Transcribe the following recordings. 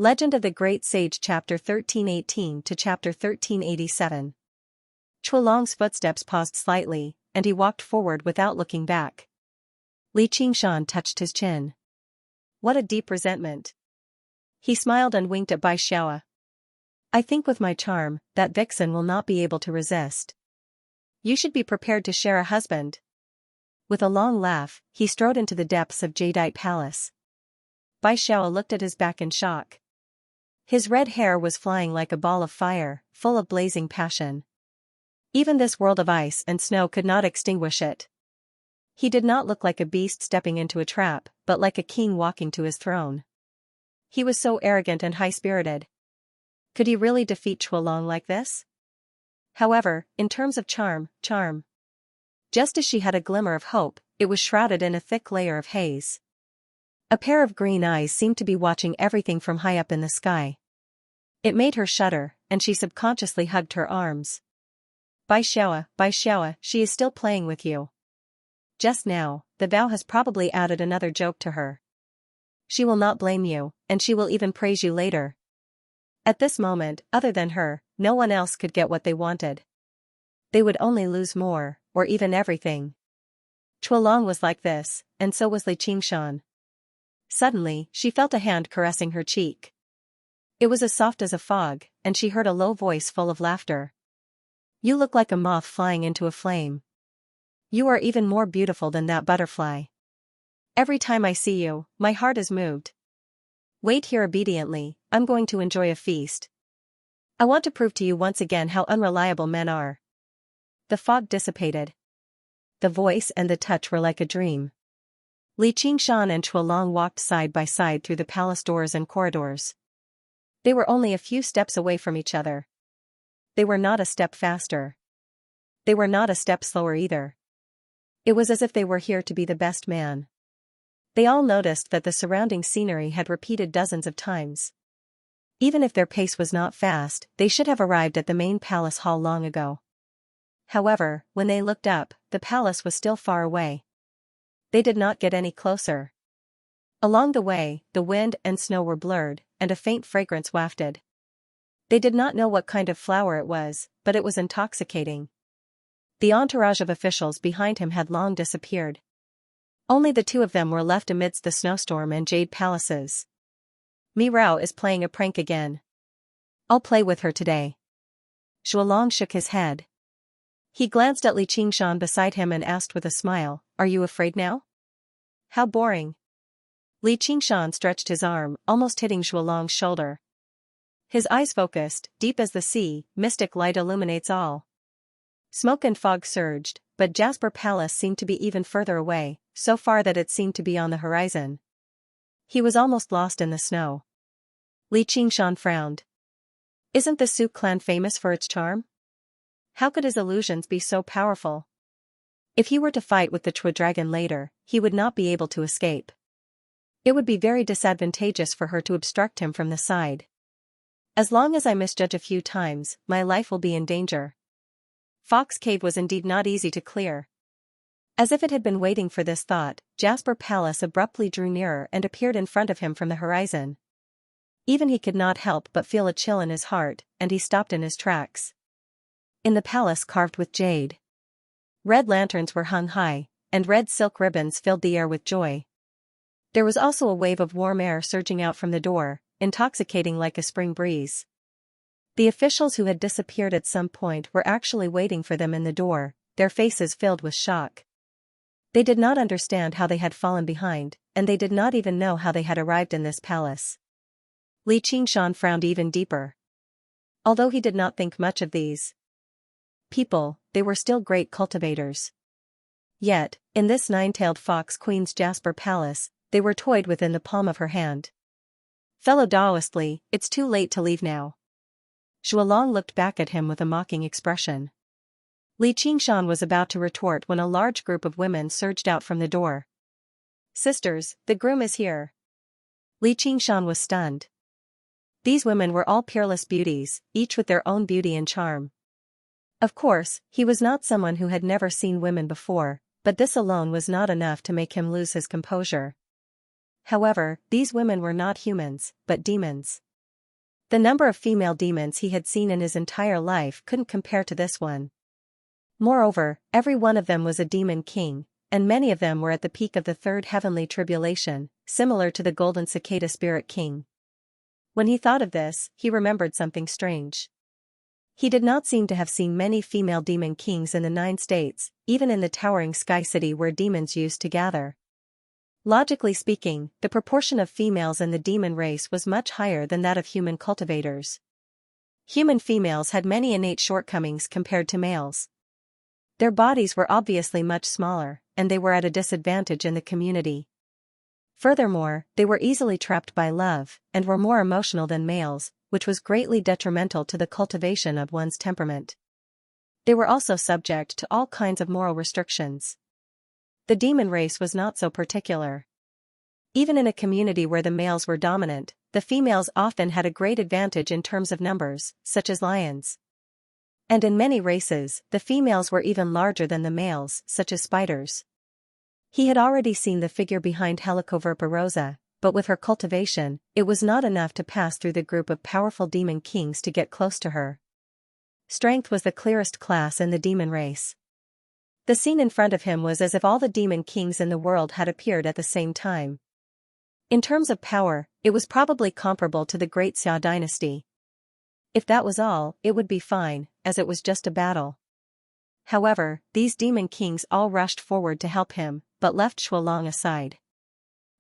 Legend of the Great Sage Chapter 1318 to Chapter 1387. Chuolong's footsteps paused slightly, and he walked forward without looking back. Li Qingshan touched his chin. What a deep resentment. He smiled and winked at Bai Xiaoa. I think with my charm, that vixen will not be able to resist. You should be prepared to share a husband. With a long laugh, he strode into the depths of Jadeite Palace. Bai Xiaoa looked at his back in shock. His red hair was flying like a ball of fire, full of blazing passion. Even this world of ice and snow could not extinguish it. He did not look like a beast stepping into a trap, but like a king walking to his throne. He was so arrogant and high-spirited. Could he really defeat Chuolong like this? However, in terms of charm. Just as she had a glimmer of hope, it was shrouded in a thick layer of haze. A pair of green eyes seemed to be watching everything from high up in the sky. It made her shudder, and she subconsciously hugged her arms. Bai Xiaoa, she is still playing with you. Just now, the vow has probably added another joke to her. She will not blame you, and she will even praise you later. At this moment, other than her, no one else could get what they wanted. They would only lose more, or even everything. Chuolong was like this, and so was Li Qingshan. Suddenly, she felt a hand caressing her cheek. It was as soft as a fog, and she heard a low voice full of laughter. You look like a moth flying into a flame. You are even more beautiful than that butterfly. Every time I see you, my heart is moved. Wait here obediently, I'm going to enjoy a feast. I want to prove to you once again how unreliable men are. The fog dissipated. The voice and the touch were like a dream. Li Qingshan and Chuolong walked side by side through the palace doors and corridors. They were only a few steps away from each other. They were not a step faster. They were not a step slower either. It was as if they were here to be the best man. They all noticed that the surrounding scenery had repeated dozens of times. Even if their pace was not fast, they should have arrived at the main palace hall long ago. However, when they looked up, the palace was still far away. They did not get any closer. Along the way, the wind and snow were blurred, and a faint fragrance wafted. They did not know what kind of flower it was, but it was intoxicating. The entourage of officials behind him had long disappeared. Only the two of them were left amidst the snowstorm and jade palaces. Mi Rao is playing a prank again. I'll play with her today. Chuolong shook his head. He glanced at Li Qingshan beside him and asked with a smile, Are you afraid now? How boring. Li Qingshan stretched his arm, almost hitting Chuolong's shoulder. His eyes focused, deep as the sea, mystic light illuminates all. Smoke and fog surged, but Jasper Palace seemed to be even further away, so far that it seemed to be on the horizon. He was almost lost in the snow. Li Qingshan frowned. Isn't the Su clan famous for its charm? How could his illusions be so powerful? If he were to fight with the Chua dragon later, he would not be able to escape. It would be very disadvantageous for her to obstruct him from the side. As long as I misjudge a few times, my life will be in danger. Fox Cave was indeed not easy to clear. As if it had been waiting for this thought, Jasper Palace abruptly drew nearer and appeared in front of him from the horizon. Even he could not help but feel a chill in his heart, and he stopped in his tracks. In the palace carved with jade, red lanterns were hung high, and red silk ribbons filled the air with joy. There was also a wave of warm air surging out from the door, intoxicating like a spring breeze. The officials who had disappeared at some point were actually waiting for them in the door, their faces filled with shock. They did not understand how they had fallen behind, and they did not even know how they had arrived in this palace. Li Qingshan frowned even deeper. Although he did not think much of these people, they were still great cultivators. Yet, in this nine-tailed fox queen's Jasper Palace, they were toyed within the palm of her hand. Fellow Daoist Li, it's too late to leave now. Chuolong looked back at him with a mocking expression. Li Qingshan was about to retort when a large group of women surged out from the door. Sisters, the groom is here. Li Qingshan was stunned. These women were all peerless beauties, each with their own beauty and charm. Of course, he was not someone who had never seen women before, but this alone was not enough to make him lose his composure. However, these women were not humans, but demons. The number of female demons he had seen in his entire life couldn't compare to this one. Moreover, every one of them was a demon king, and many of them were at the peak of the third heavenly tribulation, similar to the golden cicada spirit king. When he thought of this, he remembered something strange. He did not seem to have seen many female demon kings in the 9 states, even in the towering sky city where demons used to gather. Logically speaking, the proportion of females in the demon race was much higher than that of human cultivators. Human females had many innate shortcomings compared to males. Their bodies were obviously much smaller, and they were at a disadvantage in the community. Furthermore, they were easily trapped by love, and were more emotional than males, which was greatly detrimental to the cultivation of one's temperament. They were also subject to all kinds of moral restrictions. The demon race was not so particular. Even in a community where the males were dominant, the females often had a great advantage in terms of numbers, such as lions. And in many races, the females were even larger than the males, such as spiders. He had already seen the figure behind Helicoverpa rosa, but with her cultivation, it was not enough to pass through the group of powerful demon kings to get close to her. Strength was the clearest class in the demon race. The scene in front of him was as if all the demon kings in the world had appeared at the same time. In terms of power, it was probably comparable to the Great Xia dynasty. If that was all, it would be fine, as it was just a battle. However, these demon kings all rushed forward to help him, but left Shuolong aside.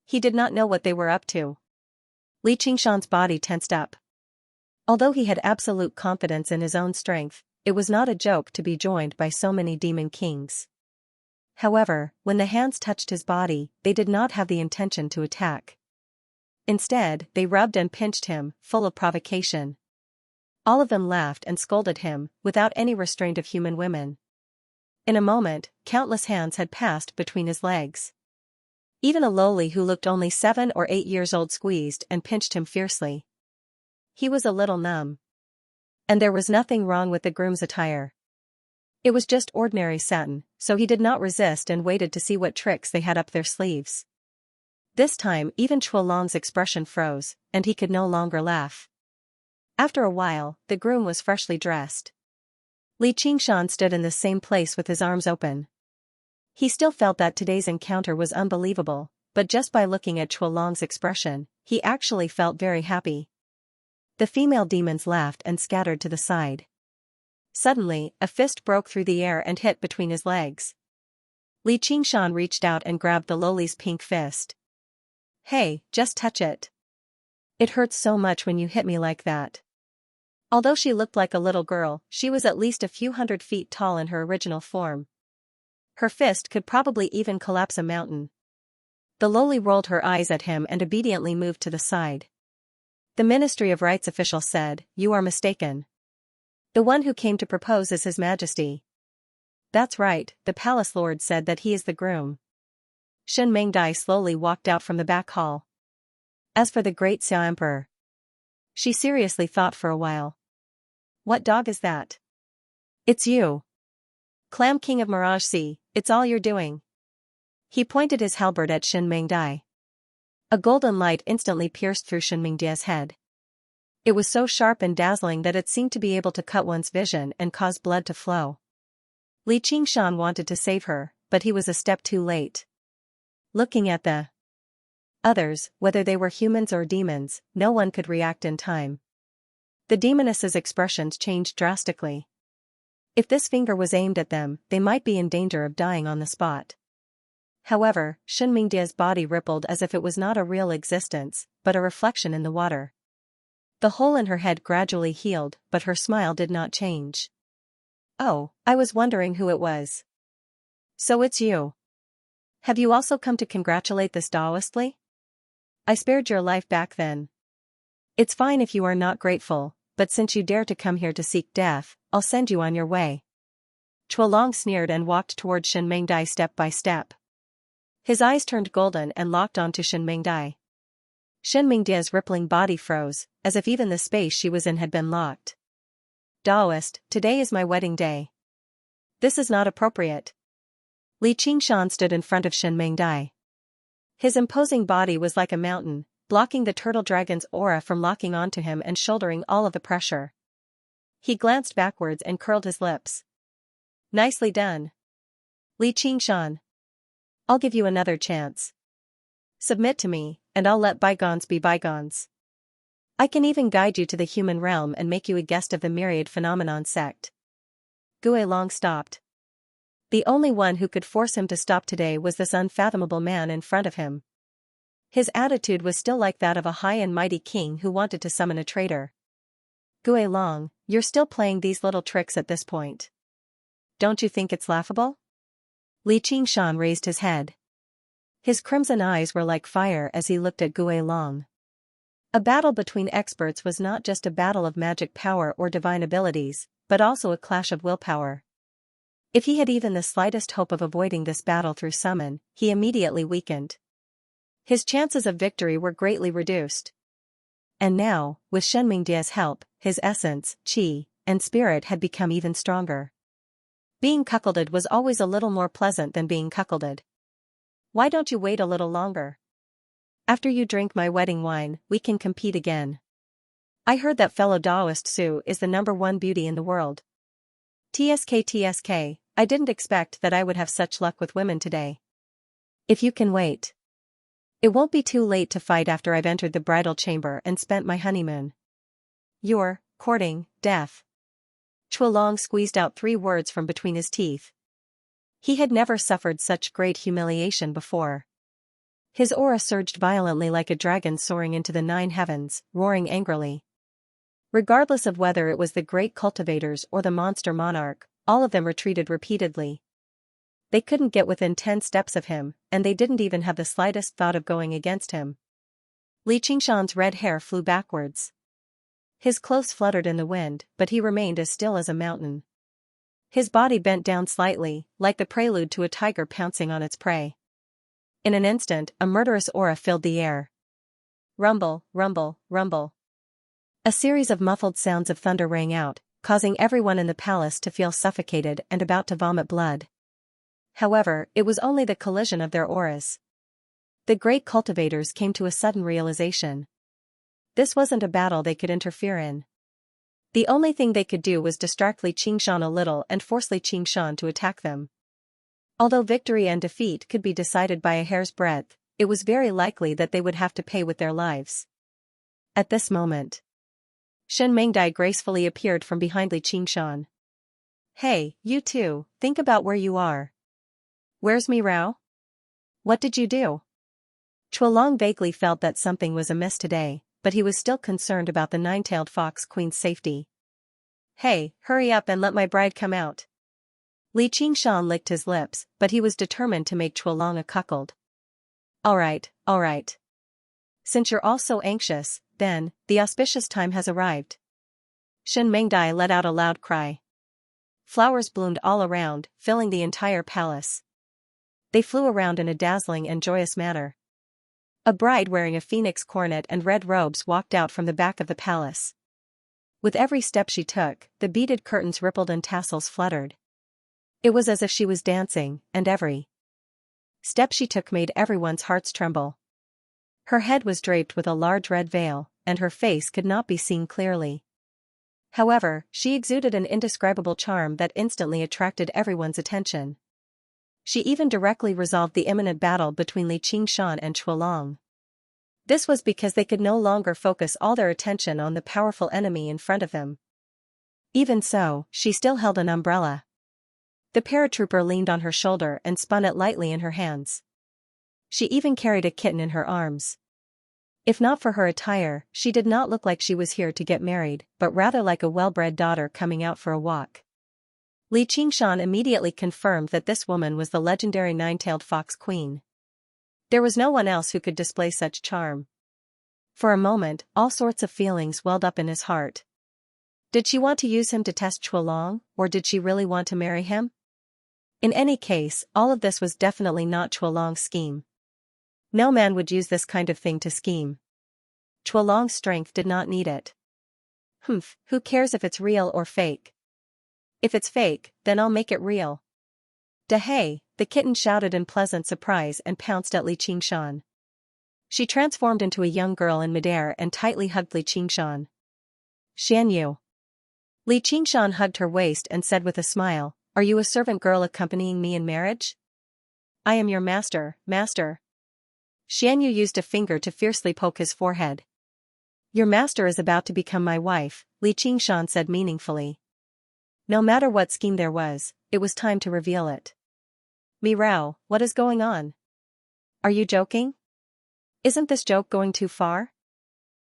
He did not know what they were up to. Li Qingshan's body tensed up. Although he had absolute confidence in his own strength, it was not a joke to be joined by so many demon kings. However, when the hands touched his body, they did not have the intention to attack. Instead, they rubbed and pinched him, full of provocation. All of them laughed and scolded him, without any restraint of human women. In a moment, countless hands had passed between his legs. Even a lowly who looked only 7 or 8 years old squeezed and pinched him fiercely. He was a little numb. And there was nothing wrong with the groom's attire. It was just ordinary satin, so he did not resist and waited to see what tricks they had up their sleeves. This time even Shuolong's expression froze, and he could no longer laugh. After a while, the groom was freshly dressed. Li Qingshan stood in the same place with his arms open. He still felt that today's encounter was unbelievable, but just by looking at Shuolong's expression, he actually felt very happy. The female demons laughed and scattered to the side. Suddenly, a fist broke through the air and hit between his legs. Li Qingshan reached out and grabbed the lowly's pink fist. "Hey, just touch it. It hurts so much when you hit me like that." Although she looked like a little girl, she was at least a few 100 feet tall in her original form. Her fist could probably even collapse a mountain. The lowly rolled her eyes at him and obediently moved to the side. The Ministry of Rights official said, "You are mistaken. The one who came to propose is His Majesty." "That's right," the palace lord said that he is the groom. Shen Mengdai slowly walked out from the back hall. As for the great Xia Emperor, she seriously thought for a while. "What dog is that?" "It's you. Clam King of Mirage Sea, it's all you're doing." He pointed his halberd at Shen Mengdai. A golden light instantly pierced through Shen Mengdai's head. It was so sharp and dazzling that it seemed to be able to cut one's vision and cause blood to flow. Li Qingshan wanted to save her, but he was a step too late. Looking at the others, whether they were humans or demons, no one could react in time. The demoness's expressions changed drastically. If this finger was aimed at them, they might be in danger of dying on the spot. However, Shen Mengdai's body rippled as if it was not a real existence, but a reflection in the water. The hole in her head gradually healed, but her smile did not change. "Oh, I was wondering who it was. So it's you. Have you also come to congratulate this Taoistly? I spared your life back then. It's fine if you are not grateful, but since you dare to come here to seek death, I'll send you on your way." Shuolong sneered and walked toward Shen Mengdai step by step. His eyes turned golden and locked onto Shen Mengdai. Shen Mengdai's rippling body froze, as if even the space she was in had been locked. "Taoist, today is my wedding day. This is not appropriate." Li Qingshan stood in front of Shen Mengdai. His imposing body was like a mountain, blocking the turtle dragon's aura from locking onto him and shouldering all of the pressure. He glanced backwards and curled his lips. Nicely done. Li Qingshan. I'll give you another chance. Submit to me, and I'll let bygones be bygones. I can even guide you to the human realm and make you a guest of the myriad phenomenon sect. Gue Long stopped. The only one who could force him to stop today was this unfathomable man in front of him. His attitude was still like that of a high and mighty king who wanted to summon a traitor. Gue Long, you're still playing these little tricks at this point. Don't you think it's laughable? Li Qingshan raised his head. His crimson eyes were like fire as he looked at Gue Long. A battle between experts was not just a battle of magic power or divine abilities, but also a clash of willpower. If he had even the slightest hope of avoiding this battle through summon, he immediately weakened. His chances of victory were greatly reduced. And now, with Shen Mingdia's help, his essence, qi, and spirit had become even stronger. Being cuckolded was always a little more pleasant than being cuckolded. Why don't you wait a little longer? After you drink my wedding wine, we can compete again. I heard that fellow Taoist Su is the #1 beauty in the world. TSK, I didn't expect that I would have such luck with women today. If you can wait. It won't be too late to fight after I've entered the bridal chamber and spent my honeymoon. You're courting death. Chuolong squeezed out 3 words from between his teeth. He had never suffered such great humiliation before. His aura surged violently like a dragon soaring into the 9 heavens, roaring angrily. Regardless of whether it was the great cultivators or the monster monarch, all of them retreated repeatedly. They couldn't get within 10 steps of him, and they didn't even have the slightest thought of going against him. Li Qingshan's red hair flew backwards. His clothes fluttered in the wind, but he remained as still as a mountain. His body bent down slightly, like the prelude to a tiger pouncing on its prey. In an instant, a murderous aura filled the air. Rumble, rumble, rumble. A series of muffled sounds of thunder rang out, causing everyone in the palace to feel suffocated and about to vomit blood. However, it was only the collision of their auras. The great cultivators came to a sudden realization. This wasn't a battle they could interfere in. The only thing they could do was distract Li Qingshan a little and force Li Qingshan to attack them. Although victory and defeat could be decided by a hair's breadth, it was very likely that they would have to pay with their lives. At this moment, Shen Mingdai gracefully appeared from behind Li Qingshan. Hey, you two, think about where you are. Where's Mi Rao? What did you do? Chuolong vaguely felt that something was amiss today, but he was still concerned about the 9-tailed fox queen's safety. Hey, hurry up and let my bride come out. Li Qingshan licked his lips, but he was determined to make Chuolong a cuckold. Alright. Since you're all so anxious, then, the auspicious time has arrived. Shen Mingdai let out a loud cry. Flowers bloomed all around, filling the entire palace. They flew around in a dazzling and joyous manner. A bride wearing a phoenix coronet and red robes walked out from the back of the palace. With every step she took, the beaded curtains rippled and tassels fluttered. It was as if she was dancing, and every step she took made everyone's hearts tremble. Her head was draped with a large red veil, and her face could not be seen clearly. However, she exuded an indescribable charm that instantly attracted everyone's attention. She even directly resolved the imminent battle between Li Qingshan and Chuolong. This was because they could no longer focus all their attention on the powerful enemy in front of them. Even so, she still held an umbrella. The paratrooper leaned on her shoulder and spun it lightly in her hands. She even carried a kitten in her arms. If not for her attire, she did not look like she was here to get married, but rather like a well-bred daughter coming out for a walk. Li Qingshan immediately confirmed that this woman was the legendary 9-tailed fox queen. There was no one else who could display such charm. For a moment, all sorts of feelings welled up in his heart. Did she want to use him to test Chuolong, or did she really want to marry him? In any case, all of this was definitely not Chuolong's scheme. No man would use this kind of thing to scheme. Chuolong's strength did not need it. Who cares if it's real or fake? If it's fake, then I'll make it real. Da hey, the kitten shouted in pleasant surprise and pounced at Li Qingshan. She transformed into a young girl in midair and tightly hugged Li Qingshan. Xianyu. Li Qingshan hugged her waist and said with a smile, "Are you a servant girl accompanying me in marriage?" "I am your master, master." Xianyu used a finger to fiercely poke his forehead. "Your master is about to become my wife," Li Qingshan said meaningfully. No matter what scheme there was, it was time to reveal it. "Mirao, what is going on? Are you joking? Isn't this joke going too far?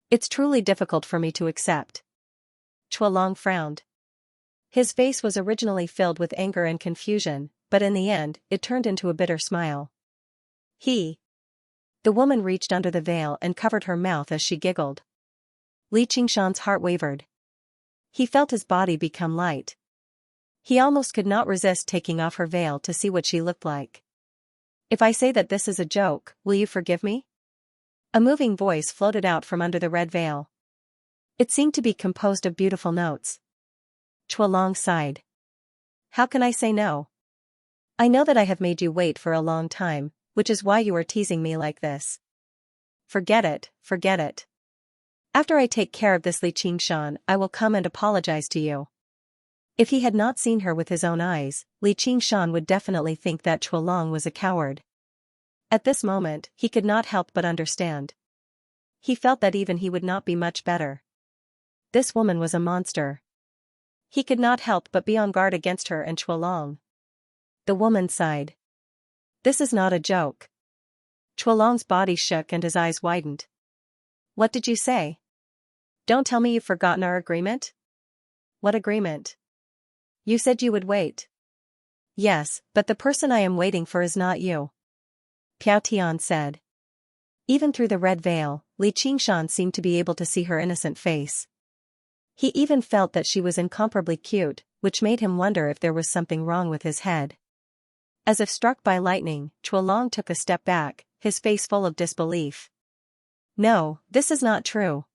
It's truly difficult for me to accept." Chualong frowned. His face was originally filled with anger and confusion, but in the end, it turned into a bitter smile. The woman reached under the veil and covered her mouth as she giggled. Li Qingshan's heart wavered. He felt his body become light. He almost could not resist taking off her veil to see what she looked like. "If I say that this is a joke, will you forgive me?" A moving voice floated out from under the red veil. It seemed to be composed of beautiful notes. Chualong sighed. "How can I say no? I know that I have made you wait for a long time, which is why you are teasing me like this. Forget it, forget it. After I take care of this Li Qingshan, I will come and apologize to you." If he had not seen her with his own eyes, Li Qingshan would definitely think that Chualong was a coward. At this moment, he could not help but understand. He felt that even he would not be much better. This woman was a monster. He could not help but be on guard against her and Chualong. The woman sighed. "This is not a joke." Chualong's body shook and his eyes widened. "What did you say? Don't tell me you've forgotten our agreement?" "What agreement?" "You said you would wait." "Yes, but the person I am waiting for is not you," Piao Tian said. Even through the red veil, Li Qingshan seemed to be able to see her innocent face. He even felt that she was incomparably cute, which made him wonder if there was something wrong with his head. As if struck by lightning, Chualong took a step back, his face full of disbelief. "No, this is not true.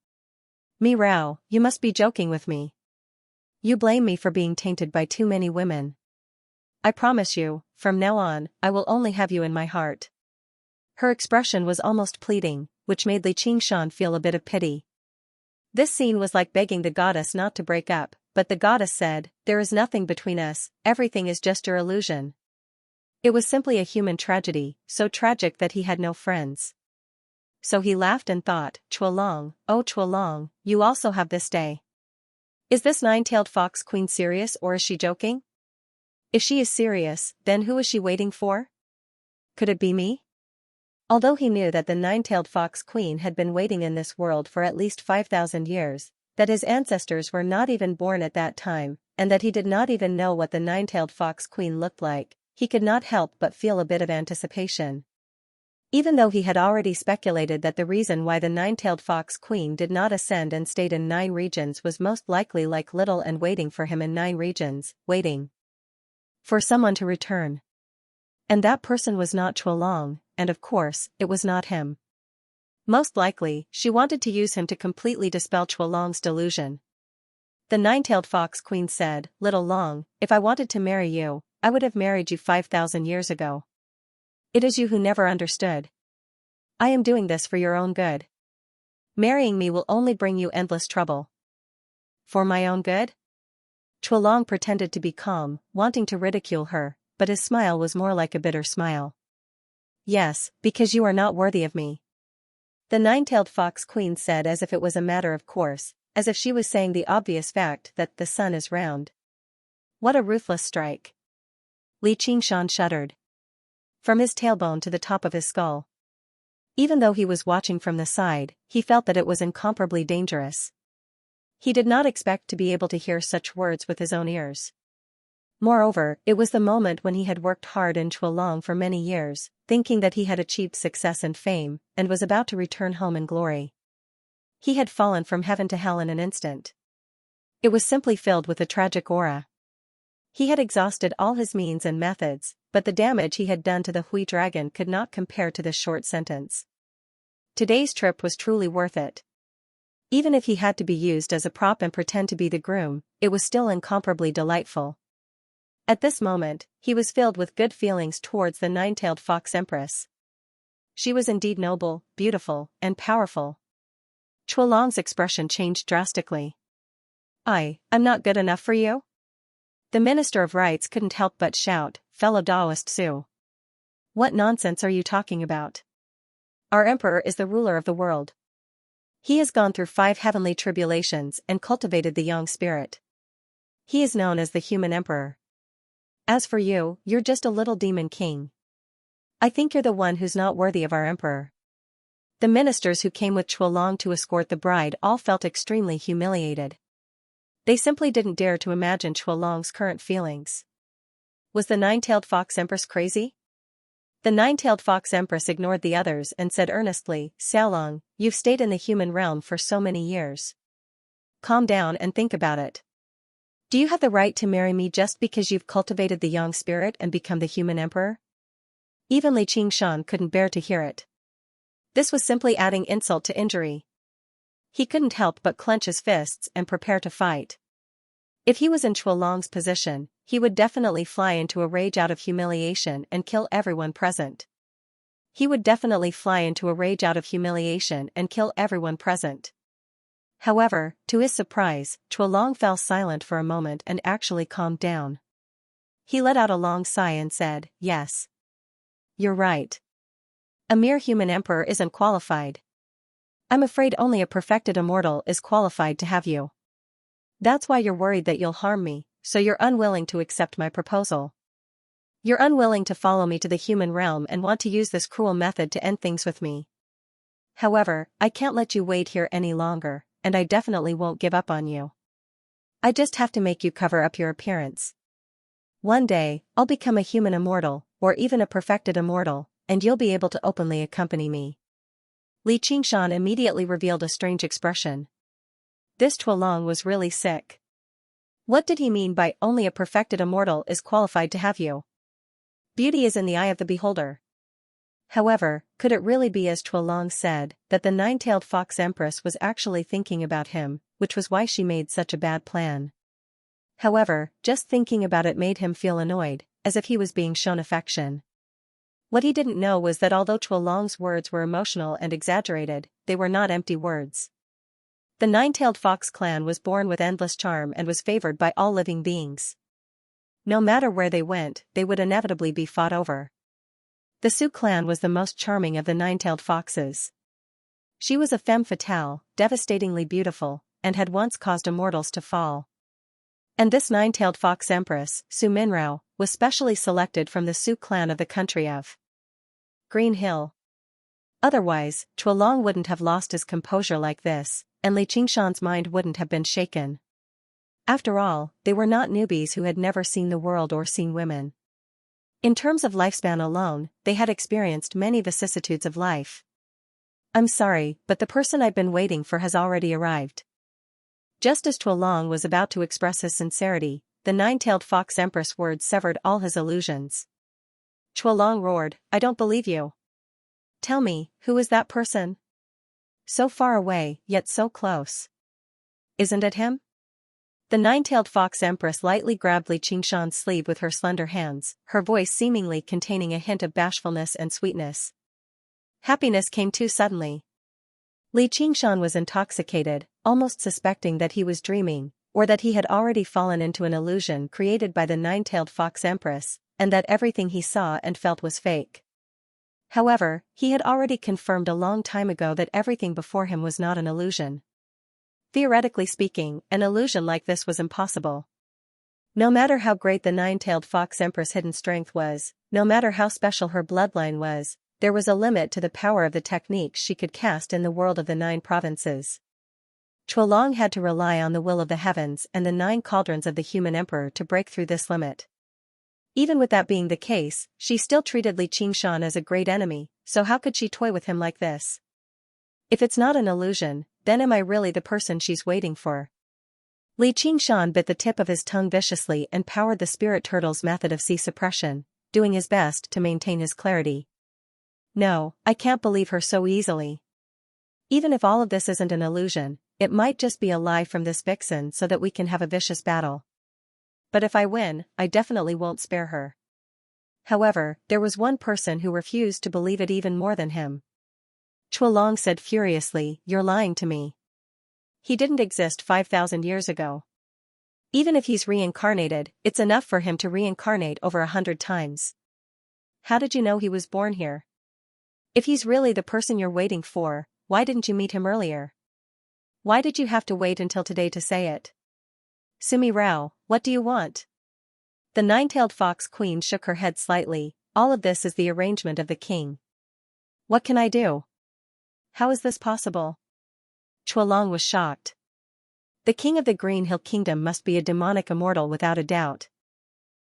Mirao, you must be joking with me. You blame me for being tainted by too many women. I promise you, from now on, I will only have you in my heart." Her expression was almost pleading, which made Li Qingshan feel a bit of pity. This scene was like begging the goddess not to break up, but the goddess said, "There is nothing between us, everything is just your illusion." It was simply a human tragedy, so tragic that he had no friends. So he laughed and thought, "Chualong, oh Chualong, you also have this day. Is this nine-tailed fox queen serious or is she joking? If she is serious, then who is she waiting for? Could it be me?" Although he knew that the nine-tailed fox queen had been waiting in this world for at least 5,000 years, that his ancestors were not even born at that time, and that he did not even know what the nine-tailed fox queen looked like, he could not help but feel a bit of anticipation. Even though he had already speculated that the reason why the nine-tailed fox queen did not ascend and stayed in 9 regions was most likely like little and waiting for him in 9 regions, waiting for someone to return. And that person was not Chualong, and of course, it was not him. Most likely, she wanted to use him to completely dispel Chualong's delusion. The nine-tailed fox queen said, "Little Long, if I wanted to marry you, I would have married you 5,000 years ago. It is you who never understood. I am doing this for your own good. Marrying me will only bring you endless trouble." "For my own good?" Chualong pretended to be calm, wanting to ridicule her, but his smile was more like a bitter smile. "Yes, because you are not worthy of me," the nine-tailed fox queen said as if it was a matter of course, as if she was saying the obvious fact that the sun is round. What a ruthless strike. Li Qingshan shuddered. From his tailbone to the top of his skull. Even though he was watching from the side, he felt that it was incomparably dangerous. He did not expect to be able to hear such words with his own ears. Moreover, it was the moment when he had worked hard in Chualong for many years, thinking that he had achieved success and fame, and was about to return home in glory. He had fallen from heaven to hell in an instant. It was simply filled with a tragic aura. He had exhausted all his means and methods, but the damage he had done to the Hui dragon could not compare to this short sentence. Today's trip was truly worth it. Even if he had to be used as a prop and pretend to be the groom, it was still incomparably delightful. At this moment, he was filled with good feelings towards the nine-tailed fox empress. She was indeed noble, beautiful, and powerful. Chuolong's expression changed drastically. I'm not good enough for you? The Minister of Rites couldn't help but shout, fellow Taoist Su. What nonsense are you talking about? Our emperor is the ruler of the world. He has gone through 5 heavenly tribulations and cultivated the young spirit. He is known as the human emperor. As for you, you're just a little demon king. I think you're the one who's not worthy of our emperor. The ministers who came with Chuolong to escort the bride all felt extremely humiliated. They simply didn't dare to imagine Chuolong's current feelings. Was the nine-tailed fox empress crazy? The nine-tailed fox empress ignored the others and said earnestly, Xiaolong, you've stayed in the human realm for so many years. Calm down and think about it. Do you have the right to marry me just because you've cultivated the young spirit and become the human emperor? Even Li Qingshan couldn't bear to hear it. This was simply adding insult to injury. He couldn't help but clench his fists and prepare to fight. If he was in Chuolong's position, he would definitely fly into a rage out of humiliation and kill everyone present. However, to his surprise, Chuolong fell silent for a moment and actually calmed down. He let out a long sigh and said, yes. You're right. A mere human emperor isn't qualified. I'm afraid only a perfected immortal is qualified to have you. That's why you're worried that you'll harm me, so you're unwilling to accept my proposal. You're unwilling to follow me to the human realm and want to use this cruel method to end things with me. However, I can't let you wait here any longer, and I definitely won't give up on you. I just have to make you cover up your appearance. One day, I'll become a human immortal, or even a perfected immortal, and you'll be able to openly accompany me. Li Qingshan immediately revealed a strange expression. This Chuolong was really sick. What did he mean by only a perfected immortal is qualified to have you? Beauty is in the eye of the beholder. However, could it really be as Chuolong said, that the nine-tailed fox empress was actually thinking about him, which was why she made such a bad plan? However, just thinking about it made him feel annoyed, as if he was being shown affection. What he didn't know was that although Chuolong's words were emotional and exaggerated, they were not empty words. The nine-tailed fox clan was born with endless charm and was favored by all living beings. No matter where they went, they would inevitably be fought over. The Su clan was the most charming of the nine-tailed foxes. She was a femme fatale, devastatingly beautiful, and had once caused immortals to fall. And this nine-tailed fox empress, Su Minrao, was specially selected from the Su clan of the country of Green Hill. Otherwise, Chuolong wouldn't have lost his composure like this, and Li Qingshan's mind wouldn't have been shaken. After all, they were not newbies who had never seen the world or seen women. In terms of lifespan alone, they had experienced many vicissitudes of life. I'm sorry, but the person I've been waiting for has already arrived. Just as Chuolong was about to express his sincerity, the nine-tailed fox empress words severed all his illusions. Chuolong roared, I don't believe you. Tell me, who is that person? So far away, yet so close. Isn't it him? The nine-tailed fox empress lightly grabbed Li Qingshan's sleeve with her slender hands, her voice seemingly containing a hint of bashfulness and sweetness. Happiness came too suddenly. Li Qingshan was intoxicated, almost suspecting that he was dreaming, or that he had already fallen into an illusion created by the nine-tailed fox empress, and that everything he saw and felt was fake. However, he had already confirmed a long time ago that everything before him was not an illusion. Theoretically speaking, an illusion like this was impossible. No matter how great the nine-tailed fox empress' hidden strength was, no matter how special her bloodline was, there was a limit to the power of the techniques she could cast in the world of the 9 provinces. Chuolong had to rely on the will of the heavens and the 9 cauldrons of the human emperor to break through this limit. Even with that being the case, she still treated Li Qingshan as a great enemy, so how could she toy with him like this? If it's not an illusion, then am I really the person she's waiting for? Li Qingshan bit the tip of his tongue viciously and powered the spirit turtle's method of sea suppression, doing his best to maintain his clarity. No, I can't believe her so easily. Even if all of this isn't an illusion, it might just be a lie from this vixen so that we can have a vicious battle. But if I win, I definitely won't spare her. However, there was one person who refused to believe it even more than him. Chuolong said furiously, "You're lying to me. He didn't exist 5,000 years ago. Even if he's reincarnated, it's enough for him to reincarnate over 100 times. How did you know he was born here? If he's really the person you're waiting for, why didn't you meet him earlier? Why did you have to wait until today to say it? Sumi Rao, what do you want?" The nine-tailed fox queen shook her head slightly. "All of this is the arrangement of the king. What can I do? How is this possible?" Chuolong was shocked. The king of the Green Hill Kingdom must be a demonic immortal without a doubt.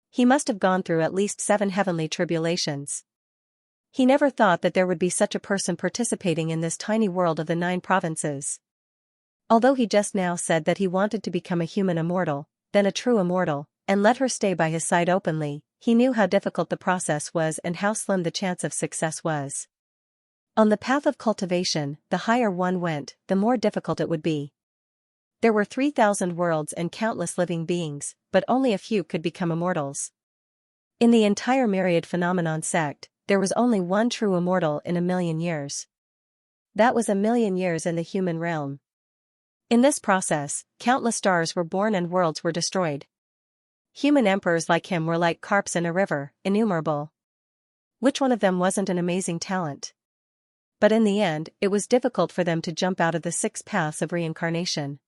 He must have gone through at least 7 heavenly tribulations. He never thought that there would be such a person participating in this tiny world of the 9 provinces. Although he just now said that he wanted to become a human immortal, then a true immortal, and let her stay by his side openly, he knew how difficult the process was and how slim the chance of success was. On the path of cultivation, the higher one went, the more difficult it would be. There were 3,000 worlds and countless living beings, but only a few could become immortals. In the entire myriad phenomenon sect, there was only one true immortal in 1,000,000 years. That was 1,000,000 years in the human realm. In this process, countless stars were born and worlds were destroyed. Human emperors like him were like carps in a river, innumerable. Which one of them wasn't an amazing talent? But in the end, it was difficult for them to jump out of the 6 paths of reincarnation.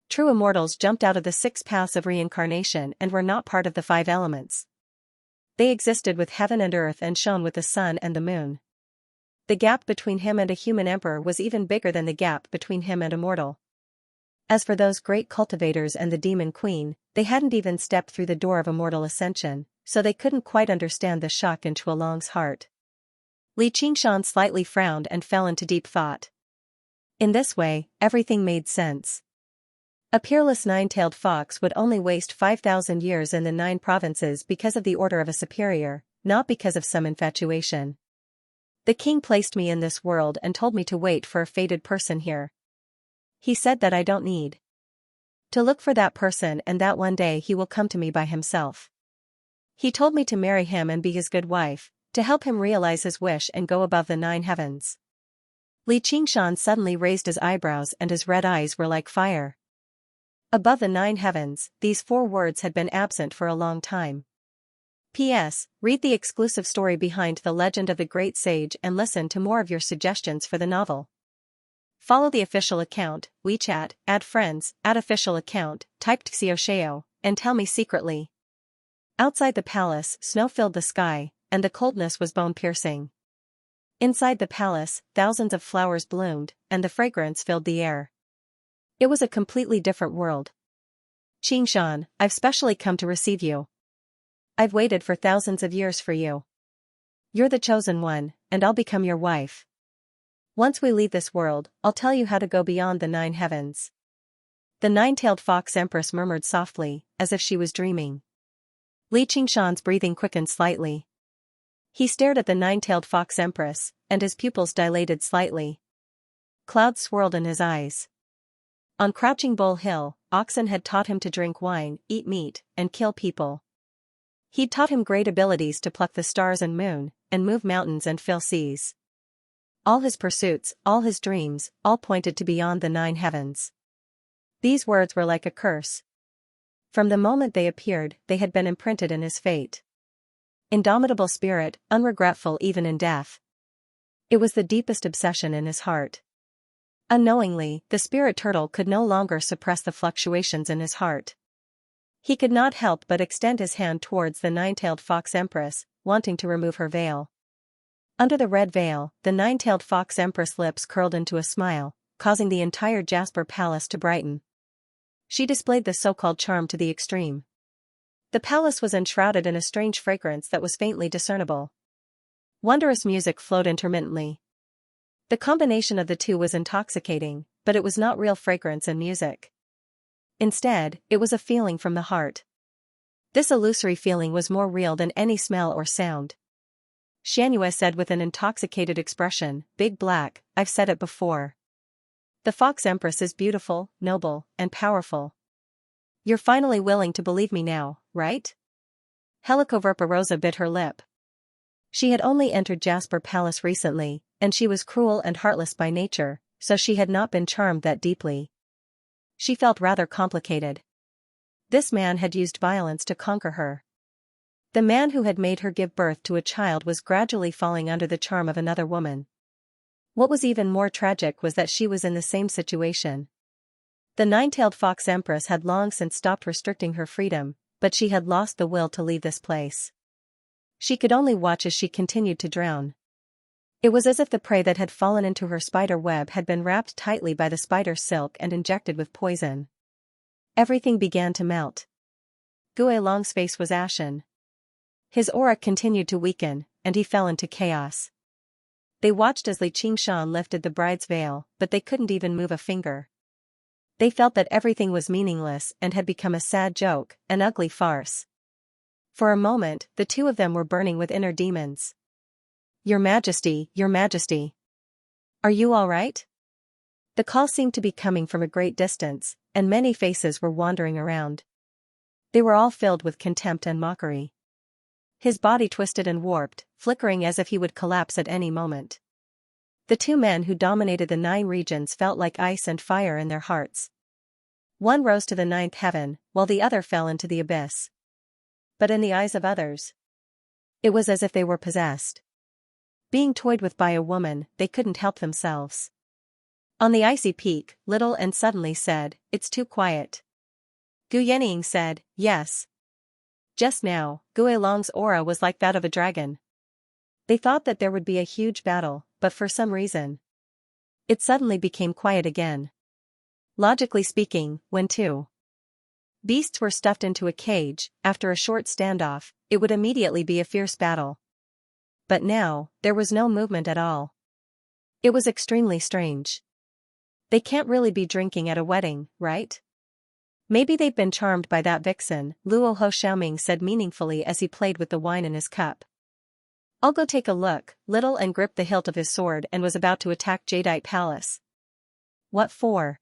True immortals jumped out of the 6 paths of reincarnation and were not part of the 5 elements. They existed with heaven and earth and shone with the sun and the moon. The gap between him and a human emperor was even bigger than the gap between him and a mortal. As for those great cultivators and the demon queen, they hadn't even stepped through the door of immortal ascension, so they couldn't quite understand the shock in Chuolong's heart. Li Qingshan slightly frowned and fell into deep thought. In this way, everything made sense. A peerless 9-tailed fox would only waste 5,000 years in the 9 provinces because of the order of a superior, not because of some infatuation. The king placed me in this world and told me to wait for a fated person here. He said that I don't need to look for that person and that one day he will come to me by himself. He told me to marry him and be his good wife, to help him realize his wish and go above the 9 heavens. Li Qingshan suddenly raised his eyebrows and his red eyes were like fire. Above the 9 heavens, these 4 words had been absent for a long time. P.S. Read the exclusive story behind the legend of the great sage and listen to more of your suggestions for the novel. Follow the official account, WeChat, add friends, add official account, type Xianxia, and tell me secretly. Outside the palace, snow filled the sky, and the coldness was bone-piercing. Inside the palace, thousands of flowers bloomed, and the fragrance filled the air. It was a completely different world. Qingshan, I've specially come to receive you. I've waited for thousands of years for you. You're the chosen one, and I'll become your wife. Once we leave this world, I'll tell you how to go beyond the 9 heavens. The 9-tailed fox empress murmured softly, as if she was dreaming. Li Qingshan's breathing quickened slightly. He stared at the 9-tailed fox empress, and his pupils dilated slightly. Clouds swirled in his eyes. On Crouching Bull Hill, Oxen had taught him to drink wine, eat meat, and kill people. He'd taught him great abilities to pluck the stars and moon, and move mountains and fill seas. All his pursuits, all his dreams, all pointed to beyond the 9 heavens. These words were like a curse. From the moment they appeared, they had been imprinted in his fate. Indomitable spirit, unregretful even in death. It was the deepest obsession in his heart. Unknowingly, the spirit turtle could no longer suppress the fluctuations in his heart. He could not help but extend his hand towards the 9-tailed fox empress, wanting to remove her veil. Under the red veil, the 9-tailed fox empress' lips curled into a smile, causing the entire Jasper Palace to brighten. She displayed the so-called charm to the extreme. The palace was enshrouded in a strange fragrance that was faintly discernible. Wondrous music flowed intermittently. The combination of the two was intoxicating, but it was not real fragrance and music. Instead, it was a feeling from the heart. This illusory feeling was more real than any smell or sound. Xianxia said with an intoxicated expression, "Big Black, I've said it before. The Fox Empress is beautiful, noble, and powerful. You're finally willing to believe me now, right?" Helicoverpa Rosa bit her lip. She had only entered Jasper Palace recently, and she was cruel and heartless by nature, so she had not been charmed that deeply. She felt rather complicated. This man had used violence to conquer her. The man who had made her give birth to a child was gradually falling under the charm of another woman. What was even more tragic was that she was in the same situation. The nine-tailed fox empress had long since stopped restricting her freedom, but she had lost the will to leave this place. She could only watch as she continued to drown. It was as if the prey that had fallen into her spider web had been wrapped tightly by the spider silk and injected with poison. Everything began to melt. Gu Long's face was ashen. His aura continued to weaken, and he fell into chaos. They watched as Li Qingshan lifted the bride's veil, but they couldn't even move a finger. They felt that everything was meaningless and had become a sad joke, an ugly farce. For a moment, the two of them were burning with inner demons. Your Majesty, Your Majesty. Are you all right? The call seemed to be coming from a great distance, and many faces were wandering around. They were all filled with contempt and mockery. His body twisted and warped, flickering as if he would collapse at any moment. The two men who dominated the 9 regions felt like ice and fire in their hearts. One rose to the 9th heaven, while the other fell into the abyss. But in the eyes of others, it was as if they were possessed. Being toyed with by a woman, they couldn't help themselves. On the icy peak, Little and suddenly said, "It's too quiet." Gu Yenying said, "Yes." Just now, Gu Long's aura was like that of a dragon. They thought that there would be a huge battle, but for some reason, it suddenly became quiet again. Logically speaking, when two beasts were stuffed into a cage, after a short standoff, it would immediately be a fierce battle. But now, there was no movement at all. It was extremely strange. They can't really be drinking at a wedding, right? Maybe they've been charmed by that vixen, Luo Ho Xiaoming said meaningfully as he played with the wine in his cup. I'll go take a look, Little and gripped the hilt of his sword and was about to attack Jadeite Palace. What for?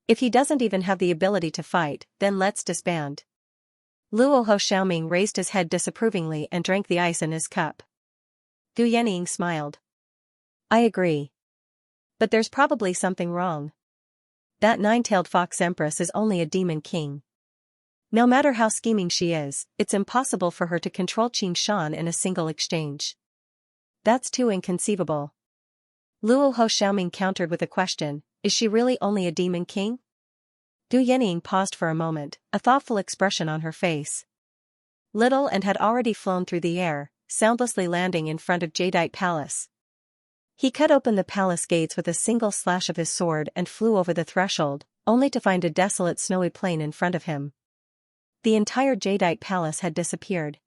If he doesn't even have the ability to fight, then let's disband. Luo Ho Xiaoming raised his head disapprovingly and drank the ice in his cup. Gu Yenying smiled. I agree. But there's probably something wrong. That 9-tailed fox empress is only a demon king. No matter how scheming she is, it's impossible for her to control Qingshan in a single exchange. That's too inconceivable. Luo Ho Xiaoming countered with a question, is she really only a demon king? Gu Yenying paused for a moment, a thoughtful expression on her face. Little and had already flown through the air, soundlessly landing in front of Jadeite Palace. He cut open the palace gates with a single slash of his sword and flew over the threshold, only to find a desolate snowy plain in front of him. The entire Jadeite Palace had disappeared.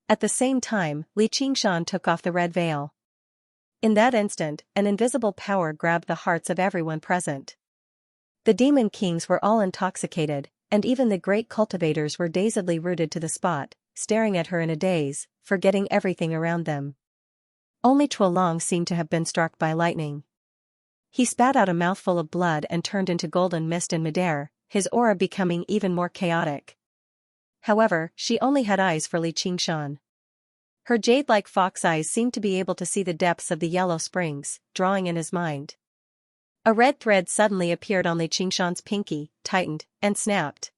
At the same time, Li Qingshan took off the red veil. In that instant, an invisible power grabbed the hearts of everyone present. The demon kings were all intoxicated, and even the great cultivators were dazedly rooted to the spot, staring at her in a daze, forgetting everything around them. Only Chuolong seemed to have been struck by lightning. He spat out a mouthful of blood and turned into golden mist in midair, his aura becoming even more chaotic. However, she only had eyes for Li Qingshan. Her jade-like fox eyes seemed to be able to see the depths of the yellow springs, drawing in his mind. A red thread suddenly appeared on Li Qingshan's pinky, tightened, and snapped.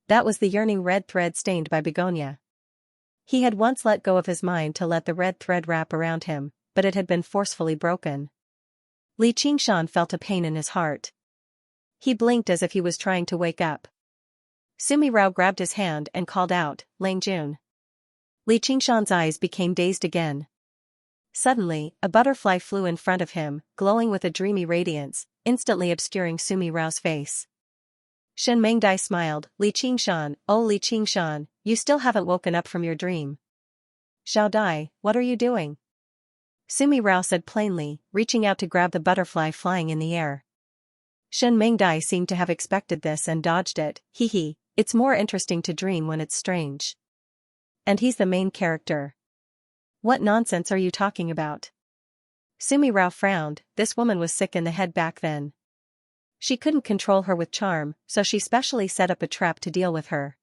That was the yearning red thread stained by begonia. He had once let go of his mind to let the red thread wrap around him, but it had been forcefully broken. Li Qingshan felt a pain in his heart. He blinked as if he was trying to wake up. Sumi Rao grabbed his hand and called out, Lang Jun. Li Qingshan's eyes became dazed again. Suddenly, a butterfly flew in front of him, glowing with a dreamy radiance, instantly obscuring Sumi Rao's face. Shen Mengdai smiled, Li Qingshan, oh Li Qingshan, you still haven't woken up from your dream. Xiao Dai, what are you doing? Sumi Rao said plainly, reaching out to grab the butterfly flying in the air. Shen Mengdai seemed to have expected this and dodged it, hee, it's more interesting to dream when it's strange. And he's the main character. What nonsense are you talking about? Sumi Rao frowned, this woman was sick in the head back then. She couldn't control her with charm, so she specially set up a trap to deal with her.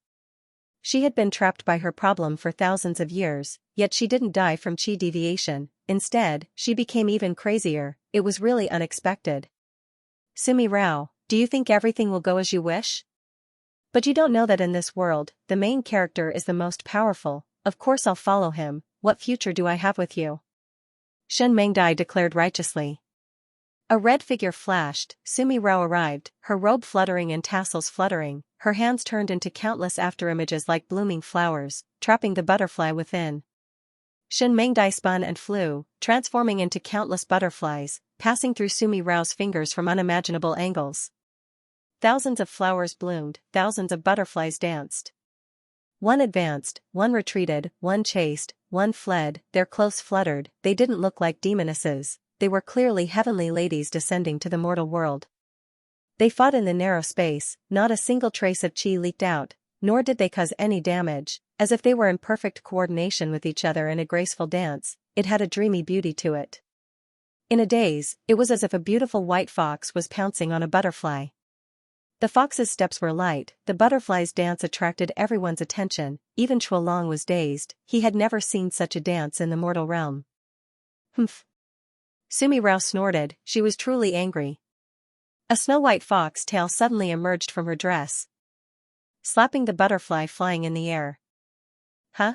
She had been trapped by her problem for thousands of years, yet she didn't die from chi deviation. Instead, she became even crazier. It was really unexpected. Sumi Rao, do you think everything will go as you wish? But you don't know that in this world, the main character is the most powerful. Of course I'll follow him. What future do I have with you? Shen Mengdai declared righteously. A red figure flashed. Sumi Rao arrived, her robe fluttering and tassels fluttering, her hands turned into countless afterimages like blooming flowers, trapping the butterfly within. Shen Mengdai spun and flew, transforming into countless butterflies, passing through Sumi Rao's fingers from unimaginable angles. Thousands of flowers bloomed, thousands of butterflies danced. One advanced, one retreated, one chased, one fled, their clothes fluttered. They didn't look like demonesses, they were clearly heavenly ladies descending to the mortal world. They fought in the narrow space, not a single trace of chi leaked out, nor did they cause any damage, as if they were in perfect coordination with each other in a graceful dance. It had a dreamy beauty to it. In a daze, it was as if a beautiful white fox was pouncing on a butterfly. The fox's steps were light, the butterfly's dance attracted everyone's attention, even Chuolong was dazed, he had never seen such a dance in the mortal realm. Humph. Sumi Rao snorted, she was truly angry. A snow-white fox tail suddenly emerged from her dress, slapping the butterfly flying in the air. Huh?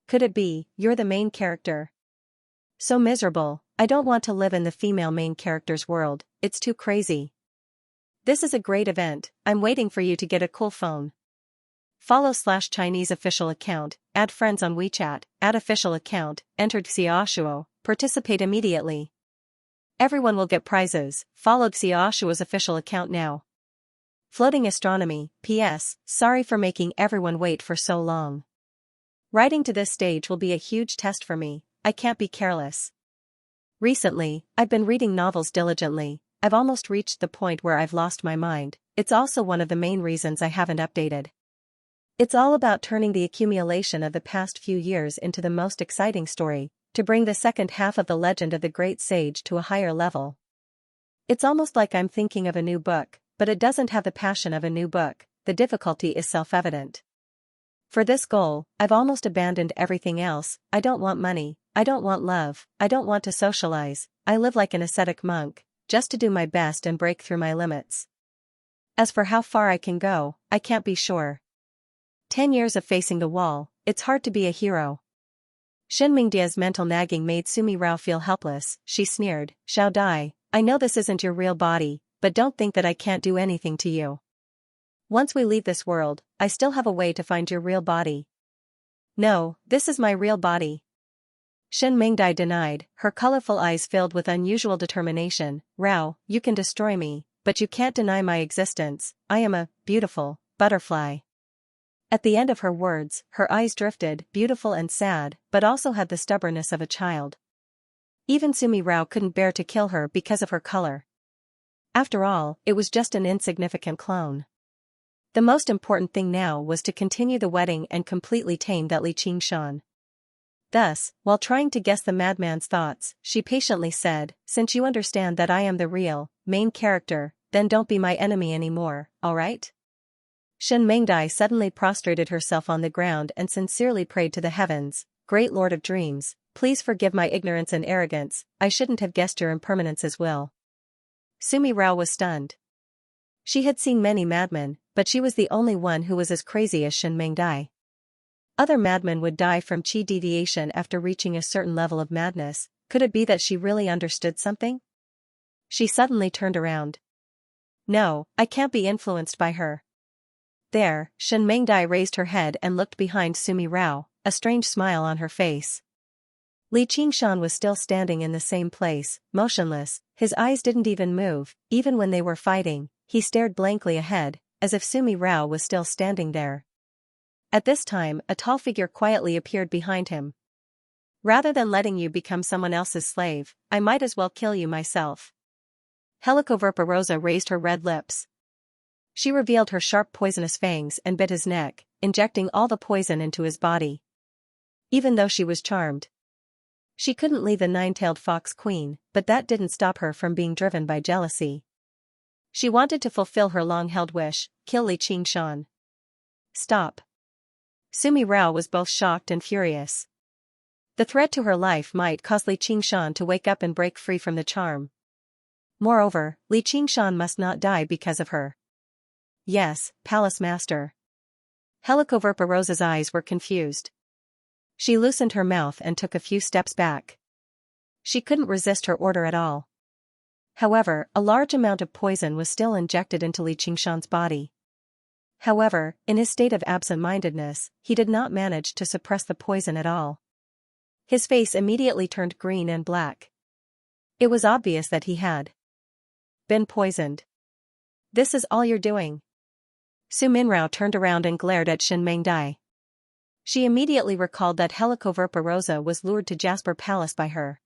Could it be, you're the main character? So miserable, I don't want to live in the female main character's world, it's too crazy. This is a great event, I'm waiting for you to get a cool phone. Follow/Chinese official account, add friends on WeChat, add official account, entered Xiaoshuo, participate immediately. Everyone will get prizes, followed Xiaoshuo's official account now. Floating astronomy, PS, sorry for making everyone wait for so long. Writing to this stage will be a huge test for me, I can't be careless. Recently, I've been reading novels diligently. I've almost reached the point where I've lost my mind. It's also one of the main reasons I haven't updated. It's all about turning the accumulation of the past few years into the most exciting story, to bring the second half of the legend of the great sage to a higher level. It's almost like I'm thinking of a new book, but it doesn't have the passion of a new book. The difficulty is self-evident. For this goal, I've almost abandoned everything else. I don't want money, I don't want love, I don't want to socialize, I live like an ascetic monk, just to do my best and break through my limits. As for how far I can go, I can't be sure. 10 years of facing the wall, it's hard to be a hero. Shen Mingdia's mental nagging made Sumi Rao feel helpless. She sneered, Xiao Dai, I know this isn't your real body, but don't think that I can't do anything to you. Once we leave this world, I still have a way to find your real body. No, this is my real body. Shen Mingdai denied, her colorful eyes filled with unusual determination. Rao, you can destroy me, but you can't deny my existence. I am a beautiful butterfly. At the end of her words, her eyes drifted, beautiful and sad, but also had the stubbornness of a child. Even Sumi Rao couldn't bear to kill her because of her color. After all, it was just an insignificant clone. The most important thing now was to continue the wedding and completely tame that Li Qingshan. Thus, while trying to guess the madman's thoughts, she patiently said, since you understand that I am the real, main character, then don't be my enemy anymore, alright? Shen Mengdai suddenly prostrated herself on the ground and sincerely prayed to the heavens, Great Lord of Dreams, please forgive my ignorance and arrogance, I shouldn't have guessed your impermanence as well. Sumi Rao was stunned. She had seen many madmen, but she was the only one who was as crazy as Shen Mengdai. Other madmen would die from chi deviation after reaching a certain level of madness. Could it be that she really understood something? She suddenly turned around. No, I can't be influenced by her. There, Shen Mengdai raised her head and looked behind Sumi Rao, a strange smile on her face. Li Qingshan was still standing in the same place, motionless, his eyes didn't even move, even when they were fighting, he stared blankly ahead, as if Sumi Rao was still standing there. At this time, a tall figure quietly appeared behind him. Rather than letting you become someone else's slave, I might as well kill you myself. Helicoverpa raised her red lips. She revealed her sharp poisonous fangs and bit his neck, injecting all the poison into his body. Even though she was charmed, she couldn't leave the nine-tailed fox queen, but that didn't stop her from being driven by jealousy. She wanted to fulfill her long-held wish, kill Li Qingshan. Stop. Sumi Rao was both shocked and furious. The threat to her life might cause Li Qingshan to wake up and break free from the charm. Moreover, Li Qingshan must not die because of her. Yes, Palace Master. Helicoverpa eyes were confused. She loosened her mouth and took a few steps back. She couldn't resist her order at all. However, a large amount of poison was still injected into Li Qingshan's body. However, in his state of absent-mindedness, he did not manage to suppress the poison at all. His face immediately turned green and black. It was obvious that he had been poisoned. This is all you're doing? Su Minrao turned around and glared at Shen Mengdai. She immediately recalled that Helicoverpa was lured to Jasper Palace by her.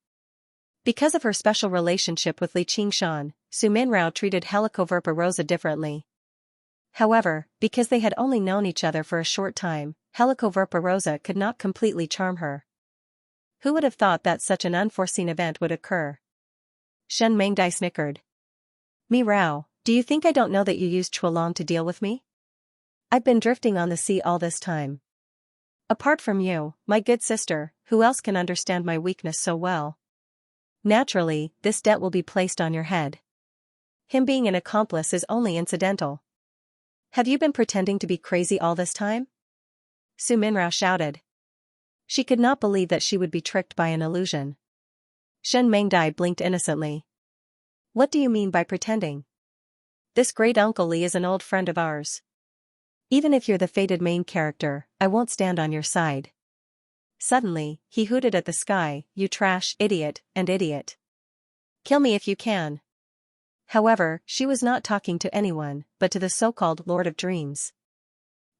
Because of her special relationship with Li Qingshan, Su Minrao treated Helicoverpa differently. However, because they had only known each other for a short time, Helicoverpa could not completely charm her. Who would have thought that such an unforeseen event would occur? Shen Mengdai snickered. Mi Rao, do you think I don't know that you used Chuolong to deal with me? I've been drifting on the sea all this time. Apart from you, my good sister, who else can understand my weakness so well? Naturally, this debt will be placed on your head. Him being an accomplice is only incidental. Have you been pretending to be crazy all this time? Su Minrao shouted. She could not believe that she would be tricked by an illusion. Shen Mengdai blinked innocently. What do you mean by pretending? This great Uncle Li is an old friend of ours. Even if you're the fated main character, I won't stand on your side. Suddenly, he hooted at the sky, you trash, idiot, and idiot. Kill me if you can. However, she was not talking to anyone, but to the so-called Lord of Dreams.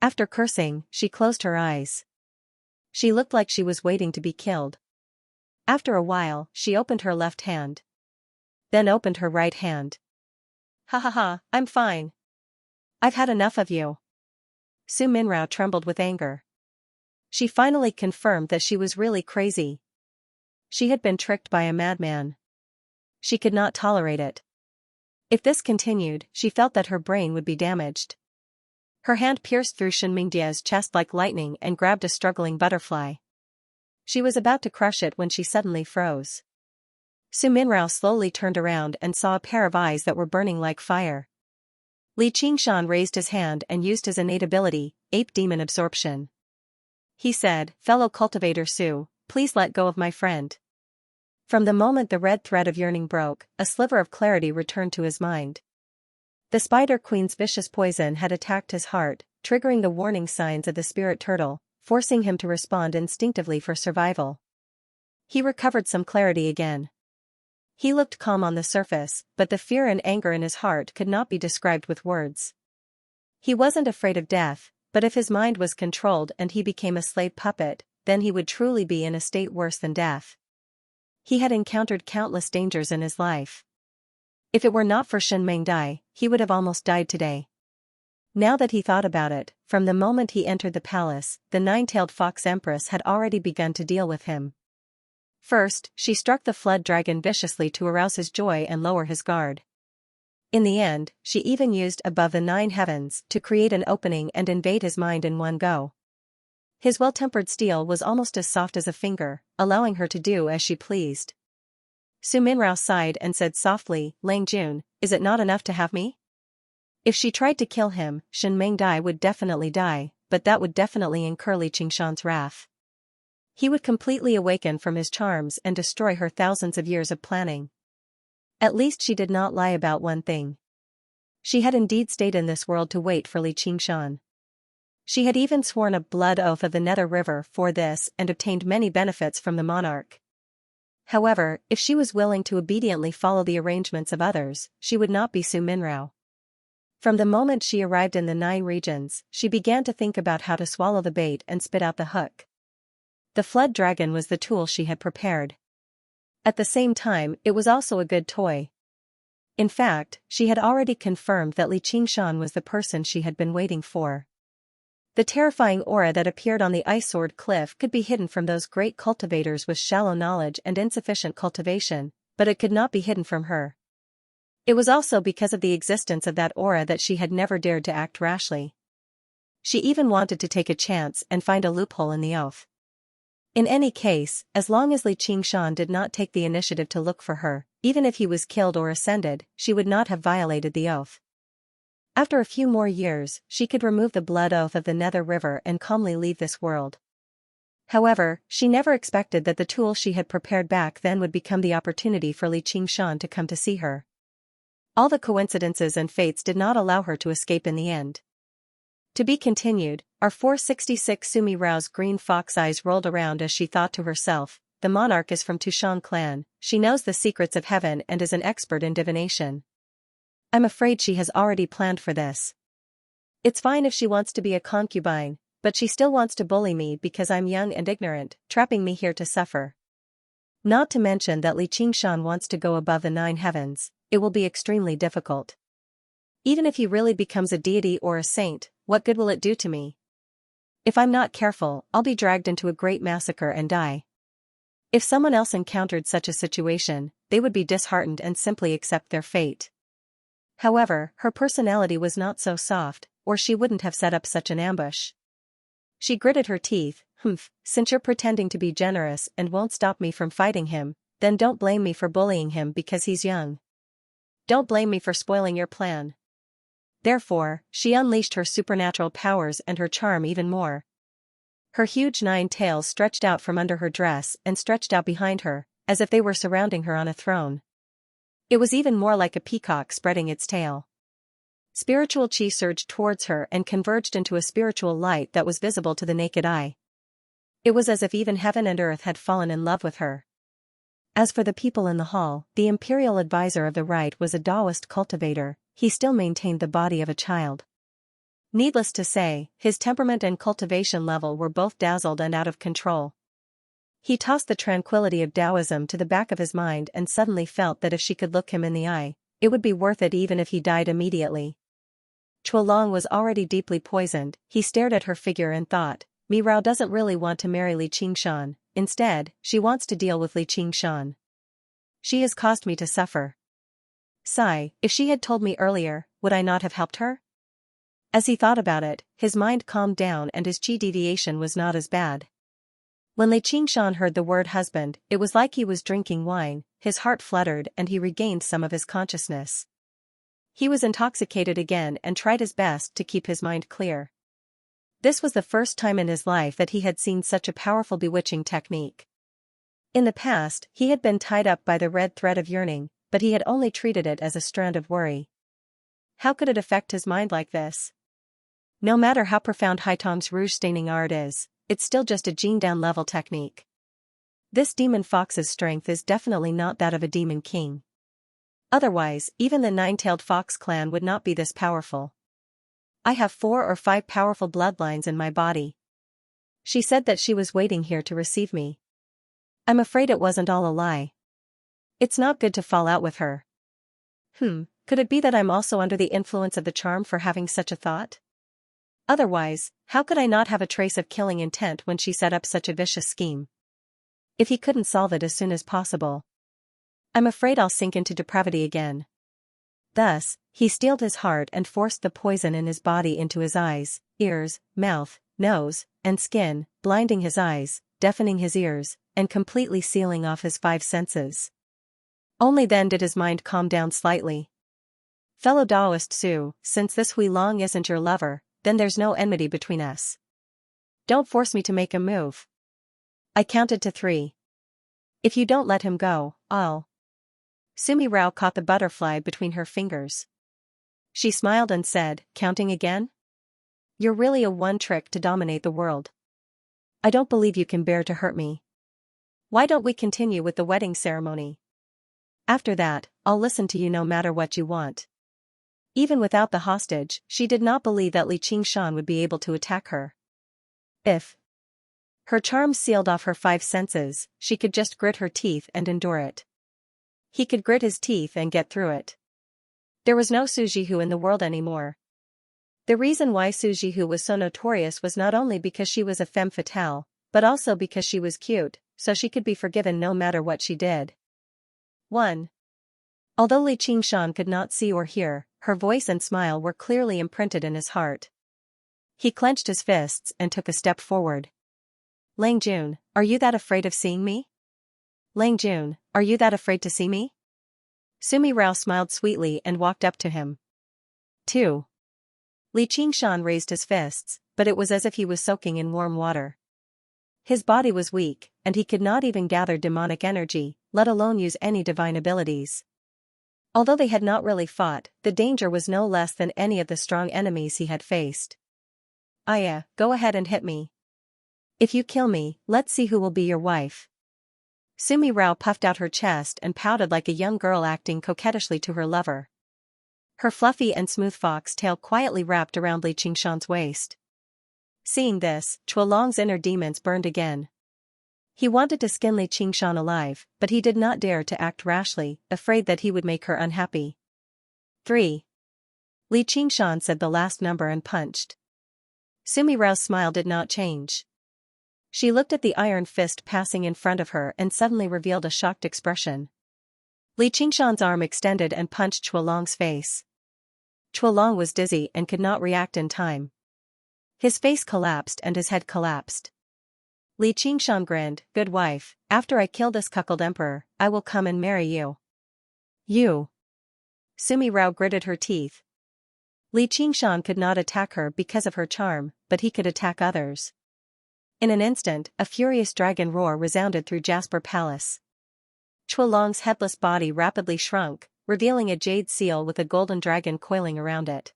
After cursing, she closed her eyes. She looked like she was waiting to be killed. After a while, she opened her left hand. Then opened her right hand. Ha ha ha, I'm fine. I've had enough of you. Su Minrao trembled with anger. She finally confirmed that she was really crazy. She had been tricked by a madman. She could not tolerate it. If this continued, she felt that her brain would be damaged. Her hand pierced through Shen Mengdia's chest like lightning and grabbed a struggling butterfly. She was about to crush it when she suddenly froze. Su Minrao slowly turned around and saw a pair of eyes that were burning like fire. Li Qingshan raised his hand and used his innate ability, Ape Demon Absorption. He said, "Fellow cultivator Su, please let go of my friend." From the moment the red thread of yearning broke, a sliver of clarity returned to his mind. The Spider Queen's vicious poison had attacked his heart, triggering the warning signs of the spirit turtle, forcing him to respond instinctively for survival. He recovered some clarity again. He looked calm on the surface, but the fear and anger in his heart could not be described with words. He wasn't afraid of death, but if his mind was controlled and he became a slave puppet, then he would truly be in a state worse than death. He had encountered countless dangers in his life. If it were not for Shen Mengdai, he would have almost died today. Now that he thought about it, from the moment he entered the palace, the nine-tailed fox empress had already begun to deal with him. First, she struck the flood dragon viciously to arouse his joy and lower his guard. In the end, she even used Above the Nine Heavens to create an opening and invade his mind in one go. His well-tempered steel was almost as soft as a finger, allowing her to do as she pleased. Su Minrao sighed and said softly, "Lang Jun, is it not enough to have me?" If she tried to kill him, Shen Mengdai would definitely die, but that would definitely incur Li Qingshan's wrath. He would completely awaken from his charms and destroy her thousands of years of planning. At least she did not lie about one thing. She had indeed stayed in this world to wait for Li Qingshan. She had even sworn a blood oath of the Nether River for this and obtained many benefits from the monarch. However, if she was willing to obediently follow the arrangements of others, she would not be Su Minrao. From the moment she arrived in the 9 regions, she began to think about how to swallow the bait and spit out the hook. The flood dragon was the tool she had prepared. At the same time, it was also a good toy. In fact, she had already confirmed that Li Qingshan was the person she had been waiting for. The terrifying aura that appeared on the Ice Sword Cliff could be hidden from those great cultivators with shallow knowledge and insufficient cultivation, but it could not be hidden from her. It was also because of the existence of that aura that she had never dared to act rashly. She even wanted to take a chance and find a loophole in the oath. In any case, as long as Li Qingshan did not take the initiative to look for her, even if he was killed or ascended, she would not have violated the oath. After a few more years, she could remove the blood oath of the Nether River and calmly leave this world. However, she never expected that the tool she had prepared back then would become the opportunity for Li Qingshan to come to see her. All the coincidences and fates did not allow her to escape in the end. To be continued, our 466 Sumi Rao's green fox eyes rolled around as she thought to herself, the monarch is from Tushan clan, she knows the secrets of heaven and is an expert in divination. I'm afraid she has already planned for this. It's fine if she wants to be a concubine, but she still wants to bully me because I'm young and ignorant, trapping me here to suffer. Not to mention that Li Qingshan wants to go above the 9 heavens, it will be extremely difficult. Even if he really becomes a deity or a saint, what good will it do to me? If I'm not careful, I'll be dragged into a great massacre and die. If someone else encountered such a situation, they would be disheartened and simply accept their fate. However, her personality was not so soft, or she wouldn't have set up such an ambush. She gritted her teeth, since you're pretending to be generous and won't stop me from fighting him, then don't blame me for bullying him because he's young. Don't blame me for spoiling your plan. Therefore, she unleashed her supernatural powers and her charm even more. Her huge 9 tails stretched out from under her dress and stretched out behind her, as if they were surrounding her on a throne. It was even more like a peacock spreading its tail. Spiritual chi surged towards her and converged into a spiritual light that was visible to the naked eye. It was as if even heaven and earth had fallen in love with her. As for the people in the hall, the imperial advisor of the rite was a Taoist cultivator. He still maintained the body of a child. Needless to say, his temperament and cultivation level were both dazzled and out of control. He tossed the tranquility of Taoism to the back of his mind and suddenly felt that if she could look him in the eye, it would be worth it even if he died immediately. Chuolong was already deeply poisoned. He stared at her figure and thought, Mi Rao doesn't really want to marry Li Qingshan, instead, she wants to deal with Li Qingshan. She has caused me to suffer. Sigh, if she had told me earlier, would I not have helped her? As he thought about it, his mind calmed down and his chi deviation was not as bad. When Li Qingshan heard the word husband, it was like he was drinking wine, his heart fluttered and he regained some of his consciousness. He was intoxicated again and tried his best to keep his mind clear. This was the first time in his life that he had seen such a powerful bewitching technique. In the past, he had been tied up by the red thread of yearning, but he had only treated it as a strand of worry. How could it affect his mind like this? No matter how profound Haitong's rouge staining art is, it's still just a Jingdan level technique. This demon fox's strength is definitely not that of a demon king. Otherwise, even the 9-tailed fox clan would not be this powerful. I have 4 or 5 powerful bloodlines in my body. She said that she was waiting here to receive me. I'm afraid it wasn't all a lie. It's not good to fall out with her. Could it be that I'm also under the influence of the charm for having such a thought? Otherwise, how could I not have a trace of killing intent when she set up such a vicious scheme? If he couldn't solve it as soon as possible, I'm afraid I'll sink into depravity again. Thus, he steeled his heart and forced the poison in his body into his eyes, ears, mouth, nose, and skin, blinding his eyes, deafening his ears, and completely sealing off his 5 senses. Only then did his mind calm down slightly. Fellow Taoist Su, since this Hui Long isn't your lover, then there's no enmity between us. Don't force me to make a move. I counted to 3. If you don't let him go, I'll. Sumi Rao caught the butterfly between her fingers. She smiled and said, counting again? You're really a one-trick to dominate the world. I don't believe you can bear to hurt me. Why don't we continue with the wedding ceremony? After that, I'll listen to you no matter what you want. Even without the hostage, she did not believe that Li Qingshan would be able to attack her. If her charm sealed off her 5 senses, she could just grit her teeth and endure it. He could grit his teeth and get through it. There was no Su Jihu in the world anymore. The reason why Su Jihu was so notorious was not only because she was a femme fatale, but also because she was cute, so she could be forgiven no matter what she did. 1. Although Li Qingshan could not see or hear, her voice and smile were clearly imprinted in his heart. He clenched his fists and took a step forward. Lang Jun, are you that afraid of seeing me? Lang Jun, are you that afraid to see me? Sumi Rao smiled sweetly and walked up to him. 2. Li Qingshan raised his fists, but it was as if he was soaking in warm water. His body was weak, and he could not even gather demonic energy, let alone use any divine abilities. Although they had not really fought, the danger was no less than any of the strong enemies he had faced. Aya, go ahead and hit me. If you kill me, let's see who will be your wife. Sumi Rao puffed out her chest and pouted like a young girl acting coquettishly to her lover. Her fluffy and smooth fox tail quietly wrapped around Li Qingshan's waist. Seeing this, Chuolong's inner demons burned again. He wanted to skin Li Qingshan alive, but he did not dare to act rashly, afraid that he would make her unhappy. 3. Li Qingshan said the last number and punched. Sumi Rao's smile did not change. She looked at the iron fist passing in front of her and suddenly revealed a shocked expression. Li Qingshan's arm extended and punched Chuolong's face. Chuolong was dizzy and could not react in time. His face collapsed and his head collapsed. Li Qingshan grinned, good wife, after I kill this cuckold emperor, I will come and marry you. You. Sumi Rao gritted her teeth. Li Qingshan could not attack her because of her charm, but he could attack others. In an instant, a furious dragon roar resounded through Jasper Palace. Chuolong's headless body rapidly shrunk, revealing a jade seal with a golden dragon coiling around it.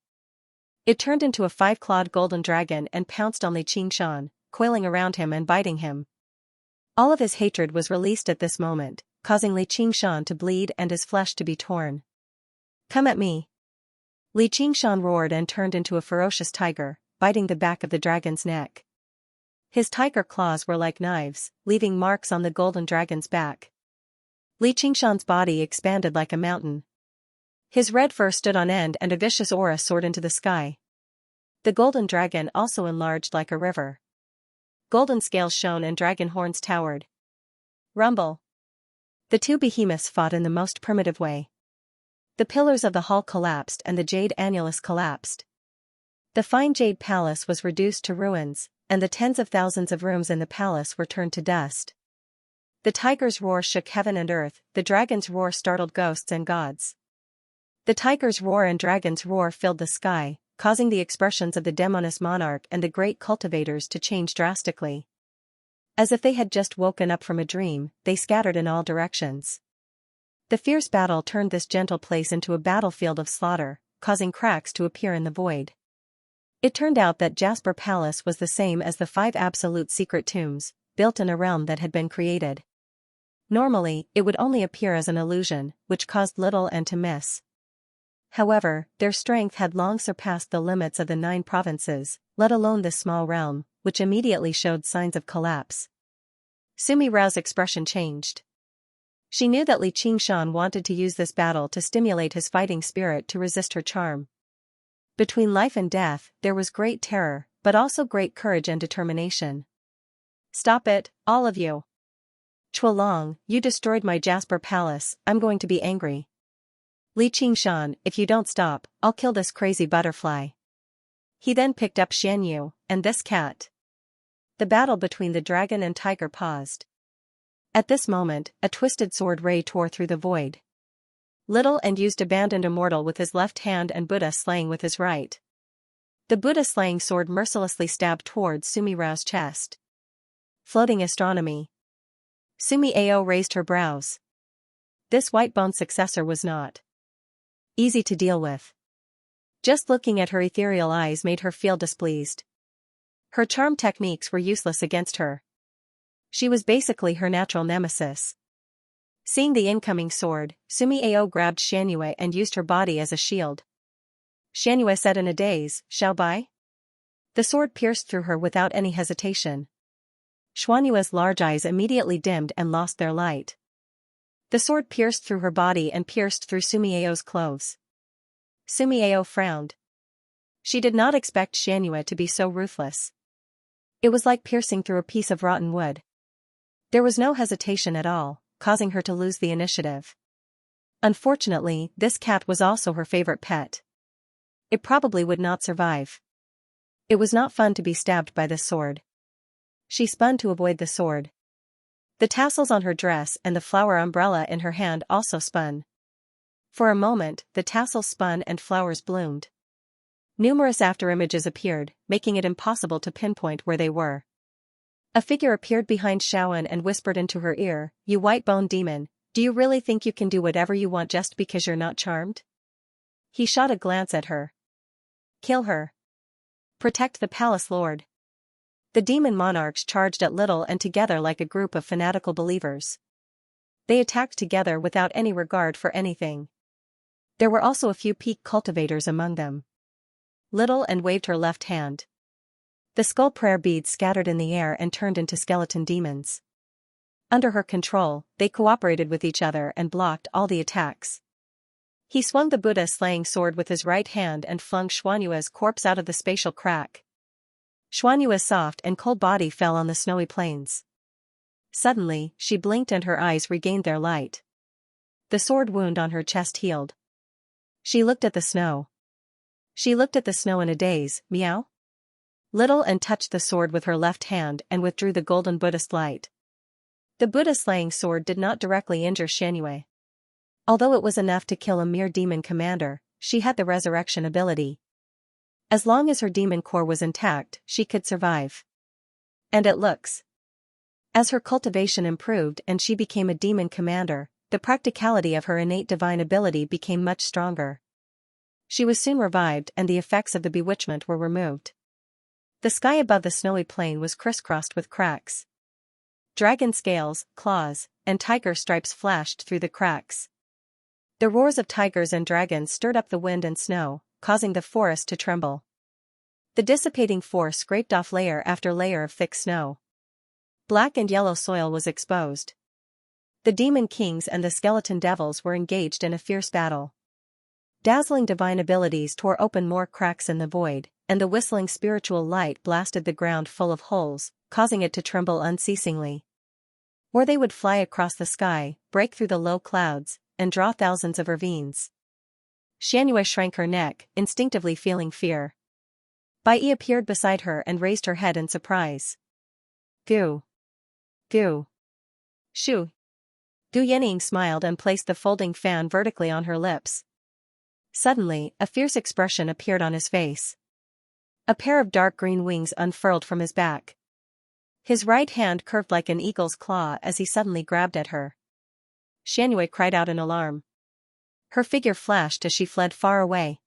It turned into a 5-clawed golden dragon and pounced on Li Qingshan, coiling around him and biting him. All of his hatred was released at this moment, causing Li Qingshan to bleed and his flesh to be torn. Come at me. Li Qingshan roared and turned into a ferocious tiger, biting the back of the dragon's neck. His tiger claws were like knives, leaving marks on the golden dragon's back. Li Qingshan's body expanded like a mountain. His red fur stood on end and a vicious aura soared into the sky. The golden dragon also enlarged like a river. Golden scales shone and dragon horns towered. Rumble. The two behemoths fought in the most primitive way. The pillars of the hall collapsed and the jade annulus collapsed. The fine jade palace was reduced to ruins, and the tens of thousands of rooms in the palace were turned to dust. The tiger's roar shook heaven and earth, the dragon's roar startled ghosts and gods. The tiger's roar and dragon's roar filled the sky, causing the expressions of the demoness monarch and the great cultivators to change drastically. As if they had just woken up from a dream, they scattered in all directions. The fierce battle turned this gentle place into a battlefield of slaughter, causing cracks to appear in the void. It turned out that Jasper Palace was the same as the 5 absolute secret tombs, built in a realm that had been created. Normally, it would only appear as an illusion, which caused little and to miss. However, their strength had long surpassed the limits of the 9 provinces, let alone this small realm, which immediately showed signs of collapse. Sumi Rao's expression changed. She knew that Li Qingshan wanted to use this battle to stimulate his fighting spirit to resist her charm. Between life and death, there was great terror, but also great courage and determination. Stop it, all of you. Chuolong, you destroyed my Jasper Palace, I'm going to be angry. Li Qingshan, if you don't stop, I'll kill this crazy butterfly. He then picked up Xianxia, and this cat. The battle between the dragon and tiger paused. At this moment, a twisted sword ray tore through the void. Little and used abandoned immortal with his left hand and Buddha slaying with his right. The Buddha slaying sword mercilessly stabbed towards Sumi Rao's chest. Floating astronomy. Sumi Ao raised her brows. This white-boned successor was not easy to deal with. Just looking at her ethereal eyes made her feel displeased. Her charm techniques were useless against her. She was basically her natural nemesis. Seeing the incoming sword, Sumi Ao grabbed Xianxia and used her body as a shield. Xianxia said in a daze, "Shall by?" The sword pierced through her without any hesitation. Xuanyua's large eyes immediately dimmed and lost their light. The sword pierced through her body and pierced through Sumi Ao's clothes. Sumi Ao frowned. She did not expect Xianxia to be so ruthless. It was like piercing through a piece of rotten wood. There was no hesitation at all, causing her to lose the initiative. Unfortunately, this cat was also her favorite pet. It probably would not survive. It was not fun to be stabbed by this sword. She spun to avoid the sword. The tassels on her dress and the flower umbrella in her hand also spun. For a moment, the tassels spun and flowers bloomed. Numerous afterimages appeared, making it impossible to pinpoint where they were. A figure appeared behind Xiaoan and whispered into her ear, "You white-boned demon, do you really think you can do whatever you want just because you're not charmed?" He shot a glance at her. "Kill her. Protect the palace lord." The demon monarchs charged at little and together like a group of fanatical believers. They attacked together without any regard for anything. There were also a few peak cultivators among them. Little and waved her left hand. The skull prayer beads scattered in the air and turned into skeleton demons. Under her control, they cooperated with each other and blocked all the attacks. He swung the Buddha-slaying sword with his right hand and flung Xianxua's corpse out of the spatial crack. Xianxua's soft and cold body fell on the snowy plains. Suddenly, she blinked and her eyes regained their light. The sword wound on her chest healed. She looked at the snow. She looked at the snow in a daze, meow. Little and touched the sword with her left hand and withdrew the golden Buddhist light. The Buddha-slaying sword did not directly injure Xianxua. Although it was enough to kill a mere demon commander, she had the resurrection ability. As long as her demon core was intact, she could survive. And it looks. As her cultivation improved and she became a demon commander, the practicality of her innate divine ability became much stronger. She was soon revived and the effects of the bewitchment were removed. The sky above the snowy plain was crisscrossed with cracks. Dragon scales, claws, and tiger stripes flashed through the cracks. The roars of tigers and dragons stirred up the wind and snow, causing the forest to tremble. The dissipating force scraped off layer after layer of thick snow. Black and yellow soil was exposed. The demon kings and the skeleton devils were engaged in a fierce battle. Dazzling divine abilities tore open more cracks in the void, and the whistling spiritual light blasted the ground full of holes, causing it to tremble unceasingly. Or they would fly across the sky, break through the low clouds, and draw thousands of ravines. Xianxua shrank her neck, instinctively feeling fear. Bai Yi appeared beside her and raised her head in surprise. "Gu. Gu. Shu." Gu Yening smiled and placed the folding fan vertically on her lips. Suddenly, a fierce expression appeared on his face. A pair of dark green wings unfurled from his back. His right hand curved like an eagle's claw as he suddenly grabbed at her. Xianxua cried out in alarm. Her figure flashed as she fled far away.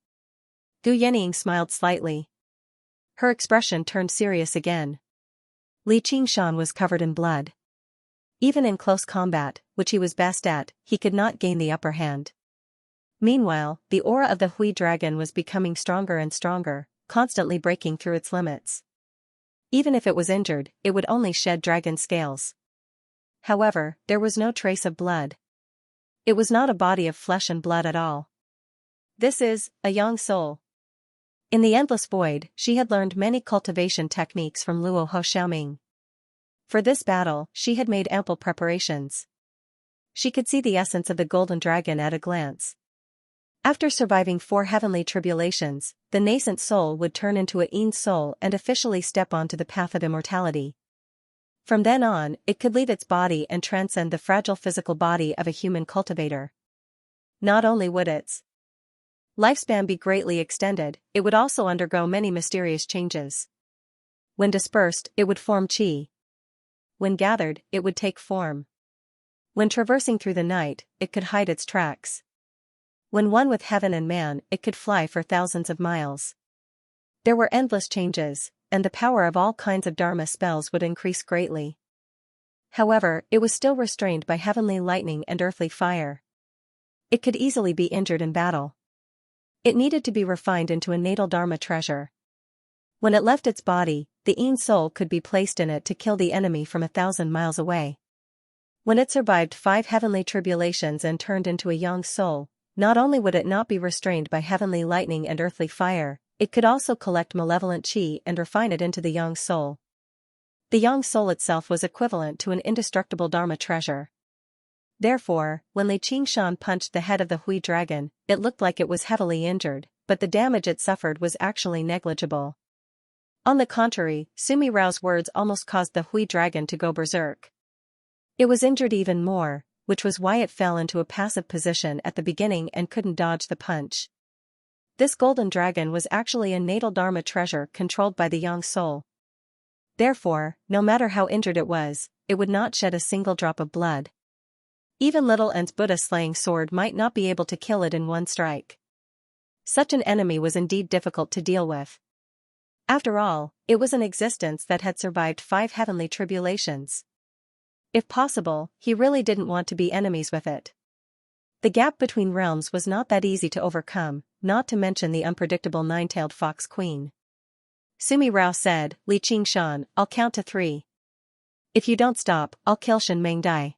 Gu Yening smiled slightly. Her expression turned serious again. Li Qingshan was covered in blood. Even in close combat, which he was best at, he could not gain the upper hand. Meanwhile, the aura of the Hui dragon was becoming stronger and stronger, constantly breaking through its limits. Even if it was injured, it would only shed dragon scales. However, there was no trace of blood. It was not a body of flesh and blood at all. This is a young soul. In the endless void, she had learned many cultivation techniques from Luo Ho Xiaoming. For this battle, she had made ample preparations. She could see the essence of the golden dragon at a glance. After surviving 4 heavenly tribulations, the nascent soul would turn into a Yin soul and officially step onto the path of immortality. From then on, it could leave its body and transcend the fragile physical body of a human cultivator. Not only would its lifespan be greatly extended, it would also undergo many mysterious changes. When dispersed, it would form qi. When gathered, it would take form. When traversing through the night, it could hide its tracks. When one with heaven and man, it could fly for thousands of miles. There were endless changes, and the power of all kinds of Dharma spells would increase greatly. However, it was still restrained by heavenly lightning and earthly fire. It could easily be injured in battle. It needed to be refined into a natal Dharma treasure. When it left its body, the Yin soul could be placed in it to kill the enemy from 1,000 miles away. When it survived 5 heavenly tribulations and turned into a young soul, not only would it not be restrained by heavenly lightning and earthly fire, it could also collect malevolent qi and refine it into the young soul. The young soul itself was equivalent to an indestructible Dharma treasure. Therefore, when Li Qingshan punched the head of the Hui dragon, it looked like it was heavily injured, but the damage it suffered was actually negligible. On the contrary, Sumi Rao's words almost caused the Hui dragon to go berserk. It was injured even more, which was why it fell into a passive position at the beginning and couldn't dodge the punch. This golden dragon was actually a natal dharma treasure controlled by the Yang soul. Therefore, no matter how injured it would not shed a single drop of blood. Even Little N's Buddha-slaying sword might not be able to kill it in one strike. Such an enemy was indeed difficult to deal with. After all, it was an existence that had survived 5 heavenly tribulations. If possible, he really didn't want to be enemies with it. The gap between realms was not that easy to overcome, not to mention the unpredictable 9-tailed fox queen. Sumi Rao said, "Li Qingshan, I'll count to 3. If you don't stop, I'll kill Shen Meng Dai."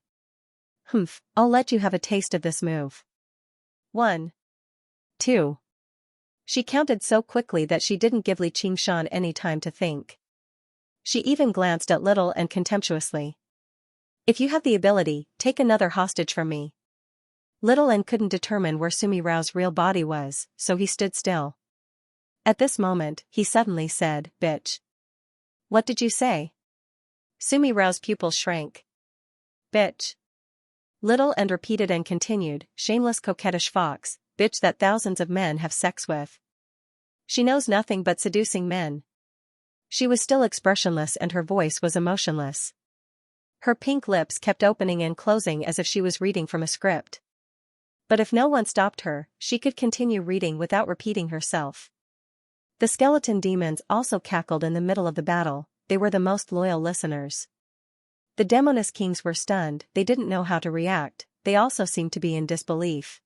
"Humph, I'll let you have a taste of this move. 1. 2. She counted so quickly that she didn't give Li Qingshan any time to think. She even glanced at Little and contemptuously. "If you have the ability, take another hostage from me." Little and couldn't determine where Sumi Rao's real body was, so he stood still. At this moment, he suddenly said, "Bitch." "What did you say?" Sumi Rao's pupils shrank. "Bitch." Little and repeated and continued, "Shameless coquettish fox, bitch that thousands of men have sex with. She knows nothing but seducing men." She was still expressionless and her voice was emotionless. Her pink lips kept opening and closing as if she was reading from a script. But if no one stopped her, she could continue reading without repeating herself. The skeleton demons also cackled in the middle of the battle. They were the most loyal listeners. The demoness kings were stunned, they didn't know how to react, they also seemed to be in disbelief.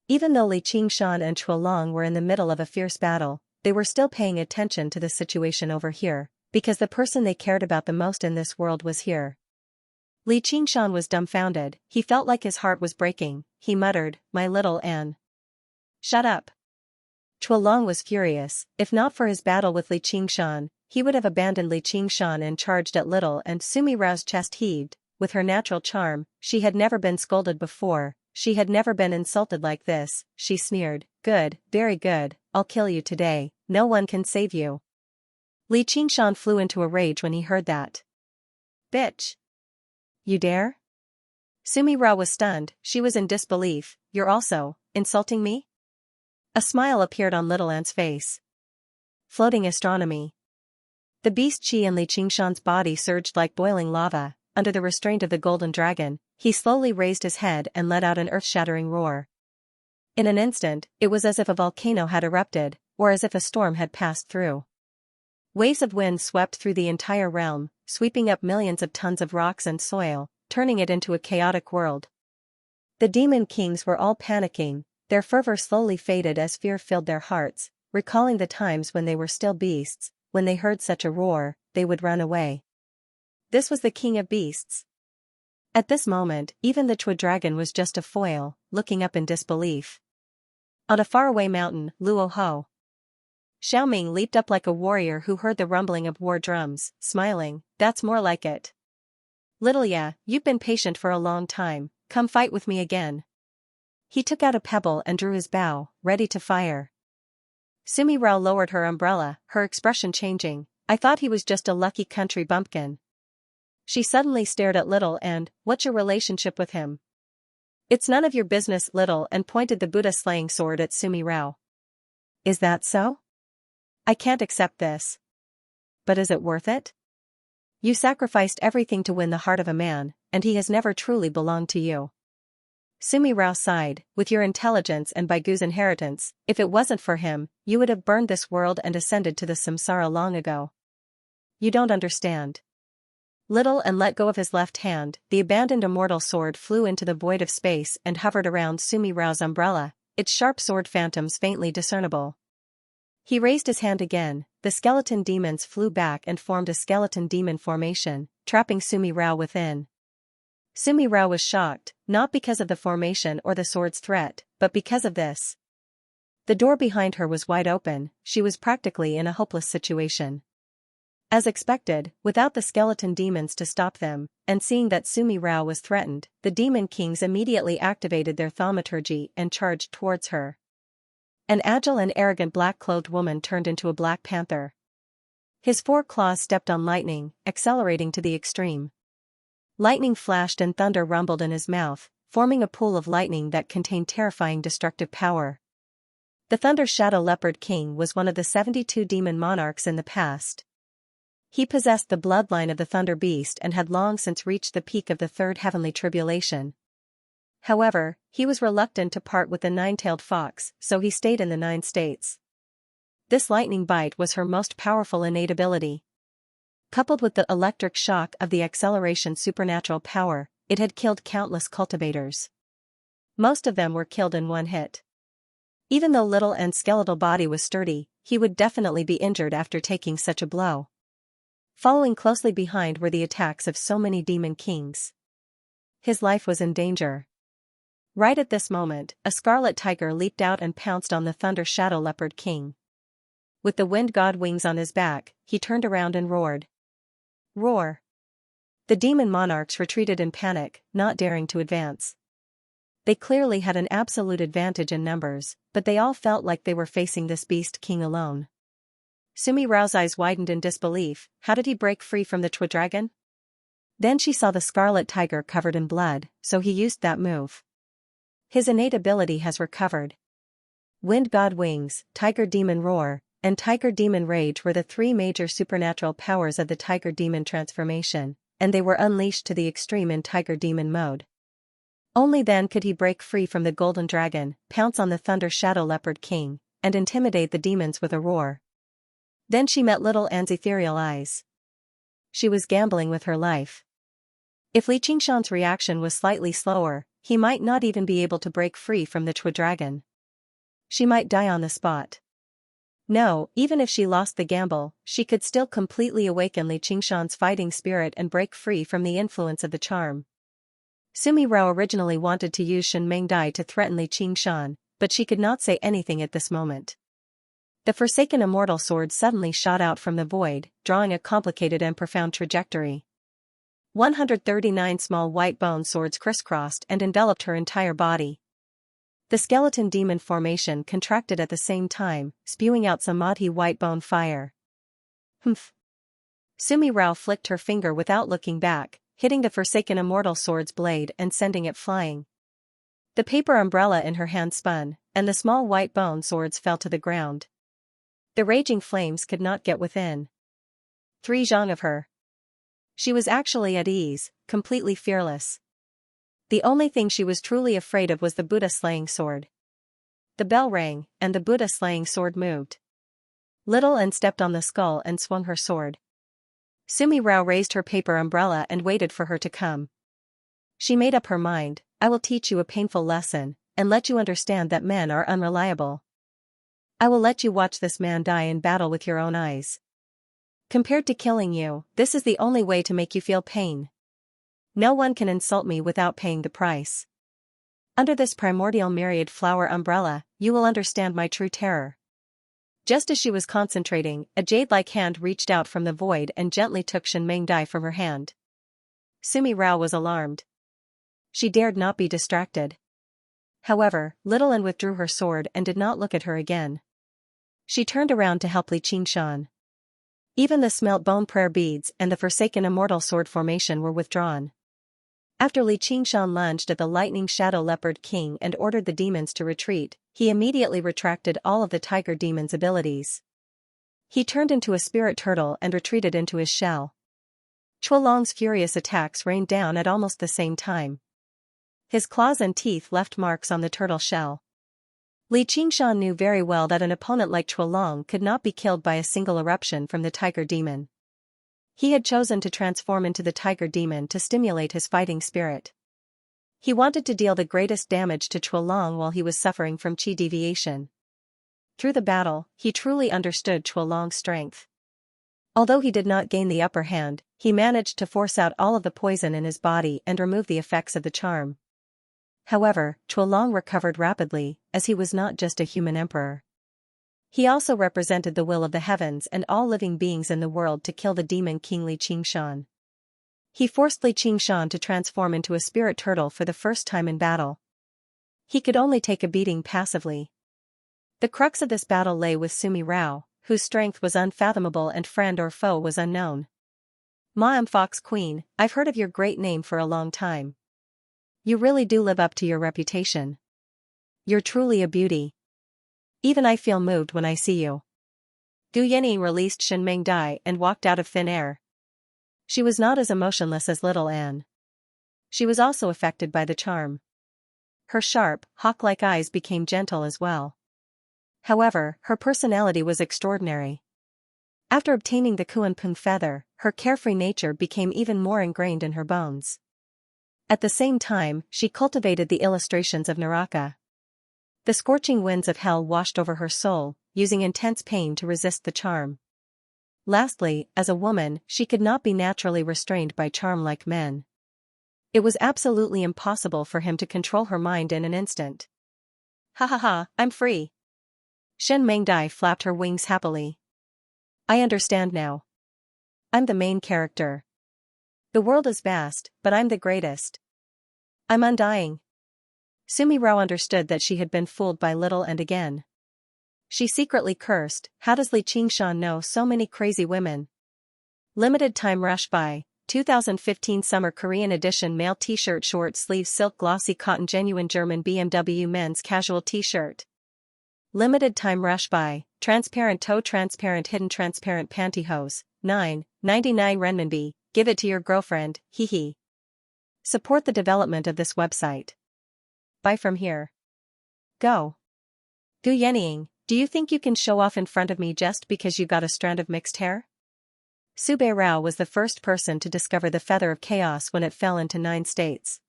Even though Li Qingshan and Chuolong were in the middle of a fierce battle, they were still paying attention to the situation over here, because the person they cared about the most in this world was here. Li Qingshan was dumbfounded, he felt like his heart was breaking, he muttered, "My little Anne. Shut up." Chuolong was furious, if not for his battle with Li Qingshan, he would have abandoned Li Qingshan and charged at Little and Sumi Rao's chest heaved. With her natural charm, she had never been scolded before, she had never been insulted like this, she sneered, "Good, very good, I'll kill you today, no one can save you." Li Qingshan flew into a rage when he heard that. "Bitch. You dare?" Sumi Rao was stunned, she was in disbelief, "You're also insulting me?" A smile appeared on Little Ant's face. Floating astronomy. The beast chi in Li Qingshan's body surged like boiling lava. Under the restraint of the golden dragon, he slowly raised his head and let out an earth-shattering roar. In an instant, it was as if a volcano had erupted, or as if a storm had passed through. Waves of wind swept through the entire realm, sweeping up millions of tons of rocks and soil, turning it into a chaotic world. The demon kings were all panicking, their fervor slowly faded as fear filled their hearts, recalling the times when they were still beasts. When they heard such a roar, they would run away. This was the king of beasts. At this moment, even the Chua dragon was just a foil, looking up in disbelief. On a faraway mountain, Luo Ho. Xiaoming leaped up like a warrior who heard the rumbling of war drums, smiling, "That's more like it. Little Ya, you've been patient for a long time, come fight with me again." He took out a pebble and drew his bow, ready to fire. Sumi Rao lowered her umbrella, her expression changing, "I thought he was just a lucky country bumpkin." She suddenly stared at Little and, "What's your relationship with him?" "It's none of your business," Little and pointed the Buddha-slaying sword at Sumi Rao. "Is that so? I can't accept this. But is it worth it? You sacrificed everything to win the heart of a man, and he has never truly belonged to you." Sumi Rao sighed, "With your intelligence and Baigu's inheritance, if it wasn't for him, you would have burned this world and ascended to the samsara long ago. You don't understand." Little and let go of his left hand, the abandoned immortal sword flew into the void of space and hovered around Sumi Rao's umbrella, its sharp sword phantoms faintly discernible. He raised his hand again, the skeleton demons flew back and formed a skeleton demon formation, trapping Sumi Rao within. Sumi Rao was shocked, not because of the formation or the sword's threat, but because of this. The door behind her was wide open, she was practically in a hopeless situation. As expected, without the skeleton demons to stop them, and seeing that Sumi Rao was threatened, the demon kings immediately activated their thaumaturgy and charged towards her. An agile and arrogant black-clothed woman turned into a black panther. His four claws stepped on lightning, accelerating to the extreme. Lightning flashed and thunder rumbled in his mouth, forming a pool of lightning that contained terrifying destructive power. The Thunder Shadow Leopard King was one of the 72 demon monarchs in the past. He possessed the bloodline of the Thunder Beast and had long since reached the peak of the third heavenly tribulation. However, he was reluctant to part with the nine-tailed fox, so he stayed in the 9 states. This lightning bite was her most powerful innate ability. Coupled with the electric shock of the acceleration supernatural power, it had killed countless cultivators. Most of them were killed in one hit. Even though little and skeletal body was sturdy, he would definitely be injured after taking such a blow. Following closely behind were the attacks of so many demon kings. His life was in danger. Right at this moment, a scarlet tiger leaped out and pounced on the Thunder Shadow Leopard King. With the wind god wings on his back, he turned around and roared. Roar! The demon monarchs retreated in panic, not daring to advance. They clearly had an absolute advantage in numbers, but they all felt like they were facing this beast king alone. Sumi Rao's eyes widened in disbelief. How did he break free from the Chua dragon? Then she saw the scarlet tiger covered in blood, so he used that move. His innate ability has recovered. Wind god wings, tiger demon roar, and tiger demon rage were the 3 major supernatural powers of the tiger demon transformation, and they were unleashed to the extreme in tiger demon mode. Only then could he break free from the golden dragon, pounce on the Thunder Shadow Leopard King, and intimidate the demons with a roar. Then she met little Anne's ethereal eyes. She was gambling with her life. If Li Qingshan's reaction was slightly slower, he might not even be able to break free from the Chua dragon. She might die on the spot. No, even if she lost the gamble, she could still completely awaken Li Qingshan's fighting spirit and break free from the influence of the charm. Sumi Rao originally wanted to use Shen Meng Dai to threaten Li Qingshan, but she could not say anything at this moment. The Forsaken Immortal Sword suddenly shot out from the void, drawing a complicated and profound trajectory. 139 small white bone swords crisscrossed and enveloped her entire body. The skeleton demon formation contracted at the same time, spewing out samadhi white bone fire. Humph! Sumi Rao flicked her finger without looking back, hitting the Forsaken Immortal Sword's blade and sending it flying. The paper umbrella in her hand spun, and the small white bone swords fell to the ground. The raging flames could not get within 3 zhang of her. She was actually at ease, completely fearless. The only thing she was truly afraid of was the Buddha-slaying sword. The bell rang, and the Buddha-slaying sword moved. Little Anne stepped on the skull and swung her sword. Sumi Rao raised her paper umbrella and waited for her to come. She made up her mind. I will teach you a painful lesson, and let you understand that men are unreliable. I will let you watch this man die in battle with your own eyes. Compared to killing you, this is the only way to make you feel pain. No one can insult me without paying the price. Under this primordial myriad flower umbrella, you will understand my true terror. Just as she was concentrating, a jade-like hand reached out from the void and gently took Shen Meng Dai from her hand. Sumi Rao was alarmed. She dared not be distracted. However, Little Anne withdrew her sword and did not look at her again. She turned around to help Li Qingshan. Even the smelt bone prayer beads and the Forsaken Immortal Sword formation were withdrawn. After Li Qingshan lunged at the Lightning Shadow Leopard King and ordered the demons to retreat, he immediately retracted all of the Tiger Demon's abilities. He turned into a spirit turtle and retreated into his shell. Chuolong's furious attacks rained down at almost the same time. His claws and teeth left marks on the turtle shell. Li Qingshan knew very well that an opponent like Chuolong could not be killed by a single eruption from the Tiger Demon. He had chosen to transform into the Tiger Demon to stimulate his fighting spirit. He wanted to deal the greatest damage to Chuolong while he was suffering from chi deviation. Through the battle, he truly understood Chuolong's strength. Although he did not gain the upper hand, he managed to force out all of the poison in his body and remove the effects of the charm. However, Chuolong recovered rapidly, as he was not just a human emperor. He also represented the will of the heavens and all living beings in the world to kill the demon king Li Qingshan. He forced Li Qingshan to transform into a spirit turtle for the first time in battle. He could only take a beating passively. The crux of this battle lay with Sumi Rao, whose strength was unfathomable and friend or foe was unknown. "Ma, Fox Queen, I've heard of your great name for a long time. You really do live up to your reputation. You're truly a beauty. Even I feel moved when I see you." Gu Yanning released Shen Mengdai and walked out of thin air. She was not as emotionless as little Anne. She was also affected by the charm. Her sharp, hawk-like eyes became gentle as well. However, her personality was extraordinary. After obtaining the Kuanping feather, her carefree nature became even more ingrained in her bones. At the same time, she cultivated the illustrations of Naraka. The scorching winds of hell washed over her soul, using intense pain to resist the charm. Lastly, as a woman, she could not be naturally restrained by charm like men. It was absolutely impossible for him to control her mind in an instant. "Ha ha ha, I'm free." Shen Mengdai flapped her wings happily. "I understand now. I'm the main character. The world is vast, but I'm the greatest. I'm undying." Sumi Rao understood that she had been fooled by little and again. She secretly cursed, "How does Li Qingshan know so many crazy women?" Limited time rush buy, 2015 Summer Korean Edition Male T-shirt Short sleeve silk glossy cotton genuine German BMW Men's Casual T-shirt. Limited time rush buy, transparent toe transparent hidden transparent pantyhose, 9.99 renminbi, give it to your girlfriend, hee hee. Support the development of this website. Buy from here. Go. Gu Yanning, do you think you can show off in front of me just because you got a strand of mixed hair? Su Bei Rao was the first person to discover the feather of chaos when it fell into 9 states.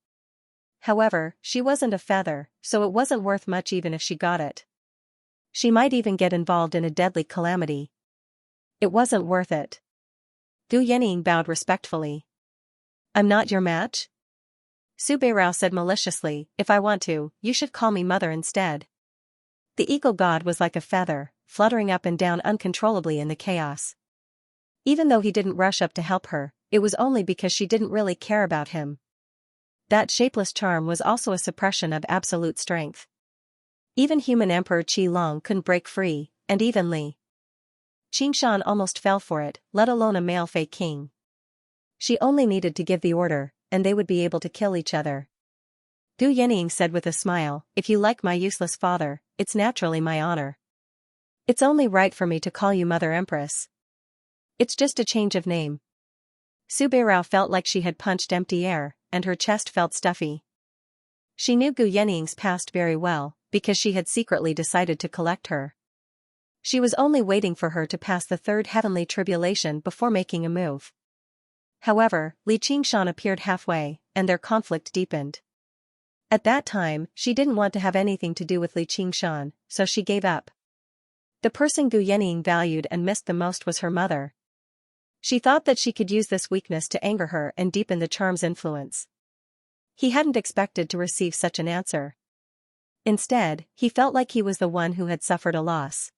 However, she wasn't a feather, so it wasn't worth much even if she got it. She might even get involved in a deadly calamity. It wasn't worth it. Gu Yanning bowed respectfully. "I'm not your match?" Su Bei Rao said maliciously, "If I want to, you should call me mother instead." The eagle god was like a feather, fluttering up and down uncontrollably in the chaos. Even though he didn't rush up to help her, it was only because she didn't really care about him. That shapeless charm was also a suppression of absolute strength. Even human Emperor Qi Long couldn't break free, and even Li Qingshan almost fell for it, let alone a male Fey king. She only needed to give the order, and they would be able to kill each other. Gu Yanning said with a smile, "If you like my useless father, it's naturally my honor. It's only right for me to call you Mother Empress. It's just a change of name." Su Bei Rao felt like she had punched empty air, and her chest felt stuffy. She knew Gu Yanning's past very well, because she had secretly decided to collect her. She was only waiting for her to pass the 3rd heavenly tribulation before making a move. However, Li Qingshan appeared halfway, and their conflict deepened. At that time, she didn't want to have anything to do with Li Qingshan, so she gave up. The person Gu Yanning valued and missed the most was her mother. She thought that she could use this weakness to anger her and deepen the charm's influence. He hadn't expected to receive such an answer. Instead, he felt like he was the one who had suffered a loss.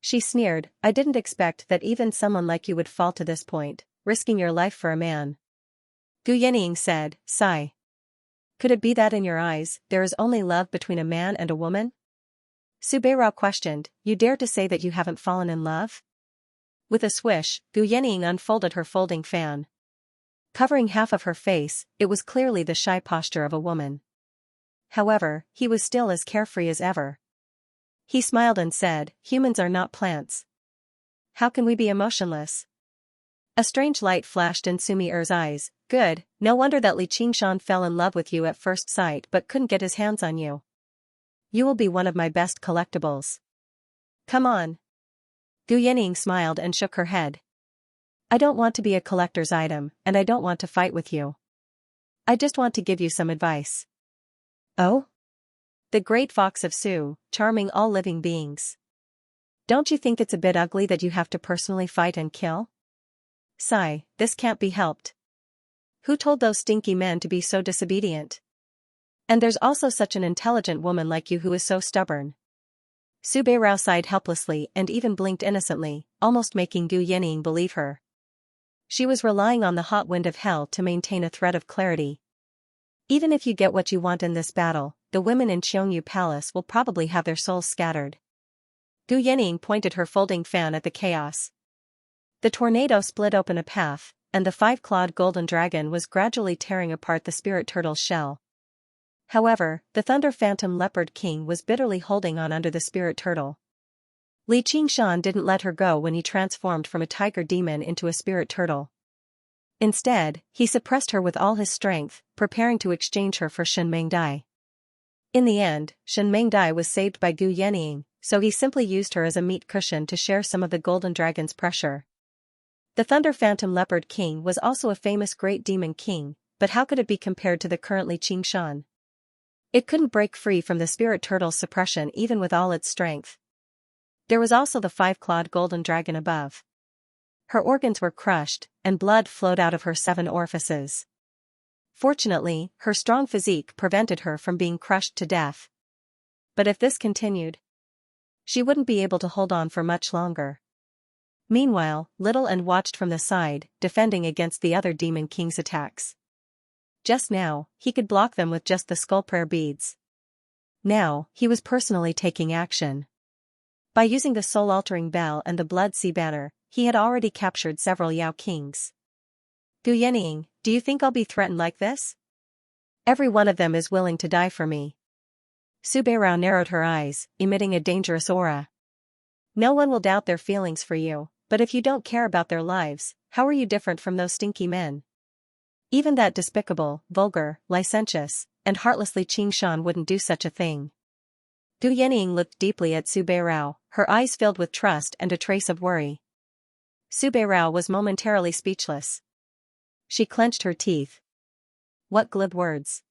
She sneered, "I didn't expect that even someone like you would fall to this point, risking your life for a man." Gu Yanning said, "Sigh. Could it be that in your eyes, there is only love between a man and a woman?" Su Bei Rao questioned, "You dare to say that you haven't fallen in love?" With a swish, Gu Yanning unfolded her folding fan. Covering half of her face, it was clearly the shy posture of a woman. However, he was still as carefree as ever. He smiled and said, "Humans are not plants. How can we be emotionless?" A strange light flashed in Sumi Er's eyes. "Good, no wonder that Li Qingshan fell in love with you at first sight but couldn't get his hands on you. You will be one of my best collectibles. Come on." Gu Yanning smiled and shook her head. "I don't want to be a collector's item, and I don't want to fight with you. I just want to give you some advice." "Oh?" The great fox of Su, charming all living beings. "Don't you think it's a bit ugly that you have to personally fight and kill?" Sigh, this can't be helped. Who told those stinky men to be so disobedient? And there's also such an intelligent woman like you who is so stubborn. Su Bei Rao sighed helplessly and even blinked innocently, almost making Gu Yanning believe her. She was relying on the hot wind of hell to maintain a thread of clarity. Even if you get what you want in this battle, the women in Xianxia Palace will probably have their souls scattered. Gu Yanning pointed her folding fan at the chaos. The tornado split open a path, and the five-clawed golden dragon was gradually tearing apart the spirit turtle's shell. However, the Thunder Phantom Leopard King was bitterly holding on under the spirit turtle. Li Qingshan didn't let her go when he transformed from a tiger demon into a spirit turtle. Instead, he suppressed her with all his strength, preparing to exchange her for Shen Mengdai. In the end, Shen Mengdai was saved by Gu Yanning, so he simply used her as a meat cushion to share some of the golden dragon's pressure. The Thunder Phantom Leopard King was also a famous great demon king, but how could it be compared to the current Li Qingshan? It couldn't break free from the spirit turtle's suppression even with all its strength. There was also the five-clawed golden dragon above. Her organs were crushed, and blood flowed out of her 7 orifices. Fortunately, her strong physique prevented her from being crushed to death. But if this continued, she wouldn't be able to hold on for much longer. Meanwhile, Little N watched from the side, defending against the other Demon King's attacks. Just now, he could block them with just the skull prayer beads. Now, he was personally taking action. By using the soul-altering bell and the blood sea banner, he had already captured several Yao Kings. Gu Yanning, do you think I'll be threatened like this? Every one of them is willing to die for me. Su Beirao narrowed her eyes, emitting a dangerous aura. No one will doubt their feelings for you, but if you don't care about their lives, how are you different from those stinky men? Even that despicable, vulgar, licentious, and heartless Li Qingshan wouldn't do such a thing. Gu Yanning looked deeply at Su Beirao, her eyes filled with trust and a trace of worry. Su Beirao was momentarily speechless. She clenched her teeth. What glib words.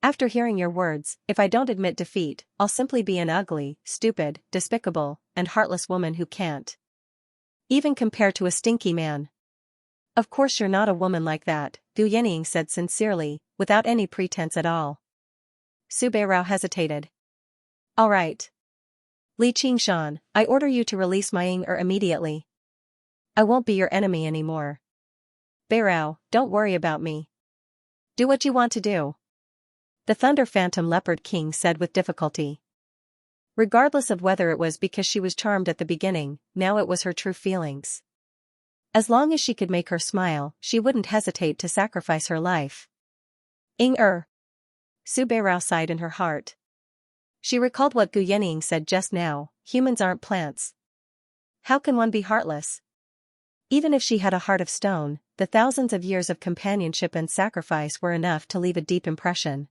After hearing your words, if I don't admit defeat, I'll simply be an ugly, stupid, despicable, and heartless woman who can't even compare to a stinky man. Of course you're not a woman like that, Gu Yanning said sincerely, without any pretense at all. Su Beirao hesitated. All right. Li Qingshan, I order you to release my Ying immediately. I won't be your enemy anymore. Beirao, don't worry about me. Do what you want to do. The Thunder Phantom Leopard King said with difficulty. Regardless of whether it was because she was charmed at the beginning, now it was her true feelings. As long as she could make her smile, she wouldn't hesitate to sacrifice her life. Ying Su Beirao sighed in her heart. She recalled what Gu Yanning said just now, humans aren't plants. How can one be heartless? Even if she had a heart of stone, the thousands of years of companionship and sacrifice were enough to leave a deep impression.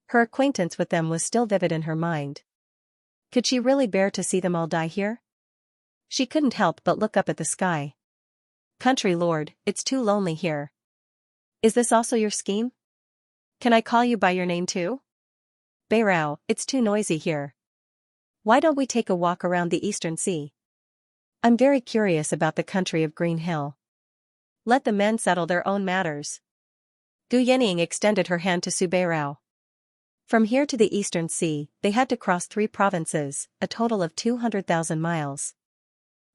Her acquaintance with them was still vivid in her mind. Could she really bear to see them all die here? She couldn't help but look up at the sky. Country lord, it's too lonely here. Is this also your scheme? Can I call you by your name too? Beirao, it's too noisy here. Why don't we take a walk around the Eastern Sea? I'm very curious about the country of Green Hill. Let the men settle their own matters. Gu Yanning extended her hand to Su Beirao. From here to the Eastern Sea, they had to cross 3 provinces, a total of 200,000 miles.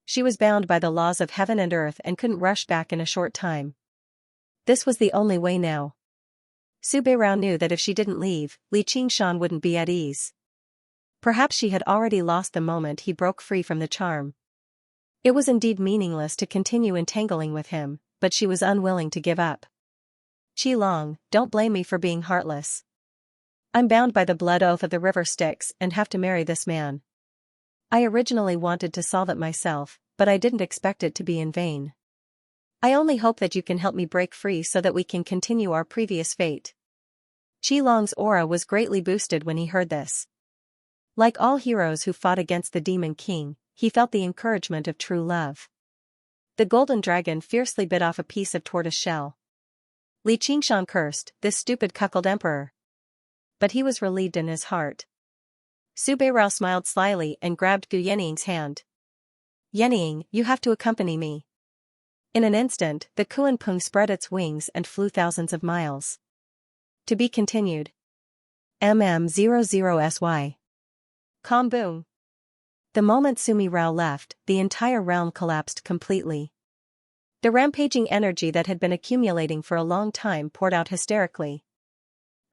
She was bound by the laws of heaven and earth and couldn't rush back in a short time. This was the only way now. Su Beirao knew that if she didn't leave, Li Qingshan wouldn't be at ease. Perhaps she had already lost the moment he broke free from the charm. It was indeed meaningless to continue entangling with him, but she was unwilling to give up. Qilong, don't blame me for being heartless. I'm bound by the blood oath of the river Styx and have to marry this man. I originally wanted to solve it myself, but I didn't expect it to be in vain. I only hope that you can help me break free so that we can continue our previous fate. Qilong's aura was greatly boosted when he heard this. Like all heroes who fought against the Demon King, he felt the encouragement of true love. The golden dragon fiercely bit off a piece of tortoise shell. Li Qingshan cursed, this stupid cuckold emperor. But he was relieved in his heart. Su Beirao smiled slyly and grabbed Gu Yanning's hand. Yanning, you have to accompany me. In an instant, the Kuan-Pung spread its wings and flew thousands of miles. To be continued. MM00SY. Boom. The moment Sumi Rao left, the entire realm collapsed completely. The rampaging energy that had been accumulating for a long time poured out hysterically.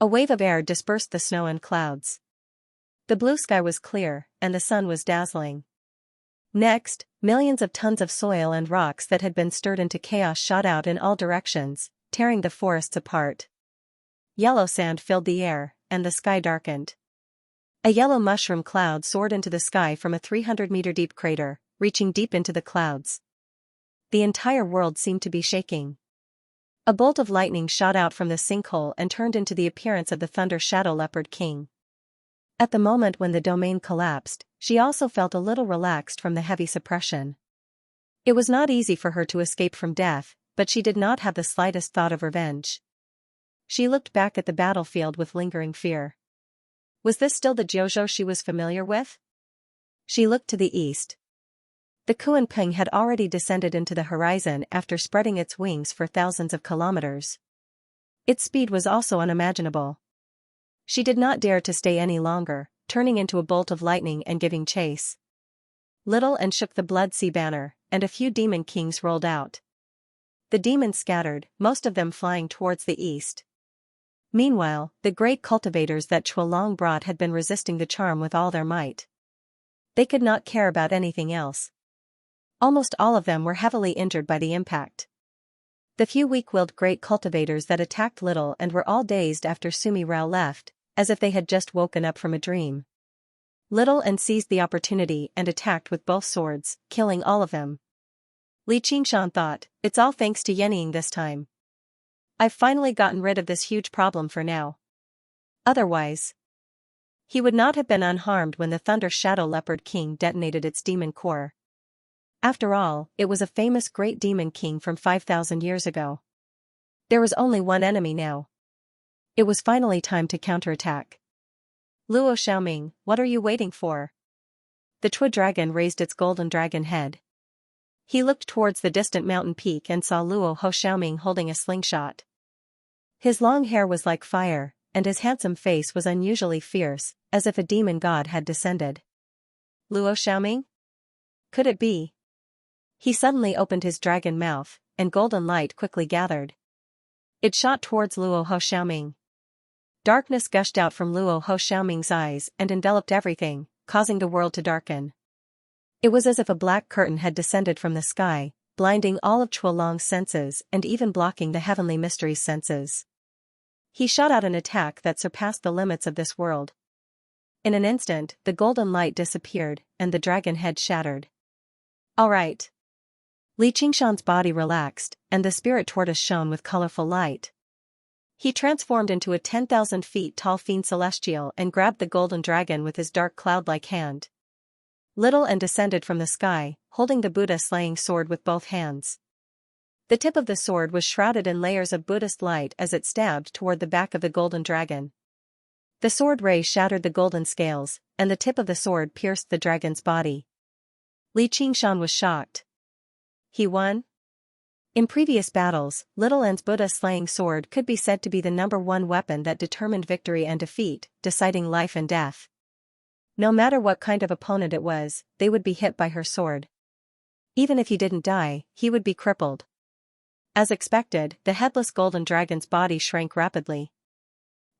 A wave of air dispersed the snow and clouds. The blue sky was clear, and the sun was dazzling. Next, millions of tons of soil and rocks that had been stirred into chaos shot out in all directions, tearing the forests apart. Yellow sand filled the air, and the sky darkened. A yellow mushroom cloud soared into the sky from a 300-meter-deep crater, reaching deep into the clouds. The entire world seemed to be shaking. A bolt of lightning shot out from the sinkhole and turned into the appearance of the Thunder Shadow Leopard King. At the moment when the domain collapsed, she also felt a little relaxed from the heavy suppression. It was not easy for her to escape from death, but she did not have the slightest thought of revenge. She looked back at the battlefield with lingering fear. Was this still the Jiuzhou she was familiar with? She looked to the east. The Kuan-Ping had already descended into the horizon after spreading its wings for thousands of kilometers. Its speed was also unimaginable. She did not dare to stay any longer, turning into a bolt of lightning and giving chase. Little and shook the Blood Sea banner, and a few demon kings rolled out. The demons scattered, most of them flying towards the east. Meanwhile, the great cultivators that Chuolong brought had been resisting the charm with all their might. They could not care about anything else. Almost all of them were heavily injured by the impact. The few weak-willed great cultivators that attacked Little and were all dazed after Sumi Rao left, as if they had just woken up from a dream. Little and seized the opportunity and attacked with both swords, killing all of them. Li Qingshan thought, it's all thanks to Yenying this time. I've finally gotten rid of this huge problem for now. Otherwise, he would not have been unharmed when the Thunder Shadow Leopard King detonated its demon core. After all, it was a famous great demon king from 5,000 years ago. There was only one enemy now. It was finally time to counterattack. Luo Xiaoming, what are you waiting for? The Chua dragon raised its golden dragon head. He looked towards the distant mountain peak and saw Luo Ho Xiaoming holding a slingshot. His long hair was like fire, and his handsome face was unusually fierce, as if a demon god had descended. Luo Xiaoming? Could it be? He suddenly opened his dragon mouth, and golden light quickly gathered. It shot towards Luo Ho Xiaoming. Darkness gushed out from Luo Ho Xiaoming's eyes and enveloped everything, causing the world to darken. It was as if a black curtain had descended from the sky, blinding all of Chuolong's senses and even blocking the heavenly mystery's senses. He shot out an attack that surpassed the limits of this world. In an instant, the golden light disappeared, and the dragon head shattered. All right. Li Qingshan's body relaxed, and the spirit tortoise shone with colorful light. He transformed into a 10,000 feet tall fiend celestial and grabbed the golden dragon with his dark cloud-like hand. Little and descended from the sky, holding the Buddha-slaying sword with both hands. The tip of the sword was shrouded in layers of Buddhist light as it stabbed toward the back of the golden dragon. The sword ray shattered the golden scales, and the tip of the sword pierced the dragon's body. Li Qingshan was shocked. He won? In previous battles, Little N's Buddha-slaying sword could be said to be the #1 weapon that determined victory and defeat, deciding life and death. No matter what kind of opponent it was, they would be hit by her sword. Even if he didn't die, he would be crippled. As expected, the headless golden dragon's body shrank rapidly.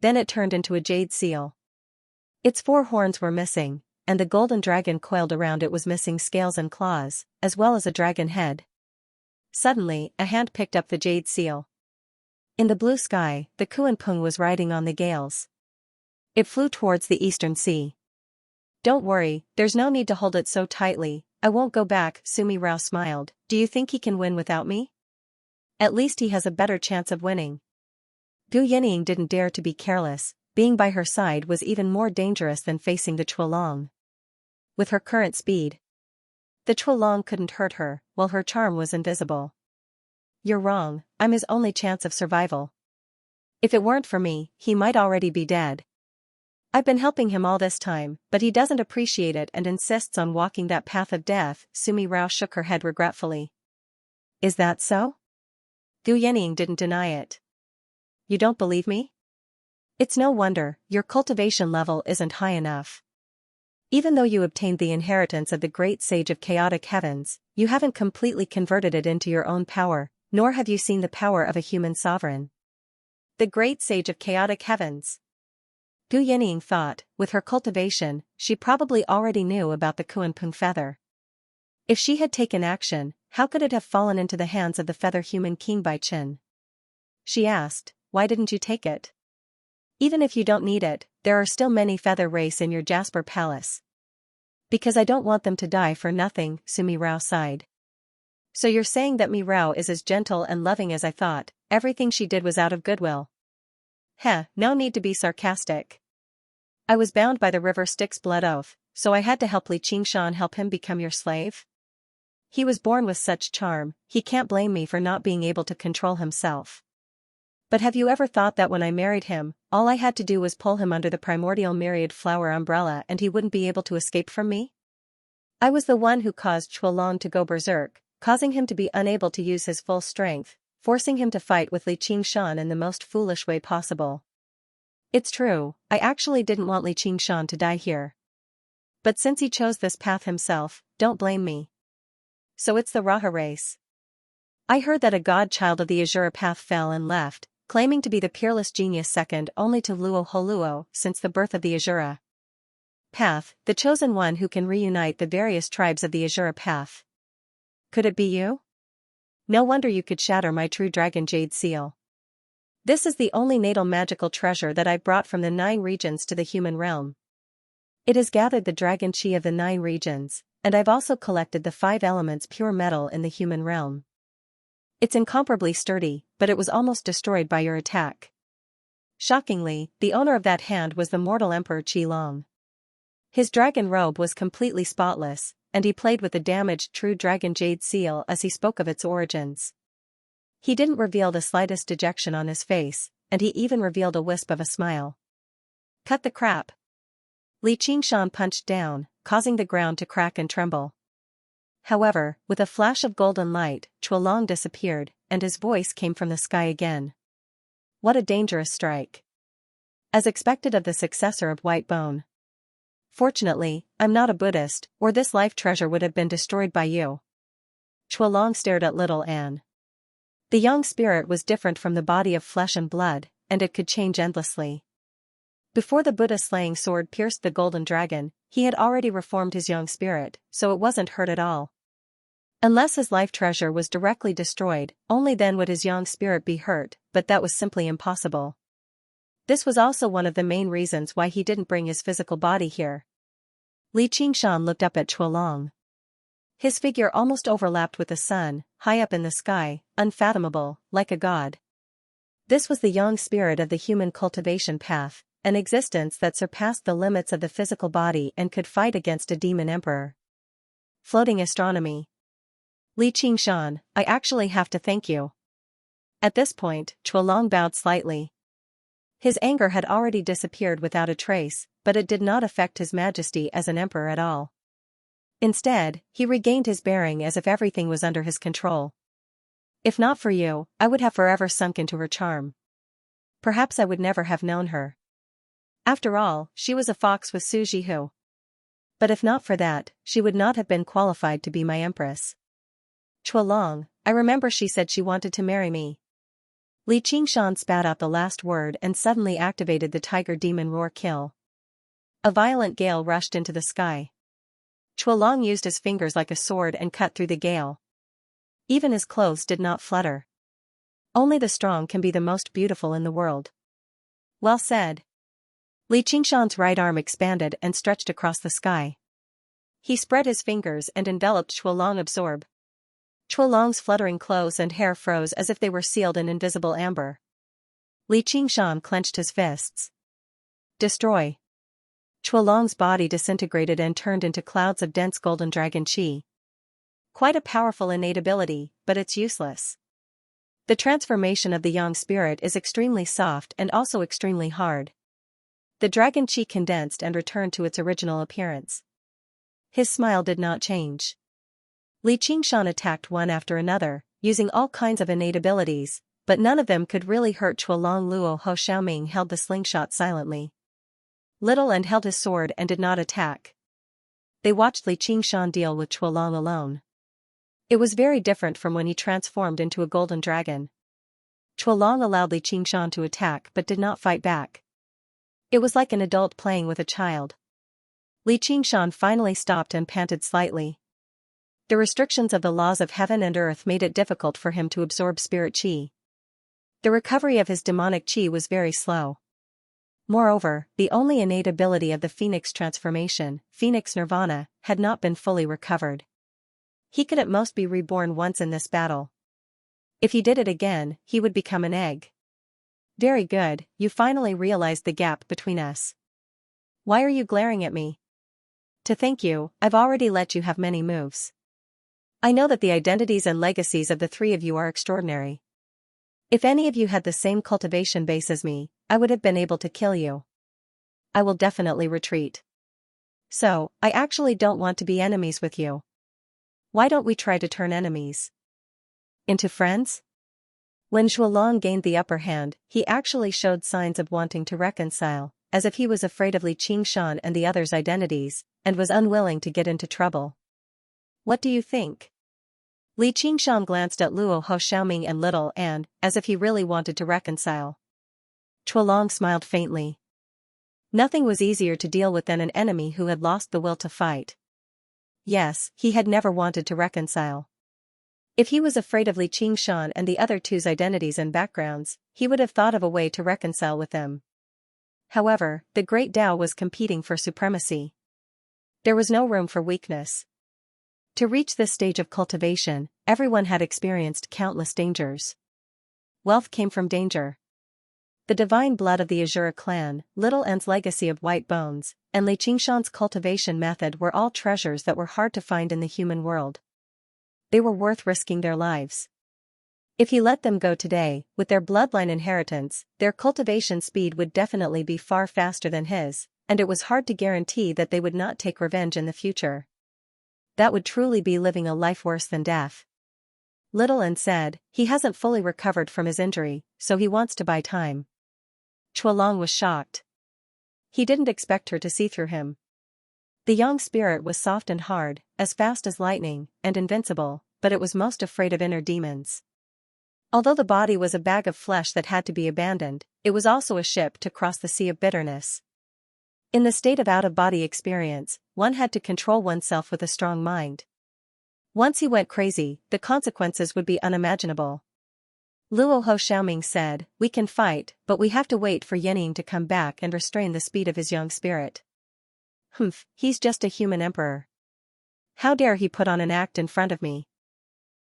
Then it turned into a jade seal. Its 4 horns were missing, and the golden dragon coiled around it was missing scales and claws, as well as a dragon head. Suddenly, a hand picked up the jade seal. In the blue sky, the Kuan-Ping was riding on the gales. It flew towards the eastern sea. Don't worry, there's no need to hold it so tightly, I won't go back, Sumi Rao smiled. Do you think he can win without me? At least he has a better chance of winning. Gu Yinying didn't dare to be careless, being by her side was even more dangerous than facing the Chuolong. With her current speed, the Chuolong couldn't hurt her, while her charm was invisible. You're wrong, I'm his only chance of survival. If it weren't for me, he might already be dead. I've been helping him all this time, but he doesn't appreciate it and insists on walking that path of death. Sumi Rao shook her head regretfully. Is that so? Gu Yinying didn't deny it. You don't believe me? It's no wonder, your cultivation level isn't high enough. Even though you obtained the inheritance of the great sage of chaotic heavens, you haven't completely converted it into your own power, nor have you seen the power of a human sovereign. The great sage of chaotic heavens. Gu Yinying thought, with her cultivation, she probably already knew about the Kuan-Ping feather. If she had taken action, how could it have fallen into the hands of the feather human king by Qin? She asked, why didn't you take it? Even if you don't need it, there are still many feather race in your Jasper Palace. Because I don't want them to die for nothing, Sumi Rao sighed. So you're saying that Mi Rao is as gentle and loving as I thought, everything she did was out of goodwill. Heh, no need to be sarcastic. I was bound by the river Styx blood oath, so I had to help Li Qingshan help him become your slave? He was born with such charm, he can't blame me for not being able to control himself. But have you ever thought that when I married him, all I had to do was pull him under the primordial myriad flower umbrella and he wouldn't be able to escape from me? I was the one who caused Chuelong to go berserk, causing him to be unable to use his full strength, forcing him to fight with Li Qingshan in the most foolish way possible. It's true, I actually didn't want Li Qingshan to die here. But since he chose this path himself, don't blame me. So it's the Raha race. I heard that a godchild of the Azura path fell and left, claiming to be the peerless genius second only to Luo Holuo since the birth of the Azura path, the chosen one who can reunite the various tribes of the Azura path. Could it be you? No wonder you could shatter my true dragon jade seal. This is the only natal magical treasure that I brought from the 9 regions to the human realm. It has gathered the dragon chi of the 9 regions, and I've also collected the 5 elements pure metal in the human realm. It's incomparably sturdy, but it was almost destroyed by your attack. Shockingly, the owner of that hand was the mortal Emperor Qilong. His dragon robe was completely spotless, and he played with the damaged true dragon jade seal as he spoke of its origins. He didn't reveal the slightest dejection on his face, and he even revealed a wisp of a smile. Cut the crap. Li Qingshan punched down, causing the ground to crack and tremble. However, with a flash of golden light, Chuelong disappeared, and his voice came from the sky again. What a dangerous strike. As expected of the successor of White Bone. Fortunately, I'm not a Buddhist, or this life treasure would have been destroyed by you. Chuelong stared at little Anne. The young spirit was different from the body of flesh and blood, and it could change endlessly. Before the Buddha slaying sword pierced the golden dragon, he had already reformed his young spirit, so it wasn't hurt at all. Unless his life treasure was directly destroyed, only then would his young spirit be hurt, but that was simply impossible. This was also one of the main reasons why he didn't bring his physical body here. Li Qingshan looked up at Chuelong. His figure almost overlapped with the sun, high up in the sky, unfathomable, like a god. This was the young spirit of the human cultivation path, an existence that surpassed the limits of the physical body and could fight against a demon emperor. Floating astronomy. Li Qingshan, I actually have to thank you. At this point, Chuelong bowed slightly. His anger had already disappeared without a trace, but it did not affect his majesty as an emperor at all. Instead, he regained his bearing as if everything was under his control. If not for you, I would have forever sunk into her charm. Perhaps I would never have known her. After all, she was a fox with Su Jihu. But if not for that, she would not have been qualified to be my empress. Chuelong, I remember she said she wanted to marry me. Li Qingshan spat out the last word and suddenly activated the tiger demon roar kill. A violent gale rushed into the sky. Chuelong used his fingers like a sword and cut through the gale. Even his clothes did not flutter. Only the strong can be the most beautiful in the world. Well said. Li Qingshan's right arm expanded and stretched across the sky. He spread his fingers and enveloped Chuelong absorb. Chuelong's fluttering clothes and hair froze as if they were sealed in invisible amber. Li Qingshan clenched his fists. Destroy. Chuelong's body disintegrated and turned into clouds of dense golden dragon chi. Quite a powerful innate ability, but it's useless. The transformation of the young spirit is extremely soft and also extremely hard. The dragon chi condensed and returned to its original appearance. His smile did not change. Li Qingshan attacked one after another, using all kinds of innate abilities, but none of them could really hurt Chuelong. Luo Ho Xiaoming held the slingshot silently. Little and held his sword and did not attack. They watched Li Qingshan deal with Chuelong alone. It was very different from when he transformed into a golden dragon. Chuelong allowed Li Qingshan to attack but did not fight back. It was like an adult playing with a child. Li Qingshan finally stopped and panted slightly. The restrictions of the laws of heaven and earth made it difficult for him to absorb spirit qi. The recovery of his demonic qi was very slow. Moreover, the only innate ability of the phoenix transformation, phoenix nirvana, had not been fully recovered. He could at most be reborn once in this battle. If he did it again, he would become an egg. Very good, you finally realized the gap between us. Why are you glaring at me? To thank you, I've already let you have many moves. I know that the identities and legacies of the three of you are extraordinary. If any of you had the same cultivation base as me, I would have been able to kill you. I will definitely retreat. So, I actually don't want to be enemies with you. Why don't we try to turn enemies into friends? When Shualong gained the upper hand, he actually showed signs of wanting to reconcile, as if he was afraid of Li Qingshan and the others' identities, and was unwilling to get into trouble. What do you think? Li Qingshan glanced at Luo Ho Xiaoming and Little and, as if he really wanted to reconcile. Shualong smiled faintly. Nothing was easier to deal with than an enemy who had lost the will to fight. Yes, he had never wanted to reconcile. If he was afraid of Li Qingshan and the other two's identities and backgrounds, he would have thought of a way to reconcile with them. However, the Great Tao was competing for supremacy. There was no room for weakness. To reach this stage of cultivation, everyone had experienced countless dangers. Wealth came from danger. The divine blood of the Azura clan, Little N's legacy of white bones, and Li Qingshan's cultivation method were all treasures that were hard to find in the human world. They were worth risking their lives. If he let them go today, with their bloodline inheritance, their cultivation speed would definitely be far faster than his, and it was hard to guarantee that they would not take revenge in the future. That would truly be living a life worse than death. Little N said, he hasn't fully recovered from his injury, so he wants to buy time. Shualong was shocked. He didn't expect her to see through him. The young spirit was soft and hard, as fast as lightning, and invincible, but it was most afraid of inner demons. Although the body was a bag of flesh that had to be abandoned, it was also a ship to cross the sea of bitterness. In the state of out-of-body experience, one had to control oneself with a strong mind. Once he went crazy, the consequences would be unimaginable. Luo Ho Xiaoming said, we can fight, but we have to wait for Yening to come back and restrain the speed of his young spirit. Humph, he's just a human emperor. How dare he put on an act in front of me?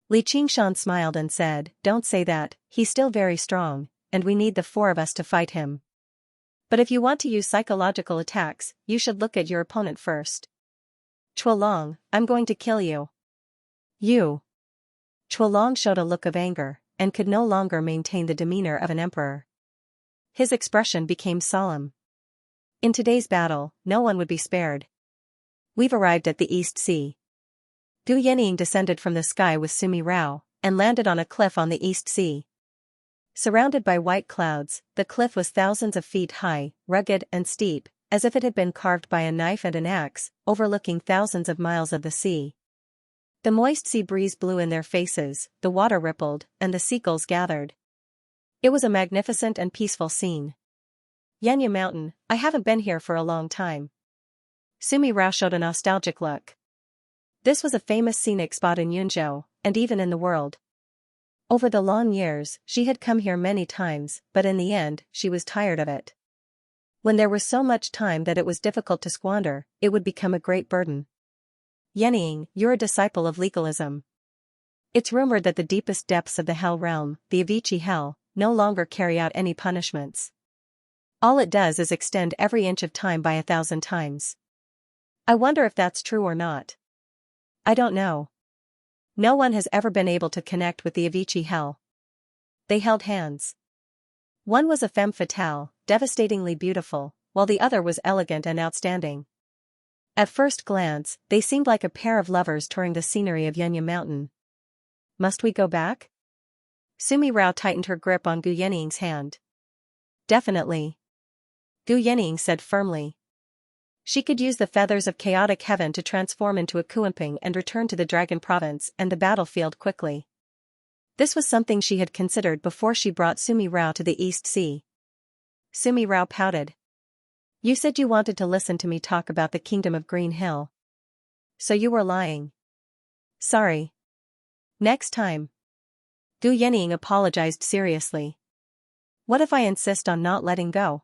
Li Qingshan smiled and said, don't say that, he's still very strong, and we need the four of us to fight him. But if you want to use psychological attacks, you should look at your opponent first. Shualong, I'm going to kill you. You. Shualong showed a look of anger, and could no longer maintain the demeanor of an emperor. His expression became solemn. In today's battle, no one would be spared. We've arrived at the East Sea. Gu Yening descended from the sky with Sumi Rao, and landed on a cliff on the East Sea. Surrounded by white clouds, the cliff was thousands of feet high, rugged and steep, as if it had been carved by a knife and an axe, overlooking thousands of miles of the sea. The moist sea breeze blew in their faces, the water rippled, and the seagulls gathered. It was a magnificent and peaceful scene. Xianxia Mountain, I haven't been here for a long time. Sumi Rao showed a nostalgic look. This was a famous scenic spot in Yunzhou, and even in the world. Over the long years, she had come here many times, but in the end, she was tired of it. When there was so much time that it was difficult to squander, it would become a great burden. Yening, you're a disciple of legalism. It's rumored that the deepest depths of the Hell realm, the Avicii Hell, no longer carry out any punishments. All it does is extend every inch of time by 1,000 times. I wonder if that's true or not. I don't know. No one has ever been able to connect with the Avicii Hell. They held hands. One was a femme fatale, devastatingly beautiful, while the other was elegant and outstanding. At first glance, they seemed like a pair of lovers touring the scenery of Xianxia Mountain. Must we go back? Sumi Rao tightened her grip on Gu Yening's hand. Definitely. Gu Yening said firmly. She could use the feathers of chaotic heaven to transform into a Kuanping and return to the Dragon Province and the battlefield quickly. This was something she had considered before she brought Sumi Rao to the East Sea. Sumi Rao pouted. You said you wanted to listen to me talk about the Kingdom of Green Hill. So you were lying. Sorry. Next time. Gu Yening apologized seriously. What if I insist on not letting go?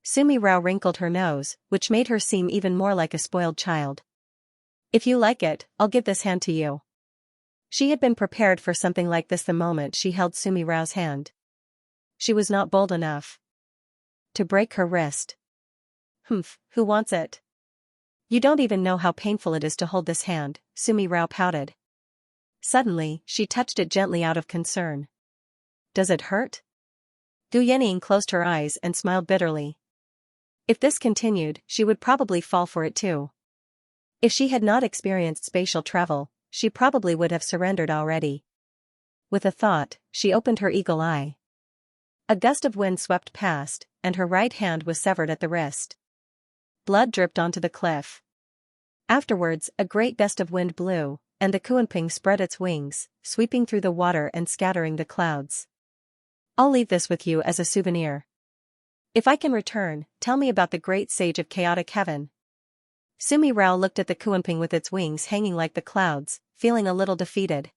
Sumi Rao wrinkled her nose, which made her seem even more like a spoiled child. If you like it, I'll give this hand to you. She had been prepared for something like this the moment she held Sumi Rao's hand. She was not bold enough to break her wrist. Humph, who wants it? You don't even know how painful it is to hold this hand, Sumi Rao pouted. Suddenly, she touched it gently out of concern. Does it hurt? Gu Yening closed her eyes and smiled bitterly. If this continued, she would probably fall for it too. If she had not experienced spatial travel, she probably would have surrendered already. With a thought, she opened her eagle eye. A gust of wind swept past, and her right hand was severed at the wrist. Blood dripped onto the cliff. Afterwards, a great gust of wind blew, and the Kuanping spread its wings, sweeping through the water and scattering the clouds. I'll leave this with you as a souvenir. If I can return, tell me about the great sage of chaotic heaven. Sumi Rao looked at the Kuanping with its wings hanging like the clouds, feeling a little defeated.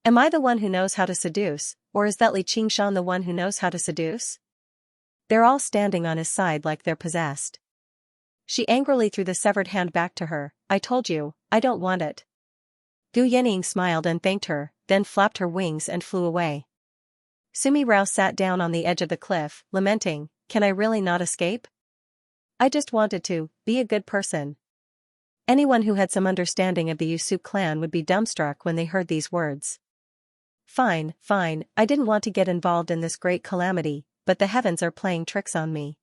Am I the one who knows how to seduce, or is that Li Qingshan the one who knows how to seduce? They're all standing on his side like they're possessed. She angrily threw the severed hand back to her. I told you, I don't want it. Gu Yening smiled and thanked her, then flapped her wings and flew away. Sumi Rao sat down on the edge of the cliff, lamenting, can I really not escape? I just wanted to be a good person. Anyone who had some understanding of the Yusuf clan would be dumbstruck when they heard these words. Fine, I didn't want to get involved in this great calamity, but the heavens are playing tricks on me.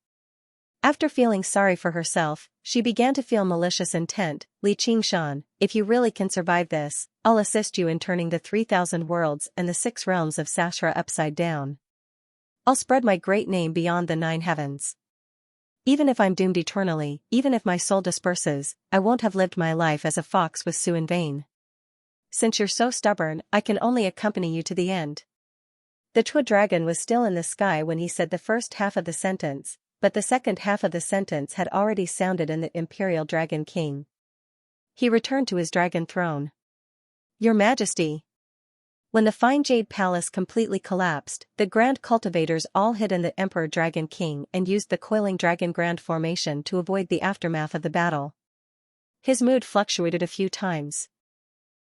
After feeling sorry for herself, she began to feel malicious intent. Li Qingshan, if you really can survive this, I'll assist you in turning the 3,000 worlds and the 6 realms of Sasra upside down. I'll spread my great name beyond the 9 heavens. Even if I'm doomed eternally, even if my soul disperses, I won't have lived my life as a fox with Sue in vain. Since you're so stubborn, I can only accompany you to the end. The Chua dragon was still in the sky when he said the first half of the sentence, but the second half of the sentence had already sounded in the Imperial Dragon King. He returned to his dragon throne. Your Majesty. When the fine jade palace completely collapsed, the Grand Cultivators all hid in the Emperor Dragon King and used the coiling dragon grand formation to avoid the aftermath of the battle. His mood fluctuated a few times.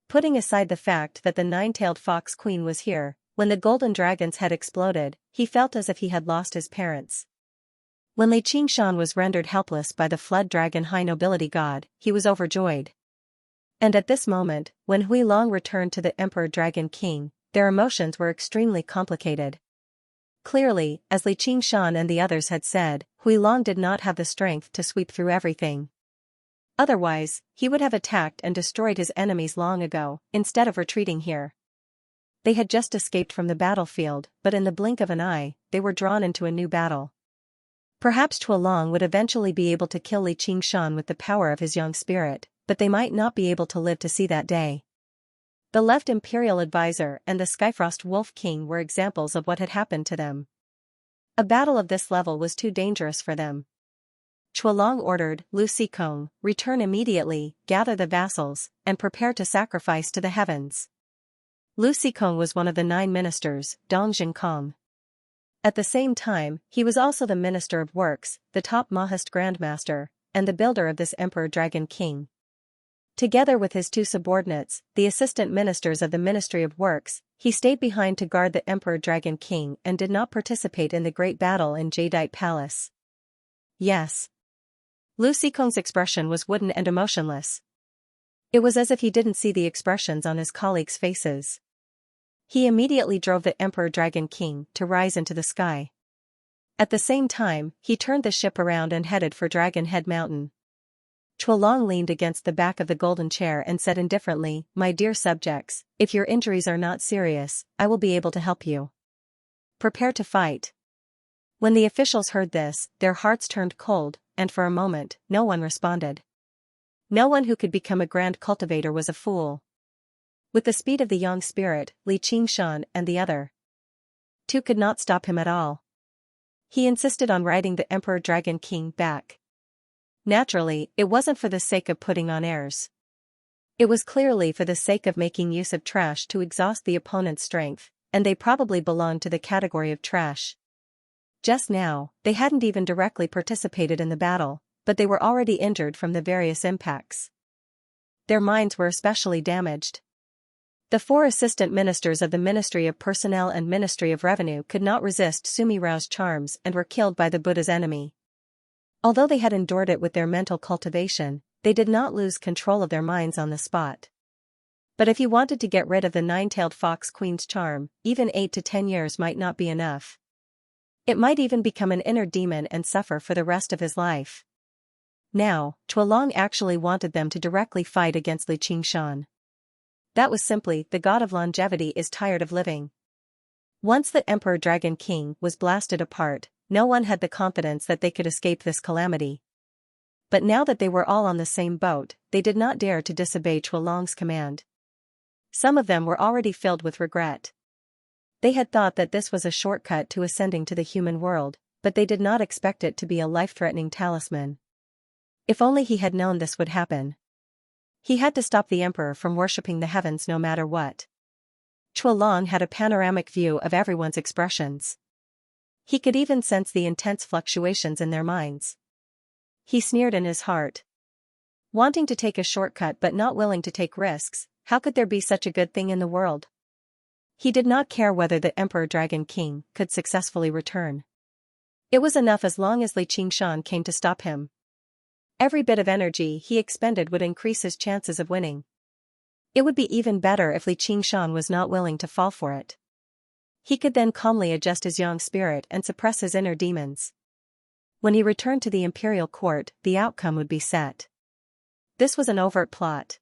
Putting aside the fact that the 9-tailed fox queen was here, when the golden dragons had exploded, he felt as if he had lost his parents. When Li Qingshan was rendered helpless by the flood dragon high nobility god, he was overjoyed. And at this moment, when Hui Long returned to the Emperor Dragon King, their emotions were extremely complicated. Clearly, as Li Qingshan and the others had said, Hui Long did not have the strength to sweep through everything. Otherwise, he would have attacked and destroyed his enemies long ago, instead of retreating here. They had just escaped from the battlefield, but in the blink of an eye, they were drawn into a new battle. Perhaps Chua Long would eventually be able to kill Li Qingshan with the power of his young spirit, but they might not be able to live to see that day. The left Imperial Advisor and the Skyfrost Wolf King were examples of what had happened to them. A battle of this level was too dangerous for them. Chua Long ordered, Lu Sikong, return immediately, gather the vassals, and prepare to sacrifice to the heavens. Lu Sikong was one of the 9 ministers, Dong Jinkong. At the same time, he was also the Minister of Works, the top Mahist Grandmaster, and the builder of this Emperor Dragon King. Together with his 2 subordinates, the assistant ministers of the Ministry of Works, he stayed behind to guard the Emperor Dragon King and did not participate in the great battle in Jadeite Palace. Yes. Lu Sikong's expression was wooden and emotionless. It was as if he didn't see the expressions on his colleagues' faces. He immediately drove the Emperor Dragon King to rise into the sky. At the same time, he turned the ship around and headed for Dragon Head Mountain. Chua Long leaned against the back of the golden chair and said indifferently, My dear subjects, if your injuries are not serious, I will be able to help you. Prepare to fight. When the officials heard this, their hearts turned cold, and for a moment, no one responded. No one who could become a grand cultivator was a fool. With the speed of the young spirit, Li Qingshan and the other 2 could not stop him at all. He insisted on riding the Emperor Dragon King back. Naturally, it wasn't for the sake of putting on airs. It was clearly for the sake of making use of trash to exhaust the opponent's strength, and they probably belonged to the category of trash. Just now, they hadn't even directly participated in the battle, but they were already injured from the various impacts. Their minds were especially damaged. The 4 assistant ministers of the Ministry of Personnel and Ministry of Revenue could not resist Sumi Rao's charms and were killed by the Buddha's enemy. Although they had endured it with their mental cultivation, they did not lose control of their minds on the spot. But if he wanted to get rid of the 9-tailed fox queen's charm, even 8 to 10 years might not be enough. It might even become an inner demon and suffer for the rest of his life. Now, Chuelong actually wanted them to directly fight against Li Qingshan. That was simply, the god of longevity is tired of living. Once the Emperor Dragon King was blasted apart, no one had the confidence that they could escape this calamity. But now that they were all on the same boat, they did not dare to disobey Chuelong's command. Some of them were already filled with regret. They had thought that this was a shortcut to ascending to the human world, but they did not expect it to be a life-threatening talisman. If only he had known this would happen. He had to stop the emperor from worshipping the heavens no matter what. Chuelong had a panoramic view of everyone's expressions. He could even sense the intense fluctuations in their minds. He sneered in his heart. Wanting to take a shortcut but not willing to take risks, how could there be such a good thing in the world? He did not care whether the Emperor Dragon King could successfully return. It was enough as long as Li Qingshan came to stop him. Every bit of energy he expended would increase his chances of winning. It would be even better if Li Qingshan was not willing to fall for it. He could then calmly adjust his young spirit and suppress his inner demons. When he returned to the imperial court, the outcome would be set. This was an overt plot.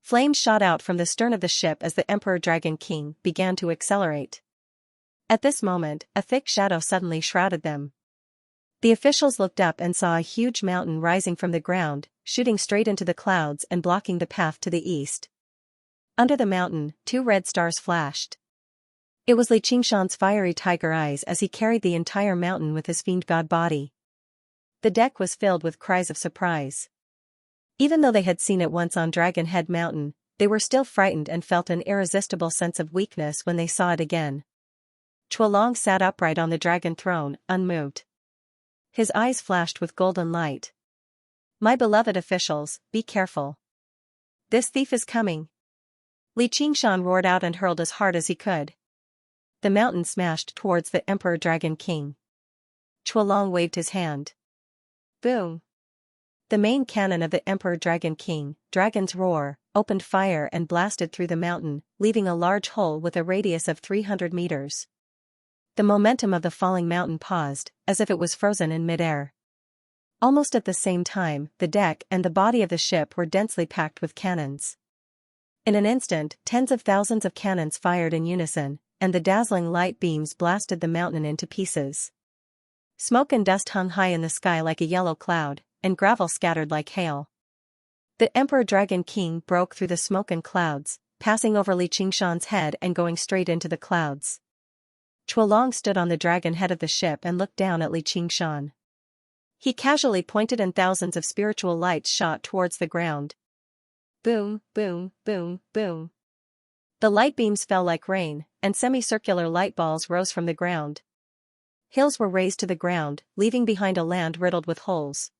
Flames shot out from the stern of the ship as the Emperor Dragon King began to accelerate. At this moment, a thick shadow suddenly shrouded them. The officials looked up and saw a huge mountain rising from the ground, shooting straight into the clouds and blocking the path to the east. Under the mountain, 2 red stars flashed. It was Li Qingshan's fiery tiger eyes as he carried the entire mountain with his fiend god body. The deck was filled with cries of surprise. Even though they had seen it once on Dragon Head Mountain, they were still frightened and felt an irresistible sense of weakness when they saw it again. Chuelong sat upright on the dragon throne, unmoved. His eyes flashed with golden light. "My beloved officials, be careful. This thief is coming." Li Qingshan roared out and hurled as hard as he could. The mountain smashed towards the Emperor Dragon King. Chuelong waved his hand. Boom! The main cannon of the Emperor Dragon King, Dragon's Roar, opened fire and blasted through the mountain, leaving a large hole with a radius of 300 meters. The momentum of the falling mountain paused, as if it was frozen in midair. Almost at the same time, the deck and the body of the ship were densely packed with cannons. In an instant, tens of thousands of cannons fired in unison, and the dazzling light beams blasted the mountain into pieces. Smoke and dust hung high in the sky like a yellow cloud, and gravel scattered like hail. The Emperor Dragon King broke through the smoke and clouds, passing over Li Qingshan's head and going straight into the clouds. Chuelong stood on the dragon head of the ship and looked down at Li Qingshan. He casually pointed and thousands of spiritual lights shot towards the ground. Boom, boom, boom, boom. The light beams fell like rain, and semicircular light balls rose from the ground. Hills were razed to the ground, leaving behind a land riddled with holes.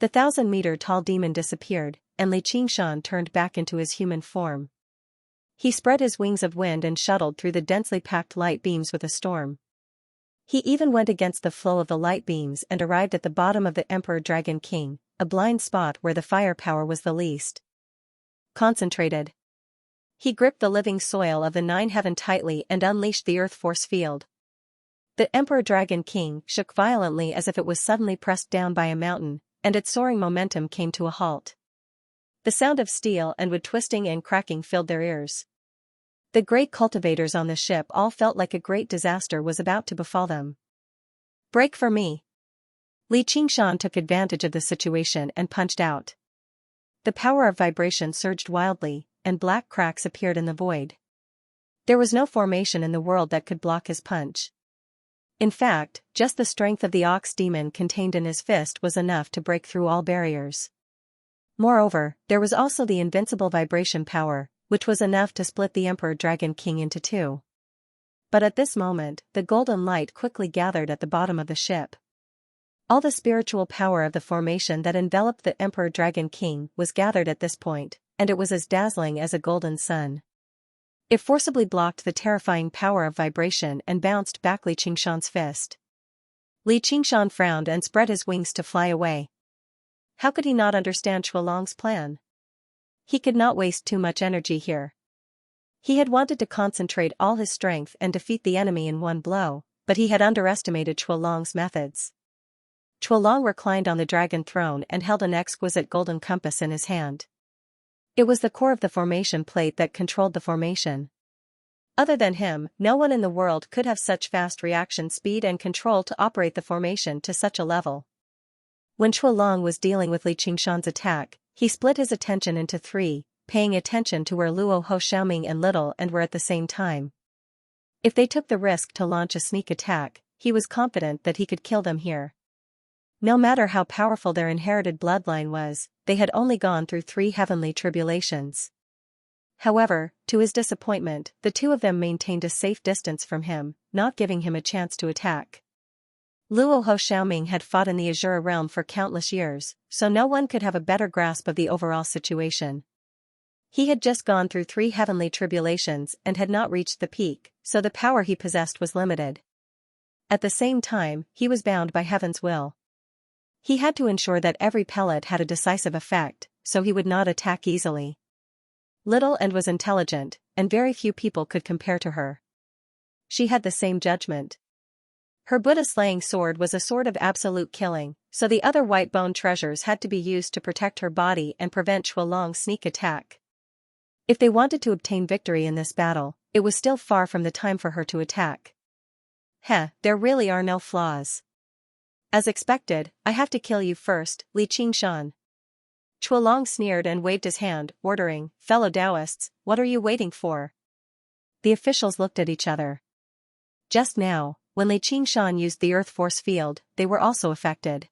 The 1,000-meter-tall demon disappeared, and Li Qingshan turned back into his human form. He spread his wings of wind and shuttled through the densely packed light beams with a storm. He even went against the flow of the light beams and arrived at the bottom of the Emperor Dragon King, a blind spot where the firepower was the least. Concentrated. He gripped the living soil of the 9 heaven tightly and unleashed the earth force field. The Emperor Dragon King shook violently as if it was suddenly pressed down by a mountain, and its soaring momentum came to a halt. The sound of steel and wood twisting and cracking filled their ears. The great cultivators on the ship all felt like a great disaster was about to befall them. "Break for me." Li Qingshan took advantage of the situation and punched out. The power of vibration surged wildly, and black cracks appeared in the void. There was no formation in the world that could block his punch. In fact, just the strength of the ox demon contained in his fist was enough to break through all barriers. Moreover, there was also the invincible vibration power, which was enough to split the Emperor Dragon King into two. But at this moment, the golden light quickly gathered at the bottom of the ship. All the spiritual power of the formation that enveloped the Emperor Dragon King was gathered at this point, and it was as dazzling as a golden sun. It forcibly blocked the terrifying power of vibration and bounced back Li Qingshan's fist. Li Qingshan frowned and spread his wings to fly away. How could he not understand Chuelong's plan? He could not waste too much energy here. He had wanted to concentrate all his strength and defeat the enemy in one blow, but he had underestimated Chuelong's methods. Chuelong reclined on the dragon throne and held an exquisite golden compass in his hand. It was the core of the formation plate that controlled the formation. Other than him, no one in the world could have such fast reaction speed and control to operate the formation to such a level. When Chuelong was dealing with Li Qingshan's attack, he split his attention into three, paying attention to where Luo Ho Xiaoming and Little and were at the same time. If they took the risk to launch a sneak attack, he was confident that he could kill them here. No matter how powerful their inherited bloodline was, they had only gone through 3 heavenly tribulations. However, to his disappointment, the two of them maintained a safe distance from him, not giving him a chance to attack. Luo Ho Xiaoming had fought in the Azure realm for countless years, so no one could have a better grasp of the overall situation. He had just gone through 3 heavenly tribulations and had not reached the peak, so the power he possessed was limited. At the same time, he was bound by heaven's will. He had to ensure that every pellet had a decisive effect, so he would not attack easily. Little and was intelligent, and very few people could compare to her. She had the same judgment. Her Buddha-slaying sword was a sword of absolute killing, so the other white bone treasures had to be used to protect her body and prevent Chuelong's sneak attack. If they wanted to obtain victory in this battle, it was still far from the time for her to attack. There really are no flaws. As expected, I have to kill you first, Li Qingshan. Chuelong sneered and waved his hand, ordering, "Fellow Taoists, what are you waiting for?" The officials looked at each other. Just now, when Li Qingshan used the earth force field, they were also affected.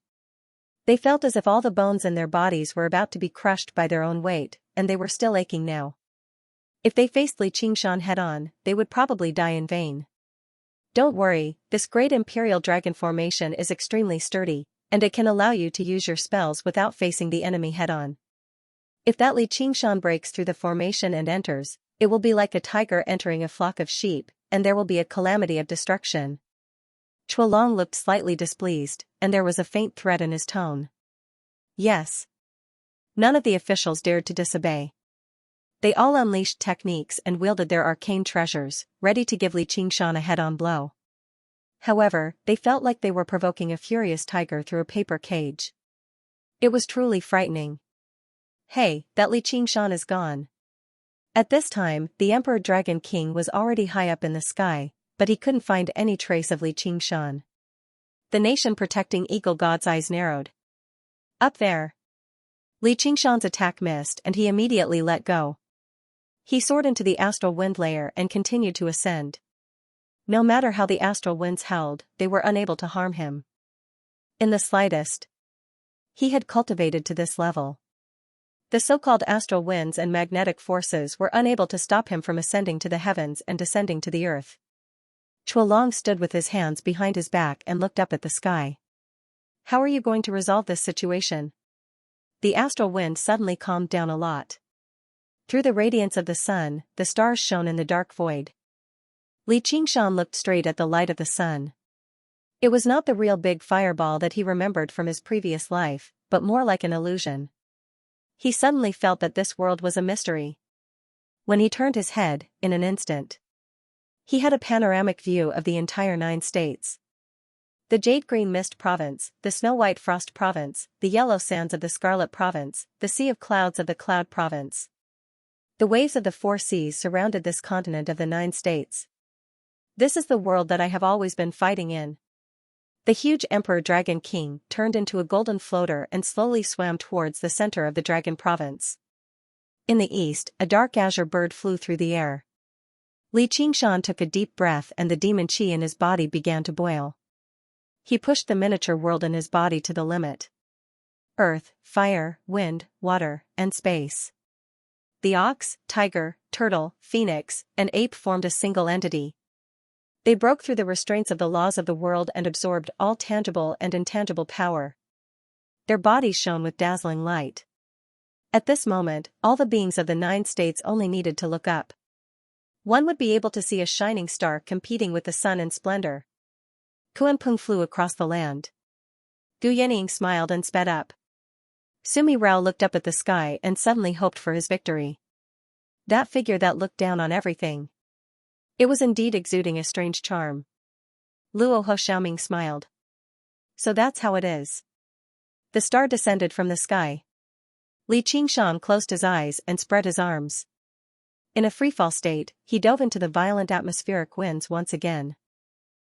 They felt as if all the bones in their bodies were about to be crushed by their own weight, and they were still aching now. If they faced Li Qingshan head-on, they would probably die in vain. Don't worry, this great imperial dragon formation is extremely sturdy, and it can allow you to use your spells without facing the enemy head-on. If that Li Qingshan breaks through the formation and enters, it will be like a tiger entering a flock of sheep, and there will be a calamity of destruction. Chuelong looked slightly displeased, and there was a faint threat in his tone. Yes. None of the officials dared to disobey. They all unleashed techniques and wielded their arcane treasures, ready to give Li Qingshan a head-on blow. However, they felt like they were provoking a furious tiger through a paper cage. It was truly frightening. Hey, that Li Qingshan is gone. At this time, the Emperor Dragon King was already high up in the sky, but he couldn't find any trace of Li Qingshan. The nation protecting Eagle God's eyes narrowed. Up there. Li Qingshan's attack missed and he immediately let go. He soared into the astral wind layer and continued to ascend. No matter how the astral winds howled, they were unable to harm him. In the slightest. He had cultivated to this level. The so-called astral winds and magnetic forces were unable to stop him from ascending to the heavens and descending to the earth. Chuelong stood with his hands behind his back and looked up at the sky. How are you going to resolve this situation? The astral wind suddenly calmed down a lot. Through the radiance of the sun, the stars shone in the dark void. Li Qingshan looked straight at the light of the sun. It was not the real big fireball that he remembered from his previous life, but more like an illusion. He suddenly felt that this world was a mystery. When he turned his head, in an instant, he had a panoramic view of the entire 9 states. The jade-green mist province, the snow-white frost province, the yellow sands of the scarlet province, the sea of clouds of the cloud province. The waves of the 4 seas surrounded this continent of the 9 states. This is the world that I have always been fighting in. The huge Emperor Dragon King turned into a golden floater and slowly swam towards the center of the dragon province. In the east, a dark azure bird flew through the air. Li Qingshan took a deep breath and the demon chi in his body began to boil. He pushed the miniature world in his body to the limit. earth, fire, wind, water, and space. The ox, tiger, turtle, phoenix, and ape formed a single entity. They broke through the restraints of the laws of the world and absorbed all tangible and intangible power. Their bodies shone with dazzling light. At this moment, all the beings of the 9 states only needed to look up. One would be able to see a shining star competing with the sun in splendor. Kuanping flew across the land. Gu Yanning smiled and sped up. Sumi Rao looked up at the sky and suddenly hoped for his victory. That figure that looked down on everything. It was indeed exuding a strange charm. Luo Ho Xiaoming smiled. So that's how it is. The star descended from the sky. Li Qingshan closed his eyes and spread his arms. In a freefall state, he dove into the violent atmospheric winds once again.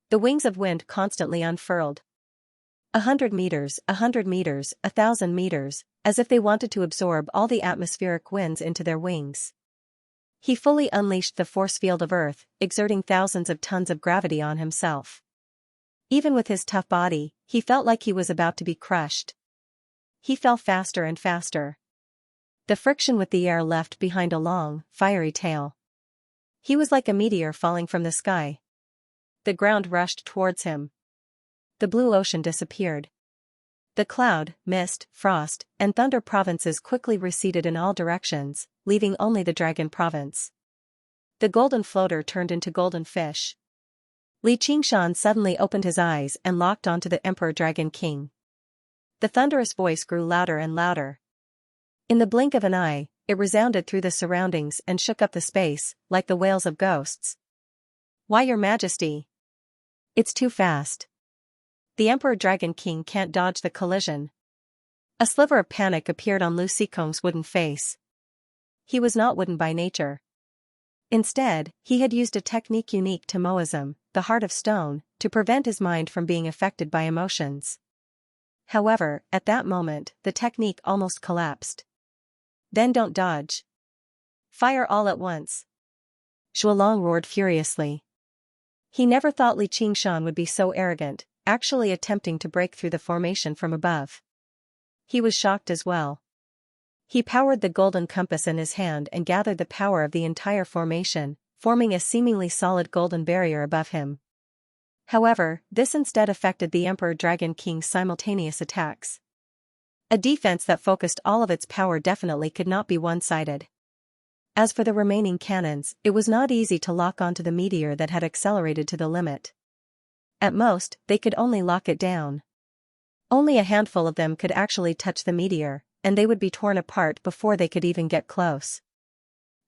The wings of wind constantly unfurled. 100 meters, 100 meters, 1,000 meters, as if they wanted to absorb all the atmospheric winds into their wings. He fully unleashed the force field of Earth, exerting thousands of tons of gravity on himself. Even with his tough body, he felt like he was about to be crushed. He fell faster and faster. The friction with the air left behind a long, fiery tail. He was like a meteor falling from the sky. The ground rushed towards him. The blue ocean disappeared. The cloud, mist, frost, and thunder provinces quickly receded in all directions, leaving only the dragon province. The golden floater turned into golden fish. Li Qingshan suddenly opened his eyes and locked onto the Emperor Dragon King. The thunderous voice grew louder and louder. In the blink of an eye, it resounded through the surroundings and shook up the space, like the wails of ghosts. Why, Your Majesty? It's too fast. The Emperor Dragon King can't dodge the collision. A sliver of panic appeared on Lu Xikong's wooden face. He was not wooden by nature. Instead, he had used a technique unique to Moism, the heart of stone, to prevent his mind from being affected by emotions. However, at that moment, the technique almost collapsed. Then don't dodge. Fire all at once. Zhuolong roared furiously. He never thought Li Qingshan would be so arrogant, actually attempting to break through the formation from above. He was shocked as well. He powered the golden compass in his hand and gathered the power of the entire formation, forming a seemingly solid golden barrier above him. However, this instead affected the Emperor Dragon King's simultaneous attacks. A defense that focused all of its power definitely could not be one-sided. As for the remaining cannons, it was not easy to lock onto the meteor that had accelerated to the limit. At most, they could only lock it down. Only a handful of them could actually touch the meteor, and they would be torn apart before they could even get close.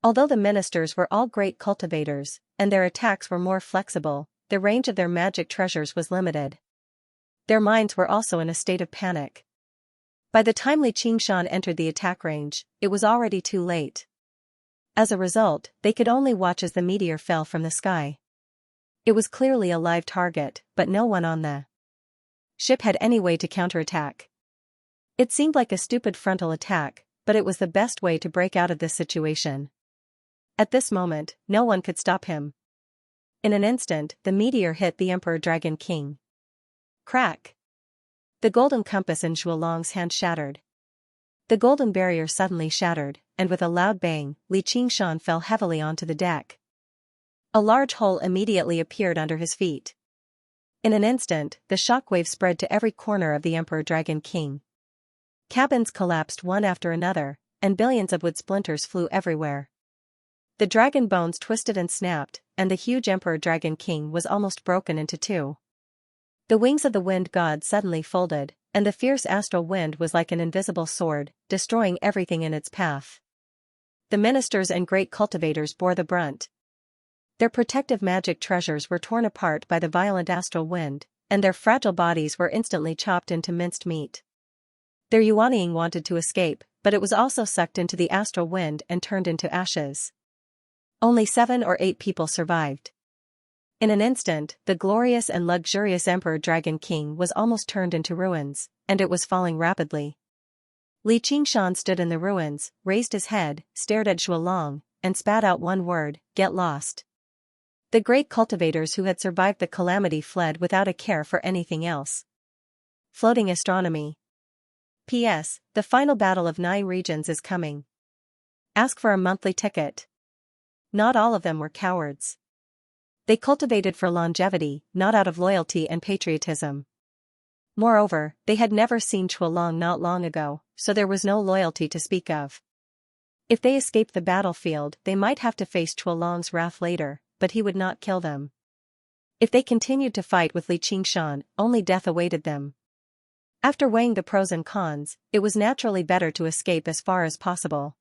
Although the ministers were all great cultivators, and their attacks were more flexible, the range of their magic treasures was limited. Their minds were also in a state of panic. By the time Li Qingshan entered the attack range, it was already too late. As a result, they could only watch as the meteor fell from the sky. It was clearly a live target, but no one on the ship had any way to counterattack. It seemed like a stupid frontal attack, but it was the best way to break out of this situation. At this moment, no one could stop him. In an instant, the meteor hit the Emperor Dragon King. Crack! The golden compass in Zhuolong's hand shattered. The golden barrier suddenly shattered, and with a loud bang, Li Qingshan fell heavily onto the deck. A large hole immediately appeared under his feet. In an instant, the shockwave spread to every corner of the Emperor Dragon King. Cabins collapsed one after another, and billions of wood splinters flew everywhere. The dragon bones twisted and snapped, and the huge Emperor Dragon King was almost broken into two. The wings of the wind god suddenly folded, and the fierce astral wind was like an invisible sword, destroying everything in its path. The ministers and great cultivators bore the brunt. Their protective magic treasures were torn apart by the violent astral wind, and their fragile bodies were instantly chopped into minced meat. Their Yuanying wanted to escape, but it was also sucked into the astral wind and turned into ashes. Only 7 or 8 people survived. In an instant, the glorious and luxurious Emperor Dragon King was almost turned into ruins, and it was falling rapidly. Li Qingshan stood in the ruins, raised his head, stared at Zhuolong, and spat out one word: "Get lost." The great cultivators who had survived the calamity fled without a care for anything else. Floating astronomy. P.S. The final battle of 9 regions is coming. Ask for a monthly ticket. Not all of them were cowards. They cultivated for longevity, not out of loyalty and patriotism. Moreover, they had never seen Chuolong not long ago, so there was no loyalty to speak of. If they escaped the battlefield, they might have to face Chuolong's wrath later, but he would not kill them. If they continued to fight with Li Qingshan, only death awaited them. After weighing the pros and cons, it was naturally better to escape as far as possible.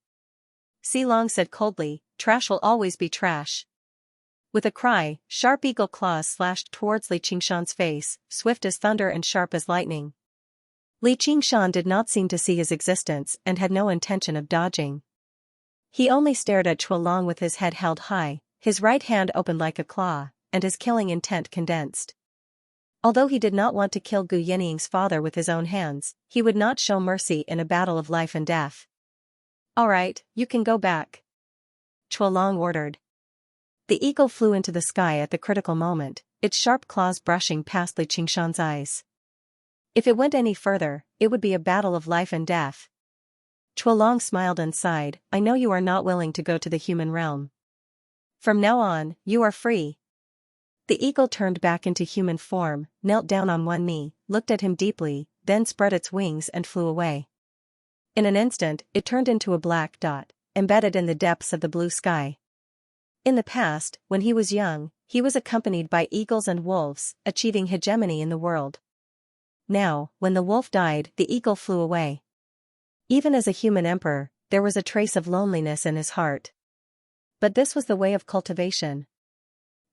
Xilong said coldly, "Trash will always be trash." With a cry, sharp eagle claws slashed towards Li Qingshan's face, swift as thunder and sharp as lightning. Li Qingshan did not seem to see his existence and had no intention of dodging. He only stared at Chuolong with his head held high, his right hand opened like a claw, and his killing intent condensed. Although he did not want to kill Gu Yining's father with his own hands, he would not show mercy in a battle of life and death. "All right, you can go back," Chuolong ordered. The eagle flew into the sky at the critical moment, its sharp claws brushing past Li Qingshan's eyes. If it went any further, it would be a battle of life and death. Chuolong smiled and sighed, "I know you are not willing to go to the human realm. From now on, you are free." The eagle turned back into human form, knelt down on one knee, looked at him deeply, then spread its wings and flew away. In an instant, it turned into a black dot, embedded in the depths of the blue sky. In the past, when he was young, he was accompanied by eagles and wolves, achieving hegemony in the world. Now, when the wolf died, the eagle flew away. Even as a human emperor, there was a trace of loneliness in his heart. But this was the way of cultivation.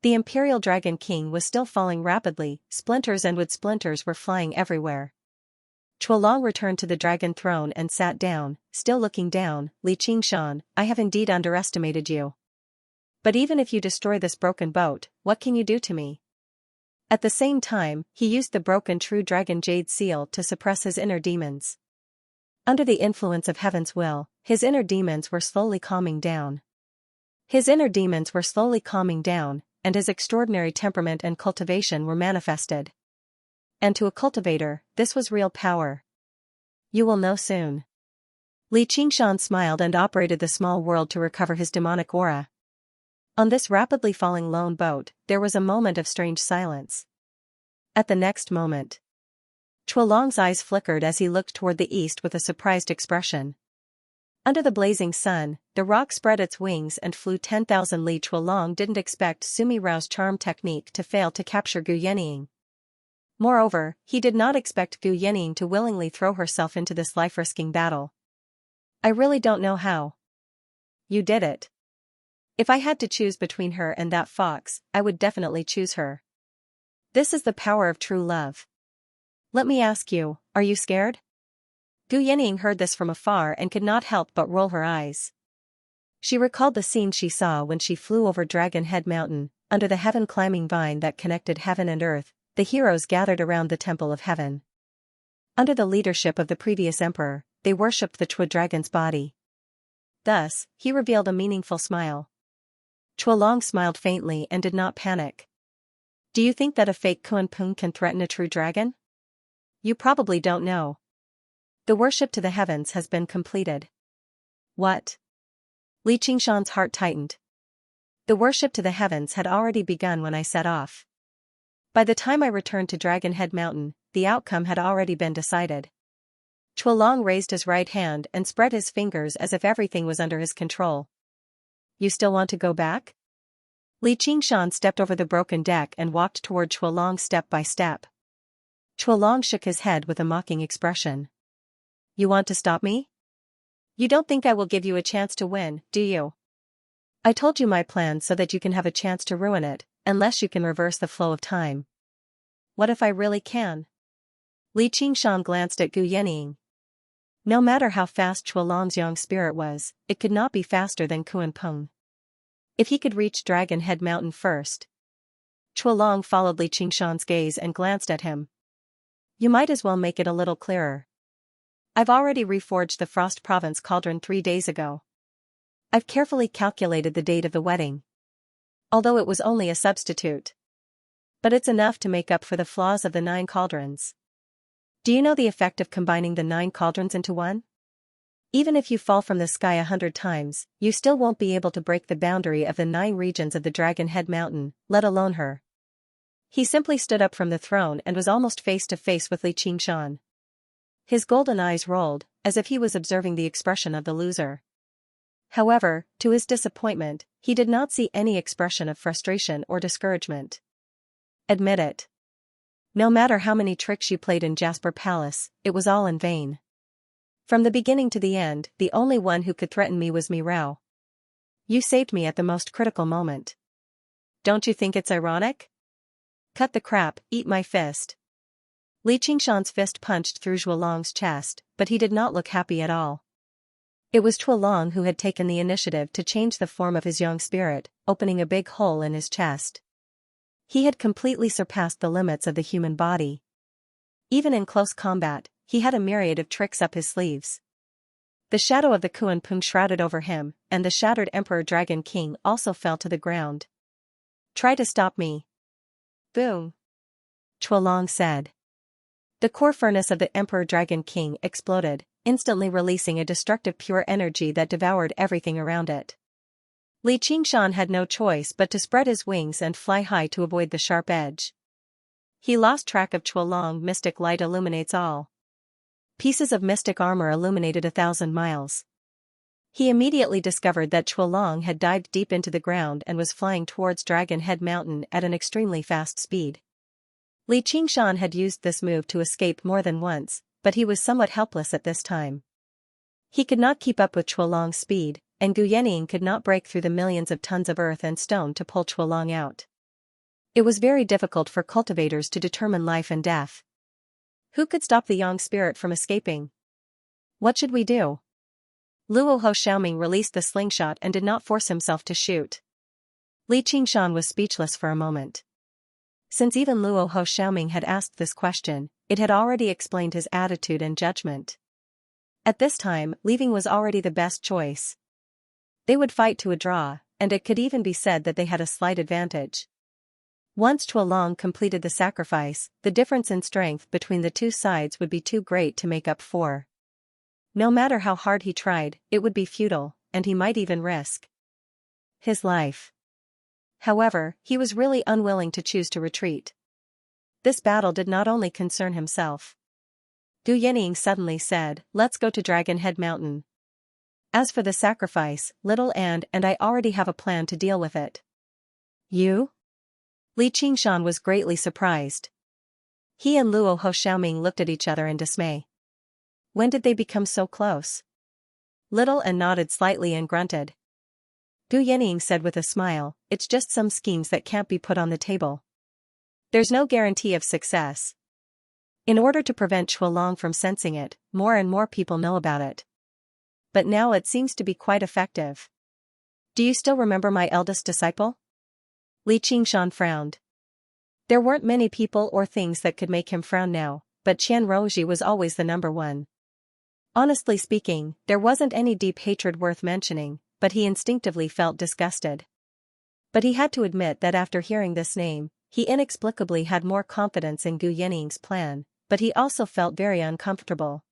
The Imperial Dragon King was still falling rapidly, splinters and wood splinters were flying everywhere. Chuolong returned to the dragon throne and sat down, still looking down. "Li Qingshan, I have indeed underestimated you. But even if you destroy this broken boat, what can you do to me?" At the same time, he used the broken True Dragon Jade Seal to suppress his inner demons. Under the influence of heaven's will, his inner demons were slowly calming down. And his extraordinary temperament and cultivation were manifested. And to a cultivator, this was real power. "You will know soon." Li Qingshan smiled and operated the small world to recover his demonic aura. On this rapidly falling lone boat, there was a moment of strange silence. At the next moment, Chuolong's eyes flickered as he looked toward the east with a surprised expression. Under the blazing sun, the rock spread its wings and flew 10,000 li. Chuolong didn't expect Sumi Rao's charm technique to fail to capture Gu Yining. Moreover, he did not expect Gu Yining to willingly throw herself into this life-risking battle. "I really don't know how you did it. If I had to choose between her and that fox, I would definitely choose her. This is the power of true love. Let me ask you, are you scared?" Gu Yining heard this from afar and could not help but roll her eyes. She recalled the scene she saw when she flew over Dragon Head Mountain, under the heaven-climbing vine that connected heaven and earth. The heroes gathered around the Temple of Heaven. Under the leadership of the previous emperor, they worshipped the Chua dragon's body. Thus, he revealed a meaningful smile. Chuolong smiled faintly and did not panic. "Do you think that a fake Kunpeng can threaten a true dragon? You probably don't know. The worship to the heavens has been completed." "What?" Li Qingshan's heart tightened. "The worship to the heavens had already begun when I set off. By the time I returned to Dragon Head Mountain, the outcome had already been decided." Chuolong raised his right hand and spread his fingers as if everything was under his control. "You still want to go back?" Li Qingshan stepped over the broken deck and walked toward Chuolong step by step. Chuolong shook his head with a mocking expression. "You want to stop me? You don't think I will give you a chance to win, do you? I told you my plan so that you can have a chance to ruin it, unless you can reverse the flow of time." "What if I really can?" Li Qingshan glanced at Gu Yining. No matter how fast Chuolong's young spirit was, it could not be faster than Kunpeng. If he could reach Dragon Head Mountain first. Chuolong followed Li Qingshan's gaze and glanced at him. "You might as well make it a little clearer. I've already reforged the Frost Province cauldron 3 days ago. I've carefully calculated the date of the wedding. Although it was only a substitute. But it's enough to make up for the flaws of the 9 cauldrons. Do you know the effect of combining the 9 cauldrons into one? Even if you fall from the sky 100 times, you still won't be able to break the boundary of the 9 regions of the Dragon Head Mountain, let alone her. He simply stood up from the throne and was almost face to face with Li Qingshan. His golden eyes rolled, as if he was observing the expression of the loser. However, to his disappointment, he did not see any expression of frustration or discouragement. Admit it. No matter how many tricks you played in Jasper Palace, it was all in vain. From the beginning to the end, the only one who could threaten me was Mirao. You saved me at the most critical moment. Don't you think it's ironic? Cut the crap, eat my fist. Li Qingshan's fist punched through Zhuolong's chest, but he did not look happy at all. It was Zhuolong who had taken the initiative to change the form of his young spirit, opening a big hole in his chest. He had completely surpassed the limits of the human body. Even in close combat, he had a myriad of tricks up his sleeves. The shadow of the Kuan-Pung shrouded over him, and the shattered Emperor Dragon King also fell to the ground. Try to stop me. Boom. Zhuolong said. The core furnace of the Emperor Dragon King exploded, instantly releasing a destructive pure energy that devoured everything around it. Li Qingshan had no choice but to spread his wings and fly high to avoid the sharp edge. He lost track of Zhuolong. Mystic light illuminates all. Pieces of mystic armor illuminated 1,000 miles. He immediately discovered that Zhuolong had dived deep into the ground and was flying towards Dragon Head Mountain at an extremely fast speed. Li Qingshan had used this move to escape more than once, but he was somewhat helpless at this time. He could not keep up with Zhuolong's speed, and Gu Yening could not break through the millions of tons of earth and stone to pull Zhuolong out. It was very difficult for cultivators to determine life and death. Who could stop the young spirit from escaping? What should we do? Luo Ho Xiaoming released the slingshot and did not force himself to shoot. Li Qingshan was speechless for a moment. Since even Luo Ho Xiaoming had asked this question, it had already explained his attitude and judgment. At this time, leaving was already the best choice. They would fight to a draw, and it could even be said that they had a slight advantage. Once Zhuolong completed the sacrifice, the difference in strength between the two sides would be too great to make up for. No matter how hard he tried, it would be futile, and he might even risk his life. However, he was really unwilling to choose to retreat. This battle did not only concern himself. Gu Yening suddenly said, "Let's go to Dragon Head Mountain. As for the sacrifice, Little and I already have a plan to deal with it." You? Li Qingshan was greatly surprised. He and Luo Ho Xiaoming looked at each other in dismay. When did they become so close? Little and nodded slightly and grunted. Gu Yening said with a smile, "It's just some schemes that can't be put on the table. There's no guarantee of success. In order to prevent Zhuolong from sensing it, more and more people know about it. But now it seems to be quite effective. Do you still remember my eldest disciple?" Li Qingshan frowned. There weren't many people or things that could make him frown now, but Qian Rongji was always the number one. Honestly speaking, there wasn't any deep hatred worth mentioning, but he instinctively felt disgusted. But he had to admit that after hearing this name, he inexplicably had more confidence in Gu Yening's plan, but he also felt very uncomfortable.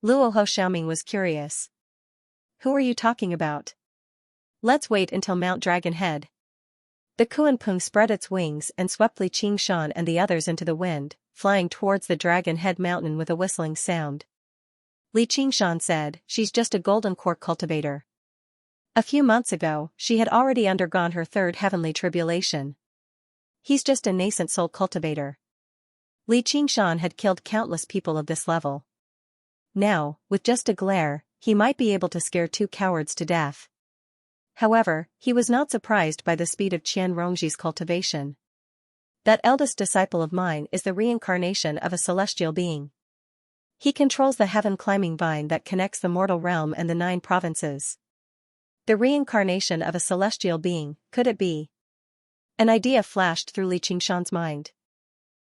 Luo Ho Xiaoming was curious. Who are you talking about? Let's wait until Mount Dragon Head. The Kuan-Pung spread its wings and swept Li Qingshan and the others into the wind, flying towards the Dragon Head Mountain with a whistling sound. Li Qingshan said, "She's just a golden core cultivator. A few months ago, she had already undergone her 3rd heavenly tribulation. He's just a nascent soul cultivator." Li Qingshan had killed countless people of this level. Now, with just a glare, he might be able to scare 2 cowards to death. However, he was not surprised by the speed of Qian Rongji's cultivation. That eldest disciple of mine is the reincarnation of a celestial being. He controls the heaven-climbing vine that connects the mortal realm and the 9 provinces. The reincarnation of a celestial being, could it be? An idea flashed through Li Qingshan's mind.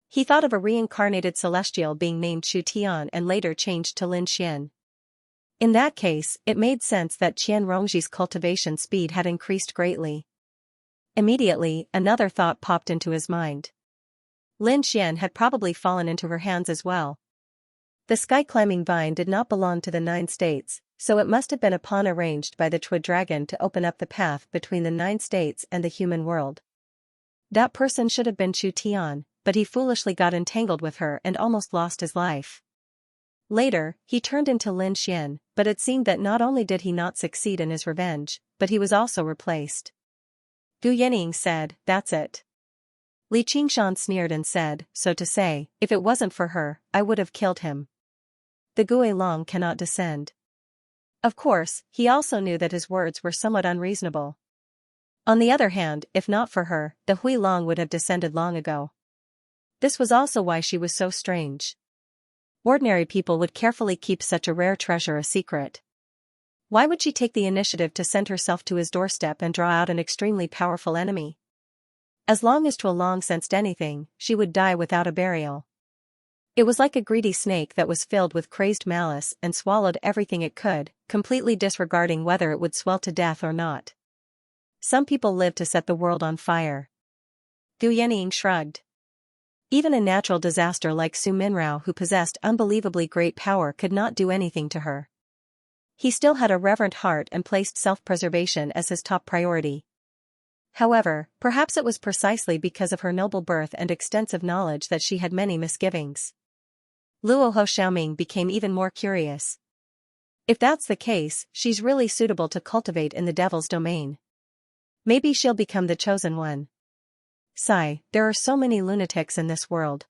He thought of a reincarnated celestial being named Shu Tian and later changed to Lin Xian. In that case, it made sense that Qian Rongji's cultivation speed had increased greatly. Immediately, another thought popped into his mind. Lin Xian had probably fallen into her hands as well. The sky-climbing vine did not belong to the 9 states, so it must have been a pawn arranged by the Chua dragon to open up the path between the 9 states and the human world. That person should have been Chu Tian, but he foolishly got entangled with her and almost lost his life. Later, he turned into Lin Xian, but it seemed that not only did he not succeed in his revenge, but he was also replaced. Gu Yening said, "That's it." Li Qingshan sneered and said, "So to say, if it wasn't for her, I would have killed him. The Gui Long cannot descend." Of course, he also knew that his words were somewhat unreasonable. On the other hand, if not for her, the Hui Long would have descended long ago. This was also why she was so strange. Ordinary people would carefully keep such a rare treasure a secret. Why would she take the initiative to send herself to his doorstep and draw out an extremely powerful enemy? As long as Chua Long sensed anything, she would die without a burial. It was like a greedy snake that was filled with crazed malice and swallowed everything it could, completely disregarding whether it would swell to death or not. Some people live to set the world on fire. Gu Yening shrugged. Even a natural disaster like Su Minrao, who possessed unbelievably great power, could not do anything to her. He still had a reverent heart and placed self-preservation as his top priority. However, perhaps it was precisely because of her noble birth and extensive knowledge that she had many misgivings. Luo Ho Xiaoming became even more curious. If that's the case, she's really suitable to cultivate in the devil's domain. Maybe she'll become the chosen one. Sigh, there are so many lunatics in this world.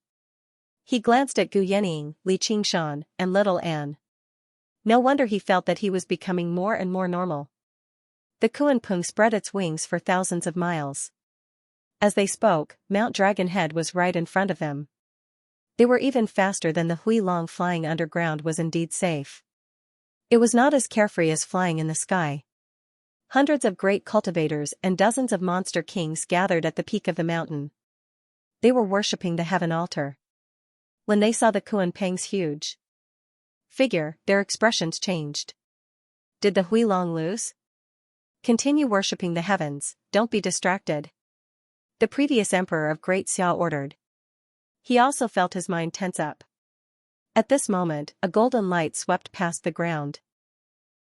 He glanced at Gu Yening, Li Qingshan, and little Anne. No wonder he felt that he was becoming more and more normal. The Kuanping spread its wings for thousands of miles. As they spoke, Mount Dragon Head was right in front of them. They were even faster than the Hui Long. Flying underground was indeed safe. It was not as carefree as flying in the sky. Hundreds of great cultivators and dozens of monster kings gathered at the peak of the mountain. They were worshipping the heaven altar. When they saw the Kuanping's huge figure, their expressions changed. Did the Hui Long lose? Continue worshipping the heavens, don't be distracted. The previous emperor of Great Xia ordered. He also felt his mind tense up. At this moment, a golden light swept past the ground.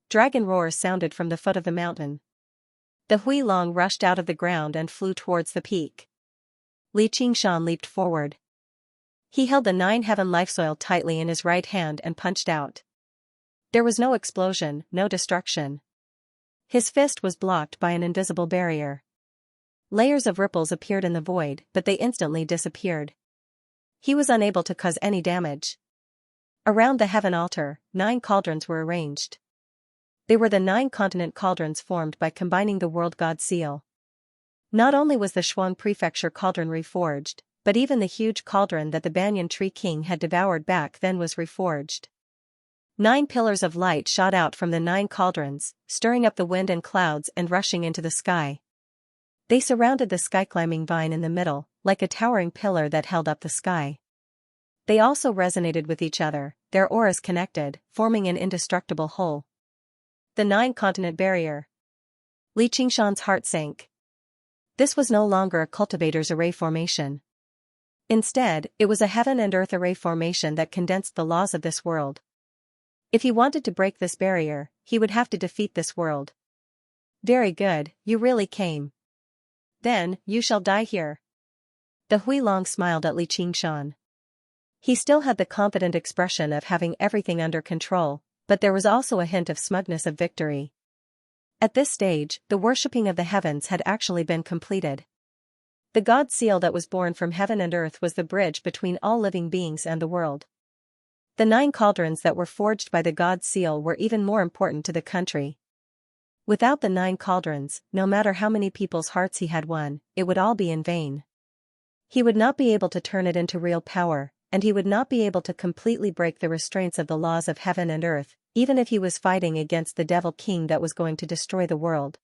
Dragon roars sounded from the foot of the mountain. The Hui Long rushed out of the ground and flew towards the peak. Li Qingshan leaped forward. He held the 9-heaven lifesoil tightly in his right hand and punched out. There was no explosion, no destruction. His fist was blocked by an invisible barrier. Layers of ripples appeared in the void, but they instantly disappeared. He was unable to cause any damage. Around the heaven altar, 9 cauldrons were arranged. They were the 9-continent cauldrons formed by combining the world god seal. Not only was the Shuang Prefecture cauldron reforged, but even the huge cauldron that the Banyan Tree King had devoured back then was reforged. 9 pillars of light shot out from the 9 cauldrons, stirring up the wind and clouds and rushing into the sky. They surrounded the sky-climbing vine in the middle, like a towering pillar that held up the sky. They also resonated with each other, their auras connected, forming an indestructible whole. The 9-continent barrier. Li Qingshan's heart sank. This was no longer a cultivator's array formation. Instead, it was a heaven and earth array formation that condensed the laws of this world. If he wanted to break this barrier, he would have to defeat this world. Very good, you really came. Then, you shall die here. The Hui Long smiled at Li Qingshan. He still had the confident expression of having everything under control, but there was also a hint of smugness of victory. At this stage, the worshipping of the heavens had actually been completed. The god seal that was born from heaven and earth was the bridge between all living beings and the world. The 9 cauldrons that were forged by the god seal were even more important to the country. Without the 9 cauldrons, no matter how many people's hearts he had won, it would all be in vain. He would not be able to turn it into real power, and he would not be able to completely break the restraints of the laws of heaven and earth, even if he was fighting against the devil king that was going to destroy the world.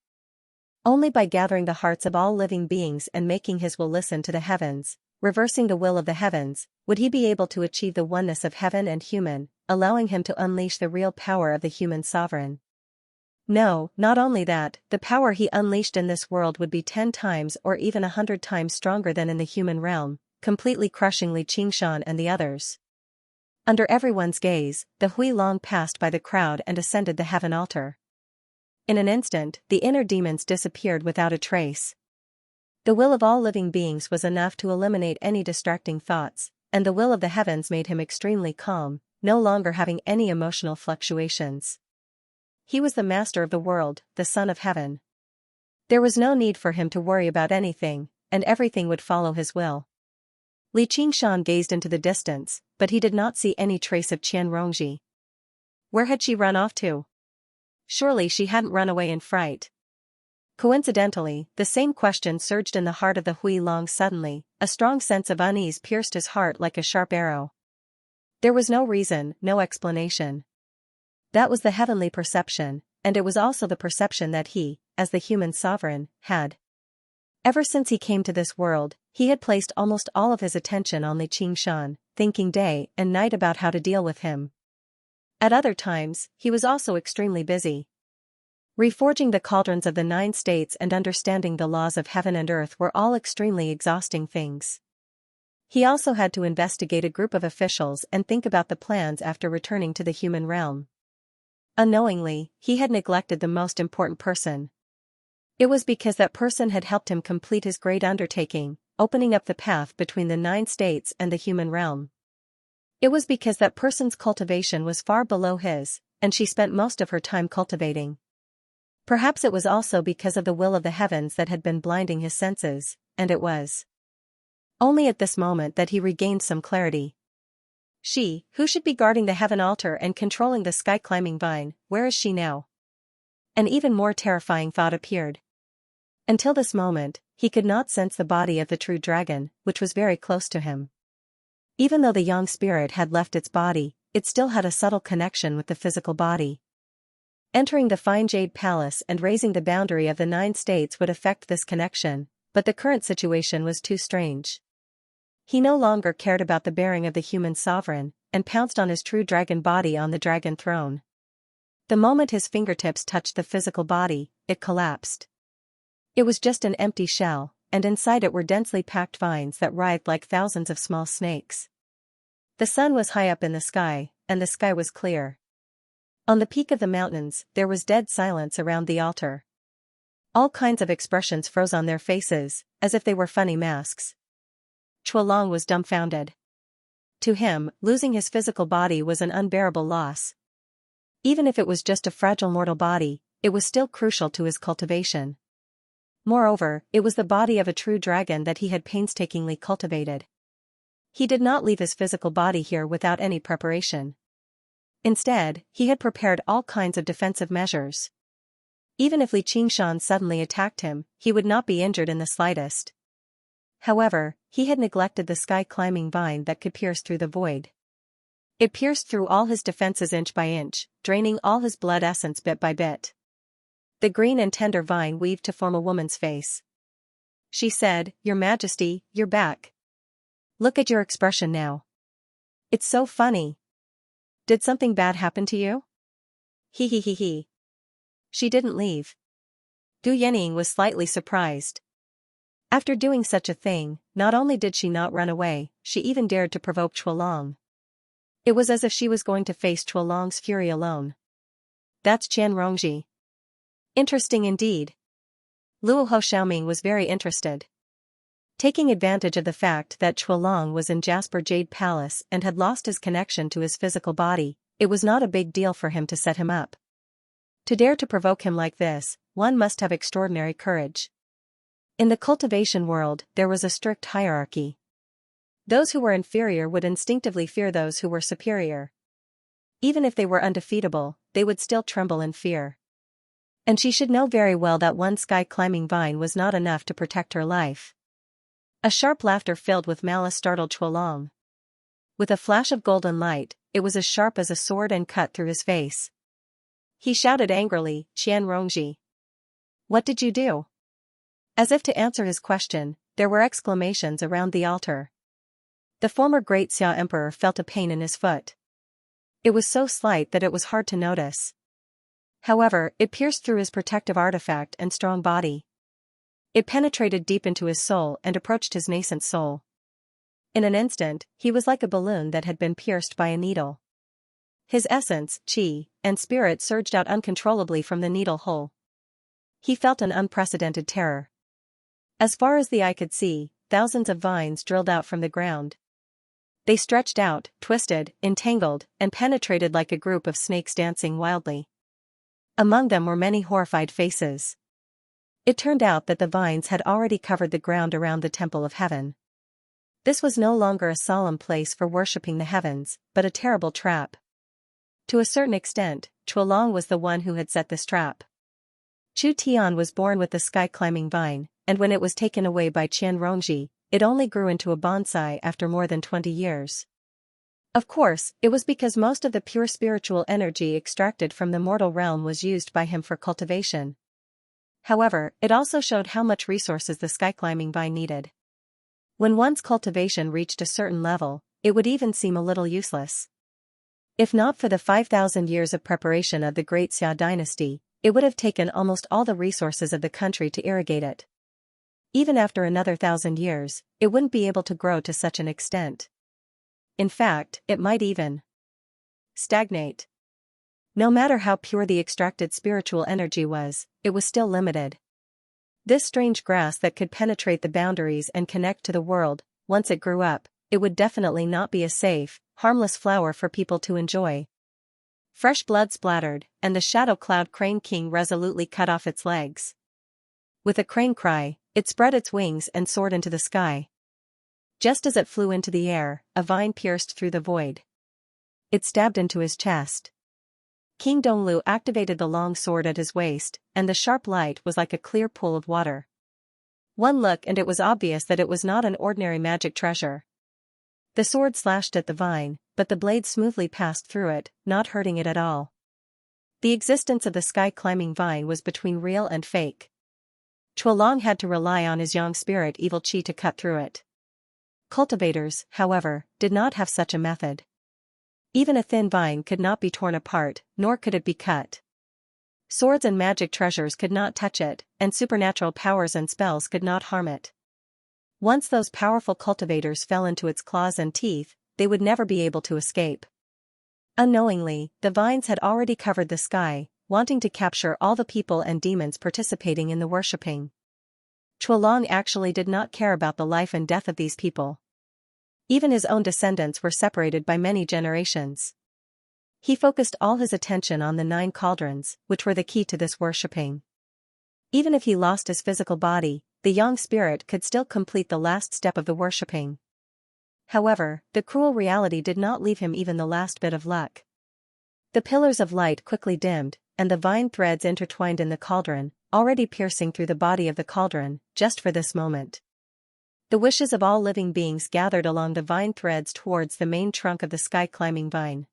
Only by gathering the hearts of all living beings and making his will listen to the heavens, reversing the will of the heavens, would he be able to achieve the oneness of heaven and human, allowing him to unleash the real power of the human sovereign. No, not only that, the power he unleashed in this world would be 10 times or even 100 times stronger than in the human realm, completely crushing Li Qingshan and the others. Under everyone's gaze, the Hui Long passed by the crowd and ascended the heaven altar. In an instant, the inner demons disappeared without a trace. The will of all living beings was enough to eliminate any distracting thoughts, and the will of the heavens made him extremely calm, no longer having any emotional fluctuations. He was the master of the world, the son of heaven. There was no need for him to worry about anything, and everything would follow his will. Li Qingshan gazed into the distance, but he did not see any trace of Qian Rongji. Where had she run off to? Surely she hadn't run away in fright. Coincidentally, the same question surged in the heart of the Hui Long suddenly. A strong sense of unease pierced his heart like a sharp arrow. There was no reason, no explanation. That was the heavenly perception, and it was also the perception that he, as the human sovereign, had. Ever since he came to this world, he had placed almost all of his attention on Li Qingshan, thinking day and night about how to deal with him. At other times, he was also extremely busy. Reforging the cauldrons of the 9 states and understanding the laws of heaven and earth were all extremely exhausting things. He also had to investigate a group of officials and think about the plans after returning to the human realm. Unknowingly, he had neglected the most important person. It was because that person had helped him complete his great undertaking, opening up the path between the 9 states and the human realm. It was because that person's cultivation was far below his, and she spent most of her time cultivating. Perhaps it was also because of the will of the heavens that had been blinding his senses, and it was only at this moment that he regained some clarity. She, who should be guarding the heaven altar and controlling the sky-climbing vine, where is she now? An even more terrifying thought appeared. Until this moment, he could not sense the body of the true dragon, which was very close to him. Even though the yang spirit had left its body, it still had a subtle connection with the physical body. Entering the fine jade palace and raising the boundary of the 9 states would affect this connection, but the current situation was too strange. He no longer cared about the bearing of the human sovereign, and pounced on his true dragon body on the dragon throne. The moment his fingertips touched the physical body, it collapsed. It was just an empty shell, and inside it were densely packed vines that writhed like thousands of small snakes. The sun was high up in the sky, and the sky was clear. On the peak of the mountains, there was dead silence around the altar. All kinds of expressions froze on their faces, as if they were funny masks. Chuolong was dumbfounded. To him, losing his physical body was an unbearable loss. Even if it was just a fragile mortal body, it was still crucial to his cultivation. Moreover, it was the body of a true dragon that he had painstakingly cultivated. He did not leave his physical body here without any preparation. Instead, he had prepared all kinds of defensive measures. Even if Li Qingshan suddenly attacked him, he would not be injured in the slightest. However, he had neglected the sky-climbing vine that could pierce through the void. It pierced through all his defenses inch by inch, draining all his blood essence bit by bit. The green and tender vine weaved to form a woman's face. She said, "Your Majesty, you're back. Look at your expression now. It's so funny. Did something bad happen to you?" He he he he. She didn't leave. Du Yening was slightly surprised. After doing such a thing, not only did she not run away, she even dared to provoke Chuolong. It was as if she was going to face Chuolong's fury alone. That's Qian Rongji. Interesting indeed. Luo Xiaoming was very interested. Taking advantage of the fact that Chuolong was in Jasper Jade Palace and had lost his connection to his physical body, it was not a big deal for him to set him up. To dare to provoke him like this, one must have extraordinary courage. In the cultivation world, there was a strict hierarchy. Those who were inferior would instinctively fear those who were superior. Even if they were undefeatable, they would still tremble in fear. And she should know very well that one sky-climbing vine was not enough to protect her life. A sharp laughter filled with malice startled Chuolong. With a flash of golden light, it was as sharp as a sword and cut through his face. He shouted angrily, "Qian Rongji. What did you do?" As if to answer his question, there were exclamations around the altar. The former great Xia emperor felt a pain in his foot. It was so slight that it was hard to notice. However, it pierced through his protective artifact and strong body. It penetrated deep into his soul and approached his nascent soul. In an instant, he was like a balloon that had been pierced by a needle. His essence, qi, and spirit surged out uncontrollably from the needle hole. He felt an unprecedented terror. As far as the eye could see, thousands of vines drilled out from the ground. They stretched out, twisted, entangled, and penetrated like a group of snakes dancing wildly. Among them were many horrified faces. It turned out that the vines had already covered the ground around the Temple of Heaven. This was no longer a solemn place for worshipping the heavens, but a terrible trap. To a certain extent, Chuelong was the one who had set this trap. Chu Tian was born with the sky-climbing vine, and when it was taken away by Qian Rongji, it only grew into a bonsai after more than 20 years. Of course, it was because most of the pure spiritual energy extracted from the mortal realm was used by him for cultivation. However, it also showed how much resources the sky-climbing vine needed. When one's cultivation reached a certain level, it would even seem a little useless. If not for the 5,000 years of preparation of the Great Xia dynasty, it would have taken almost all the resources of the country to irrigate it. Even after another 1,000 years, it wouldn't be able to grow to such an extent. In fact, it might even stagnate. No matter how pure the extracted spiritual energy was, it was still limited. This strange grass that could penetrate the boundaries and connect to the world, once it grew up, it would definitely not be a safe, harmless flower for people to enjoy. Fresh blood splattered, and the shadow cloud crane king resolutely cut off its legs. With a crane cry, it spread its wings and soared into the sky. Just as it flew into the air, a vine pierced through the void. It stabbed into his chest. King Donglu activated the long sword at his waist, and the sharp light was like a clear pool of water. One look and it was obvious that it was not an ordinary magic treasure. The sword slashed at the vine, but the blade smoothly passed through it, not hurting it at all. The existence of the sky-climbing vine was between real and fake. Chuelong had to rely on his yang spirit evil qi to cut through it. Cultivators, however, did not have such a method. Even a thin vine could not be torn apart, nor could it be cut. Swords and magic treasures could not touch it, and supernatural powers and spells could not harm it. Once those powerful cultivators fell into its claws and teeth, they would never be able to escape. Unknowingly, the vines had already covered the sky, wanting to capture all the people and demons participating in the worshipping. Chuelong actually did not care about the life and death of these people. Even his own descendants were separated by many generations. He focused all his attention on the 9 cauldrons, which were the key to this worshipping. Even if he lost his physical body, the yang spirit could still complete the last step of the worshipping. However, the cruel reality did not leave him even the last bit of luck. The pillars of light quickly dimmed, and the vine threads intertwined in the cauldron, already piercing through the body of the cauldron, just for this moment. The wishes of all living beings gathered along the vine threads towards the main trunk of the sky-climbing vine.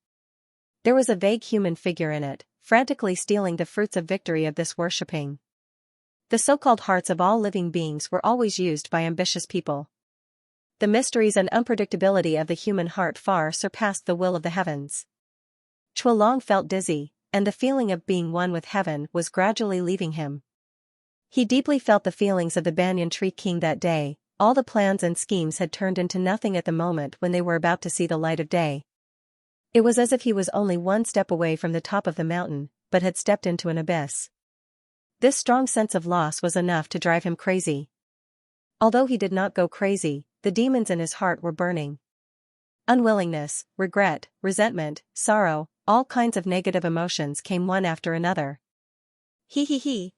There was a vague human figure in it, frantically stealing the fruits of victory of this worshipping. The so-called hearts of all living beings were always used by ambitious people. The mysteries and unpredictability of the human heart far surpassed the will of the heavens. Chuelong felt dizzy, and the feeling of being one with heaven was gradually leaving him. He deeply felt the feelings of the banyan tree king that day. All the plans and schemes had turned into nothing at the moment when they were about to see the light of day. It was as if he was only one step away from the top of the mountain, but had stepped into an abyss. This strong sense of loss was enough to drive him crazy. Although he did not go crazy, the demons in his heart were burning. Unwillingness, regret, resentment, sorrow, all kinds of negative emotions came one after another.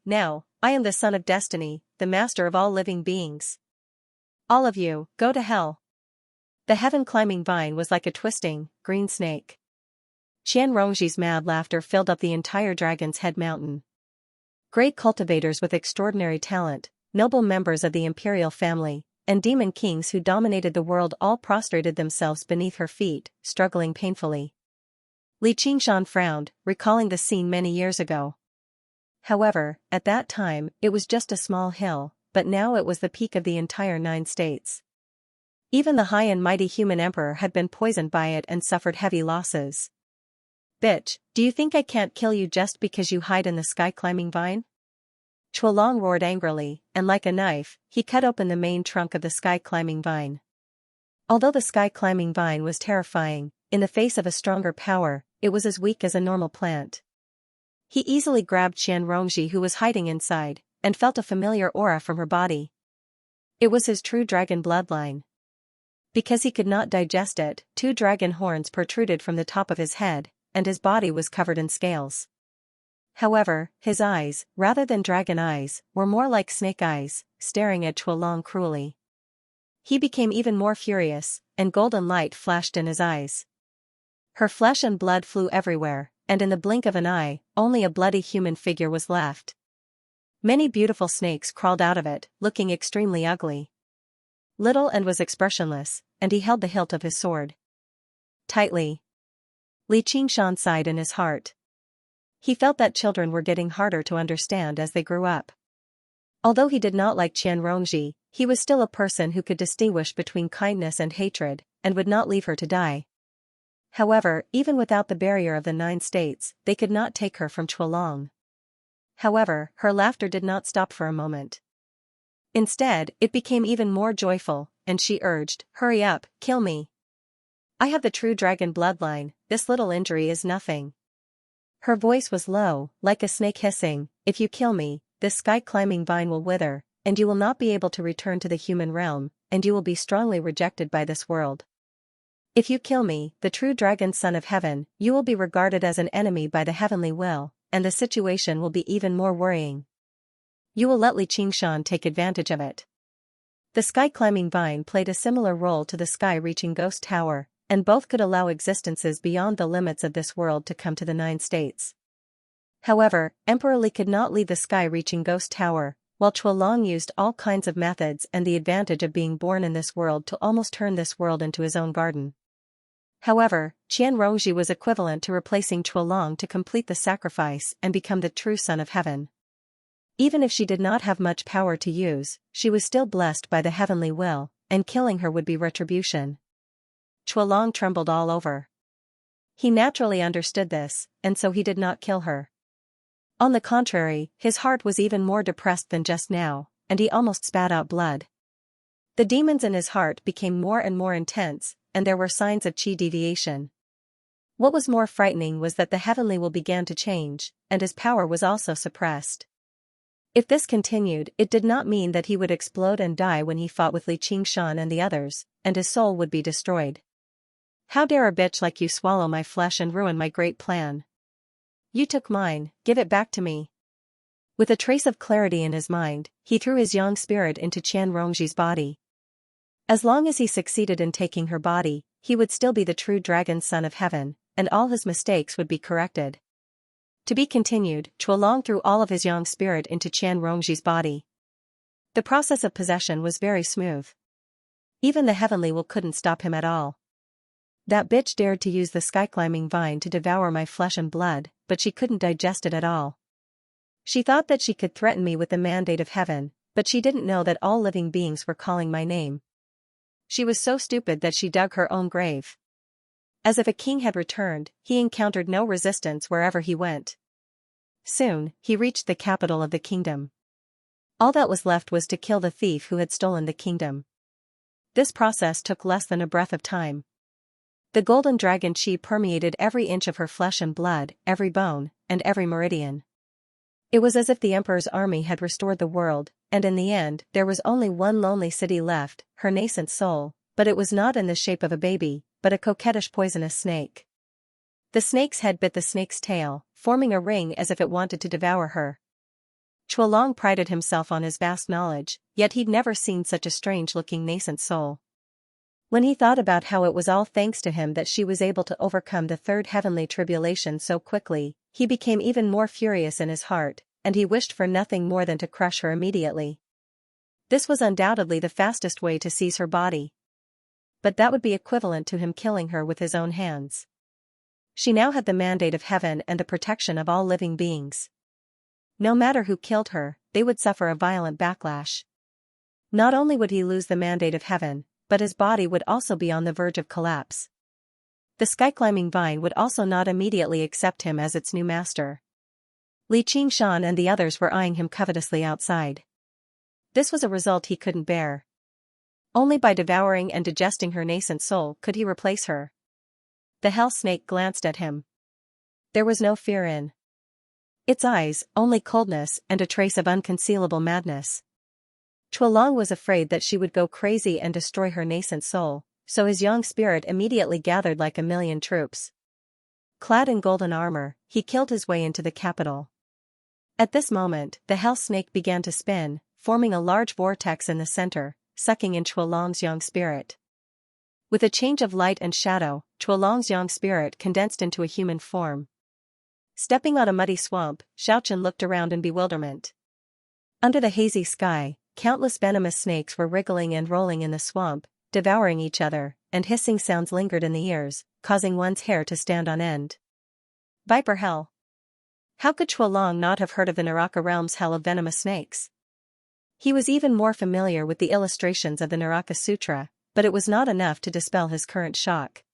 Now, I am the son of destiny, the master of all living beings. All of you, go to hell. The heaven-climbing vine was like a twisting, green snake. Qian Rongji's mad laughter filled up the entire Dragon's Head mountain. Great cultivators with extraordinary talent, noble members of the imperial family, and demon kings who dominated the world all prostrated themselves beneath her feet, struggling painfully. Li Qingshan frowned, recalling the scene many years ago. However, at that time, it was just a small hill, but now it was the peak of the entire 9 states. Even the high and mighty human emperor had been poisoned by it and suffered heavy losses. Bitch, do you think I can't kill you just because you hide in the sky-climbing vine? Chuelong roared angrily, and like a knife, he cut open the main trunk of the sky-climbing vine. Although the sky-climbing vine was terrifying, in the face of a stronger power, it was as weak as a normal plant. He easily grabbed Xianxia, who was hiding inside, and felt a familiar aura from her body. It was his true dragon bloodline. Because he could not digest it, 2 dragon horns protruded from the top of his head, and his body was covered in scales. However, his eyes, rather than dragon eyes, were more like snake eyes, staring at Chuolong cruelly. He became even more furious, and golden light flashed in his eyes. Her flesh and blood flew everywhere, and in the blink of an eye, only a bloody human figure was left. Many beautiful snakes crawled out of it, looking extremely ugly. Little and was expressionless, and he held the hilt of his sword tightly. Li Qingshan sighed in his heart. He felt that children were getting harder to understand as they grew up. Although he did not like Qianxia, he was still a person who could distinguish between kindness and hatred, and would not leave her to die. However, even without the barrier of the 9 states, they could not take her from Chuolong. However, her laughter did not stop for a moment. Instead, it became even more joyful, and she urged, "Hurry up, kill me. I have the true dragon bloodline, this little injury is nothing." Her voice was low, like a snake hissing, "If you kill me, this sky-climbing vine will wither, and you will not be able to return to the human realm, and you will be strongly rejected by this world. If you kill me, the true dragon son of heaven, you will be regarded as an enemy by the heavenly will, and the situation will be even more worrying. You will let Li Qingshan take advantage of it." The sky-climbing vine played a similar role to the sky-reaching ghost tower, and both could allow existences beyond the limits of this world to come to the 9 states. However, Emperor Li could not leave the sky-reaching ghost tower, while Chuolong used all kinds of methods and the advantage of being born in this world to almost turn this world into his own garden. However, Qianxia was equivalent to replacing Chuolong to complete the sacrifice and become the true son of heaven. Even if she did not have much power to use, she was still blessed by the heavenly will, and killing her would be retribution. Chuolong trembled all over. He naturally understood this, and so he did not kill her. On the contrary, his heart was even more depressed than just now, and he almost spat out blood. The demons in his heart became more and more intense, and there were signs of chi deviation. What was more frightening was that the heavenly will began to change, and his power was also suppressed. If this continued, it did not mean that he would explode and die when he fought with Li Qingshan and the others, and his soul would be destroyed. "How dare a bitch like you swallow my flesh and ruin my great plan? You took mine, give it back to me." With a trace of clarity in his mind, he threw his young spirit into Qianxia's body. As long as he succeeded in taking her body, he would still be the true dragon son of heaven, and all his mistakes would be corrected. To be continued, Chuolong threw all of his young spirit into Qianxia's body. The process of possession was very smooth. Even the heavenly will couldn't stop him at all. "That bitch dared to use the sky-climbing vine to devour my flesh and blood, but she couldn't digest it at all. She thought that she could threaten me with the mandate of heaven, but she didn't know that all living beings were calling my name. She was so stupid that she dug her own grave." As if a king had returned, he encountered no resistance wherever he went. Soon, he reached the capital of the kingdom. All that was left was to kill the thief who had stolen the kingdom. This process took less than a breath of time. The golden dragon chi permeated every inch of her flesh and blood, every bone, and every meridian. It was as if the emperor's army had restored the world, and in the end, there was only one lonely city left, her nascent soul, but it was not in the shape of a baby, but a coquettish poisonous snake. The snake's head bit the snake's tail, forming a ring as if it wanted to devour her. Chuolong prided himself on his vast knowledge, yet he'd never seen such a strange-looking nascent soul. When he thought about how it was all thanks to him that she was able to overcome the 3rd heavenly tribulation so quickly, he became even more furious in his heart, and he wished for nothing more than to crush her immediately. This was undoubtedly the fastest way to seize her body. But that would be equivalent to him killing her with his own hands. She now had the mandate of heaven and the protection of all living beings. No matter who killed her, they would suffer a violent backlash. Not only would he lose the mandate of heaven, but his body would also be on the verge of collapse. The sky-climbing vine would also not immediately accept him as its new master. Li Qingshan and the others were eyeing him covetously outside. This was a result he couldn't bear. Only by devouring and digesting her nascent soul could he replace her. The hell snake glanced at him. There was no fear in its eyes, only coldness and a trace of unconcealable madness. Chuolong was afraid that she would go crazy and destroy her nascent soul, so his young spirit immediately gathered like a million troops. Clad in golden armor, he killed his way into the capital. At this moment, the hell snake began to spin, forming a large vortex in the center, sucking in Chuolong's young spirit. With a change of light and shadow, Chuolong's young spirit condensed into a human form. Stepping on a muddy swamp, Xiaochen looked around in bewilderment. Under the hazy sky, countless venomous snakes were wriggling and rolling in the swamp, devouring each other, and hissing sounds lingered in the ears, causing one's hair to stand on end. Viper hell. How could Chuolong not have heard of the Naraka realm's hell of venomous snakes? He was even more familiar with the illustrations of the Naraka Sutra, but it was not enough to dispel his current shock.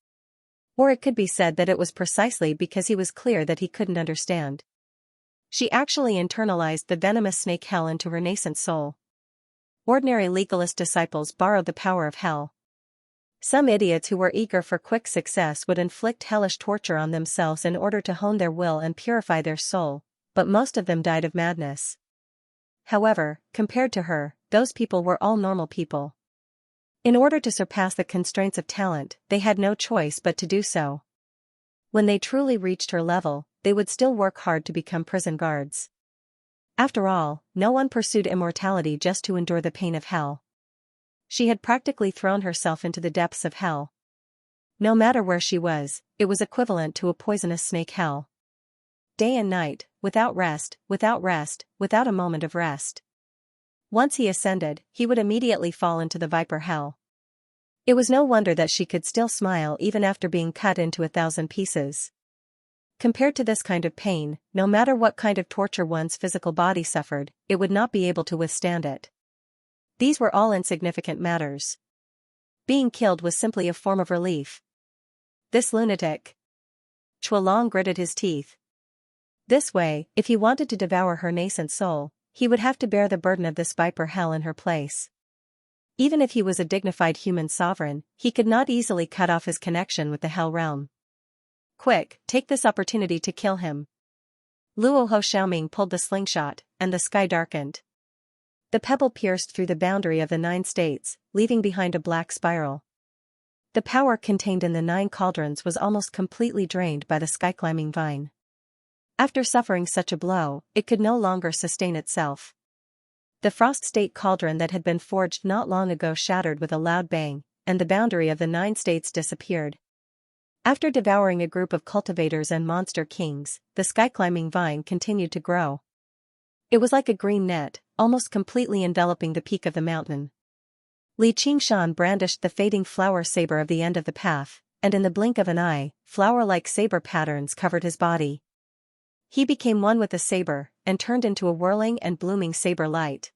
Or it could be said that it was precisely because he was clear that he couldn't understand. She actually internalized the venomous snake hell into her nascent soul. Ordinary legalist disciples borrowed the power of hell. Some idiots who were eager for quick success would inflict hellish torture on themselves in order to hone their will and purify their soul, but most of them died of madness. However, compared to her, those people were all normal people. In order to surpass the constraints of talent, they had no choice but to do so. When they truly reached her level, they would still work hard to become prison guards. After all, no one pursued immortality just to endure the pain of hell. She had practically thrown herself into the depths of hell. No matter where she was, it was equivalent to a poisonous snake hell. Day and night, without a moment of rest. Once he ascended, he would immediately fall into the viper hell. It was no wonder that she could still smile even after being cut into 1,000 pieces. Compared to this kind of pain, no matter what kind of torture one's physical body suffered, it would not be able to withstand it. These were all insignificant matters. Being killed was simply a form of relief. This lunatic. Chuolong gritted his teeth. This way, if he wanted to devour her nascent soul, he would have to bear the burden of this viper hell in her place. Even if he was a dignified human sovereign, he could not easily cut off his connection with the hell realm. Quick, take this opportunity to kill him. Luo Ho Xiaoming pulled the slingshot, and the sky darkened. The pebble pierced through the boundary of the 9 states, leaving behind a black spiral. The power contained in the 9 cauldrons was almost completely drained by the sky-climbing vine. After suffering such a blow, it could no longer sustain itself. The frost state cauldron that had been forged not long ago shattered with a loud bang, and the boundary of the 9 states disappeared. After devouring a group of cultivators and monster kings, the sky-climbing vine continued to grow. It was like a green net, almost completely enveloping the peak of the mountain. Li Qingshan brandished the fading flower saber of the end of the path, and in the blink of an eye, flower-like saber patterns covered his body. He became one with the saber, and turned into a whirling and blooming saber light.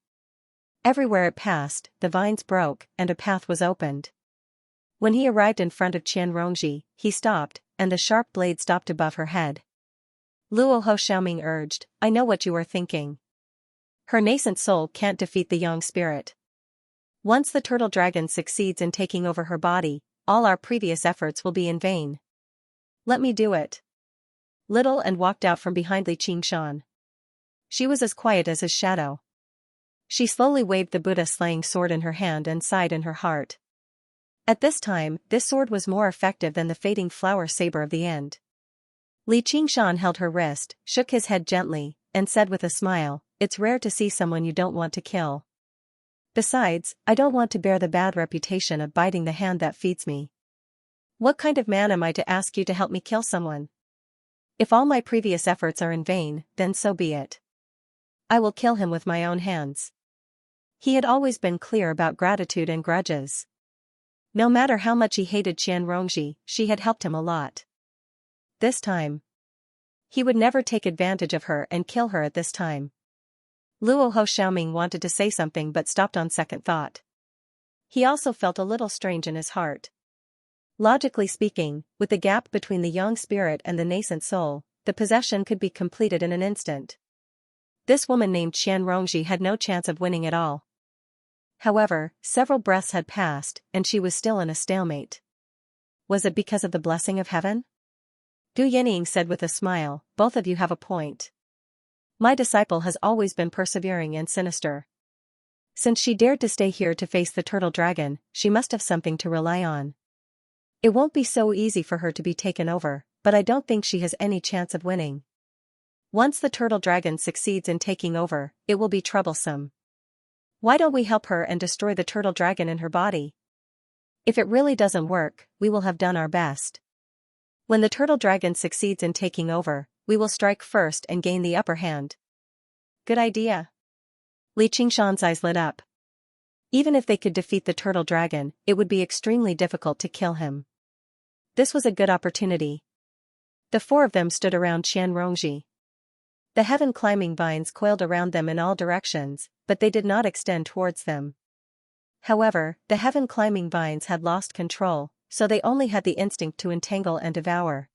Everywhere it passed, the vines broke, and a path was opened. When he arrived in front of Qian Rongji, he stopped, and the sharp blade stopped above her head. Luo Ho Xiaoming urged, "I know what you are thinking. Her nascent soul can't defeat the young spirit. Once the turtle dragon succeeds in taking over her body, all our previous efforts will be in vain. Let me do it." Little and walked out from behind Li Qingshan. She was as quiet as his shadow. She slowly waved the Buddha-slaying sword in her hand and sighed in her heart. At this time, this sword was more effective than the fading flower saber of the end. Li Qingshan held her wrist, shook his head gently, and said with a smile, "It's rare to see someone you don't want to kill. Besides, I don't want to bear the bad reputation of biting the hand that feeds me. What kind of man am I to ask you to help me kill someone? If all my previous efforts are in vain, then so be it. I will kill him with my own hands." He had always been clear about gratitude and grudges. No matter how much he hated Qian Rongji, she had helped him a lot. This time, he would never take advantage of her and kill her at this time. Luo Ho Xiaoming wanted to say something but stopped on second thought. He also felt a little strange in his heart. Logically speaking, with the gap between the young spirit and the nascent soul, the possession could be completed in an instant. This woman named Qian Rongji had no chance of winning at all. However, several breaths had passed, and she was still in a stalemate. Was it because of the blessing of heaven? Du Yining said with a smile, both of you have a point. My disciple has always been persevering and sinister. Since she dared to stay here to face the turtle dragon, she must have something to rely on. It won't be so easy for her to be taken over, but I don't think she has any chance of winning. Once the turtle dragon succeeds in taking over, it will be troublesome. Why don't we help her and destroy the turtle dragon in her body? If it really doesn't work, we will have done our best. When the turtle dragon succeeds in taking over, we will strike first and gain the upper hand. Good idea. Li Qingshan's eyes lit up. Even if they could defeat the turtle dragon, it would be extremely difficult to kill him. This was a good opportunity. The four of them stood around Xianxia. The heaven-climbing vines coiled around them in all directions, but they did not extend towards them. However, the heaven-climbing vines had lost control, so they only had the instinct to entangle and devour.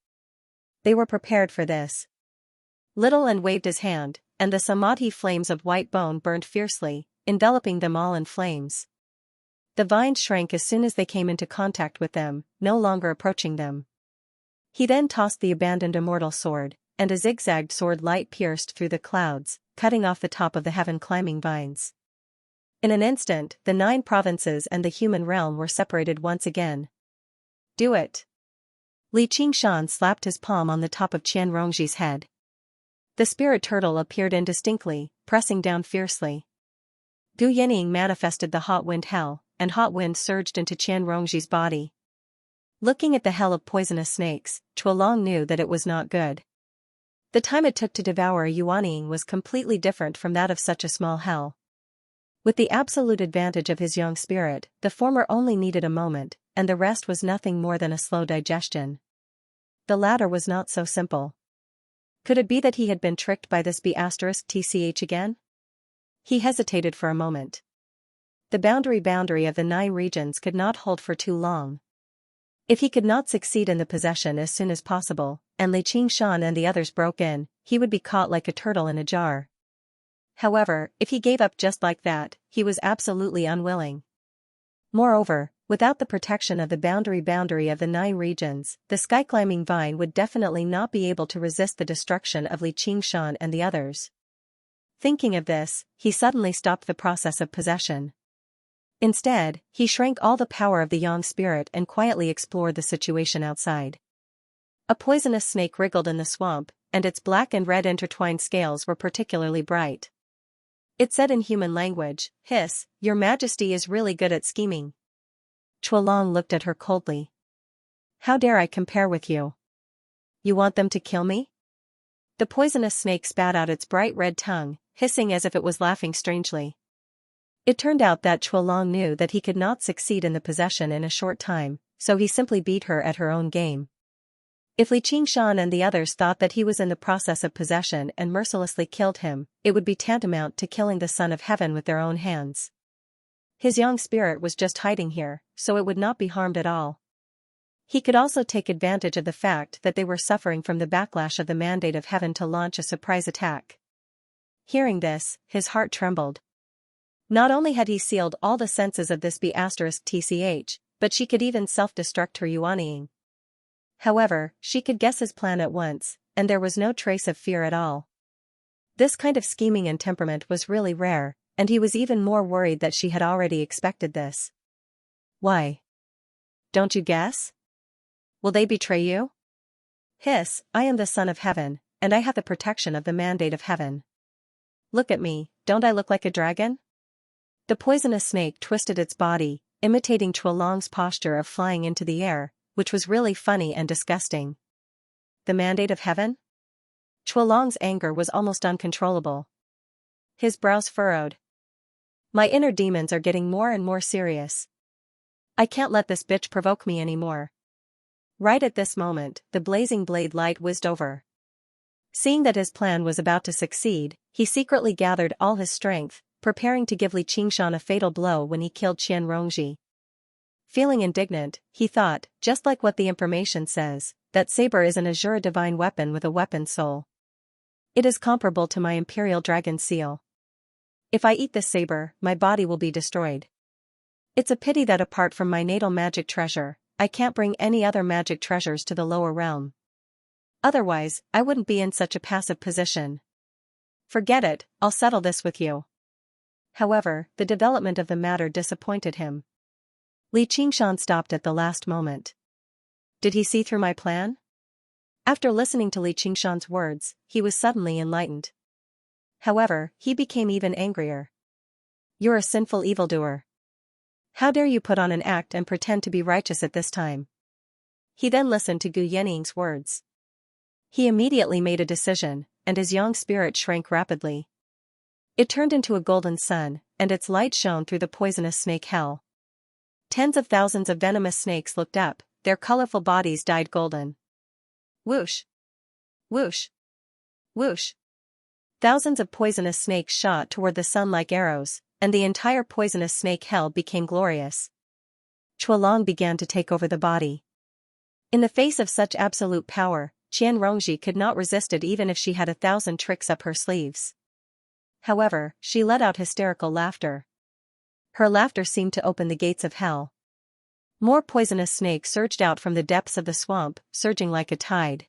They were prepared for this. Little and waved his hand, and the samadhi flames of white bone burned fiercely, enveloping them all in flames. The vines shrank as soon as they came into contact with them, no longer approaching them. He then tossed the abandoned immortal sword, and a zigzagged sword light pierced through the clouds, cutting off the top of the heaven-climbing vines. In an instant, the 9 provinces and the human realm were separated once again. Do it. Li Qingshan slapped his palm on the top of Qianrongji's head. The spirit turtle appeared indistinctly, pressing down fiercely. Du Yining manifested the hot wind hell, and hot wind surged into Qianrongji's body. Looking at the hell of poisonous snakes, Chuolong knew that it was not good. The time it took to devour a Yuanying was completely different from that of such a small hell. With the absolute advantage of his young spirit, the former only needed a moment, and the rest was nothing more than a slow digestion. The latter was not so simple. Could it be that he had been tricked by this B*tch again? He hesitated for a moment. The boundary of the 9 regions could not hold for too long. If he could not succeed in the possession as soon as possible, and Li Qingshan and the others broke in, he would be caught like a turtle in a jar. However, if he gave up just like that, he was absolutely unwilling. Moreover, without the protection of the boundary of the 9 regions, the sky-climbing vine would definitely not be able to resist the destruction of Li Qingshan and the others. Thinking of this, he suddenly stopped the process of possession. Instead, he shrank all the power of the young spirit and quietly explored the situation outside. A poisonous snake wriggled in the swamp, and its black and red intertwined scales were particularly bright. It said in human language, "Hiss, Your Majesty is really good at scheming." Chuolong looked at her coldly. "How dare I compare with you? You want them to kill me?" The poisonous snake spat out its bright red tongue, hissing as if it was laughing strangely. It turned out that Chuolong knew that he could not succeed in the possession in a short time, so he simply beat her at her own game. If Li Qingshan and the others thought that he was in the process of possession and mercilessly killed him, it would be tantamount to killing the Son of Heaven with their own hands. His young spirit was just hiding here, so it would not be harmed at all. He could also take advantage of the fact that they were suffering from the backlash of the mandate of heaven to launch a surprise attack. Hearing this, his heart trembled. Not only had he sealed all the senses of this B*tch, but she could even self-destruct her Yuanying. However, she could guess his plan at once, and there was no trace of fear at all. This kind of scheming and temperament was really rare, and he was even more worried that she had already expected this. Why? Don't you guess? Will they betray you? Hiss, I am the Son of Heaven, and I have the protection of the mandate of heaven. Look at me, don't I look like a dragon? The poisonous snake twisted its body, imitating Chuolong's posture of flying into the air, which was really funny and disgusting. The mandate of heaven? Chuolong's anger was almost uncontrollable. His brows furrowed. My inner demons are getting more and more serious. I can't let this bitch provoke me anymore. Right at this moment, the blazing blade light whizzed over. Seeing that his plan was about to succeed, he secretly gathered all his strength, preparing to give Li Qingshan a fatal blow when he killed Qianrongji. Feeling indignant, he thought, just like what the information says, that saber is an azure divine weapon with a weapon soul. It is comparable to my imperial dragon seal. If I eat this saber, my body will be destroyed. It's a pity that apart from my natal magic treasure, I can't bring any other magic treasures to the lower realm. Otherwise, I wouldn't be in such a passive position. Forget it, I'll settle this with you. However, the development of the matter disappointed him. Li Qingshan stopped at the last moment. Did he see through my plan? After listening to Li Qingshan's words, he was suddenly enlightened. However, he became even angrier. You're a sinful evildoer. How dare you put on an act and pretend to be righteous at this time? He then listened to Gu Yanning's words. He immediately made a decision, and his young spirit shrank rapidly. It turned into a golden sun, and its light shone through the poisonous snake hell. Tens of thousands of venomous snakes looked up, their colorful bodies dyed golden. Whoosh! Whoosh! Whoosh! Thousands of poisonous snakes shot toward the sun like arrows, and the entire poisonous snake hell became glorious. Chuolong began to take over the body. In the face of such absolute power, Qian Rongji could not resist it even if she had 1,000 tricks up her sleeves. However, she let out hysterical laughter. Her laughter seemed to open the gates of hell. More poisonous snakes surged out from the depths of the swamp, surging like a tide.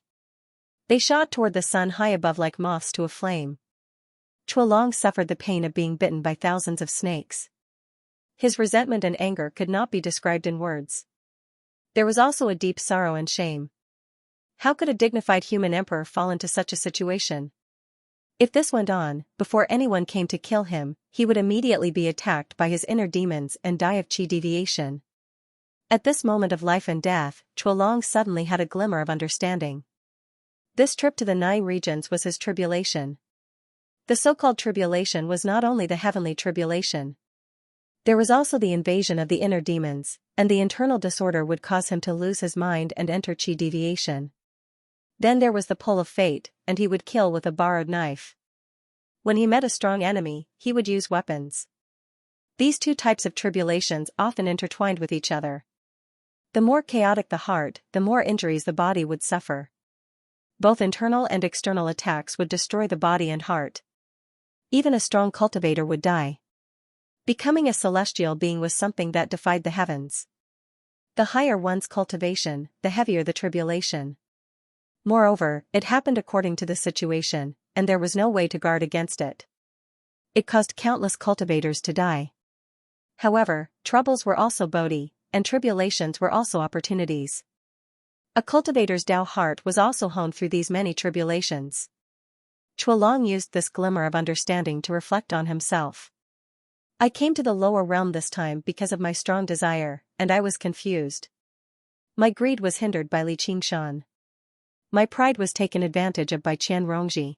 They shot toward the sun high above like moths to a flame. Chuolong suffered the pain of being bitten by thousands of snakes. His resentment and anger could not be described in words. There was also a deep sorrow and shame. How could a dignified human emperor fall into such a situation? If this went on, before anyone came to kill him, he would immediately be attacked by his inner demons and die of qi deviation. At this moment of life and death, Chuolong suddenly had a glimmer of understanding. This trip to the 9 regions was his tribulation. The so-called tribulation was not only the heavenly tribulation. There was also the invasion of the inner demons, and the internal disorder would cause him to lose his mind and enter qi deviation. Then there was the pull of fate, and he would kill with a borrowed knife. When he met a strong enemy, he would use weapons. These two types of tribulations often intertwined with each other. The more chaotic the heart, the more injuries the body would suffer. Both internal and external attacks would destroy the body and heart. Even a strong cultivator would die. Becoming a celestial being was something that defied the heavens. The higher one's cultivation, the heavier the tribulation. Moreover, it happened according to the situation, and there was no way to guard against it. It caused countless cultivators to die. However, troubles were also bodhi, and tribulations were also opportunities. A cultivator's Tao heart was also honed through these many tribulations. Chuolong used this glimmer of understanding to reflect on himself. I came to the lower realm this time because of my strong desire, and I was confused. My greed was hindered by Li Qingshan. My pride was taken advantage of by Qian Rongji.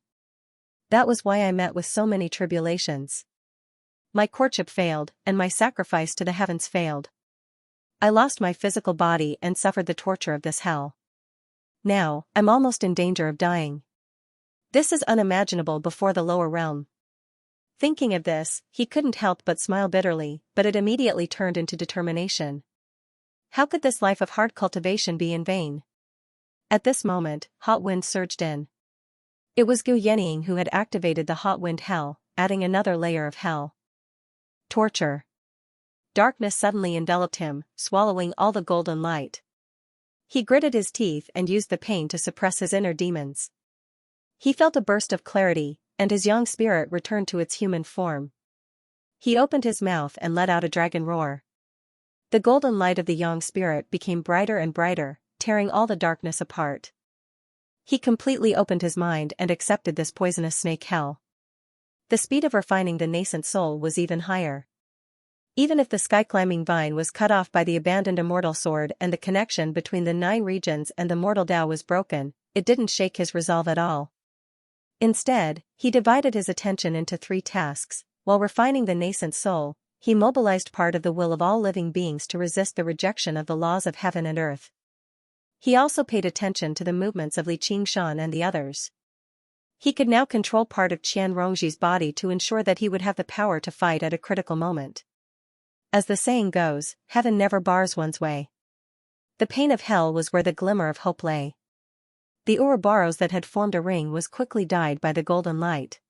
That was why I met with so many tribulations. My courtship failed, and my sacrifice to the heavens failed. I lost my physical body and suffered the torture of this hell. Now, I'm almost in danger of dying. This is unimaginable before the lower realm. Thinking of this, he couldn't help but smile bitterly, but it immediately turned into determination. How could this life of hard cultivation be in vain? At this moment, hot wind surged in. It was Gu Yanning who had activated the hot wind hell, adding another layer of hell. Torture. Darkness suddenly enveloped him, swallowing all the golden light. He gritted his teeth and used the pain to suppress his inner demons. He felt a burst of clarity, and his young spirit returned to its human form. He opened his mouth and let out a dragon roar. The golden light of the young spirit became brighter and brighter, tearing all the darkness apart. He completely opened his mind and accepted this poisonous snake hell. The speed of refining the nascent soul was even higher. Even if the sky-climbing vine was cut off by the abandoned immortal sword and the connection between the 9 regions and the mortal Tao was broken, it didn't shake his resolve at all. Instead, he divided his attention into 3 tasks. While refining the nascent soul, he mobilized part of the will of all living beings to resist the rejection of the laws of heaven and earth. He also paid attention to the movements of Li Qingshan and the others. He could now control part of Qian Rongji's body to ensure that he would have the power to fight at a critical moment. As the saying goes, heaven never bars one's way. The pain of hell was where the glimmer of hope lay. The Ouroboros that had formed a ring was quickly dyed by the golden light.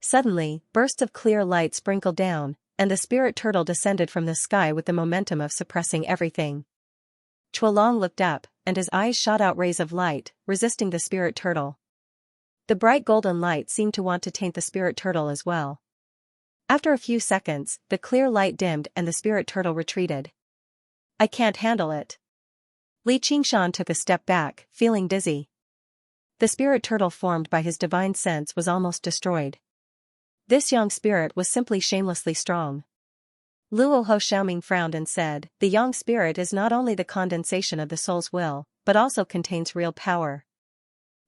Suddenly, bursts of clear light sprinkled down, and the spirit turtle descended from the sky with the momentum of suppressing everything. Chuolong looked up, and his eyes shot out rays of light, resisting the spirit turtle. The bright golden light seemed to want to taint the spirit turtle as well. After a few seconds, the clear light dimmed and the spirit turtle retreated. "I can't handle it." Li Qingshan took a step back, feeling dizzy. The spirit turtle formed by his divine sense was almost destroyed. This young spirit was simply shamelessly strong. Luo Ho Xiaoming frowned and said, "The yang spirit is not only the condensation of the soul's will, but also contains real power.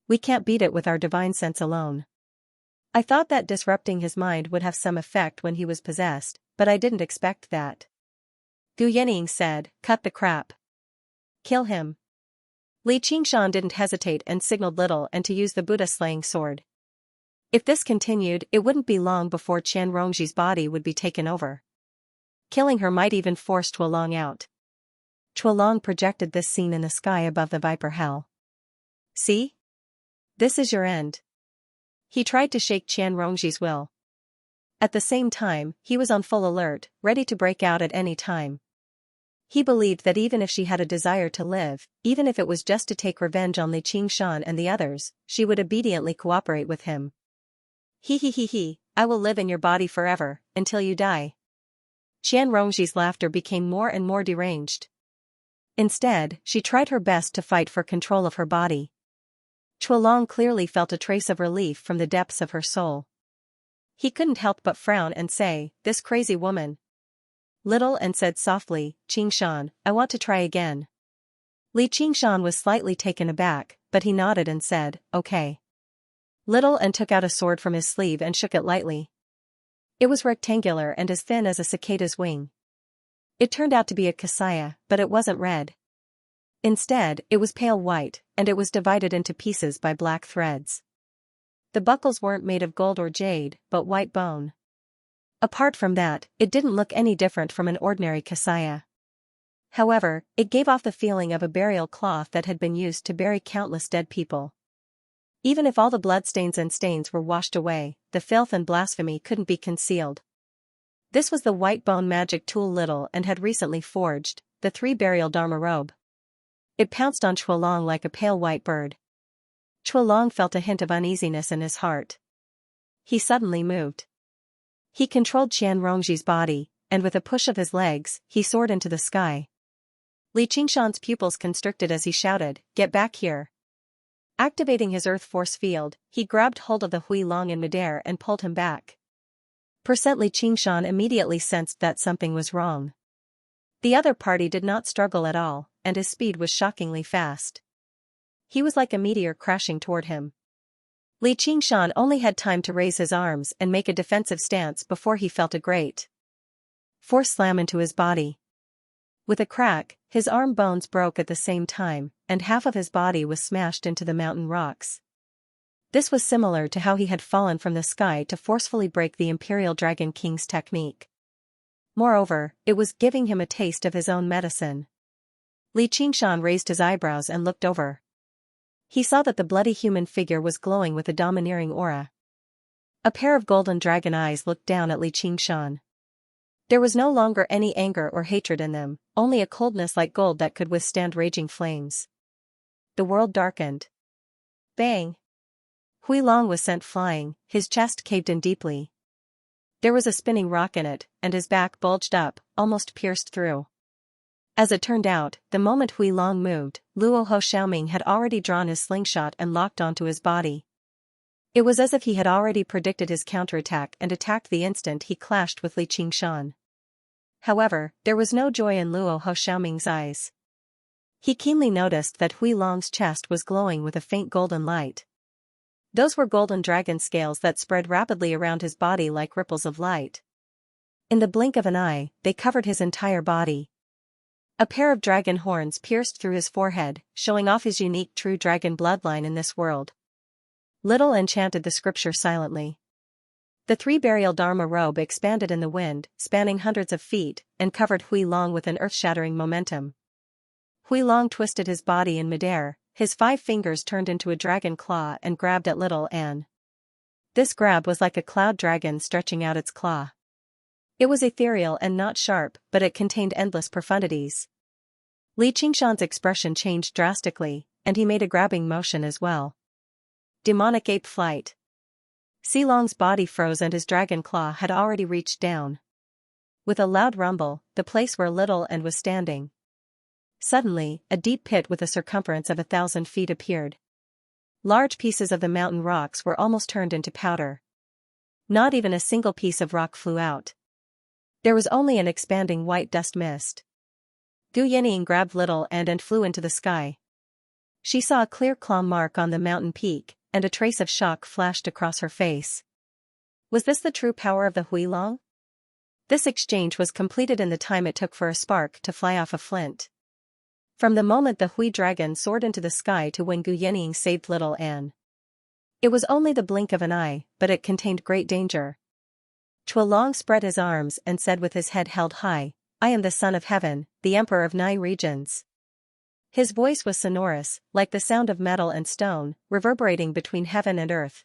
We can't beat it with our divine sense alone. I thought that disrupting his mind would have some effect when he was possessed, but I didn't expect that." Gu Yening said, "Cut the crap. Kill him." Li Qingshan didn't hesitate and signaled Little and to use the Buddha-slaying sword. If this continued, it wouldn't be long before Qian Rongji's body would be taken over. Killing her might even force Chuolong out. Chuolong projected this scene in the sky above the Viper Hell. "See? This is your end." He tried to shake Qian Rongji's will. At the same time, he was on full alert, ready to break out at any time. He believed that even if she had a desire to live, even if it was just to take revenge on Li Qingshan and the others, she would obediently cooperate with him. He, I will live in your body forever, until you die." Qian Rongji's laughter became more and more deranged. Instead, she tried her best to fight for control of her body. Chuolong clearly felt a trace of relief from the depths of her soul. He couldn't help but frown and say, "This crazy woman." Little and said softly, "Qingshan, I want to try again." Li Qingshan was slightly taken aback, but he nodded and said, "Okay." Little and took out a sword from his sleeve and shook it lightly. It was rectangular and as thin as a cicada's wing. It turned out to be a Xianxia, but it wasn't red. Instead, it was pale white, and it was divided into pieces by black threads. The buckles weren't made of gold or jade, but white bone. Apart from that, it didn't look any different from an ordinary Xianxia. However, it gave off the feeling of a burial cloth that had been used to bury countless dead people. Even if all the bloodstains and stains were washed away, the filth and blasphemy couldn't be concealed. This was the white bone magic tool Little and had recently forged, the 3 burial Dharma robe. It pounced on Chuolong like a pale white bird. Chuolong felt a hint of uneasiness in his heart. He suddenly moved. He controlled Qian Rongji's body, and with a push of his legs, he soared into the sky. Li Qingshan's pupils constricted as he shouted, "Get back here!" Activating his earth force field, he grabbed hold of the Hui Long in midair and pulled him back. Li Qingshan immediately sensed that something was wrong. The other party did not struggle at all, and his speed was shockingly fast. He was like a meteor crashing toward him. Li Qingshan only had time to raise his arms and make a defensive stance before he felt a great force slam into his body. With a crack, his arm bones broke at the same time, and half of his body was smashed into the mountain rocks. This was similar to how he had fallen from the sky to forcefully break the Imperial Dragon King's technique. Moreover, it was giving him a taste of his own medicine. Li Qingshan raised his eyebrows and looked over. He saw that the bloody human figure was glowing with a domineering aura. A pair of golden dragon eyes looked down at Li Qingshan. There was no longer any anger or hatred in them, only a coldness like gold that could withstand raging flames. The world darkened. Bang! Hui Long was sent flying, his chest caved in deeply. There was a spinning rock in it, and his back bulged up, almost pierced through. As it turned out, the moment Hui Long moved, Luo Ho Xiaoming had already drawn his slingshot and locked onto his body. It was as if he had already predicted his counterattack and attacked the instant he clashed with Li Qingshan. However, there was no joy in Luo Ho Xiaoming's eyes. He keenly noticed that Hui Long's chest was glowing with a faint golden light. Those were golden dragon scales that spread rapidly around his body like ripples of light. In the blink of an eye, they covered his entire body. A pair of dragon horns pierced through his forehead, showing off his unique true dragon bloodline in this world. Little enchanted the scripture silently. The 3 burial Dharma robe expanded in the wind, spanning hundreds of feet, and covered Hui Long with an earth-shattering momentum. Hui Long twisted his body in midair, his 5 fingers turned into a dragon claw and grabbed at Little An. This grab was like a cloud dragon stretching out its claw. It was ethereal and not sharp, but it contained endless profundities. Li Qingshan's expression changed drastically, and he made a grabbing motion as well. Demonic ape flight. Xilong's body froze and his dragon claw had already reached down. With a loud rumble, the place where Little and was standing. Suddenly, a deep pit with a circumference of 1,000 feet appeared. Large pieces of the mountain rocks were almost turned into powder. Not even a single piece of rock flew out. There was only an expanding white dust mist. Gu Yinying grabbed Little and flew into the sky. She saw a clear claw mark on the mountain peak, and a trace of shock flashed across her face. Was this the true power of the Huilong? This exchange was completed in the time it took for a spark to fly off a flint. From the moment the Hui dragon soared into the sky to when Gu Yinying saved Little Anne. It was only the blink of an eye, but it contained great danger. Chuelong spread his arms and said with his head held high, "I am the son of heaven, the emperor of 9 regions." His voice was sonorous, like the sound of metal and stone, reverberating between heaven and earth.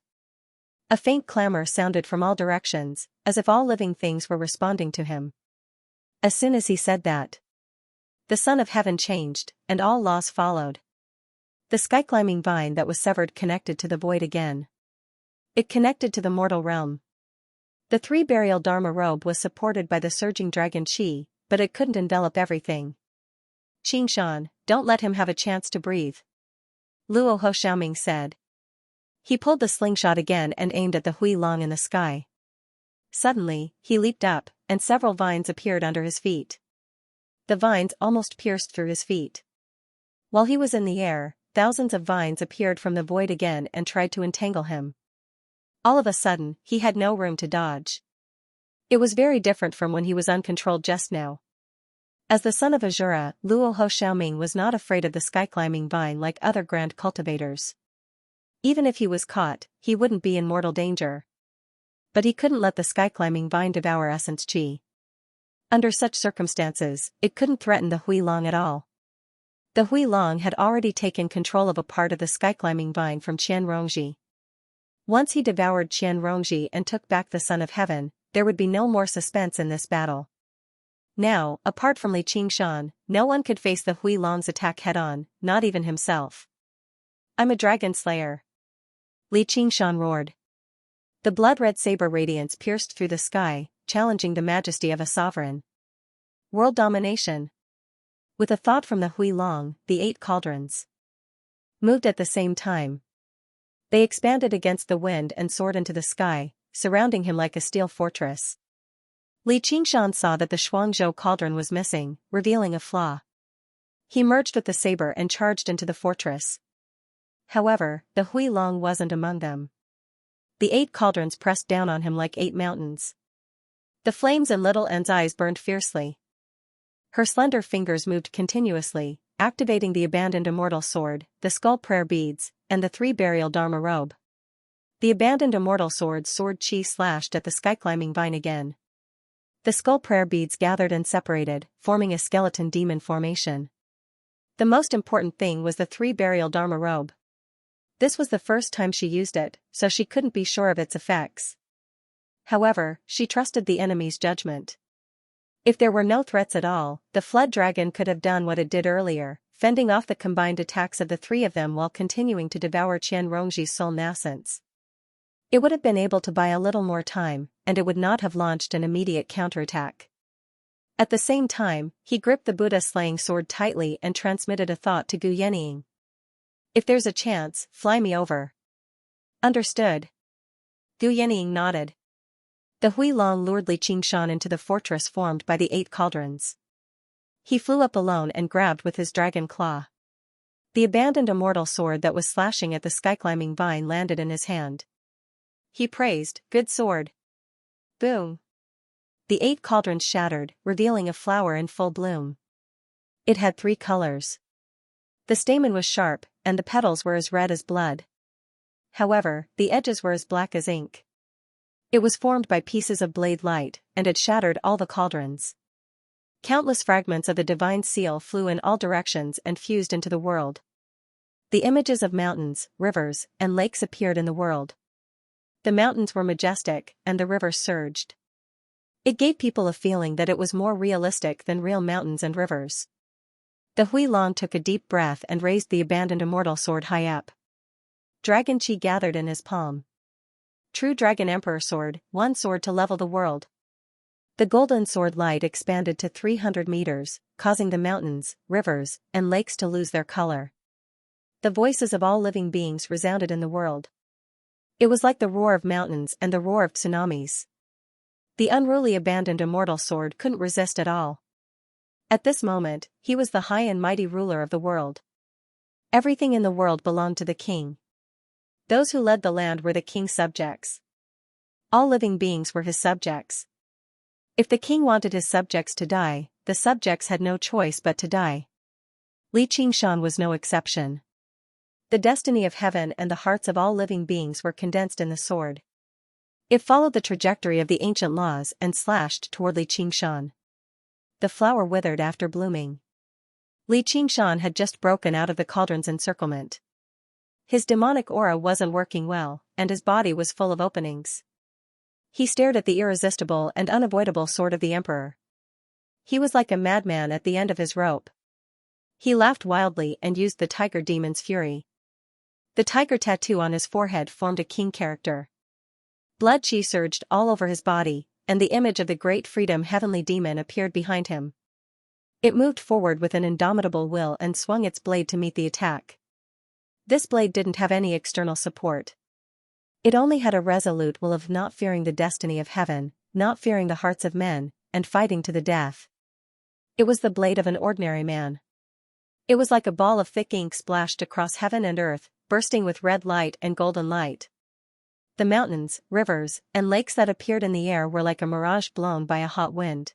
A faint clamor sounded from all directions, as if all living things were responding to him. As soon as he said that, the Son of Heaven changed, and all laws followed. The sky-climbing vine that was severed connected to the void again. It connected to the mortal realm. The 3-burial Dharma robe was supported by the surging dragon chi, but it couldn't envelop everything. "Qingshan, don't let him have a chance to breathe," Luo Ho Xiaoming said. He pulled the slingshot again and aimed at the Huilong in the sky. Suddenly, he leaped up, and several vines appeared under his feet. The vines almost pierced through his feet. While he was in the air, thousands of vines appeared from the void again and tried to entangle him. All of a sudden, he had no room to dodge. It was very different from when he was uncontrolled just now. As the son of Azura, Luo Ho Xiaoming was not afraid of the sky-climbing vine like other grand cultivators. Even if he was caught, he wouldn't be in mortal danger. But he couldn't let the sky-climbing vine devour essence chi. Under such circumstances, it couldn't threaten the Huilong at all. The Huilong had already taken control of a part of the sky-climbing vine from Qian Rongji. Once he devoured Qian Rongji and took back the Son of Heaven, there would be no more suspense in this battle. Now, apart from Li Qingshan, no one could face the Huilong's attack head-on, not even himself. "I'm a dragon slayer," Li Qingshan roared. The blood-red saber radiance pierced through the sky, challenging the majesty of a sovereign. World domination. With a thought from the Huilong, the 8 cauldrons moved at the same time. They expanded against the wind and soared into the sky, surrounding him like a steel fortress. Li Qingshan saw that the Shuangzhou cauldron was missing, revealing a flaw. He merged with the saber and charged into the fortress. However, the Huilong wasn't among them. The 8 cauldrons pressed down on him like 8 mountains. The flames in Little Anne's eyes burned fiercely. Her slender fingers moved continuously, activating the abandoned immortal sword, the skull prayer beads, and the 3-burial Dharma robe. The abandoned immortal sword chi slashed at the sky-climbing vine again. The skull prayer beads gathered and separated, forming a skeleton demon formation. The most important thing was the 3-burial Dharma robe. This was the first time she used it, so she couldn't be sure of its effects. However, she trusted the enemy's judgment. If there were no threats at all, the flood dragon could have done what it did earlier, fending off the combined attacks of the 3 of them while continuing to devour Qian Rongji's soul nascence. It would have been able to buy a little more time, and it would not have launched an immediate counterattack. At the same time, he gripped the Buddha-slaying sword tightly and transmitted a thought to Gu Yinying. "If there's a chance, fly me over." "Understood." Gu Yinying nodded. The Huilong lured Li Qingshan into the fortress formed by the 8 cauldrons. He flew up alone and grabbed with his dragon claw. The abandoned immortal sword that was slashing at the sky-climbing vine landed in his hand. He praised, "Good sword." Boom. The 8 cauldrons shattered, revealing a flower in full bloom. It had 3 colors. The stamen was sharp, and the petals were as red as blood. However, the edges were as black as ink. It was formed by pieces of blade light, and it shattered all the cauldrons. Countless fragments of the divine seal flew in all directions and fused into the world. The images of mountains, rivers, and lakes appeared in the world. The mountains were majestic, and the rivers surged. It gave people a feeling that it was more realistic than real mountains and rivers. The Huilong took a deep breath and raised the abandoned immortal sword high up. Dragon Chi gathered in his palm. True Dragon Emperor Sword, one sword to level the world. The golden sword light expanded to 300 meters, causing the mountains, rivers, and lakes to lose their color. The voices of all living beings resounded in the world. It was like the roar of mountains and the roar of tsunamis. The unruly abandoned immortal sword couldn't resist at all. At this moment, he was the high and mighty ruler of the world. Everything in the world belonged to the king. Those who led the land were the king's subjects. All living beings were his subjects. If the king wanted his subjects to die, the subjects had no choice but to die. Li Qingshan was no exception. The destiny of heaven and the hearts of all living beings were condensed in the sword. It followed the trajectory of the ancient laws and slashed toward Li Qingshan. The flower withered after blooming. Li Qingshan had just broken out of the cauldron's encirclement. His demonic aura wasn't working well, and his body was full of openings. He stared at the irresistible and unavoidable sword of the emperor. He was like a madman at the end of his rope. He laughed wildly and used the tiger demon's fury. The tiger tattoo on his forehead formed a king character. Blood chi surged all over his body, and the image of the great freedom heavenly demon appeared behind him. It moved forward with an indomitable will and swung its blade to meet the attack. This blade didn't have any external support. It only had a resolute will of not fearing the destiny of heaven, not fearing the hearts of men, and fighting to the death. It was the blade of an ordinary man. It was like a ball of thick ink splashed across heaven and earth, bursting with red light and golden light. The mountains, rivers, and lakes that appeared in the air were like a mirage blown by a hot wind.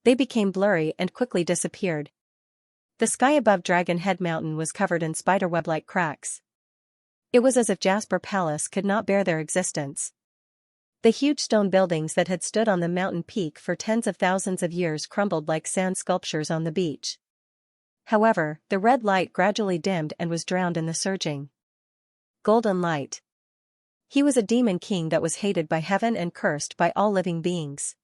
They became blurry and quickly disappeared. The sky above Dragon Head Mountain was covered in spiderweb-like cracks. It was as if Jasper Palace could not bear their existence. The huge stone buildings that had stood on the mountain peak for tens of thousands of years crumbled like sand sculptures on the beach. However, the red light gradually dimmed and was drowned in the surging golden light. He was a demon king that was hated by heaven and cursed by all living beings.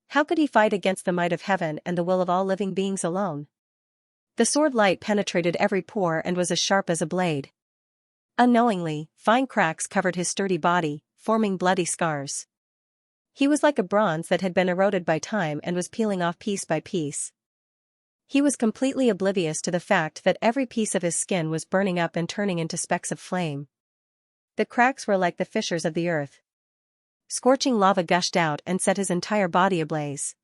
How could he fight against the might of heaven and the will of all living beings alone? The sword light penetrated every pore and was as sharp as a blade. Unknowingly, fine cracks covered his sturdy body, forming bloody scars. He was like a bronze that had been eroded by time and was peeling off piece by piece. He was completely oblivious to the fact that every piece of his skin was burning up and turning into specks of flame. The cracks were like the fissures of the earth. Scorching lava gushed out and set his entire body ablaze.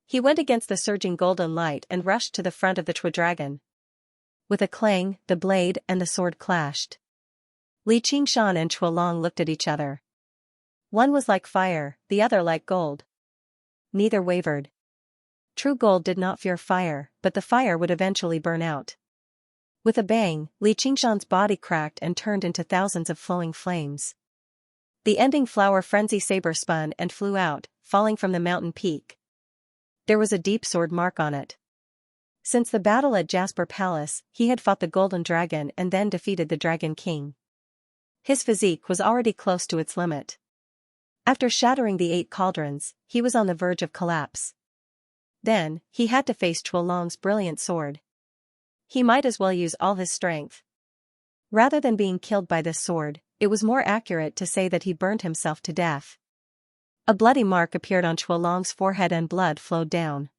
He went against the surging golden light and rushed to the front of the Dragon. With a clang, the blade and the sword clashed. Li Qingshan and Chuolong looked at each other. One was like fire, the other like gold. Neither wavered. True gold did not fear fire, but the fire would eventually burn out. With a bang, Li Qingshan's body cracked and turned into thousands of flowing flames. The ending flower frenzy saber spun and flew out, falling from the mountain peak. There was a deep sword mark on it. Since the battle at Jasper Palace, he had fought the Golden Dragon and then defeated the Dragon King. His physique was already close to its limit. After shattering the 8 cauldrons, he was on the verge of collapse. Then, he had to face Chuolong's brilliant sword. He might as well use all his strength. Rather than being killed by this sword, it was more accurate to say that he burned himself to death. A bloody mark appeared on Chuolong's forehead and blood flowed down.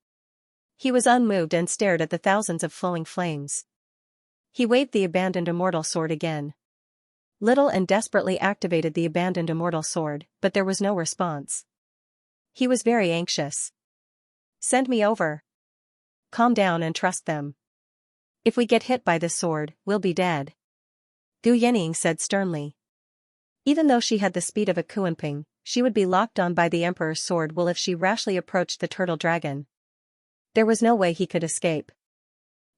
He was unmoved and stared at the thousands of flowing flames. He waved the abandoned immortal sword again. Little and desperately activated the abandoned immortal sword, but there was no response. He was very anxious. Send me over. Calm down and trust them. If we get hit by this sword, we'll be dead. Gu Yening said sternly. Even though she had the speed of a Kuanping, she would be locked on by the Emperor's sword will if she rashly approached the turtle dragon. There was no way he could escape.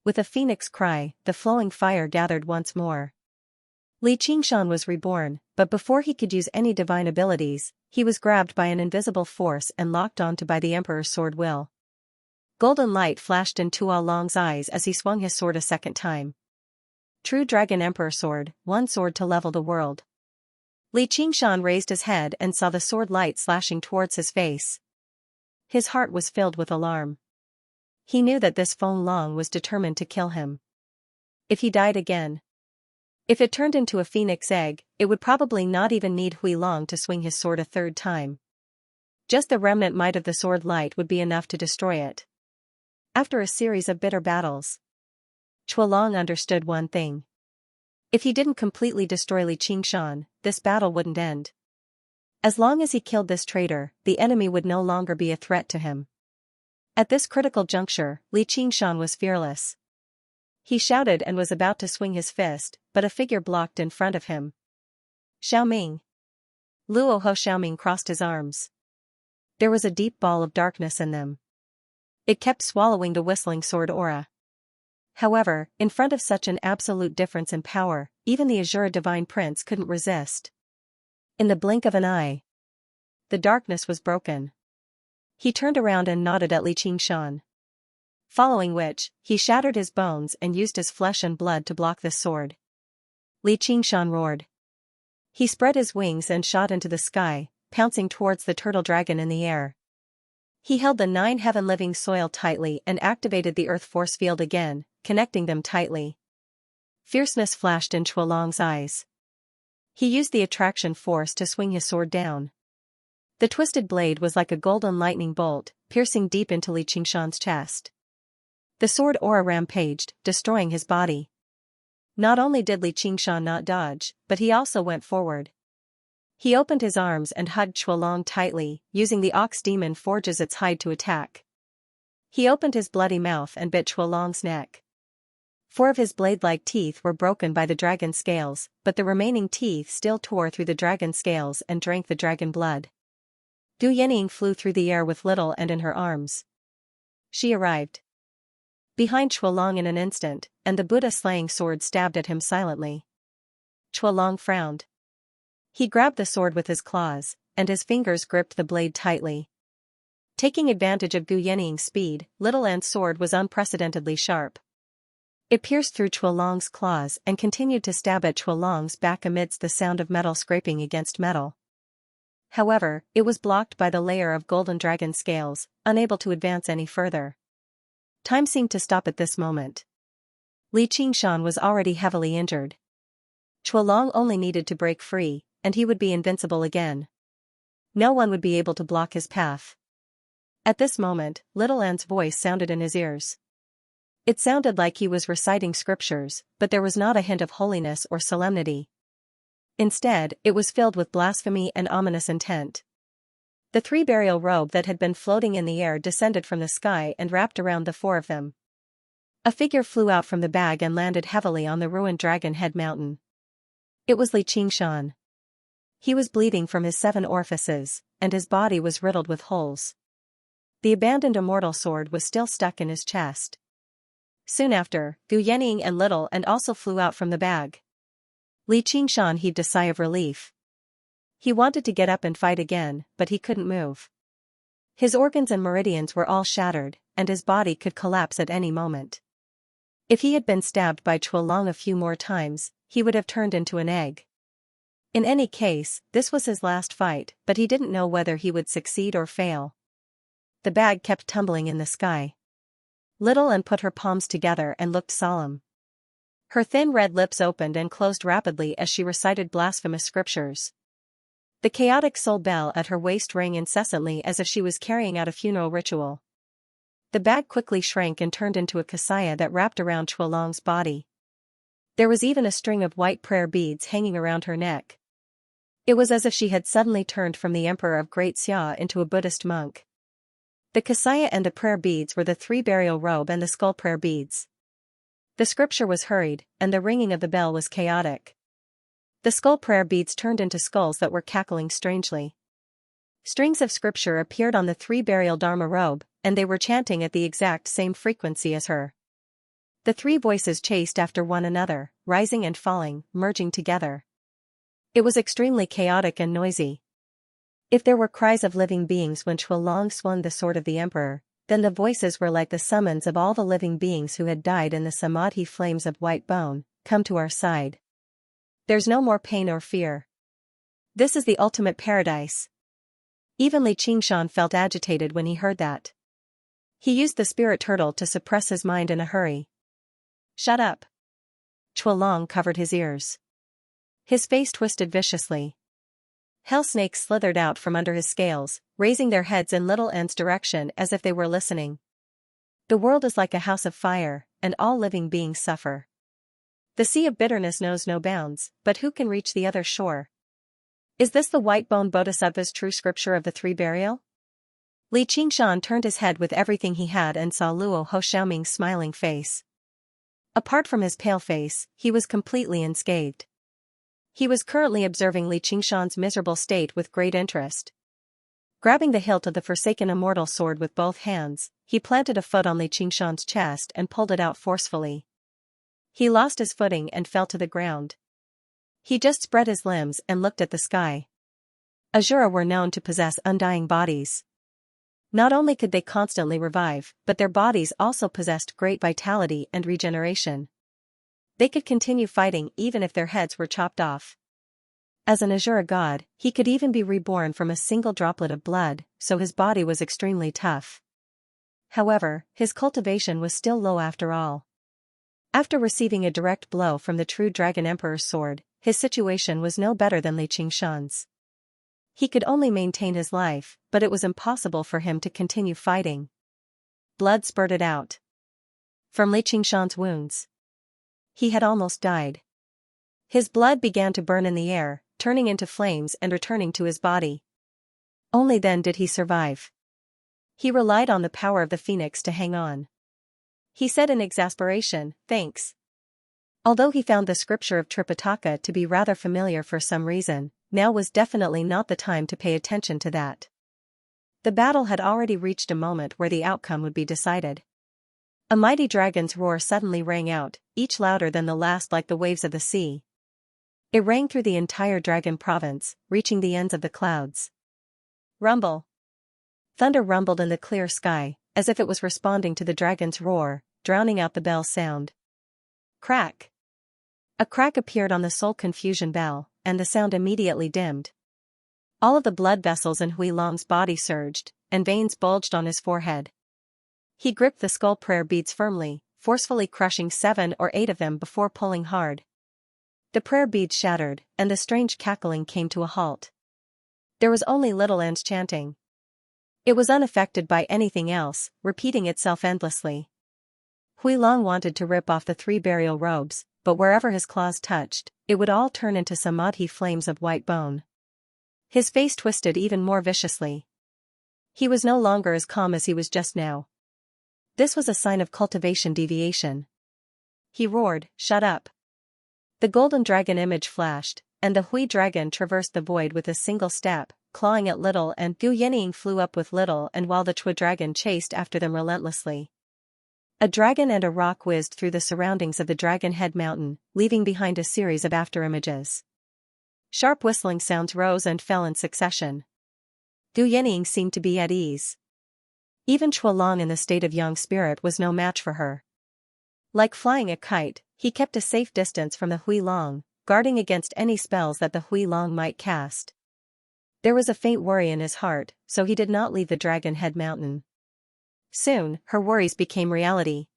With a phoenix cry, the flowing fire gathered once more. Li Qingshan was reborn, but before he could use any divine abilities, he was grabbed by an invisible force and locked onto by the Emperor's sword will. Golden light flashed in Chuolong's eyes as he swung his sword a second time. True Dragon Emperor Sword, one sword to level the world. Li Qingshan raised his head and saw the sword light slashing towards his face. His heart was filled with alarm. He knew that this Feng Long was determined to kill him. If he died again. If it turned into a phoenix egg, it would probably not even need Hui Long to swing his sword a third time. Just the remnant might of the sword light would be enough to destroy it. After a series of bitter battles, Chuolong understood one thing. If he didn't completely destroy Li Qingshan, this battle wouldn't end. As long as he killed this traitor, the enemy would no longer be a threat to him. At this critical juncture, Li Qingshan was fearless. He shouted and was about to swing his fist, but a figure blocked in front of him. Xiaoming. Luo Ho Xiaoming crossed his arms. There was a deep ball of darkness in them. It kept swallowing the whistling sword aura. However, in front of such an absolute difference in power, even the Azure Divine Prince couldn't resist. In the blink of an eye, the darkness was broken. He turned around and nodded at Li Qingshan. Following which, he shattered his bones and used his flesh and blood to block this sword. Li Qingshan roared. He spread his wings and shot into the sky, pouncing towards the turtle dragon in the air. He held the 9 heaven living soil tightly and activated the earth force field again, connecting them tightly. Fierceness flashed in Chuolong's eyes. He used the attraction force to swing his sword down. The twisted blade was like a golden lightning bolt, piercing deep into Li Qingshan's chest. The sword aura rampaged, destroying his body. Not only did Li Qingshan not dodge, but he also went forward. He opened his arms and hugged Chuolong tightly, using the ox demon forges its hide to attack. He opened his bloody mouth and bit Chuolong's neck. 4 of his blade-like teeth were broken by the dragon scales, but the remaining teeth still tore through the dragon scales and drank the dragon blood. Gu Yanning flew through the air with Little and in her arms. She arrived behind Chuolong in an instant, and the Buddha-slaying sword stabbed at him silently. Chuolong frowned. He grabbed the sword with his claws, and his fingers gripped the blade tightly. Taking advantage of Gu Yanning's speed, Little Ant's sword was unprecedentedly sharp. It pierced through Chuolong's claws and continued to stab at Chuolong's back amidst the sound of metal scraping against metal. However, it was blocked by the layer of golden dragon scales, unable to advance any further. Time seemed to stop at this moment. Li Qingshan was already heavily injured. Chuolong only needed to break free, and he would be invincible again. No one would be able to block his path. At this moment, Little Ant's voice sounded in his ears. It sounded like he was reciting scriptures, but there was not a hint of holiness or solemnity. Instead, it was filled with blasphemy and ominous intent. The 3 burial robe that had been floating in the air descended from the sky and wrapped around the 4 of them. A figure flew out from the bag and landed heavily on the ruined Dragon Head Mountain. It was Li Qingshan. He was bleeding from his 7 orifices, and his body was riddled with holes. The abandoned immortal sword was still stuck in his chest. Soon after, Gu Yanning and Little and also flew out from the bag. Li Qingshan heaved a sigh of relief. He wanted to get up and fight again, but he couldn't move. His organs and meridians were all shattered, and his body could collapse at any moment. If he had been stabbed by Chuolong a few more times, he would have turned into an egg. In any case, this was his last fight, but he didn't know whether he would succeed or fail. The bag kept tumbling in the sky. Little Ann put her palms together and looked solemn. Her thin red lips opened and closed rapidly as she recited blasphemous scriptures. The chaotic soul bell at her waist rang incessantly as if she was carrying out a funeral ritual. The bag quickly shrank and turned into a kasaya that wrapped around Chuolong's body. There was even a string of white prayer beads hanging around her neck. It was as if she had suddenly turned from the emperor of Great Xia into a Buddhist monk. The kasaya and the prayer beads were the 3 burial robe and the skull prayer beads. The scripture was hurried, and the ringing of the bell was chaotic. The skull prayer beads turned into skulls that were cackling strangely. Strings of scripture appeared on the 3 burial dharma robe, and they were chanting at the exact same frequency as her. The 3 voices chased after one another, rising and falling, merging together. It was extremely chaotic and noisy. If there were cries of living beings when Chuolong swung the sword of the emperor, then the voices were like the summons of all the living beings who had died in the samadhi flames of white bone. Come to our side. There's no more pain or fear. This is the ultimate paradise. Even Li Qingshan felt agitated when he heard that. He used the spirit turtle to suppress his mind in a hurry. Shut up. Chuolong covered his ears. His face twisted viciously. Hell snakes slithered out from under his scales, raising their heads in Little N's direction as if they were listening. The world is like a house of fire, and all living beings suffer. The sea of bitterness knows no bounds, but who can reach the other shore? Is this the white-boned bodhisattva's true scripture of the three burial? Li Qingshan turned his head with everything he had and saw Luo Hou-Xiaoming's smiling face. Apart from his pale face, he was completely unscathed. He was currently observing Li Qingshan's miserable state with great interest. Grabbing the hilt of the forsaken immortal sword with both hands, he planted a foot on Li Qingshan's chest and pulled it out forcefully. He lost his footing and fell to the ground. He just spread his limbs and looked at the sky. Asura were known to possess undying bodies. Not only could they constantly revive, but their bodies also possessed great vitality and regeneration. They could continue fighting even if their heads were chopped off. As an Asura god, he could even be reborn from a single droplet of blood, so his body was extremely tough. However, his cultivation was still low after all. After receiving a direct blow from the true Dragon Emperor's sword, his situation was no better than Li Qingshan's. He could only maintain his life, but it was impossible for him to continue fighting. Blood spurted out from Li Qingshan's wounds. He had almost died. His blood began to burn in the air, turning into flames and returning to his body. Only then did he survive. He relied on the power of the phoenix to hang on. He said in exasperation, "Thanks." Although he found the scripture of Tripitaka to be rather familiar for some reason, now was definitely not the time to pay attention to that. The battle had already reached a moment where the outcome would be decided. A mighty dragon's roar suddenly rang out, each louder than the last like the waves of the sea. It rang through the entire dragon province, reaching the ends of the clouds. Rumble. Thunder rumbled in the clear sky, as if it was responding to the dragon's roar, drowning out the bell's sound. Crack. A crack appeared on the soul confusion bell, and the sound immediately dimmed. All of the blood vessels in Hui Long's body surged, and veins bulged on his forehead. He gripped the skull prayer beads firmly, forcefully crushing 7 or 8 of them before pulling hard. The prayer beads shattered, and the strange cackling came to a halt. There was only Little N's chanting. It was unaffected by anything else, repeating itself endlessly. Hui Long wanted to rip off the 3 burial robes, but wherever his claws touched, it would all turn into samadhi flames of white bone. His face twisted even more viciously. He was no longer as calm as he was just now. This was a sign of cultivation deviation. He roared, "Shut up." The golden dragon image flashed, and the Hui dragon traversed the void with a single step, clawing at Little, and Gu Yening flew up with Little, and while the Chua dragon chased after them relentlessly. A dragon and a rock whizzed through the surroundings of the Dragon Head Mountain, leaving behind a series of afterimages. Sharp whistling sounds rose and fell in succession. Gu Yening seemed to be at ease. Even Chuolong in the state of young spirit was no match for her. Like flying a kite, he kept a safe distance from the Hui Long, guarding against any spells that the Hui Long might cast. There was a faint worry in his heart, so he did not leave the Dragon Head Mountain. Soon, her worries became reality.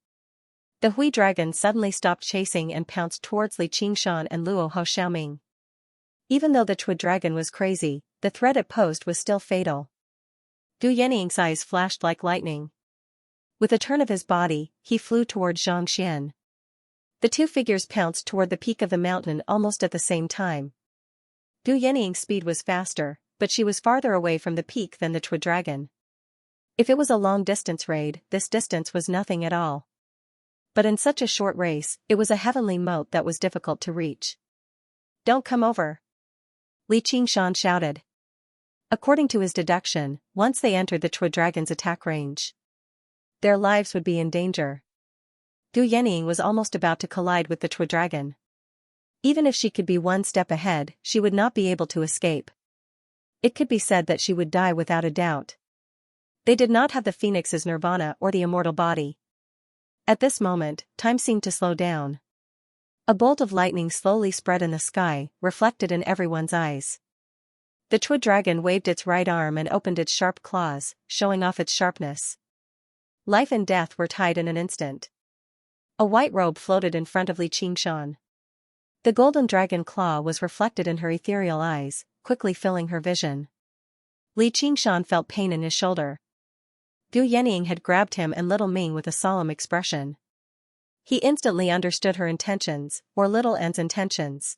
The Hui dragon suddenly stopped chasing and pounced towards Li Qingshan and Luo Hou-Xiaoming. Even though the Chua dragon was crazy, the threat it posed was still fatal. Gu Yening's eyes flashed like lightning. With a turn of his body, he flew toward Xianxia. The 2 figures pounced toward the peak of the mountain almost at the same time. Gu Yening's speed was faster, but she was farther away from the peak than the Chua dragon. If it was a long-distance raid, this distance was nothing at all. But in such a short race, it was a heavenly moat that was difficult to reach. "Don't come over!" Li Qingshan shouted. According to his deduction, once they entered the Chua dragon's attack range, their lives would be in danger. Gu Yening was almost about to collide with the Chua dragon. Even if she could be 1 step ahead, she would not be able to escape. It could be said that she would die without a doubt. They did not have the phoenix's nirvana or the immortal body. At this moment, time seemed to slow down. A bolt of lightning slowly spread in the sky, reflected in everyone's eyes. The Chua dragon waved its right arm and opened its sharp claws, showing off its sharpness. Life and death were tied in an instant. A white robe floated in front of Xianxia. The golden dragon claw was reflected in her ethereal eyes, quickly filling her vision. Xianxia felt pain in his shoulder. Gu Yanning had grabbed him and little Ming with a solemn expression. He instantly understood her intentions, or little An's intentions.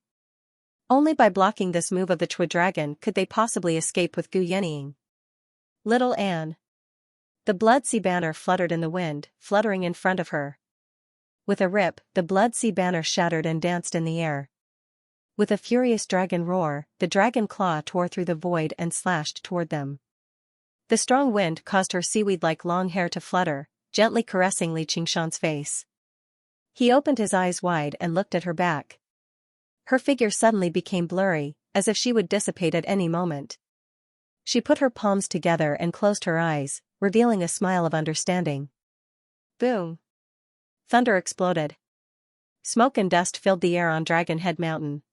Only by blocking this move of the Chua dragon could they possibly escape with Gu Yanning. Little Anne. The blood sea banner fluttered in the wind, fluttering in front of her. With a rip, the blood sea banner shattered and danced in the air. With a furious dragon roar, the dragon claw tore through the void and slashed toward them. The strong wind caused her seaweed-like long hair to flutter, gently caressing Xianxia's face. He opened his eyes wide and looked at her back. Her figure suddenly became blurry, as if she would dissipate at any moment. She put her palms together and closed her eyes, revealing a smile of understanding. Boom! Thunder exploded. Smoke and dust filled the air on Dragon Head Mountain.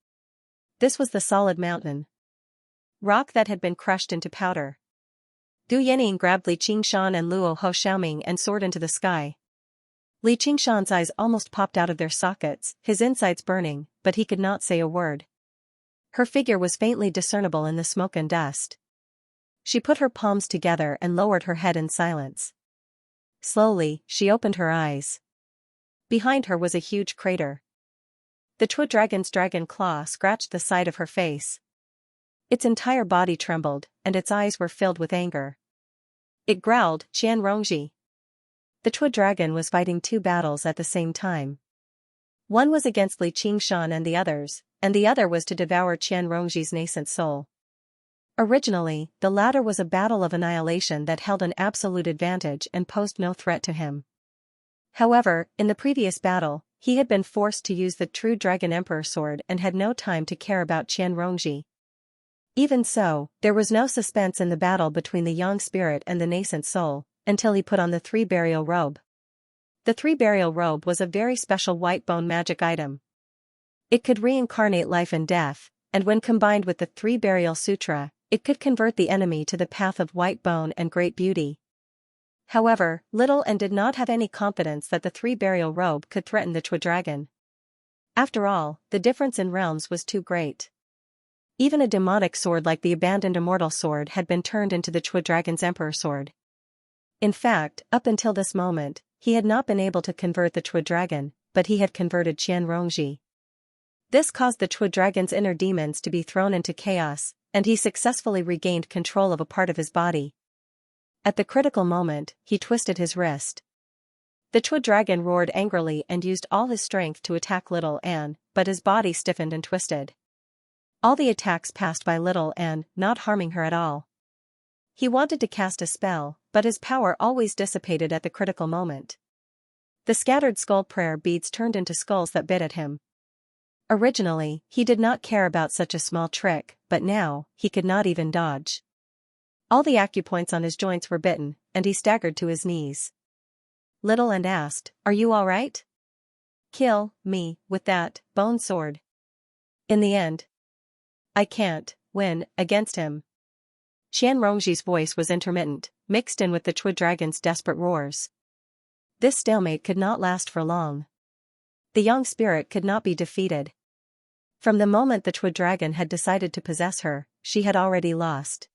This was the solid mountain. Rock that had been crushed into powder. Gu Yanning grabbed Xianxia and Luo Ho Xiaoming and soared into the sky. Xianxia's eyes almost popped out of their sockets, his insides burning, but he could not say a word. Her figure was faintly discernible in the smoke and dust. She put her palms together and lowered her head in silence. Slowly, she opened her eyes. Behind her was a huge crater. The Chua dragon's dragon claw scratched the side of her face. Its entire body trembled, and its eyes were filled with anger. It growled, "Qianrongji." The Chua dragon was fighting two battles at the same time. One was against Xianxia and the other was to devour Qianrongji's nascent soul. Originally, the latter was a battle of annihilation that held an absolute advantage and posed no threat to him. However, in the previous battle, he had been forced to use the true Dragon Emperor sword and had no time to care about Qianrongji. Even so, there was no suspense in the battle between the young spirit and the nascent soul, until he put on the three burial robe. The three burial robe was a very special white bone magic item. It could reincarnate life and death, and when combined with the three burial sutra, it could convert the enemy to the path of white bone and great beauty. However, Little N did not have any confidence that the three burial robe could threaten the Chua dragon. After all, the difference in realms was too great. Even a demonic sword like the abandoned immortal sword had been turned into the Chua dragon's emperor sword. In fact, up until this moment, he had not been able to convert the Chua dragon, but he had converted Qianrongji. This caused the Chua dragon's inner demons to be thrown into chaos, and he successfully regained control of a part of his body. At the critical moment, he twisted his wrist. The Chua dragon roared angrily and used all his strength to attack Little Anne, but his body stiffened and twisted. All the attacks passed by Little Anne, not harming her at all. He wanted to cast a spell, but his power always dissipated at the critical moment. The scattered skull prayer beads turned into skulls that bit at him. Originally, he did not care about such a small trick, but now, he could not even dodge. All the acupoints on his joints were bitten, and he staggered to his knees. Little N asked, "Are you all right? Kill me with that bone sword. In the end, I can't win against him." Qianrongji's voice was intermittent, mixed in with the Chua dragon's desperate roars. This stalemate could not last for long. The young spirit could not be defeated. From the moment the Chua dragon had decided to possess her, she had already lost.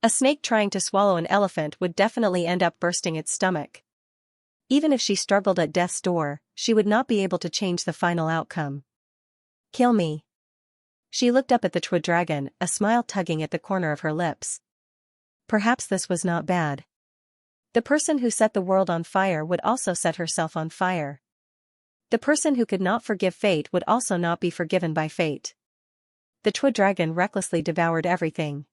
A snake trying to swallow an elephant would definitely end up bursting its stomach. Even if she struggled at death's door, she would not be able to change the final outcome. "Kill me." She looked up at the Chua dragon, a smile tugging at the corner of her lips. Perhaps this was not bad. The person who set the world on fire would also set herself on fire. The person who could not forgive fate would also not be forgiven by fate. The Chua dragon recklessly devoured everything.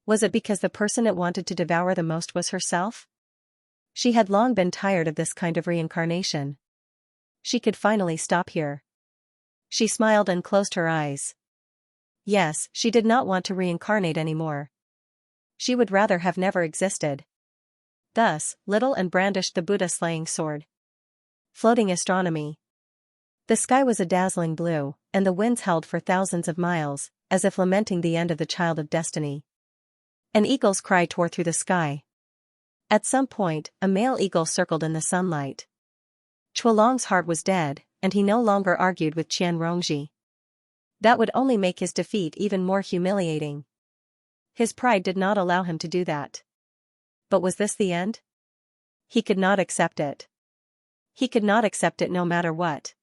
Was it because the person it wanted to devour the most was herself? She had long been tired of this kind of reincarnation. She could finally stop here. She smiled and closed her eyes. Yes, she did not want to reincarnate anymore. She would rather have never existed. Thus, Little N brandished the Buddha-slaying sword. Floating astronomy. The sky was a dazzling blue, and the winds held for thousands of miles, as if lamenting the end of the child of destiny. An eagle's cry tore through the sky. At some point, a male eagle circled in the sunlight. Chuolong's heart was dead, and he no longer argued with Qianrongji. That would only make his defeat even more humiliating. His pride did not allow him to do that. But was this the end? He could not accept it. He could not accept it no matter what.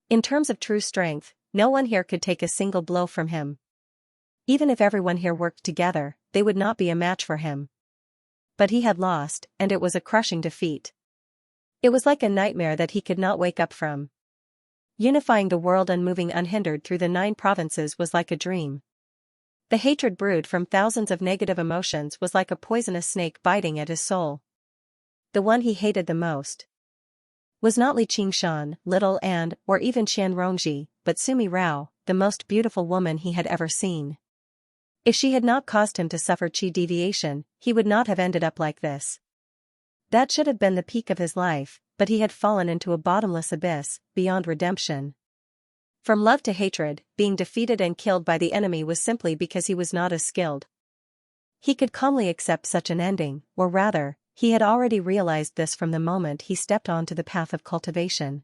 In terms of true strength, no one here could take a single blow from him. Even if everyone here worked together, they would not be a match for him. But he had lost, and it was a crushing defeat. It was like a nightmare that he could not wake up from. Unifying the world and moving unhindered through the 9 provinces was like a dream. The hatred brewed from thousands of negative emotions was like a poisonous snake biting at his soul. The one he hated the most was not Li Qingshan, Little and, or even Qianrongji, but Sumi Rao, the most beautiful woman he had ever seen. If she had not caused him to suffer chi deviation, he would not have ended up like this. That should have been the peak of his life, but he had fallen into a bottomless abyss, beyond redemption. From love to hatred, being defeated and killed by the enemy was simply because he was not as skilled. He could calmly accept such an ending, or rather, he had already realized this from the moment he stepped onto the path of cultivation.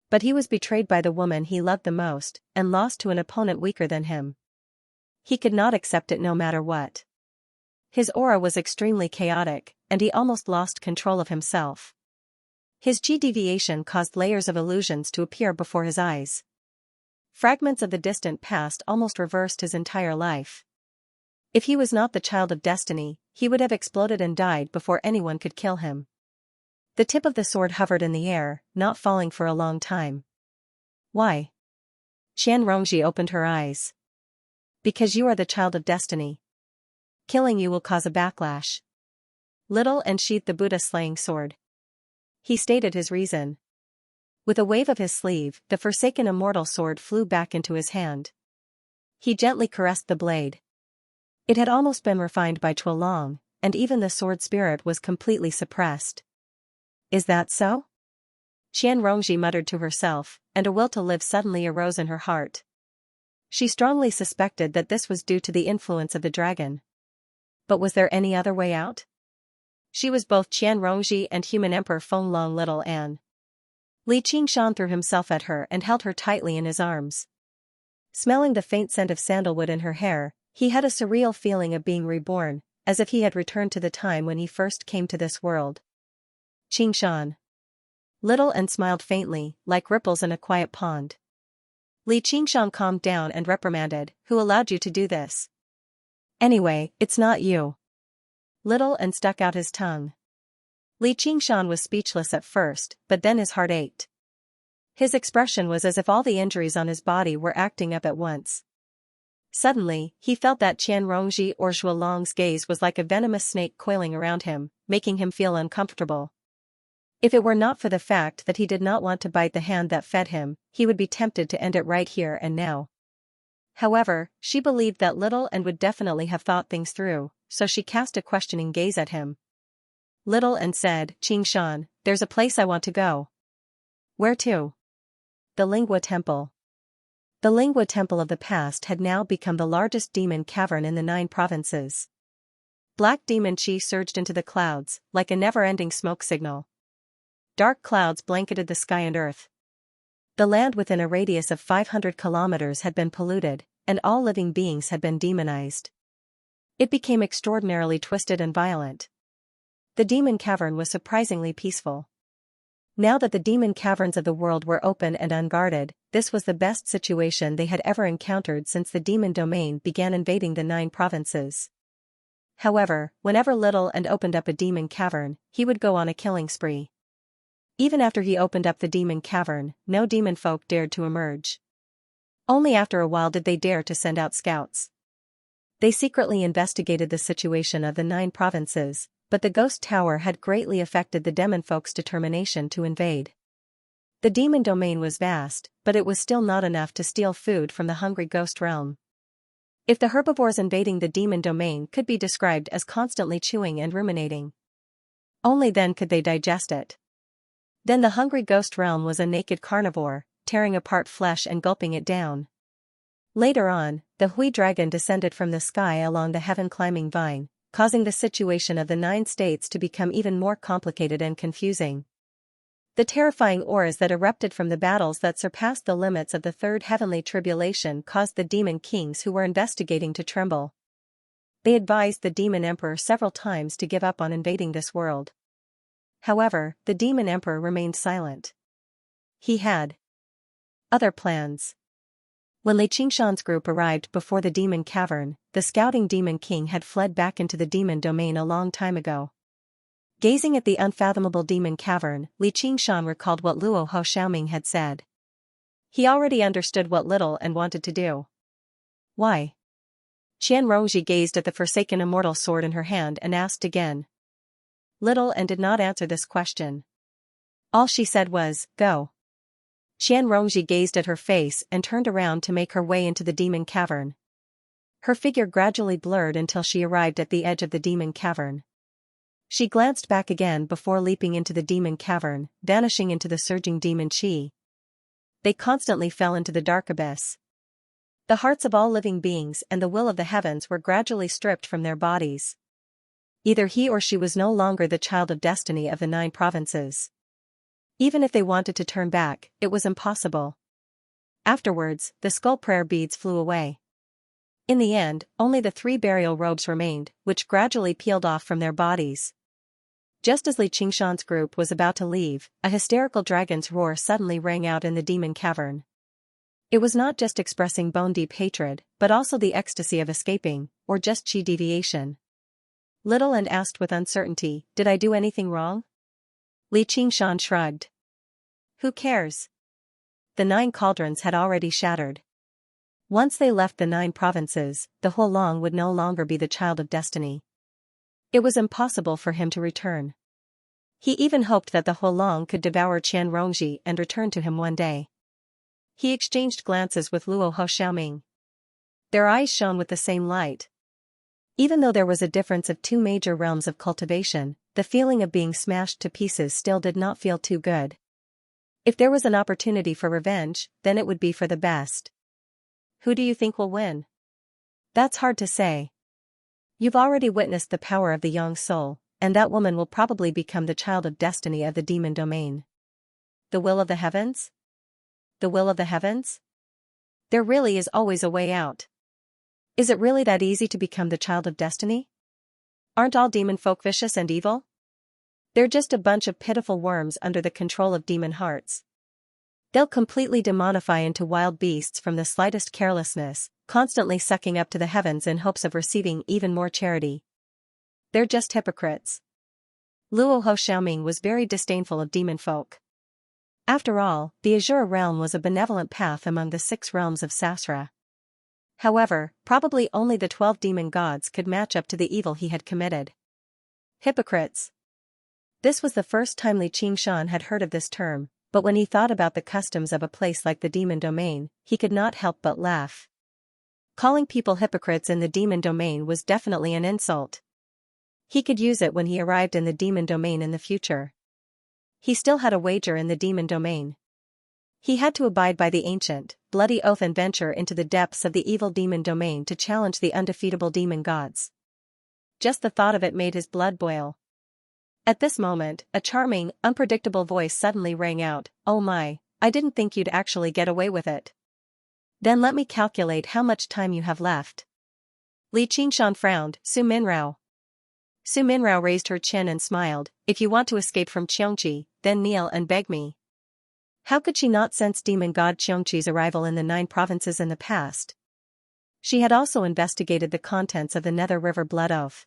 But he was betrayed by the woman he loved the most, and lost to an opponent weaker than him. He could not accept it no matter what. His aura was extremely chaotic, and he almost lost control of himself. His chi deviation caused layers of illusions to appear before his eyes. Fragments of the distant past almost reversed his entire life. If he was not the child of destiny, he would have exploded and died before anyone could kill him. The tip of the sword hovered in the air, not falling for a long time. Why? Qianrongji opened her eyes. Because you are the child of destiny. Killing you will cause a backlash. Little and sheathed the Buddha-slaying sword. He stated his reason. With a wave of his sleeve, the forsaken immortal sword flew back into his hand. He gently caressed the blade. It had almost been refined by Chuolong, and even the sword spirit was completely suppressed. Is that so? Qianrongji muttered to herself, and a will to live suddenly arose in her heart. She strongly suspected that this was due to the influence of the dragon. But was there any other way out? She was both Qianrongji and human Emperor Fenglong Little An. Li Qingshan threw himself at her and held her tightly in his arms. Smelling the faint scent of sandalwood in her hair, he had a surreal feeling of being reborn, as if he had returned to the time when he first came to this world. Qingshan. Little An smiled faintly, like ripples in a quiet pond. Li Qingshan calmed down and reprimanded, "Who allowed you to do this? Anyway, it's not you." Little An stuck out his tongue. Li Qingshan was speechless at first, but then his heart ached. His expression was as if all the injuries on his body were acting up at once. Suddenly, he felt that Qianrongji or Xuelong's gaze was like a venomous snake coiling around him, making him feel uncomfortable. If it were not for the fact that he did not want to bite the hand that fed him, he would be tempted to end it right here and now. However, she believed that Little An would definitely have thought things through, so she cast a questioning gaze at him. Little An said, "Qingshan, there's a place I want to go." "Where to?" "The Lingua Temple." The Lingua Temple of the past had now become the largest demon cavern in the 9 provinces. Black demon chi surged into the clouds, like a never-ending smoke signal. Dark clouds blanketed the sky and earth. The land within a radius of 500 kilometers had been polluted, and all living beings had been demonized. It became extraordinarily twisted and violent. The demon cavern was surprisingly peaceful. Now that the demon caverns of the world were open and unguarded, this was the best situation they had ever encountered since the demon domain began invading the 9 provinces. However, whenever Little An opened up a demon cavern, he would go on a killing spree. Even after he opened up the demon cavern, no demon folk dared to emerge. Only after a while did they dare to send out scouts. They secretly investigated the situation of the 9 provinces, but the ghost tower had greatly affected the demon folk's determination to invade. The demon domain was vast, but it was still not enough to steal food from the hungry ghost realm. If the herbivores invading the demon domain could be described as constantly chewing and ruminating, only then could they digest it. Then the hungry ghost realm was a naked carnivore, tearing apart flesh and gulping it down. Later on, the Hui dragon descended from the sky along the heaven-climbing vine, causing the situation of the 9 states to become even more complicated and confusing. The terrifying auras that erupted from the battles that surpassed the limits of the third heavenly tribulation caused the demon kings who were investigating to tremble. They advised the demon emperor several times to give up on invading this world. However, the demon emperor remained silent. He had other plans. When Li Qingshan's group arrived before the demon cavern, the scouting demon king had fled back into the demon domain a long time ago. Gazing at the unfathomable demon cavern, Li Qingshan recalled what Luo Ho Xiaoming had said. He already understood what little and wanted to do. Why? Qian Rongji gazed at the forsaken immortal sword in her hand and asked again. Little and did not answer this question. All she said was, go. Qian Rongji gazed at her face and turned around to make her way into the demon cavern. Her figure gradually blurred until she arrived at the edge of the demon cavern. She glanced back again before leaping into the demon cavern, vanishing into the surging demon chi. They constantly fell into the dark abyss. The hearts of all living beings and the will of the heavens were gradually stripped from their bodies. Either he or she was no longer the child of destiny of the 9 provinces. Even if they wanted to turn back, it was impossible. Afterwards, the skull prayer beads flew away. In the end, only the 3 burial robes remained, which gradually peeled off from their bodies. Just as Li Qingshan's group was about to leave, a hysterical dragon's roar suddenly rang out in the demon cavern. It was not just expressing bone-deep hatred, but also the ecstasy of escaping, or just chi deviation. Little and asked with uncertainty, did I do anything wrong? Li Qingshan shrugged. Who cares? The 9 cauldrons had already shattered. Once they left the 9 provinces, the Huolong would no longer be the child of destiny. It was impossible for him to return. He even hoped that the Huolong could devour Qian Rongji and return to him one day. He exchanged glances with Luo Ho Xiaoming. Their eyes shone with the same light. Even though there was a difference of 2 major realms of cultivation, the feeling of being smashed to pieces still did not feel too good. If there was an opportunity for revenge, then it would be for the best. Who do you think will win? That's hard to say. You've already witnessed the power of the young soul, and that woman will probably become the child of destiny of the demon domain. The will of the heavens? The will of the heavens? There really is always a way out. Is it really that easy to become the child of destiny? Aren't all demon folk vicious and evil? They're just a bunch of pitiful worms under the control of demon hearts. They'll completely demonify into wild beasts from the slightest carelessness, constantly sucking up to the heavens in hopes of receiving even more charity. They're just hypocrites. Luo Ho Xiaoming was very disdainful of demon folk. After all, the Azure realm was a benevolent path among the 6 realms of Sasra. However, probably only the 12 demon gods could match up to the evil he had committed. Hypocrites. This was the first time Li Qingshan had heard of this term, but when he thought about the customs of a place like the demon domain, he could not help but laugh. Calling people hypocrites in the demon domain was definitely an insult. He could use it when he arrived in the demon domain in the future. He still had a wager in the demon domain. He had to abide by the ancient, bloody oath and venture into the depths of the evil demon domain to challenge the undefeatable demon gods. Just the thought of it made his blood boil. At this moment, a charming, unpredictable voice suddenly rang out, "Oh my, I didn't think you'd actually get away with it. Then let me calculate how much time you have left." Li Qingshan frowned. Su Minrao. Su Minrao raised her chin and smiled. If you want to escape from Xianxia, then kneel and beg me. How could she not sense demon god Xianxi's arrival in the 9 provinces in the past? She had also investigated the contents of the Nether River blood oath.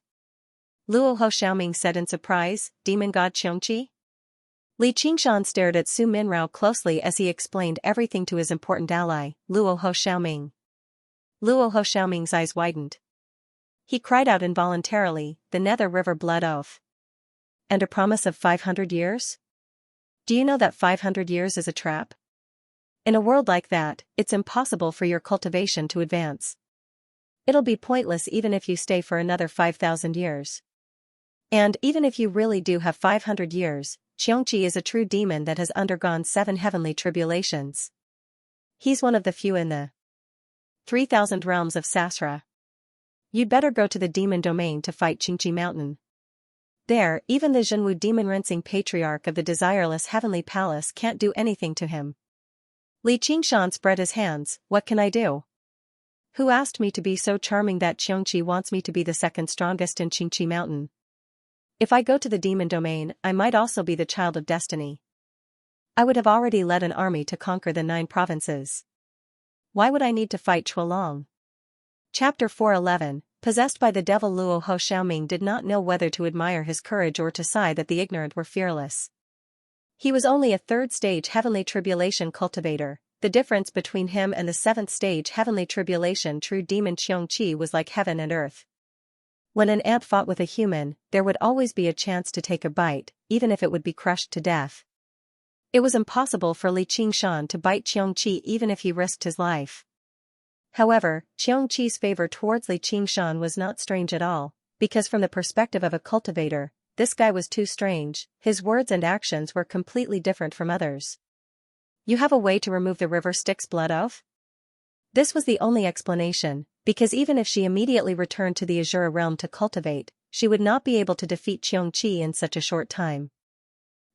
Luo Ho Xiaoming said in surprise, demon god Xianxi? Li Qingshan stared at Su Minrao closely as he explained everything to his important ally, Luo Ho Xiaoming. Luo Ho Xiaoming's eyes widened. He cried out involuntarily, the Nether River blood oath. And a promise of 500 years? Do you know that 500 years is a trap? In a world like that, it's impossible for your cultivation to advance. It'll be pointless even if you stay for another 5,000 years. And even if you really do have 500 years, Xianxi is a true demon that has undergone 7 heavenly tribulations. He's one of the few in the 3,000 realms of Sasra. You'd better go to the demon domain to fight Xianxia Mountain. There, even the Zhenwu demon-rinsing patriarch of the desireless heavenly palace can't do anything to him. Li Qingshan spread his hands. What can I do? Who asked me to be so charming that Xianxia wants me to be the second strongest in Xianxia Mountain? If I go to the demon domain, I might also be the child of destiny. I would have already led an army to conquer the 9 provinces. Why would I need to fight Chuelong? Chapter 4:11. Possessed by the devil, Luo Ho Xiaoming did not know whether to admire his courage or to sigh that the ignorant were fearless. He was only a 3rd stage heavenly tribulation cultivator. The difference between him and the 7th stage heavenly tribulation true demon Xiongqi was like heaven and earth. When an ant fought with a human, there would always be a chance to take a bite, even if it would be crushed to death. It was impossible for Li Qingshan to bite Xiongqi even if he risked his life. However, Xiongqi's favor towards Li Qingshan was not strange at all, because from the perspective of a cultivator, this guy was too strange. His words and actions were completely different from others. You have a way to remove the river Styx blood of? This was the only explanation, because even if she immediately returned to the Azura realm to cultivate, she would not be able to defeat Xiongqi in such a short time.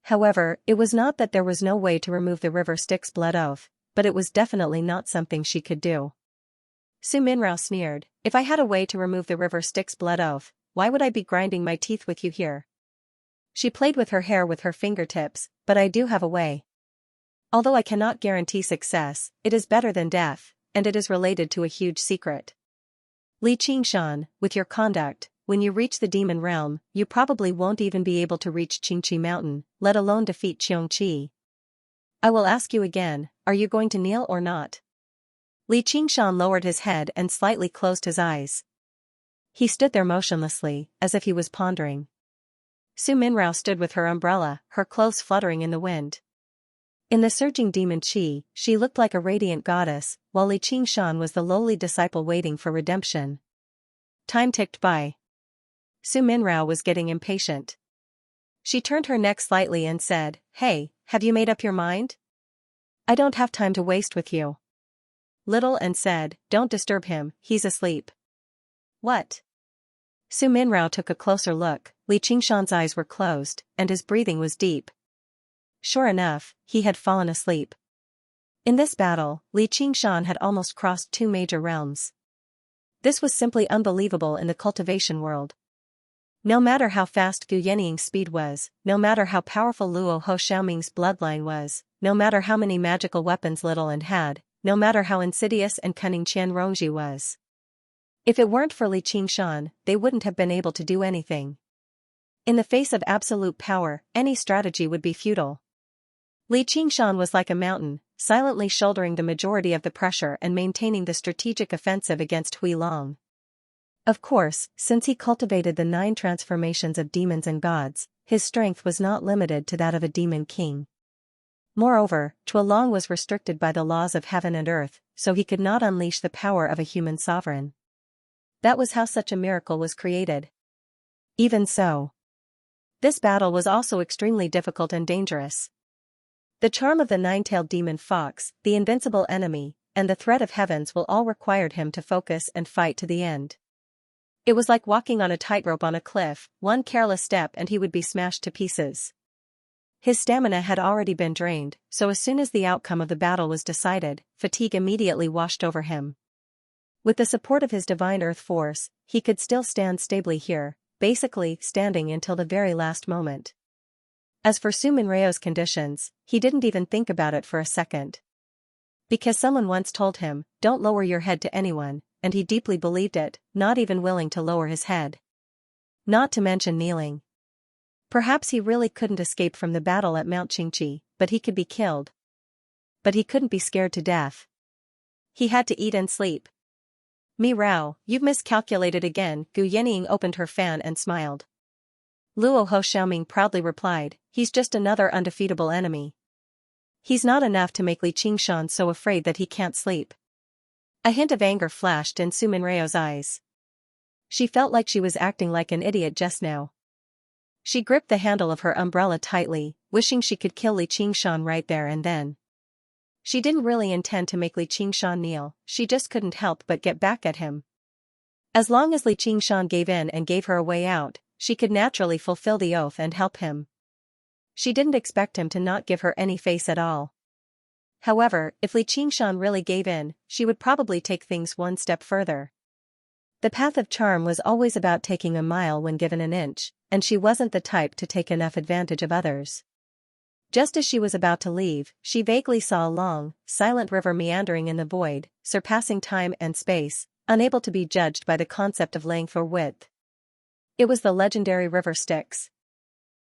However, it was not that there was no way to remove the river Styx blood of, but it was definitely not something she could do. Su Minrao sneered, if I had a way to remove the river Styx blood of, why would I be grinding my teeth with you here? She played with her hair with her fingertips, but I do have a way. Although I cannot guarantee success, it is better than death, and it is related to a huge secret. Li Qingshan, with your conduct, when you reach the demon realm, you probably won't even be able to reach Xianxia Mountain, let alone defeat Xiongqi. I will ask you again, are you going to kneel or not? Li Qingshan lowered his head and slightly closed his eyes. He stood there motionlessly, as if he was pondering. Su Minrao stood with her umbrella, her clothes fluttering in the wind. In the surging demon qi, she looked like a radiant goddess, while Li Qingshan was the lowly disciple waiting for redemption. Time ticked by. Su Minrao was getting impatient. She turned her neck slightly and said, Hey, have you made up your mind? I don't have time to waste with you. Little and said, Don't disturb him, he's asleep. What? Su Minrao took a closer look. Li Qingshan's eyes were closed, and his breathing was deep. Sure enough, he had fallen asleep. In this battle, Li Qingshan had almost crossed 2 major realms. This was simply unbelievable in the cultivation world. No matter how fast Gu Yeniying's speed was, no matter how powerful Luo Ho Xiaoming's bloodline was, no matter how many magical weapons Little and had, no matter how insidious and cunning Qian Rongji was. If it weren't for Li Qingshan, they wouldn't have been able to do anything. In the face of absolute power, any strategy would be futile. Li Qingshan was like a mountain, silently shouldering the majority of the pressure and maintaining the strategic offensive against Hui Long. Of course, since he cultivated the 9 transformations of demons and gods, his strength was not limited to that of a demon king. Moreover, Chuelong was restricted by the laws of heaven and earth, so he could not unleash the power of a human sovereign. That was how such a miracle was created. Even so, this battle was also extremely difficult and dangerous. The charm of the 9-tailed demon fox, the invincible enemy, and the threat of heavens will all required him to focus and fight to the end. It was like walking on a tightrope on a cliff, one careless step and he would be smashed to pieces. His stamina had already been drained, so as soon as the outcome of the battle was decided, fatigue immediately washed over him. With the support of his divine earth force, he could still stand stably here, basically standing until the very last moment. As for Su Minrao's conditions, he didn't even think about it for a second. Because someone once told him, don't lower your head to anyone, and he deeply believed it, not even willing to lower his head. Not to mention kneeling. Perhaps he really couldn't escape from the battle at Mount Qingqi, but he could be killed. But he couldn't be scared to death. He had to eat and sleep. Mi Rao, you've miscalculated again. Gu Yenying opened her fan and smiled. Luo Ho Xiaoming proudly replied, he's just another undefeatable enemy. He's not enough to make Li Qingshan so afraid that he can't sleep. A hint of anger flashed in Su Minrao's eyes. She felt like she was acting like an idiot just now. She gripped the handle of her umbrella tightly, wishing she could kill Li Qingshan right there and then. She didn't really intend to make Li Qingshan kneel, she just couldn't help but get back at him. As long as Li Qingshan gave in and gave her a way out, she could naturally fulfill the oath and help him. She didn't expect him to not give her any face at all. However, if Li Qingshan really gave in, she would probably take things one step further. The path of charm was always about taking a mile when given an inch, and she wasn't the type to take enough advantage of others. Just as she was about to leave, she vaguely saw a long, silent river meandering in the void, surpassing time and space, unable to be judged by the concept of length or width. It was the legendary river Styx.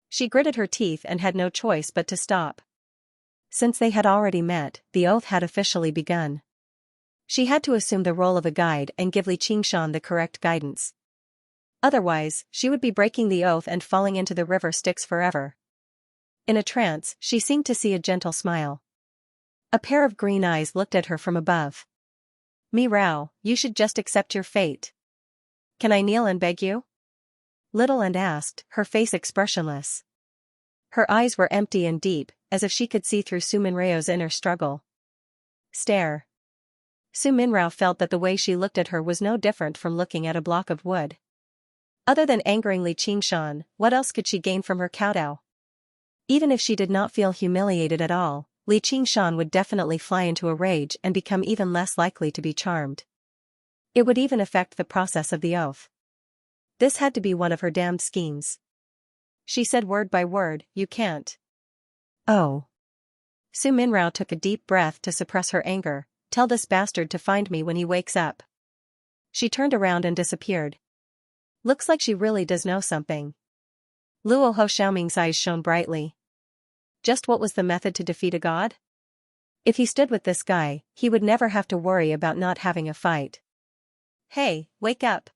She gritted her teeth and had no choice but to stop. Since they had already met, the oath had officially begun. She had to assume the role of a guide and give Li Qingshan the correct guidance. Otherwise, she would be breaking the oath and falling into the river Styx forever. In a trance, she seemed to see a gentle smile. A pair of green eyes looked at her from above. "Mi Rao, you should just accept your fate. Can I kneel and beg you?" Little and asked, her face expressionless. Her eyes were empty and deep, as if she could see through Su Minrao's inner struggle. Stare. Su Minrao felt that the way she looked at her was no different from looking at a block of wood. Other than angering Li Qingshan, what else could she gain from her kowtow? Even if she did not feel humiliated at all, Li Qingshan would definitely fly into a rage and become even less likely to be charmed. It would even affect the process of the oath. This had to be one of her damned schemes. She said word by word, "You can't." "Oh." Su Minrao took a deep breath to suppress her anger. "Tell this bastard to find me when he wakes up." She turned around and disappeared. Looks like she really does know something. Luo Ho Xiaoming's eyes shone brightly. Just what was the method to defeat a god? If he stood with this guy, he would never have to worry about not having a fight. "Hey, wake up."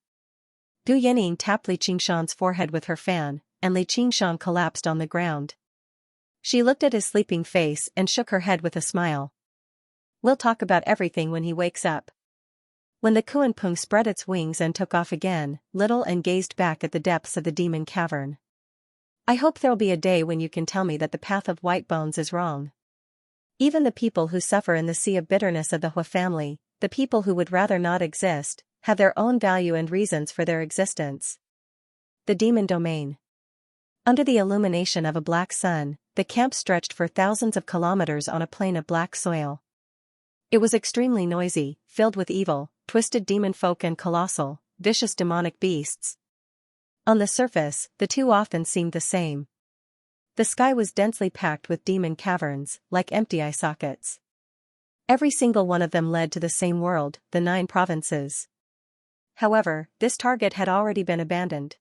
Du Yining tapped Li Qingshan's forehead with her fan, and Li Qingshan collapsed on the ground. She looked at his sleeping face and shook her head with a smile. "We'll talk about everything when he wakes up." When the Kuanpung spread its wings and took off again, Little and gazed back at the depths of the demon cavern. "I hope there'll be a day when you can tell me that the path of white bones is wrong. Even the people who suffer in the sea of bitterness of the Hua family, the people who would rather not exist, have their own value and reasons for their existence." The demon domain. Under the illumination of a black sun, the camp stretched for thousands of kilometers on a plain of black soil. It was extremely noisy, filled with evil, twisted demon folk and colossal, vicious demonic beasts. On the surface, the two often seemed the same. The sky was densely packed with demon caverns, like empty eye sockets. Every single one of them led to the same world, the 9 provinces. However, this target had already been abandoned.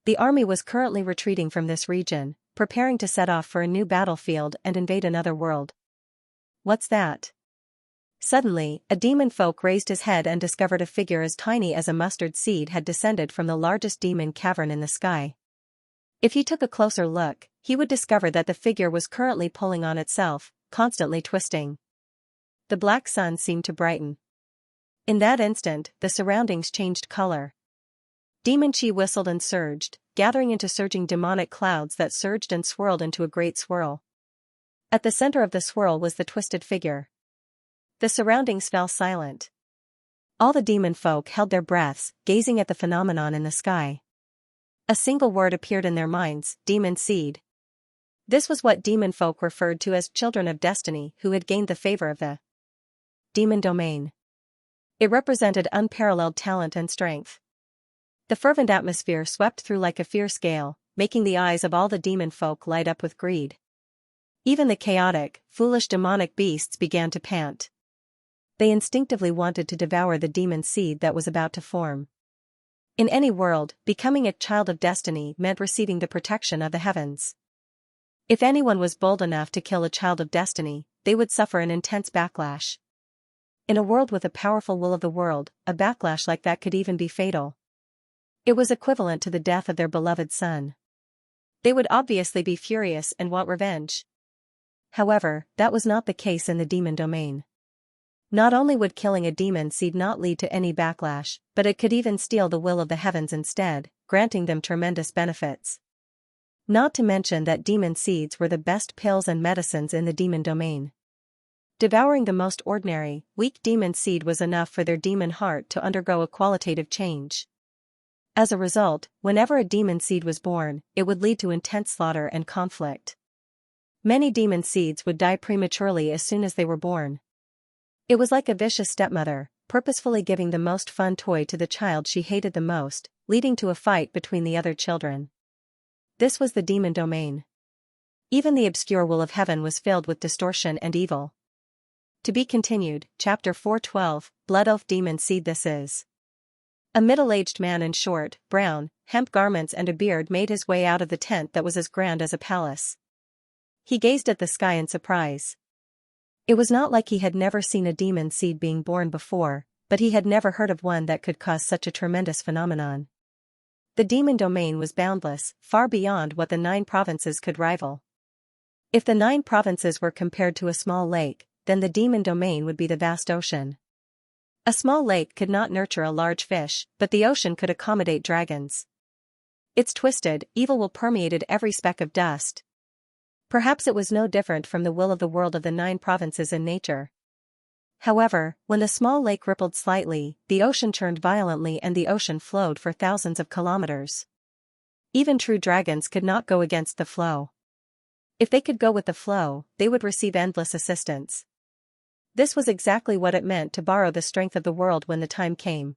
The army was currently retreating from this region, preparing to set off for a new battlefield and invade another world. "What's that?" Suddenly, a demon folk raised his head and discovered a figure as tiny as a mustard seed had descended from the largest demon cavern in the sky. If he took a closer look, he would discover that the figure was currently pulling on itself, constantly twisting. The black sun seemed to brighten. In that instant, the surroundings changed color. Demon chi whistled and surged, gathering into surging demonic clouds that surged and swirled into a great swirl. At the center of the swirl was the twisted figure. The surroundings fell silent. All the demon folk held their breaths, gazing at the phenomenon in the sky. A single word appeared in their minds: demon seed. This was what demon folk referred to as children of destiny who had gained the favor of the demon domain. It represented unparalleled talent and strength. The fervent atmosphere swept through like a fierce gale, making the eyes of all the demon folk light up with greed. Even the chaotic, foolish demonic beasts began to pant. They instinctively wanted to devour the demon seed that was about to form. In any world, becoming a child of destiny meant receiving the protection of the heavens. If anyone was bold enough to kill a child of destiny, they would suffer an intense backlash. In a world with a powerful will of the world, a backlash like that could even be fatal. It was equivalent to the death of their beloved son. They would obviously be furious and want revenge. However, that was not the case in the demon domain. Not only would killing a demon seed not lead to any backlash, but it could even steal the will of the heavens instead, granting them tremendous benefits. Not to mention that demon seeds were the best pills and medicines in the demon domain. Devouring the most ordinary, weak demon seed was enough for their demon heart to undergo a qualitative change. As a result, whenever a demon seed was born, it would lead to intense slaughter and conflict. Many demon seeds would die prematurely as soon as they were born. It was like a vicious stepmother, purposefully giving the most fun toy to the child she hated the most, leading to a fight between the other children. This was the demon domain. Even the obscure will of heaven was filled with distortion and evil. To be continued, Chapter 412, Blood Elf Demon Seed. This is. A middle-aged man in short, brown, hemp garments and a beard made his way out of the tent that was as grand as a palace. He gazed at the sky in surprise. It was not like he had never seen a demon seed being born before, but he had never heard of one that could cause such a tremendous phenomenon. The demon domain was boundless, far beyond what the 9 provinces could rival. If the 9 provinces were compared to a small lake, then the demon domain would be the vast ocean. A small lake could not nurture a large fish, but the ocean could accommodate dragons. Its twisted, evil will permeated every speck of dust. Perhaps it was no different from the will of the world of the 9 provinces in nature. However, when the small lake rippled slightly, the ocean churned violently and the ocean flowed for thousands of kilometers. Even true dragons could not go against the flow. If they could go with the flow, they would receive endless assistance. This was exactly what it meant to borrow the strength of the world when the time came.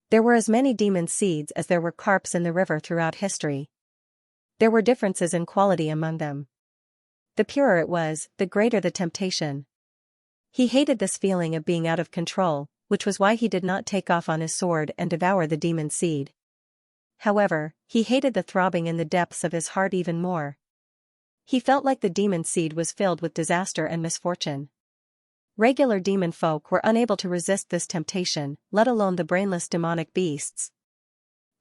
There were as many demon seeds as there were carps in the river throughout history. There were differences in quality among them. The purer it was, the greater the temptation. He hated this feeling of being out of control, which was why he did not take off on his sword and devour the demon seed. However, he hated the throbbing in the depths of his heart even more. He felt like the demon seed was filled with disaster and misfortune. Regular demon folk were unable to resist this temptation, let alone the brainless demonic beasts.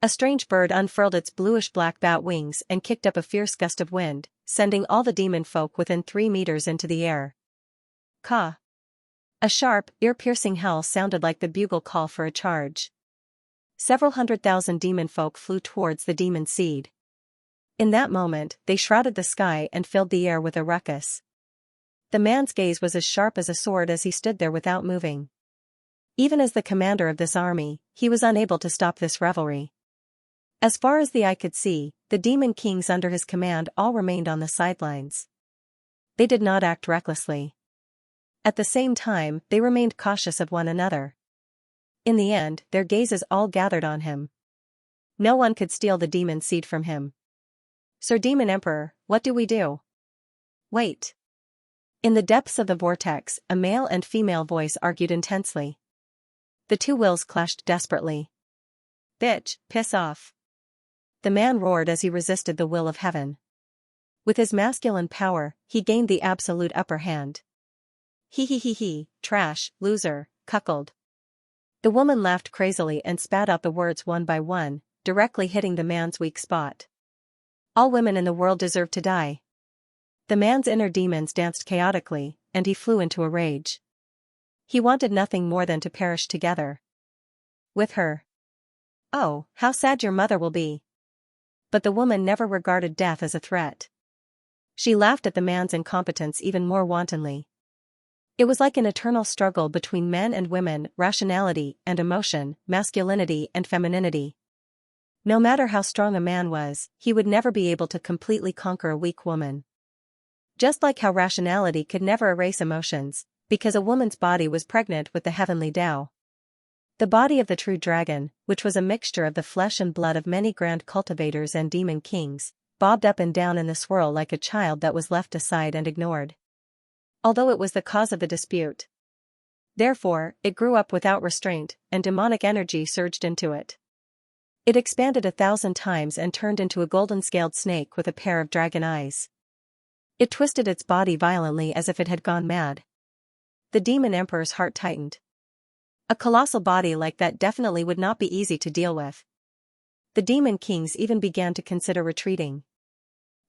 A strange bird unfurled its bluish-black bat wings and kicked up a fierce gust of wind, sending all the demon folk within 3 meters into the air. Caw! A sharp, ear-piercing howl sounded like the bugle call for a charge. Several 100,000 demon folk flew towards the demon seed. In that moment, they shrouded the sky and filled the air with a ruckus. The man's gaze was as sharp as a sword as he stood there without moving. Even as the commander of this army, he was unable to stop this revelry. As far as the eye could see, the demon kings under his command all remained on the sidelines. They did not act recklessly. At the same time, they remained cautious of one another. In the end, their gazes all gathered on him. No one could steal the demon seed from him. Sir Demon Emperor, what do we do? Wait. In the depths of the vortex, a male and female voice argued intensely. The 2 wills clashed desperately. Bitch, piss off. The man roared as he resisted the will of heaven. With his masculine power, he gained the absolute upper hand. He, trash, loser, cuckold. The woman laughed crazily and spat out the words one by one, directly hitting the man's weak spot. All women in the world deserve to die. The man's inner demons danced chaotically, and he flew into a rage. He wanted nothing more than to perish together with her. Oh, how sad your mother will be. But the woman never regarded death as a threat. She laughed at the man's incompetence even more wantonly. It was like an eternal struggle between men and women, rationality and emotion, masculinity and femininity. No matter how strong a man was, he would never be able to completely conquer a weak woman. Just like how rationality could never erase emotions, because a woman's body was pregnant with the heavenly Tao. The body of the true dragon, which was a mixture of the flesh and blood of many grand cultivators and demon kings, bobbed up and down in the swirl like a child that was left aside and ignored. Although it was the cause of the dispute. Therefore, it grew up without restraint, and demonic energy surged into it. It expanded 1,000 times and turned into a golden-scaled snake with a pair of dragon eyes. It twisted its body violently as if it had gone mad. The demon emperor's heart tightened. A colossal body like that definitely would not be easy to deal with. The demon kings even began to consider retreating.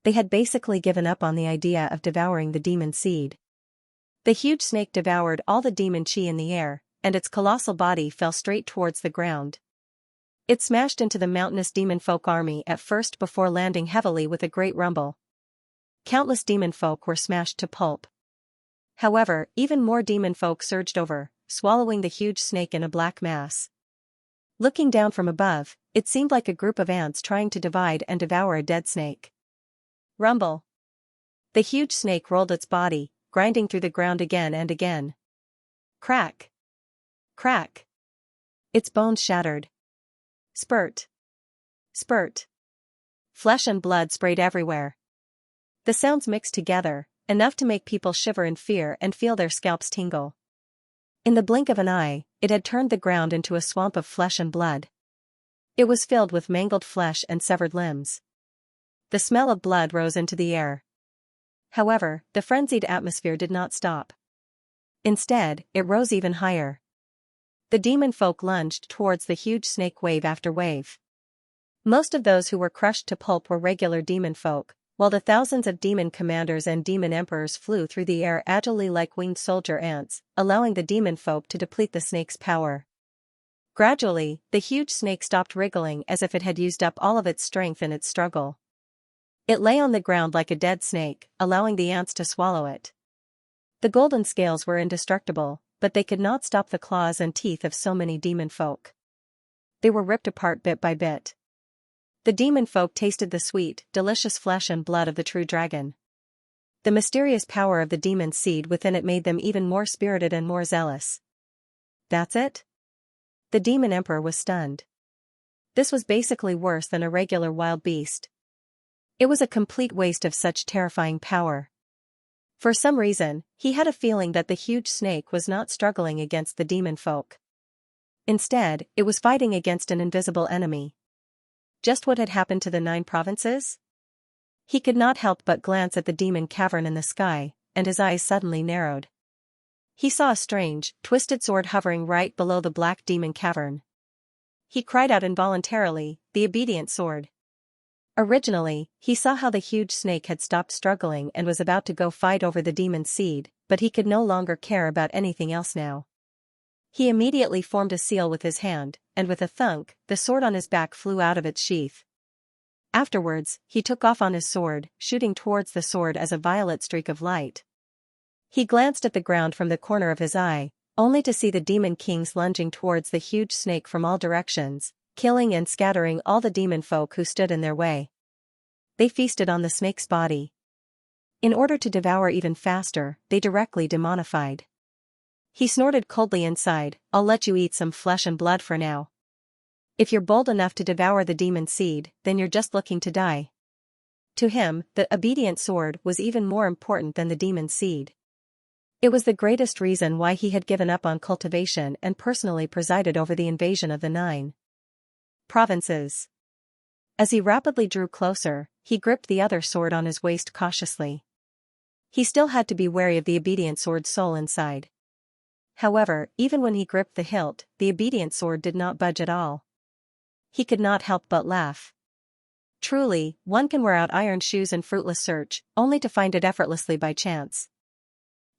They had basically given up on the idea of devouring the demon seed. The huge snake devoured all the demon chi in the air, and its colossal body fell straight towards the ground. It smashed into the mountainous demon folk army at first before landing heavily with a great rumble. Countless demon folk were smashed to pulp. However, even more demon folk surged over, swallowing the huge snake in a black mass. Looking down from above, it seemed like a group of ants trying to divide and devour a dead snake. Rumble. The huge snake rolled its body, grinding through the ground again and again. Crack. Crack. Its bones shattered. Spurt. Spurt. Flesh and blood sprayed everywhere. The sounds mixed together, enough to make people shiver in fear and feel their scalps tingle. In the blink of an eye, it had turned the ground into a swamp of flesh and blood. It was filled with mangled flesh and severed limbs. The smell of blood rose into the air. However, the frenzied atmosphere did not stop. Instead, it rose even higher. The demon folk lunged towards the huge snake wave after wave. Most of those who were crushed to pulp were regular demon folk, while the thousands of demon commanders and demon emperors flew through the air agilely like winged soldier ants, allowing the demon folk to deplete the snake's power. Gradually, the huge snake stopped wriggling as if it had used up all of its strength in its struggle. It lay on the ground like a dead snake, allowing the ants to swallow it. The golden scales were indestructible, but they could not stop the claws and teeth of so many demon folk. They were ripped apart bit by bit. The demon folk tasted the sweet, delicious flesh and blood of the true dragon. The mysterious power of the demon seed within it made them even more spirited and more zealous. That's it? The demon emperor was stunned. This was basically worse than a regular wild beast. It was a complete waste of such terrifying power. For some reason, he had a feeling that the huge snake was not struggling against the demon folk. Instead, it was fighting against an invisible enemy. Just what had happened to the 9 provinces? He could not help but glance at the demon cavern in the sky, and his eyes suddenly narrowed. He saw a strange, twisted sword hovering right below the black demon cavern. He cried out involuntarily, "The obedient sword." Originally, he saw how the huge snake had stopped struggling and was about to go fight over the demon seed, but he could no longer care about anything else now. He immediately formed a seal with his hand, and with a thunk, the sword on his back flew out of its sheath. Afterwards, he took off on his sword, shooting towards the sword as a violet streak of light. He glanced at the ground from the corner of his eye, only to see the demon kings lunging towards the huge snake from all directions, killing and scattering all the demon folk who stood in their way. They feasted on the snake's body. In order to devour even faster, they directly demonified. He snorted coldly inside, "I'll let you eat some flesh and blood for now. If you're bold enough to devour the demon seed, then you're just looking to die." To him, the obedient sword was even more important than the demon seed. It was the greatest reason why he had given up on cultivation and personally presided over the invasion of the 9 provinces. As he rapidly drew closer, he gripped the other sword on his waist cautiously. He still had to be wary of the obedient sword's soul inside. However, even when he gripped the hilt, the obedient sword did not budge at all. He could not help but laugh. Truly, one can wear out iron shoes in fruitless search, only to find it effortlessly by chance.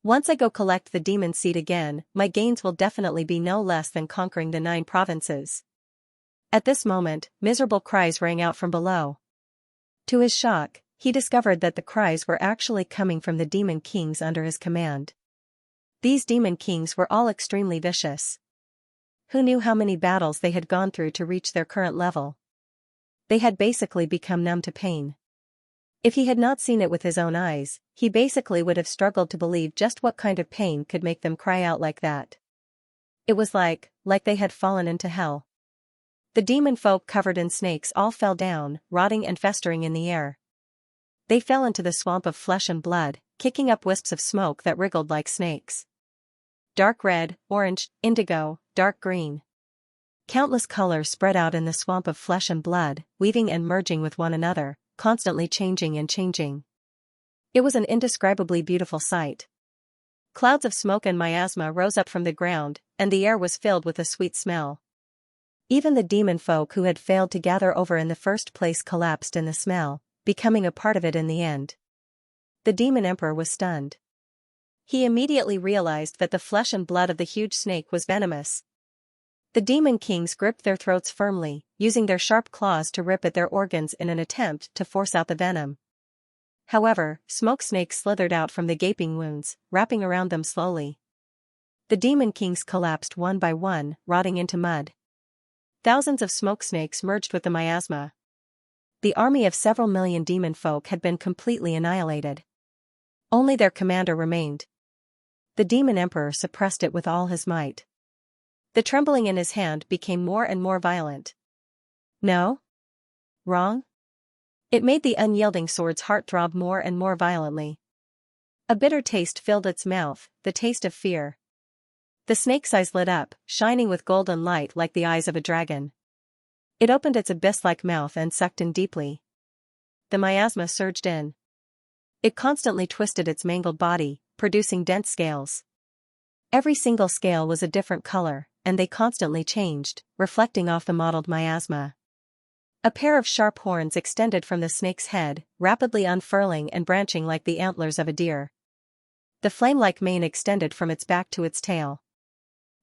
Once I go collect the demon seed again, my gains will definitely be no less than conquering the 9 provinces. At this moment, miserable cries rang out from below. To his shock, he discovered that the cries were actually coming from the demon kings under his command. These demon kings were all extremely vicious. Who knew how many battles they had gone through to reach their current level? They had basically become numb to pain. If he had not seen it with his own eyes, he basically would have struggled to believe just what kind of pain could make them cry out like that. It was like they had fallen into hell. The demon folk covered in snakes all fell down, rotting and festering in the air. They fell into the swamp of flesh and blood, kicking up wisps of smoke that wriggled like snakes. Dark red, orange, indigo, dark green. Countless colors spread out in the swamp of flesh and blood, weaving and merging with one another, constantly changing and changing. It was an indescribably beautiful sight. Clouds of smoke and miasma rose up from the ground, and the air was filled with a sweet smell. Even the demon folk who had failed to gather over in the first place collapsed in the smell, becoming a part of it in the end. The demon emperor was stunned. He immediately realized that the flesh and blood of the huge snake was venomous. The demon kings gripped their throats firmly, using their sharp claws to rip at their organs in an attempt to force out the venom. However, smoke snakes slithered out from the gaping wounds, wrapping around them slowly. The demon kings collapsed one by one, rotting into mud. Thousands of smoke snakes merged with the miasma. The army of several million demon folk had been completely annihilated. Only their commander remained. The demon emperor suppressed it with all his might. The trembling in his hand became more and more violent. No? Wrong? It made the unyielding sword's heart throb more and more violently. A bitter taste filled its mouth, the taste of fear. The snake's eyes lit up, shining with golden light like the eyes of a dragon. It opened its abyss-like mouth and sucked in deeply. The miasma surged in. It constantly twisted its mangled body, producing dense scales. Every single scale was a different color, and they constantly changed, reflecting off the mottled miasma. A pair of sharp horns extended from the snake's head, rapidly unfurling and branching like the antlers of a deer. The flame-like mane extended from its back to its tail.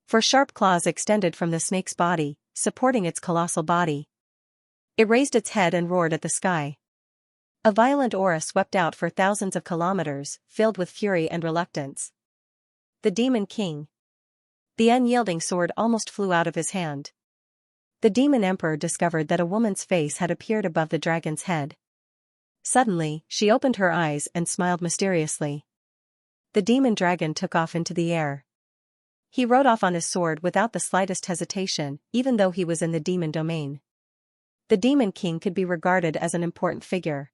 Four sharp claws extended from the snake's body, supporting its colossal body. It raised its head and roared at the sky. A violent aura swept out for thousands of kilometers, filled with fury and reluctance. The demon king. The unyielding sword almost flew out of his hand. The demon emperor discovered that a woman's face had appeared above the dragon's head. Suddenly, she opened her eyes and smiled mysteriously. The demon dragon took off into the air. He rode off on his sword without the slightest hesitation, even though he was in the demon domain. The demon king could be regarded as an important figure.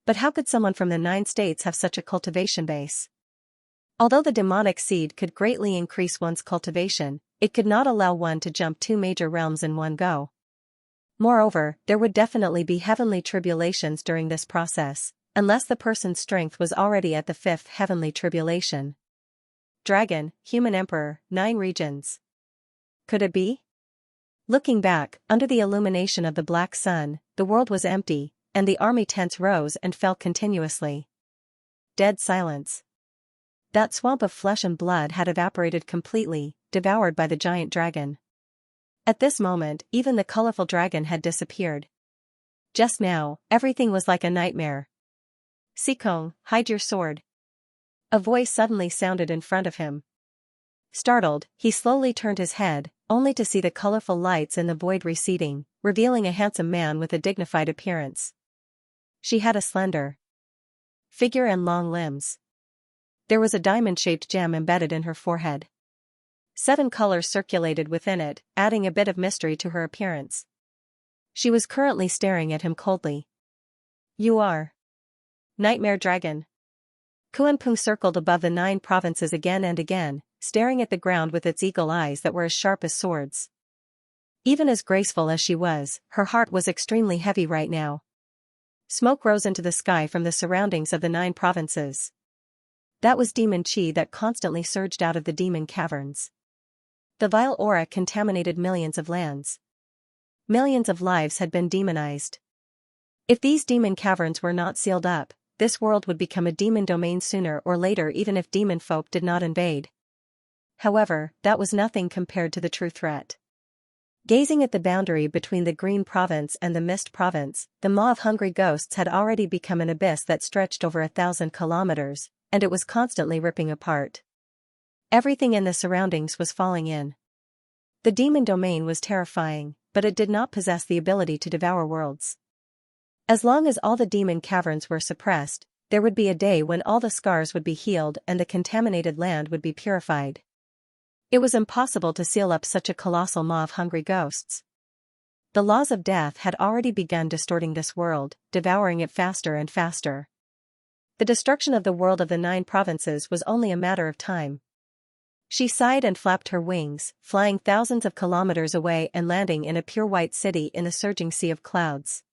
But how could someone from the 9 states have such a cultivation base? Although the demonic seed could greatly increase one's cultivation, it could not allow one to jump 2 major realms in one go. Moreover, there would definitely be heavenly tribulations during this process, unless the person's strength was already at the 5th heavenly tribulation. Dragon, human emperor, 9 regions. Could it be? Looking back, under the illumination of the black sun, the world was empty, and the army tents rose and fell continuously. Dead silence. That swamp of flesh and blood had evaporated completely, devoured by the giant dragon. At this moment, even the colorful dragon had disappeared. Just now, everything was like a nightmare. Sikong, hide your sword. A voice suddenly sounded in front of him. Startled, he slowly turned his head, only to see the colorful lights in the void receding, revealing a handsome man with a dignified appearance. She had a slender figure and long limbs. There was a diamond-shaped gem embedded in her forehead. 7 colors circulated within it, adding a bit of mystery to her appearance. She was currently staring at him coldly. You are Nightmare Dragon. Kuanpung circled above the 9 provinces again and again, staring at the ground with its eagle eyes that were as sharp as swords. Even as graceful as she was, her heart was extremely heavy right now. Smoke rose into the sky from the surroundings of the 9 provinces. That was demon chi that constantly surged out of the demon caverns. The vile aura contaminated millions of lands. Millions of lives had been demonized. If these demon caverns were not sealed up, this world would become a demon domain sooner or later, even if demon folk did not invade. However, that was nothing compared to the true threat. Gazing at the boundary between the Green Province and the Mist Province, the maw of hungry ghosts had already become an abyss that stretched over 1,000 kilometers, and it was constantly ripping apart. Everything in the surroundings was falling in. The demon domain was terrifying, but it did not possess the ability to devour worlds. As long as all the demon caverns were suppressed, there would be a day when all the scars would be healed and the contaminated land would be purified. It was impossible to seal up such a colossal maw of hungry ghosts. The laws of death had already begun distorting this world, devouring it faster and faster. The destruction of the world of the 9 provinces was only a matter of time. She sighed and flapped her wings, flying thousands of kilometers away and landing in a pure white city in the surging sea of clouds.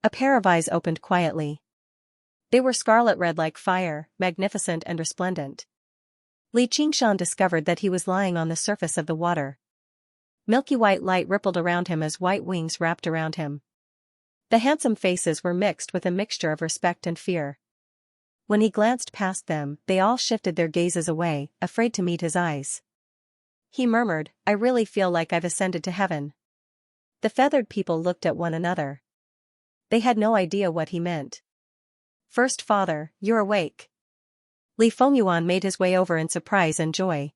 A pair of eyes opened quietly. They were scarlet red like fire, magnificent and resplendent. Li Qingshan discovered that he was lying on the surface of the water. Milky white light rippled around him as white wings wrapped around him. The handsome faces were mixed with a mixture of respect and fear. When he glanced past them, they all shifted their gazes away, afraid to meet his eyes. He murmured, I really feel like I've ascended to heaven. The feathered people looked at one another. They had no idea what he meant. First Father, you're awake. Li Fengyuan made his way over in surprise and joy.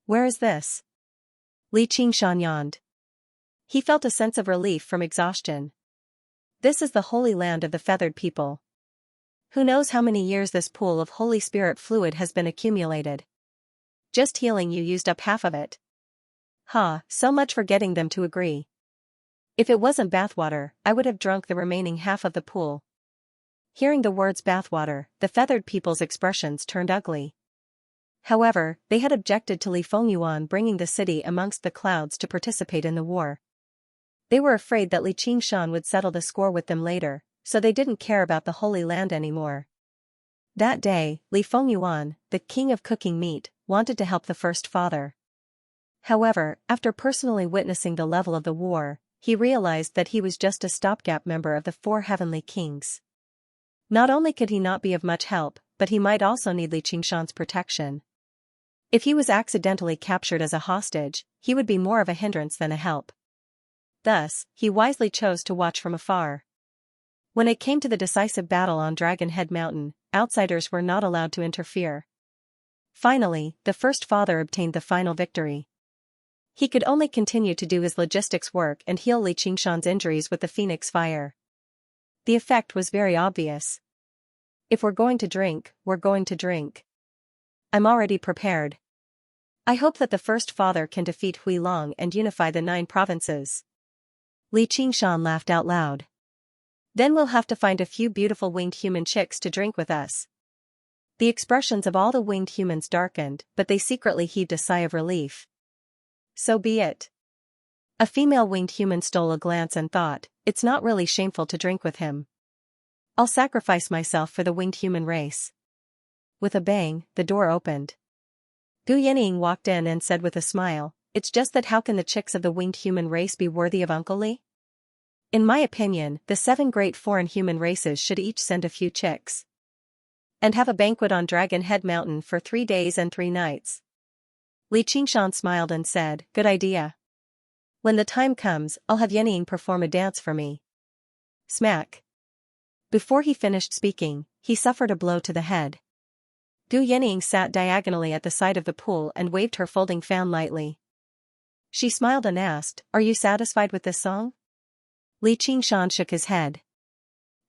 Where is this? Li Qingshan yawned. He felt a sense of relief from exhaustion. This is the holy land of the feathered people. Who knows how many years this pool of Holy Spirit fluid has been accumulated. Just healing you used up half of it. So much for getting them to agree. If it wasn't bathwater, I would have drunk the remaining half of the pool. Hearing the words bathwater, the feathered people's expressions turned ugly. However, they had objected to Li Fengyuan bringing the city amongst the clouds to participate in the war. They were afraid that Li Qingshan would settle the score with them later, so they didn't care about the Holy Land anymore. That day, Li Fengyuan, the king of cooking meat, wanted to help the First Father. However, after personally witnessing the level of the war, he realized that he was just a stopgap member of the four heavenly kings. Not only could he not be of much help, but he might also need Li Qingshan's protection. If he was accidentally captured as a hostage, he would be more of a hindrance than a help. Thus, he wisely chose to watch from afar. When it came to the decisive battle on Dragon Head Mountain, outsiders were not allowed to interfere. Finally, the First Father obtained the final victory. He could only continue to do his logistics work and heal Li Qingshan's injuries with the Phoenix Fire. The effect was very obvious. If we're going to drink, we're going to drink. I'm already prepared. I hope that the First Father can defeat Hui Long and unify the 9 provinces. Li Qingshan laughed out loud. Then we'll have to find a few beautiful winged human chicks to drink with us. The expressions of all the winged humans darkened, but they secretly heaved a sigh of relief. So be it. A female winged human stole a glance and thought, it's not really shameful to drink with him. I'll sacrifice myself for the winged human race. With a bang, the door opened. Gu Yenying walked in and said with a smile, it's just that how can the chicks of the winged human race be worthy of Uncle Li? In my opinion, the 7 great foreign human races should each send a few chicks. And have a banquet on Dragon Head Mountain for 3 days and 3 nights. Li Qingshan smiled and said, good idea. When the time comes, I'll have Yenying perform a dance for me. Smack. Before he finished speaking, he suffered a blow to the head. Gu Yenying sat diagonally at the side of the pool and waved her folding fan lightly. She smiled and asked, are you satisfied with this song? Li Qingshan shook his head.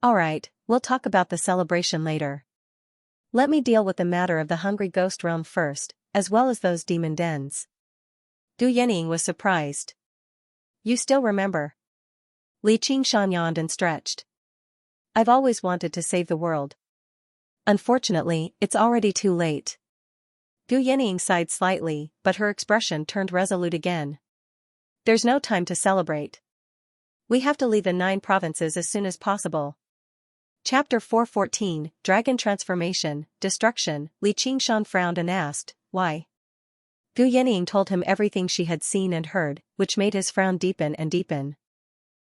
Alright, we'll talk about the celebration later. Let me deal with the matter of the hungry ghost realm first, as well as those demon dens. Gu Yenying was surprised. You still remember? Li Qingshan yawned and stretched. I've always wanted to save the world. Unfortunately, it's already too late. Gu Yenying sighed slightly, but her expression turned resolute again. There's no time to celebrate. We have to leave the 9 provinces as soon as possible. Chapter 414, Dragon Transformation, Destruction. Li Qingshan frowned and asked, why? Gu Yenying told him everything she had seen and heard, which made his frown deepen and deepen.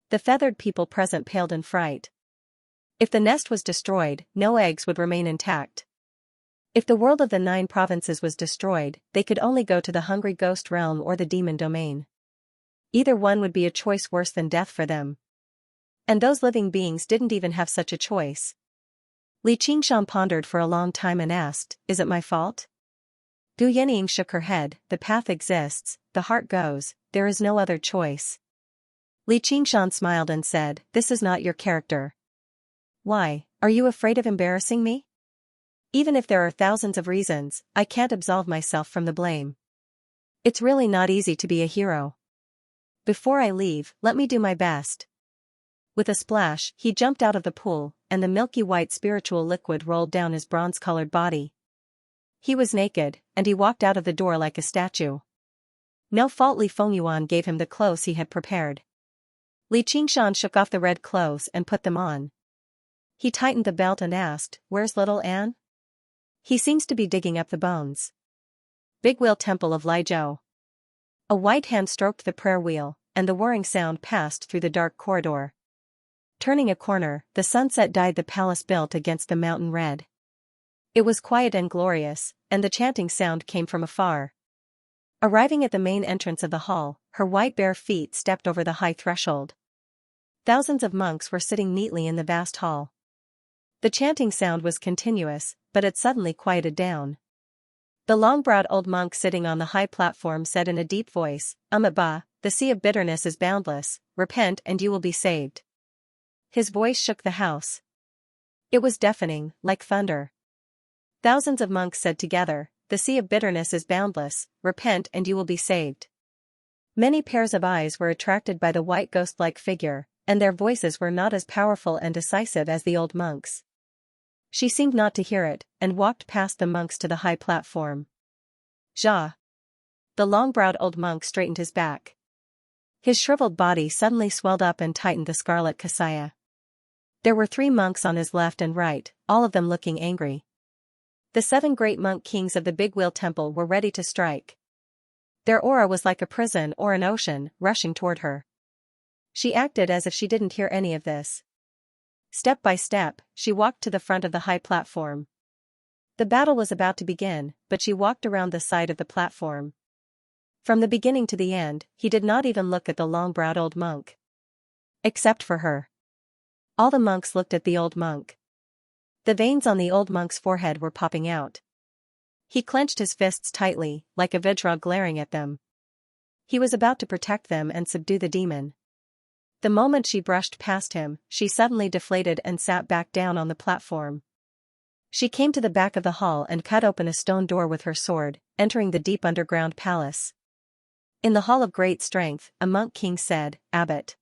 The feathered people present paled in fright. If the nest was destroyed, no eggs would remain intact. If the world of the 9 provinces was destroyed, they could only go to the hungry ghost realm or the demon domain. Either one would be a choice worse than death for them. And those living beings didn't even have such a choice. Li Qingshan pondered for a long time and asked, is it my fault? Gu Yenying shook her head, the path exists, the heart goes, there is no other choice. Li Qingshan smiled and said, this is not your character. Why, are you afraid of embarrassing me? Even if there are thousands of reasons, I can't absolve myself from the blame. It's really not easy to be a hero. Before I leave, let me do my best. With a splash, he jumped out of the pool, and the milky white spiritual liquid rolled down his bronze-colored body. He was naked, and he walked out of the door like a statue. No fault Li Fengyuan gave him the clothes he had prepared. Li Qingshan shook off the red clothes and put them on. He tightened the belt and asked, where's little Anne? He seems to be digging up the bones. Big Wheel Temple of Lijiao. A white hand stroked the prayer wheel, and the whirring sound passed through the dark corridor. Turning a corner, the sunset dyed the palace built against the mountain red. It was quiet and glorious, and the chanting sound came from afar. Arriving at the main entrance of the hall, her white bare feet stepped over the high threshold. Thousands of monks were sitting neatly in the vast hall. The chanting sound was continuous, but it suddenly quieted down. The long-browed old monk sitting on the high platform said in a deep voice, Ba, the sea of bitterness is boundless, repent and you will be saved. His voice shook the house. It was deafening, like thunder. Thousands of monks said together, the sea of bitterness is boundless, repent and you will be saved. Many pairs of eyes were attracted by the white ghost-like figure, and their voices were not as powerful and decisive as the old monks. She seemed not to hear it, and walked past the monks to the high platform. Xia. The long-browed old monk straightened his back. His shriveled body suddenly swelled up and tightened the scarlet cassia. There were 3 monks on his left and right, all of them looking angry. The 7 great monk kings of the Big Wheel Temple were ready to strike. Their aura was like a prison or an ocean, rushing toward her. She acted as if she didn't hear any of this. Step by step, she walked to the front of the high platform. The battle was about to begin, but she walked around the side of the platform. From the beginning to the end, he did not even look at the long-browed old monk. Except for her. All the monks looked at the old monk. The veins on the old monk's forehead were popping out. He clenched his fists tightly, like a Vajra glaring at them. He was about to protect them and subdue the demon. The moment she brushed past him, she suddenly deflated and sat back down on the platform. She came to the back of the hall and cut open a stone door with her sword, entering the deep underground palace. In the Hall of Great Strength, a monk king said, Abbot.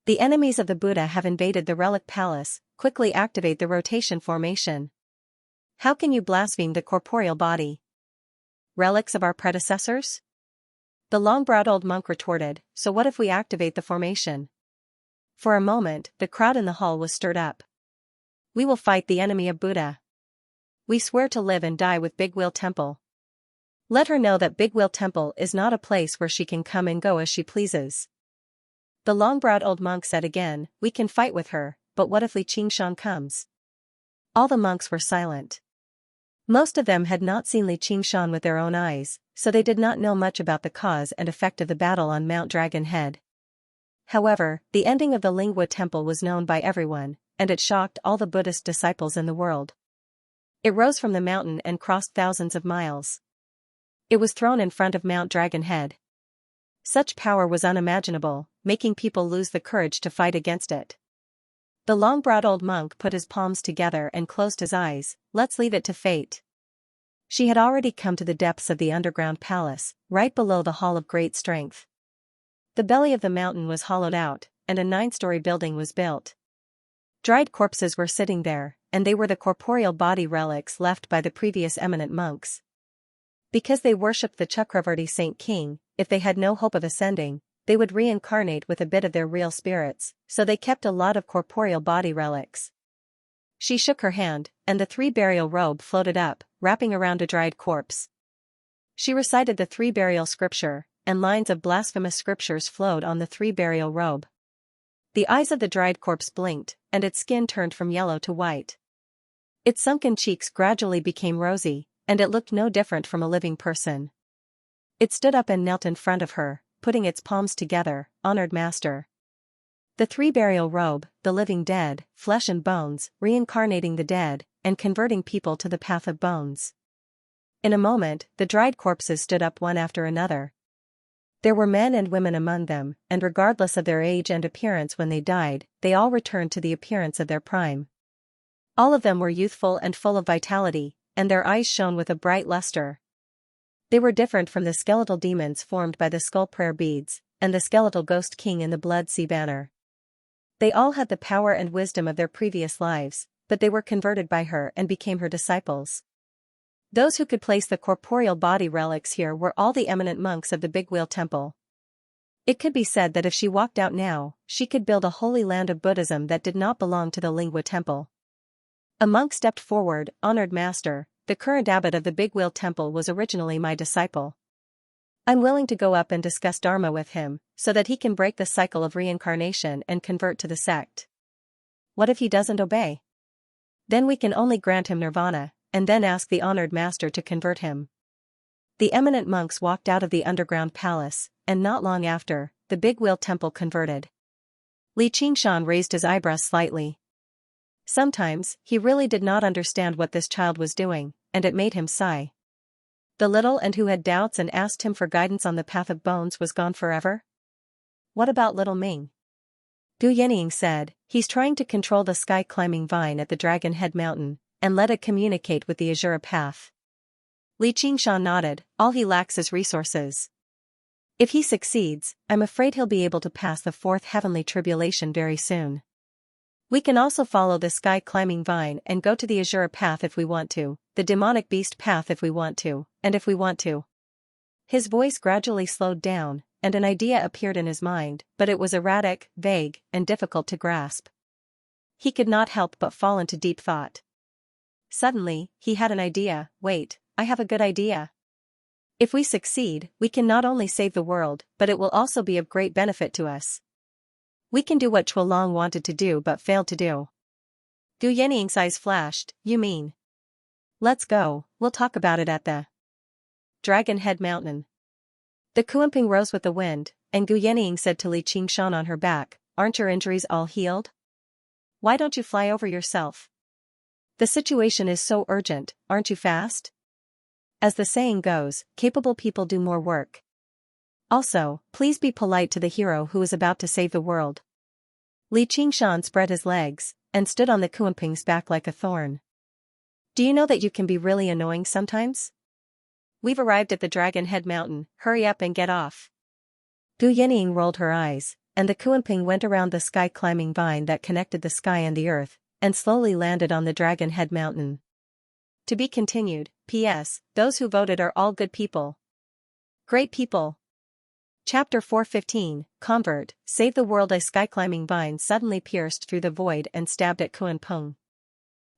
The enemies of the Buddha have invaded the relic palace, quickly activate the rotation formation. How can you blaspheme the corporeal body? Relics of our predecessors? The long-browed old monk retorted, so what if we activate the formation? For a moment, the crowd in the hall was stirred up. We will fight the enemy of Buddha. We swear to live and die with Big Wheel Temple. Let her know that Big Wheel Temple is not a place where she can come and go as she pleases. The long-browed old monk said again, we can fight with her, but what if Li Qingshan comes? All the monks were silent. Most of them had not seen Li Qingshan with their own eyes, so they did not know much about the cause and effect of the battle on Mount Dragon Head. However, the ending of the Lingua Temple was known by everyone, and it shocked all the Buddhist disciples in the world. It rose from the mountain and crossed thousands of miles. It was thrown in front of Mount Dragon Head. Such power was unimaginable, making people lose the courage to fight against it. The long-browed old monk put his palms together and closed his eyes, let's leave it to fate. She had already come to the depths of the underground palace, right below the Hall of Great Strength. The belly of the mountain was hollowed out, and a 9-story building was built. Dried corpses were sitting there, and they were the corporeal body relics left by the previous eminent monks. Because they worshipped the Chakravarti Saint King, if they had no hope of ascending, they would reincarnate with a bit of their real spirits, so they kept a lot of corporeal body relics. She shook her hand, and the 3 burial robe floated up, wrapping around a dried corpse. She recited the 3 burial scripture, and lines of blasphemous scriptures flowed on the 3 burial robe. The eyes of the dried corpse blinked, and its skin turned from yellow to white. Its sunken cheeks gradually became rosy, and it looked no different from a living person. It stood up and knelt in front of her, putting its palms together, honored master. The 3 burial robe, the living dead, flesh and bones, reincarnating the dead, and converting people to the path of bones. In a moment, the dried corpses stood up one after another. There were men and women among them, and regardless of their age and appearance when they died, they all returned to the appearance of their prime. All of them were youthful and full of vitality, and their eyes shone with a bright luster. They were different from the skeletal demons formed by the skull prayer beads, and the skeletal ghost king in the blood sea banner. They all had the power and wisdom of their previous lives, but they were converted by her and became her disciples. Those who could place the corporeal body relics here were all the eminent monks of the Big Wheel Temple. It could be said that if she walked out now, she could build a holy land of Buddhism that did not belong to the Lingua Temple. A monk stepped forward, honored master, the current abbot of the Big Wheel Temple was originally my disciple. I'm willing to go up and discuss Dharma with him, so that he can break the cycle of reincarnation and convert to the sect. What if he doesn't obey? Then we can only grant him nirvana, and then ask the honored master to convert him. The eminent monks walked out of the underground palace, and not long after, the Big Wheel Temple converted. Li Qingshan raised his eyebrows slightly. Sometimes, he really did not understand what this child was doing, and it made him sigh. The little and who had doubts and asked him for guidance on the path of bones was gone forever? What about little Ming? Gu Yenying said, he's trying to control the sky-climbing vine at the Dragon Head Mountain, and let it communicate with the Azura path. Li Qingshan nodded, all he lacks is resources. If he succeeds, I'm afraid he'll be able to pass the fourth heavenly tribulation very soon. We can also follow the sky-climbing vine and go to the Azura path if we want to, the demonic beast path if we want to, and if we want to. His voice gradually slowed down, and an idea appeared in his mind, but it was erratic, vague, and difficult to grasp. He could not help but fall into deep thought. Suddenly, he had an idea. Wait, I have a good idea. If we succeed, we can not only save the world, but it will also be of great benefit to us. We can do what Chuolong wanted to do but failed to do. Gu Yenying's eyes flashed, you mean? Let's go, we'll talk about it at the Dragon Head Mountain. The Kuanping rose with the wind, and Gu Yenying said to Li Qingshan on her back, aren't your injuries all healed? Why don't you fly over yourself? The situation is so urgent, aren't you fast? As the saying goes, capable people do more work. Also, please be polite to the hero who is about to save the world. Li Qingshan spread his legs, and stood on the Kuanping's back like a thorn. Do you know that you can be really annoying sometimes? We've arrived at the Dragon Head Mountain, hurry up and get off. Gu Yenying rolled her eyes, and the Kuanping went around the sky-climbing vine that connected the sky and the earth, and slowly landed on the Dragon Head Mountain. To be continued, P.S. Those who voted are all good people. Great people. Chapter 415, Convert, Save the World. A sky-climbing vine suddenly pierced through the void and stabbed at Kuanping.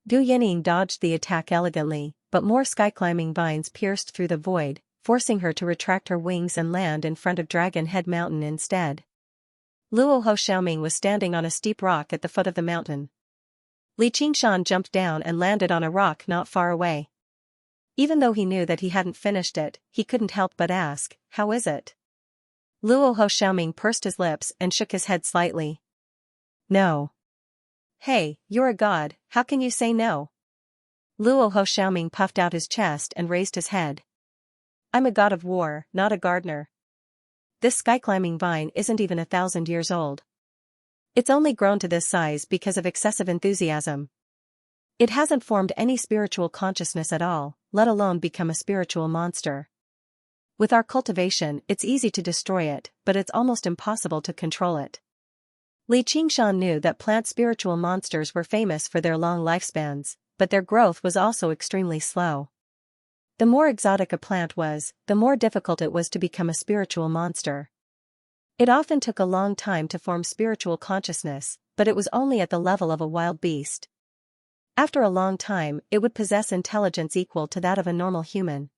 Gu Yenying dodged the attack elegantly, but more sky-climbing vines pierced through the void, forcing her to retract her wings and land in front of Dragon Head Mountain instead. Luo Ho Xiaoming was standing on a steep rock at the foot of the mountain. Li Qingshan jumped down and landed on a rock not far away. Even though he knew that he hadn't finished it, he couldn't help but ask, how is it? Luo Ho Xiaoming pursed his lips and shook his head slightly. No. Hey, you're a god, how can you say no? Luo Ho Xiaoming puffed out his chest and raised his head. I'm a god of war, not a gardener. This sky-climbing vine isn't even 1,000 years old. It's only grown to this size because of excessive enthusiasm. It hasn't formed any spiritual consciousness at all, let alone become a spiritual monster. With our cultivation, it's easy to destroy it, but it's almost impossible to control it. Li Qingshan knew that plant spiritual monsters were famous for their long lifespans, but their growth was also extremely slow. The more exotic a plant was, the more difficult it was to become a spiritual monster. It often took a long time to form spiritual consciousness, but it was only at the level of a wild beast. After a long time, it would possess intelligence equal to that of a normal human.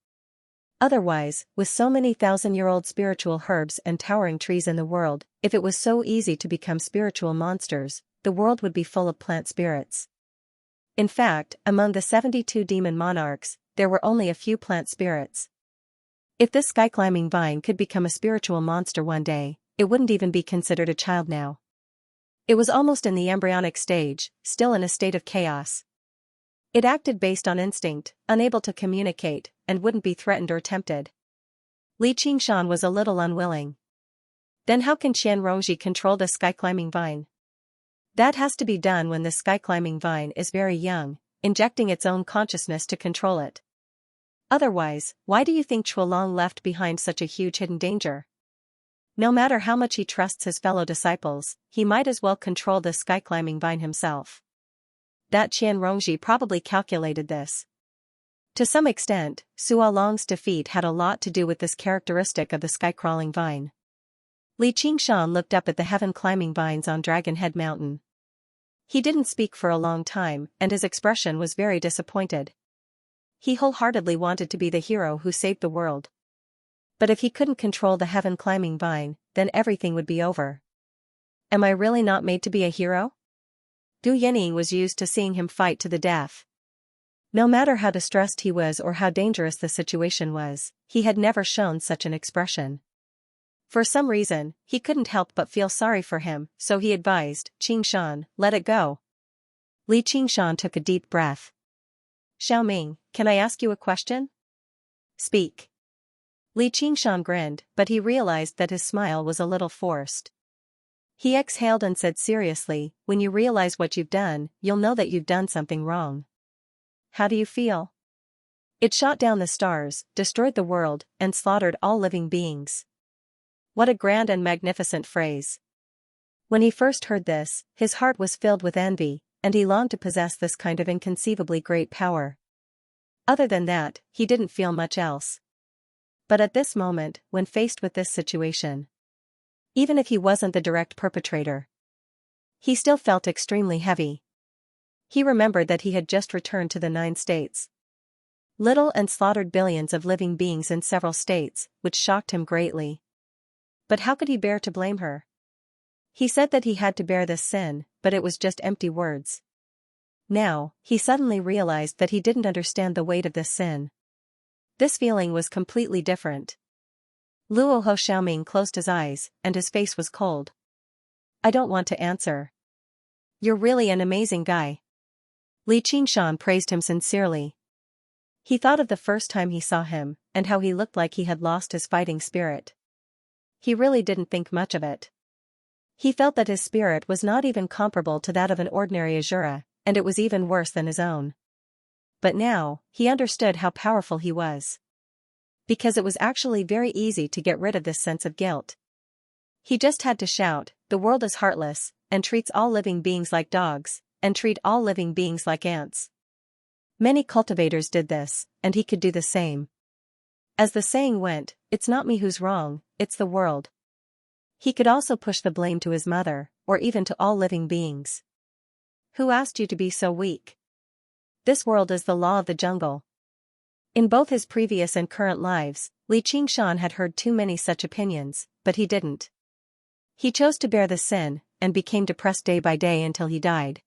Otherwise, with so many thousand-year-old spiritual herbs and towering trees in the world, if it was so easy to become spiritual monsters, the world would be full of plant spirits. In fact, among the 72 demon monarchs, there were only a few plant spirits. If this sky-climbing vine could become a spiritual monster one day, it wouldn't even be considered a child now. It was almost in the embryonic stage, still in a state of chaos. It acted based on instinct, unable to communicate, and wouldn't be threatened or tempted. Li Qingshan was a little unwilling. Then how can Qianrongji control the sky-climbing vine? That has to be done when the sky-climbing vine is very young, injecting its own consciousness to control it. Otherwise, why do you think Chuolong left behind such a huge hidden danger? No matter how much he trusts his fellow disciples, he might as well control the sky-climbing vine himself. That Qianrongji probably calculated this. To some extent, Suolong's defeat had a lot to do with this characteristic of the sky-crawling vine. Li Qingshan looked up at the heaven-climbing vines on Dragon Head Mountain. He didn't speak for a long time, and his expression was very disappointed. He wholeheartedly wanted to be the hero who saved the world. But if he couldn't control the heaven-climbing vine, then everything would be over. Am I really not made to be a hero? Gu Yenying was used to seeing him fight to the death. No matter how distressed he was or how dangerous the situation was, he had never shown such an expression. For some reason, he couldn't help but feel sorry for him, so he advised, Qingshan, let it go. Li Qingshan took a deep breath. Xiaoming, can I ask you a question? Speak. Li Qingshan grinned, but he realized that his smile was a little forced. He exhaled and said seriously, when you realize what you've done, you'll know that you've done something wrong. How do you feel? It shot down the stars, destroyed the world, and slaughtered all living beings. What a grand and magnificent phrase. When he first heard this, his heart was filled with envy, and he longed to possess this kind of inconceivably great power. Other than that, he didn't feel much else. But at this moment, when faced with this situation, even if he wasn't the direct perpetrator, he still felt extremely heavy. He remembered that he had just returned to the 9 states. Little and slaughtered billions of living beings in several states, which shocked him greatly. But how could he bear to blame her? He said that he had to bear this sin, but it was just empty words. Now, he suddenly realized that he didn't understand the weight of this sin. This feeling was completely different. Luo Ho Xiaoming closed his eyes, and his face was cold. I don't want to answer. You're really an amazing guy. Li Qingshan praised him sincerely. He thought of the first time he saw him, and how he looked like he had lost his fighting spirit. He really didn't think much of it. He felt that his spirit was not even comparable to that of an ordinary Azura, and it was even worse than his own. But now, he understood how powerful he was. Because it was actually very easy to get rid of this sense of guilt. He just had to shout, the world is heartless, and treats all living beings like dogs, and treat all living beings like ants. Many cultivators did this, and he could do the same. As the saying went, it's not me who's wrong, it's the world. He could also push the blame to his mother, or even to all living beings. Who asked you to be so weak? This world is the law of the jungle. In both his previous and current lives, Li Qingshan had heard too many such opinions, but he didn't. He chose to bear the sin, and became depressed day by day until he died.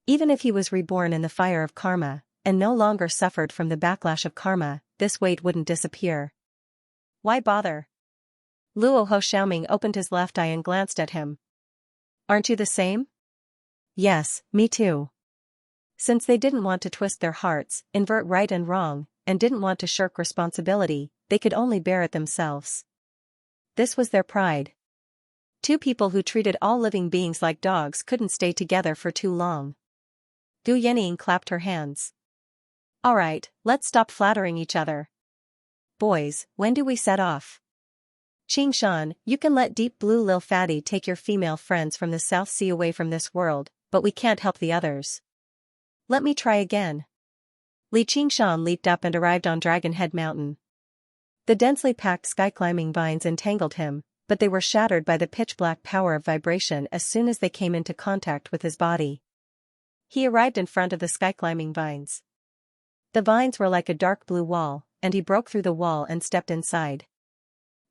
Even if he was reborn in the fire of karma, and no longer suffered from the backlash of karma, this weight wouldn't disappear. Why bother? Luo Ho Xiaoming opened his left eye and glanced at him. Aren't you the same? Yes, me too. Since they didn't want to twist their hearts, invert right and wrong, and didn't want to shirk responsibility, they could only bear it themselves. This was their pride. 2 people who treated all living beings like dogs couldn't stay together for too long. Gu Yanning clapped her hands. Alright, let's stop flattering each other. Boys, when do we set off? Qingshan, you can let Deep Blue Lil Fatty take your female friends from the South Sea away from this world, but we can't help the others. Let me try again. Li Qingshan leaped up and arrived on Dragon Head Mountain. The densely packed sky-climbing vines entangled him, but they were shattered by the pitch-black power of vibration as soon as they came into contact with his body. He arrived in front of the sky-climbing vines. The vines were like a dark blue wall, and he broke through the wall and stepped inside.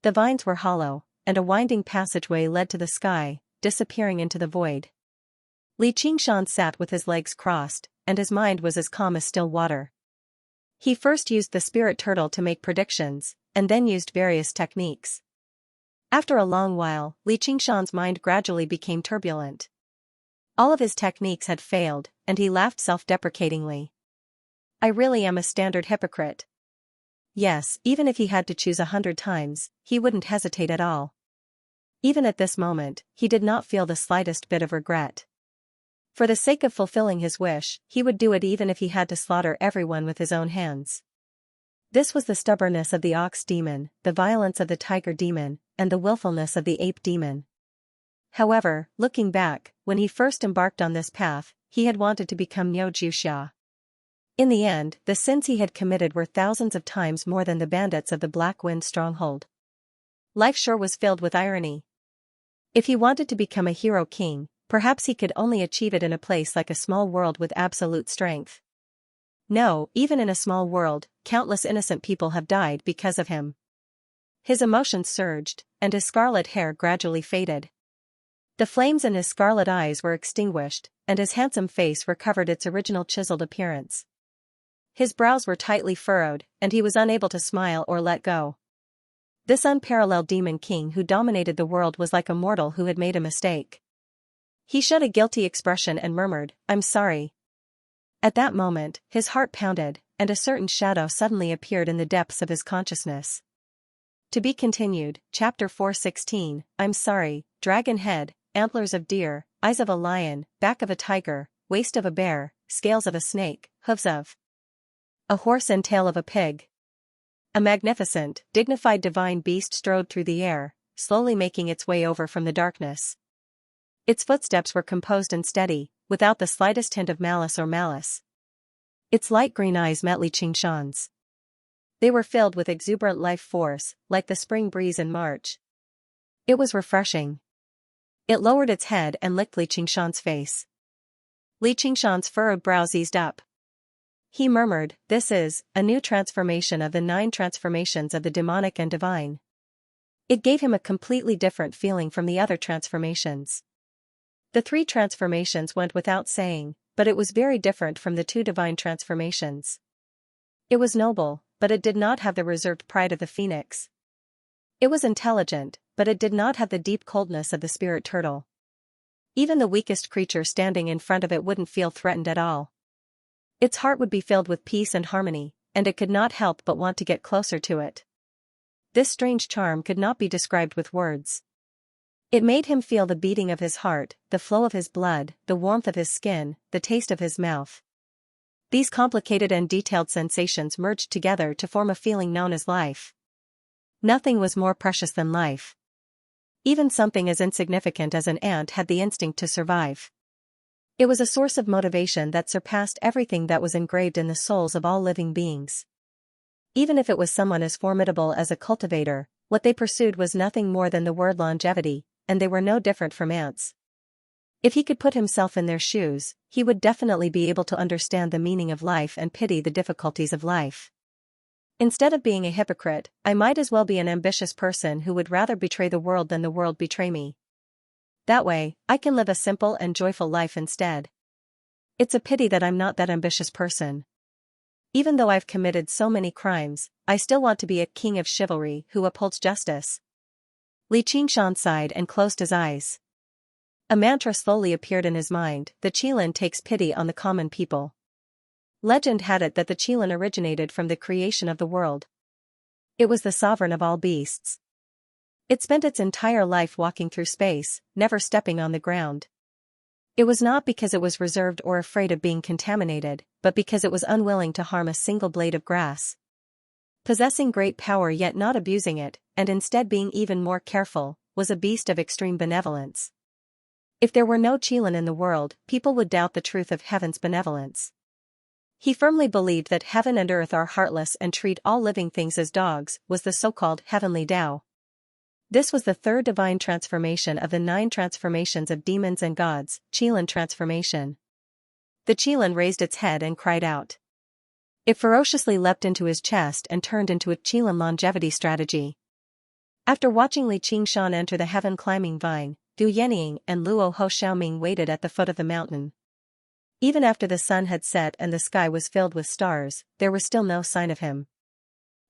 The vines were hollow, and a winding passageway led to the sky, disappearing into the void. Li Qingshan sat with his legs crossed, and his mind was as calm as still water. He first used the spirit turtle to make predictions, and then used various techniques. After a long while, Li Qingshan's mind gradually became turbulent. All of his techniques had failed, and he laughed self-deprecatingly. I really am a standard hypocrite. Yes, even if he had to choose 100 times, he wouldn't hesitate at all. Even at this moment, he did not feel the slightest bit of regret. For the sake of fulfilling his wish, he would do it even if he had to slaughter everyone with his own hands. This was the stubbornness of the ox demon, the violence of the tiger demon, and the willfulness of the ape demon. However, looking back, when he first embarked on this path, he had wanted to become Niu Xia. In the end, the sins he had committed were thousands of times more than the bandits of the Black Wind stronghold. Life sure was filled with irony. If he wanted to become a hero king, perhaps he could only achieve it in a place like a small world with absolute strength. No, even in a small world, countless innocent people have died because of him. His emotions surged, and his scarlet hair gradually faded. The flames in his scarlet eyes were extinguished, and his handsome face recovered its original chiseled appearance. His brows were tightly furrowed, and he was unable to smile or let go. This unparalleled demon king who dominated the world was like a mortal who had made a mistake. He showed a guilty expression and murmured, "I'm sorry." At that moment, his heart pounded, and a certain shadow suddenly appeared in the depths of his consciousness. To be continued, Chapter 4:16, I'm sorry, dragon head, antlers of deer, eyes of a lion, back of a tiger, waist of a bear, scales of a snake, hooves of a horse and tail of a pig. A magnificent, dignified divine beast strode through the air, slowly making its way over from the darkness. Its footsteps were composed and steady, without the slightest hint of malice or malice. Its light green eyes met Li Qingshan's. They were filled with exuberant life force, like the spring breeze in March. It was refreshing. It lowered its head and licked Li Qingshan's face. Li Qingshan's furrowed brows eased up. He murmured, "This is a new transformation of the 9 transformations of the demonic and divine." It gave him a completely different feeling from the other transformations. The 3 transformations went without saying, but it was very different from the 2 divine transformations. It was noble, but it did not have the reserved pride of the phoenix. It was intelligent, but it did not have the deep coldness of the spirit turtle. Even the weakest creature standing in front of it wouldn't feel threatened at all. Its heart would be filled with peace and harmony, and it could not help but want to get closer to it. This strange charm could not be described with words. It made him feel the beating of his heart, the flow of his blood, the warmth of his skin, the taste of his mouth. These complicated and detailed sensations merged together to form a feeling known as life. Nothing was more precious than life. Even something as insignificant as an ant had the instinct to survive. It was a source of motivation that surpassed everything that was engraved in the souls of all living beings. Even if it was someone as formidable as a cultivator, what they pursued was nothing more than the word longevity, and they were no different from ants. If he could put himself in their shoes, he would definitely be able to understand the meaning of life and pity the difficulties of life. Instead of being a hypocrite, I might as well be an ambitious person who would rather betray the world than the world betray me. That way, I can live a simple and joyful life instead. It's a pity that I'm not that ambitious person. Even though I've committed so many crimes, I still want to be a king of chivalry who upholds justice. Li Qingshan sighed and closed his eyes. A mantra slowly appeared in his mind, the Qilin takes pity on the common people. Legend had it that the Qilin originated from the creation of the world. It was the sovereign of all beasts. It spent its entire life walking through space, never stepping on the ground. It was not because it was reserved or afraid of being contaminated, but because it was unwilling to harm a single blade of grass. Possessing great power yet not abusing it, and instead being even more careful, was a beast of extreme benevolence. If there were no Qilin in the world, people would doubt the truth of heaven's benevolence. He firmly believed that heaven and earth are heartless and treat all living things as dogs, was the so-called heavenly Tao. This was the 3rd divine transformation of the 9 transformations of demons and gods, Qilin transformation. The Qilin raised its head and cried out. It ferociously leapt into his chest and turned into a Qilin longevity strategy. After watching Li Qingshan enter the heaven-climbing vine, Du Yenying and Luo Ho Xiaoming waited at the foot of the mountain. Even after the sun had set and the sky was filled with stars, there was still no sign of him.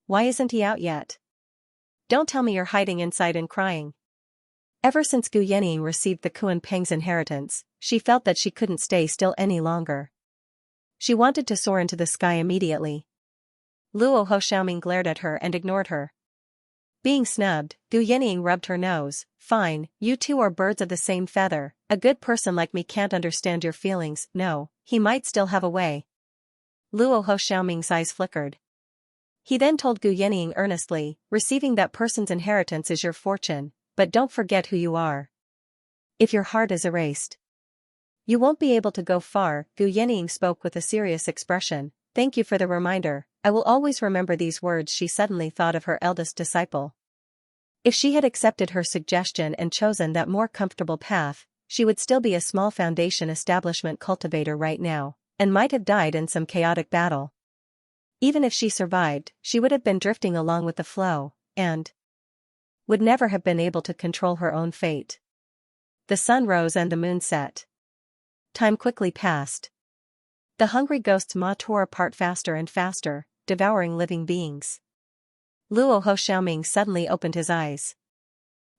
Why isn't he out yet? Don't tell me you're hiding inside and crying. Ever since Gu Yenying received the Kuan Peng's inheritance, she felt that she couldn't stay still any longer. She wanted to soar into the sky immediately. Luo Ho Xiaoming glared at her and ignored her. Being snubbed, Gu Yenying rubbed her nose. Fine, you two are birds of the same feather. A good person like me can't understand your feelings. No, he might still have a way. Luo Ho Xiaoming's eyes flickered. He then told Gu Yenying earnestly, receiving that person's inheritance is your fortune, but don't forget who you are. If your heart is erased, you won't be able to go far. Gu Yenying spoke with a serious expression. Thank you for the reminder, I will always remember these words. She suddenly thought of her eldest disciple. If she had accepted her suggestion and chosen that more comfortable path, she would still be a small foundation establishment cultivator right now, and might have died in some chaotic battle. Even if she survived, she would have been drifting along with the flow, and would never have been able to control her own fate. The sun rose and the moon set. Time quickly passed. The hungry ghost's maw tore apart faster and faster, devouring living beings. Luo Ho Xiaoming suddenly opened his eyes.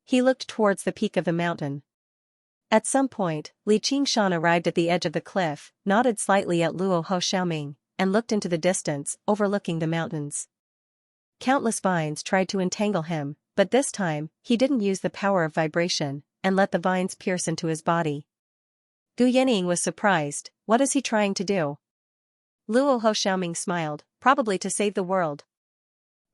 He looked towards the peak of the mountain. At some point, Li Qingshan arrived at the edge of the cliff, nodded slightly at Luo Ho Xiaoming, and looked into the distance, overlooking the mountains. Countless vines tried to entangle him, but this time, he didn't use the power of vibration, and let the vines pierce into his body. Gu Yinying was surprised. What is he trying to do? Luo Ho Xiaoming smiled, probably to save the world.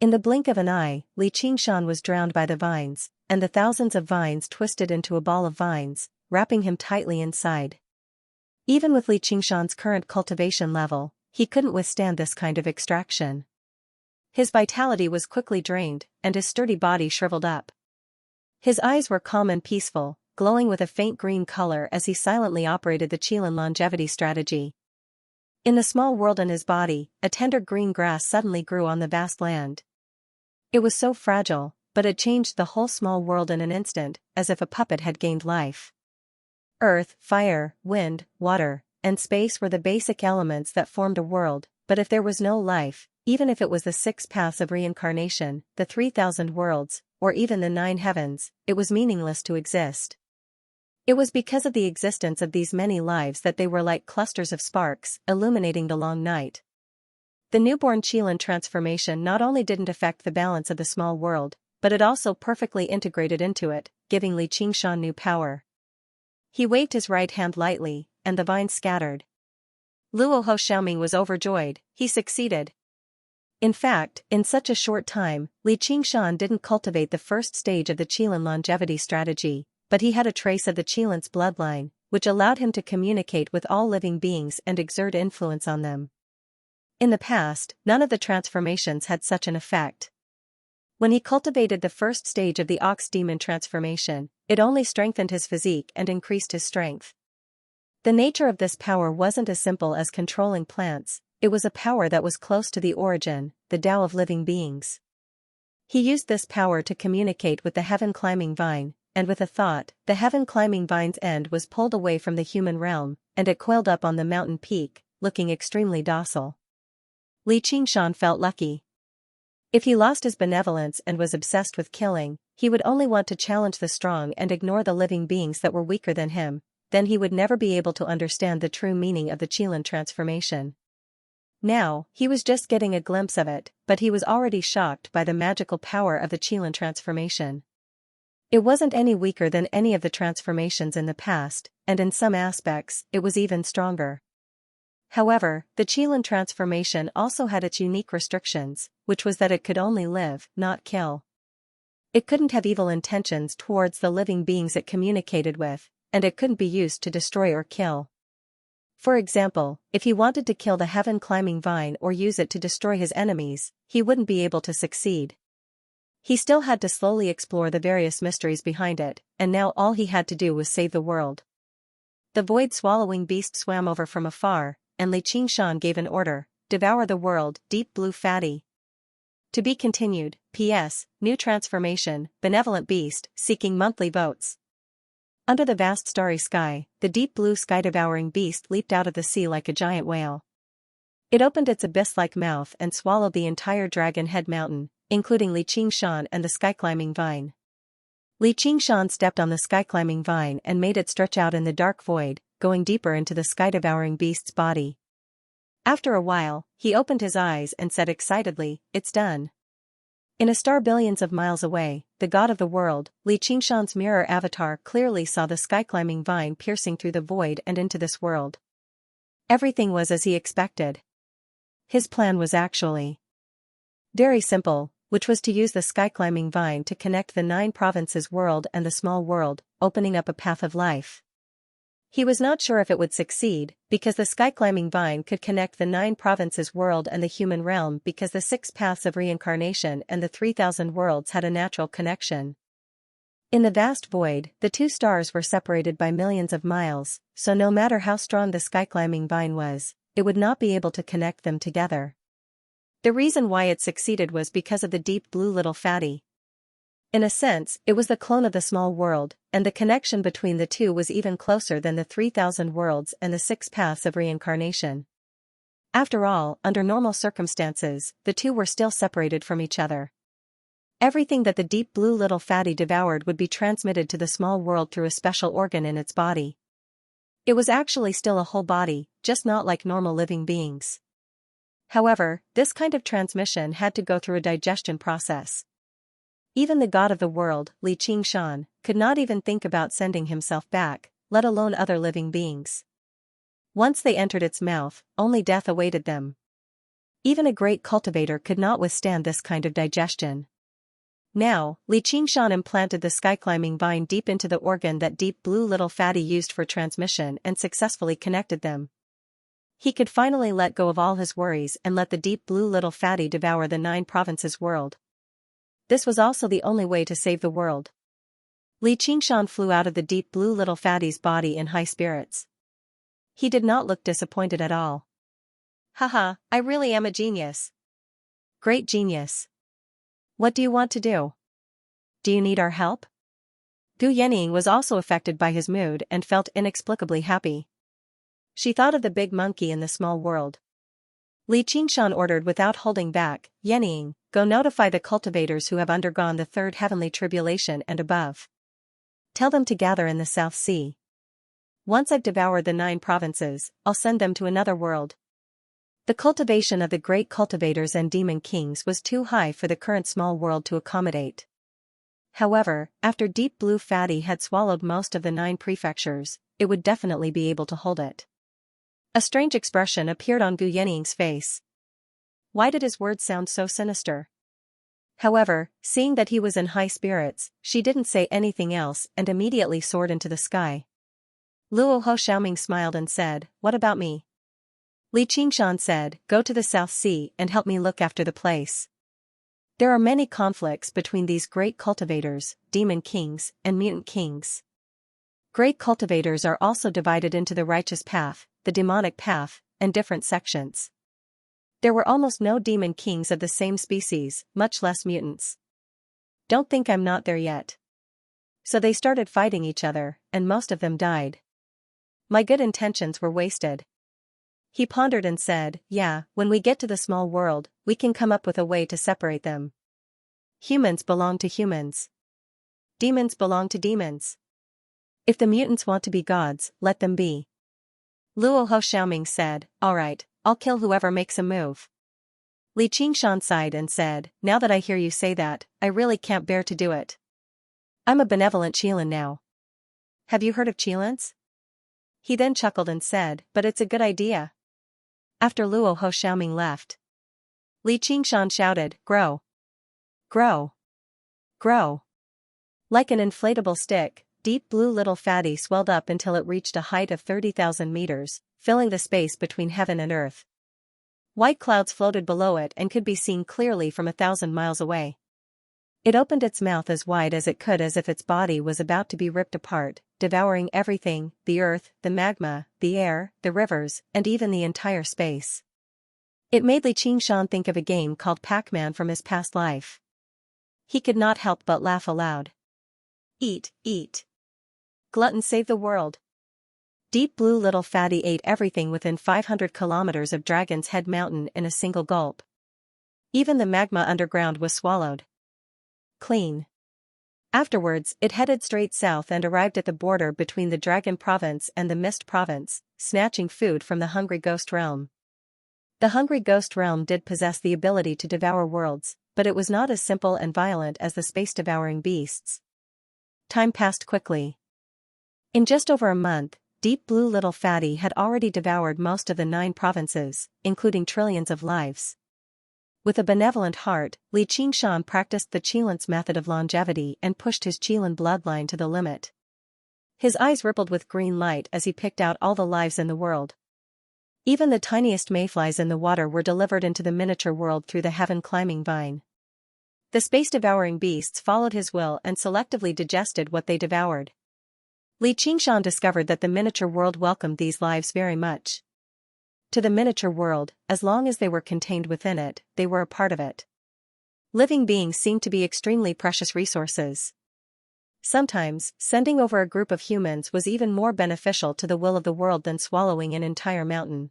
In the blink of an eye, Li Qingshan was drowned by the vines, and the thousands of vines twisted into a ball of vines, wrapping him tightly inside. Even with Li Qingshan's current cultivation level, he couldn't withstand this kind of extraction. His vitality was quickly drained, and his sturdy body shriveled up. His eyes were calm and peaceful, glowing with a faint green color as he silently operated the Qilin longevity strategy. In the small world in his body, a tender green grass suddenly grew on the vast land. It was so fragile, but it changed the whole small world in an instant, as if a puppet had gained life. Earth, fire, wind, water, and space were the basic elements that formed a world, but if there was no life, even if it was the 6 paths of reincarnation, the 3,000 worlds, or even the 9 heavens, it was meaningless to exist. It was because of the existence of these many lives that they were like clusters of sparks, illuminating the long night. The newborn Qilin transformation not only didn't affect the balance of the small world, but it also perfectly integrated into it, giving Li Qingshan new power. He waved his right hand lightly, and the vines scattered. Luo Ho Xiaoming was overjoyed. He succeeded. In fact, in such a short time, Li Qingshan didn't cultivate the first stage of the Qilin longevity strategy, but he had a trace of the Qilin's bloodline, which allowed him to communicate with all living beings and exert influence on them. In the past, none of the transformations had such an effect. When he cultivated the first stage of the ox demon transformation, it only strengthened his physique and increased his strength. The nature of this power wasn't as simple as controlling plants, it was a power that was close to the origin, the Tao of living beings. He used this power to communicate with the heaven-climbing vine, and with a thought, the heaven-climbing vine's end was pulled away from the human realm, and it coiled up on the mountain peak, looking extremely docile. Li Qingshan felt lucky. If he lost his benevolence and was obsessed with killing, he would only want to challenge the strong and ignore the living beings that were weaker than him, then he would never be able to understand the true meaning of the Qilin transformation. Now, he was just getting a glimpse of it, but he was already shocked by the magical power of the Qilin transformation. It wasn't any weaker than any of the transformations in the past, and in some aspects, it was even stronger. However, the Qilin transformation also had its unique restrictions, which was that it could only live, not kill. It couldn't have evil intentions towards the living beings it communicated with, and it couldn't be used to destroy or kill. For example, if he wanted to kill the heaven-climbing vine or use it to destroy his enemies, he wouldn't be able to succeed. He still had to slowly explore the various mysteries behind it, and now all he had to do was save the world. The void-swallowing beast swam over from afar, and Li Qingshan gave an order, "Devour the world, deep blue fatty." To be continued. P.S. New transformation, benevolent beast, seeking monthly votes. Under the vast starry sky, the deep blue sky-devouring beast leaped out of the sea like a giant whale. It opened its abyss-like mouth and swallowed the entire Dragon Head Mountain, including Li Qingshan and the sky-climbing vine. Li Qingshan stepped on the sky-climbing vine and made it stretch out in the dark void, going deeper into the sky-devouring beast's body. After a while, he opened his eyes and said excitedly, "It's done." In a star billions of miles away, the god of the world, Li Qingshan's mirror avatar clearly saw the sky-climbing vine piercing through the void and into this world. Everything was as he expected. His plan was actually very simple, which was to use the sky-climbing vine to connect the 9 provinces world and the small world, opening up a path of life. He was not sure if it would succeed, because the sky-climbing vine could connect the 9 provinces world and the human realm because the 6 paths of reincarnation and the 3,000 worlds had a natural connection. In the vast void, the 2 stars were separated by millions of miles, so no matter how strong the sky-climbing vine was, it would not be able to connect them together. The reason why it succeeded was because of the deep blue little fatty. In a sense, it was the clone of the small world, and the connection between the two was even closer than the 3,000 worlds and the 6 paths of reincarnation. After all, under normal circumstances, the two were still separated from each other. Everything that the deep blue little fatty devoured would be transmitted to the small world through a special organ in its body. It was actually still a whole body, just not like normal living beings. However, this kind of transmission had to go through a digestion process. Even the god of the world, Xianxia, could not even think about sending himself back, let alone other living beings. Once they entered its mouth, only death awaited them. Even a great cultivator could not withstand this kind of digestion. Now, Xianxia implanted the sky-climbing vine deep into the organ that deep blue little fatty used for transmission and successfully connected them. He could finally let go of all his worries and let the deep blue little fatty devour the 9 provinces world. This was also the only way to save the world. Xianxia flew out of the deep blue little fatty's body in high spirits. He did not look disappointed at all. Haha, I really am a genius. Great genius. What do you want to do? Do you need our help? Gu Yenying was also affected by his mood and felt inexplicably happy. She thought of the big monkey in the small world. Xianxia ordered without holding back, Yenying, go notify the cultivators who have undergone the 3rd heavenly tribulation and above. Tell them to gather in the South Sea. Once I've devoured the 9 provinces, I'll send them to another world. The cultivation of the great cultivators and demon kings was too high for the current small world to accommodate. However, after Deep Blue Fatty had swallowed most of the 9 prefectures, it would definitely be able to hold it. A strange expression appeared on Gu Yenying's face. Why did his words sound so sinister? However, seeing that he was in high spirits, she didn't say anything else and immediately soared into the sky. Luo Ho Xiaoming smiled and said, what about me? Xianxia said, go to the South Sea and help me look after the place. There are many conflicts between these great cultivators, demon kings, and mutant kings. Great cultivators are also divided into the righteous path, the demonic path, and different sections. There were almost no demon kings of the same species, much less mutants. Don't think I'm not there yet. So they started fighting each other, and most of them died. My good intentions were wasted. He pondered and said, yeah, when we get to the small world, we can come up with a way to separate them. Humans belong to humans. Demons belong to demons. If the mutants want to be gods, let them be. Luo Ho Xiaoming said, alright, I'll kill whoever makes a move. Xianxia sighed and said, now that I hear you say that, I really can't bear to do it. I'm a benevolent Qilin now. Have you heard of Qilins? He then chuckled and said, but it's a good idea. After Luo Ho Xiaoming left, Xianxia shouted, grow. Grow. Grow. Like an inflatable stick, Deep Blue Little Fatty swelled up until it reached a height of 30,000 meters, filling the space between heaven and earth. White clouds floated below it and could be seen clearly from 1,000 miles away. It opened its mouth as wide as it could as if its body was about to be ripped apart, devouring everything, the earth, the magma, the air, the rivers, and even the entire space. It made Xianxia think of a game called Pac-Man from his past life. He could not help but laugh aloud. Eat, eat. Glutton save the world. Deep Blue Little Fatty ate everything within 500 kilometers of Dragon's Head Mountain in a single gulp. Even the magma underground was swallowed. Clean. Afterwards, it headed straight south and arrived at the border between the Dragon Province and the Mist Province, snatching food from the Hungry Ghost Realm. The Hungry Ghost Realm did possess the ability to devour worlds, but it was not as simple and violent as the space-devouring beasts. Time passed quickly. In just over a month, Deep Blue Little Fatty had already devoured most of the 9 provinces, including trillions of lives. With a benevolent heart, Xianxia practiced the Qilin's method of longevity and pushed his Qilin bloodline to the limit. His eyes rippled with green light as he picked out all the lives in the world. Even the tiniest mayflies in the water were delivered into the miniature world through the heaven-climbing vine. The space-devouring beasts followed his will and selectively digested what they devoured. Xianxia discovered that the miniature world welcomed these lives very much. To the miniature world, as long as they were contained within it, they were a part of it. Living beings seemed to be extremely precious resources. Sometimes, sending over a group of humans was even more beneficial to the will of the world than swallowing an entire mountain.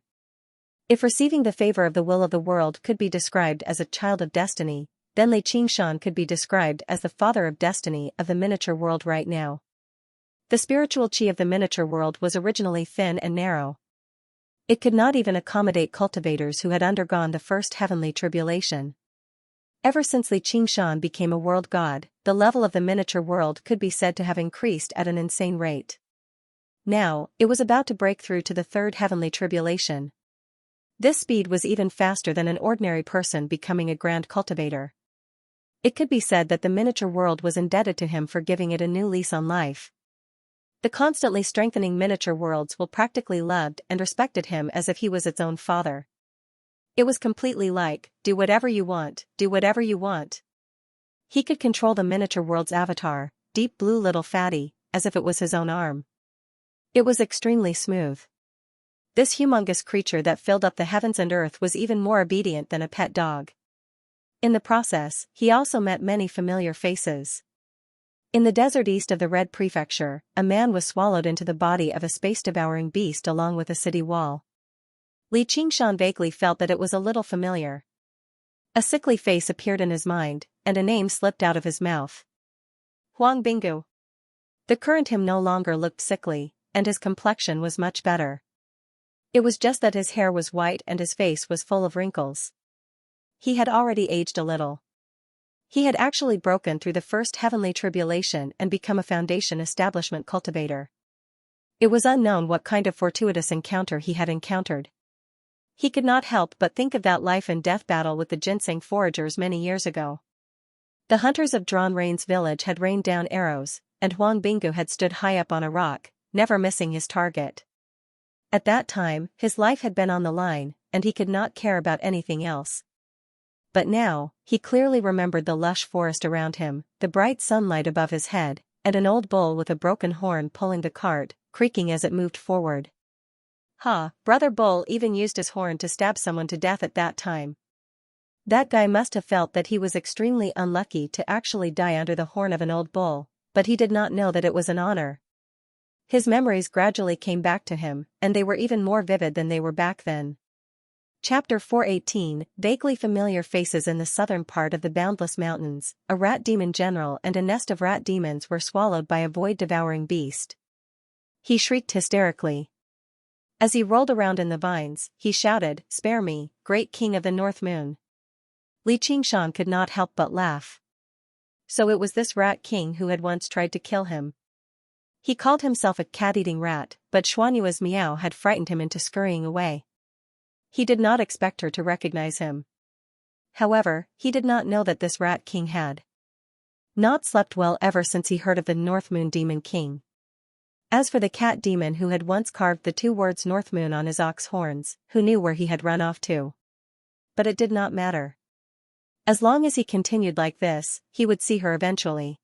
If receiving the favor of the will of the world could be described as a child of destiny, then Li Qingshan could be described as the father of destiny of the miniature world right now. The spiritual chi of the miniature world was originally thin and narrow. It could not even accommodate cultivators who had undergone the first heavenly tribulation. Ever since Li Qingshan became a world god, the level of the miniature world could be said to have increased at an insane rate. Now, it was about to break through to the third heavenly tribulation. This speed was even faster than an ordinary person becoming a grand cultivator. It could be said that the miniature world was indebted to him for giving it a new lease on life. The constantly strengthening miniature worlds will practically loved and respected him as if he was its own father. It was completely like, do whatever you want, do whatever you want. He could control the miniature world's avatar, deep blue little fatty, as if it was his own arm. It was extremely smooth. This humongous creature that filled up the heavens and earth was even more obedient than a pet dog. In the process, he also met many familiar faces. In the desert east of the Red Prefecture, a man was swallowed into the body of a space-devouring beast along with a city wall. Li Qingshan vaguely felt that it was a little familiar. A sickly face appeared in his mind, and a name slipped out of his mouth. Huang Binggu. The current him no longer looked sickly, and his complexion was much better. It was just that his hair was white and his face was full of wrinkles. He had already aged a little. He had actually broken through the first heavenly tribulation and become a foundation establishment cultivator. It was unknown what kind of fortuitous encounter he had encountered. He could not help but think of that life and death battle with the ginseng foragers many years ago. The hunters of Drawn Rain's village had rained down arrows, and Huang Binggu had stood high up on a rock, never missing his target. At that time, his life had been on the line, and he could not care about anything else. But now, he clearly remembered the lush forest around him, the bright sunlight above his head, and an old bull with a broken horn pulling the cart, creaking as it moved forward. Brother Bull even used his horn to stab someone to death at that time. That guy must have felt that he was extremely unlucky to actually die under the horn of an old bull, but he did not know that it was an honor. His memories gradually came back to him, and they were even more vivid than they were back then. Chapter 418, Vaguely familiar faces in the southern part of the Boundless Mountains, a rat demon general and a nest of rat demons were swallowed by a void-devouring beast. He shrieked hysterically. As he rolled around in the vines, he shouted, "Spare me, great king of the North Moon." Li Qingshan could not help but laugh. So it was this rat king who had once tried to kill him. He called himself a cat-eating rat, but Xuanyua's meow had frightened him into scurrying away. He did not expect her to recognize him. However, he did not know that this rat king had not slept well ever since he heard of the North Moon Demon King. As for the cat demon who had once carved the two words North Moon on his ox horns, who knew where he had run off to? But it did not matter. As long as he continued like this, he would see her eventually.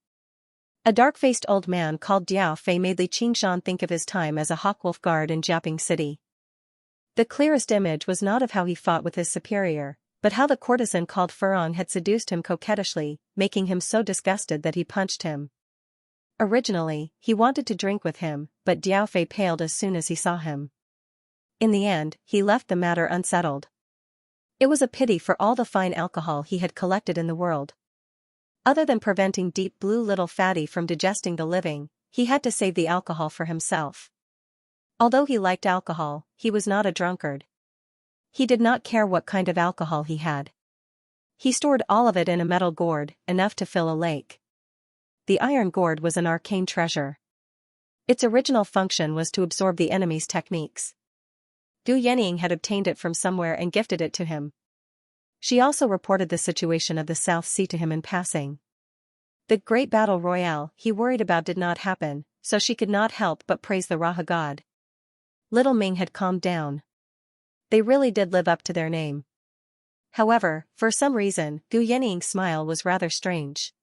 A dark-faced old man called Diao Fei made Li Qingshan think of his time as a hawkwolf guard in Jiaping City. The clearest image was not of how he fought with his superior, but how the courtesan called Furong had seduced him coquettishly, making him so disgusted that he punched him. Originally, he wanted to drink with him, but Diao Fei paled as soon as he saw him. In the end, he left the matter unsettled. It was a pity for all the fine alcohol he had collected in the world. Other than preventing Deep Blue Little Fatty from digesting the living, he had to save the alcohol for himself. Although he liked alcohol, he was not a drunkard. He did not care what kind of alcohol he had. He stored all of it in a metal gourd, enough to fill a lake. The iron gourd was an arcane treasure. Its original function was to absorb the enemy's techniques. Gu Yenying had obtained it from somewhere and gifted it to him. She also reported the situation of the South Sea to him in passing. The great battle royale he worried about did not happen, so she could not help but praise the Raha god. Little Ming had calmed down. They really did live up to their name. However, for some reason, Gu Yenying's smile was rather strange.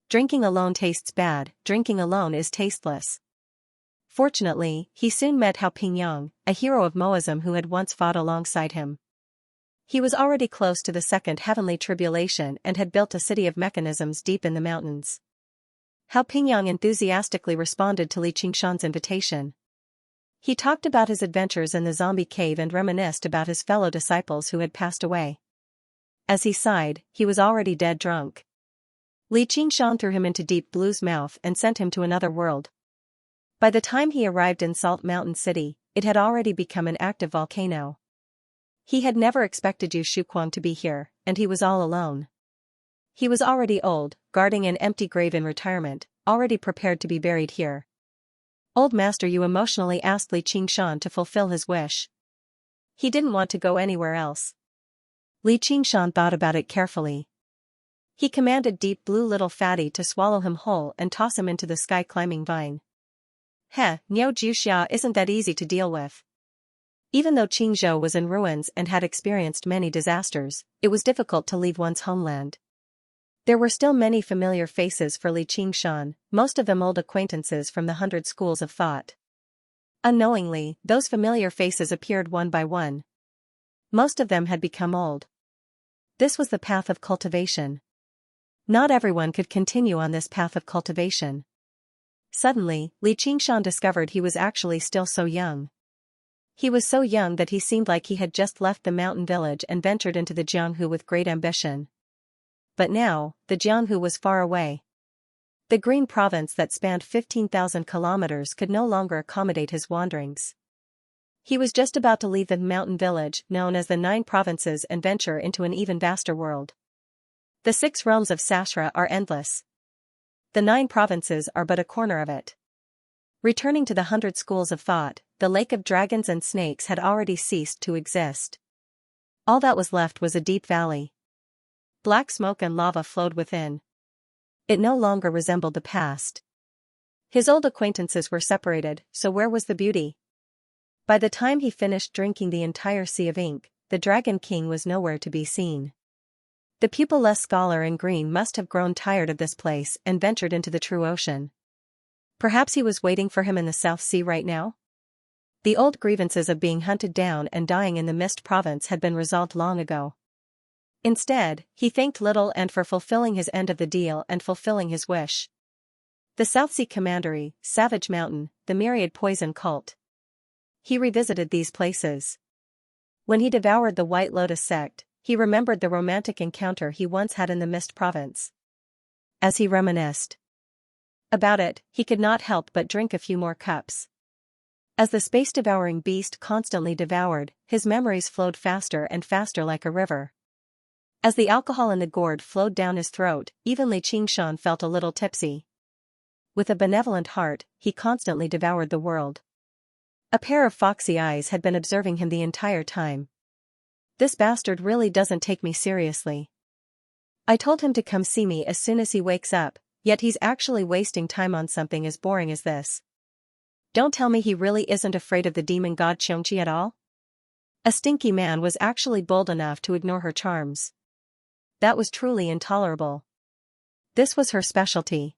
Drinking alone tastes bad, drinking alone is tasteless. Fortunately, he soon met Hao Pingyang, a hero of Moism who had once fought alongside him. He was already close to the second heavenly tribulation and had built a city of mechanisms deep in the mountains. Hao Pingyang enthusiastically responded to Li Qingshan's invitation. He talked about his adventures in the zombie cave and reminisced about his fellow disciples who had passed away. As he sighed, he was already dead drunk. Li Qingshan threw him into Deep Blue's mouth and sent him to another world. By the time he arrived in Salt Mountain City, it had already become an active volcano. He had never expected Yu Shuquang to be here, and he was all alone. He was already old, guarding an empty grave in retirement, already prepared to be buried here. Old Master Yu emotionally asked Li Qingshan to fulfill his wish. He didn't want to go anywhere else. Li Qingshan thought about it carefully. He commanded Deep Blue Little Fatty to swallow him whole and toss him into the sky-climbing vine. Niao Jiuxia isn't that easy to deal with. Even though Qingzhou was in ruins and had experienced many disasters, it was difficult to leave one's homeland. There were still many familiar faces for Li Qingshan, most of them old acquaintances from the 100 schools of thought. Unknowingly, those familiar faces appeared one by one. Most of them had become old. This was the path of cultivation. Not everyone could continue on this path of cultivation. Suddenly, Li Qingshan discovered he was actually still so young. He was so young that he seemed like he had just left the mountain village and ventured into the Jianghu with great ambition. But now, the Jianghu was far away. The green province that spanned 15,000 kilometers could no longer accommodate his wanderings. He was just about to leave the mountain village known as the 9 provinces and venture into an even vaster world. The 6 realms of Sashra are endless. The 9 provinces are but a corner of it. Returning to the 100 schools of thought, the lake of dragons and snakes had already ceased to exist. All that was left was a deep valley. Black smoke and lava flowed within. It no longer resembled the past. His old acquaintances were separated, so where was the beauty? By the time he finished drinking the entire sea of ink, the Dragon King was nowhere to be seen. The pupil-less scholar in green must have grown tired of this place and ventured into the true ocean. Perhaps he was waiting for him in the South Sea right now? The old grievances of being hunted down and dying in the Mist Province had been resolved long ago. Instead, he thanked Little Ant for fulfilling his end of the deal and fulfilling his wish. The South Sea Commandery, Savage Mountain, the Myriad Poison Cult. He revisited these places. When he devoured the White Lotus sect, he remembered the romantic encounter he once had in the Mist Province. As he reminisced about it, he could not help but drink a few more cups. As the space-devouring beast constantly devoured, his memories flowed faster and faster like a river. As the alcohol in the gourd flowed down his throat, even Li Qingshan felt a little tipsy. With a benevolent heart, he constantly devoured the world. A pair of foxy eyes had been observing him the entire time. This bastard really doesn't take me seriously. I told him to come see me as soon as he wakes up, yet he's actually wasting time on something as boring as this. Don't tell me he really isn't afraid of the demon god Xianxia at all? A stinky man was actually bold enough to ignore her charms. That was truly intolerable. This was her specialty.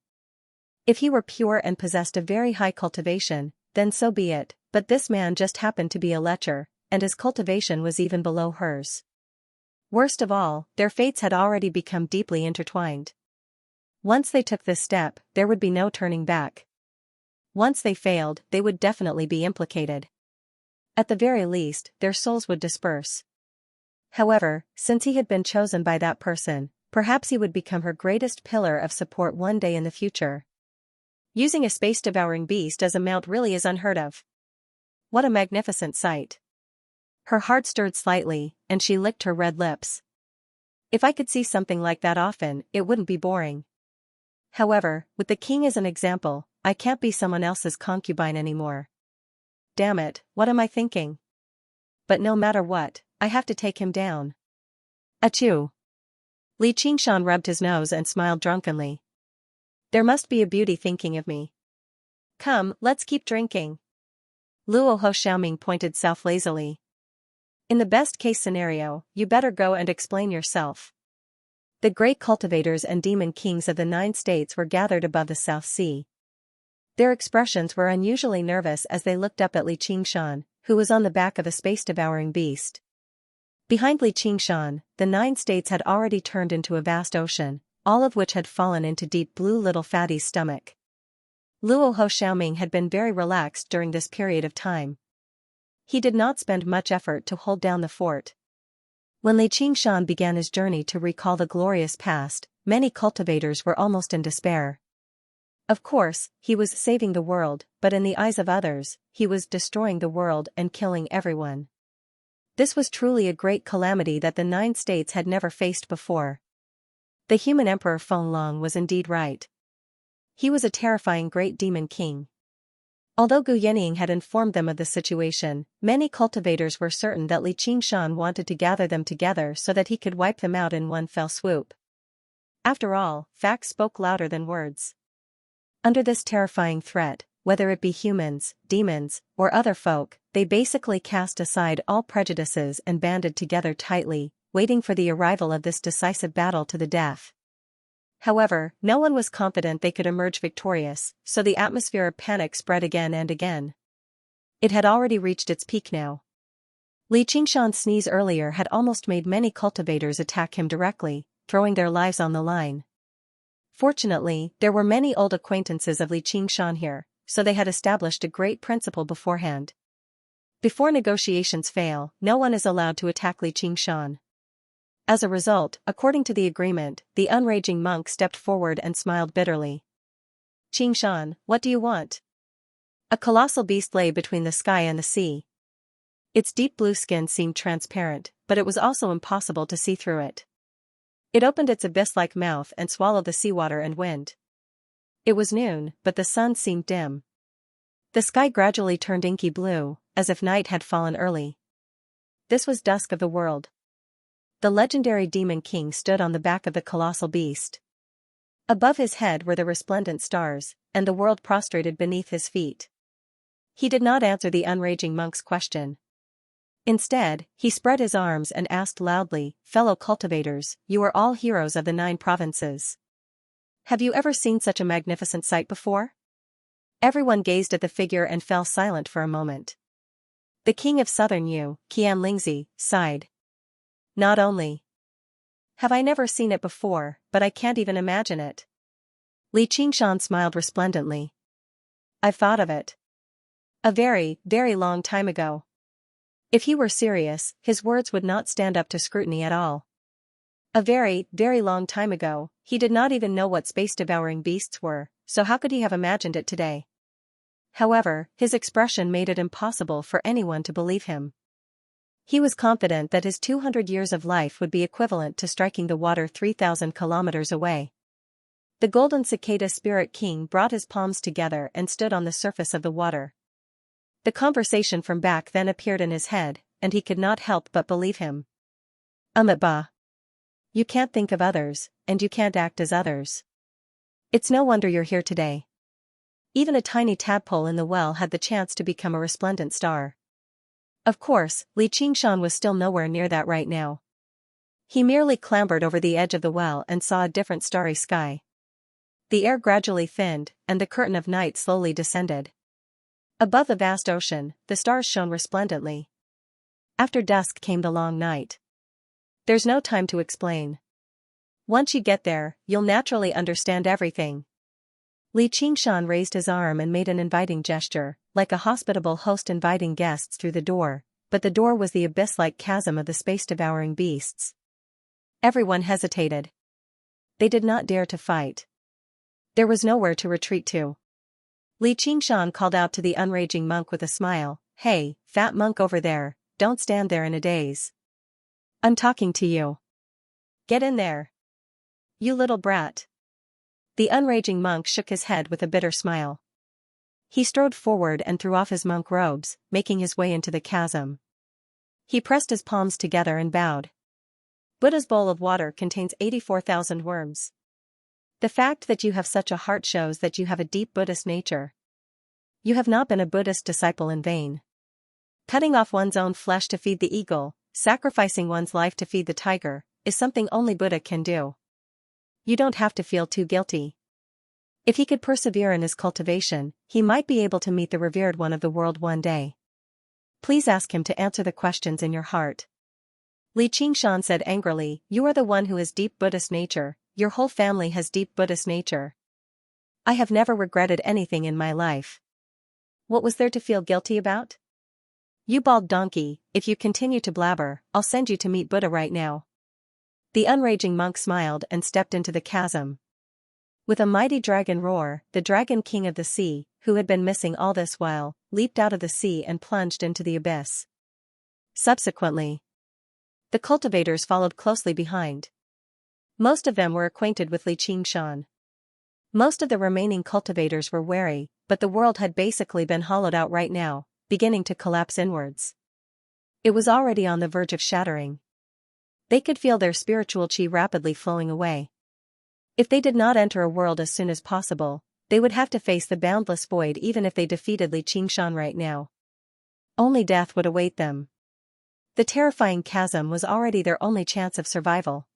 If he were pure and possessed a very high cultivation, then so be it, but this man just happened to be a lecher, and his cultivation was even below hers. Worst of all, their fates had already become deeply intertwined. Once they took this step, there would be no turning back. Once they failed, they would definitely be implicated. At the very least, their souls would disperse. However, since he had been chosen by that person, perhaps he would become her greatest pillar of support one day in the future. Using a space-devouring beast as a mount really is unheard of. What a magnificent sight. Her heart stirred slightly, and she licked her red lips. If I could see something like that often, it wouldn't be boring. However, with the king as an example, I can't be someone else's concubine anymore. Damn it, what am I thinking? But no matter what, I have to take him down. Achoo! Li Qingshan rubbed his nose and smiled drunkenly. There must be a beauty thinking of me. Come, let's keep drinking. Luo Ho Xiaoming pointed south lazily. In the best-case scenario, you better go and explain yourself. The great cultivators and demon kings of the 9 states were gathered above the South Sea. Their expressions were unusually nervous as they looked up at Li Qingshan, who was on the back of a space-devouring beast. Behind Li Qingshan, the 9 states had already turned into a vast ocean, all of which had fallen into Deep Blue Little Fatty's stomach. Luo Ho Xiaoming had been very relaxed during this period of time. He did not spend much effort to hold down the fort. When Li Qingshan began his journey to recall the glorious past, many cultivators were almost in despair. Of course, he was saving the world, but in the eyes of others, he was destroying the world and killing everyone. This was truly a great calamity that the 9 states had never faced before. The human emperor Feng Long was indeed right. He was a terrifying great demon king. Although Gu Yening had informed them of the situation, many cultivators were certain that Li Qingshan wanted to gather them together so that he could wipe them out in one fell swoop. After all, facts spoke louder than words. Under this terrifying threat, whether it be humans, demons, or other folk, they basically cast aside all prejudices and banded together tightly, waiting for the arrival of this decisive battle to the death. However, no one was confident they could emerge victorious, so the atmosphere of panic spread again and again. It had already reached its peak now. Li Qingshan's sneeze earlier had almost made many cultivators attack him directly, throwing their lives on the line. Fortunately, there were many old acquaintances of Li Qingshan here, so they had established a great principle beforehand. Before negotiations fail, no one is allowed to attack Li Qingshan. As a result, according to the agreement, the unraging monk stepped forward and smiled bitterly. Qingshan, what do you want? A colossal beast lay between the sky and the sea. Its deep blue skin seemed transparent, but it was also impossible to see through it. It opened its abyss-like mouth and swallowed the seawater and wind. It was noon, but the sun seemed dim. The sky gradually turned inky blue, as if night had fallen early. This was dusk of the world. The legendary demon king stood on the back of the colossal beast. Above his head were the resplendent stars, and the world prostrated beneath his feet. He did not answer the unraging monk's question. Instead, he spread his arms and asked loudly, "Fellow cultivators, you are all heroes of the 9 provinces. Have you ever seen such a magnificent sight before?" Everyone gazed at the figure and fell silent for a moment. The king of southern Yu, Qian Lingzi, sighed. Not only have I never seen it before, but I can't even imagine it. Li Qingshan smiled resplendently. I've thought of it. A very, very long time ago. If he were serious, his words would not stand up to scrutiny at all. A very, very long time ago, he did not even know what space-devouring beasts were, so how could he have imagined it today? However, his expression made it impossible for anyone to believe him. He was confident that his 200 years of life would be equivalent to striking the water 3,000 kilometers away. The golden cicada spirit king brought his palms together and stood on the surface of the water. The conversation from back then appeared in his head, and he could not help but believe him. Ba. You can't think of others, and you can't act as others. It's no wonder you're here today. Even a tiny tadpole in the well had the chance to become a resplendent star. Of course, Li Qingshan was still nowhere near that right now. He merely clambered over the edge of the well and saw a different starry sky. The air gradually thinned, and the curtain of night slowly descended. Above the vast ocean, the stars shone resplendently. After dusk came the long night. There's no time to explain. Once you get there, you'll naturally understand everything. Li Qingshan raised his arm and made an inviting gesture, like a hospitable host inviting guests through the door, but the door was the abyss-like chasm of the space-devouring beasts. Everyone hesitated. They did not dare to fight. There was nowhere to retreat to. Li Qingshan called out to the unraging monk with a smile, "Hey, fat monk over there, don't stand there in a daze. I'm talking to you. Get in there. You little brat." The unraging monk shook his head with a bitter smile. He strode forward and threw off his monk robes, making his way into the chasm. He pressed his palms together and bowed. Buddha's bowl of water contains 84,000 worms. The fact that you have such a heart shows that you have a deep Buddhist nature. You have not been a Buddhist disciple in vain. Cutting off one's own flesh to feed the eagle, sacrificing one's life to feed the tiger, is something only Buddha can do. You don't have to feel too guilty. If he could persevere in his cultivation, he might be able to meet the revered one of the world one day. Please ask him to answer the questions in your heart. Li Qingshan said angrily, "You are the one who has deep Buddhist nature, your whole family has deep Buddhist nature. I have never regretted anything in my life. What was there to feel guilty about?" You bald donkey, if you continue to blabber, I'll send you to meet Buddha right now. The unraging monk smiled and stepped into the chasm. With a mighty dragon roar, the dragon king of the sea, who had been missing all this while, leaped out of the sea and plunged into the abyss. Subsequently, the cultivators followed closely behind. Most of them were acquainted with Xianxia. Most of the remaining cultivators were wary, but the world had basically been hollowed out right now, beginning to collapse inwards. It was already on the verge of shattering. They could feel their spiritual chi rapidly flowing away. If they did not enter a world as soon as possible, they would have to face the boundless void even if they defeated Xianxia right now. Only death would await them. The terrifying chasm was already their only chance of survival.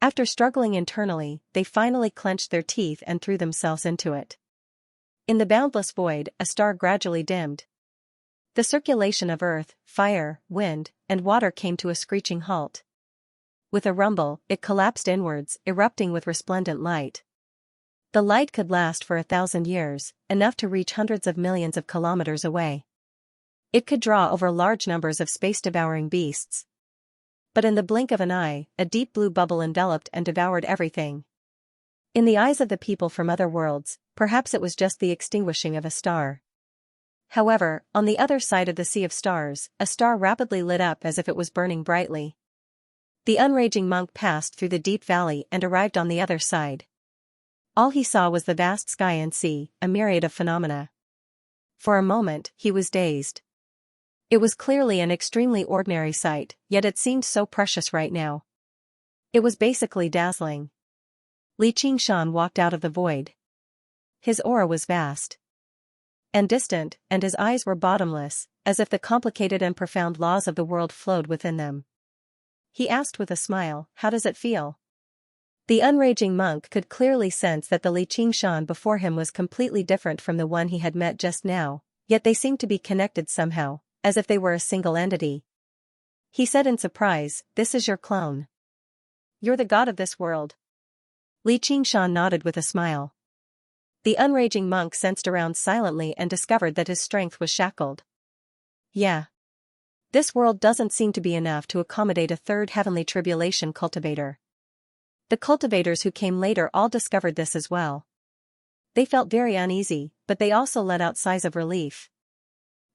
After struggling internally, they finally clenched their teeth and threw themselves into it. In the boundless void, a star gradually dimmed. The circulation of earth, fire, wind, and water came to a screeching halt. With a rumble, it collapsed inwards, erupting with resplendent light. The light could last for 1,000 years, enough to reach hundreds of millions of kilometers away. It could draw over large numbers of space-devouring beasts. But in the blink of an eye, a deep blue bubble enveloped and devoured everything. In the eyes of the people from other worlds, perhaps it was just the extinguishing of a star. However, on the other side of the sea of stars, a star rapidly lit up as if it was burning brightly. The unraging monk passed through the deep valley and arrived on the other side. All he saw was the vast sky and sea, a myriad of phenomena. For a moment, he was dazed. It was clearly an extremely ordinary sight, yet it seemed so precious right now. It was basically dazzling. Xianxia walked out of the void. His aura was vast and distant, and his eyes were bottomless, as if the complicated and profound laws of the world flowed within them. He asked with a smile, "How does it feel?" The unraging monk could clearly sense that the Xianxia before him was completely different from the one he had met just now, yet they seemed to be connected somehow, as if they were a single entity. He said in surprise, "This is your clone. You're the god of this world." Xianxia nodded with a smile. The unraging monk sensed around silently and discovered that his strength was shackled. Yeah. This world doesn't seem to be enough to accommodate a third heavenly tribulation cultivator. The cultivators who came later all discovered this as well. They felt very uneasy, but they also let out sighs of relief.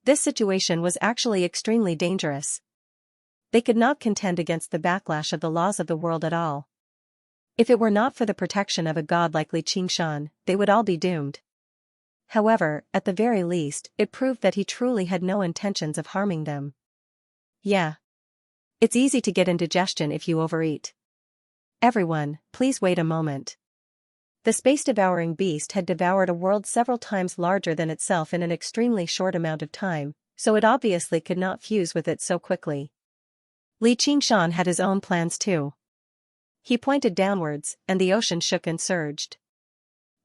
This situation was actually extremely dangerous. They could not contend against the backlash of the laws of the world at all. If it were not for the protection of a god like Xianxia, they would all be doomed. However, at the very least, it proved that he truly had no intentions of harming them. Yeah. It's easy to get indigestion if you overeat. Everyone, please wait a moment. The space-devouring beast had devoured a world several times larger than itself in an extremely short amount of time, so it obviously could not fuse with it so quickly. Xianxia had his own plans too. He pointed downwards, and the ocean shook and surged.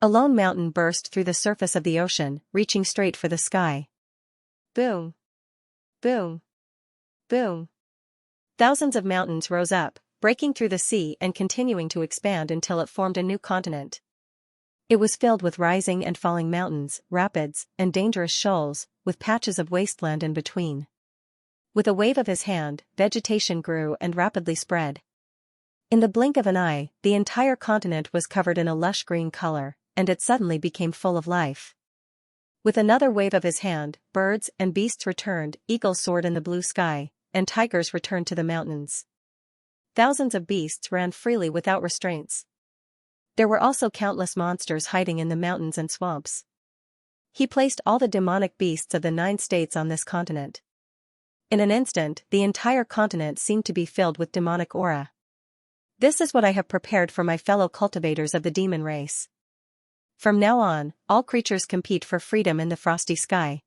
A lone mountain burst through the surface of the ocean, reaching straight for the sky. Boom! Boom! Boom! Thousands of mountains rose up, breaking through the sea and continuing to expand until it formed a new continent. It was filled with rising and falling mountains, rapids, and dangerous shoals, with patches of wasteland in between. With a wave of his hand, vegetation grew and rapidly spread. In the blink of an eye, the entire continent was covered in a lush green color, and it suddenly became full of life. With another wave of his hand, birds and beasts returned, eagles soared in the blue sky, and tigers returned to the mountains. Thousands of beasts ran freely without restraints. There were also countless monsters hiding in the mountains and swamps. He placed all the demonic beasts of the 9 states on this continent. In an instant, the entire continent seemed to be filled with demonic aura. This is what I have prepared for my fellow cultivators of the demon race. From now on, all creatures compete for freedom in the frosty sky.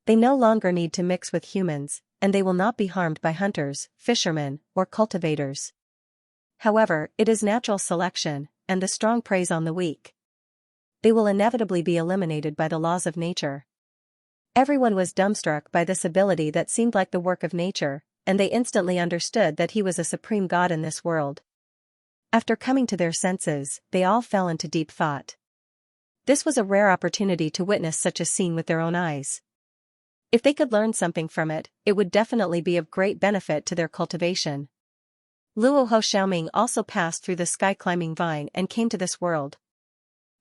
They no longer need to mix with humans, and they will not be harmed by hunters, fishermen, or cultivators. However, it is natural selection, and the strong preys on the weak. They will inevitably be eliminated by the laws of nature. Everyone was dumbstruck by this ability that seemed like the work of nature, and they instantly understood that he was a supreme god in this world. After coming to their senses, they all fell into deep thought. This was a rare opportunity to witness such a scene with their own eyes. If they could learn something from it, it would definitely be of great benefit to their cultivation. Luo Ho Xiaoming also passed through the sky-climbing vine and came to this world.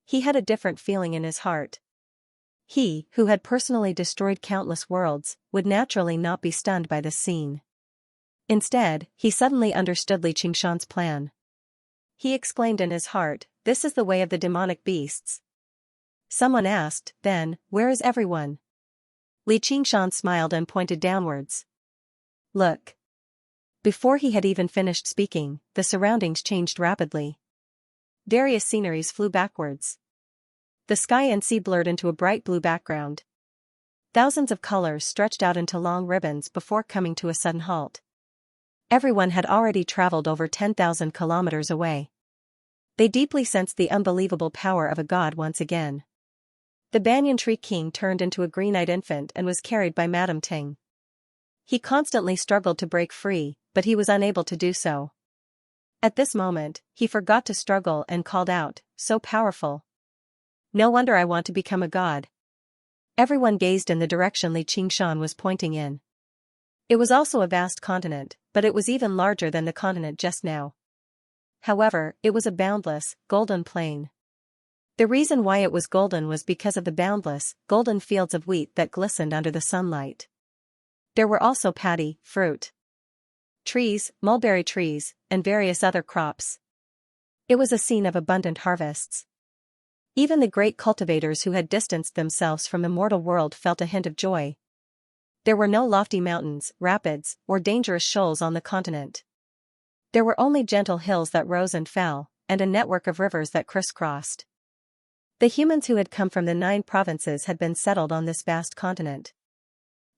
He had a different feeling in his heart. He, who had personally destroyed countless worlds, would naturally not be stunned by this scene. Instead, he suddenly understood Li Qingshan's plan. He exclaimed in his heart, "This is the way of the demonic beasts." Someone asked, "Then, where is everyone?" Li Qingshan smiled and pointed downwards. "Look." Before he had even finished speaking, the surroundings changed rapidly. Various sceneries flew backwards. The sky and sea blurred into a bright blue background. Thousands of colors stretched out into long ribbons before coming to a sudden halt. Everyone had already traveled over 10,000 kilometers away. They deeply sensed the unbelievable power of a god once again. The banyan tree king turned into a green-eyed infant and was carried by Madame Ting. He constantly struggled to break free, but he was unable to do so. At this moment, he forgot to struggle and called out, "So powerful. No wonder I want to become a god." Everyone gazed in the direction Li Qingshan was pointing in. It was also a vast continent, but it was even larger than the continent just now. However, it was a boundless, golden plain. The reason why it was golden was because of the boundless, golden fields of wheat that glistened under the sunlight. There were also paddy, fruit trees, mulberry trees, and various other crops. It was a scene of abundant harvests. Even the great cultivators who had distanced themselves from the mortal world felt a hint of joy. There were no lofty mountains, rapids, or dangerous shoals on the continent. There were only gentle hills that rose and fell, and a network of rivers that crisscrossed. The humans who had come from the 9 provinces had been settled on this vast continent.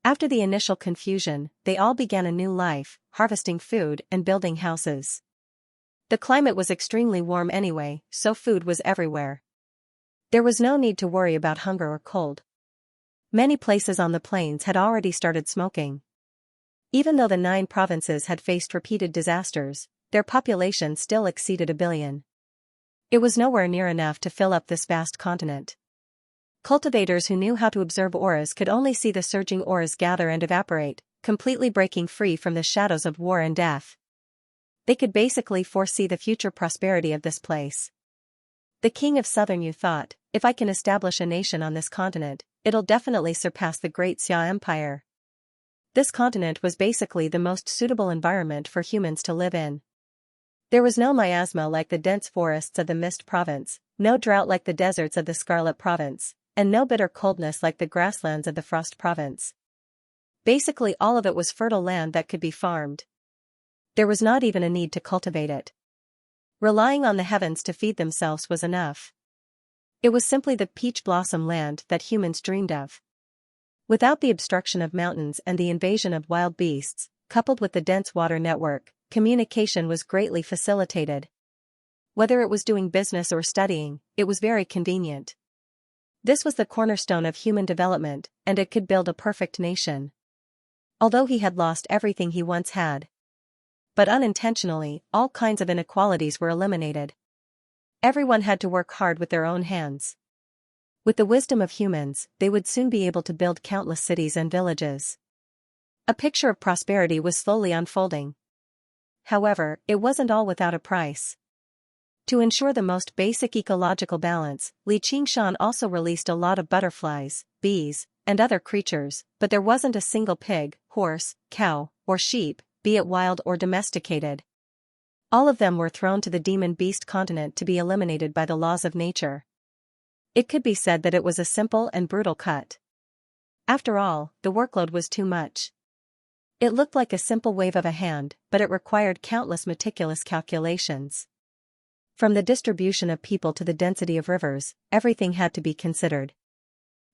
After the initial confusion, they all began a new life, harvesting food and building houses. The climate was extremely warm anyway, so food was everywhere. There was no need to worry about hunger or cold. Many places on the plains had already started smoking. Even though the 9 provinces had faced repeated disasters, their population still exceeded 1 billion. It was nowhere near enough to fill up this vast continent. Cultivators who knew how to observe auras could only see the surging auras gather and evaporate, completely breaking free from the shadows of war and death. They could basically foresee the future prosperity of this place. The king of Southern Yu thought, "If I can establish a nation on this continent, it'll definitely surpass the Great Xia Empire." This continent was basically the most suitable environment for humans to live in. There was no miasma like the dense forests of the Mist Province, no drought like the deserts of the Scarlet Province, and no bitter coldness like the grasslands of the Frost Province. Basically all of it was fertile land that could be farmed. There was not even a need to cultivate it. Relying on the heavens to feed themselves was enough. It was simply the peach blossom land that humans dreamed of. Without the obstruction of mountains and the invasion of wild beasts, coupled with the dense water network, communication was greatly facilitated. Whether it was doing business or studying, it was very convenient. This was the cornerstone of human development, and it could build a perfect nation. Although he had lost everything he once had. But unintentionally, all kinds of inequalities were eliminated. Everyone had to work hard with their own hands. With the wisdom of humans, they would soon be able to build countless cities and villages. A picture of prosperity was slowly unfolding. However, it wasn't all without a price. To ensure the most basic ecological balance, Li Qingshan also released a lot of butterflies, bees, and other creatures, but there wasn't a single pig, horse, cow, or sheep, be it wild or domesticated. All of them were thrown to the demon beast continent to be eliminated by the laws of nature. It could be said that it was a simple and brutal cut. After all, the workload was too much. It looked like a simple wave of a hand, but it required countless meticulous calculations. From the distribution of people to the density of rivers, everything had to be considered.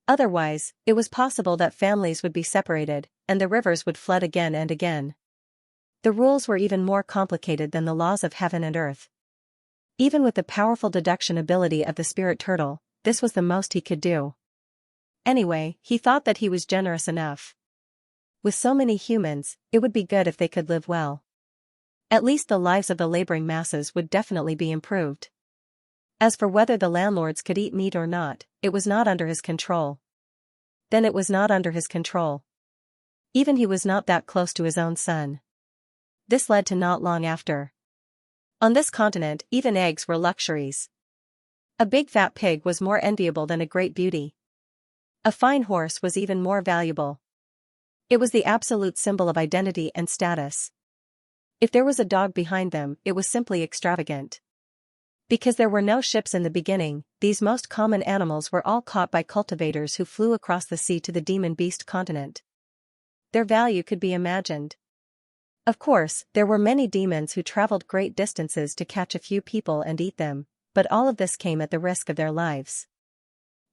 Otherwise, it was possible that families would be separated, and the rivers would flood again and again. The rules were even more complicated than the laws of heaven and earth. Even with the powerful deduction ability of the spirit turtle, this was the most he could do. Anyway, he thought that he was generous enough. With so many humans, it would be good if they could live well. At least the lives of the laboring masses would definitely be improved. As for whether the landlords could eat meat or not, it was not under his control. then it was not under his control. Even he was not that close to his own son. This led to not long after. On this continent even eggs were luxuries. A big fat pig was more enviable than a great beauty. A fine horse was even more valuable. It was the absolute symbol of identity and status. If there was a dog behind them, it was simply extravagant. Because there were no ships in the beginning, these most common animals were all caught by cultivators who flew across the sea to the demon beast continent. Their value could be imagined. Of course, there were many demons who traveled great distances to catch a few people and eat them, but all of this came at the risk of their lives.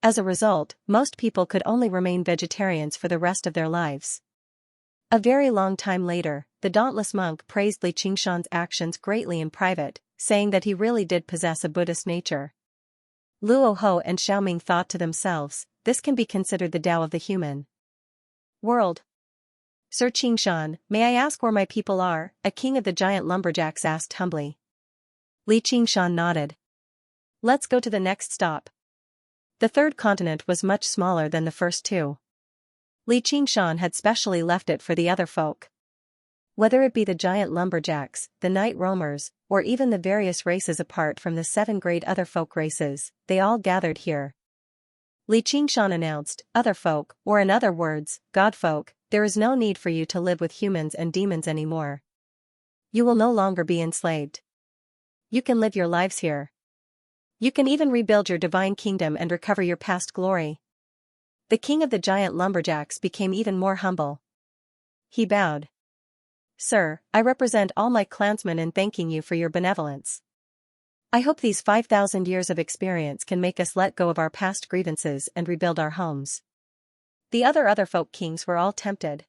As a result, most people could only remain vegetarians for the rest of their lives. A very long time later, the dauntless monk praised Xianxia's actions greatly in private, saying that he really did possess a Buddhist nature. Luo Ho and Xiaoming thought to themselves, this can be considered the Tao of the human world. Sir Xianxia, may I ask where my people are? A king of the giant lumberjacks asked humbly. Xianxia nodded. Let's go to the next stop. The third continent was much smaller than the first two. Xianxia had specially left it for the other folk. Whether it be the giant lumberjacks, the night roamers, or even the various races apart from the 7 great other folk races, they all gathered here. Xianxia announced, other folk, or in other words, God folk, there is no need for you to live with humans and demons anymore. You will no longer be enslaved. You can live your lives here. You can even rebuild your divine kingdom and recover your past glory. The king of the giant lumberjacks became even more humble. He bowed. Sir, I represent all my clansmen in thanking you for your benevolence. I hope these 5,000 years of experience can make us let go of our past grievances and rebuild our homes. The other folk kings were all tempted.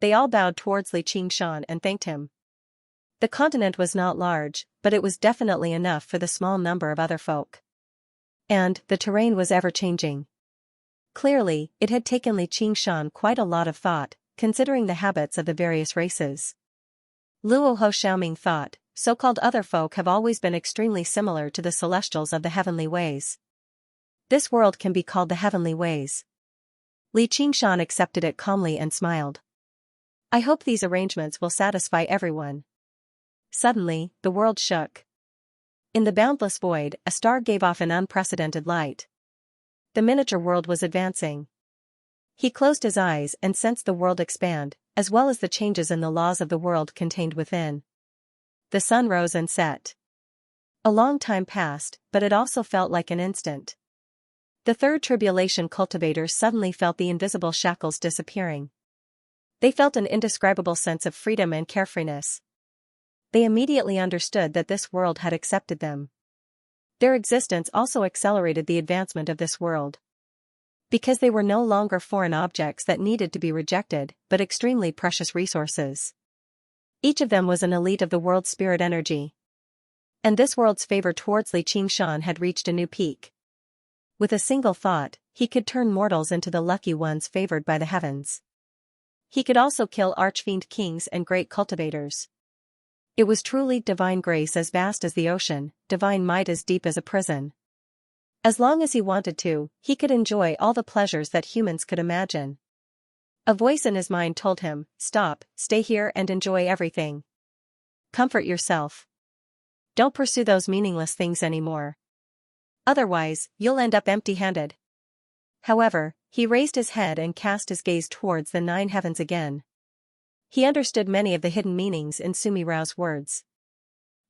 They all bowed towards Xianxia and thanked him. The continent was not large, but it was definitely enough for the small number of other folk. And the terrain was ever-changing. Clearly, it had taken Xianxia quite a lot of thought, considering the habits of the various races. Luo Ho Xiaoming thought, so-called other folk have always been extremely similar to the celestials of the heavenly ways. This world can be called the heavenly ways. Xianxia accepted it calmly and smiled. I hope these arrangements will satisfy everyone. Suddenly, the world shook. In the boundless void, a star gave off an unprecedented light. The miniature world was advancing. He closed his eyes and sensed the world expand, as well as the changes in the laws of the world contained within. The sun rose and set. A long time passed, but it also felt like an instant. The third tribulation cultivators suddenly felt the invisible shackles disappearing. They felt an indescribable sense of freedom and carefreeness. They immediately understood that this world had accepted them. Their existence also accelerated the advancement of this world. Because they were no longer foreign objects that needed to be rejected, but extremely precious resources. Each of them was an elite of the world's spirit energy. And this world's favor towards Xianxia had reached a new peak. With a single thought, he could turn mortals into the lucky ones favored by the heavens. He could also kill archfiend kings and great cultivators. It was truly divine grace as vast as the ocean, divine might as deep as a prison. As long as he wanted to, he could enjoy all the pleasures that humans could imagine. A voice in his mind told him, stop, stay here and enjoy everything. Comfort yourself. Don't pursue those meaningless things anymore. Otherwise, you'll end up empty-handed. However, he raised his head and cast his gaze towards the 9 heavens again. He understood many of the hidden meanings in Sumirao's words.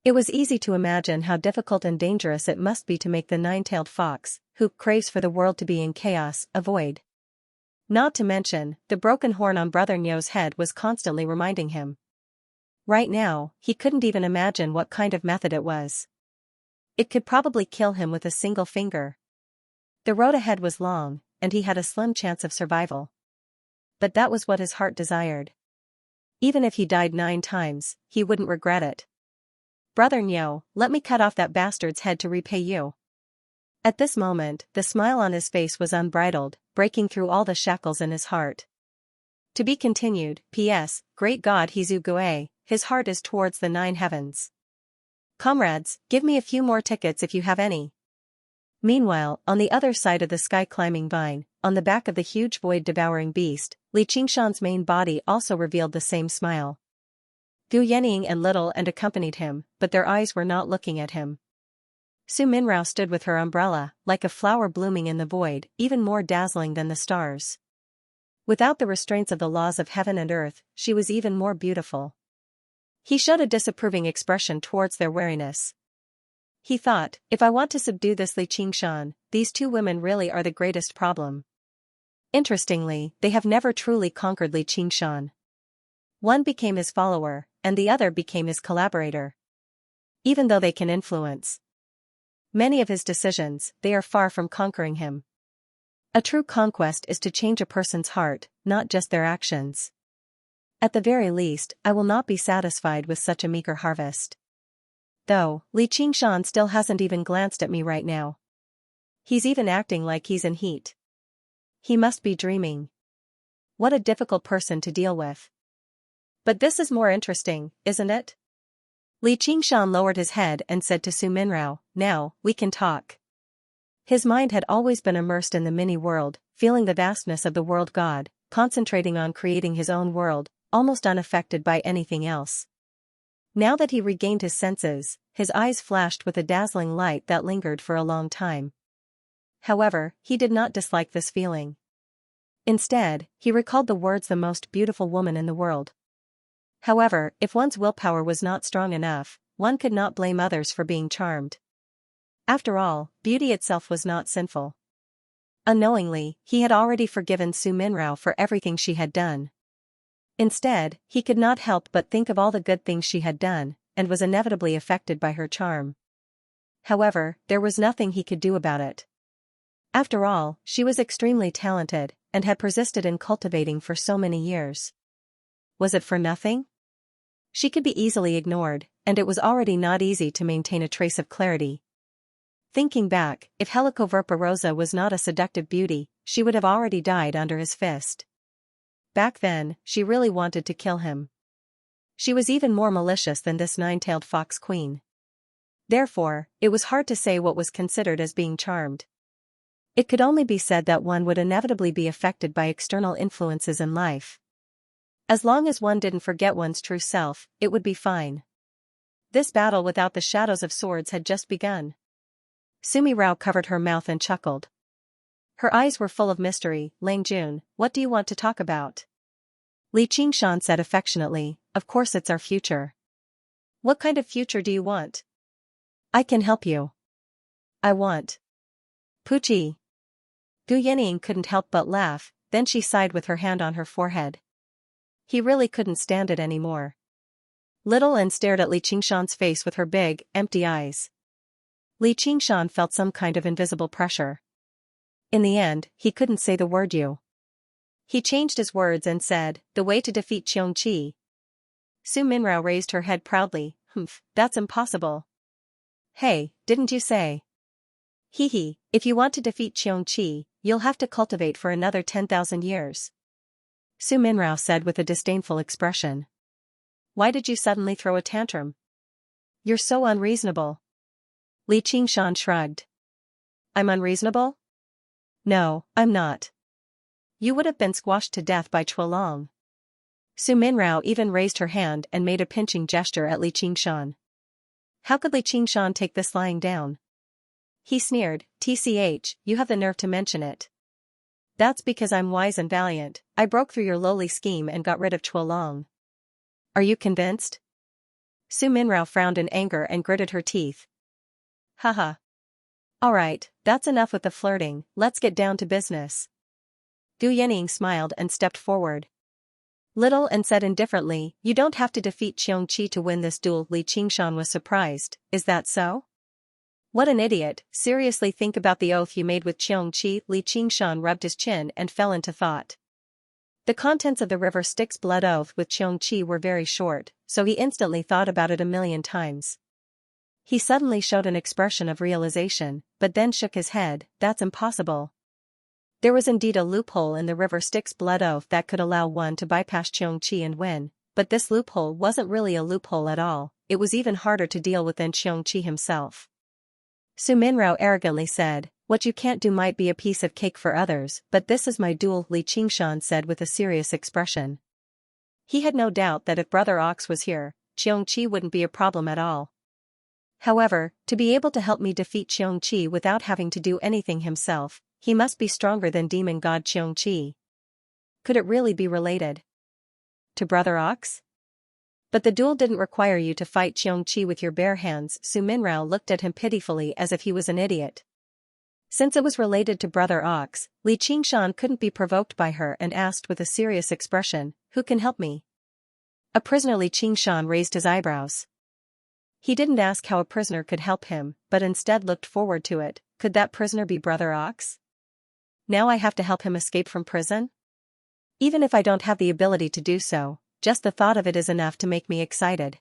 It was easy to imagine how difficult and dangerous it must be to make the 9-tailed fox, who craves for the world to be in chaos, avoid. Not to mention, the broken horn on Brother Nyo's head was constantly reminding him. Right now, he couldn't even imagine what kind of method it was. It could probably kill him with a single finger. The road ahead was long, and he had a slim chance of survival. But that was what his heart desired. Even if he died 9 times, he wouldn't regret it. Brother Nyo, let me cut off that bastard's head to repay you. At this moment, the smile on his face was unbridled, breaking through all the shackles in his heart. To be continued, P.S. Great God Hizu Gue, his heart is towards the 9 heavens. Comrades, give me a few more tickets if you have any. Meanwhile, on the other side of the sky-climbing vine, on the back of the huge void-devouring beast, Li Qingshan's main body also revealed the same smile. Gu Yanning and Little and accompanied him, but their eyes were not looking at him. Su Minrao stood with her umbrella, like a flower blooming in the void, even more dazzling than the stars. Without the restraints of the laws of heaven and earth, she was even more beautiful. He showed a disapproving expression towards their wariness. He thought, if I want to subdue this Li Qingshan, these two women really are the greatest problem. Interestingly, they have never truly conquered Li Qingshan. One became his follower, and the other became his collaborator. Even though they can influence many of his decisions, they are far from conquering him. A true conquest is to change a person's heart, not just their actions. At the very least, I will not be satisfied with such a meager harvest. Though, Li Qingshan still hasn't even glanced at me right now. He's even acting like he's in heat. He must be dreaming. What a difficult person to deal with. But this is more interesting, isn't it? Li Qingshan lowered his head and said to Su Minrao, now, we can talk. His mind had always been immersed in the mini-world, feeling the vastness of the world god, concentrating on creating his own world, almost unaffected by anything else. Now that he regained his senses, his eyes flashed with a dazzling light that lingered for a long time. However, he did not dislike this feeling. Instead, he recalled the words the most beautiful woman in the world. However, if one's willpower was not strong enough, one could not blame others for being charmed. After all, beauty itself was not sinful. Unknowingly, he had already forgiven Su Minrao for everything she had done. Instead, he could not help but think of all the good things she had done, and was inevitably affected by her charm. However, there was nothing he could do about it. After all, she was extremely talented, and had persisted in cultivating for so many years. Was it for nothing? She could be easily ignored, and it was already not easy to maintain a trace of clarity. Thinking back, if Helicoverpa was not a seductive beauty, she would have already died under his fist. Back then, she really wanted to kill him. She was even more malicious than this nine-tailed fox queen. Therefore, it was hard to say what was considered as being charmed. It could only be said that one would inevitably be affected by external influences in life. As long as one didn't forget one's true self, it would be fine. This battle without the shadows of swords had just begun. Su Minrao covered her mouth and chuckled. Her eyes were full of mystery. Lang Jun, what do you want to talk about? Li Qingshan said affectionately, of course it's our future. What kind of future do you want? I can help you. I want. Poochie. Gu Yanning couldn't help but laugh, then she sighed with her hand on her forehead. He really couldn't stand it anymore. Little and stared at Li Qingshan's face with her big, empty eyes. Li Qingshan felt some kind of invisible pressure. In the end, he couldn't say the word you. He changed his words and said, the way to defeat Xianxia. Su Minrao raised her head proudly, humph, that's impossible. Hey, didn't you say? Hee, if you want to defeat Xianxia, you'll have to cultivate for another 10,000 years. Su Minrao said with a disdainful expression. Why did you suddenly throw a tantrum? You're so unreasonable. Li Qingshan shrugged. I'm unreasonable? No, I'm not. You would have been squashed to death by Chuelong. Su Minrao even raised her hand and made a pinching gesture at Li Qingshan. How could Li Qingshan take this lying down? He sneered, TCH, you have the nerve to mention it. That's because I'm wise and valiant. I broke through your lowly scheme and got rid of Chuelong. Are you convinced? Su Minrao frowned in anger and gritted her teeth. Haha. Alright, that's enough with the flirting, let's get down to business. Gu Yanning smiled and stepped forward. Little and said indifferently, you don't have to defeat Xianxia to win this duel. Li Qingshan was surprised, is that so? What an idiot, seriously think about the oath you made with Xianxia. Li Qingshan rubbed his chin and fell into thought. The contents of the river Styx blood oath with Xianxia were very short, so he instantly thought about it 1,000,000 times. He suddenly showed an expression of realization, but then shook his head, that's impossible. There was indeed a loophole in the river Styx blood oath that could allow one to bypass Xianxia and win, but this loophole wasn't really a loophole at all, it was even harder to deal with than Xianxia himself. Su Minrao arrogantly said, What you can't do might be a piece of cake for others, but this is my duel, Li Qingshan said with a serious expression. He had no doubt that if Brother Ox was here, Xianxia wouldn't be a problem at all. However, to be able to help me defeat Xianxia without having to do anything himself, he must be stronger than demon god Xianxia. Could it really be related to Brother Ox? But the duel didn't require you to fight Xianxia with your bare hands. Su Minrao looked at him pitifully as if he was an idiot. Since it was related to Brother Ox, Li Qingshan couldn't be provoked by her and asked with a serious expression, "Who can help me?" A prisoner. Li Qingshan raised his eyebrows. He didn't ask how a prisoner could help him, but instead looked forward to it. Could that prisoner be Brother Ox? Now I have to help him escape from prison? Even if I don't have the ability to do so, just the thought of it is enough to make me excited.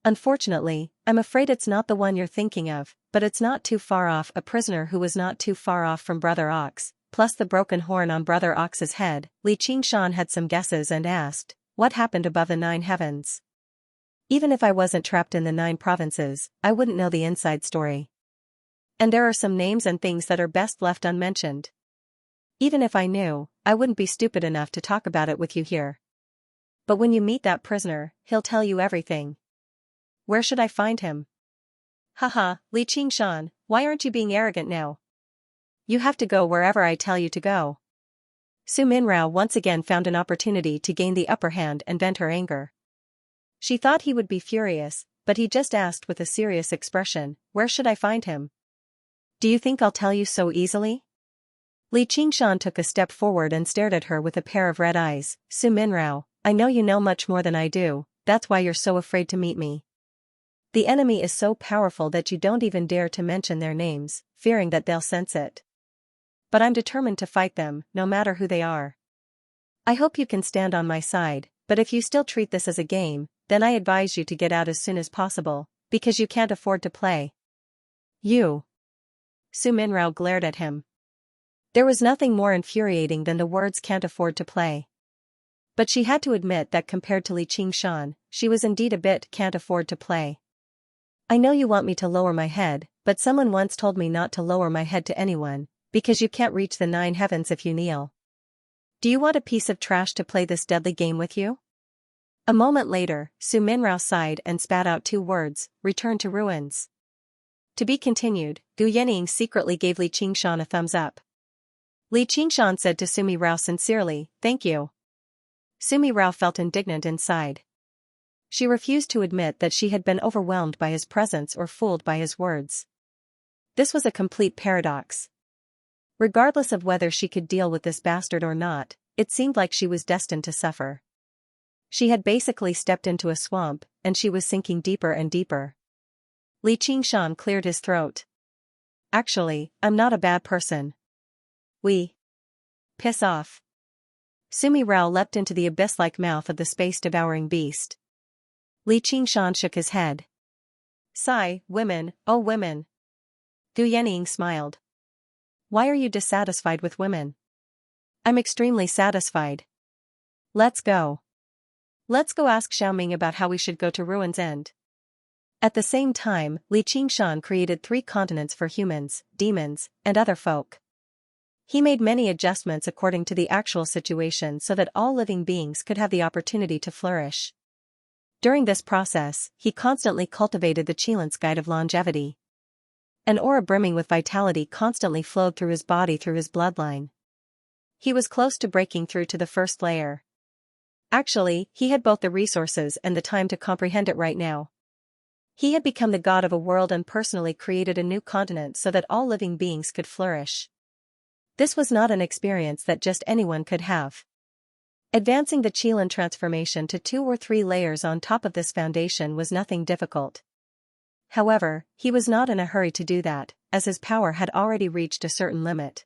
Unfortunately, I'm afraid it's not the one you're thinking of, but it's not too far off. A prisoner who was not too far off from Brother Ox, plus the broken horn on Brother Ox's head. Li Qingshan had some guesses and asked, what happened above the 9 heavens? Even if I wasn't trapped in the 9 provinces, I wouldn't know the inside story. And there are some names and things that are best left unmentioned. Even if I knew, I wouldn't be stupid enough to talk about it with you here. But when you meet that prisoner, he'll tell you everything. Where should I find him? Haha, Li Qingshan, why aren't you being arrogant now? You have to go wherever I tell you to go. Su Minrao once again found an opportunity to gain the upper hand and vent her anger. She thought he would be furious, but he just asked with a serious expression, where should I find him? Do you think I'll tell you so easily? Li Qingshan took a step forward and stared at her with a pair of red eyes. Su Minrao, I know you know much more than I do, that's why you're so afraid to meet me. The enemy is so powerful that you don't even dare to mention their names, fearing that they'll sense it. But I'm determined to fight them, no matter who they are. I hope you can stand on my side, but if you still treat this as a game, then I advise you to get out as soon as possible, because you can't afford to play. You. Su Minrao glared at him. There was nothing more infuriating than the words "can't afford to play." But she had to admit that compared to Li Qingshan, she was indeed a bit "can't afford to play." I know you want me to lower my head, but someone once told me not to lower my head to anyone, because you can't reach the 9 heavens if you kneel. Do you want a piece of trash to play this deadly game with you? A moment later, Su Minrao sighed and spat out 2 words, return to ruins. To be continued. Gu Yening secretly gave Li Qingshan a thumbs up. Li Qingshan said to Sumi Rao sincerely, thank you. Sumi Rao felt indignant inside. She refused to admit that she had been overwhelmed by his presence or fooled by his words. This was a complete paradox. Regardless of whether she could deal with this bastard or not, it seemed like she was destined to suffer. She had basically stepped into a swamp, and she was sinking deeper and deeper. Li Qingshan cleared his throat. Actually, I'm not a bad person. Piss off. Sumi Rao leapt into the abyss-like mouth of the space-devouring beast. Li Qingshan shook his head. Sigh, women, oh women. Gu Yening smiled. Why are you dissatisfied with women? I'm extremely satisfied. Let's go. Let's go ask Xiaoming about how we should go to Ruin's End. At the same time, Li Qingshan created 3 continents for humans, demons, and other folk. He made many adjustments according to the actual situation so that all living beings could have the opportunity to flourish. During this process, he constantly cultivated the Qilan's guide of longevity. An aura brimming with vitality constantly flowed through his body through his bloodline. He was close to breaking through to the first layer. Actually, he had both the resources and the time to comprehend it right now. He had become the god of a world and personally created a new continent so that all living beings could flourish. This was not an experience that just anyone could have. Advancing the Qilan transformation to 2 or 3 layers on top of this foundation was nothing difficult. However, he was not in a hurry to do that, as his power had already reached a certain limit.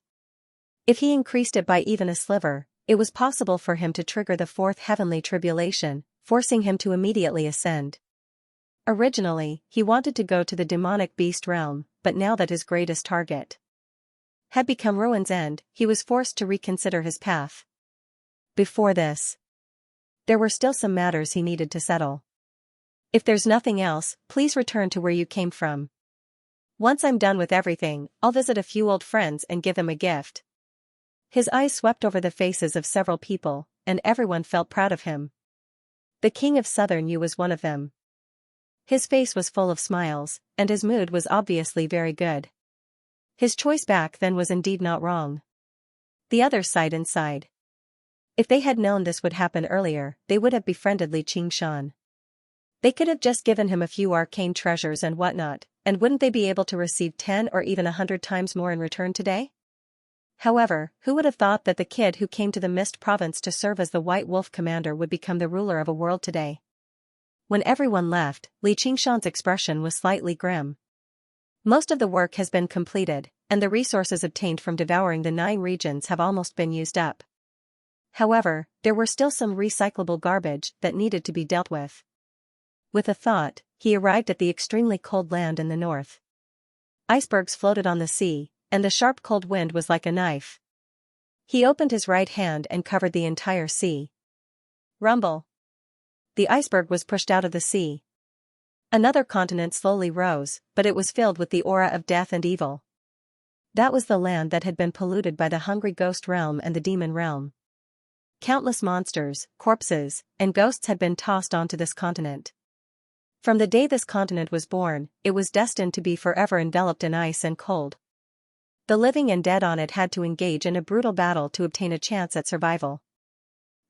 If he increased it by even a sliver, it was possible for him to trigger the 4th heavenly tribulation, forcing him to immediately ascend. Originally, he wanted to go to the demonic beast realm, but now that his greatest target had become Ruin's End, he was forced to reconsider his path. Before this, there were still some matters he needed to settle. If there's nothing else, please return to where you came from. Once I'm done with everything, I'll visit a few old friends and give them a gift. His eyes swept over the faces of several people, and everyone felt proud of him. The king of Southern Yu was one of them. His face was full of smiles, and his mood was obviously very good. His choice back then was indeed not wrong. The others sighed inside. If they had known this would happen earlier, they would have befriended Li Qingshan. They could have just given him a few arcane treasures and whatnot, and wouldn't they be able to receive 10 or even 100 times more in return today? However, who would have thought that the kid who came to the Mist Province to serve as the White Wolf commander would become the ruler of a world today? When everyone left, Li Qingshan's expression was slightly grim. Most of the work has been completed, and the resources obtained from devouring the 9 regions have almost been used up. However, there were still some recyclable garbage that needed to be dealt with. With a thought, he arrived at the extremely cold land in the north. Icebergs floated on the sea, and the sharp cold wind was like a knife. He opened his right hand and covered the entire sea. Rumble. The iceberg was pushed out of the sea. Another continent slowly rose, but it was filled with the aura of death and evil. That was the land that had been polluted by the hungry ghost realm and the demon realm. Countless monsters, corpses, and ghosts had been tossed onto this continent. From the day this continent was born, it was destined to be forever enveloped in ice and cold. The living and dead on it had to engage in a brutal battle to obtain a chance at survival.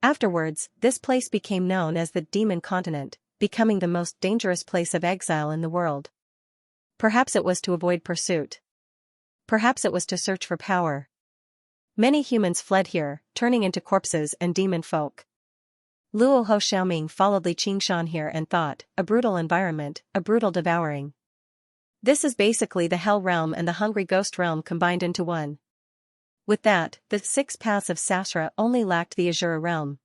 Afterwards, this place became known as the Demon Continent, becoming the most dangerous place of exile in the world. Perhaps it was to avoid pursuit. Perhaps it was to search for power. Many humans fled here, turning into corpses and demon folk. Luo Ho Xiaoming followed Li Qingshan here and thought, a brutal environment, a brutal devouring. This is basically the Hell Realm and the Hungry Ghost Realm combined into one. With that, the 6 paths of Sasra only lacked the Azura Realm.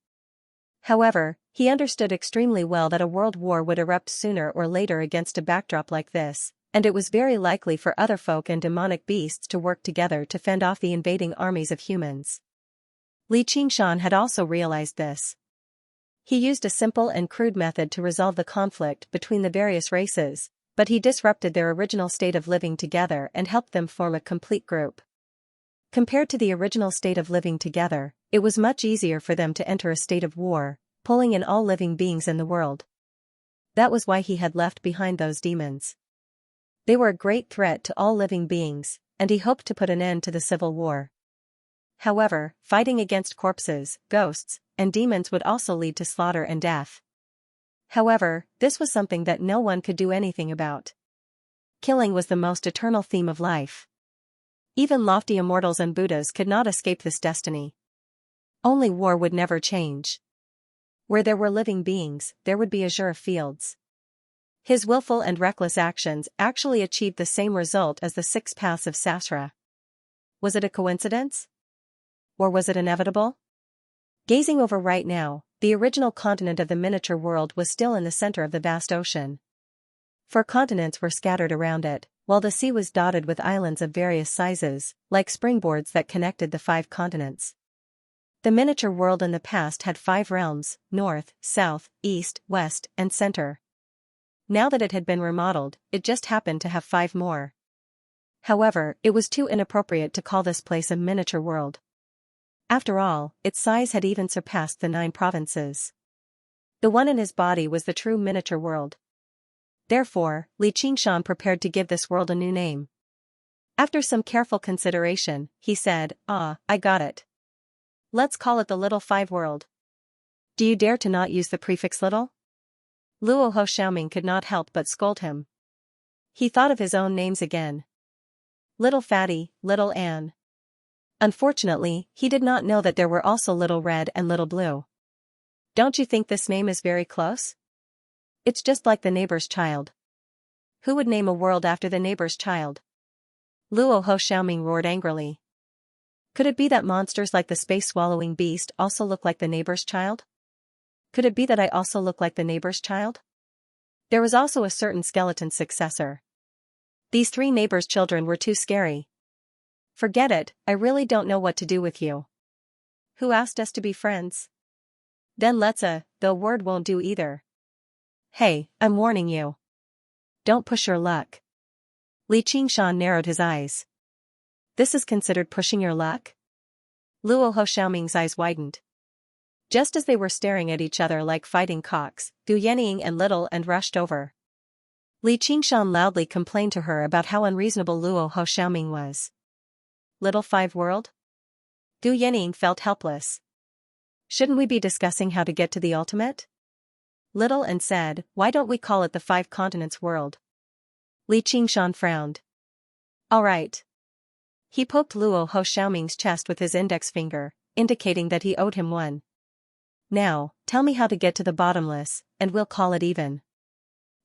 However, he understood extremely well that a world war would erupt sooner or later against a backdrop like this, and it was very likely for other folk and demonic beasts to work together to fend off the invading armies of humans. Li Qingshan had also realized this. He used a simple and crude method to resolve the conflict between the various races, but he disrupted their original state of living together and helped them form a complete group. Compared to the original state of living together, it was much easier for them to enter a state of war, pulling in all living beings in the world. That was why he had left behind those demons. They were a great threat to all living beings, and he hoped to put an end to the civil war. However, fighting against corpses, ghosts, and demons would also lead to slaughter and death. However, this was something that no one could do anything about. Killing was the most eternal theme of life. Even lofty immortals and Buddhas could not escape this destiny. Only war would never change. Where there were living beings, there would be azure fields. His willful and reckless actions actually achieved the same result as the 6 paths of Sasra. Was it a coincidence? Or was it inevitable? Gazing over right now, the original continent of the miniature world was still in the center of the vast ocean. 4 continents were scattered around it, while the sea was dotted with islands of various sizes, like springboards that connected the 5 continents. The miniature world in the past had 5 realms: north, south, east, west, and center. Now that it had been remodeled, it just happened to have 5 more. However, it was too inappropriate to call this place a miniature world. After all, its size had even surpassed the 9 provinces. The one in his body was the true miniature world. Therefore, Li Qingshan prepared to give this world a new name. After some careful consideration, he said, I got it. Let's call it the Little 5 World. Do you dare to not use the prefix little? Luo Ho Xiaoming could not help but scold him. He thought of his own names again. Little Fatty, Little Anne. Unfortunately, he did not know that there were also Little Red and Little Blue. Don't you think this name is very close? It's just like the neighbor's child. Who would name a world after the neighbor's child? Luo Ho Xiaoming roared angrily. Could it be that monsters like the space-swallowing beast also look like the neighbor's child? Could it be that I also look like the neighbor's child? There was also a certain skeleton successor. These 3 neighbors' children were too scary. Forget it, I really don't know what to do with you. Who asked us to be friends? Then the word won't do either. Hey, I'm warning you. Don't push your luck. Li Qingshan narrowed his eyes. This is considered pushing your luck? Luo Xiaoming's eyes widened. Just as they were staring at each other like fighting cocks, Du Yenying and Little and rushed over. Li Qingshan loudly complained to her about how unreasonable Luo Xiaoming was. Little Five World? Du Yenying felt helpless. Shouldn't we be discussing how to get to the ultimate? Little and said, why don't we call it the Five Continents World? Li Qingshan frowned. All right. He poked Luo Xiaoming's chest with his index finger, indicating that he owed him one. Now, tell me how to get to the bottomless, and we'll call it even.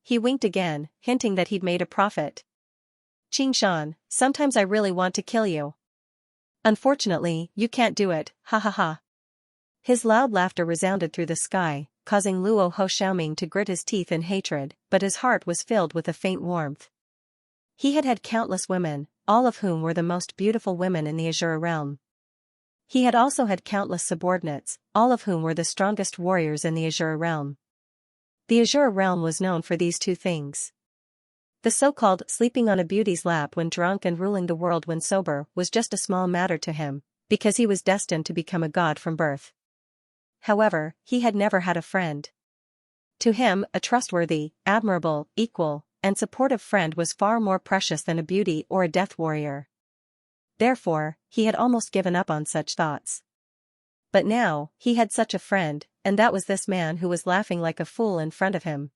He winked again, hinting that he'd made a profit. Qingshan, sometimes I really want to kill you. Unfortunately, you can't do it, ha ha ha. His loud laughter resounded through the sky, causing Luo Xiaoming to grit his teeth in hatred, but his heart was filled with a faint warmth. He had had countless women, all of whom were the most beautiful women in the Azure realm. He had also had countless subordinates, all of whom were the strongest warriors in the Azure realm. The Azure realm was known for these two things. The so-called sleeping on a beauty's lap when drunk and ruling the world when sober was just a small matter to him, because he was destined to become a god from birth. However, he had never had a friend. To him, a trustworthy, admirable, equal, and supportive friend was far more precious than a beauty or a death warrior. Therefore, he had almost given up on such thoughts. But now, he had such a friend, and that was this man who was laughing like a fool in front of him.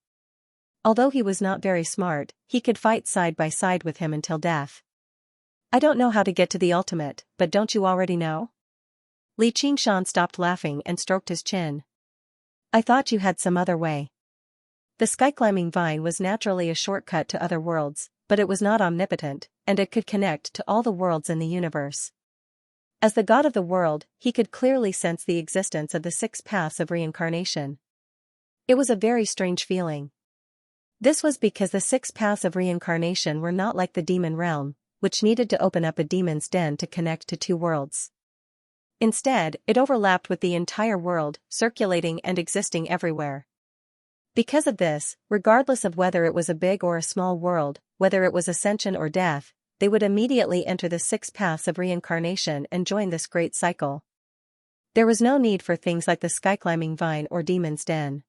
Although he was not very smart, he could fight side by side with him until death. I don't know how to get to the ultimate, but don't you already know? Li Qingshan stopped laughing and stroked his chin. I thought you had some other way. The sky-climbing vine was naturally a shortcut to other worlds, but it was not omnipotent, and it could connect to all the worlds in the universe. As the god of the world, he could clearly sense the existence of the 6 paths of reincarnation. It was a very strange feeling. This was because the 6 paths of reincarnation were not like the demon realm, which needed to open up a demon's den to connect to 2 worlds. Instead, it overlapped with the entire world, circulating and existing everywhere. Because of this, regardless of whether it was a big or a small world, whether it was ascension or death, they would immediately enter the 6 paths of reincarnation and join this great cycle. There was no need for things like the sky-climbing vine or demon's den.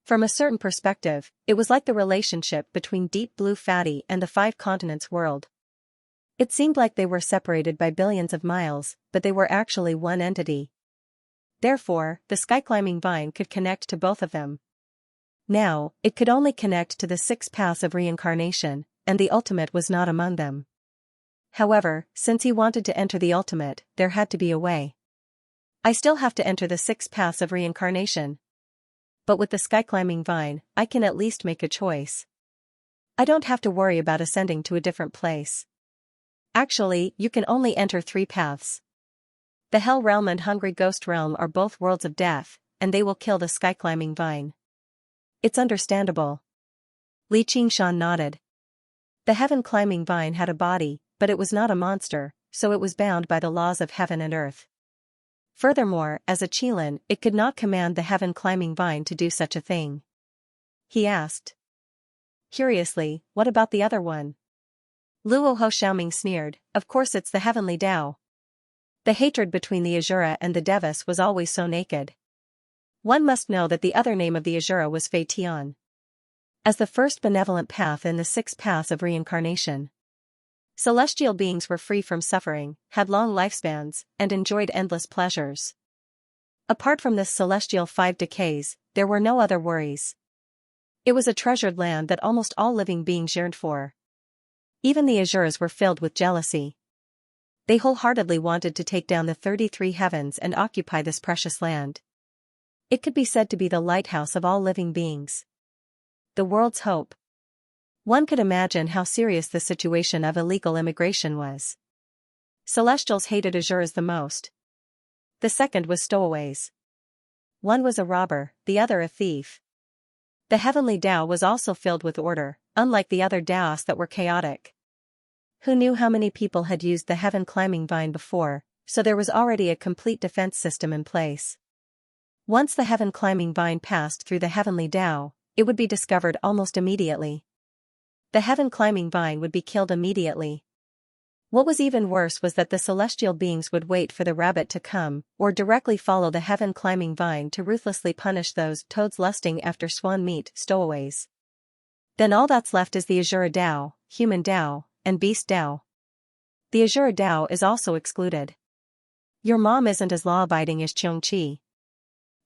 From a certain perspective, it was like the relationship between Deep Blue Fatty and the 5 continents world. It seemed like they were separated by billions of miles, but they were actually one entity. Therefore, the sky-climbing vine could connect to both of them. Now, it could only connect to the 6 paths of reincarnation, and the ultimate was not among them. However, since he wanted to enter the ultimate, there had to be a way. I still have to enter the 6 paths of reincarnation. But with the sky-climbing vine, I can at least make a choice. I don't have to worry about ascending to a different place. Actually, you can only enter 3 paths. The Hell Realm and Hungry Ghost Realm are both worlds of death, and they will kill the sky-climbing vine. It's understandable. Li Qingshan nodded. The heaven-climbing vine had a body, but it was not a monster, so it was bound by the laws of heaven and earth. Furthermore, as a Qilin, it could not command the heaven-climbing vine to do such a thing. He asked. Curiously, what about the other one? Luo Xiaoming sneered, of course it's the heavenly Tao. The hatred between the Azura and the Devas was always so naked. One must know that the other name of the Azura was Fei Tian. As the first benevolent path in the 6 paths of reincarnation. Celestial beings were free from suffering, had long lifespans, and enjoyed endless pleasures. Apart from this celestial 5 decays, there were no other worries. It was a treasured land that almost all living beings yearned for. Even the Azuras were filled with jealousy. They wholeheartedly wanted to take down the 33 heavens and occupy this precious land. It could be said to be the lighthouse of all living beings. The world's hope. One could imagine how serious the situation of illegal immigration was. Celestials hated Azuras the most. The second was stowaways. One was a robber, the other a thief. The heavenly Tao was also filled with order, unlike the other Taos that were chaotic. Who knew how many people had used the heaven-climbing vine before, so there was already a complete defense system in place. Once the heaven-climbing vine passed through the heavenly Tao, it would be discovered almost immediately. The heaven-climbing vine would be killed immediately. What was even worse was that the celestial beings would wait for the rabbit to come, or directly follow the heaven-climbing vine to ruthlessly punish those toads lusting after swan meat stowaways. Then all that's left is the Azura Dao, Human Dao, and Beast Dao. The Azura Dao is also excluded. Your mom isn't as law-abiding as Xianxia.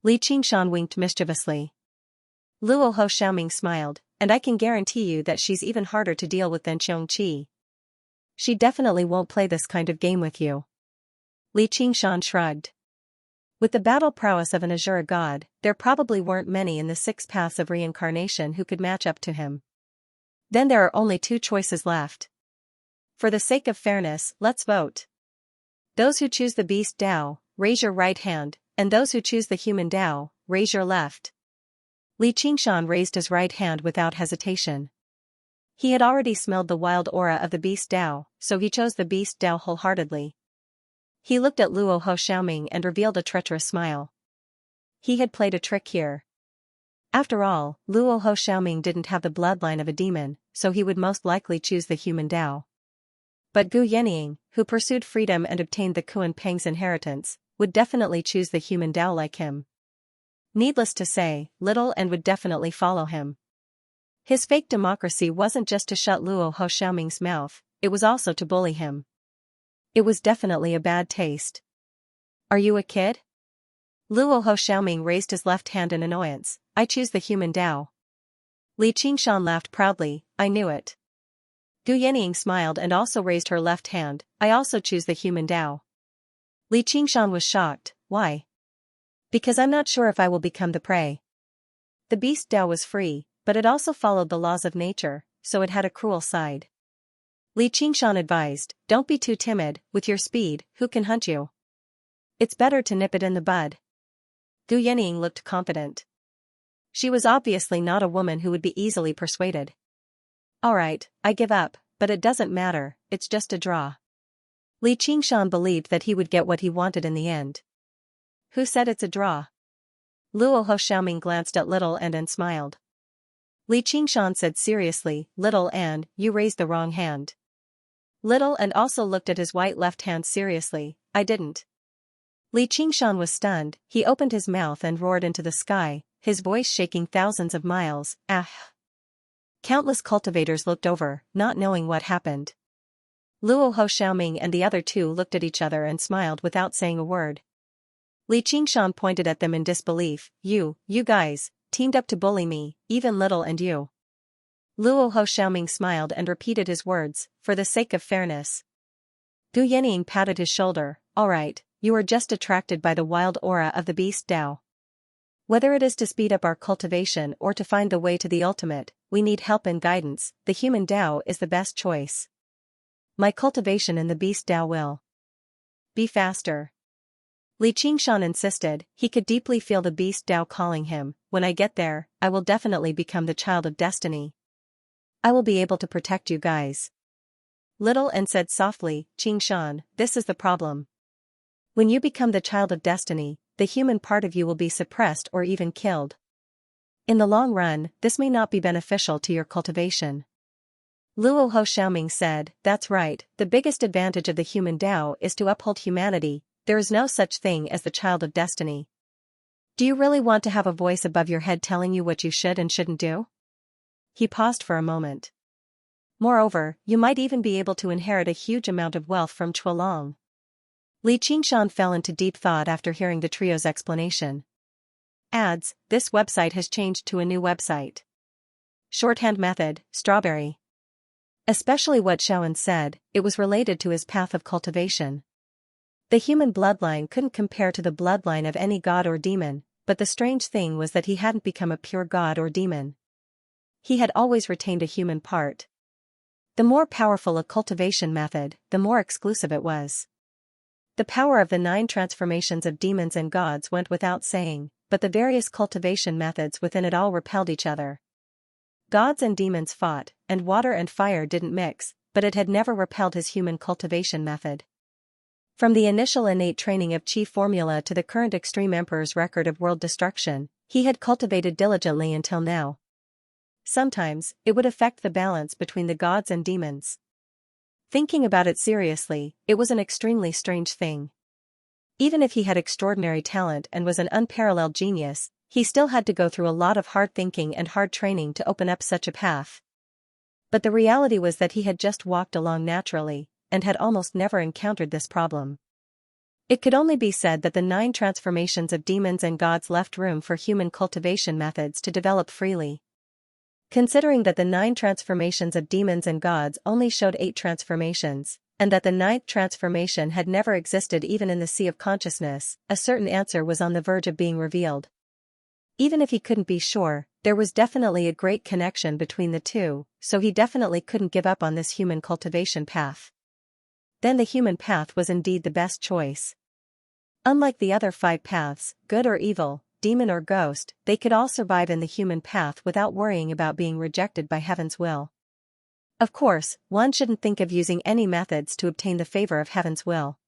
Li Qingshan winked mischievously. Luo Ho Xiaoming smiled, and I can guarantee you that she's even harder to deal with than Xianxia. She definitely won't play this kind of game with you. Li Qingshan shrugged. With the battle prowess of an Azura god, there probably weren't many in the 6 paths of reincarnation who could match up to him. Then there are only 2 choices left. For the sake of fairness, let's vote. Those who choose the Beast Dao, raise your right hand, and those who choose the Human Dao, raise your left. Li Qingshan raised his right hand without hesitation. He had already smelled the wild aura of the Beast Dao, so he chose the Beast Dao wholeheartedly. He looked at Luo Ho Xiaoming and revealed a treacherous smile. He had played a trick here. After all, Luo Ho Xiaoming didn't have the bloodline of a demon, so he would most likely choose the Human Dao. But Gu Yenying, who pursued freedom and obtained the Kuan Peng's inheritance, would definitely choose the Human Dao like him. Needless to say, Little and would definitely follow him. His fake democracy wasn't just to shut Luo Ho Xiaoming's mouth, it was also to bully him. It was definitely a bad taste. Are you a kid? Luo Ho Xiaoming raised his left hand in annoyance. I choose the Human Dao. Li Qingshan laughed proudly. I knew it. Gu Yenying smiled and also raised her left hand. I also choose the Human Dao. Li Qingshan was shocked. Why? Because I'm not sure if I will become the prey. The Beast Dao was free, but it also followed the laws of nature, so it had a cruel side. Li Qingshan advised, don't be too timid, with your speed, who can hunt you? It's better to nip it in the bud. Gu Yenying looked confident. She was obviously not a woman who would be easily persuaded. Alright, I give up, but it doesn't matter, it's just a draw. Li Qingshan believed that he would get what he wanted in the end. Who said it's a draw? Luo Ho Xiaoming glanced at Little and smiled. Li Qingshan said seriously, Little and, you raised the wrong hand. Little and also looked at his white left hand seriously, I didn't. Li Qingshan was stunned, he opened his mouth and roared into the sky, his voice shaking thousands of miles, ah. Countless cultivators looked over, not knowing what happened. Luo Ho Xiaoming and the other 2 looked at each other and smiled without saying a word. Li Qingshan pointed at them in disbelief, you guys, teamed up to bully me, even Little and you. Luo Ho Xiaoming smiled and repeated his words, for the sake of fairness. Gu Yenying patted his shoulder, alright, you are just attracted by the wild aura of the Beast Dao. Whether it is to speed up our cultivation or to find the way to the ultimate, we need help and guidance, the Human Dao is the best choice. My cultivation in the Beast Dao will be faster. Li Qingshan insisted, he could deeply feel the Beast Dao calling him, when I get there, I will definitely become the child of destiny. I will be able to protect you guys. Little and said softly, Qingshan, this is the problem. When you become the child of destiny, the human part of you will be suppressed or even killed. In the long run, this may not be beneficial to your cultivation. Luo Ho Xiaoming said, that's right, the biggest advantage of the Human Dao is to uphold humanity, there is no such thing as the child of destiny. Do you really want to have a voice above your head telling you what you should and shouldn't do? He paused for a moment. Moreover, you might even be able to inherit a huge amount of wealth from Chuelong. Li Qingshan fell into deep thought after hearing the trio's explanation. Ads, this website has changed to a new website. Shorthand method, strawberry. Especially what Xiaoan said, it was related to his path of cultivation. The human bloodline couldn't compare to the bloodline of any god or demon, but the strange thing was that he hadn't become a pure god or demon. He had always retained a human part. The more powerful a cultivation method, the more exclusive it was. The power of the 9 transformations of demons and gods went without saying, but the various cultivation methods within it all repelled each other. Gods and demons fought, and water and fire didn't mix, but it had never repelled his human cultivation method. From the initial innate training of Qi formula to the current extreme emperor's record of world destruction, he had cultivated diligently until now. Sometimes, it would affect the balance between the gods and demons. Thinking about it seriously, it was an extremely strange thing. Even if he had extraordinary talent and was an unparalleled genius, he still had to go through a lot of hard thinking and hard training to open up such a path. But the reality was that he had just walked along naturally, and had almost never encountered this problem. It could only be said that the 9 transformations of demons and gods left room for human cultivation methods to develop freely. Considering that the 9 transformations of demons and gods only showed 8 transformations, and that the 9th transformation had never existed even in the sea of consciousness, a certain answer was on the verge of being revealed. Even if he couldn't be sure, there was definitely a great connection between the two, so he definitely couldn't give up on this human cultivation path. Then the human path was indeed the best choice. Unlike the other 5 paths, good or evil, demon or ghost, they could all survive in the human path without worrying about being rejected by heaven's will. Of course, one shouldn't think of using any methods to obtain the favor of heaven's will.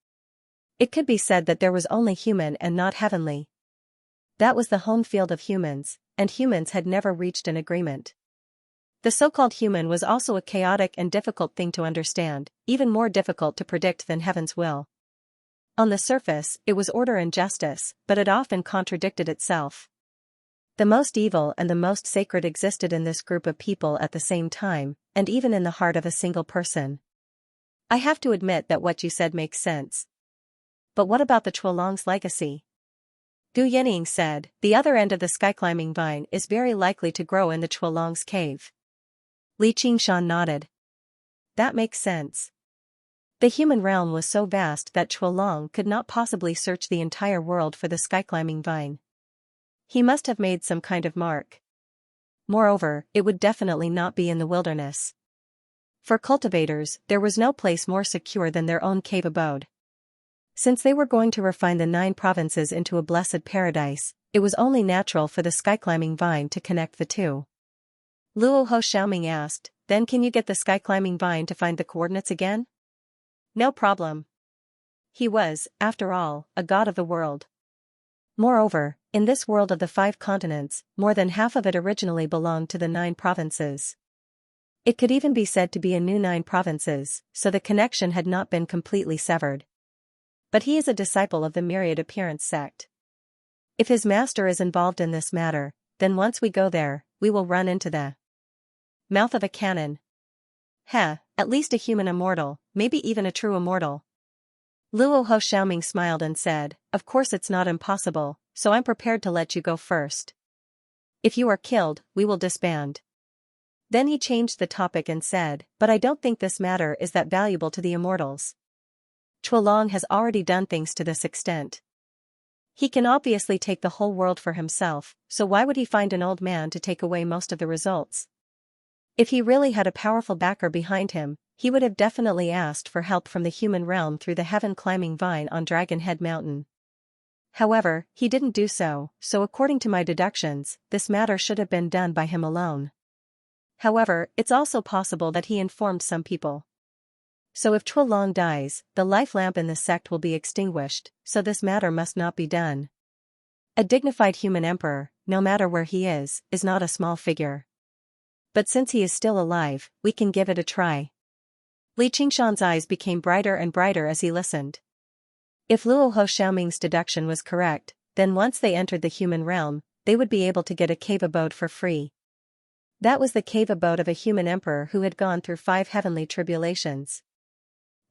It could be said that there was only human and not heavenly. That was the home field of humans, and humans had never reached an agreement. The so-called human was also a chaotic and difficult thing to understand, even more difficult to predict than heaven's will. On the surface, it was order and justice, but it often contradicted itself. The most evil and the most sacred existed in this group of people at the same time, and even in the heart of a single person. I have to admit that what you said makes sense. But what about the Chuolong's legacy? Gu Yening said, the other end of the sky-climbing vine is very likely to grow in the Chuolong's cave. Li Qingshan nodded. That makes sense. The human realm was so vast that Chuolong could not possibly search the entire world for the sky-climbing vine. He must have made some kind of mark. Moreover, it would definitely not be in the wilderness. For cultivators, there was no place more secure than their own cave abode. Since they were going to refine the 9 provinces into a blessed paradise, it was only natural for the sky-climbing vine to connect the two. Luo Ho Xiaoming asked, then can you get the sky-climbing vine to find the coordinates again? No problem. He was, after all, a god of the world. Moreover, in this world of the 5 continents, more than half of it originally belonged to the 9 provinces. It could even be said to be a new 9 provinces, so the connection had not been completely severed. But he is a disciple of the myriad appearance sect. If his master is involved in this matter, then once we go there, we will run into the mouth of a cannon. Heh, at least a human immortal, maybe even a true immortal. Luo Ho Xiaoming smiled and said, of course it's not impossible, so I'm prepared to let you go first. If you are killed, we will disband. Then he changed the topic and said, but I don't think this matter is that valuable to the immortals. Chuolong has already done things to this extent. He can obviously take the whole world for himself, so why would he find an old man to take away most of the results? If he really had a powerful backer behind him, he would have definitely asked for help from the human realm through the heaven-climbing vine on Dragon Head Mountain. However, he didn't do so, so according to my deductions, this matter should have been done by him alone. However, it's also possible that he informed some people. So if Chuolong dies, the life lamp in the sect will be extinguished, so this matter must not be done. A dignified human emperor, no matter where he is not a small figure. But since he is still alive, we can give it a try. Li Qingshan's eyes became brighter and brighter as he listened. If Luo Ho Xiaoming's deduction was correct, then once they entered the human realm, they would be able to get a cave abode for free. That was the cave abode of a human emperor who had gone through 5 heavenly tribulations.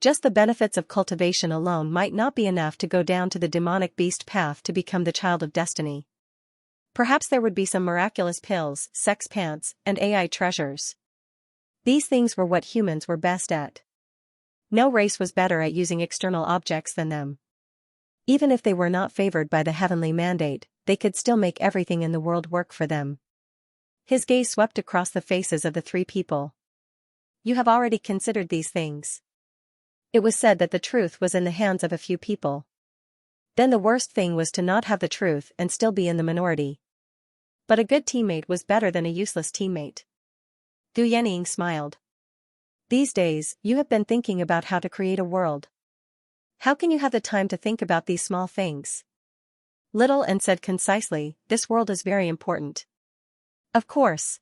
Just the benefits of cultivation alone might not be enough to go down to the demonic beast path to become the child of destiny. Perhaps there would be some miraculous pills, sex pants, and AI treasures. These things were what humans were best at. No race was better at using external objects than them. Even if they were not favored by the heavenly mandate, they could still make everything in the world work for them. His gaze swept across the faces of the 3 people. You have already considered these things. It was said that the truth was in the hands of a few people. Then the worst thing was to not have the truth and still be in the minority. But a good teammate was better than a useless teammate. Gu Yening smiled. These days, you have been thinking about how to create a world. How can you have the time to think about these small things? Little and said concisely, this world is very important. Of course.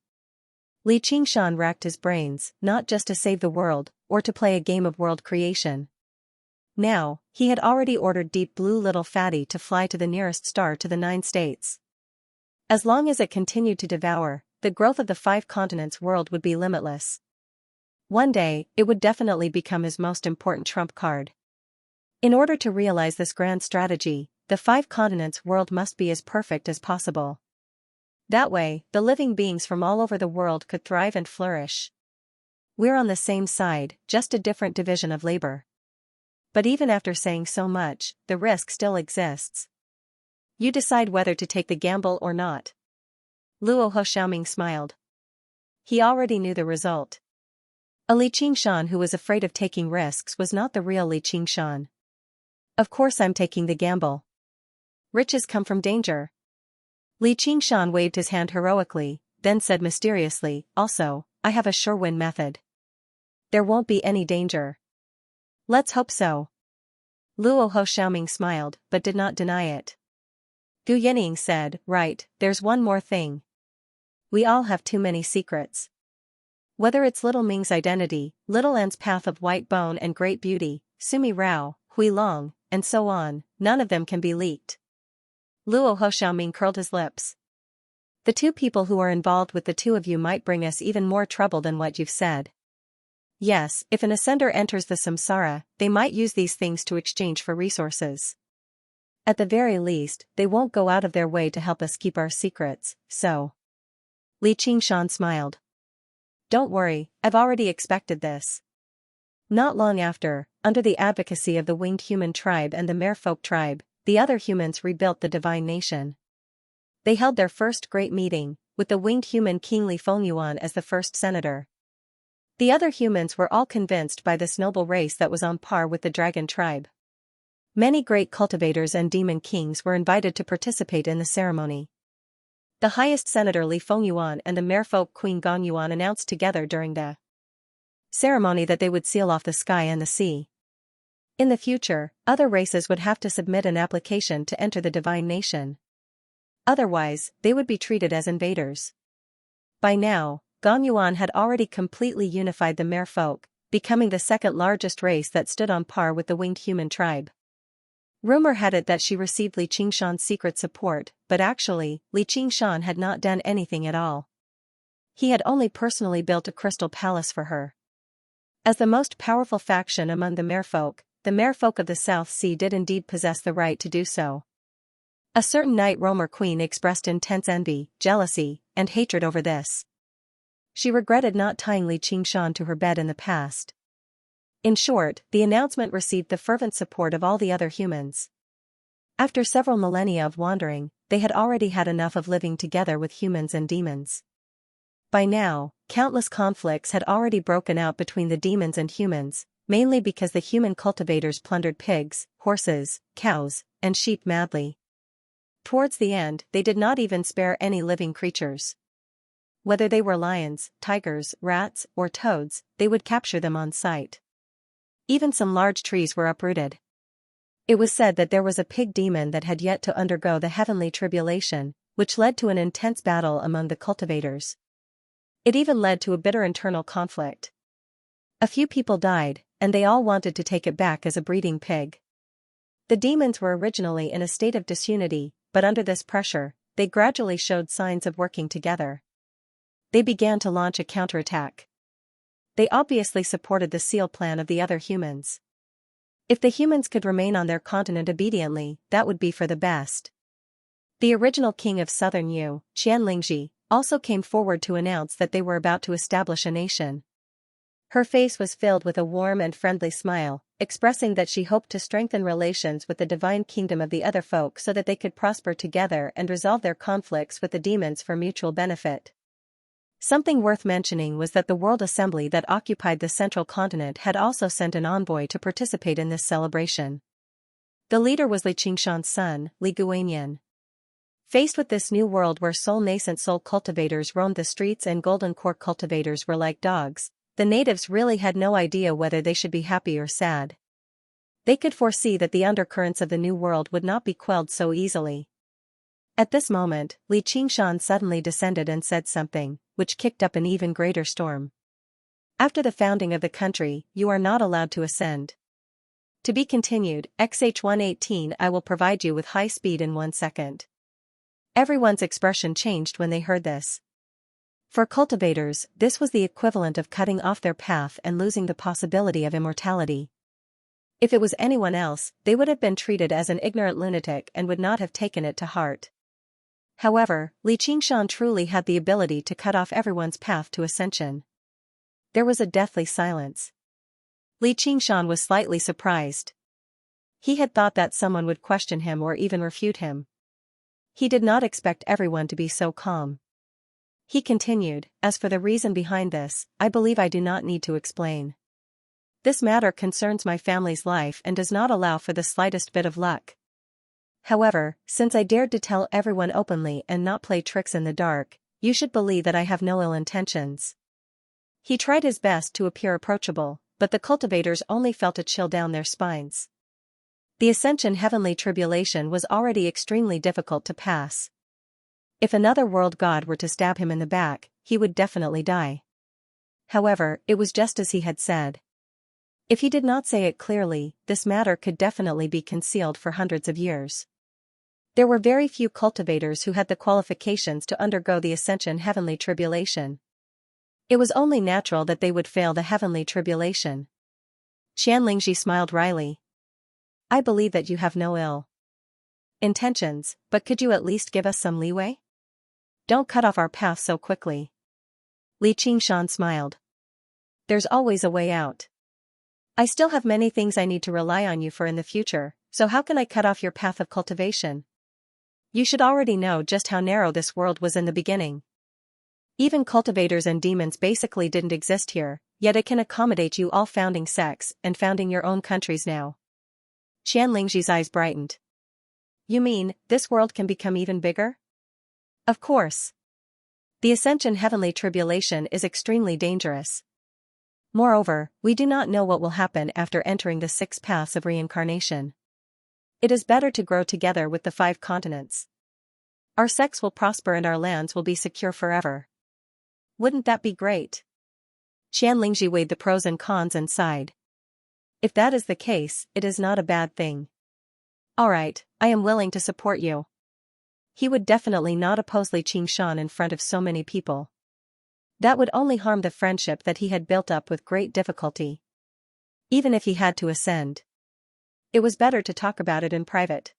Li Qingshan racked his brains, not just to save the world, or to play a game of world creation. Now, he had already ordered Deep Blue Little Fatty to fly to the nearest star to the 9 states. As long as it continued to devour, the growth of the 5 continents world would be limitless. One day, it would definitely become his most important trump card. In order to realize this grand strategy, the 5 continents world must be as perfect as possible. That way, the living beings from all over the world could thrive and flourish. We're on the same side, just a different division of labor. But even after saying so much, the risk still exists. You decide whether to take the gamble or not. Luo Xiaoming smiled. He already knew the result. A Li Qingshan who was afraid of taking risks was not the real Li Qingshan. Of course I'm taking the gamble. Riches come from danger. Li Qingshan waved his hand heroically, then said mysteriously, also, I have a sure win method. There won't be any danger. Let's hope so. Luo Xiaoming smiled, but did not deny it. Gu Yining said, right, there's one more thing. We all have too many secrets. Whether it's Little Ming's identity, Little An's path of white bone and great beauty, Sumi Rao, Hui Long, and so on, none of them can be leaked. Luo Xiaoming curled his lips. The 2 people who are involved with the 2 of you might bring us even more trouble than what you've said. Yes, if an ascender enters the samsara, they might use these things to exchange for resources. At the very least, they won't go out of their way to help us keep our secrets, so. Li Qingshan smiled. Don't worry, I've already expected this. Not long after, under the advocacy of the Winged Human Tribe and the Merfolk Tribe, the other humans rebuilt the Divine Nation. They held their first great meeting, with the Winged Human King Li Fengyuan as the first senator. The other humans were all convinced by this noble race that was on par with the Dragon Tribe. Many great cultivators and demon kings were invited to participate in the ceremony. The highest senator Li Fengyuan and the Merfolk Queen Gongyuan announced together during the ceremony that they would seal off the sky and the sea. In the future, other races would have to submit an application to enter the Divine Nation. Otherwise, they would be treated as invaders. By now, Gongyuan had already completely unified the Merfolk, becoming the second largest race that stood on par with the Winged Human Tribe. Rumor had it that she received Li Qingshan's secret support, but actually, Li Qingshan had not done anything at all. He had only personally built a crystal palace for her. As the most powerful faction among the Merfolk of the South Sea did indeed possess the right to do so. A certain Night Roamer queen expressed intense envy, jealousy, and hatred over this. She regretted not tying Li Qingshan to her bed in the past. In short, the announcement received the fervent support of all the other humans. After several millennia of wandering, they had already had enough of living together with humans and demons. By now, countless conflicts had already broken out between the demons and humans, mainly because the human cultivators plundered pigs, horses, cows, and sheep madly. Towards the end, they did not even spare any living creatures. Whether they were lions, tigers, rats, or toads, they would capture them on sight. Even some large trees were uprooted. It was said that there was a pig demon that had yet to undergo the heavenly tribulation, which led to an intense battle among the cultivators. It even led to a bitter internal conflict. A few people died, and they all wanted to take it back as a breeding pig. The demons were originally in a state of disunity, but under this pressure, they gradually showed signs of working together. They began to launch a counterattack. They obviously supported the seal plan of the other humans. If the humans could remain on their continent obediently, that would be for the best. The original king of southern Yu, Qianlingji, also came forward to announce that they were about to establish a nation. Her face was filled with a warm and friendly smile, expressing that she hoped to strengthen relations with the divine kingdom of the other folk so that they could prosper together and resolve their conflicts with the demons for mutual benefit. Something worth mentioning was that the World Assembly that occupied the central continent had also sent an envoy to participate in this celebration. The leader was Li Qingshan's son, Li Guanyin. Faced with this new world where nascent soul cultivators roamed the streets and golden core cultivators were like dogs, the natives really had no idea whether they should be happy or sad. They could foresee that the undercurrents of the new world would not be quelled so easily. At this moment, Li Qingshan suddenly descended and said something, which kicked up an even greater storm. After the founding of the country, you are not allowed to ascend. To be continued, XH118 I will provide you with high speed in 1 second. Everyone's expression changed when they heard this. For cultivators, this was the equivalent of cutting off their path and losing the possibility of immortality. If it was anyone else, they would have been treated as an ignorant lunatic and would not have taken it to heart. However, Li Qingshan truly had the ability to cut off everyone's path to ascension. There was a deathly silence. Li Qingshan was slightly surprised. He had thought that someone would question him or even refute him. He did not expect everyone to be so calm. He continued, as for the reason behind this, I believe I do not need to explain. This matter concerns my family's life and does not allow for the slightest bit of luck. However, since I dared to tell everyone openly and not play tricks in the dark, you should believe that I have no ill intentions. He tried his best to appear approachable, but the cultivators only felt a chill down their spines. The Ascension heavenly tribulation was already extremely difficult to pass. If another world god were to stab him in the back, he would definitely die. However, it was just as he had said. If he did not say it clearly, this matter could definitely be concealed for hundreds of years. There were very few cultivators who had the qualifications to undergo the Ascension heavenly tribulation. It was only natural that they would fail the heavenly tribulation. Xianxia smiled wryly. I believe that you have no ill intentions, but could you at least give us some leeway? Don't cut off our path so quickly. Li Qingshan smiled. There's always a way out. I still have many things I need to rely on you for in the future, so how can I cut off your path of cultivation? You should already know just how narrow this world was in the beginning. Even cultivators and demons basically didn't exist here, yet it can accommodate you all founding sects and founding your own countries now. Xianlingji's eyes brightened. You mean, this world can become even bigger? Of course. The Ascension heavenly tribulation is extremely dangerous. Moreover, we do not know what will happen after entering the 6 paths of reincarnation. It is better to grow together with the 5 continents. Our sects will prosper and our lands will be secure forever. Wouldn't that be great? Xianlingji weighed the pros and cons and sighed. If that is the case, it is not a bad thing. Alright, I am willing to support you. He would definitely not oppose Li Qingshan in front of so many people. That would only harm the friendship that he had built up with great difficulty. Even if he had to ascend. It was better to talk about it in private.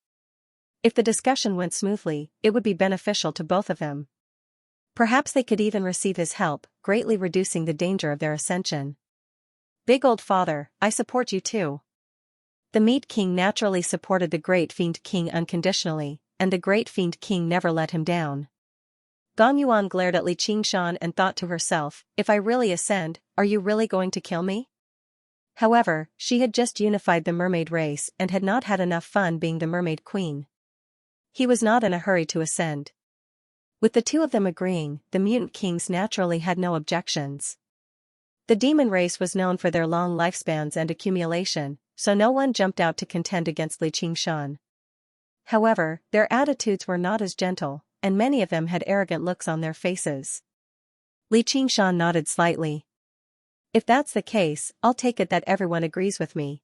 If the discussion went smoothly, it would be beneficial to both of them. Perhaps they could even receive his help, greatly reducing the danger of their ascension. Big old father, I support you too. The Meat King naturally supported the Great Fiend King unconditionally, and the Great Fiend King never let him down. Gong Yuan glared at Li Qingshan and thought to herself, if I really ascend, are you really going to kill me? However, she had just unified the mermaid race and had not had enough fun being the mermaid queen. He was not in a hurry to ascend. With the two of them agreeing, the mutant kings naturally had no objections. The demon race was known for their long lifespans and accumulation, so no one jumped out to contend against Li Qingshan. However, their attitudes were not as gentle, and many of them had arrogant looks on their faces. Li Qingshan nodded slightly. If that's the case, I'll take it that everyone agrees with me.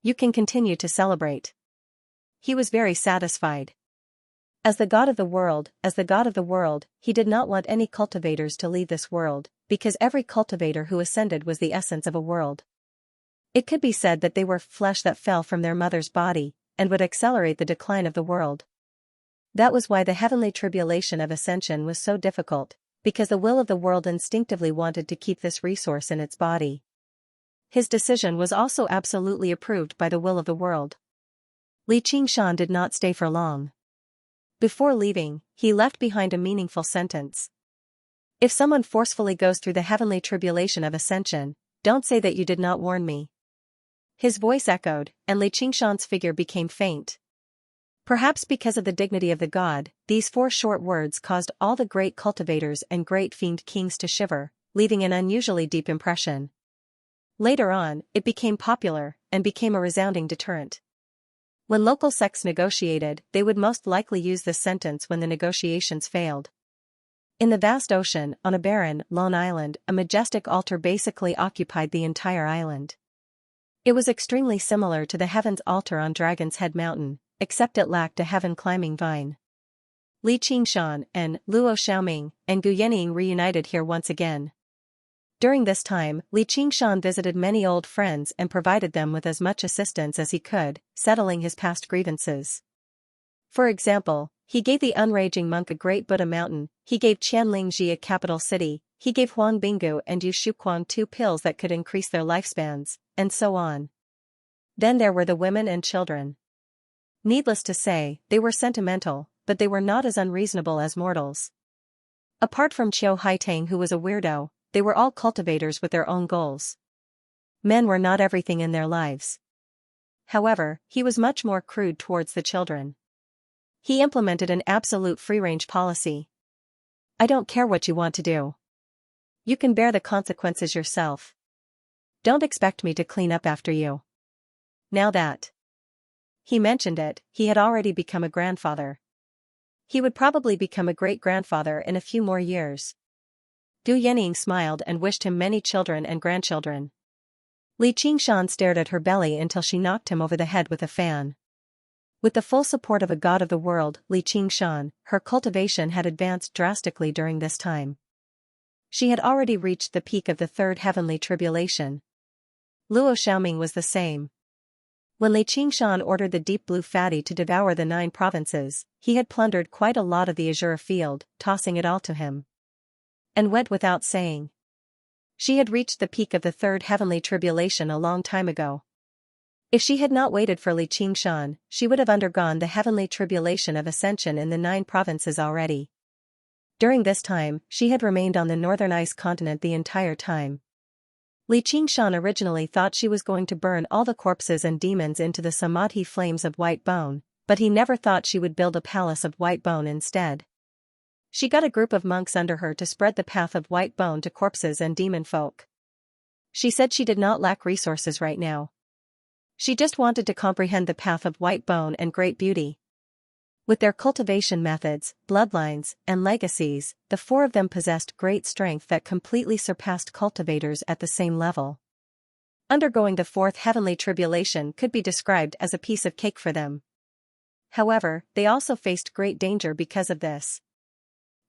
You can continue to celebrate. He was very satisfied. As the god of the world, he did not want any cultivators to leave this world, because every cultivator who ascended was the essence of a world. It could be said that they were flesh that fell from their mother's body, and would accelerate the decline of the world. That was why the heavenly tribulation of ascension was so difficult, because the will of the world instinctively wanted to keep this resource in its body. His decision was also absolutely approved by the will of the world. Li Qingshan did not stay for long. Before leaving, he left behind a meaningful sentence. If someone forcefully goes through the heavenly tribulation of ascension, don't say that you did not warn me. His voice echoed, and Li Qingshan's figure became faint. Perhaps because of the dignity of the god, these 4 short words caused all the great cultivators and great fiend kings to shiver, leaving an unusually deep impression. Later on, it became popular, and became a resounding deterrent. When local sects negotiated, they would most likely use this sentence when the negotiations failed. In the vast ocean, on a barren, lone island, a majestic altar basically occupied the entire island. It was extremely similar to the Heaven's altar on Dragon's Head Mountain, except it lacked a heaven-climbing vine. Li Qingshan and Luo Xiaoming and Gu Yening reunited here once again. During this time, Li Qingshan visited many old friends and provided them with as much assistance as he could, settling his past grievances. For example, he gave the unraging monk a great Buddha mountain, he gave Qianlingji a capital city, he gave Huang Binggu and Yu Shuquan 2 pills that could increase their lifespans, and so on. Then there were the women and children. Needless to say, they were sentimental, but they were not as unreasonable as mortals. Apart from Qiu Haitang, who was a weirdo, they were all cultivators with their own goals. Men were not everything in their lives. However, he was much more crude towards the children. He implemented an absolute free-range policy. I don't care what you want to do. You can bear the consequences yourself. Don't expect me to clean up after you. Now that he mentioned it, he had already become a grandfather. He would probably become a great-grandfather in a few more years. Gu Yening smiled and wished him many children and grandchildren. Li Qingshan stared at her belly until she knocked him over the head with a fan. With the full support of a god of the world, Li Qingshan, her cultivation had advanced drastically during this time. She had already reached the peak of the third heavenly tribulation. Luo Xiaoming was the same. When Li Qingshan ordered the deep blue fatty to devour the 9 provinces, he had plundered quite a lot of the azure field, tossing it all to him. And went without saying. She had reached the peak of the third heavenly tribulation a long time ago. If she had not waited for Li Qingshan, she would have undergone the heavenly tribulation of ascension in the 9 provinces already. During this time, she had remained on the northern ice continent the entire time. Li Qingshan originally thought she was going to burn all the corpses and demons into the samadhi flames of white bone, but he never thought she would build a palace of white bone instead. She got a group of monks under her to spread the path of white bone to corpses and demon folk. She said she did not lack resources right now. She just wanted to comprehend the path of white bone and great beauty. With their cultivation methods, bloodlines, and legacies, the 4 of them possessed great strength that completely surpassed cultivators at the same level. Undergoing the 4th heavenly tribulation could be described as a piece of cake for them. However, they also faced great danger because of this.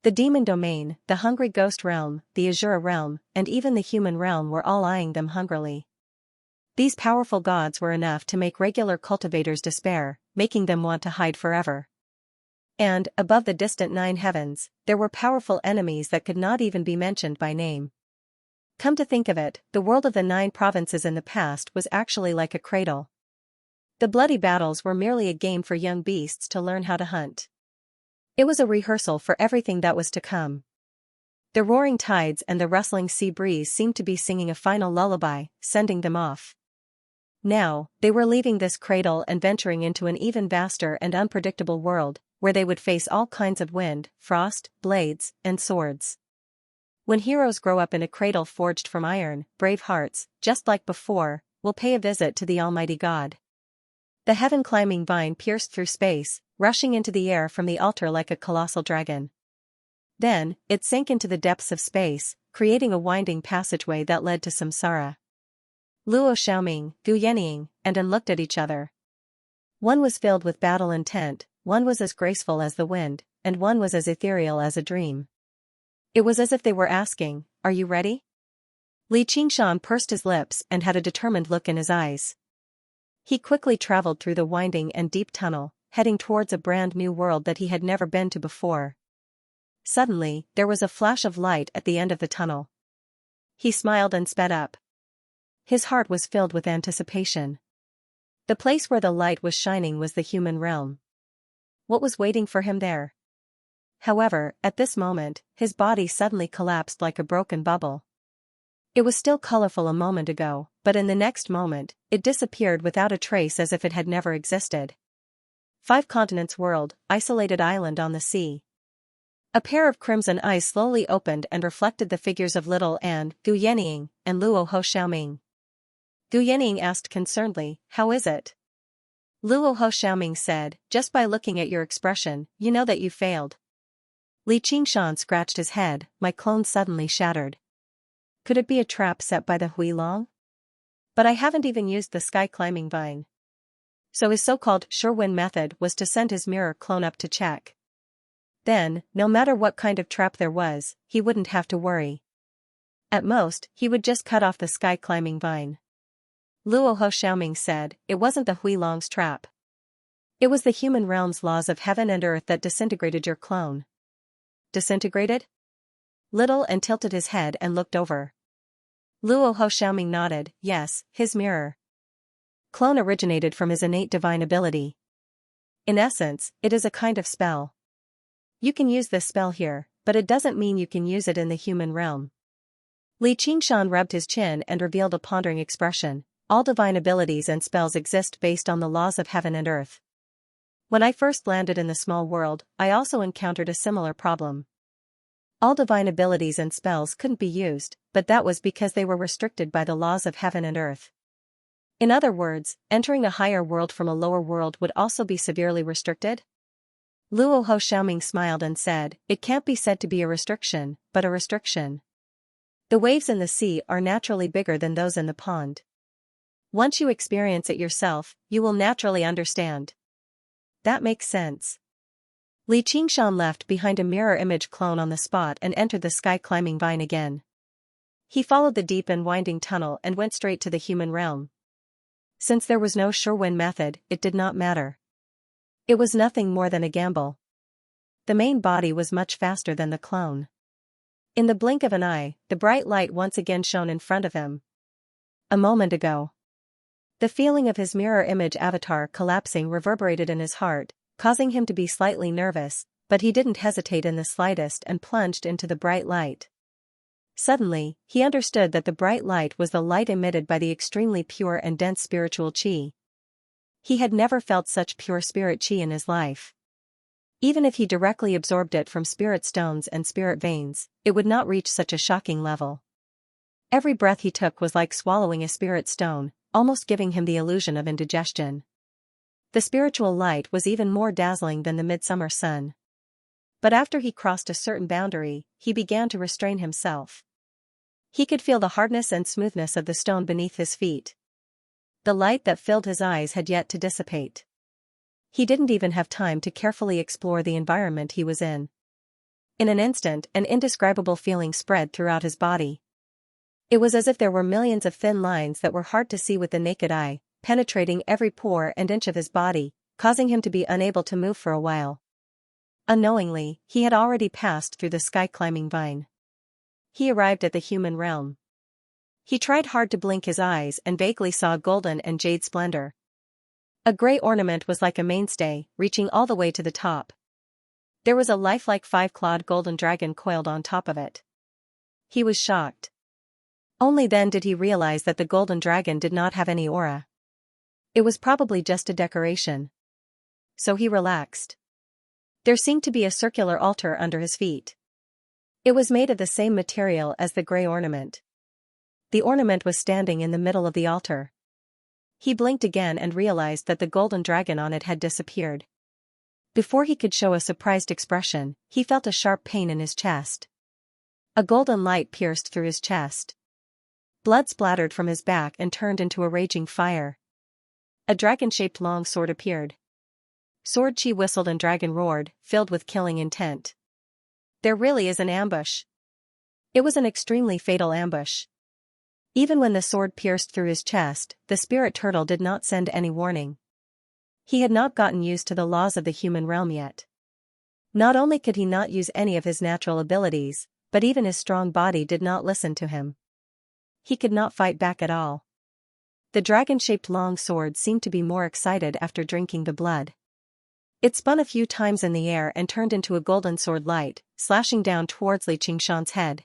The demon domain, the hungry ghost realm, the Azura realm, and even the human realm were all eyeing them hungrily. These powerful gods were enough to make regular cultivators despair, making them want to hide forever. And, above the distant 9 heavens, there were powerful enemies that could not even be mentioned by name. Come to think of it, the world of the 9 provinces in the past was actually like a cradle. The bloody battles were merely a game for young beasts to learn how to hunt. It was a rehearsal for everything that was to come. The roaring tides and the rustling sea breeze seemed to be singing a final lullaby, sending them off. Now, they were leaving this cradle and venturing into an even vaster and unpredictable world, where they would face all kinds of wind, frost, blades, and swords. When heroes grow up in a cradle forged from iron, brave hearts, just like before, will pay a visit to the Almighty God. The heaven-climbing vine pierced through space, rushing into the air from the altar like a colossal dragon. Then, it sank into the depths of space, creating a winding passageway that led to samsara. Luo Xiaoming, Gu Yening, and An looked at each other. One was filled with battle intent, one was as graceful as the wind, and one was as ethereal as a dream. It was as if they were asking, "Are you ready?" Li Qingshan pursed his lips and had a determined look in his eyes. He quickly traveled through the winding and deep tunnel, heading towards a brand new world that he had never been to before. Suddenly, there was a flash of light at the end of the tunnel. He smiled and sped up. His heart was filled with anticipation. The place where the light was shining was the human realm. What was waiting for him there? However, at this moment, his body suddenly collapsed like a broken bubble. It was still colorful a moment ago, but in the next moment, it disappeared without a trace as if it had never existed. 5 continents world, isolated island on the sea. A pair of crimson eyes slowly opened and reflected the figures of Little An, Gu Yening, and Luo Ho Xiaoming. Gu Yening asked concernedly, "How is it?" Luo Ho Xiaoming said, just by looking at your expression, you know that you failed. Li Qingshan scratched his head, my clone suddenly shattered. Could it be a trap set by the Huilong? But I haven't even used the sky climbing vine. So his so-called sure win method was to send his mirror clone up to check. Then, no matter what kind of trap there was, he wouldn't have to worry. At most, he would just cut off the sky climbing vine. Luo Ho Xiaoming said, it wasn't the Huilong's trap. It was the human realm's laws of heaven and earth that disintegrated your clone. Disintegrated? Little and tilted his head and looked over. Luo Ho Xiaoming nodded, yes, his mirror clone originated from his innate divine ability. In essence, it is a kind of spell. You can use this spell here, but it doesn't mean you can use it in the human realm. Li Qingshan rubbed his chin and revealed a pondering expression. All divine abilities and spells exist based on the laws of heaven and earth. When I first landed in the small world, I also encountered a similar problem. All divine abilities and spells couldn't be used, but that was because they were restricted by the laws of heaven and earth. In other words, entering a higher world from a lower world would also be severely restricted? Luo Ho Xiaoming smiled and said, it can't be said to be a restriction, but a restriction. The waves in the sea are naturally bigger than those in the pond. Once you experience it yourself, you will naturally understand. That makes sense. Li Qingshan left behind a mirror image clone on the spot and entered the sky climbing vine again. He followed the deep and winding tunnel and went straight to the human realm. Since there was no sure win method, it did not matter. It was nothing more than a gamble. The main body was much faster than the clone. In the blink of an eye, the bright light once again shone in front of him. A moment ago. The feeling of his mirror image avatar collapsing reverberated in his heart, causing him to be slightly nervous, but he didn't hesitate in the slightest and plunged into the bright light. Suddenly, he understood that the bright light was the light emitted by the extremely pure and dense spiritual qi. He had never felt such pure spirit qi in his life. Even if he directly absorbed it from spirit stones and spirit veins, it would not reach such a shocking level. Every breath he took was like swallowing a spirit stone, almost giving him the illusion of indigestion. The spiritual light was even more dazzling than the midsummer sun. But after he crossed a certain boundary, he began to restrain himself. He could feel the hardness and smoothness of the stone beneath his feet. The light that filled his eyes had yet to dissipate. He didn't even have time to carefully explore the environment he was in. In an instant, an indescribable feeling spread throughout his body. It was as if there were millions of thin lines that were hard to see with the naked eye, penetrating every pore and inch of his body, causing him to be unable to move for a while. Unknowingly, he had already passed through the sky-climbing vine. He arrived at the human realm. He tried hard to blink his eyes and vaguely saw golden and jade splendor. A gray ornament was like a mainstay, reaching all the way to the top. There was a lifelike five-clawed golden dragon coiled on top of it. He was shocked. Only then did he realize that the golden dragon did not have any aura. It was probably just a decoration. So he relaxed. There seemed to be a circular altar under his feet. It was made of the same material as the gray ornament. The ornament was standing in the middle of the altar. He blinked again and realized that the golden dragon on it had disappeared. Before he could show a surprised expression, he felt a sharp pain in his chest. A golden light pierced through his chest. Blood splattered from his back and turned into a raging fire. A dragon-shaped long sword appeared. Sword chi whistled and dragon roared, filled with killing intent. There really is an ambush. It was an extremely fatal ambush. Even when the sword pierced through his chest, the spirit turtle did not send any warning. He had not gotten used to the laws of the human realm yet. Not only could he not use any of his natural abilities, but even his strong body did not listen to him. He could not fight back at all. The dragon-shaped long sword seemed to be more excited after drinking the blood. It spun a few times in the air and turned into a golden sword light, slashing down towards Li Qingshan's head.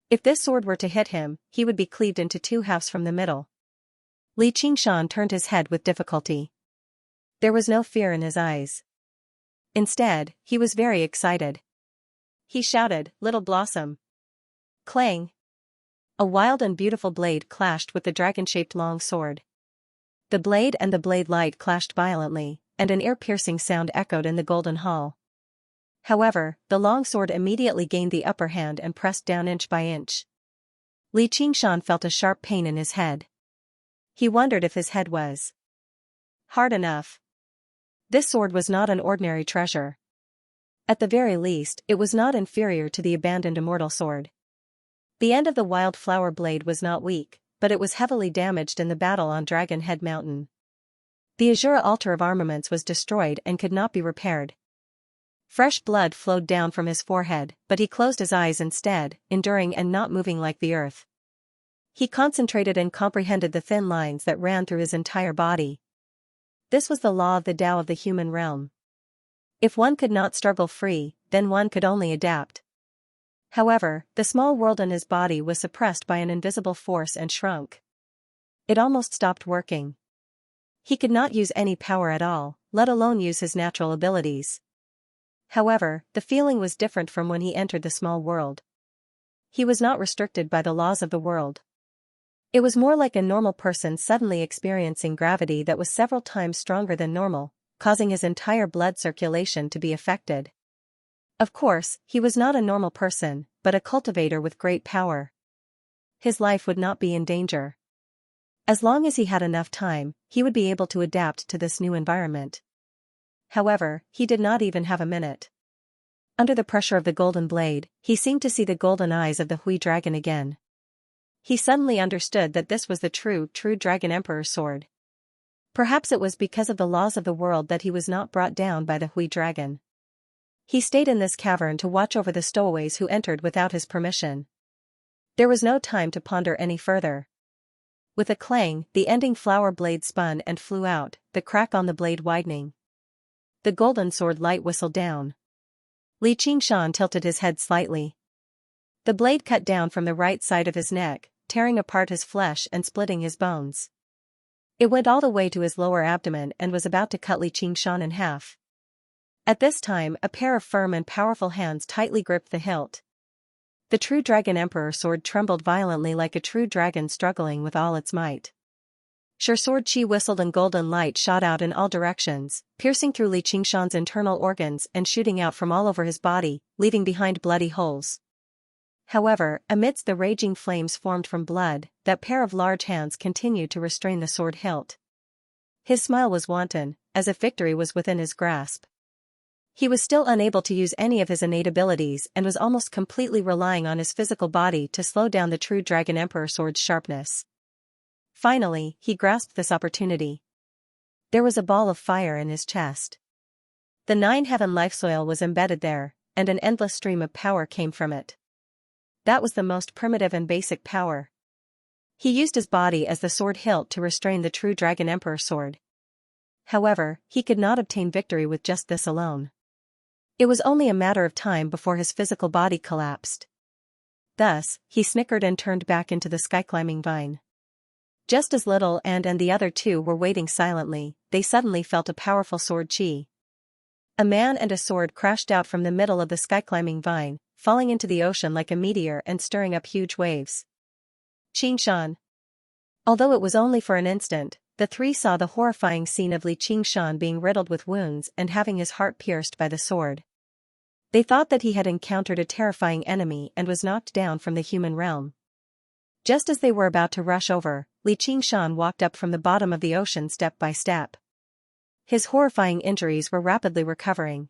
If this sword were to hit him, he would be cleaved into two halves from the middle. Li Qingshan turned his head with difficulty. There was no fear in his eyes. Instead, he was very excited. He shouted, "Little Blossom!" Clang! A wild and beautiful blade clashed with the dragon-shaped long sword. The blade and the blade light clashed violently, and an ear-piercing sound echoed in the golden hall. However, the long sword immediately gained the upper hand and pressed down inch by inch. Li Qingshan felt a sharp pain in his head. He wondered if his head was hard enough. This sword was not an ordinary treasure. At the very least, it was not inferior to the abandoned immortal sword. The end of the wildflower blade was not weak, but it was heavily damaged in the battle on Dragon Head Mountain. The Azura altar of armaments was destroyed and could not be repaired. Fresh blood flowed down from his forehead, but he closed his eyes instead, enduring and not moving like the earth. He concentrated and comprehended the thin lines that ran through his entire body. This was the law of the Tao of the human realm. If one could not struggle free, then one could only adapt. However, the small world in his body was suppressed by an invisible force and shrunk. It almost stopped working. He could not use any power at all, let alone use his natural abilities. However, the feeling was different from when he entered the small world. He was not restricted by the laws of the world. It was more like a normal person suddenly experiencing gravity that was several times stronger than normal, causing his entire blood circulation to be affected. Of course, he was not a normal person, but a cultivator with great power. His life would not be in danger. As long as he had enough time, he would be able to adapt to this new environment. However, he did not even have a minute. Under the pressure of the golden blade, he seemed to see the golden eyes of the Hui dragon again. He suddenly understood that this was the true Dragon Emperor's sword. Perhaps it was because of the laws of the world that he was not brought down by the Hui dragon. He stayed in this cavern to watch over the stowaways who entered without his permission. There was no time to ponder any further. With a clang, the ending flower blade spun and flew out, the crack on the blade widening. The golden sword light whistled down. Li Qingshan tilted his head slightly. The blade cut down from the right side of his neck, tearing apart his flesh and splitting his bones. It went all the way to his lower abdomen and was about to cut Li Qingshan in half. At this time, a pair of firm and powerful hands tightly gripped the hilt. The true Dragon Emperor sword trembled violently like a true dragon struggling with all its might. Sure sword chi whistled and golden light shot out in all directions, piercing through Li Qingshan's internal organs and shooting out from all over his body, leaving behind bloody holes. However, amidst the raging flames formed from blood, that pair of large hands continued to restrain the sword hilt. His smile was wanton, as if victory was within his grasp. He was still unable to use any of his innate abilities and was almost completely relying on his physical body to slow down the true Dragon Emperor sword's sharpness. Finally, he grasped this opportunity. There was a ball of fire in his chest. The nine-heaven life soil was embedded there, and an endless stream of power came from it. That was the most primitive and basic power. He used his body as the sword hilt to restrain the true Dragon Emperor sword. However, he could not obtain victory with just this alone. It was only a matter of time before his physical body collapsed. Thus, he snickered and turned back into the sky-climbing vine. Just as Little and the other two were waiting silently, they suddenly felt a powerful sword chi. A man and a sword crashed out from the middle of the sky-climbing vine, falling into the ocean like a meteor and stirring up huge waves. Qingshan. Although it was only for an instant, the three saw the horrifying scene of Li Qingshan being riddled with wounds and having his heart pierced by the sword. They thought that he had encountered a terrifying enemy and was knocked down from the human realm. Just as they were about to rush over, Li Qingshan walked up from the bottom of the ocean step by step. His horrifying injuries were rapidly recovering.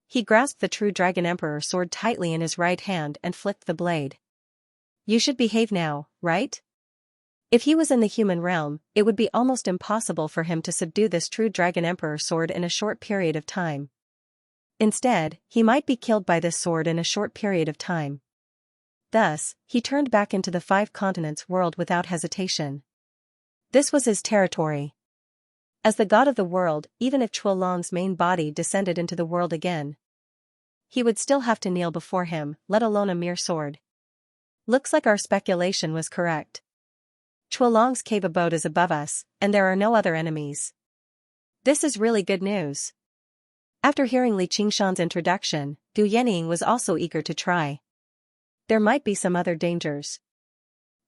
He grasped the true Dragon Emperor sword tightly in his right hand and flicked the blade. You should behave now, right? If he was in the human realm, it would be almost impossible for him to subdue this true Dragon Emperor sword in a short period of time. Instead, he might be killed by this sword in a short period of time. Thus, he turned back into the 5 continents world without hesitation. This was his territory. As the god of the world, even if Chuolong's main body descended into the world again, he would still have to kneel before him, let alone a mere sword. Looks like our speculation was correct. Chuolong's cave abode is above us, and there are no other enemies. This is really good news. After hearing Li Qingshan's introduction, Du Yening was also eager to try. There might be some other dangers.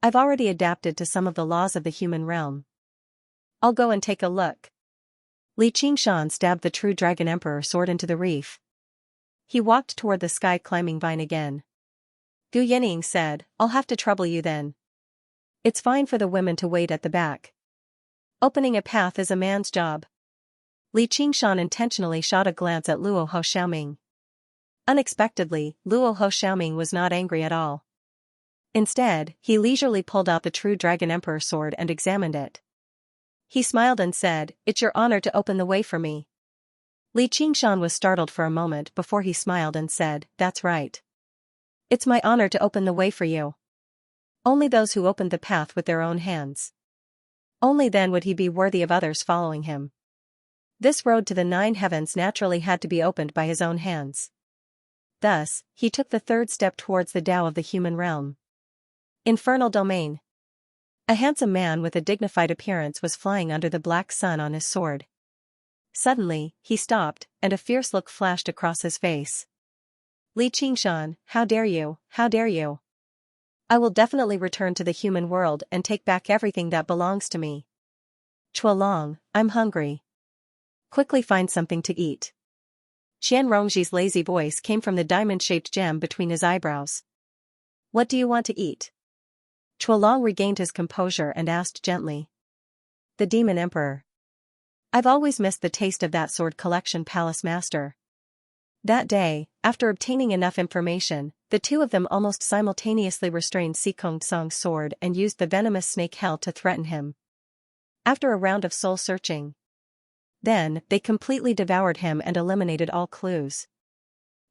I've already adapted to some of the laws of the human realm. I'll go and take a look. Li Qingshan stabbed the true Dragon Emperor sword into the reef. He walked toward the sky climbing vine again. Gu Yining said, I'll have to trouble you then. It's fine for the women to wait at the back. Opening a path is a man's job. Li Qingshan intentionally shot a glance at Luo Ho Xiaoming. Unexpectedly, Luo Ho Xiaoming was not angry at all. Instead, he leisurely pulled out the true Dragon Emperor sword and examined it. He smiled and said, It's your honor to open the way for me. Li Qingshan was startled for a moment before he smiled and said, That's right. It's my honor to open the way for you. Only those who opened the path with their own hands. Only then would he be worthy of others following him. This road to the 9 heavens naturally had to be opened by his own hands. Thus, he took the third step towards the Tao of the human realm. Infernal domain. A handsome man with a dignified appearance was flying under the black sun on his sword. Suddenly, he stopped, and a fierce look flashed across his face. Li Qingshan, how dare you, how dare you? I will definitely return to the human world and take back everything that belongs to me. Chualong, I'm hungry. Quickly find something to eat. Qian Rongji's lazy voice came from the diamond-shaped gem between his eyebrows. What do you want to eat? Chualong regained his composure and asked gently. The Demon Emperor. I've always missed the taste of that sword collection palace master. That day, after obtaining enough information, the two of them almost simultaneously restrained Si Kong-song's sword and used the venomous snake hell to threaten him. After a round of soul-searching, then, they completely devoured him and eliminated all clues.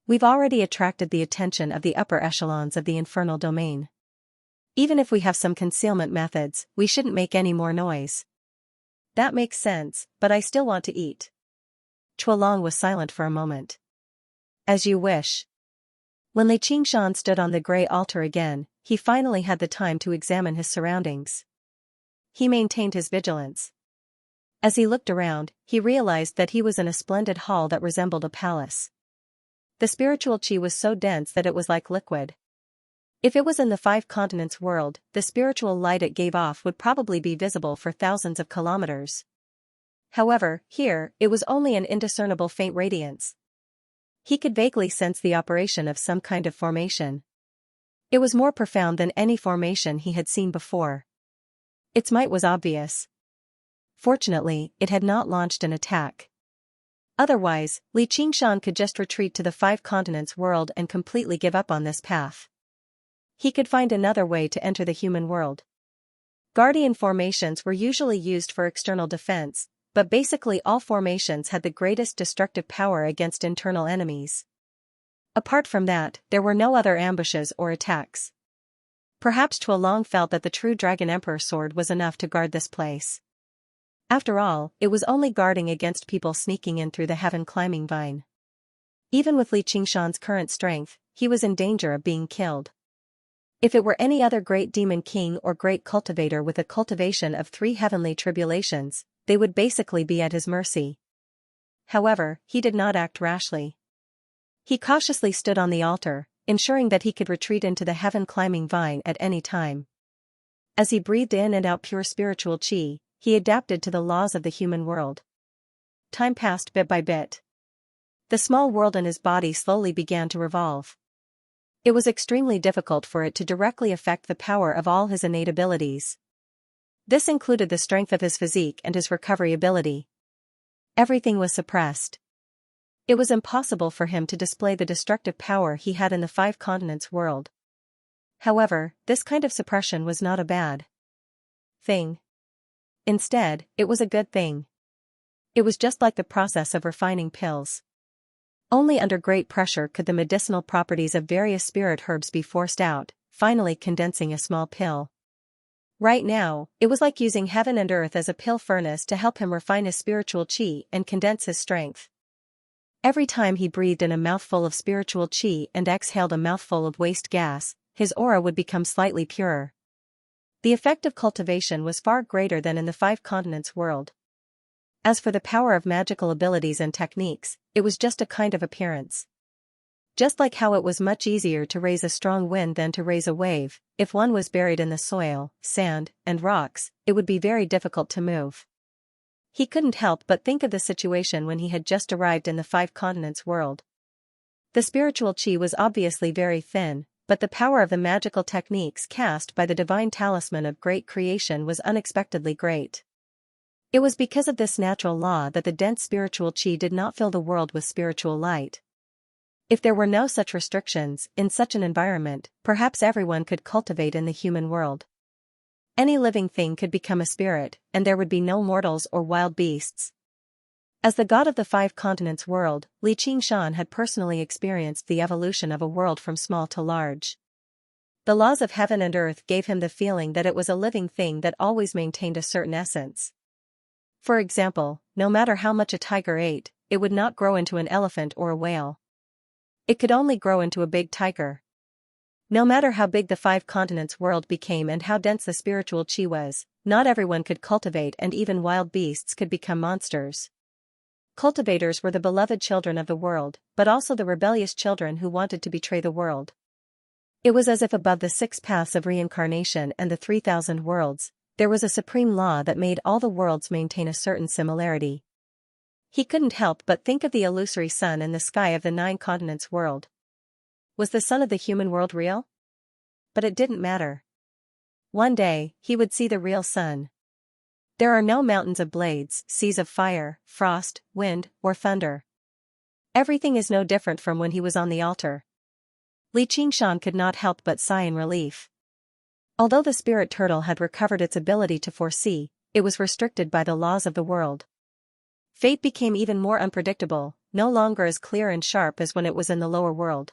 We've already attracted the attention of the upper echelons of the infernal domain. Even if we have some concealment methods, we shouldn't make any more noise. That makes sense, but I still want to eat. Chualong was silent for a moment. As you wish. When Li Qingshan stood on the grey altar again, he finally had the time to examine his surroundings. He maintained his vigilance. As he looked around, he realized that he was in a splendid hall that resembled a palace. The spiritual qi was so dense that it was like liquid. If it was in the 5 continents world, the spiritual light it gave off would probably be visible for thousands of kilometers. However, here, it was only an indiscernible faint radiance. He could vaguely sense the operation of some kind of formation. It was more profound than any formation he had seen before. Its might was obvious. Fortunately, it had not launched an attack. Otherwise, Li Qingshan could just retreat to the 5 continents world and completely give up on this path. He could find another way to enter the human world. Guardian formations were usually used for external defense, but basically all formations had the greatest destructive power against internal enemies. Apart from that, there were no other ambushes or attacks. Perhaps Chualong felt that the true Dragon Emperor sword was enough to guard this place. After all, it was only guarding against people sneaking in through the heaven-climbing vine. Even with Li Qingshan's current strength, he was in danger of being killed. If it were any other great demon king or great cultivator with a cultivation of 3 heavenly tribulations, they would basically be at his mercy. However, he did not act rashly. He cautiously stood on the altar, ensuring that he could retreat into the heaven-climbing vine at any time. As he breathed in and out pure spiritual qi, he adapted to the laws of the human world. Time passed bit by bit. The small world in his body slowly began to revolve. It was extremely difficult for it to directly affect the power of all his innate abilities. This included the strength of his physique and his recovery ability. Everything was suppressed. It was impossible for him to display the destructive power he had in the 5 continents world. However, this kind of suppression was not a bad thing. Instead, it was a good thing. It was just like the process of refining pills. Only under great pressure could the medicinal properties of various spirit herbs be forced out, finally condensing a small pill. Right now, it was like using heaven and earth as a pill furnace to help him refine his spiritual qi and condense his strength. Every time he breathed in a mouthful of spiritual qi and exhaled a mouthful of waste gas, his aura would become slightly purer. The effect of cultivation was far greater than in the 5 continents world. As for the power of magical abilities and techniques, it was just a kind of appearance. Just like how it was much easier to raise a strong wind than to raise a wave, if one was buried in the soil, sand, and rocks, it would be very difficult to move. He couldn't help but think of the situation when he had just arrived in the five continents world. The spiritual chi was obviously very thin, but the power of the magical techniques cast by the divine talisman of great creation was unexpectedly great. It was because of this natural law that the dense spiritual chi did not fill the world with spiritual light. If there were no such restrictions, in such an environment, perhaps everyone could cultivate in the human world. Any living thing could become a spirit, and there would be no mortals or wild beasts. As the god of the five continents world, Xianxia had personally experienced the evolution of a world from small to large. The laws of heaven and earth gave him the feeling that it was a living thing that always maintained a certain essence. For example, no matter how much a tiger ate, it would not grow into an elephant or a whale. It could only grow into a big tiger. No matter how big the five continents world became and how dense the spiritual chi was, not everyone could cultivate, and even wild beasts could become monsters. Cultivators were the beloved children of the world, but also the rebellious children who wanted to betray the world. It was as if above the 6 paths of reincarnation and the 3,000 worlds, there was a supreme law that made all the worlds maintain a certain similarity. He couldn't help but think of the illusory sun in the sky of the 9 continents world. Was the sun of the human world real? But it didn't matter. One day, he would see the real sun. There are no mountains of blades, seas of fire, frost, wind, or thunder. Everything is no different from when he was on the altar. Xianxia could not help but sigh in relief. Although the spirit turtle had recovered its ability to foresee, it was restricted by the laws of the world. Fate became even more unpredictable, no longer as clear and sharp as when it was in the lower world.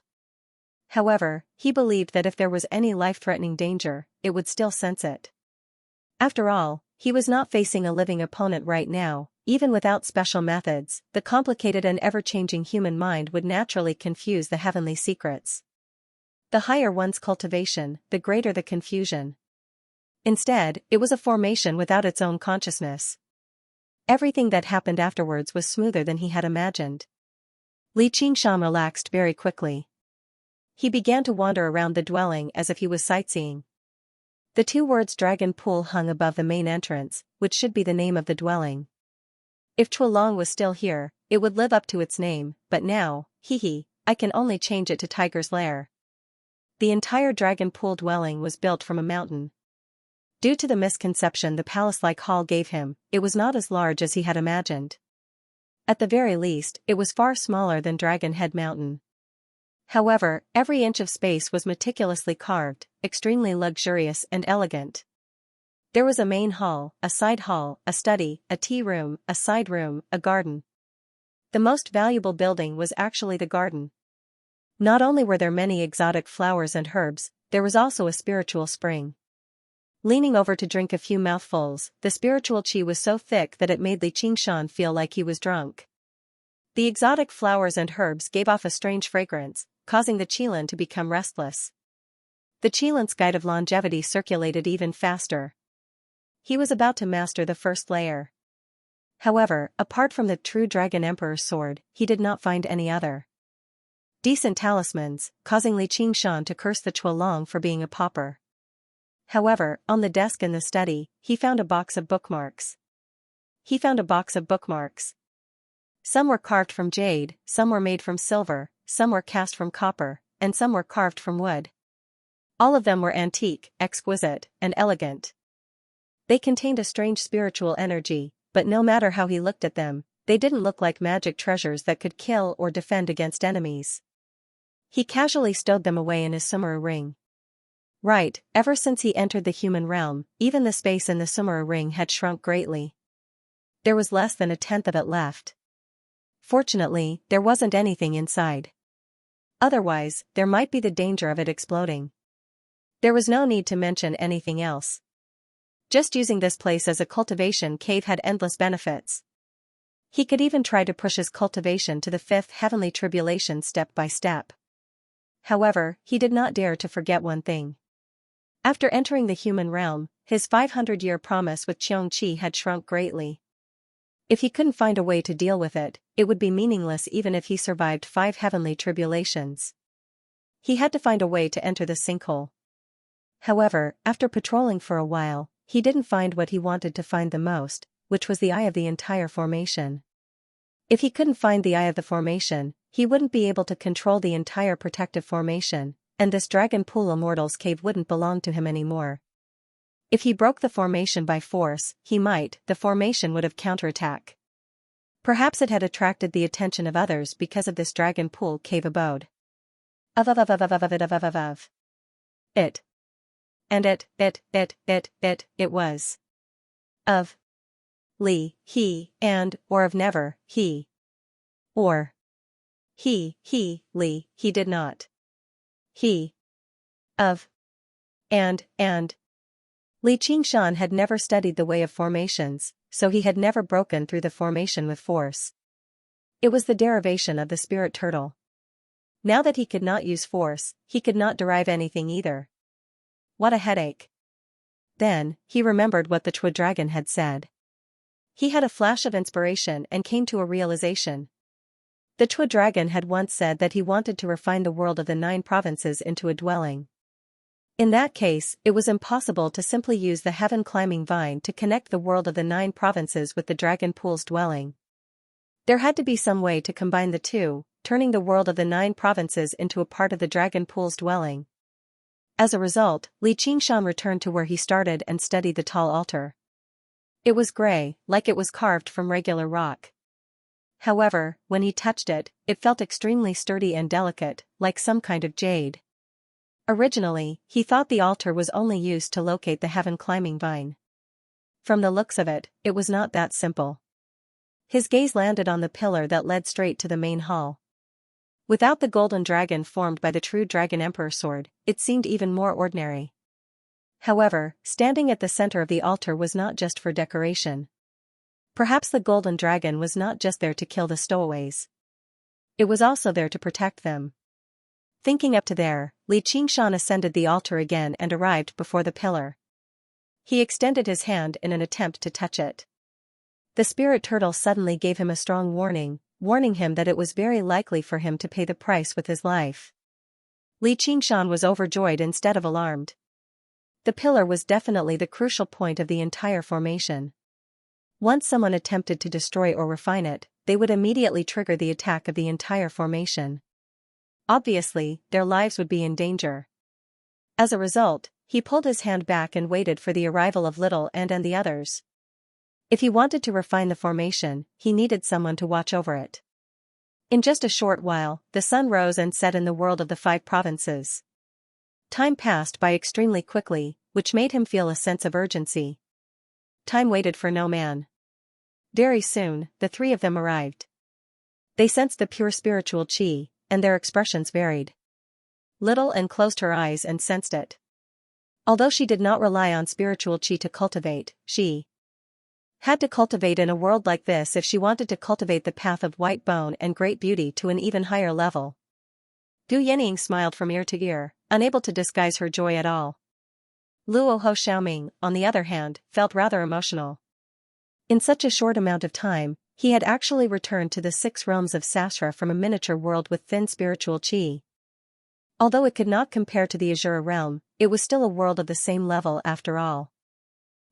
However, he believed that if there was any life-threatening danger, it would still sense it. After all, he was not facing a living opponent right now. Even without special methods, the complicated and ever-changing human mind would naturally confuse the heavenly secrets. The higher one's cultivation, the greater the confusion. Instead, it was a formation without its own consciousness. Everything that happened afterwards was smoother than he had imagined. Xianxia relaxed very quickly. He began to wander around the dwelling as if he was sightseeing. The 2 words dragon pool hung above the main entrance, which should be the name of the dwelling. If Chualong was still here, it would live up to its name, but now, I can only change it to Tiger's Lair. The entire dragon pool dwelling was built from a mountain. Due to the misconception the palace-like hall gave him, it was not as large as he had imagined. At the very least, it was far smaller than Dragon Head Mountain. However, every inch of space was meticulously carved, extremely luxurious and elegant. There was a main hall, a side hall, a study, a tea room, a side room, a garden. The most valuable building was actually the garden. Not only were there many exotic flowers and herbs, there was also a spiritual spring. Leaning over to drink a few mouthfuls, the spiritual chi was so thick that it made Xianxia feel like he was drunk. The exotic flowers and herbs gave off a strange fragrance, causing the qilin to become restless. The qilin's guide of longevity circulated even faster. He was about to master the first layer. However, apart from the true Dragon Emperor's sword, he did not find any other decent talismans, causing Xianxia to curse the Chualong for being a pauper. However, on the desk in the study, he found a box of bookmarks. Some were carved from jade, some were made from silver, some were cast from copper, and some were carved from wood. All of them were antique, exquisite, and elegant. They contained a strange spiritual energy, but no matter how he looked at them, they didn't look like magic treasures that could kill or defend against enemies. He casually stowed them away in his summer ring. Right, ever since he entered the human realm, even the space in the summer ring had shrunk greatly. There was less than 1/10 of it left. Fortunately, there wasn't anything inside. Otherwise, there might be the danger of it exploding. There was no need to mention anything else. Just using this place as a cultivation cave had endless benefits. He could even try to push his cultivation to the 5th heavenly tribulation step by step. However, he did not dare to forget one thing. After entering the human realm, his 500-year promise with Xianxia had shrunk greatly. If he couldn't find a way to deal with it, it would be meaningless even if he survived 5 heavenly tribulations. He had to find a way to enter the sinkhole. However, after patrolling for a while, he didn't find what he wanted to find the most, which was the eye of the entire formation. If he couldn't find the eye of the formation, he wouldn't be able to control the entire protective formation, and this dragon pool immortal's cave wouldn't belong to him anymore. If he broke the formation by force, the formation would have counterattack. Perhaps it had attracted the attention of others because of this dragon pool cave abode. It. And it was. Of. Li, he, and, or of never, he. Or. He, Li, he did not. He. Of. And. Li Qingshan had never studied the way of formations, so he had never broken through the formation with force. It was the derivation of the spirit turtle. Now that he could not use force, he could not derive anything either. What a headache. Then, he remembered what the Chua dragon had said. He had a flash of inspiration and came to a realization. The Chua dragon had once said that he wanted to refine the world of the 9 provinces into a dwelling. In that case, it was impossible to simply use the heaven-climbing vine to connect the world of the 9 provinces with the dragon pool's dwelling. There had to be some way to combine the two, turning the world of the 9 provinces into a part of the dragon pool's dwelling. As a result, Li Qingshan returned to where he started and studied the tall altar. It was gray, like it was carved from regular rock. However, when he touched it, it felt extremely sturdy and delicate, like some kind of jade. Originally, he thought the altar was only used to locate the heaven-climbing vine. From the looks of it, it was not that simple. His gaze landed on the pillar that led straight to the main hall. Without the golden dragon formed by the true Dragon Emperor sword, it seemed even more ordinary. However, standing at the center of the altar was not just for decoration. Perhaps the golden dragon was not just there to kill the stowaways. It was also there to protect them. Thinking up to there, Li Qingshan ascended the altar again and arrived before the pillar. He extended his hand in an attempt to touch it. The spirit turtle suddenly gave him a strong warning, warning him that it was very likely for him to pay the price with his life. Li Qingshan was overjoyed instead of alarmed. The pillar was definitely the crucial point of the entire formation. Once someone attempted to destroy or refine it, they would immediately trigger the attack of the entire formation. Obviously, their lives would be in danger. As a result, he pulled his hand back and waited for the arrival of Little and the others. If he wanted to refine the formation, he needed someone to watch over it. In just a short while, the sun rose and set in the world of the 5 provinces. Time passed by extremely quickly, which made him feel a sense of urgency. Time waited for no man. Very soon, the 3 of them arrived. They sensed the pure spiritual qi, and their expressions varied. Little closed her eyes and sensed it. Although she did not rely on spiritual qi to cultivate, she had to cultivate in a world like this if she wanted to cultivate the path of white bone and great beauty to an even higher level. Gu Yening smiled from ear to ear, unable to disguise her joy at all. Luo Ho Xiaoming, on the other hand, felt rather emotional. In such a short amount of time, he had actually returned to the 6 realms of Sasra from a miniature world with thin spiritual qi. Although it could not compare to the Azura realm, it was still a world of the same level after all.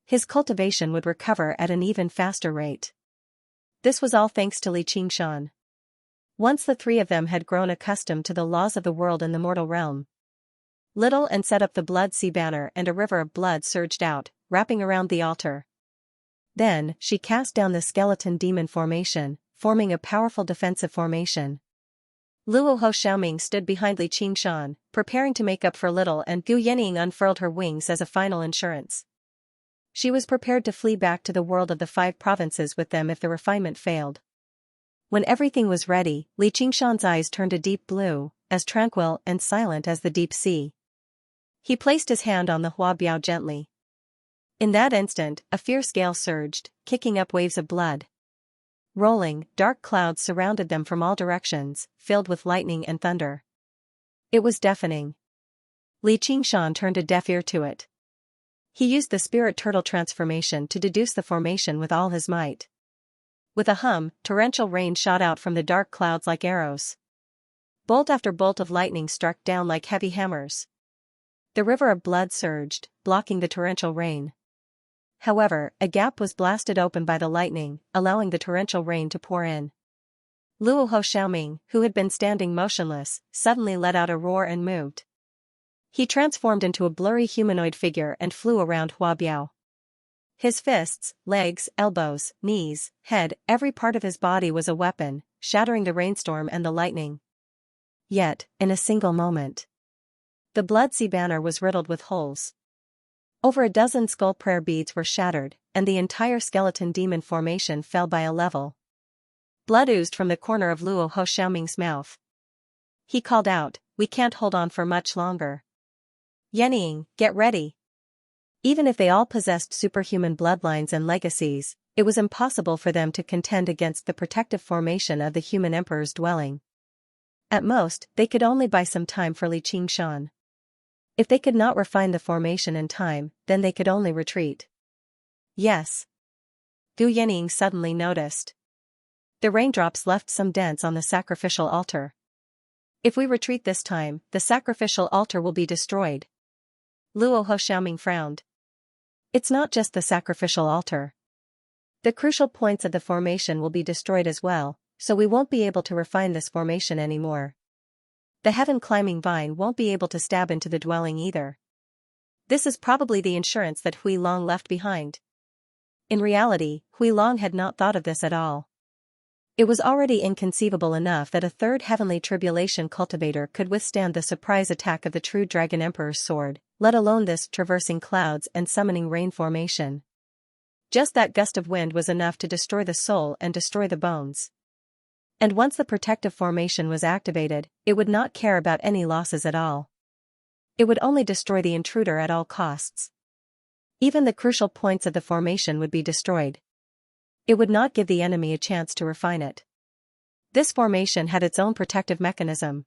His cultivation would recover at an even faster rate. This was all thanks to Li Qingshan. Once the 3 of them had grown accustomed to the laws of the world in the mortal realm, Little set up the blood sea banner and a river of blood surged out, wrapping around the altar. Then, she cast down the skeleton demon formation, forming a powerful defensive formation. Luo Ho Xiaoming stood behind Li Qingshan, preparing to make up for Little, and Gu Yening unfurled her wings as a final insurance. She was prepared to flee back to the world of the 5 provinces with them if the refinement failed. When everything was ready, Li Qingshan's eyes turned a deep blue, as tranquil and silent as the deep sea. He placed his hand on the Hua Biao gently. In that instant, a fierce gale surged, kicking up waves of blood. Rolling, dark clouds surrounded them from all directions, filled with lightning and thunder. It was deafening. Li Qingshan turned a deaf ear to it. He used the spirit turtle transformation to deduce the formation with all his might. With a hum, torrential rain shot out from the dark clouds like arrows. Bolt after bolt of lightning struck down like heavy hammers. The river of blood surged, blocking the torrential rain. However, a gap was blasted open by the lightning, allowing the torrential rain to pour in. Luo Xiaoming, who had been standing motionless, suddenly let out a roar and moved. He transformed into a blurry humanoid figure and flew around Hua Biao. His fists, legs, elbows, knees, head, every part of his body was a weapon, shattering the rainstorm and the lightning. Yet, in a single moment, the blood sea banner was riddled with holes. Over a dozen skull prayer beads were shattered, and the entire skeleton demon formation fell by a level. Blood oozed from the corner of Luo Xiaoming's mouth. He called out, "We can't hold on for much longer. Yening, get ready." Even if they all possessed superhuman bloodlines and legacies, it was impossible for them to contend against the protective formation of the human emperor's dwelling. At most, they could only buy some time for Li Qingshan. If they could not refine the formation in time, then they could only retreat. Yes. Gu Yening suddenly noticed. The raindrops left some dents on the sacrificial altar. If we retreat this time, the sacrificial altar will be destroyed. Luo Xiaoming frowned. It's not just the sacrificial altar. The crucial points of the formation will be destroyed as well, so we won't be able to refine this formation anymore. The heaven-climbing vine won't be able to stab into the dwelling either. This is probably the insurance that Hui Long left behind. In reality, Hui Long had not thought of this at all. It was already inconceivable enough that a third heavenly tribulation cultivator could withstand the surprise attack of the true Dragon Emperor's sword, let alone this traversing clouds and summoning rain formation. Just that gust of wind was enough to destroy the soul and destroy the bones. And once the protective formation was activated, it would not care about any losses at all. It would only destroy the intruder at all costs. Even the crucial points of the formation would be destroyed. It would not give the enemy a chance to refine it. This formation had its own protective mechanism.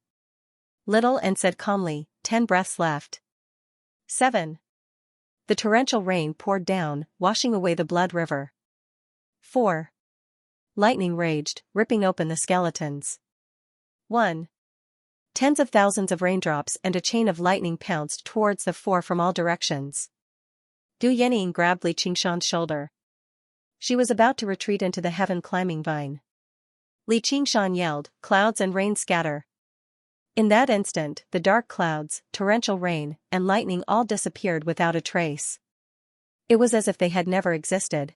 Little and said calmly, 10 breaths left. 7. The torrential rain poured down, washing away the blood river. 4. Lightning raged, ripping open the skeletons. 1. Tens of thousands of raindrops and a chain of lightning pounced towards the 4 from all directions. Du Yening grabbed Li Qingshan's shoulder. She was about to retreat into the heaven-climbing vine. Li Qingshan yelled, "Clouds and rain scatter." In that instant, the dark clouds, torrential rain, and lightning all disappeared without a trace. It was as if they had never existed.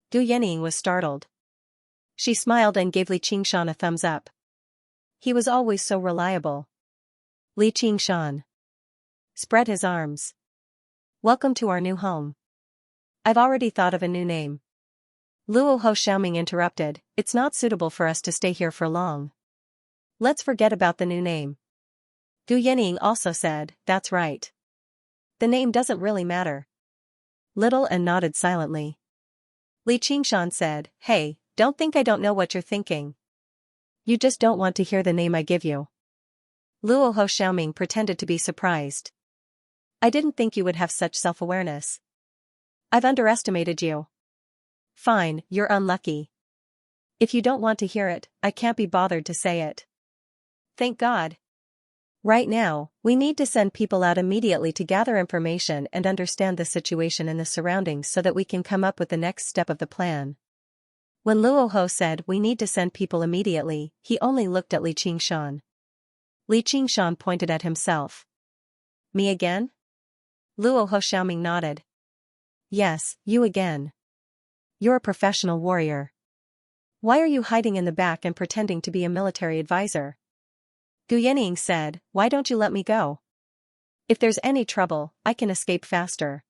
Du Yening was startled. She smiled and gave Li Qingshan a thumbs up. He was always so reliable. Li Qingshan spread his arms. "Welcome to our new home. I've already thought of a new name." Luo Xiaoming interrupted, "It's not suitable for us to stay here for long. Let's forget about the new name." Gu Yening also said, "That's right. The name doesn't really matter." Little and nodded silently. Li Qingshan said, "Hey, don't think I don't know what you're thinking. You just don't want to hear the name I give you." Luo Xiaoming pretended to be surprised. "I didn't think you would have such self-awareness. I've underestimated you." "Fine, you're unlucky. If you don't want to hear it, I can't be bothered to say it." "Thank God. Right now, we need to send people out immediately to gather information and understand the situation in the surroundings so that we can come up with the next step of the plan." When Luo said we need to send people immediately, he only looked at Li Qingshan. Li Qingshan pointed at himself. "Me again?" Luo Xiaoming nodded. "Yes, you again. You're a professional warrior. Why are you hiding in the back and pretending to be a military advisor?" Gu Yening said, "Why don't you let me go? If there's any trouble, I can escape faster."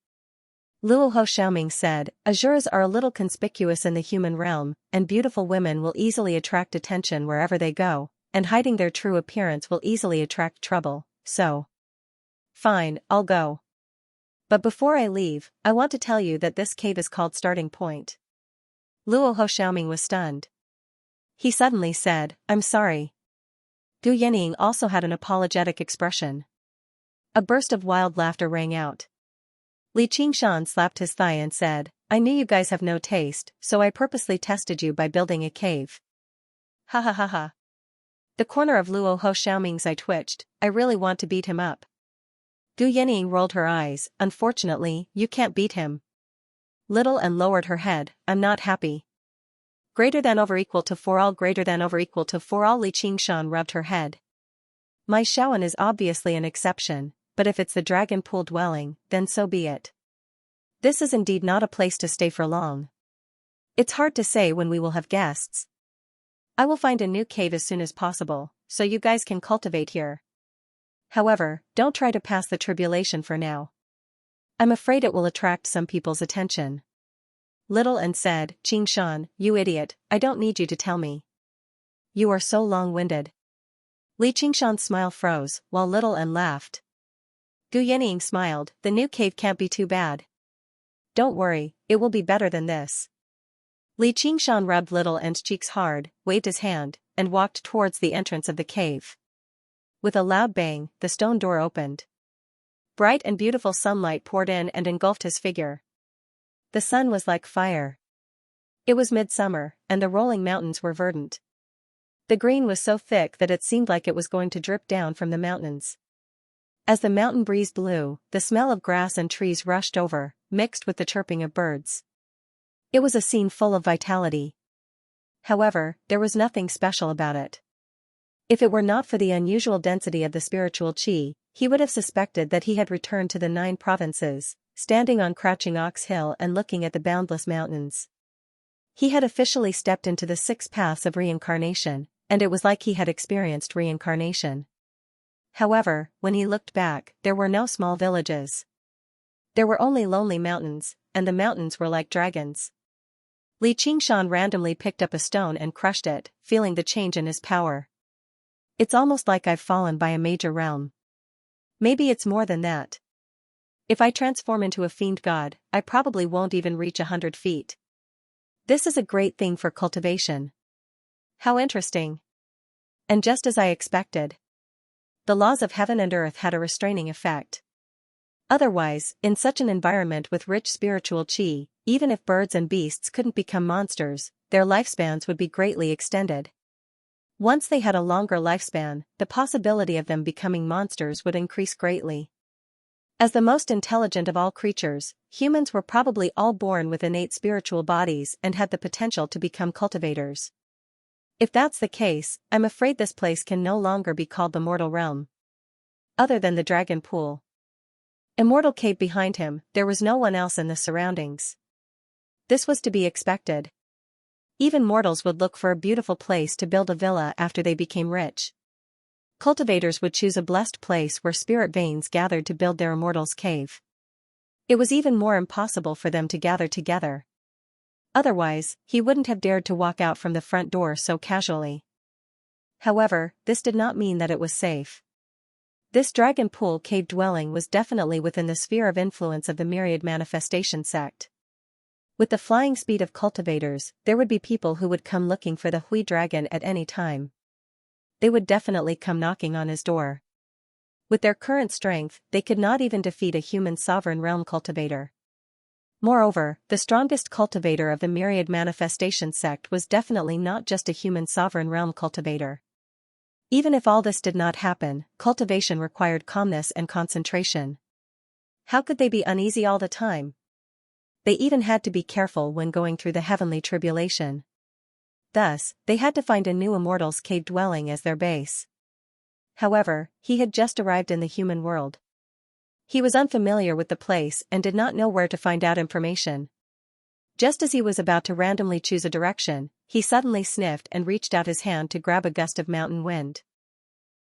Luo Xiaoming said, "Azuras are a little conspicuous in the human realm, and beautiful women will easily attract attention wherever they go, and hiding their true appearance will easily attract trouble, so." "Fine, I'll go. But before I leave, I want to tell you that this cave is called Starting Point." Luo Xiaoming was stunned. He suddenly said, "I'm sorry." Gu Yening also had an apologetic expression. A burst of wild laughter rang out. Li Qingshan slapped his thigh and said, "I knew you guys have no taste, so I purposely tested you by building a cave." Ha ha ha ha. The corner of Luo Xiaoming's eye twitched. "I really want to beat him up." Gu Yening rolled her eyes, "Unfortunately, you can't beat him. Little and lowered her head. I'm not happy. Greater than over equal to 4 all greater than over equal to 4 all. Li Qingshan rubbed her head. My Shaoan is obviously an exception, but if it's the dragon pool dwelling, then so be it. This is indeed not a place to stay for long. It's hard to say when we will have guests. I will find a new cave as soon as possible, so you guys can cultivate here. However, don't try to pass the tribulation for now. I'm afraid it will attract some people's attention. Little and said, Qingshan, you idiot, I don't need you to tell me. You are so long-winded. Li Qingshan's smile froze, while Little and laughed. Gu Yinying smiled, the new cave can't be too bad. Don't worry, it will be better than this. Li Qingshan rubbed Little And's cheeks hard, waved his hand, and walked towards the entrance of the cave. With a loud bang, the stone door opened. Bright and beautiful sunlight poured in and engulfed his figure. The sun was like fire. It was midsummer, and the rolling mountains were verdant. The green was so thick that it seemed like it was going to drip down from the mountains. As the mountain breeze blew, the smell of grass and trees rushed over, mixed with the chirping of birds. It was a scene full of vitality. However, there was nothing special about it. If it were not for the unusual density of the spiritual qi, he would have suspected that he had returned to the 9 provinces, standing on Crouching Ox Hill and looking at the boundless mountains. He had officially stepped into the 6 paths of reincarnation, and it was like he had experienced reincarnation. However, when he looked back, there were no small villages. There were only lonely mountains, and the mountains were like dragons. Li Qingshan randomly picked up a stone and crushed it, feeling the change in his power. It's almost like I've fallen by a major realm. Maybe it's more than that. If I transform into a fiend god, I probably won't even reach 100 feet. This is a great thing for cultivation. How interesting. And just as I expected. The laws of heaven and earth had a restraining effect. Otherwise, in such an environment with rich spiritual qi, even if birds and beasts couldn't become monsters, their lifespans would be greatly extended. Once they had a longer lifespan, the possibility of them becoming monsters would increase greatly. As the most intelligent of all creatures, humans were probably all born with innate spiritual bodies and had the potential to become cultivators. If that's the case, I'm afraid this place can no longer be called the mortal realm. Other than the dragon pool. Immortal cave behind him, there was no one else in the surroundings. This was to be expected. Even mortals would look for a beautiful place to build a villa after they became rich. Cultivators would choose a blessed place where spirit veins gathered to build their immortal's cave. It was even more impossible for them to gather together. Otherwise, he wouldn't have dared to walk out from the front door so casually. However, this did not mean that it was safe. This dragon pool cave dwelling was definitely within the sphere of influence of the myriad manifestation sect. With the flying speed of cultivators, there would be people who would come looking for the Hui dragon at any time. They would definitely come knocking on his door. With their current strength, they could not even defeat a human sovereign realm cultivator. Moreover, the strongest cultivator of the myriad manifestation sect was definitely not just a human sovereign realm cultivator. Even if all this did not happen, cultivation required calmness and concentration. How could they be uneasy all the time? They even had to be careful when going through the heavenly tribulation. Thus, they had to find a new immortal's cave dwelling as their base. However, he had just arrived in the human world. He was unfamiliar with the place and did not know where to find out information. Just as he was about to randomly choose a direction, he suddenly sniffed and reached out his hand to grab a gust of mountain wind.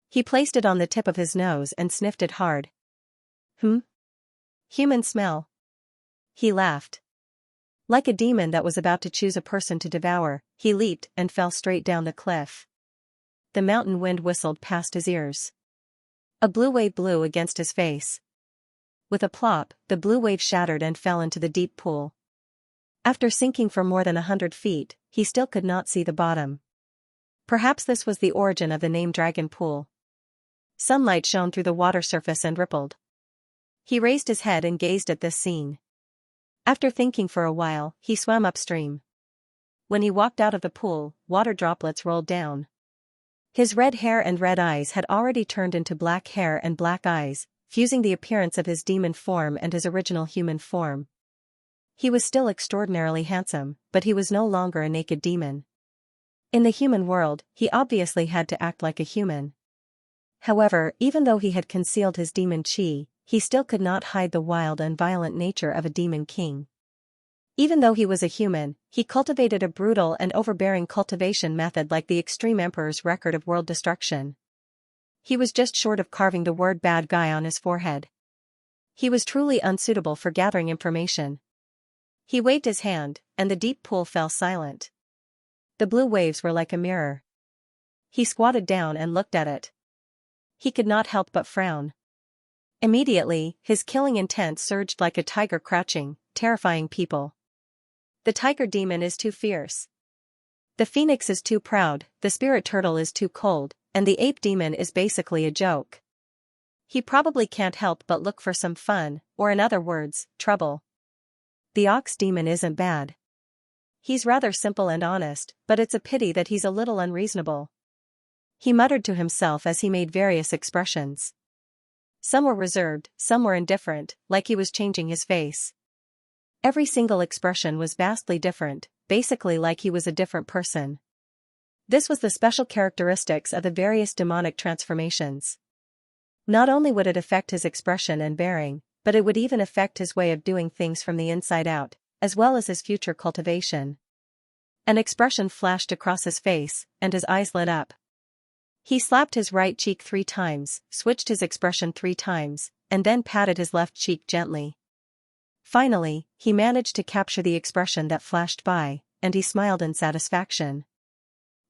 He placed it on the tip of his nose and sniffed it hard. Human smell. He laughed. Like a demon that was about to choose a person to devour, he leaped and fell straight down the cliff. The mountain wind whistled past his ears. A blue wave blew against his face. With a plop, the blue wave shattered and fell into the deep pool. After sinking for more than 100 feet, he still could not see the bottom. Perhaps this was the origin of the name Dragon Pool. Sunlight shone through the water surface and rippled. He raised his head and gazed at this scene. After thinking for a while, he swam upstream. When he walked out of the pool, water droplets rolled down. His red hair and red eyes had already turned into black hair and black eyes, fusing the appearance of his demon form and his original human form. He was still extraordinarily handsome, but he was no longer a naked demon. In the human world, he obviously had to act like a human. However, even though he had concealed his demon chi, he still could not hide the wild and violent nature of a demon king. Even though he was a human, he cultivated a brutal and overbearing cultivation method like the extreme emperor's record of world destruction. He was just short of carving the word bad guy on his forehead. He was truly unsuitable for gathering information. He waved his hand, and the deep pool fell silent. The blue waves were like a mirror. He squatted down and looked at it. He could not help but frown. Immediately, his killing intent surged like a tiger crouching, terrifying people. The tiger demon is too fierce. The phoenix is too proud, the spirit turtle is too cold, and the ape demon is basically a joke. He probably can't help but look for some fun, or in other words, trouble. The ox demon isn't bad. He's rather simple and honest, but it's a pity that he's a little unreasonable. He muttered to himself as he made various expressions. Some were reserved, some were indifferent, like he was changing his face. Every single expression was vastly different, basically like he was a different person. This was the special characteristics of the various demonic transformations. Not only would it affect his expression and bearing, but it would even affect his way of doing things from the inside out, as well as his future cultivation. An expression flashed across his face, and his eyes lit up. He slapped his right cheek 3 times, switched his expression 3 times, and then patted his left cheek gently. Finally, he managed to capture the expression that flashed by, and he smiled in satisfaction.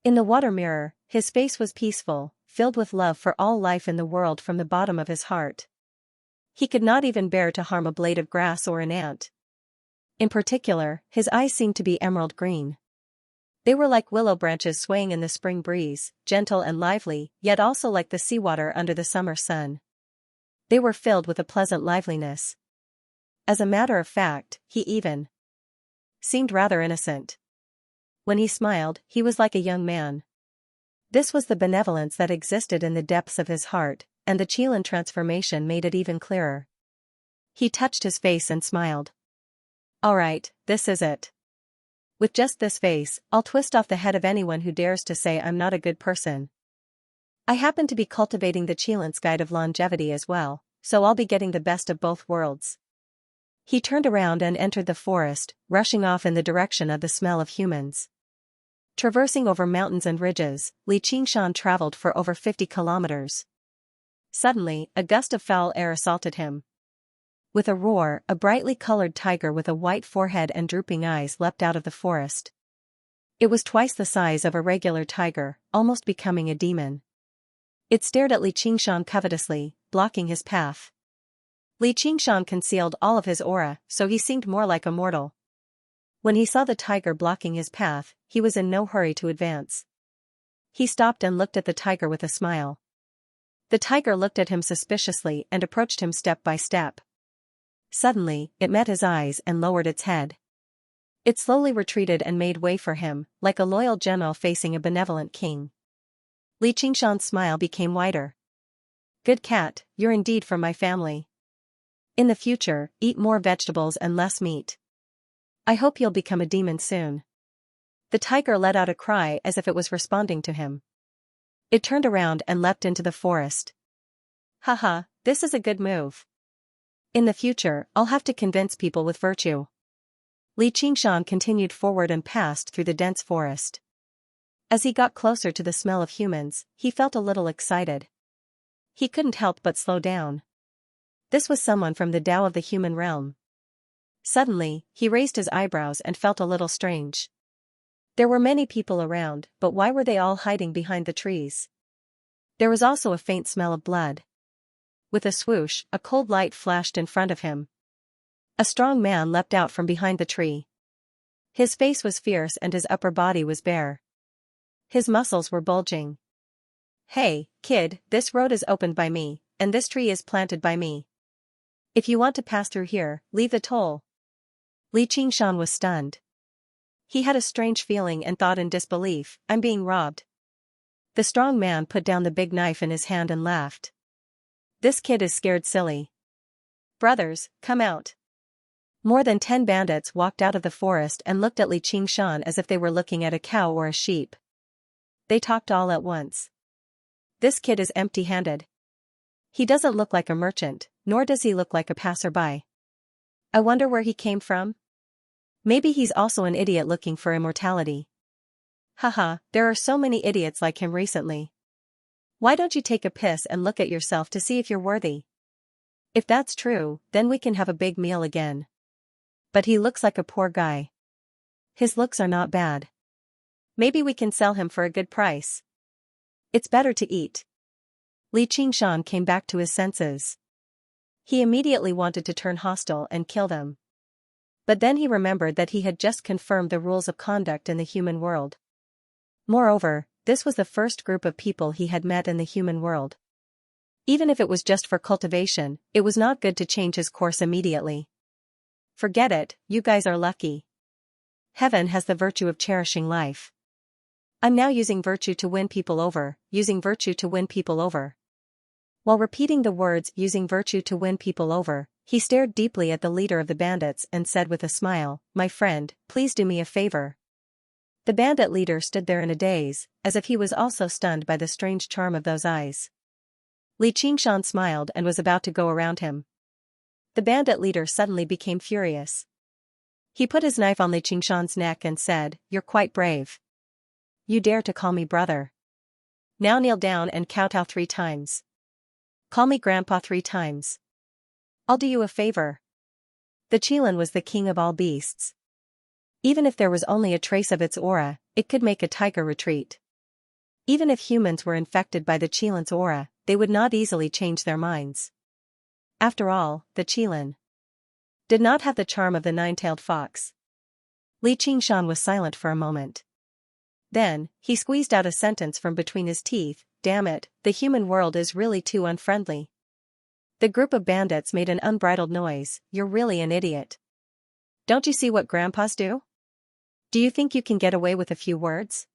In the water mirror, his face was peaceful, filled with love for all life in the world from the bottom of his heart. He could not even bear to harm a blade of grass or an ant. In particular, his eyes seemed to be emerald green. They were like willow branches swaying in the spring breeze, gentle and lively, yet also like the seawater under the summer sun. They were filled with a pleasant liveliness. As a matter of fact, he even seemed rather innocent. When he smiled, he was like a young man. This was the benevolence that existed in the depths of his heart, and the Qilin transformation made it even clearer. He touched his face and smiled. All right, this is it. With just this face, I'll twist off the head of anyone who dares to say I'm not a good person. I happen to be cultivating the Qilin's guide of longevity as well, so I'll be getting the best of both worlds. He turned around and entered the forest, rushing off in the direction of the smell of humans. Traversing over mountains and ridges, Xianxia traveled for over 50 kilometers. Suddenly, a gust of foul air assaulted him. With a roar, a brightly colored tiger with a white forehead and drooping eyes leapt out of the forest. It was twice the size of a regular tiger, almost becoming a demon. It stared at Xianxia covetously, blocking his path. Xianxia concealed all of his aura, so he seemed more like a mortal. When he saw the tiger blocking his path, he was in no hurry to advance. He stopped and looked at the tiger with a smile. The tiger looked at him suspiciously and approached him step by step. Suddenly, it met his eyes and lowered its head. It slowly retreated and made way for him, like a loyal general facing a benevolent king. Xianxia's smile became wider. Good cat, you're indeed from my family. In the future, eat more vegetables and less meat. I hope you'll become a demon soon. The tiger let out a cry as if it was responding to him. It turned around and leapt into the forest. Haha, this is a good move. In the future, I'll have to convince people with virtue. Xianxia continued forward and passed through the dense forest. As he got closer to the smell of humans, he felt a little excited. He couldn't help but slow down. This was someone from the Tao of the human realm. Suddenly, he raised his eyebrows and felt a little strange. There were many people around, but why were they all hiding behind the trees? There was also a faint smell of blood. With a swoosh, a cold light flashed in front of him. A strong man leapt out from behind the tree. His face was fierce and his upper body was bare. His muscles were bulging. Hey, kid, this road is opened by me, and this tree is planted by me. If you want to pass through here, leave the toll. Xianxia was stunned. He had a strange feeling and thought in disbelief, I'm being robbed. The strong man put down the big knife in his hand and laughed. This kid is scared silly. Brothers, come out. More than 10 bandits walked out of the forest and looked at Li Qingshan as if they were looking at a cow or a sheep. They talked all at once. This kid is empty-handed. He doesn't look like a merchant, nor does he look like a passerby. I wonder where he came from? Maybe he's also an idiot looking for immortality. Haha, there are so many idiots like him recently. Why don't you take a piss and look at yourself to see if you're worthy? If that's true, then we can have a big meal again. But he looks like a poor guy. His looks are not bad. Maybe we can sell him for a good price. It's better to eat. Li Qingshan came back to his senses. He immediately wanted to turn hostile and kill them. But then he remembered that he had just confirmed the rules of conduct in the human world. Moreover, this was the first group of people he had met in the human world. Even if it was just for cultivation, it was not good to change his course immediately. Forget it, you guys are lucky. Heaven has the virtue of cherishing life. I'm now using virtue to win people over, using virtue to win people over. While repeating the words using virtue to win people over, he stared deeply at the leader of the bandits and said with a smile, "My friend, please do me a favor." The bandit leader stood there in a daze, as if he was also stunned by the strange charm of those eyes. Li Qingshan smiled and was about to go around him. The bandit leader suddenly became furious. He put his knife on Li Qingshan's neck and said, "You're quite brave. You dare to call me brother. Now kneel down and kowtow 3 times. Call me grandpa 3 times. I'll do you a favor." The Qilin was the king of all beasts. Even if there was only a trace of its aura, it could make a tiger retreat. Even if humans were infected by the Qilin's aura, they would not easily change their minds. After all, the Qilin did not have the charm of the 9-tailed fox. Li Qingshan was silent for a moment. Then, he squeezed out a sentence from between his teeth, "Damn it, the human world is really too unfriendly." The group of bandits made an unbridled noise. "You're really an idiot. Don't you see what grandpas do? Do you think you can get away with a few words?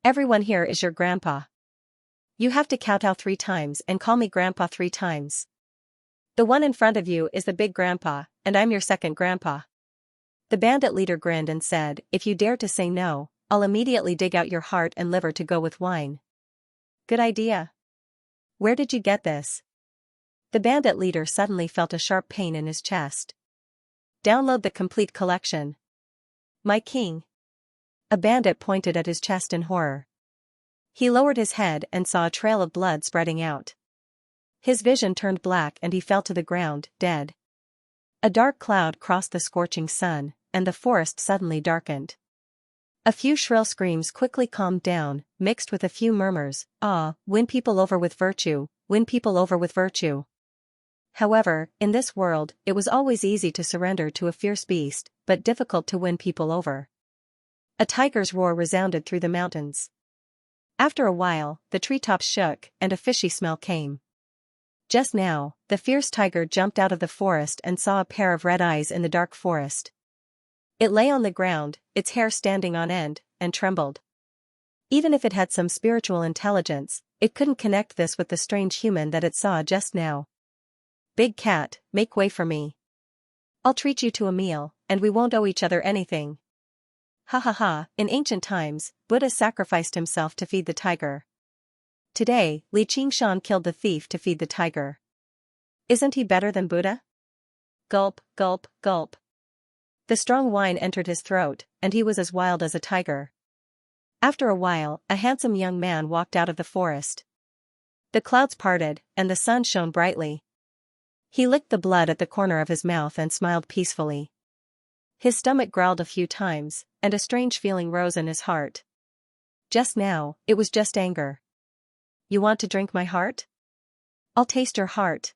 Everyone here is your grandpa. You have to kowtow 3 times and call me grandpa 3 times. The one in front of you is the big grandpa, and I'm your second grandpa." The bandit leader grinned and said, "If you dare to say no, I'll immediately dig out your heart and liver to go with wine." "Good idea. Where did you get this?" The bandit leader suddenly felt a sharp pain in his chest. "Download the complete collection." "My king." A bandit pointed at his chest in horror. He lowered his head and saw a trail of blood spreading out. His vision turned black and he fell to the ground, dead. A dark cloud crossed the scorching sun, and the forest suddenly darkened. A few shrill screams quickly calmed down, mixed with a few murmurs, "Ah, win people over with virtue, win people over with virtue." However, in this world, it was always easy to surrender to a fierce beast, but difficult to win people over. A tiger's roar resounded through the mountains. After a while, the treetops shook, and a fishy smell came. Just now, the fierce tiger jumped out of the forest and saw a pair of red eyes in the dark forest. It lay on the ground, its hair standing on end, and trembled. Even if it had some spiritual intelligence, it couldn't connect this with the strange human that it saw just now. "Big cat, make way for me. I'll treat you to a meal, and we won't owe each other anything." Ha ha ha, in ancient times, Buddha sacrificed himself to feed the tiger. Today, Li Qingshan killed the thief to feed the tiger. Isn't he better than Buddha? Gulp, gulp, gulp. The strong wine entered his throat, and he was as wild as a tiger. After a while, a handsome young man walked out of the forest. The clouds parted, and the sun shone brightly. He licked the blood at the corner of his mouth and smiled peacefully. His stomach growled a few times, and a strange feeling rose in his heart. Just now, it was just anger. "You want to drink my heart? I'll taste your heart."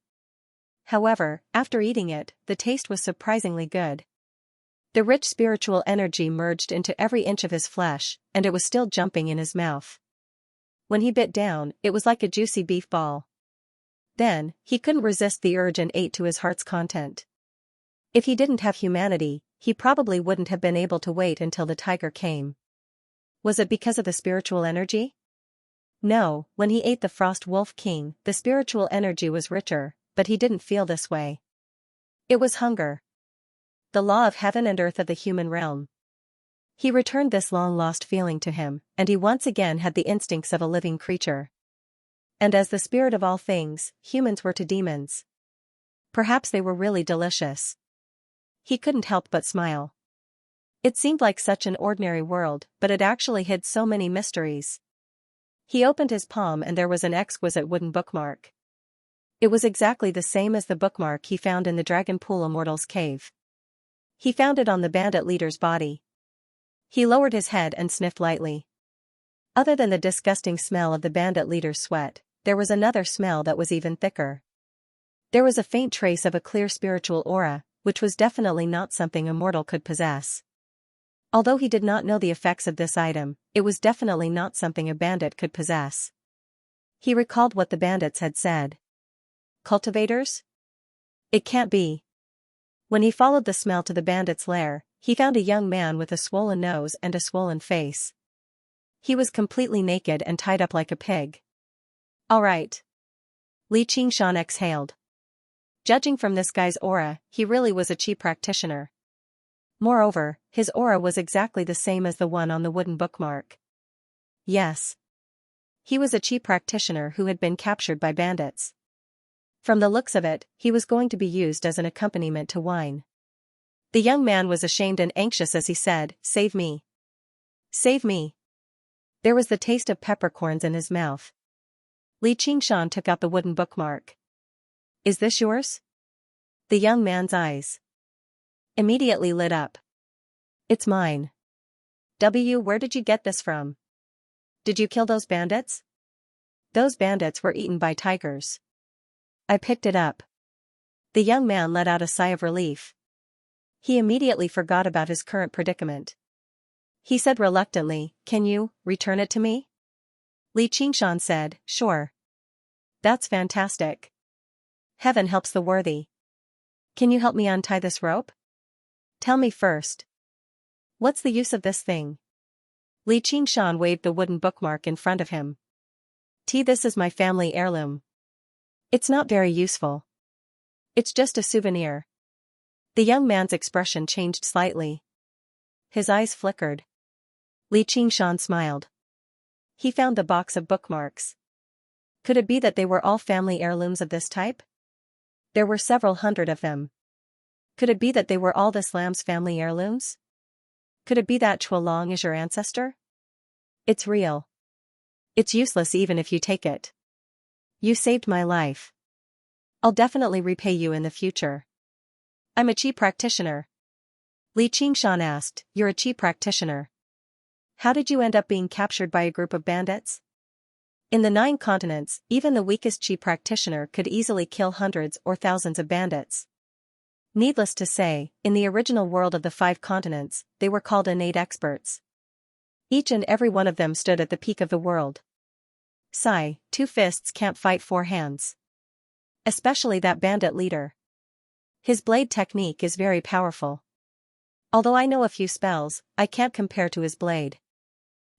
However, after eating it, the taste was surprisingly good. The rich spiritual energy merged into every inch of his flesh, and it was still jumping in his mouth. When he bit down, it was like a juicy beef ball. Then, he couldn't resist the urge and ate to his heart's content. If he didn't have humanity, he probably wouldn't have been able to wait until the tiger came. Was it because of the spiritual energy? No, when he ate the Frost Wolf King, the spiritual energy was richer, but he didn't feel this way. It was hunger. the law of heaven and earth of the human realm. He returned this long-lost feeling to him, and he once again had the instincts of a living creature. And as the spirit of all things, humans were to demons. Perhaps they were really delicious. He couldn't help but smile. It seemed like such an ordinary world, but it actually hid so many mysteries. He opened his palm and there was an exquisite wooden bookmark. It was exactly the same as the bookmark he found in the Dragon Pool Immortal's cave. He found it on the bandit leader's body. He lowered his head and sniffed lightly. Other than the disgusting smell of the bandit leader's sweat, there was another smell that was even thicker. There was a faint trace of a clear spiritual aura, which was definitely not something a mortal could possess. Although he did not know the effects of this item, it was definitely not something a bandit could possess. He recalled what the bandits had said. Cultivators? It can't be. When he followed the smell to the bandit's lair, he found a young man with a swollen nose and a swollen face. He was completely naked and tied up like a pig. All right. Xianxia exhaled. Judging from this guy's aura, he really was a chi practitioner. Moreover, his aura was exactly the same as the one on the wooden bookmark. Yes. He was a chi practitioner who had been captured by bandits. From the looks of it, he was going to be used as an accompaniment to wine. The young man was ashamed and anxious as he said, "Save me. Save me." There was the taste of peppercorns in his mouth. Xianxia took out the wooden bookmark. "Is this yours?" The young man's eyes immediately lit up. "It's mine." Where did you get this from? Did you kill those bandits?" "Those bandits were eaten by tigers. I picked it up." The young man let out a sigh of relief. He immediately forgot about his current predicament. He said reluctantly, "Can you return it to me?" Xianxia said, "Sure. That's fantastic. Heaven helps the worthy. Can you help me untie this rope?" "Tell me first. What's the use of this thing?" Xianxia waved the wooden bookmark in front of him. This is my family heirloom. It's not very useful. It's just a souvenir." The young man's expression changed slightly. His eyes flickered. Xianxia smiled. He found the box of bookmarks. Could it be that they were all family heirlooms of this type? There were several hundred of them. Could it be that they were all this lamb's family heirlooms? Could it be that Chualong is your ancestor? It's real. It's useless even if you take it. You saved my life. I'll definitely repay you in the future. I'm a chi practitioner. Xianxia asked, "You're a chi practitioner. How did you end up being captured by a group of bandits?" In the 9 continents, even the weakest chi practitioner could easily kill hundreds or thousands of bandits. Needless to say, in the original world of the 5 continents, they were called innate experts. Each and every one of them stood at the peak of the world. Sigh, 2 fists can't fight 4 hands. Especially that bandit leader. His blade technique is very powerful. Although I know a few spells, I can't compare to his blade.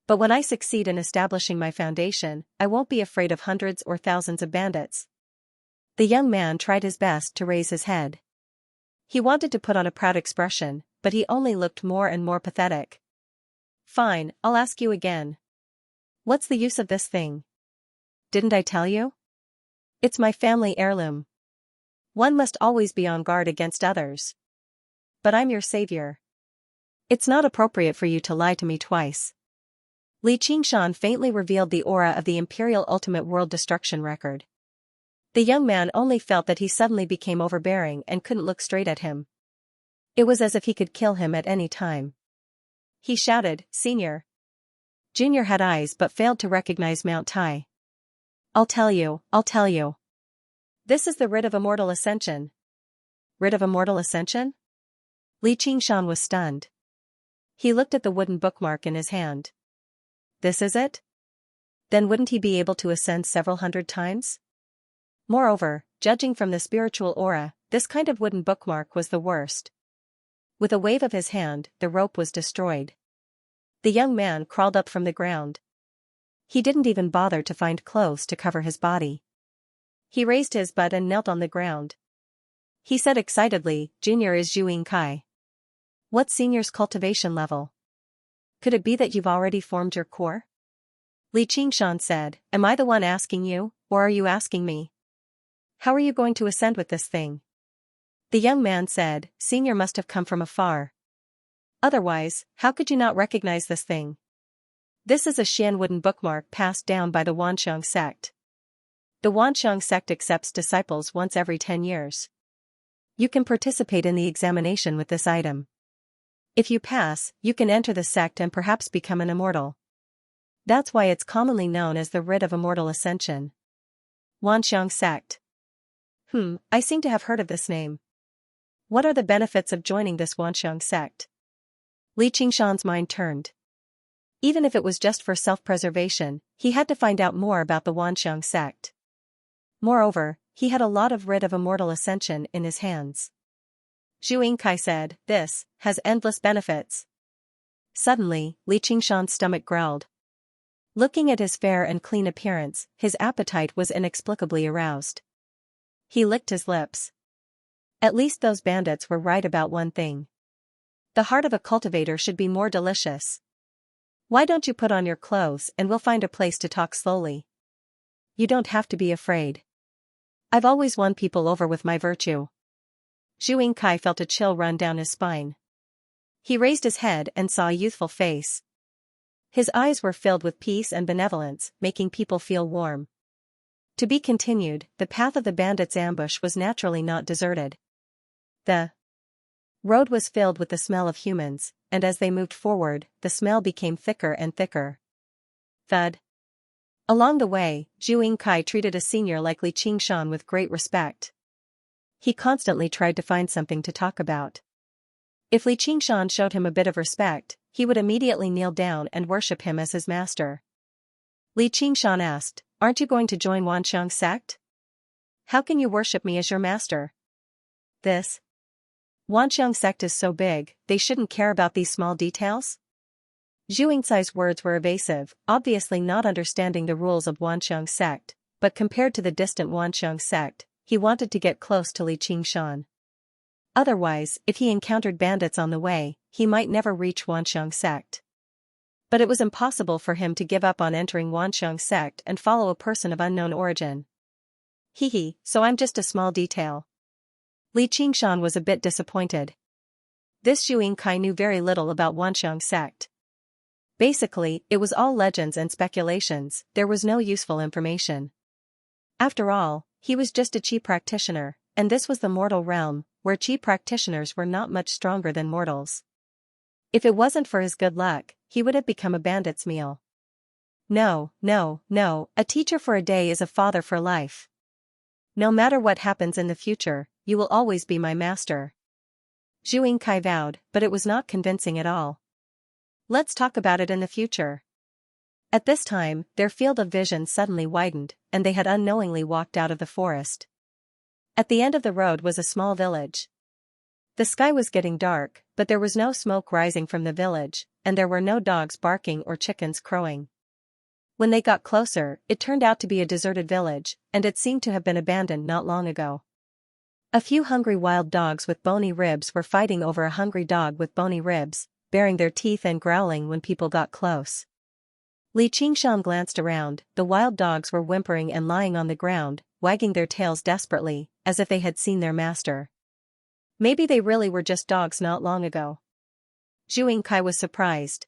But when I succeed in establishing my foundation, I won't be afraid of hundreds or thousands of bandits." The young man tried his best to raise his head. He wanted to put on a proud expression, but he only looked more and more pathetic. "Fine, I'll ask you again. What's the use of this thing? Didn't I tell you? It's my family heirloom. One must always be on guard against others. But I'm your savior. It's not appropriate for you to lie to me twice." Xianxia faintly revealed the aura of the Imperial Ultimate World Destruction Record. The young man only felt that he suddenly became overbearing and couldn't look straight at him. It was as if he could kill him at any time. He shouted, "Senior." Junior had eyes but failed to recognize Mount Tai. I'll tell you. This is the writ of immortal ascension." "Writ of immortal ascension?" Xianxia was stunned. He looked at the wooden bookmark in his hand. This is it? Then wouldn't he be able to ascend several hundred times? Moreover, judging from the spiritual aura, this kind of wooden bookmark was the worst. With a wave of his hand, the rope was destroyed. The young man crawled up from the ground. He didn't even bother to find clothes to cover his body. He raised his butt and knelt on the ground. He said excitedly, "Junior is Zhuing Kai. What's senior's cultivation level? Could it be that you've already formed your core? Li Qingshan said, am I the one asking you, or are you asking me? How are you going to ascend with this thing? The young man said, senior must have come from afar. Otherwise, how could you not recognize this thing? This is a Xian wooden bookmark passed down by the Wanxiang sect. The Wanxiang sect accepts disciples once every 10 years. You can participate in the examination with this item. If you pass, you can enter the sect and perhaps become an immortal. That's why it's commonly known as the Rite of Immortal Ascension. Wanxiang sect. I seem to have heard of this name. What are the benefits of joining this Wanxiang sect? Li Qingshan's mind turned. Even if it was just for self-preservation, he had to find out more about the Wanxiang sect. Moreover, he had a lot of Rite of Immortal Ascension in his hands. Zhu Yingkai said, this has endless benefits. Suddenly, Li Qingshan's stomach growled. Looking at his fair and clean appearance, his appetite was inexplicably aroused. He licked his lips. At least those bandits were right about one thing. The heart of a cultivator should be more delicious. Why don't you put on your clothes and we'll find a place to talk slowly? You don't have to be afraid. I've always won people over with my virtue. Zhu Yingkai felt a chill run down his spine. He raised his head and saw a youthful face. His eyes were filled with peace and benevolence, making people feel warm. To be continued, the path of the bandits' ambush was naturally not deserted. The road was filled with the smell of humans, and as they moved forward, the smell became thicker and thicker. Thud. Along the way, Zhu Yingkai treated a senior like Li Qingshan with great respect. He constantly tried to find something to talk about. If Li Qingshan showed him a bit of respect, he would immediately kneel down and worship him as his master. Li Qingshan asked, aren't you going to join Wanxiang sect? How can you worship me as your master? This Wanxiang sect is so big, they shouldn't care about these small details? Zhu Yingcai's words were evasive, obviously not understanding the rules of Wanxiang sect, but compared to the distant Wanxiang sect, he wanted to get close to Li Qingshan. Otherwise, if he encountered bandits on the way, he might never reach Wanxiang sect. But it was impossible for him to give up on entering Wanxiang sect and follow a person of unknown origin. So I'm just a small detail. Li Qingshan was a bit disappointed. This Zhu Yingkai knew very little about Wanxiang sect. Basically, it was all legends and speculations, there was no useful information. After all, he was just a chi practitioner, and this was the mortal realm, where chi practitioners were not much stronger than mortals. If it wasn't for his good luck, he would have become a bandit's meal. No, a teacher for a day is a father for life. No matter what happens in the future, you will always be my master. Zhu Yingkai vowed, but it was not convincing at all. Let's talk about it in the future. At this time, their field of vision suddenly widened, and they had unknowingly walked out of the forest. At the end of the road was a small village. The sky was getting dark, but there was no smoke rising from the village, and there were no dogs barking or chickens crowing. When they got closer, it turned out to be a deserted village, and it seemed to have been abandoned not long ago. A few hungry wild dogs with bony ribs were fighting over a hungry dog with bony ribs, baring their teeth and growling when people got close. Li Qingshan glanced around, the wild dogs were whimpering and lying on the ground, wagging their tails desperately, as if they had seen their master. Maybe they really were just dogs not long ago. Zhu Yingkai was surprised.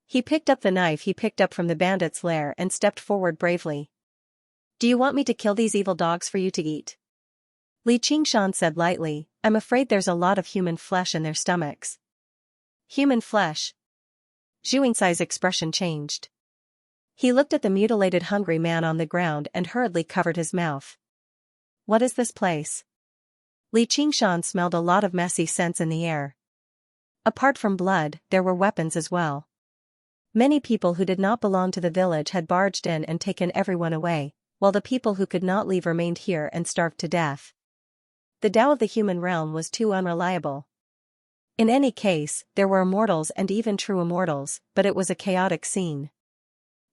He picked up the knife he picked up from the bandit's lair and stepped forward bravely. Do you want me to kill these evil dogs for you to eat? Li Qingshan said lightly, I'm afraid there's a lot of human flesh in their stomachs. Human flesh? Zhu Yingcai's expression changed. He looked at the mutilated hungry man on the ground and hurriedly covered his mouth. What is this place? Li Qingshan smelled a lot of messy scents in the air. Apart from blood, there were weapons as well. Many people who did not belong to the village had barged in and taken everyone away, while the people who could not leave remained here and starved to death. The Tao of the human realm was too unreliable. In any case, there were immortals and even true immortals, but it was a chaotic scene.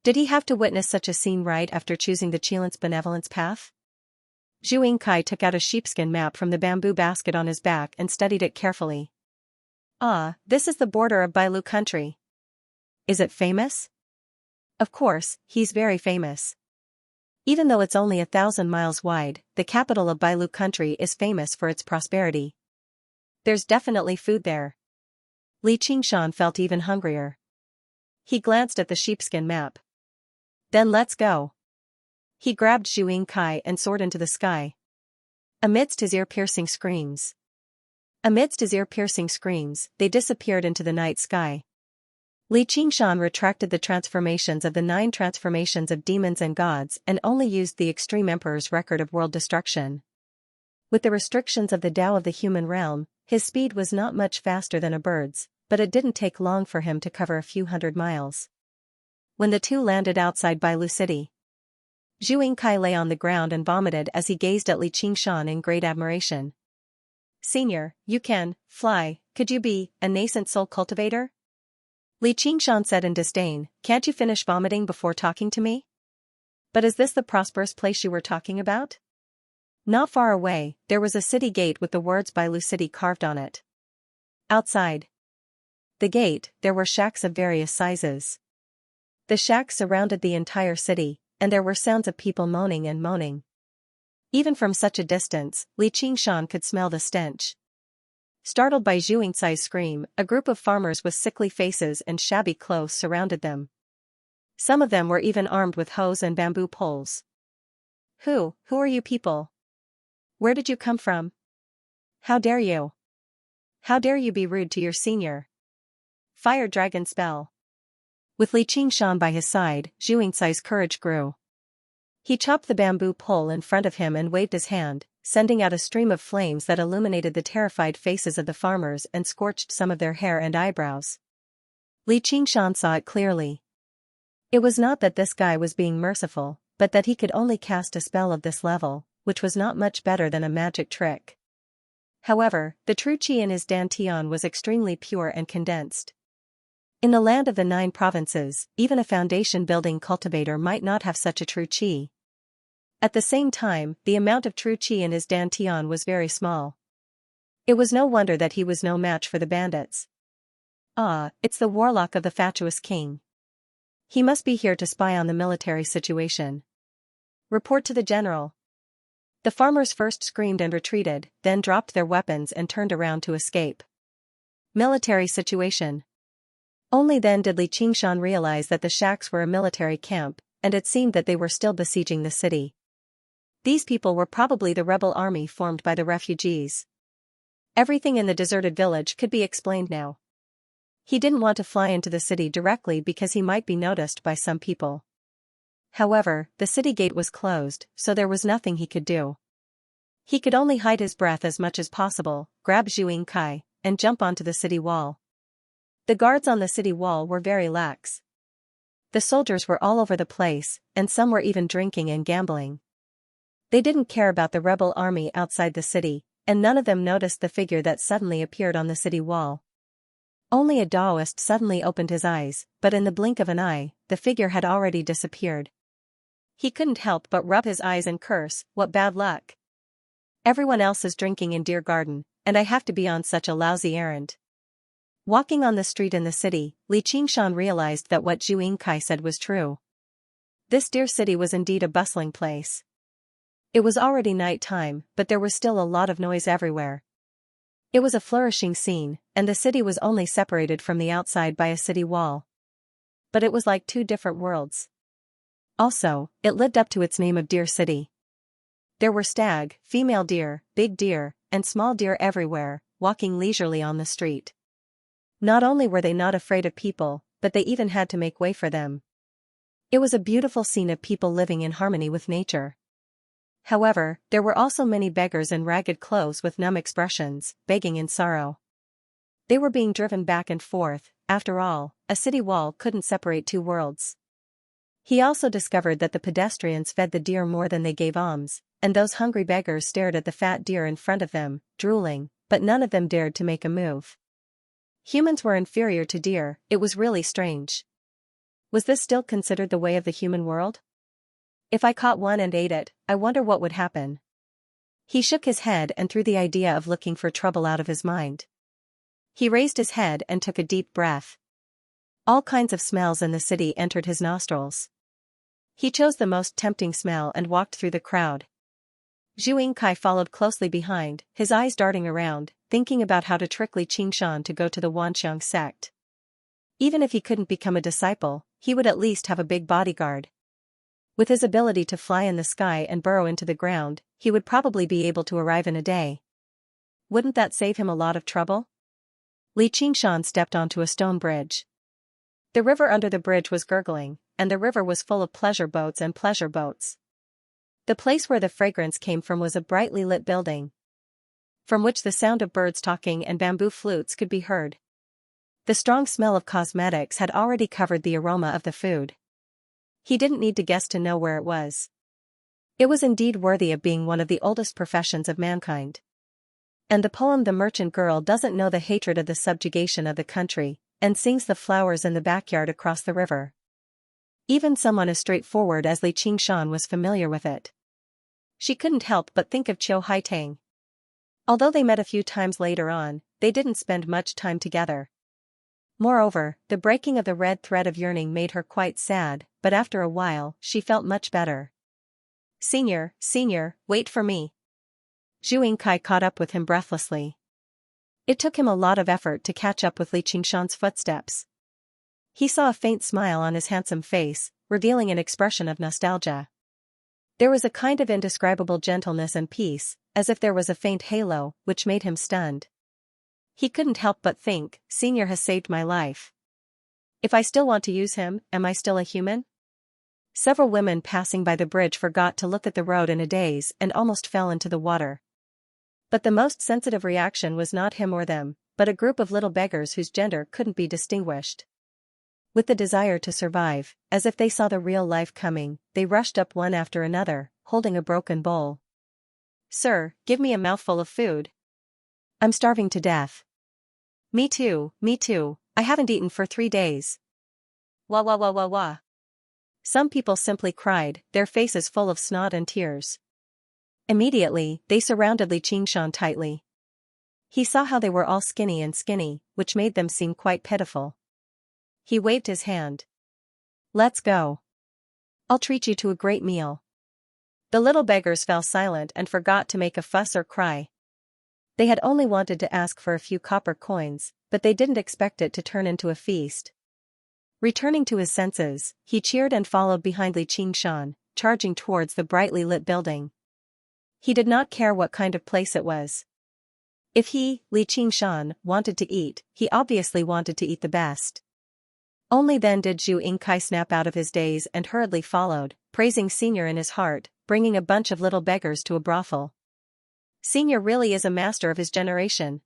Did he have to witness such a scene right after choosing the Qilin's benevolence path? Zhu Yingkai took out a sheepskin map from the bamboo basket on his back and studied it carefully. Ah, this is the border of Bailu country. Is it famous? Of course, he's very famous. Even though it's only 1,000 miles wide, the capital of Bailu country is famous for its prosperity. There's definitely food there. Li Qingshan felt even hungrier. He glanced at the sheepskin map. Then let's go. He grabbed Zhu Yingkai and soared into the sky. Amidst his ear-piercing screams, they disappeared into the night sky. Li Qingshan retracted the transformations of the 9 transformations of demons and gods and only used the Extreme Emperor's record of world destruction. With the restrictions of the Tao of the human realm, his speed was not much faster than a bird's, but it didn't take long for him to cover a few hundred miles. When the two landed outside Bailu City, Zhu Yingkai lay on the ground and vomited as he gazed at Li Qingshan in great admiration. Senior, you can fly, could you be a nascent soul cultivator? Li Qingshan said in disdain, can't you finish vomiting before talking to me? But is this the prosperous place you were talking about? Not far away, there was a city gate with the words Bailu City carved on it. Outside the gate, there were shacks of various sizes. The shacks surrounded the entire city, and there were sounds of people moaning and moaning. Even from such a distance, Li Qingshan could smell the stench. Startled by Zhu Yingcai's scream, a group of farmers with sickly faces and shabby clothes surrounded them. Some of them were even armed with hoes and bamboo poles. Who are you people? Where did you come from? How dare you? How dare you be rude to your senior? Fire dragon spell. With Li Qingshan by his side, Zhu Yingcai's courage grew. He chopped the bamboo pole in front of him and waved his hand, sending out a stream of flames that illuminated the terrified faces of the farmers and scorched some of their hair and eyebrows. Li Qingshan saw it clearly. It was not that this guy was being merciful, but that he could only cast a spell of this level, which was not much better than a magic trick. However, the true qi in his dantian was extremely pure and condensed. In the land of the 9 provinces, even a foundation-building cultivator might not have such a true qi. At the same time, the amount of true qi in his dantian was very small. It was no wonder that he was no match for the bandits. Ah, it's the warlock of the fatuous king. He must be here to spy on the military situation. Report to the general. The farmers first screamed and retreated, then dropped their weapons and turned around to escape. Military situation. Only then did Li Qingshan realize that the shacks were a military camp, and it seemed that they were still besieging the city. These people were probably the rebel army formed by the refugees. Everything in the deserted village could be explained now. He didn't want to fly into the city directly because he might be noticed by some people. However, the city gate was closed, so there was nothing he could do. He could only hide his breath as much as possible, grab Zhu Yingkai, and jump onto the city wall. The guards on the city wall were very lax. The soldiers were all over the place, and some were even drinking and gambling. They didn't care about the rebel army outside the city, and none of them noticed the figure that suddenly appeared on the city wall. Only a Taoist suddenly opened his eyes, but in the blink of an eye, the figure had already disappeared. He couldn't help but rub his eyes and curse, what bad luck. Everyone else is drinking in Deer Garden, and I have to be on such a lousy errand. Walking on the street in the city, Li Qingshan realized that what Zhu Yingkai said was true. This Deer City was indeed a bustling place. It was already night time, but there was still a lot of noise everywhere. It was a flourishing scene, and the city was only separated from the outside by a city wall. But it was like 2 different worlds. Also, it lived up to its name of Deer City. There were stag, female deer, big deer, and small deer everywhere, walking leisurely on the street. Not only were they not afraid of people, but they even had to make way for them. It was a beautiful scene of people living in harmony with nature. However, there were also many beggars in ragged clothes with numb expressions, begging in sorrow. They were being driven back and forth. After all, a city wall couldn't separate 2 worlds. He also discovered that the pedestrians fed the deer more than they gave alms, and those hungry beggars stared at the fat deer in front of them, drooling, but none of them dared to make a move. Humans were inferior to deer. It was really strange. Was this still considered the way of the human world? If I caught one and ate it, I wonder what would happen. He shook his head and threw the idea of looking for trouble out of his mind. He raised his head and took a deep breath. All kinds of smells in the city entered his nostrils. He chose the most tempting smell and walked through the crowd. Zhu Yingkai followed closely behind, his eyes darting around, thinking about how to trick Li Qingshan to go to the Wanxiang sect. Even if he couldn't become a disciple, he would at least have a big bodyguard. With his ability to fly in the sky and burrow into the ground, he would probably be able to arrive in a day. Wouldn't that save him a lot of trouble? Li Qingshan stepped onto a stone bridge. The river under the bridge was gurgling, and the river was full of pleasure boats and pleasure boats. The place where the fragrance came from was a brightly lit building, from which the sound of birds talking and bamboo flutes could be heard. The strong smell of cosmetics had already covered the aroma of the food. He didn't need to guess to know where it was. It was indeed worthy of being one of the oldest professions of mankind. And the poem The Merchant Girl doesn't know the hatred of the subjugation of the country, and sings the flowers in the backyard across the river. Even someone as straightforward as Li Qingshan was familiar with it. She couldn't help but think of Qiu Haitang. Although they met a few times later on, they didn't spend much time together. Moreover, the breaking of the red thread of yearning made her quite sad, but after a while, she felt much better. Senior, wait for me. Zhu Yingkai caught up with him breathlessly. It took him a lot of effort to catch up with Li Qingshan's footsteps. He saw a faint smile on his handsome face, revealing an expression of nostalgia. There was a kind of indescribable gentleness and peace, as if there was a faint halo, which made him stunned. He couldn't help but think, Senior has saved my life. If I still want to use him, am I still a human? Several women passing by the bridge forgot to look at the road in a daze and almost fell into the water. But the most sensitive reaction was not him or them, but a group of little beggars whose gender couldn't be distinguished. With the desire to survive, as if they saw the real life coming, they rushed up one after another, holding a broken bowl. Sir, give me a mouthful of food. I'm starving to death. Me too, I haven't eaten for 3 days. Wah wah wah wah wah. Some people simply cried, their faces full of snot and tears. Immediately, they surrounded Li Qingshan tightly. He saw how they were all skinny, which made them seem quite pitiful. He waved his hand. Let's go. I'll treat you to a great meal. The little beggars fell silent and forgot to make a fuss or cry. They had only wanted to ask for a few copper coins, but they didn't expect it to turn into a feast. Returning to his senses, he cheered and followed behind Li Qingshan, charging towards the brightly lit building. He did not care what kind of place it was. If he, Li Qingshan, wanted to eat, he obviously wanted to eat the best. Only then did Zhu Yingkai snap out of his daze and hurriedly followed, praising Senior in his heart, bringing a bunch of little beggars to a brothel. Senior really is a master of his generation.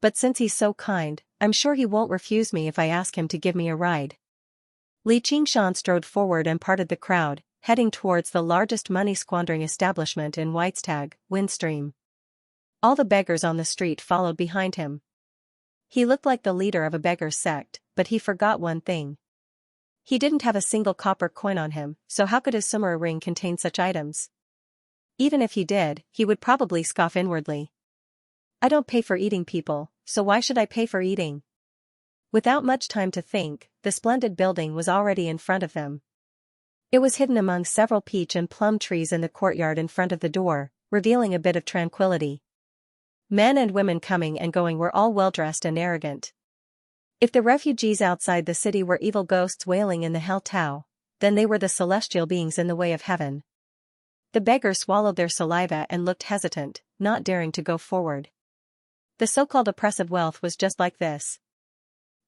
But since he's so kind, I'm sure he won't refuse me if I ask him to give me a ride. Li Qingshan strode forward and parted the crowd, heading towards the largest money-squandering establishment in Weiztag, Windstream. All the beggars on the street followed behind him. He looked like the leader of a beggar sect, but he forgot one thing. He didn't have a single copper coin on him, so how could his summer ring contain such items? Even if he did, he would probably scoff inwardly. I don't pay for eating people, so why should I pay for eating? Without much time to think, the splendid building was already in front of them. It was hidden among several peach and plum trees in the courtyard in front of the door, revealing a bit of tranquility. Men and women coming and going were all well-dressed and arrogant. If the refugees outside the city were evil ghosts wailing in the hell Tao, then they were the celestial beings in the way of heaven. The beggars swallowed their saliva and looked hesitant, not daring to go forward. The so-called oppressive wealth was just like this.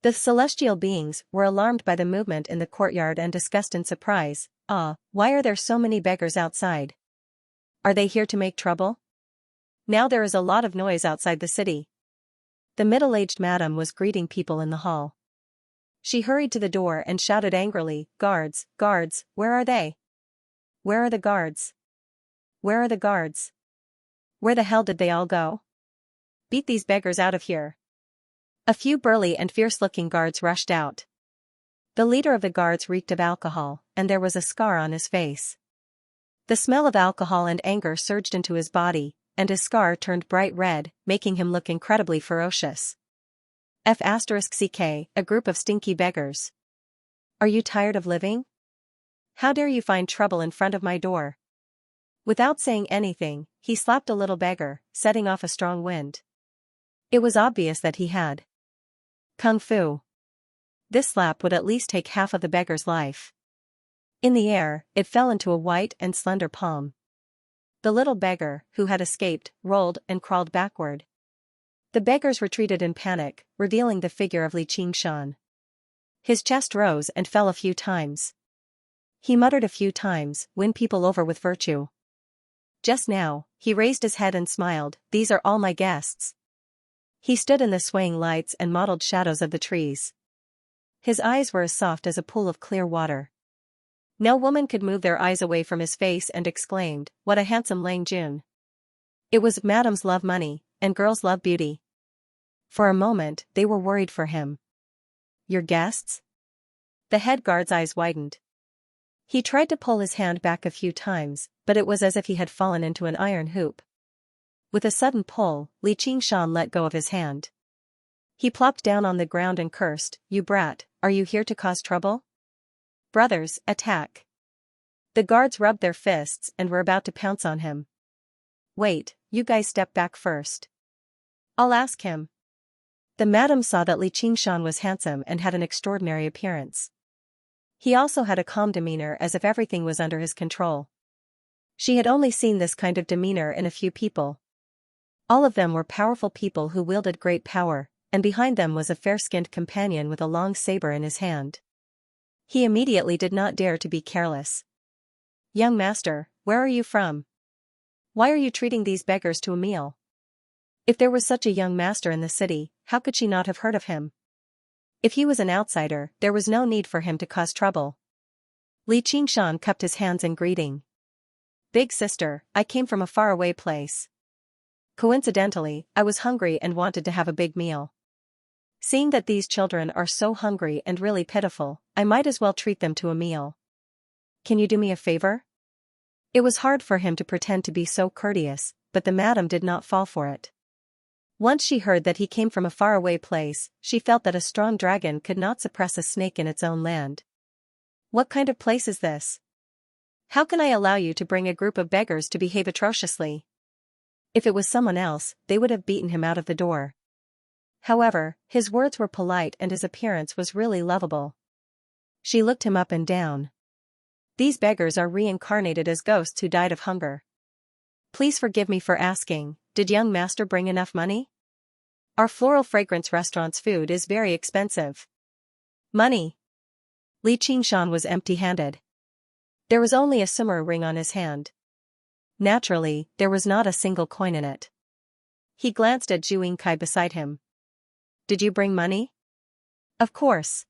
The celestial beings were alarmed by the movement in the courtyard and discussed in surprise, why are there so many beggars outside? Are they here to make trouble? Now there is a lot of noise outside the city. The middle-aged madam was greeting people in the hall. She hurried to the door and shouted angrily, Guards, where are they? Where are the guards? Where are the guards? Where the hell did they all go? Beat these beggars out of here. A few burly and fierce-looking guards rushed out. The leader of the guards reeked of alcohol, and there was a scar on his face. The smell of alcohol and anger surged into his body, and his scar turned bright red, making him look incredibly ferocious. F*ck, a group of stinky beggars. Are you tired of living? How dare you find trouble in front of my door? Without saying anything, he slapped a little beggar, setting off a strong wind. It was obvious that he had kung fu. This slap would at least take half of the beggar's life. In the air, it fell into a white and slender palm. The little beggar, who had escaped, rolled and crawled backward. The beggars retreated in panic, revealing the figure of Xianxia. His chest rose and fell a few times. He muttered a few times, "Win people over with virtue." Just now, he raised his head and smiled, "These are all my guests." He stood in the swaying lights and mottled shadows of the trees. His eyes were as soft as a pool of clear water. No woman could move their eyes away from his face and exclaimed, "What a handsome Lang Jun." It was "Madams love money, and girls love beauty." For a moment, they were worried for him. "Your guests?" The head guard's eyes widened. He tried to pull his hand back a few times, but it was as if he had fallen into an iron hoop. With a sudden pull, Xianxia let go of his hand. He plopped down on the ground and cursed, "You brat, are you here to cause trouble? Brothers, attack." The guards rubbed their fists and were about to pounce on him. "Wait, you guys step back first. I'll ask him." The madam saw that Xianxia was handsome and had an extraordinary appearance. He also had a calm demeanor, as if everything was under his control. She had only seen this kind of demeanor in a few people. All of them were powerful people who wielded great power, and behind them was a fair-skinned companion with a long saber in his hand. He immediately did not dare to be careless. "Young master, where are you from? Why are you treating these beggars to a meal?" If there was such a young master in the city, how could she not have heard of him? If he was an outsider, there was no need for him to cause trouble. Xianxia cupped his hands in greeting. "Big sister, I came from a faraway place. Coincidentally, I was hungry and wanted to have a big meal. Seeing that these children are so hungry and really pitiful, I might as well treat them to a meal. Can you do me a favor?" It was hard for him to pretend to be so courteous, but the madam did not fall for it. Once she heard that he came from a faraway place, she felt that a strong dragon could not suppress a snake in its own land. "What kind of place is this? How can I allow you to bring a group of beggars to behave atrociously?" If it was someone else, they would have beaten him out of the door. However, his words were polite and his appearance was really lovable. She looked him up and down. "These beggars are reincarnated as ghosts who died of hunger. Please forgive me for asking, did young master bring enough money? Our Floral Fragrance restaurant's food is very expensive." "Money?" Xianxia was empty-handed. There was only a sumer ring on his hand. Naturally, there was not a single coin in it. He glanced at Xianxia beside him. "Did you bring money?" "Of course."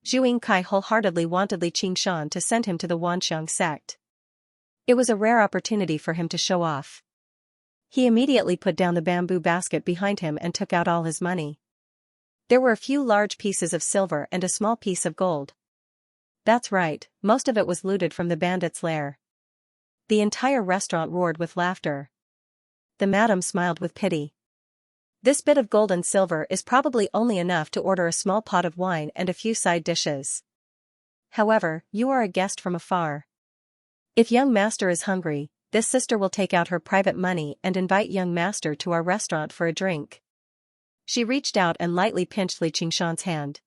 Xianxia wholeheartedly wanted Xianxia to send him to the Wanxiang sect. It was a rare opportunity for him to show off. He immediately put down the bamboo basket behind him and took out all his money. There were a few large pieces of silver and a small piece of gold. That's right, most of it was looted from the bandits' lair. The entire restaurant roared with laughter. The madam smiled with pity. "This bit of gold and silver is probably only enough to order a small pot of wine and a few side dishes. However, you are a guest from afar. If young master is hungry, this sister will take out her private money and invite young master to our restaurant for a drink." She reached out and lightly pinched Xianxia's hand.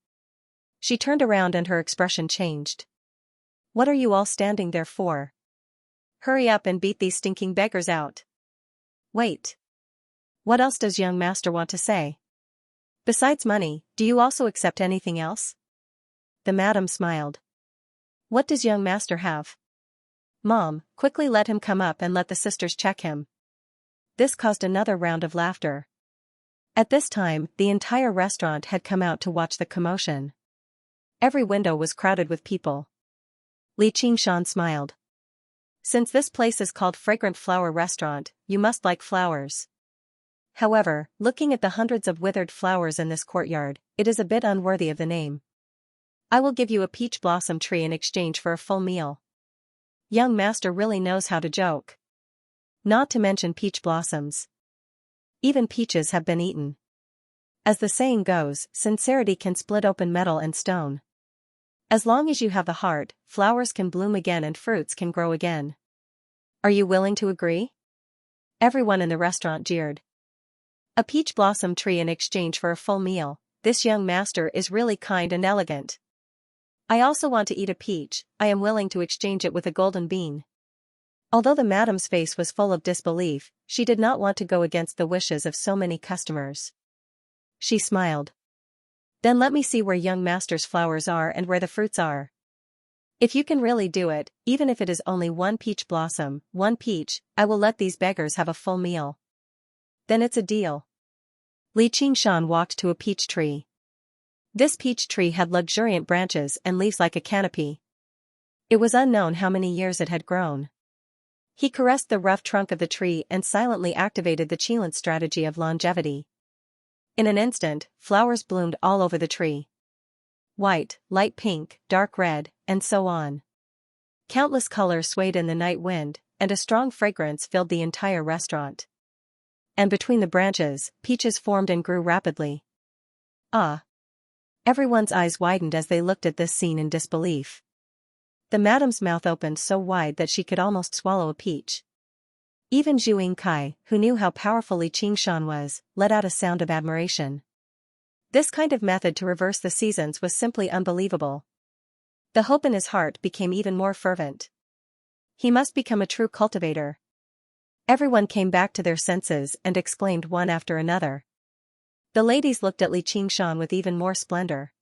She turned around and her expression changed. "What are you all standing there for? Hurry up and beat these stinking beggars out." "Wait. What else does young master want to say? Besides money, do you also accept anything else?" The madam smiled. "What does young master have?" "Mom, quickly let him come up and let the sisters check him." This caused another round of laughter. At this time, the entire restaurant had come out to watch the commotion. Every window was crowded with people. Xianxia smiled. "Since this place is called Fragrant Flower Restaurant, you must like flowers. However, looking at the hundreds of withered flowers in this courtyard, it is a bit unworthy of the name. I will give you a peach blossom tree in exchange for a full meal." Young master really knows how to joke. Not to mention peach blossoms. Even peaches have been eaten. As the saying goes, sincerity can split open metal and stone. As long as you have the heart, flowers can bloom again and fruits can grow again. Are you willing to agree? Everyone in the restaurant jeered. A peach blossom tree in exchange for a full meal. This young master is really kind and elegant. I also want to eat a peach. I am willing to exchange it with a golden bean. Although the madam's face was full of disbelief, she did not want to go against the wishes of so many customers. She smiled. Then let me see where young master's flowers are and where the fruits are. If you can really do it, even if it is only one peach blossom, one peach, I will let these beggars have a full meal. Then it's a deal. Xianxia walked to a peach tree. This peach tree had luxuriant branches and leaves like a canopy. It was unknown how many years it had grown. He caressed the rough trunk of the tree and silently activated the Qilin strategy of longevity. In an instant, flowers bloomed all over the tree. White, light pink, dark red, and so on. Countless colors swayed in the night wind, and a strong fragrance filled the entire restaurant. And between the branches, peaches formed and grew rapidly. Ah! Everyone's eyes widened as they looked at this scene in disbelief. The madam's mouth opened so wide that she could almost swallow a peach. Even Zhu Kai, who knew how powerful Xianxia was, let out a sound of admiration. This kind of method to reverse the seasons was simply unbelievable. The hope in his heart became even more fervent. He must become a true cultivator. Everyone came back to their senses and exclaimed one after another. The ladies looked at Xianxia with even more splendor.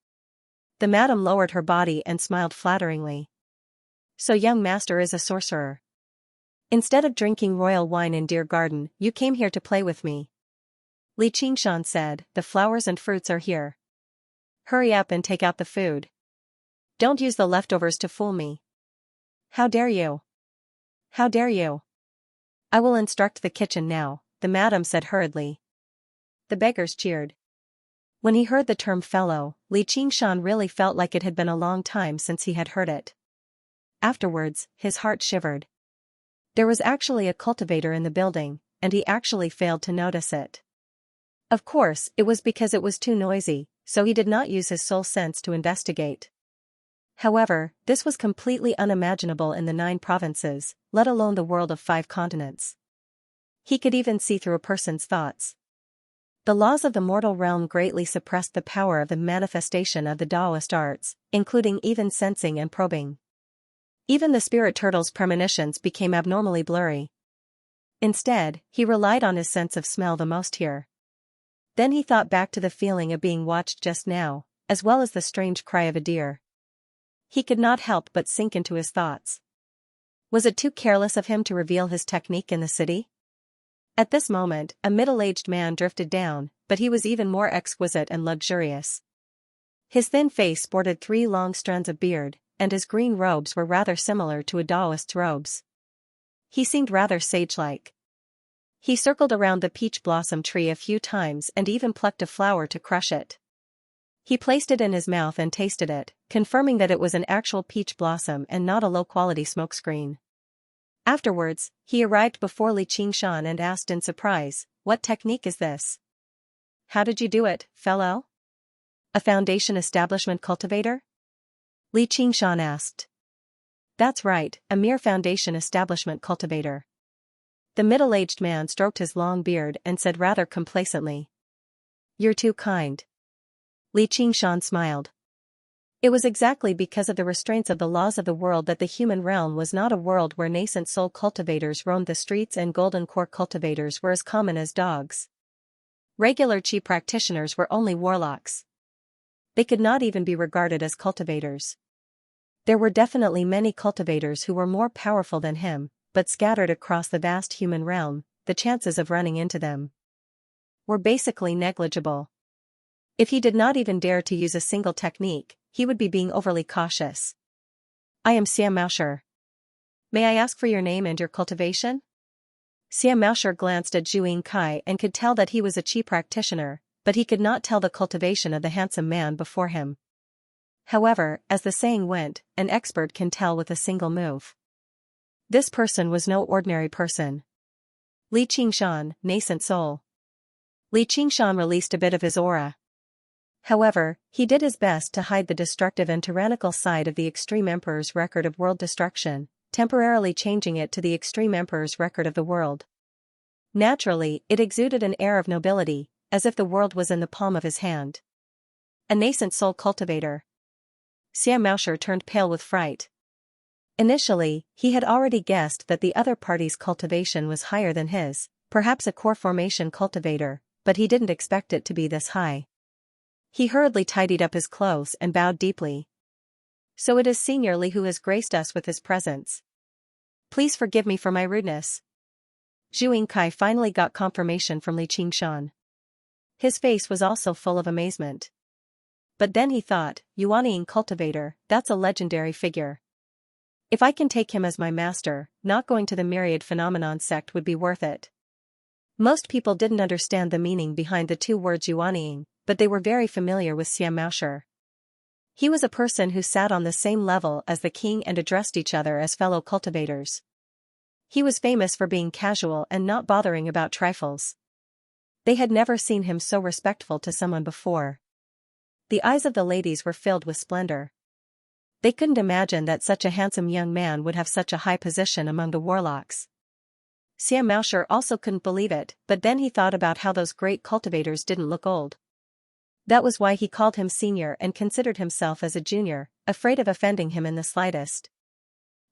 The madam lowered her body and smiled flatteringly. So young master is a sorcerer. Instead of drinking royal wine in Deer Garden, you came here to play with me. Xianxia said, the flowers and fruits are here. Hurry up and take out the food. Don't use the leftovers to fool me. How dare you? How dare you? I will instruct the kitchen now, the madam said hurriedly. The beggars cheered. When he heard the term fellow, Xianxia really felt like it had been a long time since he had heard it. Afterwards, his heart shivered. There was actually a cultivator in the building, and he actually failed to notice it. Of course, it was because it was too noisy, so he did not use his soul sense to investigate. However, this was completely unimaginable in the 9 provinces, let alone the world of 5 continents. He could even see through a person's thoughts. The laws of the mortal realm greatly suppressed the power of the manifestation of the Taoist arts, including even sensing and probing. Even the spirit turtle's premonitions became abnormally blurry. Instead, he relied on his sense of smell the most here. Then he thought back to the feeling of being watched just now, as well as the strange cry of a deer. He could not help but sink into his thoughts. Was it too careless of him to reveal his technique in the city? At this moment, a middle-aged man drifted down, but he was even more exquisite and luxurious. His thin face sported 3 long strands of beard, and his green robes were rather similar to a Taoist's robes. He seemed rather sage-like. He circled around the peach blossom tree a few times and even plucked a flower to crush it. He placed it in his mouth and tasted it, confirming that it was an actual peach blossom and not a low-quality smokescreen. Afterwards, he arrived before Xianxia and asked in surprise, "What technique is this? How did you do it, fellow? A foundation establishment cultivator?" Xianxia asked. That's right, a mere foundation establishment cultivator. The middle-aged man stroked his long beard and said rather complacently. You're too kind. Xianxia smiled. It was exactly because of the restraints of the laws of the world that the human realm was not a world where nascent soul cultivators roamed the streets and golden core cultivators were as common as dogs. Regular chi practitioners were only warlocks. They could not even be regarded as cultivators. There were definitely many cultivators who were more powerful than him, but scattered across the vast human realm, the chances of running into them were basically negligible. If he did not even dare to use a single technique, he would be being overly cautious. I am Xianxia. May I ask for your name and your cultivation? Xianxia glanced at Zhu Kai and could tell that he was a chi practitioner, but he could not tell the cultivation of the handsome man before him. However, as the saying went, an expert can tell with a single move. This person was no ordinary person. Xianxia, nascent soul. Li Qingshan released a bit of his aura. However, he did his best to hide the destructive and tyrannical side of the Extreme Emperor's record of world destruction, temporarily changing it to the Extreme Emperor's record of the world. Naturally, it exuded an air of nobility, as if the world was in the palm of his hand. A nascent soul cultivator. Xianxia turned pale with fright. Initially, he had already guessed that the other party's cultivation was higher than his, perhaps a core formation cultivator, but he didn't expect it to be this high. He hurriedly tidied up his clothes and bowed deeply. So it is Senior Li who has graced us with his presence. Please forgive me for my rudeness. Zhu Yingkai finally got confirmation from Li Qingshan. His face was also full of amazement. But then he thought, Yuanying cultivator, that's a legendary figure. If I can take him as my master, not going to the myriad phenomenon sect would be worth it. Most people didn't understand the meaning behind the two words Yuanying, but they were very familiar with Xianxia. He was a person who sat on the same level as the king and addressed each other as fellow cultivators. He was famous for being casual and not bothering about trifles. They had never seen him so respectful to someone before. The eyes of the ladies were filled with splendor. They couldn't imagine that such a handsome young man would have such a high position among the warlocks. Xianxia also couldn't believe it, but then he thought about how those great cultivators didn't look old. That was why he called him senior and considered himself as a junior, afraid of offending him in the slightest.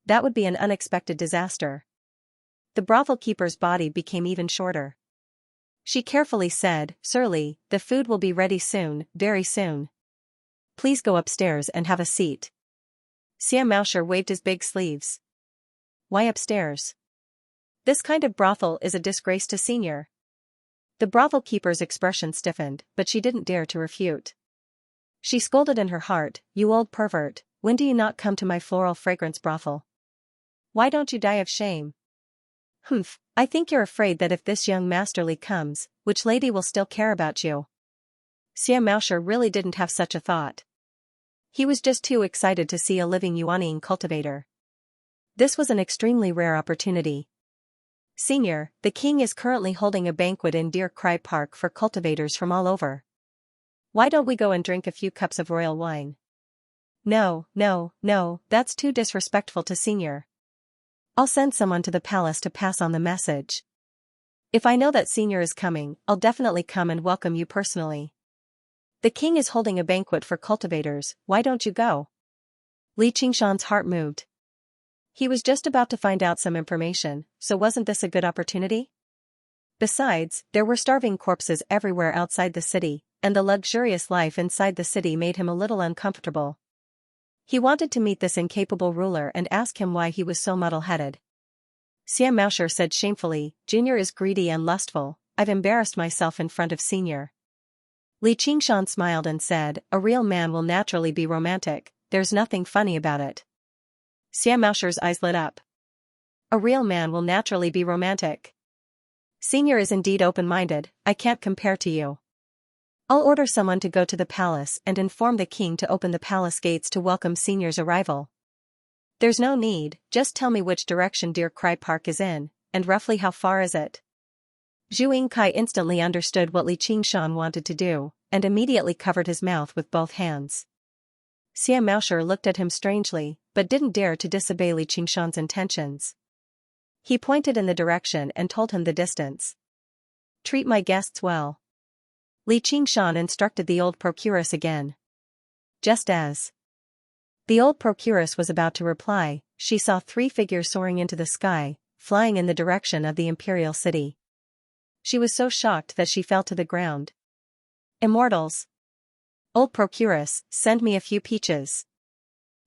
That would be an unexpected disaster. The brothel keeper's body became even shorter. She carefully said, Sir Li, the food will be ready soon, very soon. Please go upstairs and have a seat. Xianxia waved his big sleeves. Why upstairs? This kind of brothel is a disgrace to senior. The brothel keeper's expression stiffened, but she didn't dare to refute. She scolded in her heart, You old pervert, when do you not come to my floral fragrance brothel? Why don't you die of shame? Humph, I think you're afraid that if this young masterly comes, which lady will still care about you? Xianxia really didn't have such a thought. He was just too excited to see a living Yuanying cultivator. This was an extremely rare opportunity. Senior, the king is currently holding a banquet in Deer Cry Park for cultivators from all over. Why don't we go and drink a few cups of royal wine? No, that's too disrespectful to Senior. I'll send someone to the palace to pass on the message. If I know that Senior is coming, I'll definitely come and welcome you personally. The king is holding a banquet for cultivators, why don't you go? Li Qingshan's heart moved. He was just about to find out some information, so wasn't this a good opportunity? Besides, there were starving corpses everywhere outside the city, and the luxurious life inside the city made him a little uncomfortable. He wanted to meet this incapable ruler and ask him why he was so muddle-headed. Xianxia said shamefully, Junior is greedy and lustful, I've embarrassed myself in front of Senior. Li Qingshan smiled and said, A real man will naturally be romantic, there's nothing funny about it. Xianxia's eyes lit up. A real man will naturally be romantic. Senior is indeed open-minded, I can't compare to you. I'll order someone to go to the palace and inform the king to open the palace gates to welcome Senior's arrival. There's no need, just tell me which direction Deer Cry Park is in, and roughly how far is it. Zhu Yingkai instantly understood what Li Qingshan wanted to do, and immediately covered his mouth with both hands. Xianxia looked at him strangely, but didn't dare to disobey Li Qingshan's intentions. He pointed in the direction and told him the distance. Treat my guests well. Li Qingshan instructed the old procuress again. Just as the old procuress was about to reply, she saw 3 figures soaring into the sky, flying in the direction of the imperial city. She was so shocked that she fell to the ground. Immortals! Old procuress, send me a few peaches.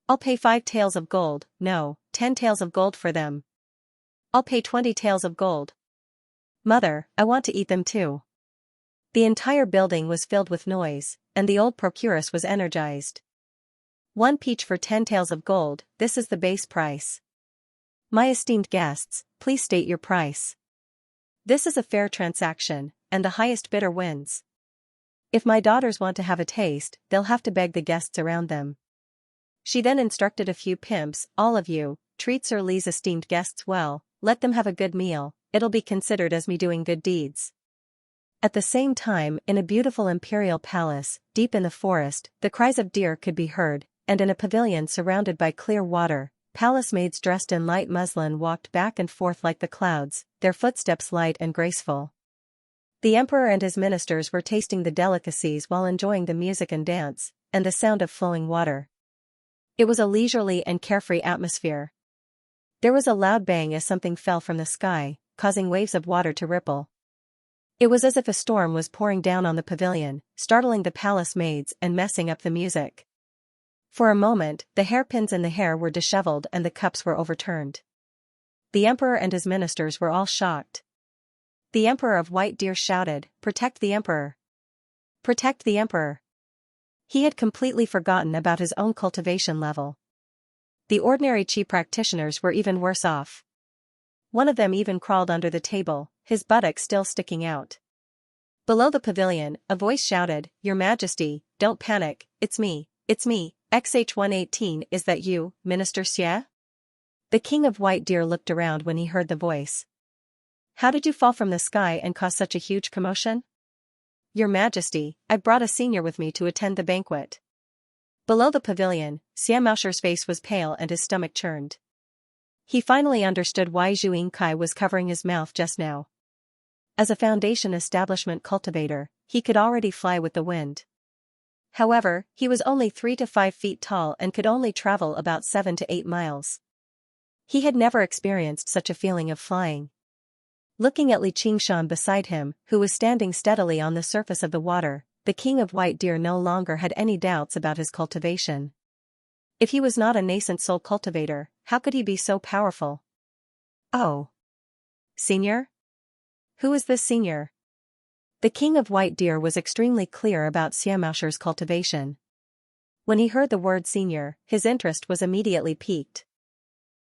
I'll pay 5 taels of gold, no, 10 taels of gold for them. I'll pay 20 taels of gold. Mother, I want to eat them too. The entire building was filled with noise, and the old procuress was energized. 1 peach for 10 taels of gold, this is the base price. My esteemed guests, please state your price. This is a fair transaction, and the highest bidder wins. If my daughters want to have a taste, they'll have to beg the guests around them. She then instructed a few pimps, all of you, treat Sir Li's esteemed guests well, let them have a good meal, it'll be considered as me doing good deeds. At the same time, in a beautiful imperial palace, deep in the forest, the cries of deer could be heard, and in a pavilion surrounded by clear water, palace maids dressed in light muslin walked back and forth like the clouds, their footsteps light and graceful. The emperor and his ministers were tasting the delicacies while enjoying the music and dance, and the sound of flowing water. It was a leisurely and carefree atmosphere. There was a loud bang as something fell from the sky, causing waves of water to ripple. It was as if a storm was pouring down on the pavilion, startling the palace maids and messing up the music. For a moment, the hairpins in the hair were disheveled and the cups were overturned. The emperor and his ministers were all shocked. The emperor of White Deer shouted, "Protect the emperor! Protect the emperor!" He had completely forgotten about his own cultivation level. The ordinary chi practitioners were even worse off. One of them even crawled under the table, his buttocks still sticking out. Below the pavilion, a voice shouted, "Your Majesty, don't panic, it's me, XH118, is that you, Minister Xie?" The king of White Deer looked around when he heard the voice. "How did you fall from the sky and cause such a huge commotion?" "Your Majesty, I brought a senior with me to attend the banquet." Below the pavilion, Xianxia's face was pale and his stomach churned. He finally understood why Xianxia was covering his mouth just now. As a foundation establishment cultivator, he could already fly with the wind. However, he was only 3 to 5 feet tall and could only travel about 7 to 8 miles. He had never experienced such a feeling of flying. Looking at Xianxia beside him, who was standing steadily on the surface of the water, the king of White Deer no longer had any doubts about his cultivation. If he was not a nascent soul cultivator, how could he be so powerful? "Oh. Senior? Who is this senior?" The king of White Deer was extremely clear about Xianxia's cultivation. When he heard the word senior, his interest was immediately piqued.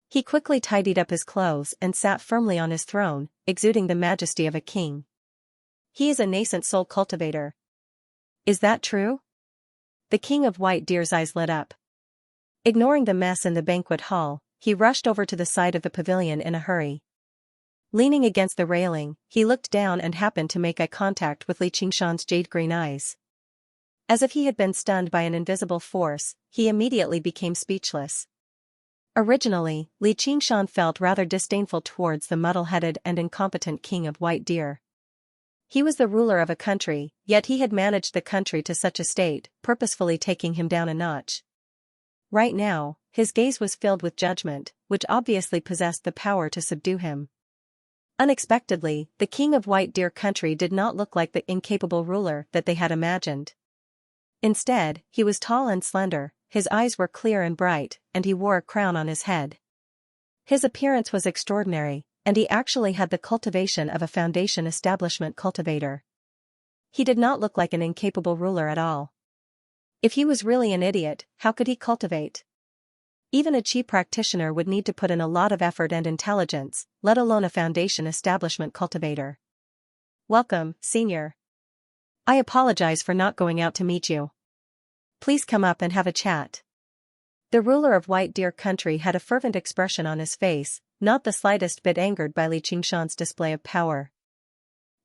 He quickly tidied up his clothes and sat firmly on his throne, exuding the majesty of a king. "He is a nascent soul cultivator. Is that true?" The king of White Deer's eyes lit up. Ignoring the mess in the banquet hall, he rushed over to the side of the pavilion in a hurry. Leaning against the railing, he looked down and happened to make eye contact with Xianxia's jade-green eyes. As if he had been stunned by an invisible force, he immediately became speechless. Originally, Xianxia felt rather disdainful towards the muddle-headed and incompetent king of White Deer. He was the ruler of a country, yet he had managed the country to such a state, purposefully taking him down a notch. Right now, his gaze was filled with judgment, which obviously possessed the power to subdue him. Unexpectedly, the king of White Deer country did not look like the incapable ruler that they had imagined. Instead, he was tall and slender, his eyes were clear and bright, and he wore a crown on his head. His appearance was extraordinary, and he actually had the cultivation of a foundation establishment cultivator. He did not look like an incapable ruler at all. If he was really an idiot, how could he cultivate? Even a chi practitioner would need to put in a lot of effort and intelligence, let alone a foundation establishment cultivator. "Welcome, senior. I apologize for not going out to meet you. Please come up and have a chat." The ruler of White Deer country had a fervent expression on his face, not the slightest bit angered by Xianxia's display of power.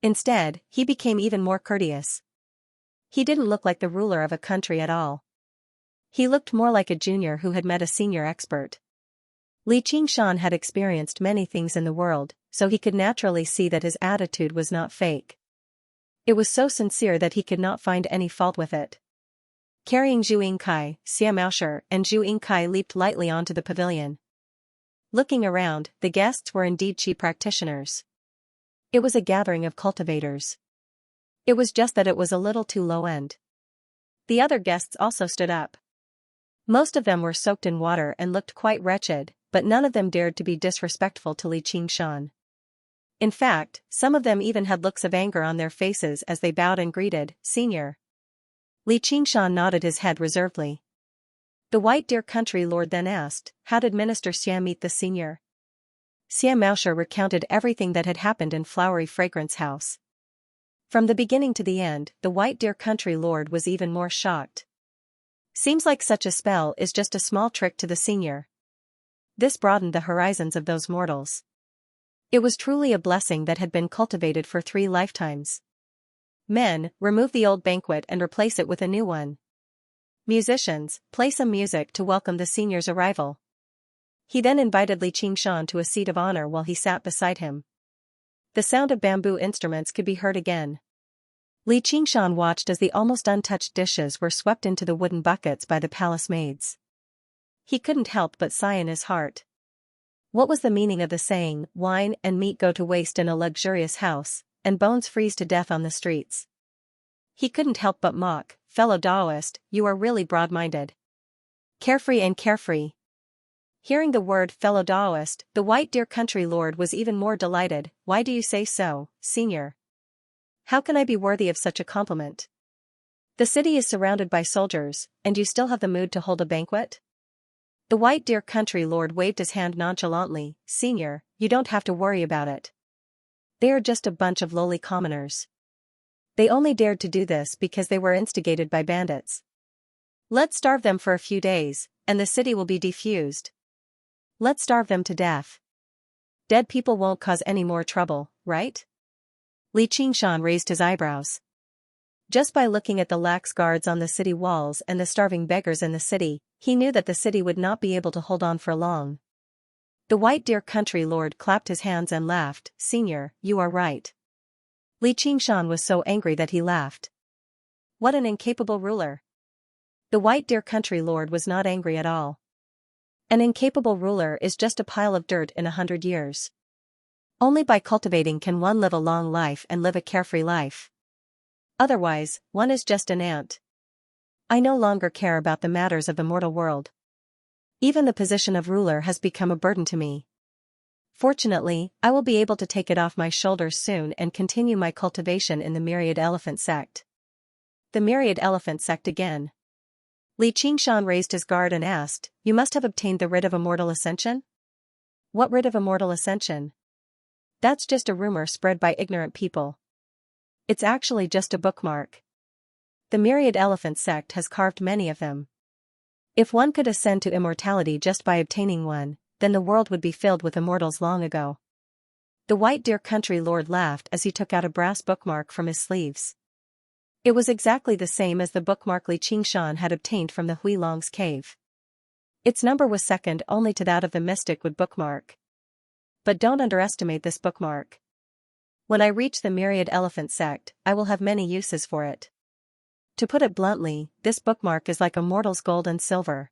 Instead, he became even more courteous. He didn't look like the ruler of a country at all. He looked more like a junior who had met a senior expert. Xianxia had experienced many things in the world, so he could naturally see that his attitude was not fake. It was so sincere that he could not find any fault with it. Carrying Xianxia, Xianxia's and Xianxia leaped lightly onto the pavilion. Looking around, the guests were indeed chi practitioners. It was a gathering of cultivators. It was just that it was a little too low-end. The other guests also stood up. Most of them were soaked in water and looked quite wretched, but none of them dared to be disrespectful to Xianxia. In fact, some of them even had looks of anger on their faces as they bowed and greeted, "Senior." Xianxia nodded his head reservedly. The White Deer country lord then asked, "How did Minister Xie meet the senior?" Xianxia recounted everything that had happened in Flowery Fragrance House. From the beginning to the end, the White Deer country lord was even more shocked. Seems like such a spell is just a small trick to the senior. This broadened the horizons of those mortals. It was truly a blessing that had been cultivated for 3 lifetimes. Men, remove the old banquet and replace it with a new one. Musicians, play some music to welcome the senior's arrival. He then invited Li Qingshan to a seat of honor while he sat beside him. The sound of bamboo instruments could be heard again. Li Qingshan watched as the almost untouched dishes were swept into the wooden buckets by the palace maids. He couldn't help but sigh in his heart. What was the meaning of the saying, wine and meat go to waste in a luxurious house, and bones freeze to death on the streets? He couldn't help but mock, fellow Taoist, you are really broad-minded. Carefree and carefree. Hearing the word fellow Taoist, the white deer country lord was even more delighted. Why do you say so, senior? How can I be worthy of such a compliment? The city is surrounded by soldiers, and you still have the mood to hold a banquet? The white deer country lord waved his hand nonchalantly. Senior, you don't have to worry about it. They are just a bunch of lowly commoners. They only dared to do this because they were instigated by bandits. Let's starve them for a few days, and the city will be defused. Let's starve them to death. Dead people won't cause any more trouble, right? Li Qingshan raised his eyebrows. Just by looking at the lax guards on the city walls and the starving beggars in the city, he knew that the city would not be able to hold on for long. The white deer country lord clapped his hands and laughed. Senior, you are right. Li Qingshan was so angry that he laughed. What an incapable ruler. The white deer country lord was not angry at all. An incapable ruler is just a pile of dirt in 100 years. Only by cultivating can one live a long life and live a carefree life. Otherwise, one is just an ant. I no longer care about the matters of the mortal world. Even the position of ruler has become a burden to me. Fortunately, I will be able to take it off my shoulders soon and continue my cultivation in the Myriad Elephant sect. The Myriad Elephant sect again. Li Qingshan raised his guard and asked, you must have obtained the writ of immortal ascension? What writ of immortal ascension? That's just a rumor spread by ignorant people. It's actually just a bookmark. The Myriad Elephant sect has carved many of them. If one could ascend to immortality just by obtaining one, then the world would be filled with immortals long ago. The white deer country lord laughed as he took out a brass bookmark from his sleeves. It was exactly the same as the bookmark Li Qingshan had obtained from the Huilong's cave. Its number was second only to that of the mystic wood bookmark. But don't underestimate this bookmark. When I reach the Myriad Elephant sect, I will have many uses for it. To put it bluntly, this bookmark is like a mortal's gold and silver.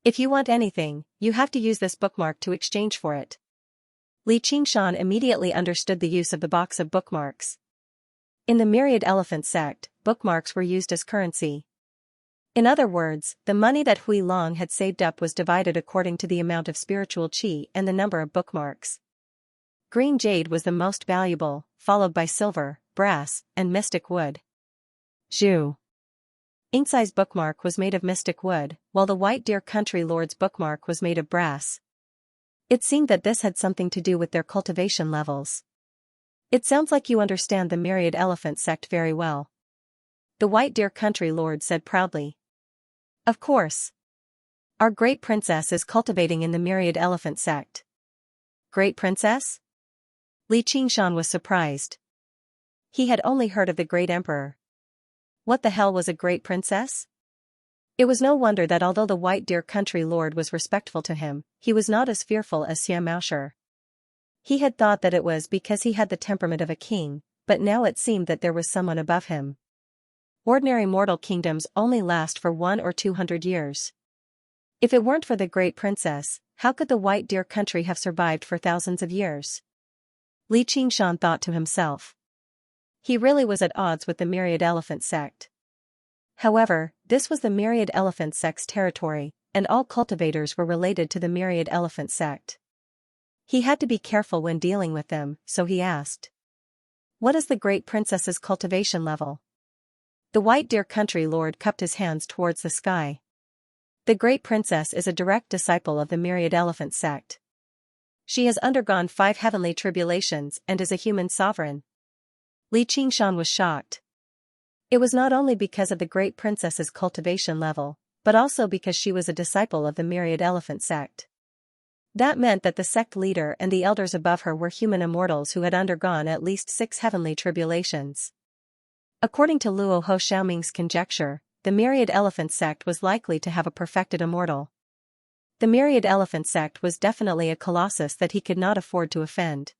If you want anything, you have to use this bookmark to exchange for it. Li Qingshan immediately understood the use of the box of bookmarks. In the Myriad Elephant sect, bookmarks were used as currency. In other words, the money that Huilong had saved up was divided according to the amount of spiritual qi and the number of bookmarks. Green jade was the most valuable, followed by silver, brass, and mystic wood. Zhu. Inkzai's bookmark was made of mystic wood, while the white deer country lord's bookmark was made of brass. It seemed that this had something to do with their cultivation levels. It sounds like you understand the Myriad Elephant sect very well. The white deer country lord said proudly. Of course. Our great princess is cultivating in the Myriad Elephant sect. Great princess? Li Qingshan was surprised. He had only heard of the great emperor. What the hell was a great princess? It was no wonder that although the white deer country lord was respectful to him, he was not as fearful as Xianxia. He had thought that it was because he had the temperament of a king, but now it seemed that there was someone above him. Ordinary mortal kingdoms only last for 100 or 200 years. If it weren't for the great princess, how could the white deer country have survived for thousands of years? Li Qingshan thought to himself. He really was at odds with the Myriad Elephant sect. However, this was the Myriad Elephant sect's territory, and all cultivators were related to the Myriad Elephant sect. He had to be careful when dealing with them, so he asked. What is the great princess's cultivation level? The white deer country lord cupped his hands towards the sky. The great princess is a direct disciple of the Myriad Elephant sect. She has undergone 5 heavenly tribulations and is a human sovereign. Li Qingshan was shocked. It was not only because of the great princess's cultivation level, but also because she was a disciple of the Myriad Elephant sect. That meant that the sect leader and the elders above her were human immortals who had undergone at least 6 heavenly tribulations. According to Luo Ho Xiaoming's conjecture, the Myriad Elephant sect was likely to have a perfected immortal. The Myriad Elephant sect was definitely a colossus that he could not afford to offend.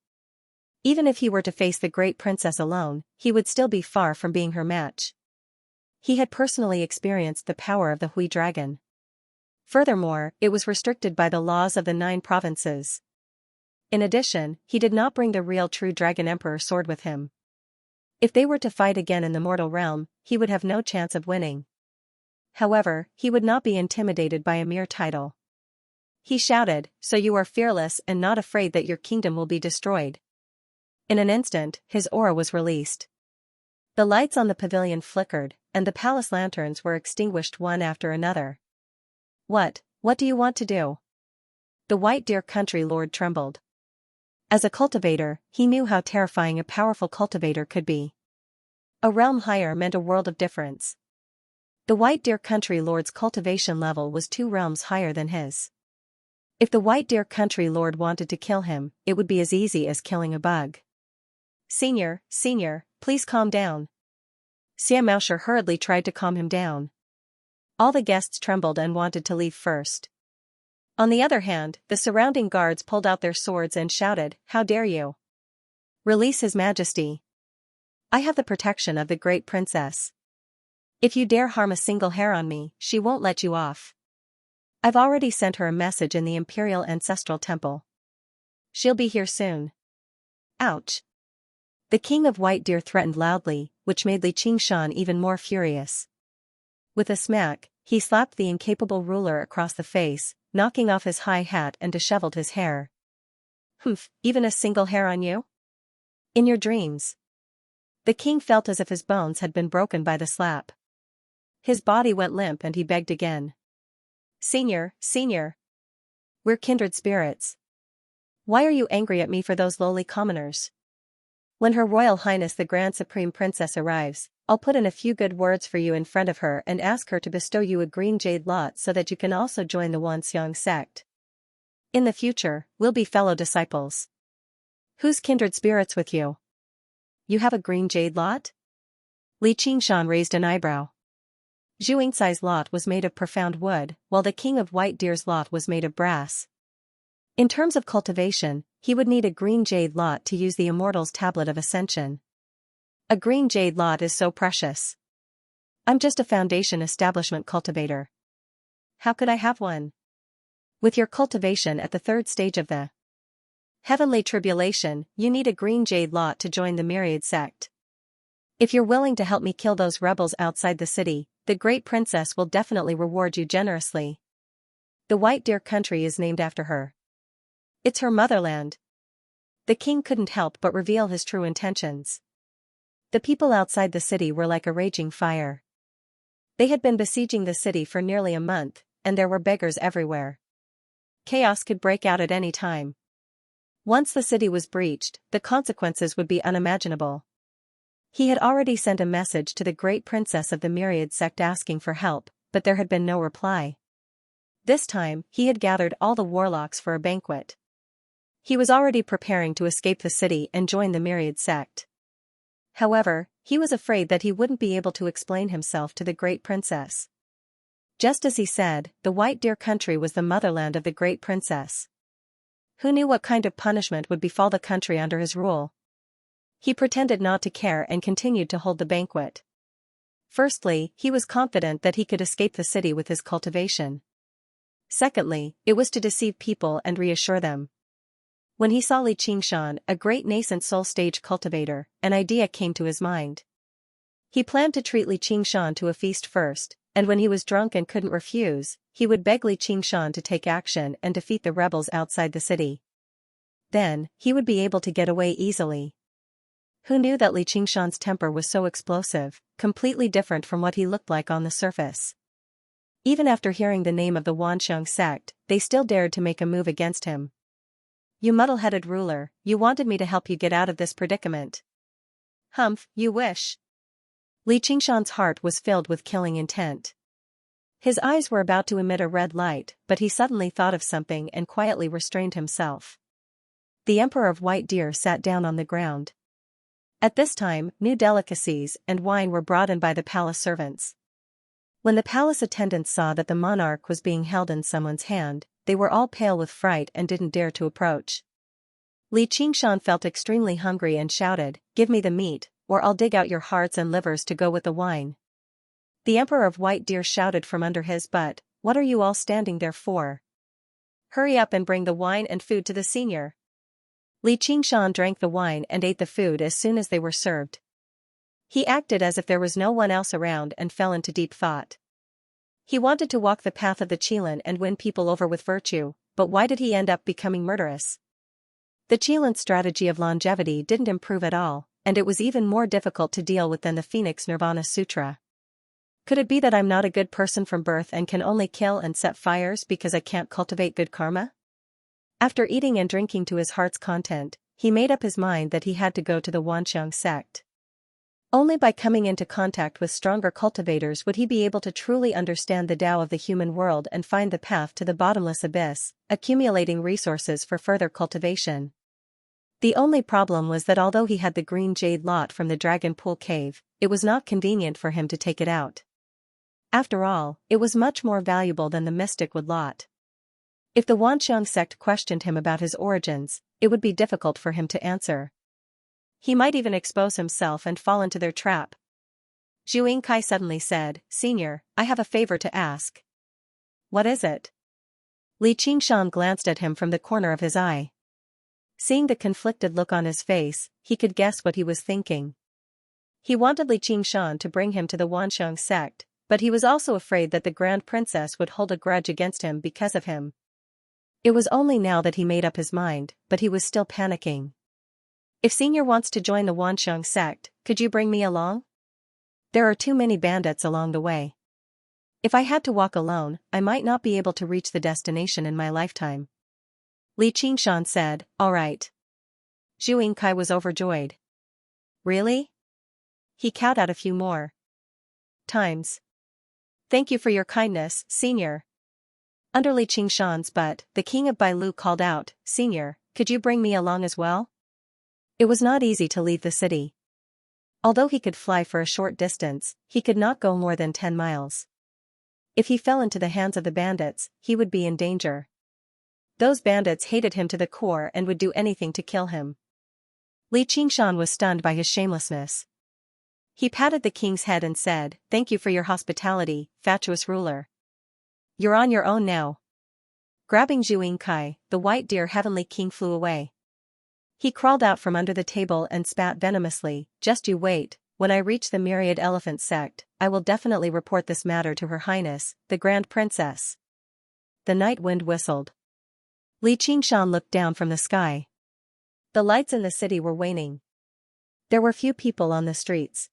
Even if he were to face the great princess alone, he would still be far from being her match. He had personally experienced the power of the Hui dragon. Furthermore, it was restricted by the laws of the 9 provinces. In addition, he did not bring the real true Dragon Emperor sword with him. If they were to fight again in the mortal realm, he would have no chance of winning. However, he would not be intimidated by a mere title. He shouted, "So you are fearless and not afraid that your kingdom will be destroyed." In an instant, his aura was released. The lights on the pavilion flickered, and the palace lanterns were extinguished one after another. What do you want to do?" The White Deer Country Lord trembled. As a cultivator, he knew how terrifying a powerful cultivator could be. A realm higher meant a world of difference. The White Deer Country Lord's cultivation level was 2 realms higher than his. If the White Deer Country Lord wanted to kill him, it would be as easy as killing a bug. Senior, please calm down." Xianxia hurriedly tried to calm him down. All the guests trembled and wanted to leave first. On the other hand, the surrounding guards pulled out their swords and shouted, "How dare you? Release His Majesty. I have the protection of the great princess. If you dare harm a single hair on me, she won't let you off. I've already sent her a message in the Imperial Ancestral Temple. She'll be here soon." Ouch! The king of White Deer threatened loudly, which made Li Qingshan even more furious. With a smack, he slapped the incapable ruler across the face, knocking off his high hat and disheveled his hair. "Humph, even a single hair on you? In your dreams." The king felt as if his bones had been broken by the slap. His body went limp and he begged again. Senior. We're kindred spirits. Why are you angry at me for those lowly commoners? When Her Royal Highness the Grand Supreme Princess arrives, I'll put in a few good words for you in front of her and ask her to bestow you a green jade lot so that you can also join the Wanxiang sect. In the future, we'll be fellow disciples. Whose kindred spirits with you? You have a green jade lot? Li Qingshan raised an eyebrow. Zhu Yingcai's lot was made of profound wood, while the King of White Deer's lot was made of brass. In terms of cultivation, he would need a green jade lot to use the Immortal's Tablet of Ascension. A green jade lot is so precious. I'm just a foundation establishment cultivator. How could I have one? With your cultivation at the 3rd stage of the heavenly tribulation, you need a green jade lot to join the Myriad sect. If you're willing to help me kill those rebels outside the city, the great princess will definitely reward you generously. The White Deer Country is named after her. It's her motherland. The king couldn't help but reveal his true intentions. The people outside the city were like a raging fire. They had been besieging the city for nearly a month, and there were beggars everywhere. Chaos could break out at any time. Once the city was breached, the consequences would be unimaginable. He had already sent a message to the great princess of the Myriad sect asking for help, but there had been no reply. This time, he had gathered all the warlocks for a banquet. He was already preparing to escape the city and join the Myriad sect. However, he was afraid that he wouldn't be able to explain himself to the great princess. Just as he said, the White Deer Country was the motherland of the great princess. Who knew what kind of punishment would befall the country under his rule? He pretended not to care and continued to hold the banquet. Firstly, he was confident that he could escape the city with his cultivation. Secondly, it was to deceive people and reassure them. When he saw Li Qingshan, a great nascent soul stage cultivator, an idea came to his mind. He planned to treat Li Qingshan to a feast first, and when he was drunk and couldn't refuse, he would beg Li Qingshan to take action and defeat the rebels outside the city. Then, he would be able to get away easily. Who knew that Li Qingshan's temper was so explosive, completely different from what he looked like on the surface? Even after hearing the name of the Wanxiang sect, they still dared to make a move against him. You muddle-headed ruler, you wanted me to help you get out of this predicament. Humph, you wish. Li Qingshan's heart was filled with killing intent. His eyes were about to emit a red light, but he suddenly thought of something and quietly restrained himself. The Emperor of White Deer sat down on the ground. At this time, new delicacies and wine were brought in by the palace servants. When the palace attendants saw that the monarch was being held in someone's hand, they were all pale with fright and didn't dare to approach. Li Qingshan felt extremely hungry and shouted, "Give me the meat, or I'll dig out your hearts and livers to go with the wine." The Emperor of White Deer shouted from under his butt, "What are you all standing there for? Hurry up and bring the wine and food to the senior." Li Qingshan drank the wine and ate the food as soon as they were served. He acted as if there was no one else around and fell into deep thought. He wanted to walk the path of the Qilin and win people over with virtue, but why did he end up becoming murderous? The Qilin's strategy of longevity didn't improve at all, and it was even more difficult to deal with than the Phoenix Nirvana Sutra. Could it be that I'm not a good person from birth and can only kill and set fires because I can't cultivate good karma? After eating and drinking to his heart's content, he made up his mind that he had to go to the Wanxiang sect. Only by coming into contact with stronger cultivators would he be able to truly understand the Tao of the human world and find the path to the bottomless abyss, accumulating resources for further cultivation. The only problem was that although he had the green jade lot from the Dragon Pool Cave, it was not convenient for him to take it out. After all, it was much more valuable than the Mystic Wood lot. If the Wanxiang sect questioned him about his origins, it would be difficult for him to answer. He might even expose himself and fall into their trap. Zhu Yingkai suddenly said, "Senior, I have a favor to ask." "What is it?" Li Qingshan glanced at him from the corner of his eye. Seeing the conflicted look on his face, he could guess what he was thinking. He wanted Li Qingshan to bring him to the Wanxiang sect, but he was also afraid that the Grand Princess would hold a grudge against him because of him. It was only now that he made up his mind, but he was still panicking. "If Senior wants to join the Wanxiang sect, could you bring me along? There are too many bandits along the way. If I had to walk alone, I might not be able to reach the destination in my lifetime." Li Qingshan said, "All right." Zhu Yingkai was overjoyed. "Really?" He cowed out a few more times. "Thank you for your kindness, Senior." Under Li Qingshan's butt, the king of Bailu called out, "Senior, could you bring me along as well?" It was not easy to leave the city. Although he could fly for a short distance, he could not go more than 10 miles. If he fell into the hands of the bandits, he would be in danger. Those bandits hated him to the core and would do anything to kill him. Li Qingshan was stunned by his shamelessness. He patted the king's head and said, "Thank you for your hospitality, fatuous ruler. You're on your own now." Grabbing Zhu Yingkai, the White Deer Heavenly King flew away. He crawled out from under the table and spat venomously, "Just you wait, when I reach the Myriad Elephant sect, I will definitely report this matter to Her Highness, the Grand Princess." The night wind whistled. Li Qingshan looked down from the sky. The lights in the city were waning. There were few people on the streets.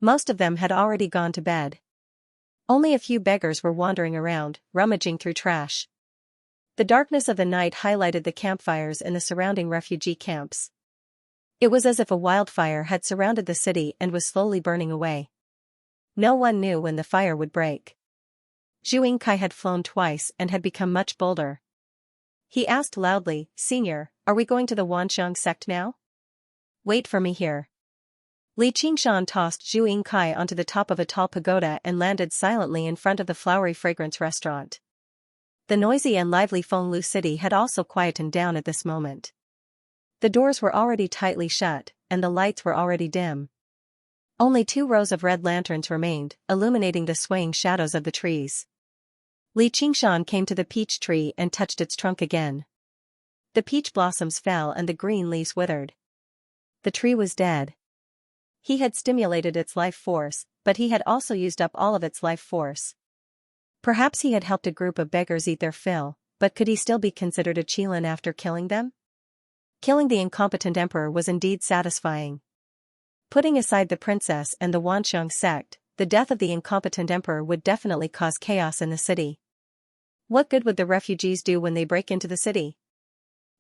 Most of them had already gone to bed. Only a few beggars were wandering around, rummaging through trash. The darkness of the night highlighted the campfires in the surrounding refugee camps. It was as if a wildfire had surrounded the city and was slowly burning away. No one knew when the fire would break. Zhu Yingkai had flown twice and had become much bolder. He asked loudly, "Senior, are we going to the Wanxiang sect now? Wait for me here." Li Qingshan tossed Zhu Yingkai onto the top of a tall pagoda and landed silently in front of the Flowery Fragrance restaurant. The noisy and lively Fenglu city had also quietened down at this moment. The doors were already tightly shut, and the lights were already dim. Only 2 rows of red lanterns remained, illuminating the swaying shadows of the trees. Li Qingshan came to the peach tree and touched its trunk again. The peach blossoms fell and the green leaves withered. The tree was dead. He had stimulated its life force, but he had also used up all of its life force. Perhaps he had helped a group of beggars eat their fill, but could he still be considered a Qilin after killing them? Killing the incompetent emperor was indeed satisfying. Putting aside the princess and the Wanxiang sect, the death of the incompetent emperor would definitely cause chaos in the city. What good would the refugees do when they break into the city?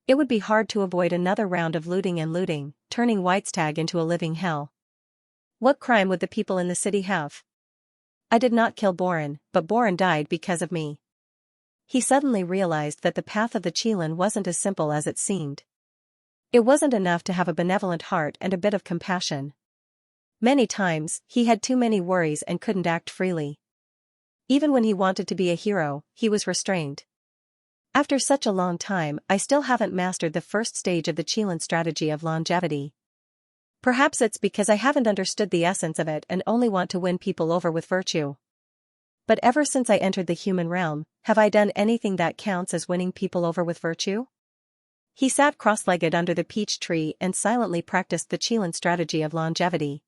It would be hard to avoid another round of looting, turning Whitestag into a living hell. What crime would the people in the city have? I did not kill Boren, but Boren died because of me. He suddenly realized that the path of the Qilin wasn't as simple as it seemed. It wasn't enough to have a benevolent heart and a bit of compassion. Many times, he had too many worries and couldn't act freely. Even when he wanted to be a hero, he was restrained. After such a long time, I still haven't mastered the first stage of the Qilin strategy of longevity. Perhaps it's because I haven't understood the essence of it and only want to win people over with virtue. But ever since I entered the human realm, have I done anything that counts as winning people over with virtue? He sat cross-legged under the peach tree and silently practiced the Qilin strategy of longevity.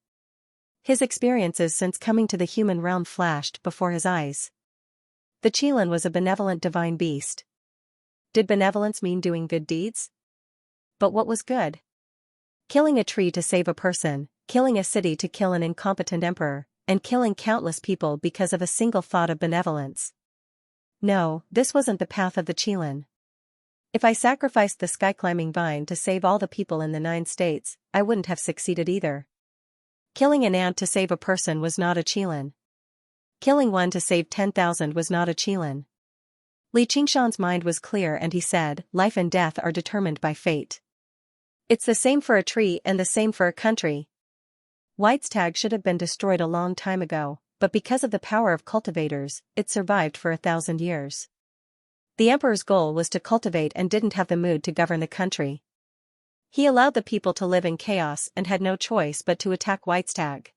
His experiences since coming to the human realm flashed before his eyes. The Qilin was a benevolent divine beast. Did benevolence mean doing good deeds? But what was good? Killing a tree to save a person, killing a city to kill an incompetent emperor, and killing countless people because of a single thought of benevolence. No, this wasn't the path of the Qilin. If I sacrificed the sky-climbing vine to save all the people in the 9 states, I wouldn't have succeeded either. Killing an ant to save a person was not a Qilin. Killing one to save 10,000 was not a Qilin. Li Qingshan's mind was clear and he said, life and death are determined by fate. It's the same for a tree and the same for a country. Weiztag should have been destroyed a long time ago, but because of the power of cultivators, it survived for 1,000 years. The emperor's goal was to cultivate and didn't have the mood to govern the country. He allowed the people to live in chaos and had no choice but to attack Weiztag.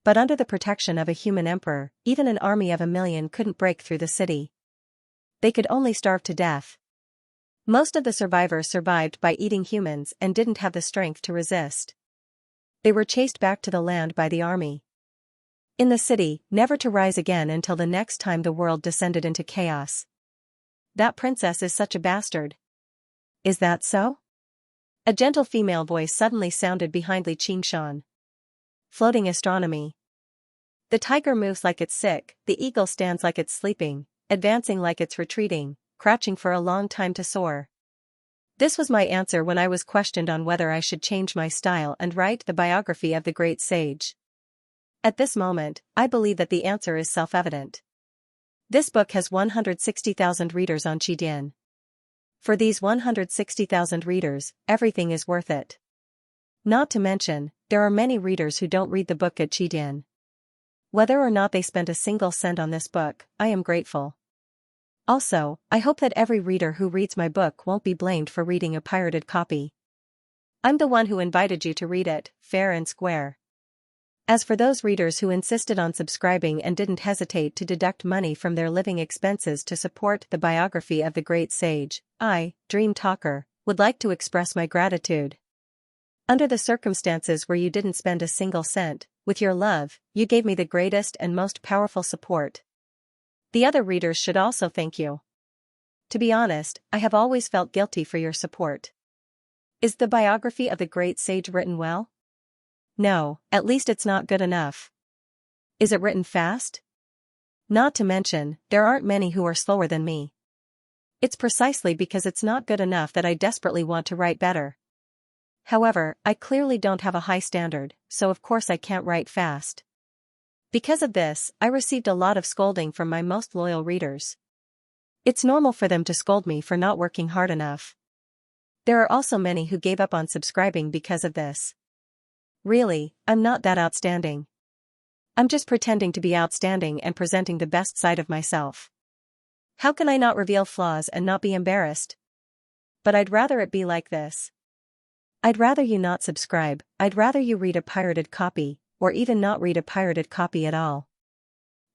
But under the protection of a human emperor, even an army of 1,000,000 couldn't break through the city. They could only starve to death. Most of the survivors survived by eating humans and didn't have the strength to resist. They were chased back to the land by the army. In the city, never to rise again until the next time the world descended into chaos. That princess is such a bastard. Is that so? A gentle female voice suddenly sounded behind Li Qingshan. Floating astronomy. The tiger moves like it's sick, the eagle stands like it's sleeping, advancing like it's retreating, crouching for a long time to soar. This was my answer when I was questioned on whether I should change my style and write the biography of the great sage. At this moment, I believe that the answer is self-evident. This book has 160,000 readers on Qidian. For these 160,000 readers, everything is worth it. Not to mention, there are many readers who don't read the book at Qidian. Whether or not they spent a single cent on this book, I am grateful. Also, I hope that every reader who reads my book won't be blamed for reading a pirated copy. I'm the one who invited you to read it, fair and square. As for those readers who insisted on subscribing and didn't hesitate to deduct money from their living expenses to support the biography of the great sage, I, Dream Talker, would like to express my gratitude. Under the circumstances where you didn't spend a single cent, with your love, you gave me the greatest and most powerful support. The other readers should also thank you. To be honest, I have always felt guilty for your support. Is the biography of the great sage written well? No, at least it's not good enough. Is it written fast? Not to mention, there aren't many who are slower than me. It's precisely because it's not good enough that I desperately want to write better. However, I clearly don't have a high standard, so of course I can't write fast. Because of this, I received a lot of scolding from my most loyal readers. It's normal for them to scold me for not working hard enough. There are also many who gave up on subscribing because of this. Really, I'm not that outstanding. I'm just pretending to be outstanding and presenting the best side of myself. How can I not reveal flaws and not be embarrassed? But I'd rather it be like this. I'd rather you not subscribe, I'd rather you read a pirated copy, or even not read a pirated copy at all.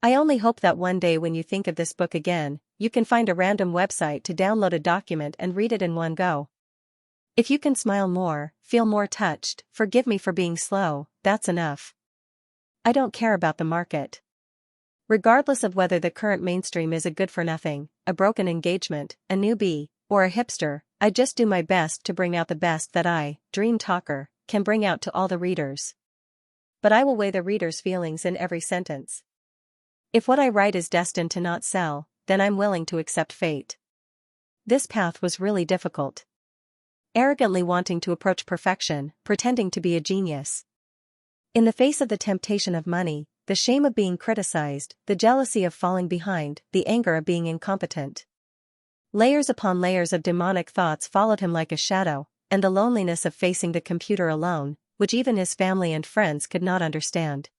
I only hope that one day when you think of this book again, you can find a random website to download a document and read it in one go. If you can smile more, feel more touched, forgive me for being slow, that's enough. I don't care about the market. Regardless of whether the current mainstream is a good-for-nothing, a broken engagement, a newbie, or a hipster, I just do my best to bring out the best that I, Dream Talker, can bring out to all the readers. But I will weigh the reader's feelings in every sentence. If what I write is destined to not sell, then I'm willing to accept fate. This path was really difficult. Arrogantly wanting to approach perfection, pretending to be a genius. In the face of the temptation of money, the shame of being criticized, the jealousy of falling behind, the anger of being incompetent. Layers upon layers of demonic thoughts followed him like a shadow, and the loneliness of facing the computer alone, which even his family and friends could not understand.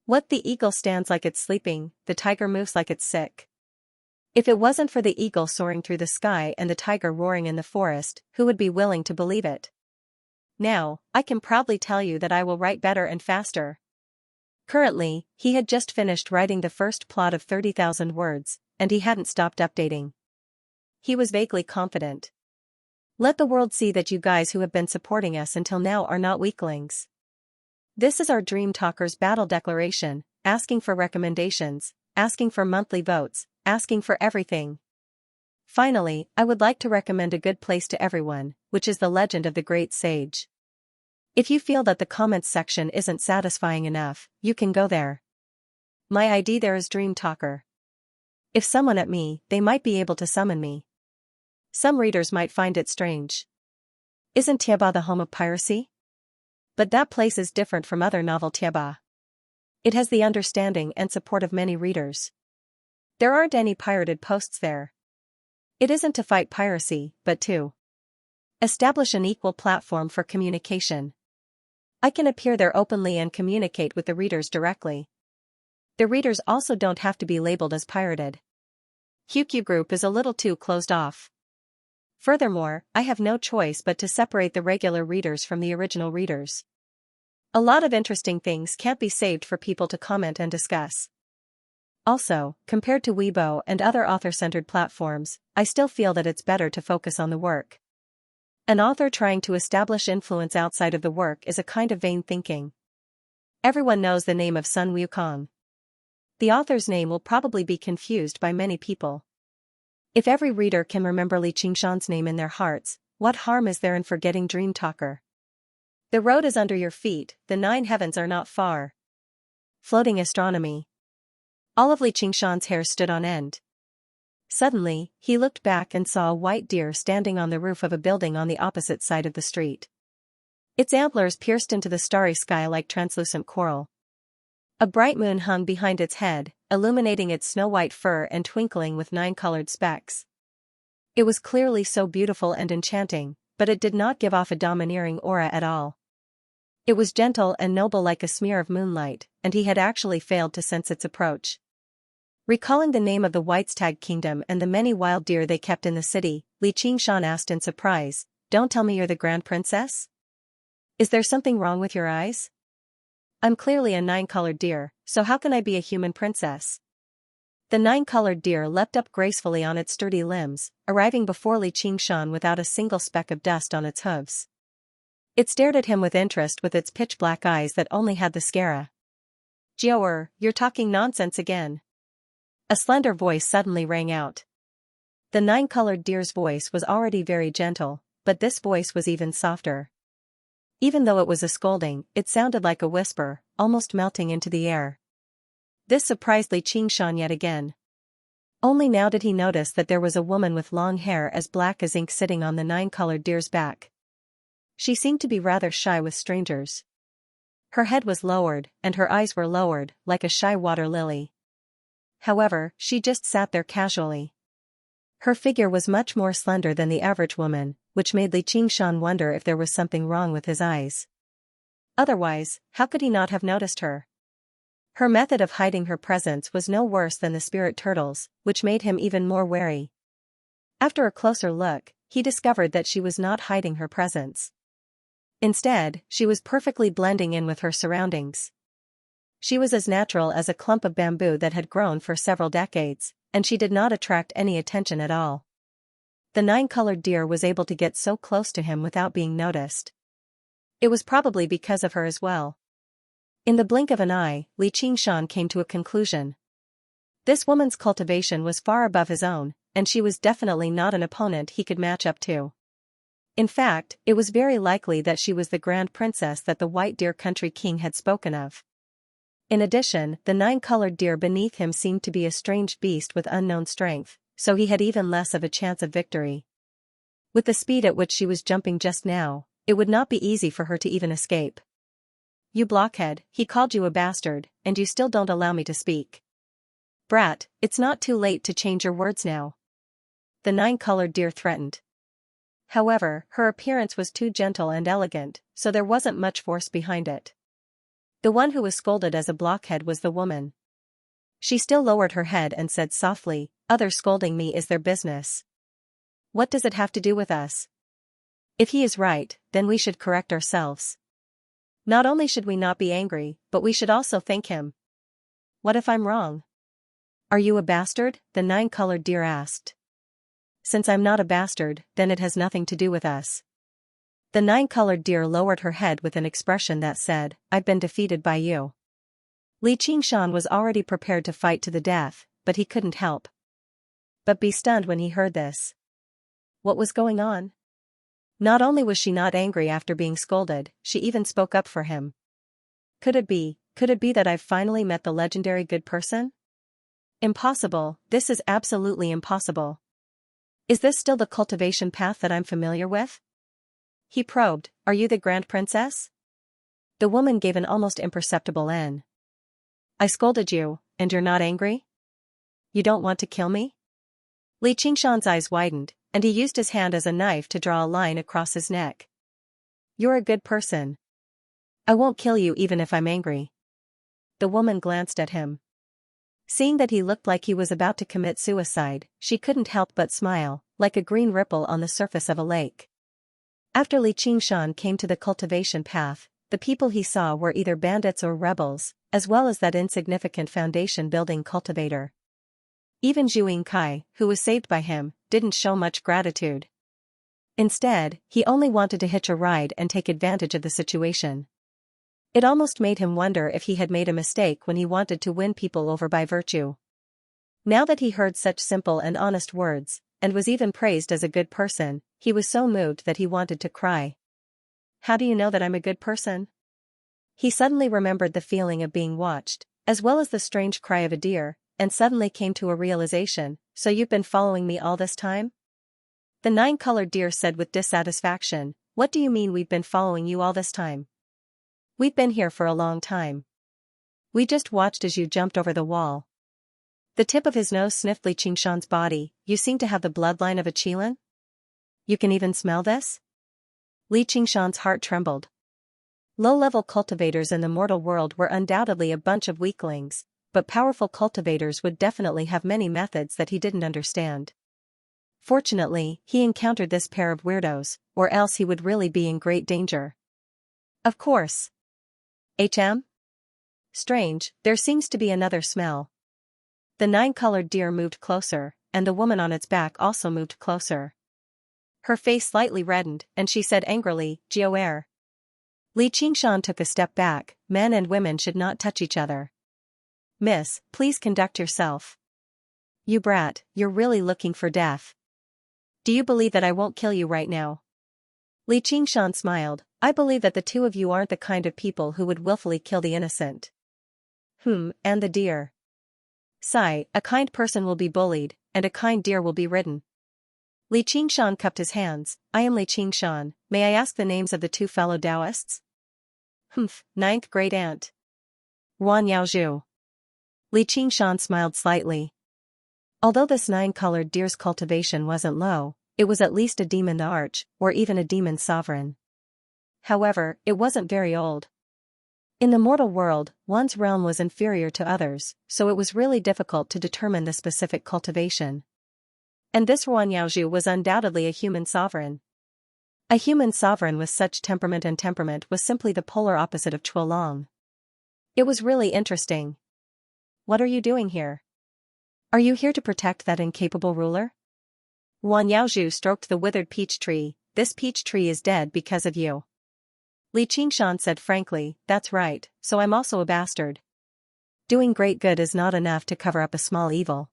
What the eagle stands like it's sleeping, the tiger moves like it's sick. If it wasn't for the eagle soaring through the sky and the tiger roaring in the forest, who would be willing to believe it? Now, I can proudly tell you that I will write better and faster. Currently, he had just finished writing the first plot of 30,000 words, and he hadn't stopped updating. He was vaguely confident. Let the world see that you guys who have been supporting us until now are not weaklings. This is our Dream Talkers battle declaration, asking for recommendations, asking for monthly votes, asking for everything. Finally, I would like to recommend a good place to everyone, which is the legend of the great sage. If you feel that the comments section isn't satisfying enough, you can go there. My ID there is Dream Talker. If someone at me, they might be able to summon me. Some readers might find it strange. Isn't Tieba the home of piracy? But that place is different from other novel Tieba. It has the understanding and support of many readers. There aren't any pirated posts there. It isn't to fight piracy, but to establish an equal platform for communication. I can appear there openly and communicate with the readers directly. The readers also don't have to be labeled as pirated. QQ Group is a little too closed off. Furthermore, I have no choice but to separate the regular readers from the original readers. A lot of interesting things can't be saved for people to comment and discuss. Also, compared to Weibo and other author-centered platforms, I still feel that it's better to focus on the work. An author trying to establish influence outside of the work is a kind of vain thinking. Everyone knows the name of Sun Wukong. The author's name will probably be confused by many people. If every reader can remember Li Qingshan's name in their hearts, what harm is there in forgetting Dream Talker? The road is under your feet, the 9 heavens are not far. Floating astronomy. All of Li Qingshan's hair stood on end. Suddenly, he looked back and saw a white deer standing on the roof of a building on the opposite side of the street. Its antlers pierced into the starry sky like translucent coral. A bright moon hung behind its head, illuminating its snow-white fur and twinkling with 9 colored specks. It was clearly so beautiful and enchanting, but it did not give off a domineering aura at all. It was gentle and noble like a smear of moonlight, and he had actually failed to sense its approach. Recalling the name of the Whitestag Kingdom and the many wild deer they kept in the city, Li Qingshan asked in surprise, "Don't tell me you're the Grand Princess? Is there something wrong with your eyes? I'm clearly a 9-colored deer, so how can I be a human princess?" The 9-colored deer leapt up gracefully on its sturdy limbs, arriving before Li Qingshan without a single speck of dust on its hooves. It stared at him with interest with its pitch-black eyes that only had the scara. "Jiaoer, you're talking nonsense again." A slender voice suddenly rang out. The 9-colored deer's voice was already very gentle, but this voice was even softer. Even though it was a scolding, it sounded like a whisper, almost melting into the air. This surprised Li Qingshan yet again. Only now did he notice that there was a woman with long hair as black as ink sitting on the 9-colored deer's back. She seemed to be rather shy with strangers. Her head was lowered, and her eyes were lowered, like a shy water lily. However, she just sat there casually. Her figure was much more slender than the average woman, which made Li Qingshan wonder if there was something wrong with his eyes. Otherwise, how could he not have noticed her? Her method of hiding her presence was no worse than the spirit turtle's, which made him even more wary. After a closer look, he discovered that she was not hiding her presence. Instead, she was perfectly blending in with her surroundings. She was as natural as a clump of bamboo that had grown for several decades, and she did not attract any attention at all. The 9-colored deer was able to get so close to him without being noticed. It was probably because of her as well. In the blink of an eye, Li Qingshan came to a conclusion. This woman's cultivation was far above his own, and she was definitely not an opponent he could match up to. In fact, it was very likely that she was the Grand Princess that the White Deer Country King had spoken of. In addition, the 9-colored deer beneath him seemed to be a strange beast with unknown strength, so he had even less of a chance of victory. With the speed at which she was jumping just now, it would not be easy for her to even escape. "You blockhead," he called you a bastard, and you still don't allow me to speak. "Brat, it's not too late to change your words now," the 9-colored deer threatened. However, her appearance was too gentle and elegant, so there wasn't much force behind it. The one who was scolded as a blockhead was the woman. She still lowered her head and said softly, "Others scolding me is their business. What does it have to do with us? If he is right, then we should correct ourselves. Not only should we not be angry, but we should also thank him." "What if I'm wrong?" "Are you a bastard?" the nine-colored deer asked. "Since I'm not a bastard, then it has nothing to do with us." The nine-colored deer lowered her head with an expression that said, "I've been defeated by you." Li Qingshan was already prepared to fight to the death, but he couldn't help but be stunned when he heard this. What was going on? Not only was she not angry after being scolded, she even spoke up for him. Could it be that I've finally met the legendary good person? Impossible, this is absolutely impossible. Is this still the cultivation path that I'm familiar with? He probed, "Are you the Grand Princess?" The woman gave an almost imperceptible N. "I scolded you, and you're not angry? You don't want to kill me?" Li Qingshan's eyes widened, and he used his hand as a knife to draw a line across his neck. "You're a good person. I won't kill you even if I'm angry." The woman glanced at him. Seeing that he looked like he was about to commit suicide, she couldn't help but smile, like a green ripple on the surface of a lake. After Li Qingshan came to the cultivation path, the people he saw were either bandits or rebels, as well as that insignificant foundation-building cultivator. Even Zhu Kai, who was saved by him, didn't show much gratitude. Instead, he only wanted to hitch a ride and take advantage of the situation. It almost made him wonder if he had made a mistake when he wanted to win people over by virtue. Now that he heard such simple and honest words, and was even praised as a good person, he was so moved that he wanted to cry. "How do you know that I'm a good person?" He suddenly remembered the feeling of being watched, as well as the strange cry of a deer, and suddenly came to a realization, "So you've been following me all this time?" The nine-colored deer said with dissatisfaction, "What do you mean we've been following you all this time? We've been here for a long time. We just watched as you jumped over the wall." The tip of his nose sniffed Li Qingshan's body. "You seem to have the bloodline of a Qilin? You can even smell this?" Li Qingshan's heart trembled. Low-level cultivators in the mortal world were undoubtedly a bunch of weaklings, but powerful cultivators would definitely have many methods that he didn't understand. Fortunately, he encountered this pair of weirdos, or else he would really be in great danger. "Of course. Strange, there seems to be another smell." The nine-colored deer moved closer, and the woman on its back also moved closer. Her face slightly reddened, and she said angrily, "Jiao." Li Qingshan took a step back. Men and women should not touch each other. "Miss, please conduct yourself." "You brat, you're really looking for death. Do you believe that I won't kill you right now?" Li Qingshan smiled. "I believe that the two of you aren't the kind of people who would willfully kill the innocent." And the deer. "Sigh, a kind person will be bullied, and a kind deer will be ridden." Li Qingshan cupped his hands. "I am Li Qingshan, may I ask the names of the two fellow Taoists?" Ninth great aunt. Wan Yaozhu. Li Qingshan smiled slightly. Although this nine-colored deer's cultivation wasn't low, it was at least a demon arch, or even a demon sovereign. However, it wasn't very old. In the mortal world, one's realm was inferior to others, so it was really difficult to determine the specific cultivation. And this Wan Yaozhu was undoubtedly a human sovereign. A human sovereign with such temperament, and temperament was simply the polar opposite of Chuolong. It was really interesting. "What are you doing here? Are you here to protect that incapable ruler?" Wan Yaozhu stroked the withered peach tree. "This peach tree is dead because of you." Li Qingshan said frankly, "That's right, so I'm also a bastard. Doing great good is not enough to cover up a small evil."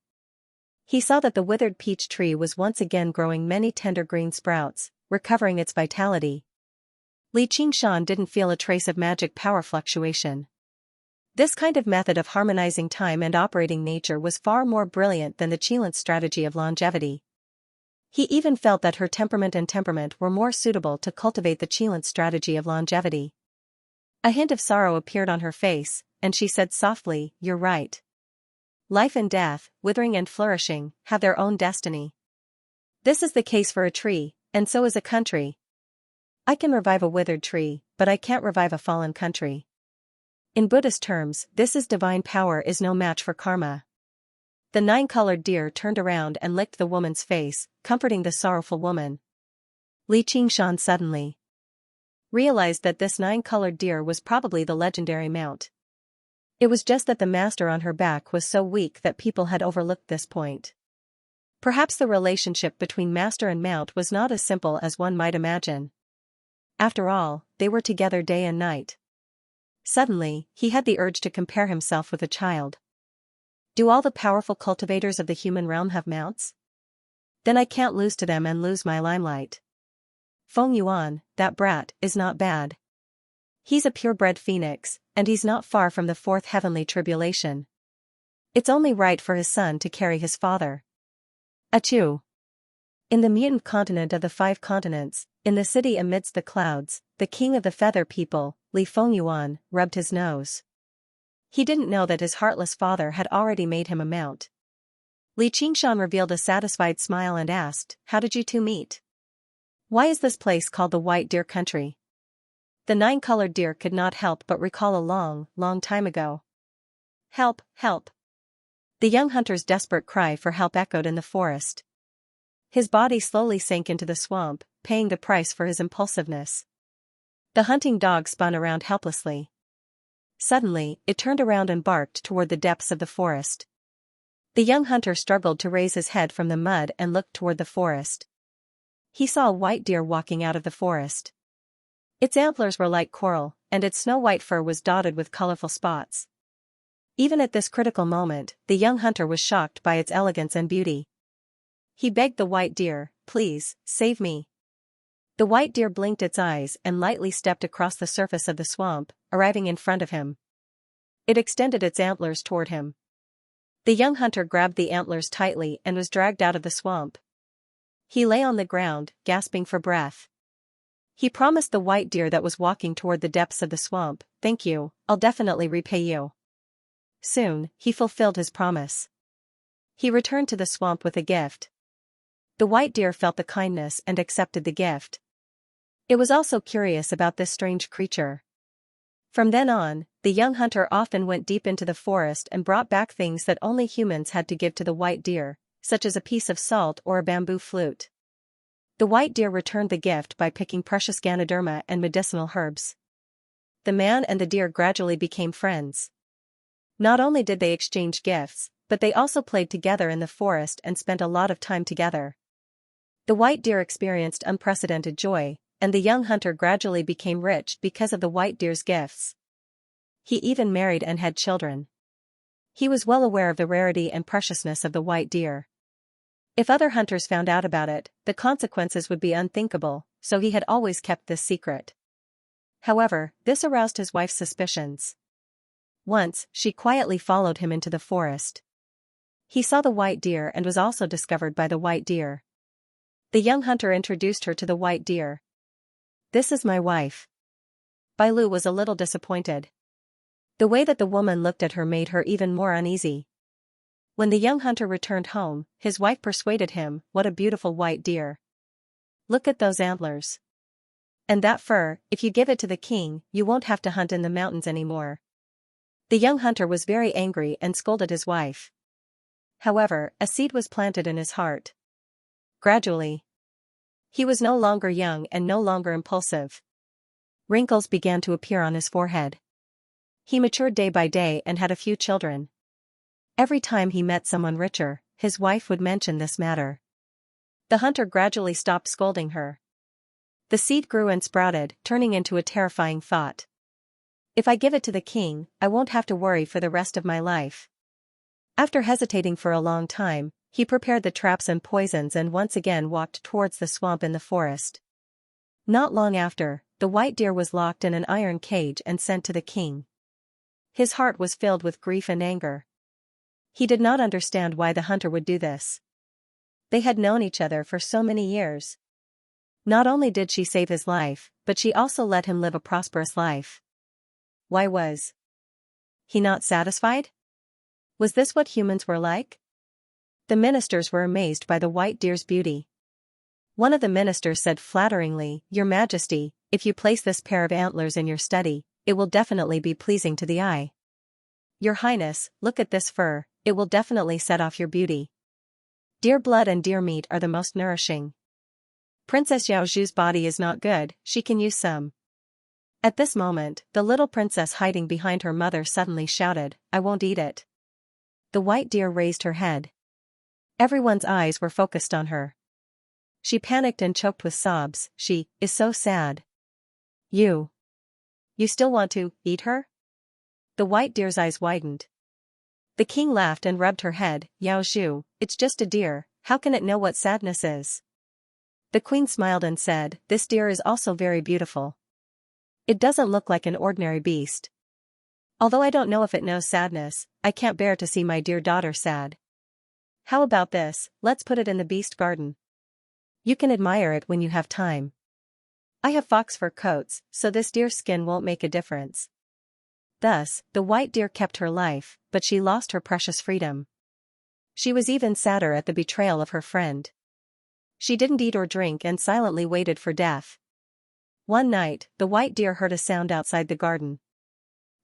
He saw that the withered peach tree was once again growing many tender green sprouts, recovering its vitality. Li Qingshan didn't feel a trace of magic power fluctuation. This kind of method of harmonizing time and operating nature was far more brilliant than the Qilint's strategy of longevity. He even felt that her temperament and temperament were more suitable to cultivate the Qilint's strategy of longevity. A hint of sorrow appeared on her face, and she said softly, "You're right. Life and death, withering and flourishing, have their own destiny. This is the case for a tree, And so is a country. I can revive a withered tree, but I can't revive a fallen country. In Buddhist terms, this is divine power is no match for karma. The nine-colored deer turned around and licked the woman's face, comforting the sorrowful woman. Li Qingshan suddenly realized that this nine-colored deer was probably the legendary mount. It was just that the master on her back was so weak that people had overlooked this point. Perhaps the relationship between master and mount was not as simple as one might imagine. After all, they were together day and night. Suddenly, he had the urge to compare himself with a child. Do all the powerful cultivators of the human realm have mounts? Then I can't lose to them and lose my limelight. Feng Yuan, that brat, is not bad. He's a purebred phoenix, and he's not far from the fourth heavenly tribulation. It's only right for his son to carry his father. Achoo! In the mutant continent of the five continents, in the city amidst the clouds, the king of the feather people, Li Fengyuan, rubbed his nose. He didn't know that his heartless father had already made him a mount. Li Qingshan revealed a satisfied smile and asked, "How did you two meet? Why is this place called the White Deer Country?" The nine-colored deer could not help but recall a long, long time ago. Help, help! The young hunter's desperate cry for help echoed in the forest. His body slowly sank into the swamp, paying the price for his impulsiveness. The hunting dog spun around helplessly. Suddenly, it turned around and barked toward the depths of the forest. The young hunter struggled to raise his head from the mud and looked toward the forest. He saw a white deer walking out of the forest. Its antlers were like coral, and its snow-white fur was dotted with colorful spots. Even at this critical moment, the young hunter was shocked by its elegance and beauty. He begged the white deer, "Please, save me." The white deer blinked its eyes and lightly stepped across the surface of the swamp, arriving in front of him. It extended its antlers toward him. The young hunter grabbed the antlers tightly and was dragged out of the swamp. He lay on the ground, gasping for breath. He promised the white deer that was walking toward the depths of the swamp, "Thank you, I'll definitely repay you." Soon, he fulfilled his promise. He returned to the swamp with a gift. The white deer felt the kindness and accepted the gift. It was also curious about this strange creature. From then on, the young hunter often went deep into the forest and brought back things that only humans had to give to the white deer, such as a piece of salt or a bamboo flute. The white deer returned the gift by picking precious Ganoderma and medicinal herbs. The man and the deer gradually became friends. Not only did they exchange gifts, but they also played together in the forest and spent a lot of time together. The white deer experienced unprecedented joy, and the young hunter gradually became rich because of the white deer's gifts. He even married and had children. He was well aware of the rarity and preciousness of the white deer. If other hunters found out about it, the consequences would be unthinkable, so he had always kept this secret. However, this aroused his wife's suspicions. Once, she quietly followed him into the forest. He saw the white deer and was also discovered by the white deer. The young hunter introduced her to the white deer. "This is my wife." Bailu was a little disappointed. The way that the woman looked at her made her even more uneasy. When the young hunter returned home, his wife persuaded him, "What a beautiful white deer. Look at those antlers. And that fur, if you give it to the king, you won't have to hunt in the mountains anymore." The young hunter was very angry and scolded his wife. However, a seed was planted in his heart. Gradually, he was no longer young and no longer impulsive. Wrinkles began to appear on his forehead. He matured day by day and had a few children. Every time he met someone richer, his wife would mention this matter. The hunter gradually stopped scolding her. The seed grew and sprouted, turning into a terrifying thought. "If I give it to the king, I won't have to worry for the rest of my life." After hesitating for a long time, he prepared the traps and poisons and once again walked towards the swamp in the forest. Not long after, the white deer was locked in an iron cage and sent to the king. His heart was filled with grief and anger. He did not understand why the hunter would do this. They had known each other for so many years. Not only did she save his life, but she also let him live a prosperous life. Why was he not satisfied? Was this what humans were like? The ministers were amazed by the white deer's beauty. One of the ministers said flatteringly, "Your Majesty, if you place this pair of antlers in your study, it will definitely be pleasing to the eye. Your Highness, look at this fur, it will definitely set off your beauty. Deer blood and deer meat are the most nourishing. Princess Yaoju's body is not good, she can use some." At this moment, the little princess hiding behind her mother suddenly shouted, "I won't eat it." The white deer raised her head. Everyone's eyes were focused on her. She panicked and choked with sobs. "She is so sad." You still want to eat her?" The white deer's eyes widened. The king laughed and rubbed her head. "Yao Zhu, it's just a deer, how can it know what sadness is?" The queen smiled and said, "This deer is also very beautiful. It doesn't look like an ordinary beast. Although I don't know if it knows sadness, I can't bear to see my dear daughter sad. How about this, let's put it in the beast garden. You can admire it when you have time. I have fox fur coats, so this deer's skin won't make a difference." Thus, the white deer kept her life, but she lost her precious freedom. She was even sadder at the betrayal of her friend. She didn't eat or drink and silently waited for death. One night, the white deer heard a sound outside the garden.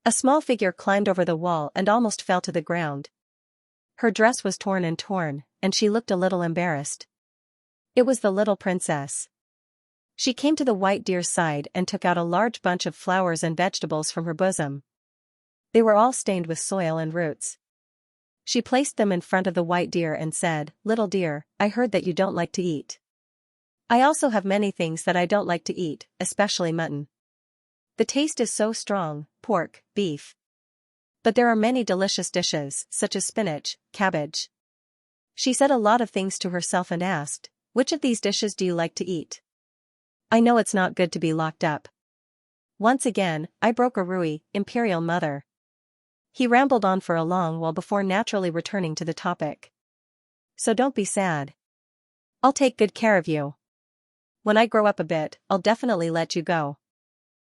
A small figure climbed over the wall and almost fell to the ground. Her dress was torn, and she looked a little embarrassed. It was the little princess. She came to the white deer's side and took out a large bunch of flowers and vegetables from her bosom. They were all stained with soil and roots. She placed them in front of the white deer and said, "Little deer, I heard that you don't like to eat. I also have many things that I don't like to eat, especially mutton. The taste is so strong, pork, beef. But there are many delicious dishes, such as spinach, cabbage." She said a lot of things to herself and asked, "Which of these dishes do you like to eat? I know it's not good to be locked up. Once again, I broke a rui, imperial mother." He rambled on for a long while before naturally returning to the topic. "So don't be sad. I'll take good care of you. When I grow up a bit, I'll definitely let you go."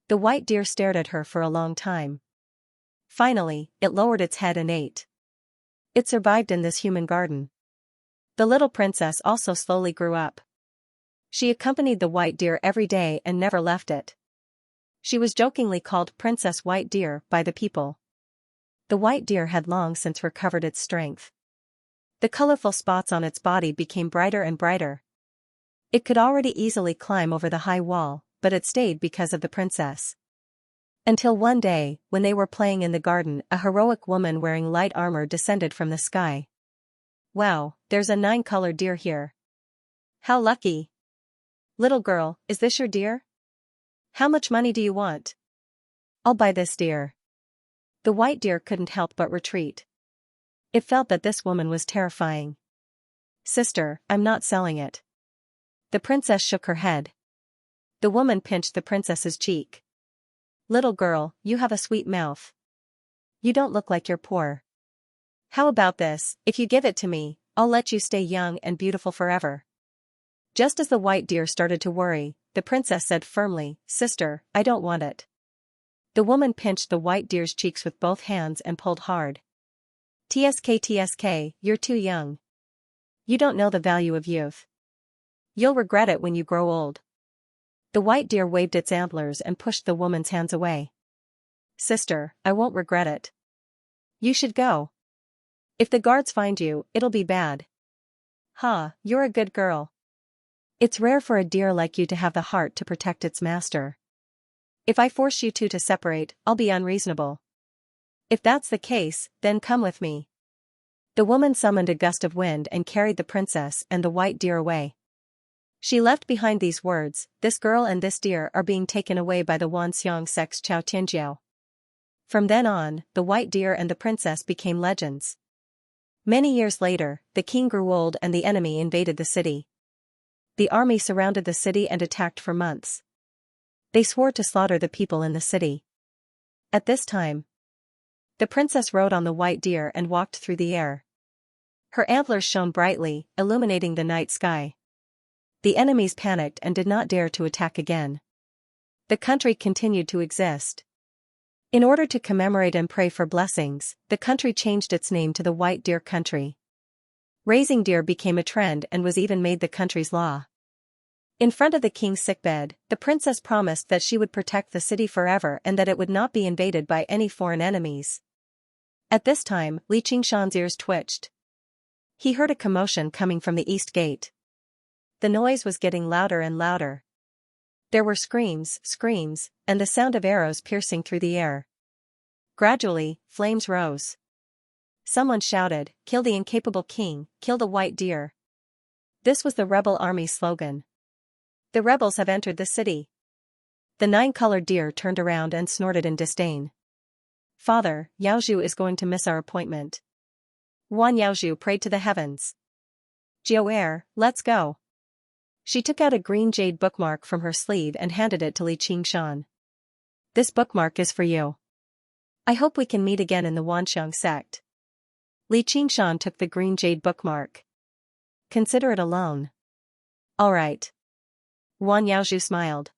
The white deer stared at her for a long time. Finally, it lowered its head and ate. It survived in this human garden. The little princess also slowly grew up. She accompanied the white deer every day and never left it. She was jokingly called Princess White Deer by the people. The white deer had long since recovered its strength. The colorful spots on its body became brighter and brighter. It could already easily climb over the high wall, but it stayed because of the princess. Until one day, when they were playing in the garden, a heroic woman wearing light armor descended from the sky. "Wow, there's a 9-colored deer here. How lucky. Little girl, is this your deer? How much money do you want? I'll buy this deer." The white deer couldn't help but retreat. It felt that this woman was terrifying. "Sister, I'm not selling it." The princess shook her head. The woman pinched the princess's cheek. "Little girl, you have a sweet mouth. You don't look like you're poor. How about this, if you give it to me, I'll let you stay young and beautiful forever." Just as the white deer started to worry, the princess said firmly, "Sister, I don't want it." The woman pinched the white deer's cheeks with both hands and pulled hard. "Tsk, you're too young. You don't know the value of youth. You'll regret it when you grow old." The white deer waved its antlers and pushed the woman's hands away. "Sister, I won't regret it. You should go. If the guards find you, it'll be bad." "Ha, you're a good girl. It's rare for a deer like you to have the heart to protect its master. If I force you two to separate, I'll be unreasonable. If that's the case, then come with me." The woman summoned a gust of wind and carried the princess and the white deer away. She left behind these words, "This girl and this deer are being taken away by the Wanxiang sect's Chao Tianjiao." From then on, the white deer and the princess became legends. Many years later, the king grew old and the enemy invaded the city. The army surrounded the city and attacked for months. They swore to slaughter the people in the city. At this time, the princess rode on the white deer and walked through the air. Her antlers shone brightly, illuminating the night sky. The enemies panicked and did not dare to attack again. The country continued to exist. In order to commemorate and pray for blessings, the country changed its name to the White Deer Country. Raising deer became a trend and was even made the country's law. In front of the king's sickbed, the princess promised that she would protect the city forever and that it would not be invaded by any foreign enemies. At this time, Li Qingshan's ears twitched. He heard a commotion coming from the east gate. The noise was getting louder and louder. There were screams, and the sound of arrows piercing through the air. Gradually, flames rose. Someone shouted, "Kill the incapable king, kill the white deer." This was the rebel army's slogan. The rebels have entered the city. The nine-colored deer turned around and snorted in disdain. "Father, Yaozhu is going to miss our appointment." Wan Yaozhu prayed to the heavens. "Jiaoer, let's go." She took out a green jade bookmark from her sleeve and handed it to Li Qingshan. "This bookmark is for you. I hope we can meet again in the Wanxiang sect." Li Qingshan took the green jade bookmark. "Consider it a loan." "All right." Wan Yaozhu smiled.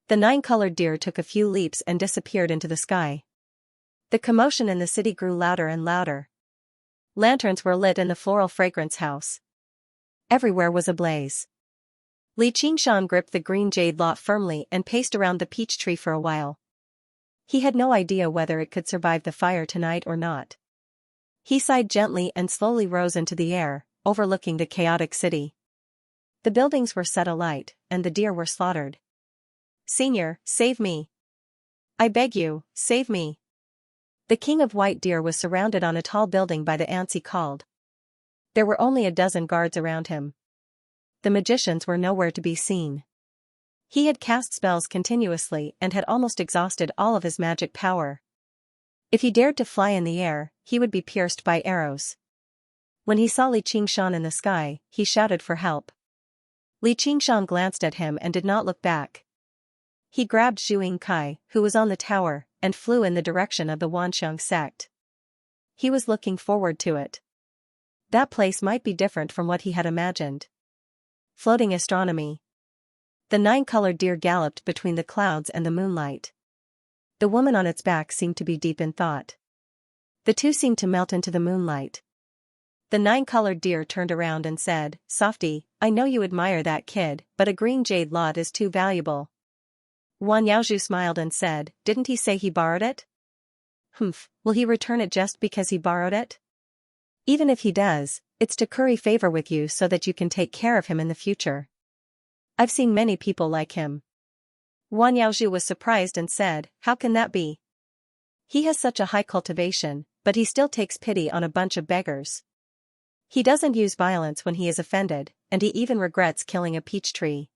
The nine-colored deer took a few leaps and disappeared into the sky. The commotion in the city grew louder and louder. Lanterns were lit in the floral fragrance house. Everywhere was ablaze. Li Qingshan gripped the green jade lot firmly and paced around the peach tree for a while. He had no idea whether it could survive the fire tonight or not. He sighed gently and slowly rose into the air, overlooking the chaotic city. The buildings were set alight, and the deer were slaughtered. "Senior, save me. I beg you, save me." The king of white deer was surrounded on a tall building by the ants he called. There were only a dozen guards around him. The magicians were nowhere to be seen. He had cast spells continuously and had almost exhausted all of his magic power. If he dared to fly in the air, he would be pierced by arrows. When he saw Li Qingshan in the sky, he shouted for help. Li Qingshan glanced at him and did not look back. He grabbed Zhu Yingkai, who was on the tower, and flew in the direction of the Wanxiang sect. He was looking forward to it. That place might be different from what he had imagined. Floating astronomy. The nine-colored deer galloped between the clouds and the moonlight. The woman on its back seemed to be deep in thought. The two seemed to melt into the moonlight. The nine-colored deer turned around and said, "Softy, I know you admire that kid, but a green jade lot is too valuable." Wan Yaozhu smiled and said, "Didn't he say he borrowed it?" "Humph, will he return it just because he borrowed it?" "Even if he does, it's to curry favor with you so that you can take care of him in the future. I've seen many people like him." Wan Yaozhu was surprised and said, "How can that be? He has such a high cultivation, but he still takes pity on a bunch of beggars. He doesn't use violence when he is offended, and he even regrets killing a peach tree.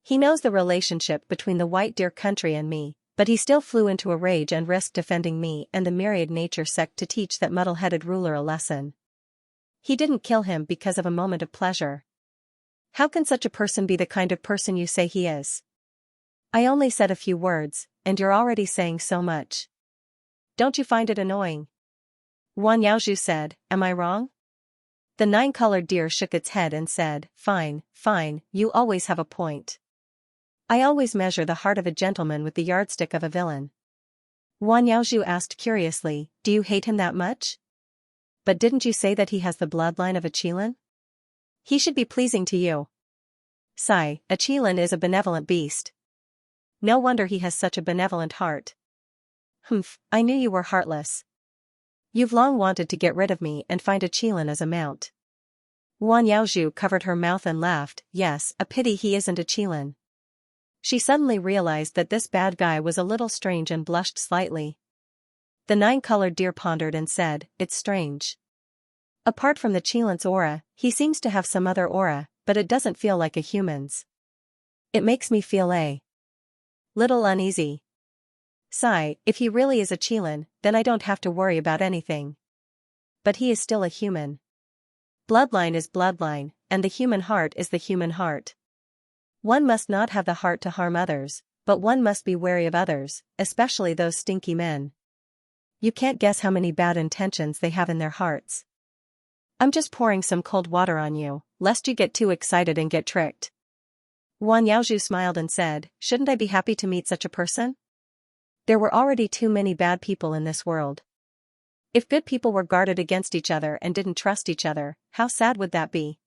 He knows the relationship between the white deer country and me, but he still flew into a rage and risked defending me and the myriad nature sect to teach that muddle-headed ruler a lesson. He didn't kill him because of a moment of pleasure. How can such a person be the kind of person you say he is?" "I only said a few words, and you're already saying so much. Don't you find it annoying?" Wan Yaozhu said, "Am I wrong?" The nine-colored deer shook its head and said, Fine, you always have a point. I always measure the heart of a gentleman with the yardstick of a villain." Wan Yaozhu asked curiously, "Do you hate him that much? But didn't you say that he has the bloodline of a Qilin? He should be pleasing to you." "Sigh, a Qilin is a benevolent beast. No wonder he has such a benevolent heart." "Humph, I knew you were heartless. You've long wanted to get rid of me and find a Qilin as a mount." Wan Yaozhu covered her mouth and laughed, "Yes, a pity he isn't a Qilin." She suddenly realized that this bad guy was a little strange and blushed slightly. The nine-colored deer pondered and said, "It's strange. Apart from the Qilin's aura, he seems to have some other aura, but it doesn't feel like a human's. It makes me feel a little uneasy. Sigh, if he really is a Qilin, then I don't have to worry about anything. But he is still a human. Bloodline is bloodline, and the human heart is the human heart. One must not have the heart to harm others, but one must be wary of others, especially those stinky men. You can't guess how many bad intentions they have in their hearts. I'm just pouring some cold water on you, lest you get too excited and get tricked." Wan Yaozhu smiled and said, "Shouldn't I be happy to meet such a person? There were already too many bad people in this world. If good people were guarded against each other and didn't trust each other, how sad would that be?"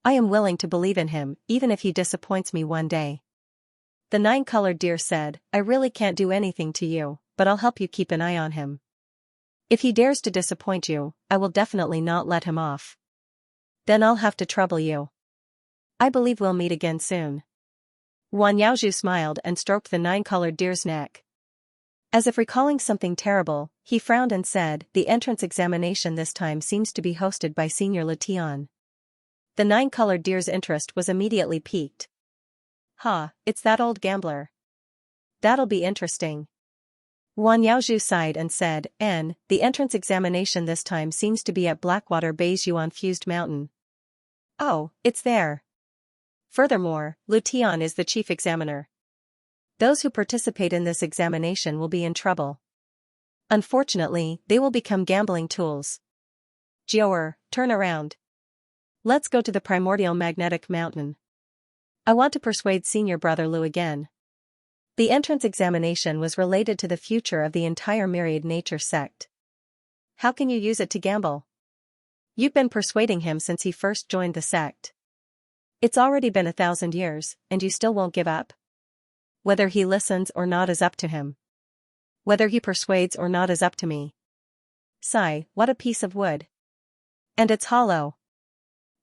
I am willing to believe in him, even if he disappoints me one day. The nine-colored deer said, I really can't do anything to you, but I'll help you keep an eye on him. If he dares to disappoint you, I will definitely not let him off. Then I'll have to trouble you. I believe we'll meet again soon. Guan Yaozhu smiled and stroked the nine-colored deer's neck. As if recalling something terrible, he frowned and said, the entrance examination this time seems to be hosted by Senior Lu Tian. The nine-colored deer's interest was immediately piqued. It's that old gambler. That'll be interesting. Guan Yaozhu sighed and said, the entrance examination this time seems to be at Blackwater Bay's Yuan Fused Mountain. Oh, it's there. Furthermore, Lu Tian is the chief examiner. Those who participate in this examination will be in trouble. Unfortunately, they will become gambling tools. Jiaoer, turn around. Let's go to the primordial magnetic mountain. I want to persuade senior brother Lu again. The entrance examination was related to the future of the entire Myriad Nature sect. How can you use it to gamble? You've been persuading him since he first joined the sect. It's already been 1,000 years, and you still won't give up? Whether he listens or not is up to him. Whether he persuades or not is up to me. Sigh, what a piece of wood. And it's hollow.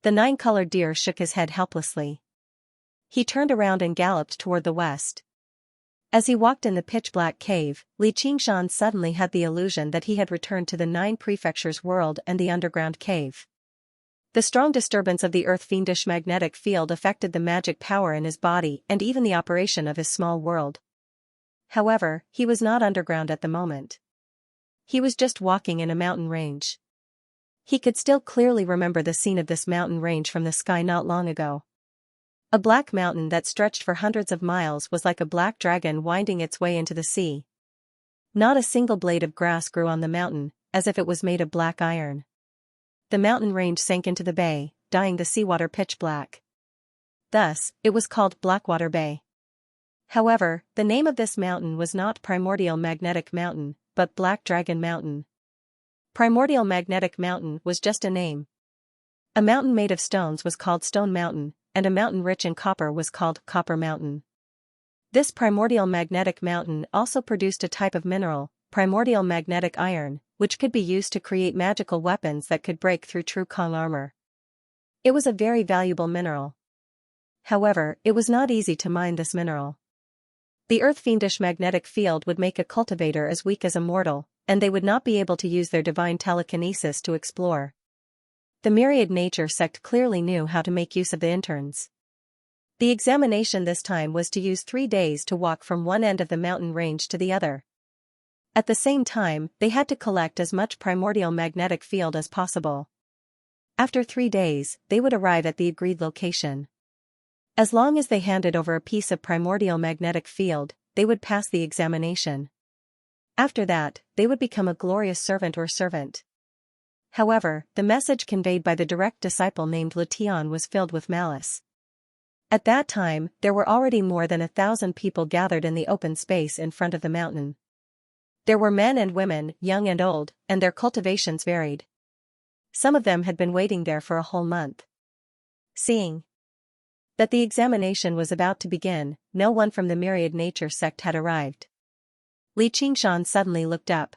The nine-colored deer shook his head helplessly. He turned around and galloped toward the west. As he walked in the pitch-black cave, Li Qingshan suddenly had the illusion that he had returned to the Nine Prefectures world and the underground cave. The strong disturbance of the earth-fiendish magnetic field affected the magic power in his body and even the operation of his small world. However, he was not underground at the moment. He was just walking in a mountain range. He could still clearly remember the scene of this mountain range from the sky not long ago. A black mountain that stretched for hundreds of miles was like a black dragon winding its way into the sea. Not a single blade of grass grew on the mountain, as if it was made of black iron. The mountain range sank into the bay, dyeing the seawater pitch black. Thus, it was called Blackwater Bay. However, the name of this mountain was not Primordial Magnetic Mountain, but Black Dragon Mountain. Primordial Magnetic Mountain was just a name. A mountain made of stones was called Stone Mountain, and a mountain rich in copper was called Copper Mountain. This Primordial Magnetic Mountain also produced a type of mineral, Primordial Magnetic Iron, which could be used to create magical weapons that could break through true Kong armor. It was a very valuable mineral. However, it was not easy to mine this mineral. The earth-fiendish magnetic field would make a cultivator as weak as a mortal, and they would not be able to use their divine telekinesis to explore. The Myriad Nature sect clearly knew how to make use of the interns. The examination this time was to use 3 days to walk from one end of the mountain range to the other. At the same time, they had to collect as much primordial magnetic field as possible. After 3 days, they would arrive at the agreed location. As long as they handed over a piece of primordial magnetic field, they would pass the examination. After that, they would become a glorious servant or servant. However, the message conveyed by the direct disciple named Lu Tian was filled with malice. At that time, there were already more than 1,000 people gathered in the open space in front of the mountain. There were men and women, young and old, and their cultivations varied. Some of them had been waiting there for a whole month. Seeing that the examination was about to begin, no one from the Myriad Nature sect had arrived. Li Qingshan suddenly looked up.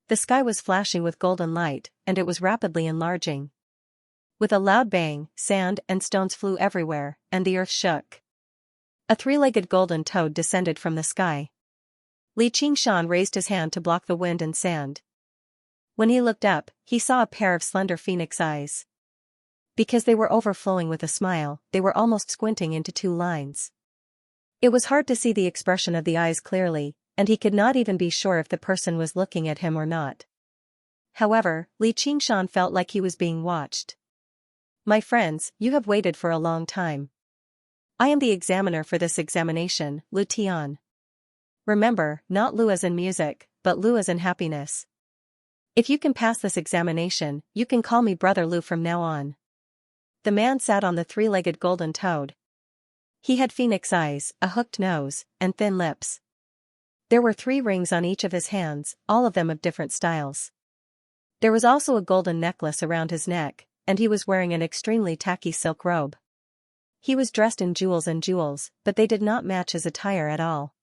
The sky was flashing with golden light, and it was rapidly enlarging. With a loud bang, sand and stones flew everywhere, and the earth shook. A 3-legged golden toad descended from the sky. Li Qingshan raised his hand to block the wind and sand. When he looked up, he saw a pair of slender phoenix eyes. Because they were overflowing with a smile, they were almost squinting into 2 lines. It was hard to see the expression of the eyes clearly, and he could not even be sure if the person was looking at him or not. However, Li Qingshan felt like he was being watched. My friends, you have waited for a long time. I am the examiner for this examination, Lu Tian. Remember, not Lu as in music, but Lu as in happiness. If you can pass this examination, you can call me Brother Lu from now on. The man sat on the 3-legged golden toad. He had phoenix eyes, a hooked nose, and thin lips. There were 3 rings on each of his hands, all of them of different styles. There was also a golden necklace around his neck, and he was wearing an extremely tacky silk robe. He was dressed in jewels, but they did not match his attire at all.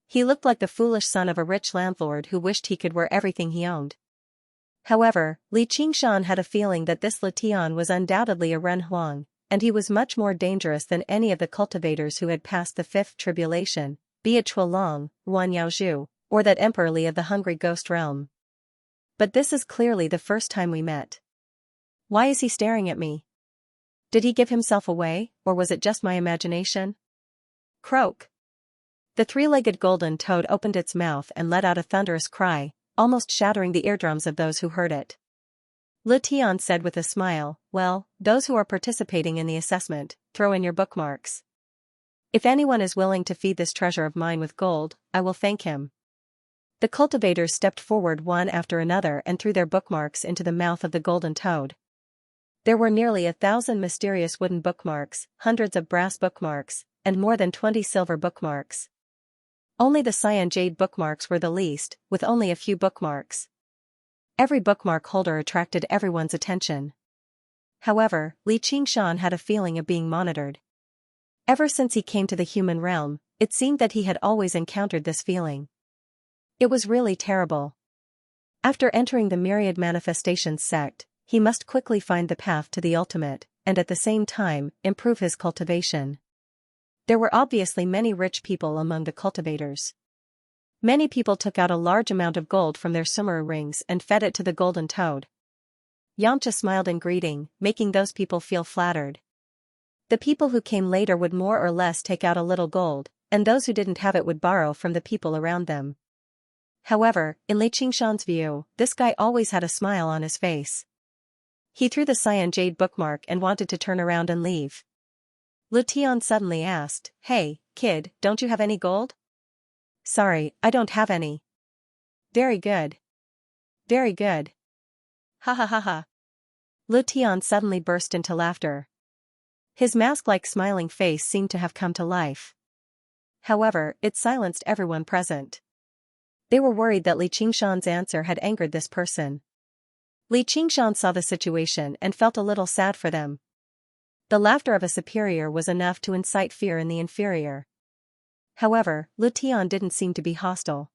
He looked like the foolish son of a rich landlord who wished he could wear everything he owned. However, Li Qingshan had a feeling that this Letian was undoubtedly a Ren Huang, and he was much more dangerous than any of the cultivators who had passed the fifth tribulation, be it Chuolong, Ruan Yaozhu, or that Emperor Li of the Hungry Ghost Realm. But this is clearly the first time we met. Why is he staring at me? Did he give himself away, or was it just my imagination? Croak! The three-legged golden toad opened its mouth and let out a thunderous cry, almost shattering the eardrums of those who heard it. Letian said with a smile, "Well, those who are participating in the assessment, throw in your bookmarks. If anyone is willing to feed this treasure of mine with gold, I will thank him." The cultivators stepped forward one after another and threw their bookmarks into the mouth of the golden toad. There were nearly 1,000 mysterious wooden bookmarks, hundreds of brass bookmarks, and more than 20 silver bookmarks. Only the cyan jade bookmarks were the least, with only a few bookmarks. Every bookmark holder attracted everyone's attention. However, Li Qingshan had a feeling of being monitored. Ever since he came to the human realm, it seemed that he had always encountered this feeling. It was really terrible. After entering the myriad manifestations sect, he must quickly find the path to the ultimate, and at the same time, improve his cultivation. There were obviously many rich people among the cultivators. Many people took out a large amount of gold from their sumeru rings and fed it to the golden toad. Xianxia smiled in greeting, making those people feel flattered. The people who came later would more or less take out a little gold, and those who didn't have it would borrow from the people around them. However, in Li Qingshan's view, this guy always had a smile on his face. He threw the cyan jade bookmark and wanted to turn around and leave. Letian suddenly asked, "Hey, kid, don't you have any gold?" "Sorry, I don't have any." "Very good. Very good. Ha ha ha ha." Letian suddenly burst into laughter. His mask-like smiling face seemed to have come to life. However, it silenced everyone present. They were worried that Li Qingshan's answer had angered this person. Li Qingshan saw the situation and felt a little sad for them. The laughter of a superior was enough to incite fear in the inferior. However, Letian didn't seem to be hostile.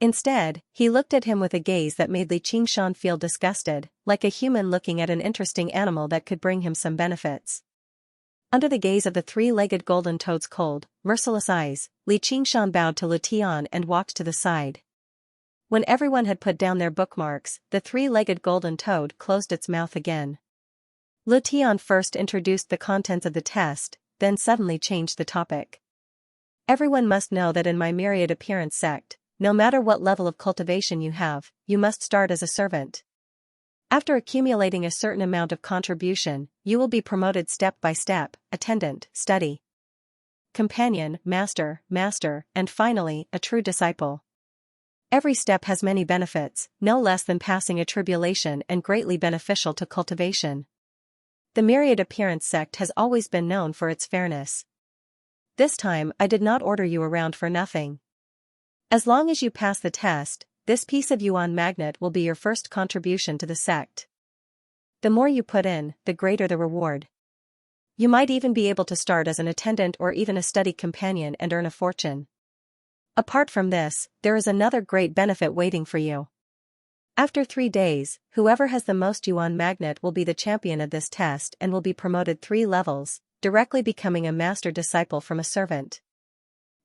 Instead, he looked at him with a gaze that made Li Qingshan feel disgusted, like a human looking at an interesting animal that could bring him some benefits. Under the gaze of the three-legged golden toad's cold, merciless eyes, Li Qingshan bowed to Letian and walked to the side. When everyone had put down their bookmarks, the three-legged golden toad closed its mouth again. Letian first introduced the contents of the test, then suddenly changed the topic. "Everyone must know that in my myriad appearance sect, no matter what level of cultivation you have, you must start as a servant. After accumulating a certain amount of contribution, you will be promoted step by step, attendant, study, companion, master, and finally, a true disciple. Every step has many benefits, no less than passing a tribulation and greatly beneficial to cultivation. The myriad appearance sect has always been known for its fairness. This time I did not order you around for nothing. As long as you pass the test, this piece of yuan magnet will be your first contribution to the sect. The more you put in, the greater the reward. You might even be able to start as an attendant or even a study companion and earn a fortune. Apart from this, there is another great benefit waiting for you. After 3 days, whoever has the most yuan magnet will be the champion of this test and will be promoted 3 levels, directly becoming a master disciple from a servant.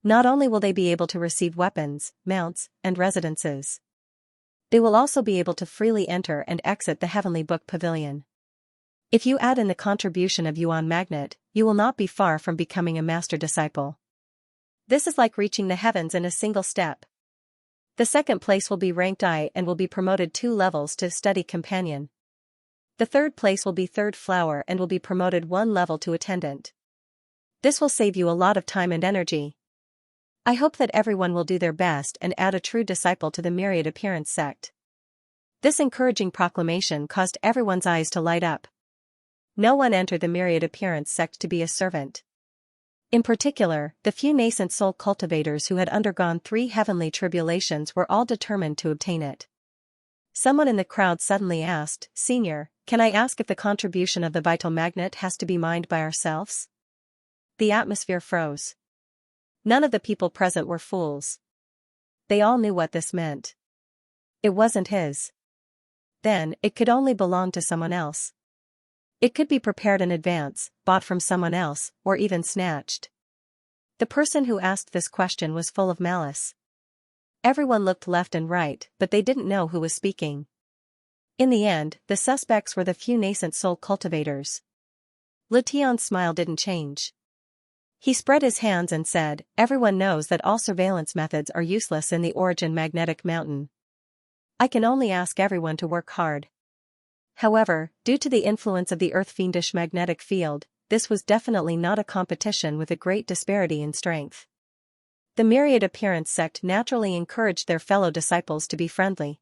Not only will they be able to receive weapons, mounts, and residences, they will also be able to freely enter and exit the Heavenly Book Pavilion. If you add in the contribution of yuan magnet, you will not be far from becoming a master disciple. This is like reaching the heavens in a single step. The second place will be ranked I and will be promoted 2 levels to study companion. The third place will be third flower and will be promoted 1 level to attendant. This will save you a lot of time and energy. I hope that everyone will do their best and add a true disciple to the myriad appearance sect. This encouraging proclamation caused everyone's eyes to light up. No one entered the myriad appearance sect to be a servant. In particular, the few nascent soul cultivators who had undergone 3 heavenly tribulations were all determined to obtain it. Someone in the crowd suddenly asked, "Senior, Can I ask if the contribution of the vital magnet has to be mined by ourselves? The atmosphere froze. None of the people present were fools. They all knew what this meant. It wasn't his. Then, it could only belong to someone else. It could be prepared in advance, bought from someone else, or even snatched. The person who asked this question was full of malice. Everyone looked left and right, but they didn't know who was speaking. In the end, the suspects were the few nascent soul cultivators. Lution's smile didn't change. He spread his hands and said, "Everyone knows that all surveillance methods are useless in the Origin Magnetic Mountain. I can only ask everyone to work hard." However, due to the influence of the Earth-fiendish magnetic field, this was definitely not a competition with a great disparity in strength. The Myriad Appearance sect naturally encouraged their fellow disciples to be friendly.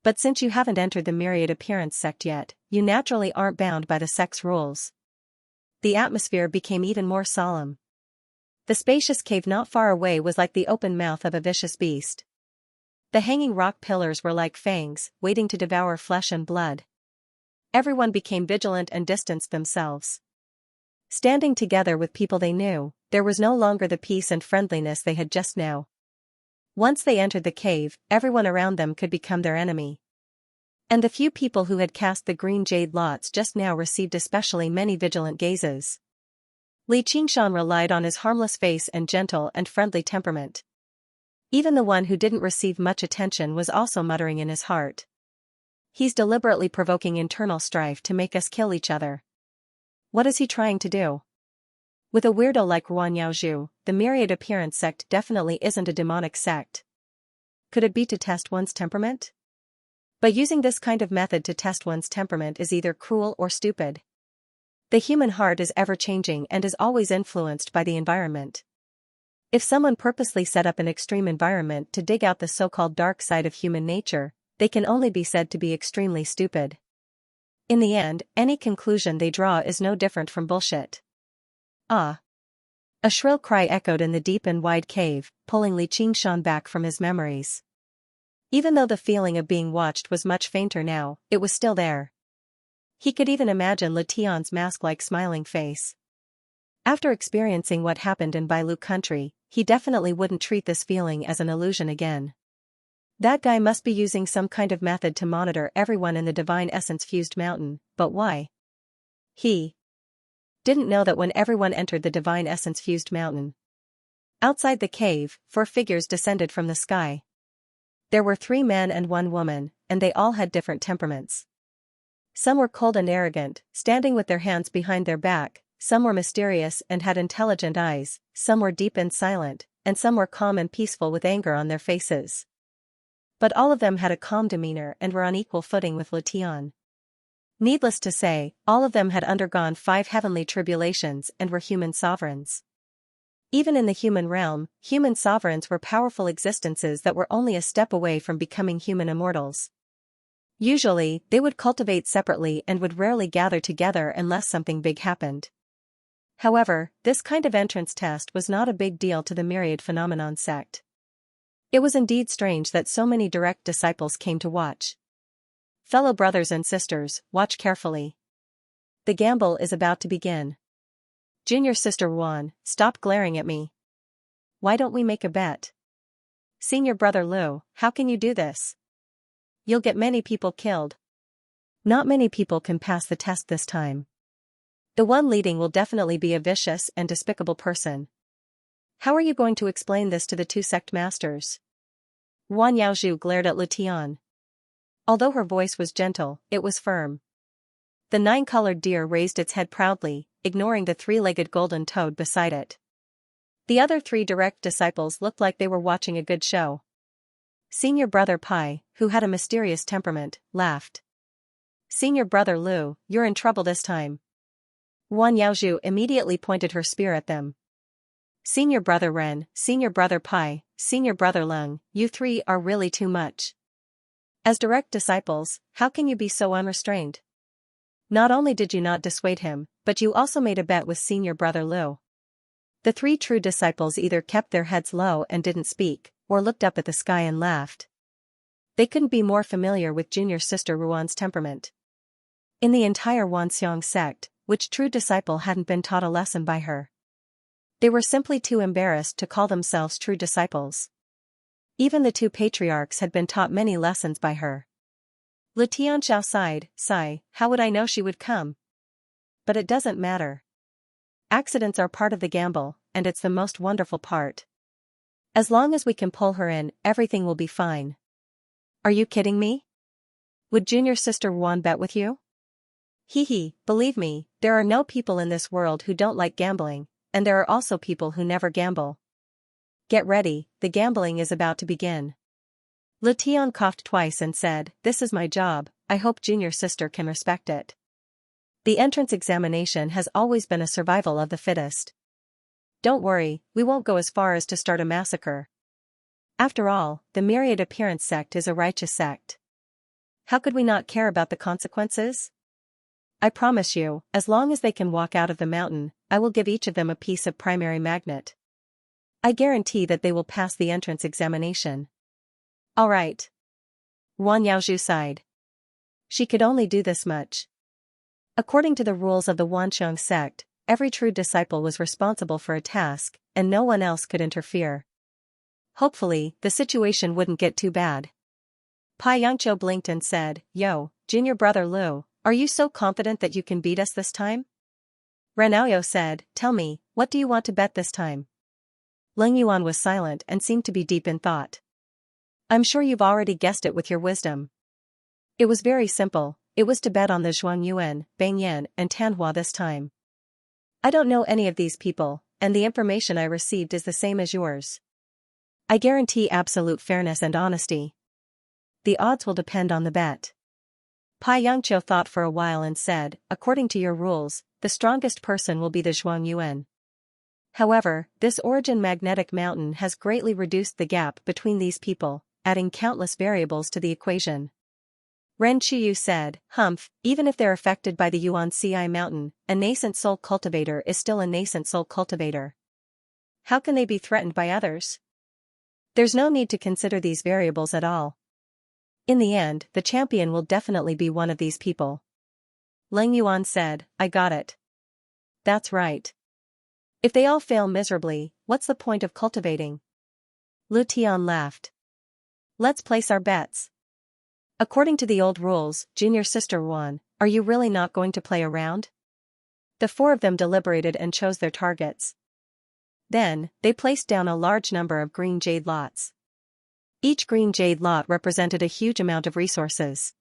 But since you haven't entered the Myriad Appearance sect yet, you naturally aren't bound by the sect's rules. The atmosphere became even more solemn. The spacious cave not far away was like the open mouth of a vicious beast. The hanging rock pillars were like fangs, waiting to devour flesh and blood. Everyone became vigilant and distanced themselves. Standing together with people they knew, there was no longer the peace and friendliness they had just now. Once they entered the cave, everyone around them could become their enemy. And the few people who had cast the green jade lots just now received especially many vigilant gazes. Xianxia relied on his harmless face and gentle and friendly temperament. Even the one who didn't receive much attention was also muttering in his heart. He's deliberately provoking internal strife to make us kill each other. What is he trying to do? With a weirdo like Xianxia, the Myriad Appearance sect definitely isn't a demonic sect. Could it be to test one's temperament? But using this kind of method to test one's temperament is either cruel or stupid. The human heart is ever-changing and is always influenced by the environment. If someone purposely set up an extreme environment to dig out the so-called dark side of human nature, they can only be said to be extremely stupid. In the end, any conclusion they draw is no different from bullshit. Ah! A shrill cry echoed in the deep and wide cave, pulling Xianxia back from his memories. Even though the feeling of being watched was much fainter now, it was still there. He could even imagine Lution's mask-like smiling face. After experiencing what happened in Bailu country, he definitely wouldn't treat this feeling as an illusion again. That guy must be using some kind of method to monitor everyone in the Divine Essence-fused mountain, but why? He didn't know that when everyone entered the Divine Essence-fused mountain. Outside the cave, 4 figures descended from the sky. There were 3 men and 1 woman, and they all had different temperaments. Some were cold and arrogant, standing with their hands behind their back, some were mysterious and had intelligent eyes, some were deep and silent, and some were calm and peaceful with anger on their faces. But all of them had a calm demeanor and were on equal footing with Lution. Needless to say, all of them had undergone 5 heavenly tribulations and were human sovereigns. Even in the human realm, human sovereigns were powerful existences that were only a step away from becoming human immortals. Usually, they would cultivate separately and would rarely gather together unless something big happened. However, this kind of entrance test was not a big deal to the Myriad Phenomenon sect. It was indeed strange that so many direct disciples came to watch. Fellow brothers and sisters, watch carefully. The gamble is about to begin. Junior sister Juan, stop glaring at me. Why don't we make a bet? Senior brother Lu, how can you do this? You'll get many people killed. Not many people can pass the test this time. The one leading will definitely be a vicious and despicable person. How are you going to explain this to the 2 sect masters? Xianxia glared at Lution. Although her voice was gentle, it was firm. The 9-colored deer raised its head proudly, ignoring the 3-legged golden toad beside it. The other 3 direct disciples looked like they were watching a good show. Senior brother Pai, who had a mysterious temperament, laughed. Senior brother Lu, you're in trouble this time. Xianxia immediately pointed her spear at them. Senior brother Ren, senior brother Pai, senior brother Leng, you 3 are really too much. As direct disciples, how can you be so unrestrained? Not only did you not dissuade him, but you also made a bet with senior brother Lu. The 3 true disciples either kept their heads low and didn't speak, or looked up at the sky and laughed. They couldn't be more familiar with junior sister Ruan's temperament. In the entire Wanxiang sect, which true disciple hadn't been taught a lesson by her? They were simply too embarrassed to call themselves true disciples. Even the two patriarchs had been taught many lessons by her. Xianxia sighed, how would I know she would come? But it doesn't matter. Accidents are part of the gamble, and it's the most wonderful part. As long as we can pull her in, everything will be fine. Are you kidding me? Would junior sister Juan bet with you? Hee, believe me, there are no people in this world who don't like gambling, and there are also people who never gamble. Get ready, the gambling is about to begin. Tian coughed twice and said, this is my job, I hope junior sister can respect it. The entrance examination has always been a survival of the fittest. Don't worry, we won't go as far as to start a massacre. After all, the Myriad Appearance sect is a righteous sect. How could we not care about the consequences? I promise you, as long as they can walk out of the mountain, I will give each of them a piece of primary magnet. I guarantee that they will pass the entrance examination. All right. Wan Yaozhu sighed. She could only do this much. According to the rules of the Wanxiang sect, every true disciple was responsible for a task, and no one else could interfere. Hopefully, the situation wouldn't get too bad. Pai Yangqiu blinked and said, Yo, junior brother Lu, are you so confident that you can beat us this time? Renaoyo said, tell me, what do you want to bet this time? Ling Yuan was silent and seemed to be deep in thought. I'm sure you've already guessed it with your wisdom. It was very simple, it was to bet on the Zhuang Yuan, Bang Yan, and Tanhua this time. I don't know any of these people, and the information I received is the same as yours. I guarantee absolute fairness and honesty. The odds will depend on the bet. Pai Yangqiu thought for a while and said, according to your rules, the strongest person will be the Zhuang Yuan. However, this origin magnetic mountain has greatly reduced the gap between these people, adding countless variables to the equation. Ren Qiyu said, Humph, even if they're affected by the Yuan Ci mountain, a nascent soul cultivator is still a nascent soul cultivator. How can they be threatened by others? There's no need to consider these variables at all. In the end, the champion will definitely be one of these people. Ling Yuan said, I got it. That's right. If they all fail miserably, what's the point of cultivating? Lu Tian laughed. Let's place our bets. According to the old rules, junior sister Juan, are you really not going to play around? The four of them deliberated and chose their targets. Then, they placed down a large number of green jade lots. Each green jade lot represented a huge amount of resources.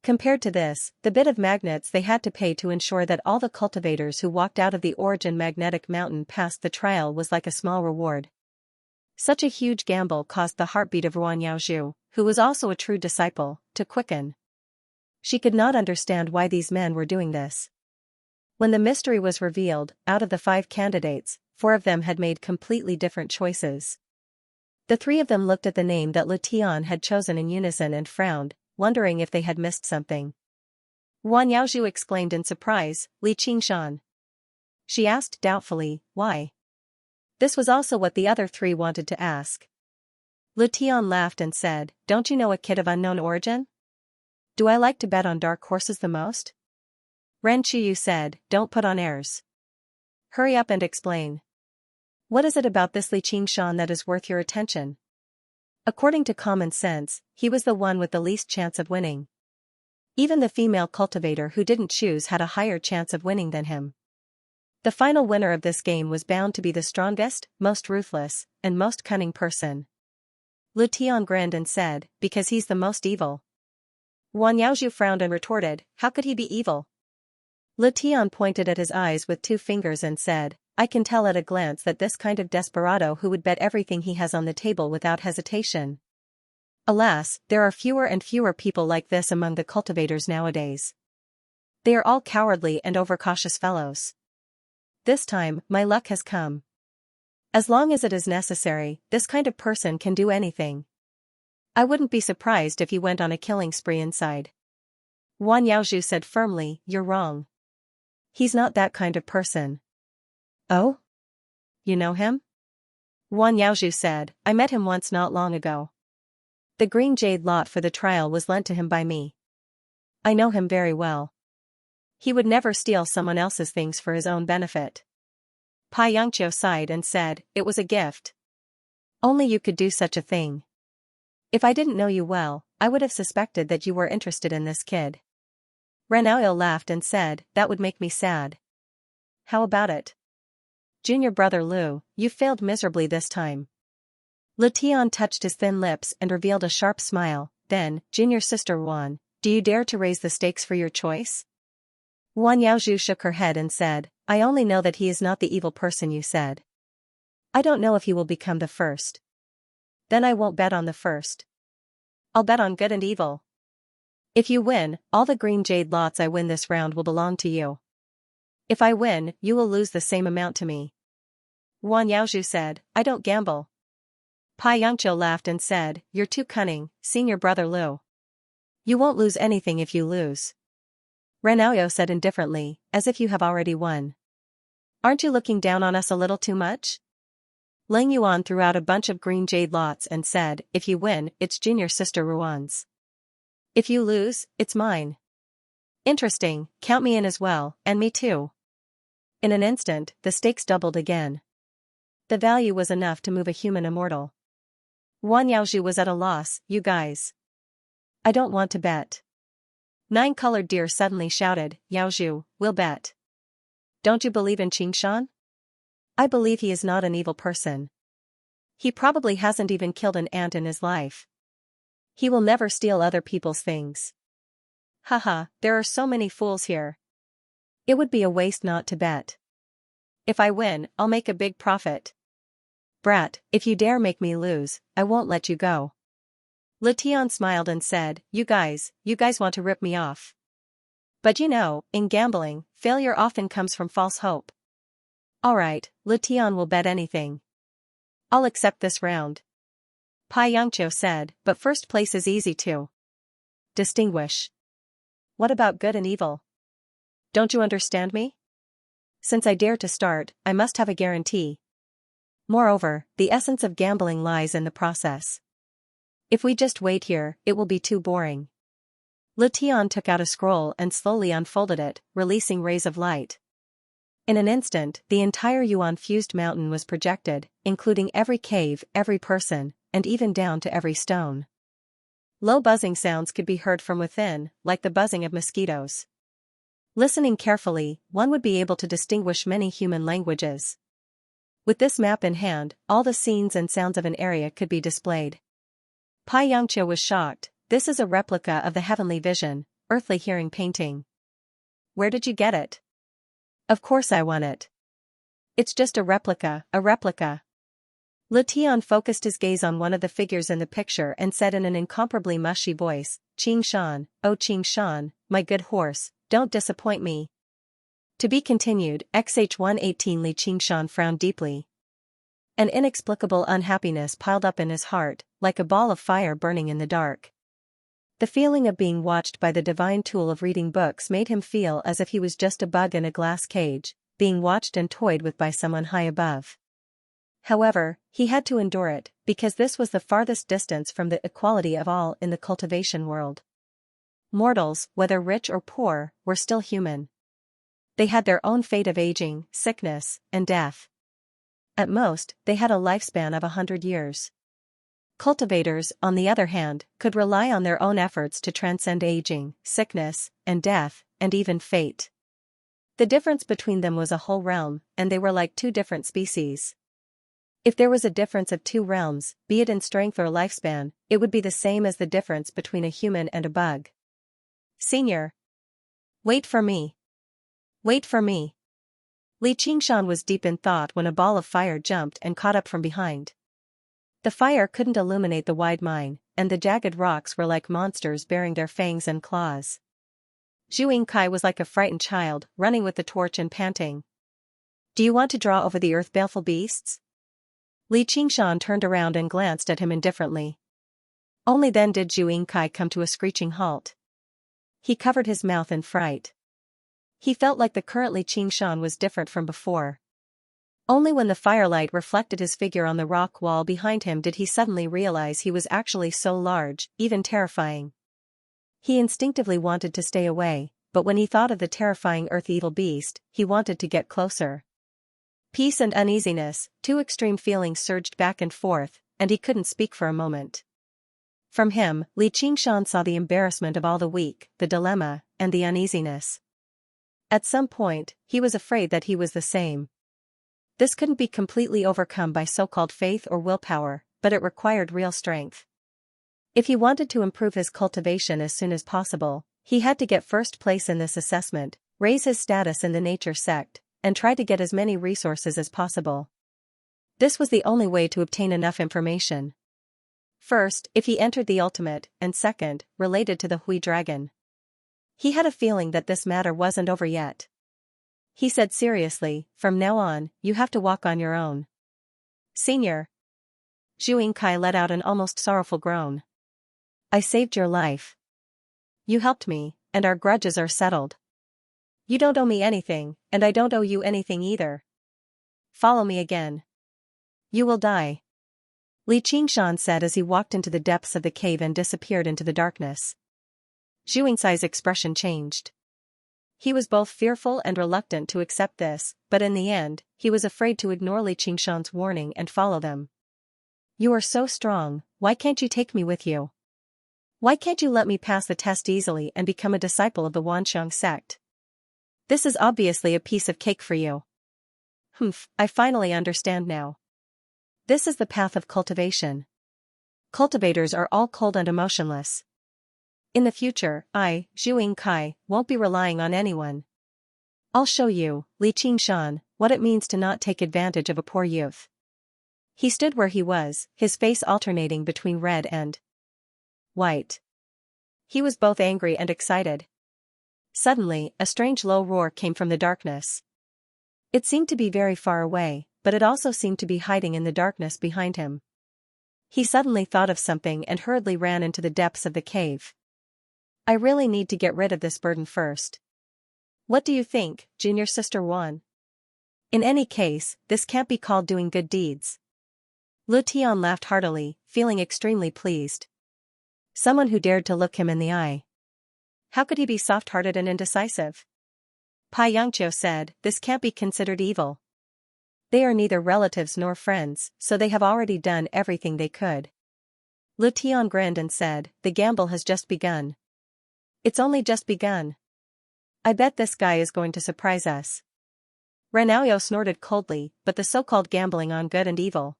Compared to this, the bit of magnets they had to pay to ensure that all the cultivators who walked out of the origin magnetic mountain passed the trial was like a small reward. Such a huge gamble caused the heartbeat of Ruan Yaozhu, who was also a true disciple, to quicken. She could not understand why these men were doing this. When the mystery was revealed, out of the 5 candidates, 4 of them had made completely different choices. The 3 of them looked at the name that Lu Tian had chosen in unison and frowned, wondering if they had missed something. Wan Yaozhu exclaimed in surprise, Li Qingshan. She asked doubtfully, why? This was also what the other 3 wanted to ask. Lu Tian laughed and said, don't you know a kid of unknown origin? Do I like to bet on dark horses the most? Ren Qiyu said, don't put on airs. Hurry up and explain. What is it about this Li Qingshan that is worth your attention? According to common sense, he was the one with the least chance of winning. Even the female cultivator who didn't choose had a higher chance of winning than him. The final winner of this game was bound to be the strongest, most ruthless, and most cunning person. Lu Tian grinned and said, because he's the most evil. Wan Yaozhu frowned and retorted, how could he be evil? Lu Tian pointed at his eyes with 2 fingers and said, I can tell at a glance that this kind of desperado who would bet everything he has on the table without hesitation. Alas, there are fewer and fewer people like this among the cultivators nowadays. They are all cowardly and overcautious fellows. This time, my luck has come. As long as it is necessary, this kind of person can do anything. I wouldn't be surprised if he went on a killing spree inside. Wan Yaozhu said firmly, you're wrong. He's not that kind of person. Oh? You know him? Wan Yaozhu said, I met him once not long ago. The green jade lot for the trial was lent to him by me. I know him very well. He would never steal someone else's things for his own benefit. Xianxia sighed and said, "It was a gift. Only you could do such a thing. If I didn't know you well, I would have suspected that you were interested in this kid." Renao laughed and said, "That would make me sad." "How about it? Junior brother Lu, you failed miserably this time." Lu Tian touched his thin lips and revealed a sharp smile. Then, "Junior sister Wan, do you dare to raise the stakes for your choice?" Wan Yaozhu shook her head and said, "I only know that he is not the evil person you said. I don't know if he will become the first." "Then I won't bet on the first. I'll bet on good and evil. If you win, all the green jade lots I win this round will belong to you. If I win, you will lose the same amount to me." Wan Yaozhu said, "I don't gamble." Xianxia laughed and said, "You're too cunning, senior brother Lu. You won't lose anything if you lose." Renao said indifferently, "As if you have already won. Aren't you looking down on us a little too much?" Ling Yuan threw out a bunch of green jade lots and said, "If you win, it's junior sister Ruan's. If you lose, it's mine." "Interesting, count me in as well, and me too." In an instant, the stakes doubled again. The value was enough to move a human immortal. Wan Yaozhu was at a loss. "You guys. I don't want to bet." Nine-colored deer suddenly shouted, "Yaozhu, we'll bet. Don't you believe in Xianxia? I believe he is not an evil person. He probably hasn't even killed an ant in his life. He will never steal other people's things. Haha, there are so many fools here. It would be a waste not to bet. If I win, I'll make a big profit. Brat, if you dare make me lose, I won't let you go." Lu Tian smiled and said, you guys want to rip me off. But you know, in gambling, failure often comes from false hope. Alright, Lu Tian will bet anything. I'll accept this round. Xianxia said, but first place is easy to distinguish. What about good and evil? Don't you understand me? Since I dare to start, I must have a guarantee. Moreover, the essence of gambling lies in the process. If we just wait here, it will be too boring. Lu Tian took out a scroll and slowly unfolded it, releasing rays of light. In an instant, the entire Yuan-fused mountain was projected, including every cave, every person, and even down to every stone. Low buzzing sounds could be heard from within, like the buzzing of mosquitoes. Listening carefully, one would be able to distinguish many human languages. With this map in hand, all the scenes and sounds of an area could be displayed. Xianxia was shocked. This is a replica of the heavenly vision, earthly hearing painting. Where did you get it? Of course I won it. It's just a replica, a replica. Lu Tian focused his gaze on one of the figures in the picture and said in an incomparably mushy voice, "Xianxia, oh Xianxia, my good horse, don't disappoint me." To be continued. XH118. Li Qingshan frowned deeply. An inexplicable unhappiness piled up in his heart, like a ball of fire burning in the dark. The feeling of being watched by the divine tool of reading books made him feel as if he was just a bug in a glass cage, being watched and toyed with by someone high above. However, he had to endure it, because this was the farthest distance from the equality of all in the cultivation world. Mortals, whether rich or poor, were still human. They had their own fate of aging, sickness, and death. At most, they had a lifespan of 100 years. Cultivators, on the other hand, could rely on their own efforts to transcend aging, sickness, and death, and even fate. The difference between them was a whole realm, and they were like two different species. If there was a difference of two realms, be it in strength or lifespan, it would be the same as the difference between a human and a bug. Senior. Wait for me. Wait for me. Li Qingshan was deep in thought when a ball of fire jumped and caught up from behind. The fire couldn't illuminate the wide mine, and the jagged rocks were like monsters bearing their fangs and claws. Zhu Yingkai was like a frightened child, running with the torch and panting. Do you want to draw over the earth, baleful beasts? Li Qingshan turned around and glanced at him indifferently. Only then did Zhu Yingkai come to a screeching halt. He covered his mouth in fright. He felt like the current Li Qingshan was different from before. Only when the firelight reflected his figure on the rock wall behind him did he suddenly realize he was actually so large, even terrifying. He instinctively wanted to stay away, but but when he thought of the terrifying earth evil beast, he wanted to get closer. Peace and uneasiness, two extreme feelings surged back and forth, and he couldn't speak for a moment. From him, Xianxia saw the embarrassment of all the weak, the dilemma, and the uneasiness. At some point, he was afraid that he was the same. This couldn't be completely overcome by so-called faith or willpower, but it required real strength. If he wanted to improve his cultivation as soon as possible, he had to get first place in this assessment, raise his status in the nature sect, and try to get as many resources as possible. This was the only way to obtain enough information. First, if he entered the ultimate, and second, related to the Hui dragon. He had a feeling that this matter wasn't over yet. He said seriously, "From now on, you have to walk on your own." "Senior." Xianxia let out an almost sorrowful groan. "I saved your life. You helped me, and our grudges are settled. You don't owe me anything, and I don't owe you anything either. Follow me again. You will die." Xianxia said as he walked into the depths of the cave and disappeared into the darkness. Xianxia's expression changed. He was both fearful and reluctant to accept this, but in the end, he was afraid to ignore Xianxia's warning and follow them. "You are so strong, why can't you take me with you? Why can't you let me pass the test easily and become a disciple of the Wanxiang sect? This is obviously a piece of cake for you." I finally understand now. This is the path of cultivation. Cultivators are all cold and emotionless. In the future, I, Xianxia, won't be relying on anyone. I'll show you, Xianxia, what it means to not take advantage of a poor youth. He stood where he was, his face alternating between red and white. He was both angry and excited. Suddenly, a strange low roar came from the darkness. It seemed to be very far away, but it also seemed to be hiding in the darkness behind him. He suddenly thought of something and hurriedly ran into the depths of the cave. "I really need to get rid of this burden first. What do you think, junior sister Wan? In any case, this can't be called doing good deeds." Lu Tian laughed heartily, feeling extremely pleased. Someone who dared to look him in the eye. How could he be soft-hearted and indecisive? Pai Yangqiu said, "This can't be considered evil. They are neither relatives nor friends, so they have already done everything they could." Lu Tian grinned and said, "The gamble has just begun." "It's only just begun. I bet this guy is going to surprise us." Renaoyo snorted coldly, "But the so-called gambling on good and evil.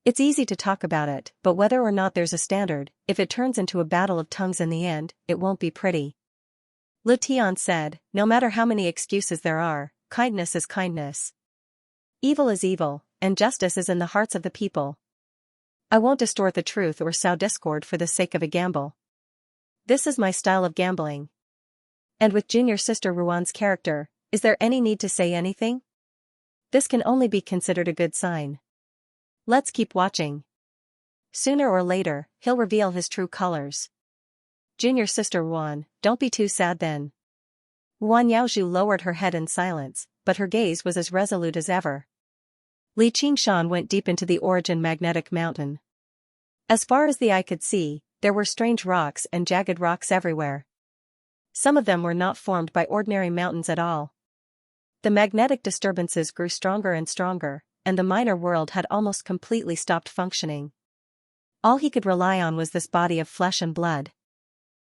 It's easy to talk about it, but whether or not there's a standard, if it turns into a battle of tongues in the end, it won't be pretty." Lu Tian said, "No matter how many excuses there are, kindness is kindness. Evil is evil, and justice is in the hearts of the people. I won't distort the truth or sow discord for the sake of a gamble. This is my style of gambling. And with junior sister Ruan's character, is there any need to say anything? This can only be considered a good sign. Let's keep watching. Sooner or later, he'll reveal his true colors." "Junior sister Ruan, don't be too sad then." Ruan Yaozhu lowered her head in silence, but her gaze was as resolute as ever. Xianxia went deep into the origin magnetic mountain. As far as the eye could see, there were strange rocks and jagged rocks everywhere. Some of them were not formed by ordinary mountains at all. The magnetic disturbances grew stronger and stronger, and the minor world had almost completely stopped functioning. All he could rely on was this body of flesh and blood.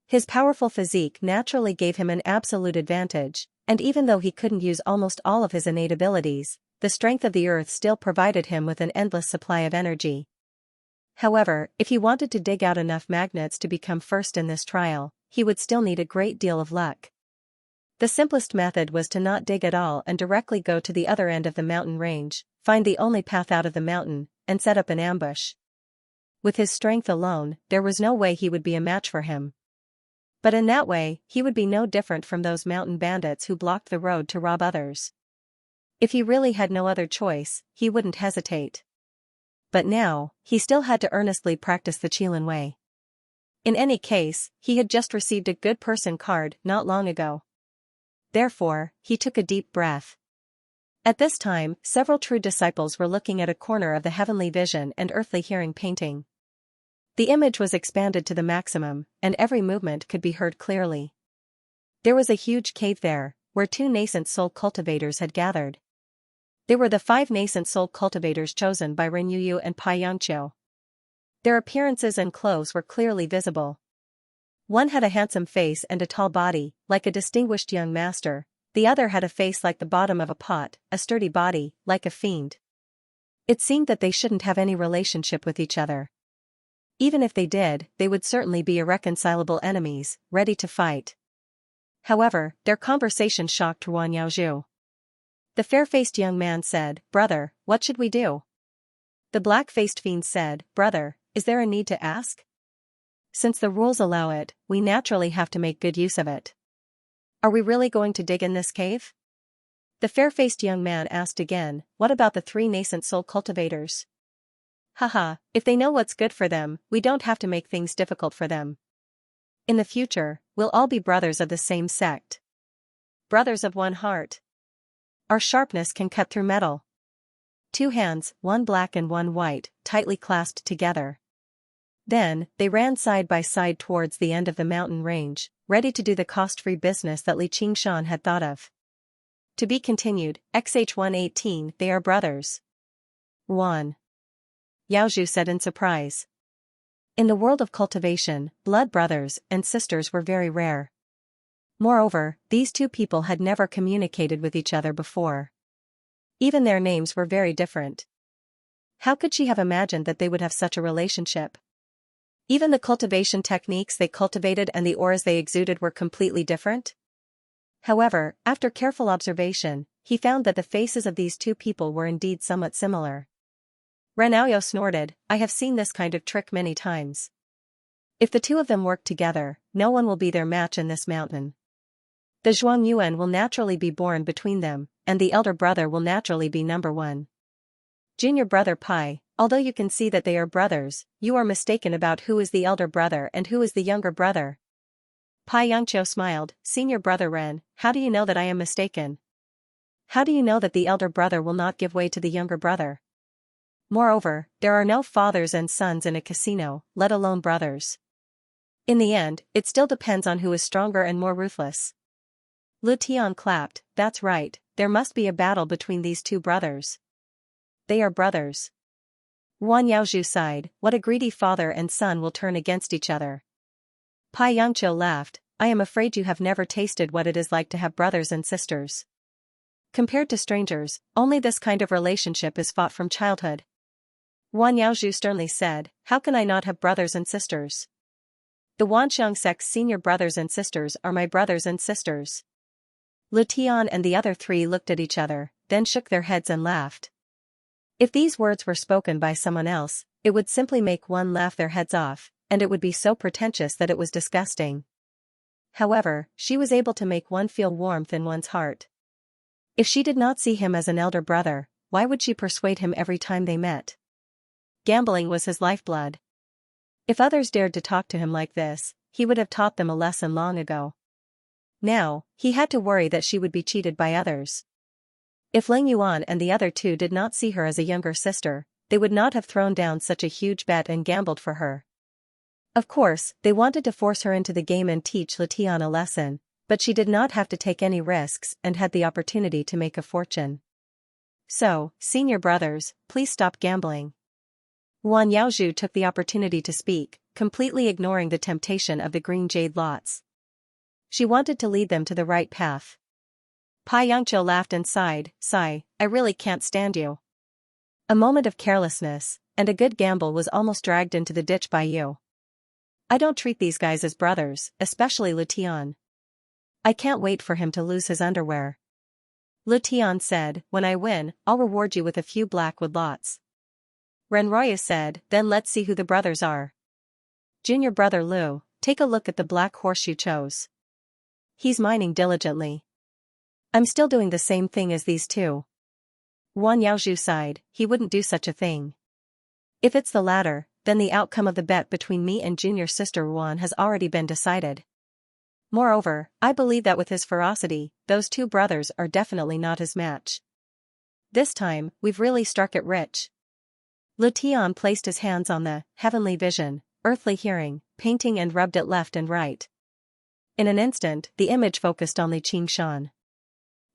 His powerful physique naturally gave him an absolute advantage, and even though he couldn't use almost all of his innate abilities, the strength of the earth still provided him with an endless supply of energy. However, if he wanted to dig out enough magnets to become first in this trial, he would still need a great deal of luck. The simplest method was to not dig at all and directly go to the other end of the mountain range, find the only path out of the mountain, and set up an ambush. With his strength alone, there was no way he would be a match for him. But in that way, he would be no different from those mountain bandits who blocked the road to rob others. If he really had no other choice, he wouldn't hesitate. But now, he still had to earnestly practice the Qilin way. In any case, he had just received a good person card not long ago. Therefore, he took a deep breath. At this time, several true disciples were looking at a corner of the heavenly vision and earthly hearing painting. The image was expanded to the maximum, and every movement could be heard clearly. There was a huge cave there, where 2 nascent soul cultivators had gathered. They were the 5 nascent soul cultivators chosen by Renyuyu and Pai Yangqiu. Their appearances and clothes were clearly visible. One had a handsome face and a tall body, like a distinguished young master. The other had a face like the bottom of a pot, a sturdy body, like a fiend. It seemed that they shouldn't have any relationship with each other. Even if they did, they would certainly be irreconcilable enemies, ready to fight. However, their conversation shocked Ruan Yaozhu. The fair-faced young man said, "Brother, what should we do?" The black-faced fiend said, "Brother, is there a need to ask? Since the rules allow it, we naturally have to make good use of it. Are we really going to dig in this cave?" The fair-faced young man asked again, "What about the 3 nascent soul cultivators?" "Haha, if they know what's good for them, we don't have to make things difficult for them. In the future, we'll all be brothers of the same sect. Brothers of one heart. Our sharpness can cut through metal." 2 hands, one black and one white, tightly clasped together. Then, they ran side by side towards the end of the mountain range, ready to do the cost-free business that Li Qingshan had thought of. To be continued, XH118, they are brothers. Ruan Yaozhu said in surprise. In the world of cultivation, blood brothers and sisters were very rare. Moreover, these 2 people had never communicated with each other before. Even their names were very different. How could she have imagined that they would have such a relationship? Even the cultivation techniques they cultivated and the auras they exuded were completely different? However, after careful observation, he found that the faces of these 2 people were indeed somewhat similar. Renaoyo snorted, "I have seen this kind of trick many times. If the 2 of them work together, no one will be their match in this mountain. The Zhuangyuan will naturally be born between them, and the elder brother will naturally be number 1. Junior brother Pai, although you can see that they are brothers, you are mistaken about who is the elder brother and who is the younger brother." Pai Yangqiu smiled, "Senior brother Ren, how do you know that I am mistaken? How do you know that the elder brother will not give way to the younger brother? Moreover, there are no fathers and sons in a casino, let alone brothers. In the end, it still depends on who is stronger and more ruthless." Lu Tian clapped, "That's right, there must be a battle between these 2 brothers. They are brothers." Ruan Yaozhu sighed, "What a greedy father and son will turn against each other." Pai Yangqiu laughed, "I am afraid you have never tasted what it is like to have brothers and sisters. Compared to strangers, only this kind of relationship is fought from childhood." Ruan Yaozhu sternly said, "How can I not have brothers and sisters? The Wanxiang sect's senior brothers and sisters are my brothers and sisters." Lu Tian and the other 3 looked at each other, then shook their heads and laughed. If these words were spoken by someone else, it would simply make one laugh their heads off, and it would be so pretentious that it was disgusting. However, she was able to make one feel warmth in one's heart. If she did not see him as an elder brother, why would she persuade him every time they met? Gambling was his lifeblood. If others dared to talk to him like this, he would have taught them a lesson long ago. Now, he had to worry that she would be cheated by others. If Ling Yuan and the other 2 did not see her as a younger sister, they would not have thrown down such a huge bet and gambled for her. Of course, they wanted to force her into the game and teach Lu Tian a lesson, but she did not have to take any risks and had the opportunity to make a fortune. So, senior brothers, please stop gambling. Ruan Yaozhu took the opportunity to speak, completely ignoring the temptation of the green jade lots. She wanted to lead them to the right path. Pai Yangqiu laughed and sighed, "Sigh, I really can't stand you. A moment of carelessness, and a good gamble was almost dragged into the ditch by you. I don't treat these guys as brothers, especially Lu Tian. I can't wait for him to lose his underwear." Lu Tian said, "When I win, I'll reward you with a few blackwood lots." Renroya said, "Then let's see who the brothers are. Junior brother Lu, take a look at the black horse you chose. He's mining diligently. I'm still doing the same thing as these 2. Ruan Yaozhu sighed, "He wouldn't do such a thing. If it's the latter, then the outcome of the bet between me and junior sister Ruan has already been decided. Moreover, I believe that with his ferocity, those 2 brothers are definitely not his match. This time, we've really struck it rich." Lu Tian placed his hands on the heavenly vision, earthly hearing, painting and rubbed it left and right. In an instant, the image focused on Xianxia.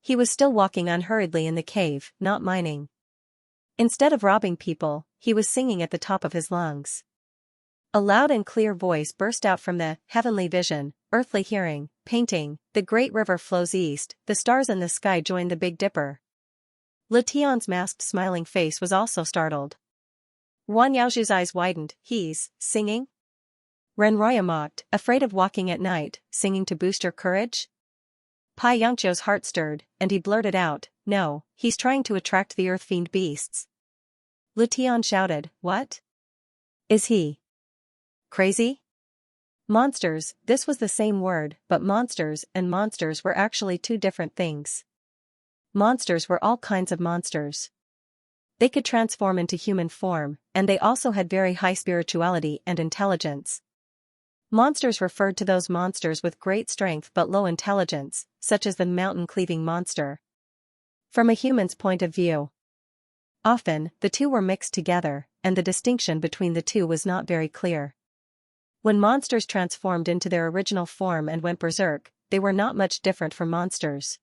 He was still walking unhurriedly in the cave, not mining. Instead of robbing people, he was singing at the top of his lungs. A loud and clear voice burst out from the heavenly vision, earthly hearing, painting. The great river flows east, the stars in the sky join the Big Dipper. Tian's masked smiling face was also startled. Wan Yaozhu's eyes widened. He's singing? Renroya mocked, afraid of walking at night, singing to boost your courage? Pai Yangqiu's heart stirred, and he blurted out, no, he's trying to attract the earth fiend beasts. Tian shouted, what? Is he crazy? Monsters, this was the same word, but monsters and monsters were actually two different things. Monsters were all kinds of monsters. They could transform into human form, and they also had very high spirituality and intelligence. Monsters referred to those monsters with great strength but low intelligence, such as the mountain-cleaving monster. From a human's point of view, often, the two were mixed together, and the distinction between the two was not very clear. When monsters transformed into their original form and went berserk, they were not much different from monsters.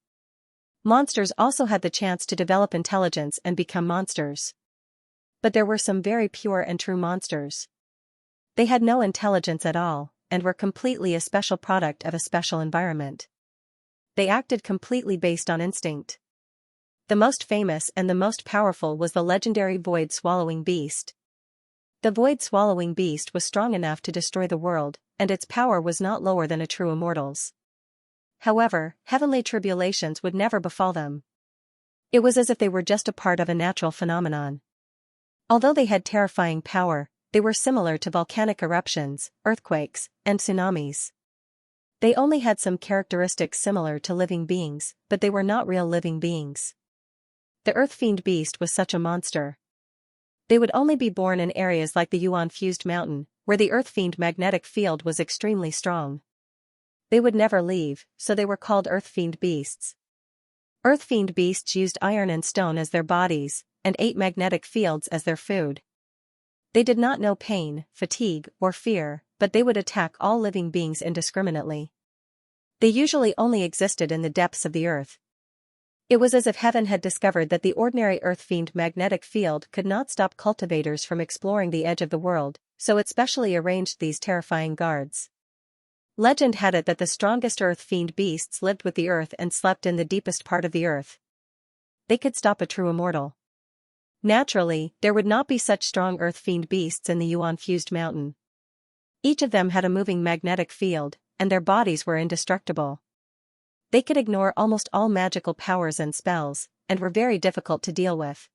Monsters also had the chance to develop intelligence and become monsters. But there were some very pure and true monsters. They had no intelligence at all, and were completely a special product of a special environment. They acted completely based on instinct. The most famous and the most powerful was the legendary void-swallowing beast. The void-swallowing beast was strong enough to destroy the world, and its power was not lower than a true immortal's. However, heavenly tribulations would never befall them. It was as if they were just a part of a natural phenomenon. Although they had terrifying power, they were similar to volcanic eruptions, earthquakes, and tsunamis. They only had some characteristics similar to living beings, but they were not real living beings. The Earth Fiend Beast was such a monster. They would only be born in areas like the Yuan-fused mountain, where the Earth Fiend magnetic field was extremely strong. They would never leave, so they were called Earth Fiend Beasts. Earth Fiend Beasts used iron and stone as their bodies, and ate magnetic fields as their food. They did not know pain, fatigue, or fear, but they would attack all living beings indiscriminately. They usually only existed in the depths of the earth. It was as if heaven had discovered that the ordinary Earth Fiend magnetic field could not stop cultivators from exploring the edge of the world, so it specially arranged these terrifying guards. Legend had it that the strongest Earth Fiend beasts lived with the earth and slept in the deepest part of the earth. They could stop a true immortal. Naturally, there would not be such strong Earth Fiend beasts in the Yuan-fused mountain. Each of them had a moving magnetic field, and their bodies were indestructible. They could ignore almost all magical powers and spells, and were very difficult to deal with.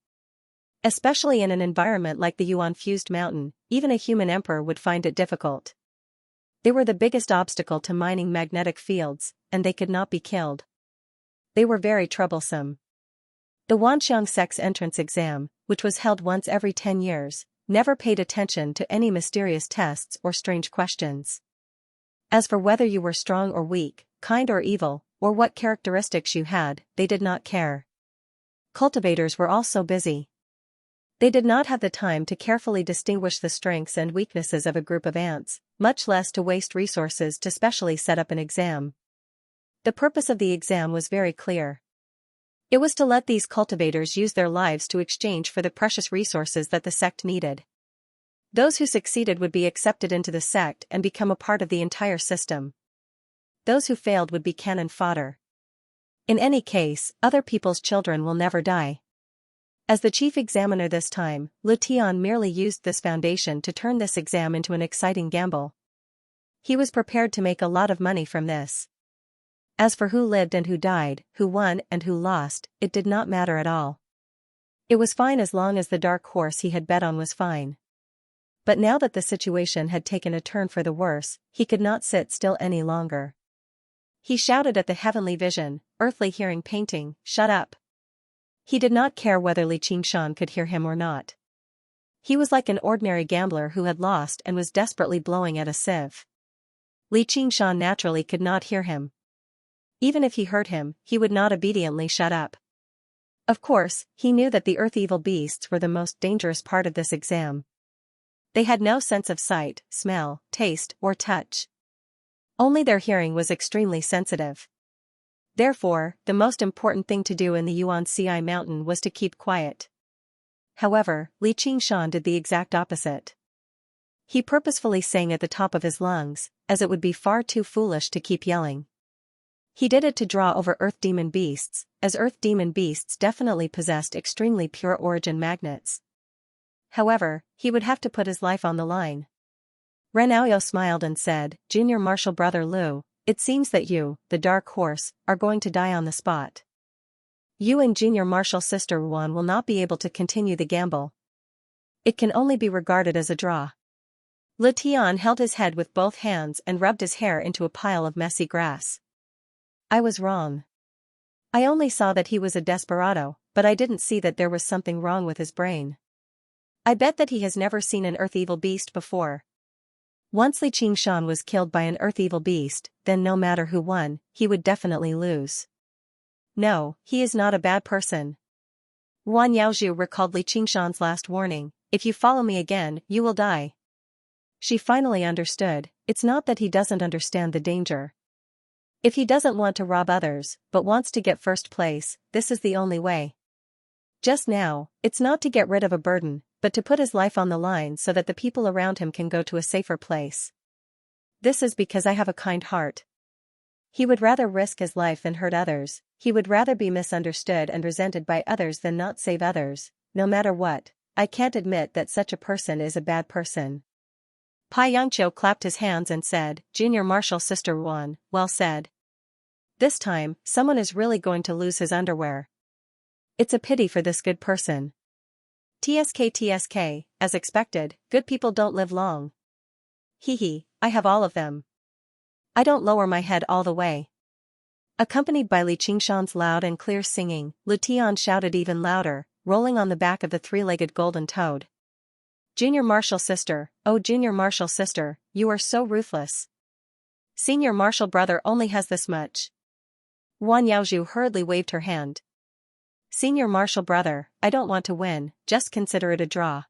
Especially in an environment like the Yuan-fused mountain, even a human emperor would find it difficult. They were the biggest obstacle to mining magnetic fields, and they could not be killed. They were very troublesome. The Wanxiang sect's entrance exam, which was held once every 10 years, never paid attention to any mysterious tests or strange questions. As for whether you were strong or weak, kind or evil, or what characteristics you had, they did not care. Cultivators were all so busy. They did not have the time to carefully distinguish the strengths and weaknesses of a group of ants, much less to waste resources to specially set up an exam. The purpose of the exam was very clear. It was to let these cultivators use their lives to exchange for the precious resources that the sect needed. Those who succeeded would be accepted into the sect and become a part of the entire system. Those who failed would be cannon fodder. In any case, other people's children will never die. As the chief examiner this time, Tian merely used this foundation to turn this exam into an exciting gamble. He was prepared to make a lot of money from this. As for who lived and who died, who won and who lost, it did not matter at all. It was fine as long as the dark horse he had bet on was fine. But now that the situation had taken a turn for the worse, he could not sit still any longer. He shouted at the heavenly vision, earthly hearing painting, shut up. He did not care whether Xianxia could hear him or not. He was like an ordinary gambler who had lost and was desperately blowing at a sieve. Xianxia naturally could not hear him. Even if he heard him, he would not obediently shut up. Of course, he knew that the earth evil beasts were the most dangerous part of this exam. They had no sense of sight, smell, taste, or touch. Only their hearing was extremely sensitive. Therefore, the most important thing to do in the Xianxia mountain was to keep quiet. However, Li Qingshan did the exact opposite. He purposefully sang at the top of his lungs, as it would be far too foolish to keep yelling. He did it to draw over earth demon beasts, as earth demon beasts definitely possessed extremely pure origin magnets. However, he would have to put his life on the line. Ren Aoyao smiled and said, "Junior Marshal Brother Lu, it seems that you, the Dark Horse, are going to die on the spot. You and Junior Marshal Sister Ruan will not be able to continue the gamble. It can only be regarded as a draw." Le Tian held his head with both hands and rubbed his hair into a pile of messy grass. I was wrong. I only saw that he was a desperado, but I didn't see that there was something wrong with his brain. I bet that he has never seen an earth evil beast before. Once Li Qingshan was killed by an earth evil beast, then no matter who won, he would definitely lose. No, he is not a bad person. Ruan Yaozhu recalled Li Qingshan's last warning, "If you follow me again, you will die." She finally understood, it's not that he doesn't understand the danger. If he doesn't want to rob others, but wants to get first place, this is the only way. Just now, it's not to get rid of a burden, but to put his life on the line so that the people around him can go to a safer place. This is because I have a kind heart. He would rather risk his life than hurt others, he would rather be misunderstood and resented by others than not save others, no matter what. I can't admit that such a person is a bad person. Pai Yangqiu clapped his hands and said, "Junior Marshal Sister Ruan, well said. This time, someone is really going to lose his underwear. It's a pity for this good person." TSK, as expected, good people don't live long. Hee, I have all of them. I don't lower my head all the way. Accompanied by Li Qingshan's loud and clear singing, Lu Tian shouted even louder, rolling on the back of the three-legged golden toad. "Junior Marshal Sister, oh Junior Marshal Sister, you are so ruthless. Senior Marshal Brother only has this much." Ruan Yaozhu hurriedly waved her hand. "Senior Marshal Brother, I don't want to win, just consider it a draw."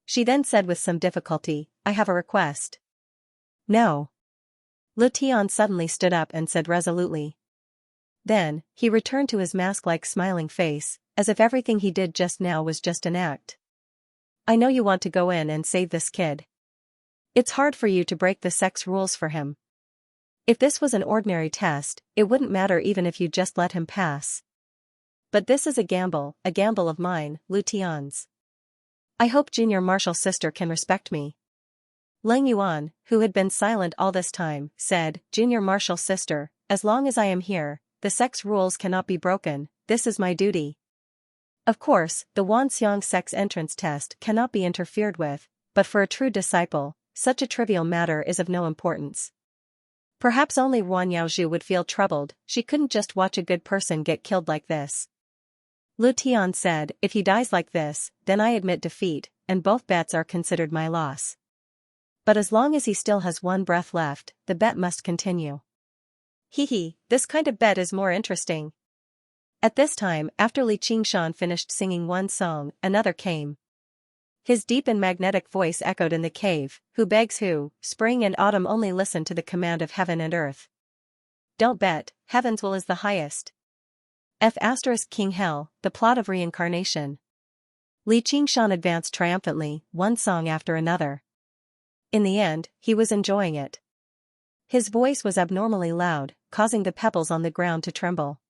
She then said with some difficulty, "I have a request." "No." Lu Tian suddenly stood up and said resolutely. Then, he returned to his mask-like smiling face, as if everything he did just now was just an act. "I know you want to go in and save this kid. It's hard for you to break the sex rules for him. If this was an ordinary test, it wouldn't matter even if you just let him pass. But this is a gamble of mine, Lu Tian's. I hope Junior Marshal Sister can respect me." Leng Yuan, who had been silent all this time, said, "Junior Marshal Sister, as long as I am here, the sex rules cannot be broken, this is my duty. Of course, the Wanxiang sex entrance test cannot be interfered with, but for a true disciple, such a trivial matter is of no importance." Perhaps only Ruan Yaozhu would feel troubled, she couldn't just watch a good person get killed like this. Lu Tian said, "If he dies like this, then I admit defeat, and both bets are considered my loss. But as long as he still has one breath left, the bet must continue." Hee, this kind of bet is more interesting. At this time, after Li Qingshan finished singing one song, another came. His deep and magnetic voice echoed in the cave, "Who begs who, spring and autumn only listen to the command of heaven and earth. Don't bet, heaven's will is the highest. King Hell, the plot of reincarnation." Li Qingshan advanced triumphantly, one song after another. In the end, he was enjoying it. His voice was abnormally loud, causing the pebbles on the ground to tremble.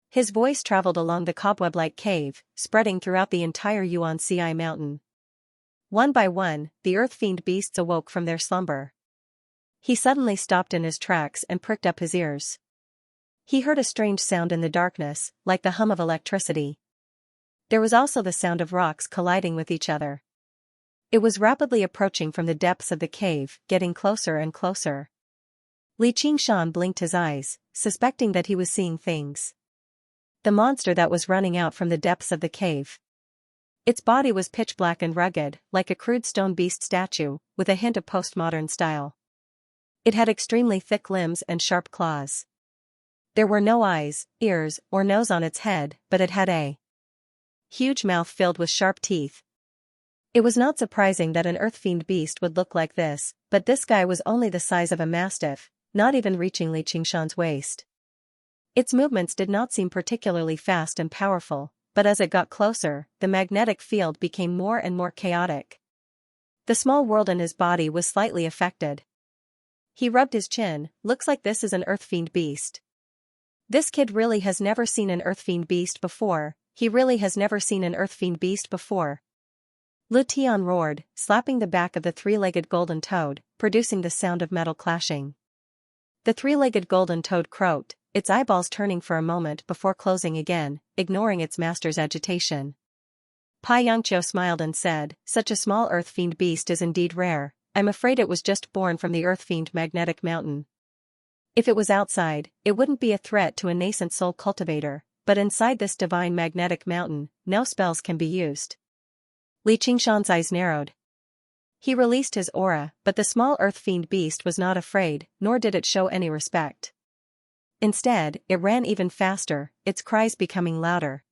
His voice traveled along the cobweb-like cave, spreading throughout the entire Xianxia mountain. One by one, the earth-fiend beasts awoke from their slumber. He suddenly stopped in his tracks and pricked up his ears. He heard a strange sound in the darkness, like the hum of electricity. There was also the sound of rocks colliding with each other. It was rapidly approaching from the depths of the cave, getting closer and closer. Li Qingshan blinked his eyes, suspecting that he was seeing things. The monster that was running out from the depths of the cave. Its body was pitch black and rugged, like a crude stone beast statue, with a hint of postmodern style. It had extremely thick limbs and sharp claws. There were no eyes, ears, or nose on its head, but it had a huge mouth filled with sharp teeth. It was not surprising that an earth-fiend beast would look like this, but this guy was only the size of a mastiff, not even reaching Li Qingshan's waist. Its movements did not seem particularly fast and powerful, but as it got closer, the magnetic field became more and more chaotic. The small world in his body was slightly affected. He rubbed his chin. Looks like this is an earth fiend beast. This kid really has never seen an earth fiend beast before. He really has never seen an earth fiend beast before. Lu Tian roared, slapping the back of the three-legged golden toad, producing the sound of metal clashing. The three-legged golden toad croaked, its eyeballs turning for a moment before closing again, ignoring its master's agitation. Xianxia smiled and said, "Such a small earth fiend beast is indeed rare. I'm afraid it was just born from the earth fiend magnetic mountain. If it was outside, it wouldn't be a threat to a nascent soul cultivator, but inside this divine magnetic mountain, no spells can be used." Li Qingshan's eyes narrowed. He released his aura, but the small earth fiend beast was not afraid, nor did it show any respect. Instead, it ran even faster, its cries becoming louder.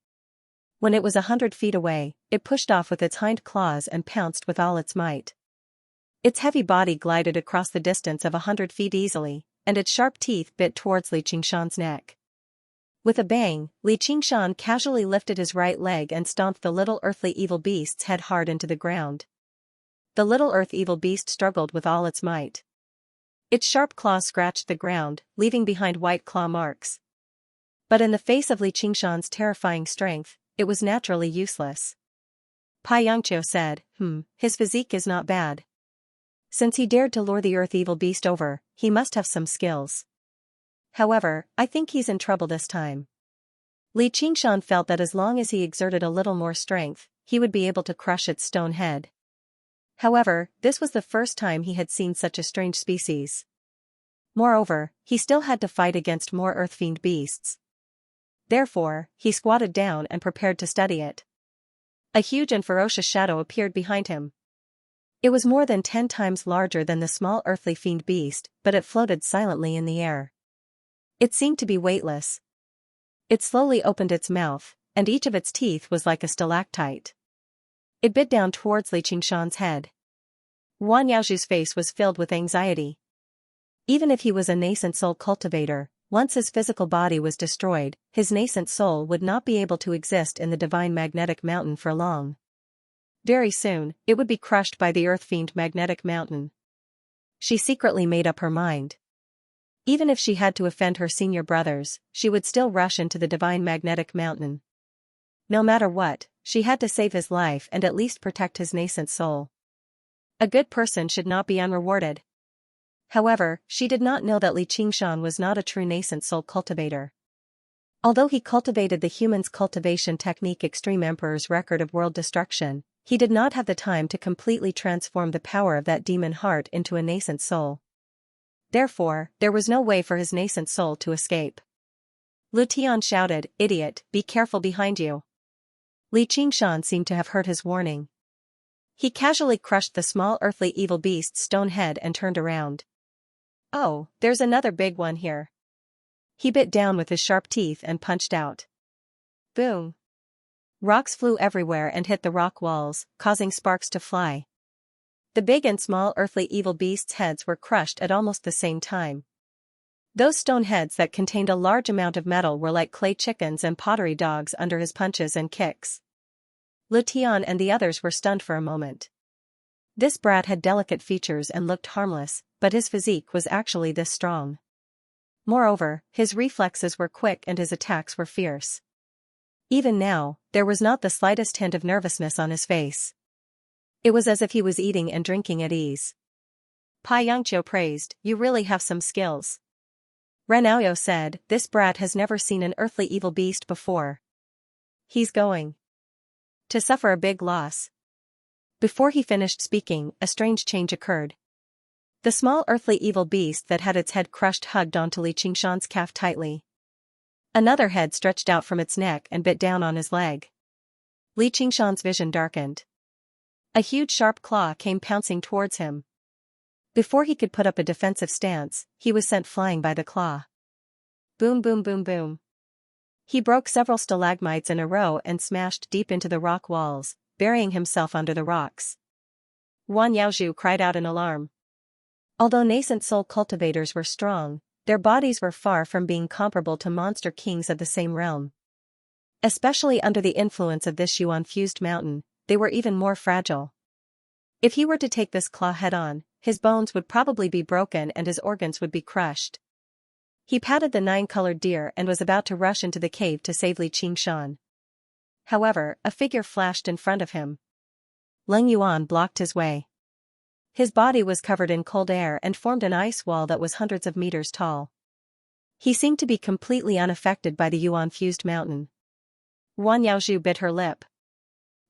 When it was 100 feet away, it pushed off with its hind claws and pounced with all its might. Its heavy body glided across the distance of 100 feet easily, and its sharp teeth bit towards Li Qingshan's neck. With a bang, Li Qingshan casually lifted his right leg and stomped the little earthly evil beast's head hard into the ground. The little earth evil beast struggled with all its might. Its sharp claws scratched the ground, leaving behind white claw marks. But in the face of Li Qingshan's terrifying strength, it was naturally useless. Xianxia said, his physique is not bad. Since he dared to lure the earth evil beast over, he must have some skills. However, I think he's in trouble this time. Li Qingshan felt that as long as he exerted a little more strength, he would be able to crush its stone head. However, this was the first time he had seen such a strange species. Moreover, he still had to fight against more earth fiend beasts. Therefore, he squatted down and prepared to study it. A huge and ferocious shadow appeared behind him. It was more than 10 times larger than the small earthly fiend beast, but it floated silently in the air. It seemed to be weightless. It slowly opened its mouth, and each of its teeth was like a stalactite. It bit down towards Li Qingshan's head. Guan Yaozhu's face was filled with anxiety. Even if he was a nascent soul cultivator, once his physical body was destroyed, his nascent soul would not be able to exist in the divine magnetic mountain for long. Very soon, it would be crushed by the earth fiend magnetic mountain. She secretly made up her mind. Even if she had to offend her senior brothers, she would still rush into the divine magnetic mountain. No matter what, she had to save his life and at least protect his nascent soul. A good person should not be unrewarded. However, she did not know that Li Qingshan was not a true nascent soul cultivator. Although he cultivated the human's cultivation technique Extreme Emperor's record of world destruction, he did not have the time to completely transform the power of that demon heart into a nascent soul. Therefore, there was no way for his nascent soul to escape. Lu Tian shouted, "Idiot, be careful behind you." Li Qingshan seemed to have heard his warning. He casually crushed the small earthly evil beast's stone head and turned around. "Oh, there's another big one here." He bit down with his sharp teeth and punched out. Boom! Rocks flew everywhere and hit the rock walls, causing sparks to fly. The big and small earthly evil beasts' heads were crushed at almost the same time. Those stone heads that contained a large amount of metal were like clay chickens and pottery dogs under his punches and kicks. Lu Tian and the others were stunned for a moment. This brat had delicate features and looked harmless, but his physique was actually this strong. Moreover, his reflexes were quick and his attacks were fierce. Even now, there was not the slightest hint of nervousness on his face. It was as if he was eating and drinking at ease. Xianxia praised, "You really have some skills." Renaoyo said, "This brat has never seen an earthly evil beast before. He's going to suffer a big loss." Before he finished speaking, a strange change occurred. The small earthly evil beast that had its head crushed hugged onto Li Qingshan's calf tightly. Another head stretched out from its neck and bit down on his leg. Li Qingshan's vision darkened. A huge sharp claw came pouncing towards him. Before he could put up a defensive stance, he was sent flying by the claw. Boom boom boom boom. He broke several stalagmites in a row and smashed deep into the rock walls, burying himself under the rocks. Guan Yaozhu cried out in alarm. Although nascent soul cultivators were strong, their bodies were far from being comparable to monster kings of the same realm. Especially under the influence of this yuan-fused mountain, they were even more fragile. If he were to take this claw head-on, his bones would probably be broken and his organs would be crushed. He patted the 9-colored deer and was about to rush into the cave to save Li Qingshan. However, a figure flashed in front of him. Leng Yuan blocked his way. His body was covered in cold air and formed an ice wall that was hundreds of meters tall. He seemed to be completely unaffected by the yuan-fused mountain. Guan Yaozhu bit her lip.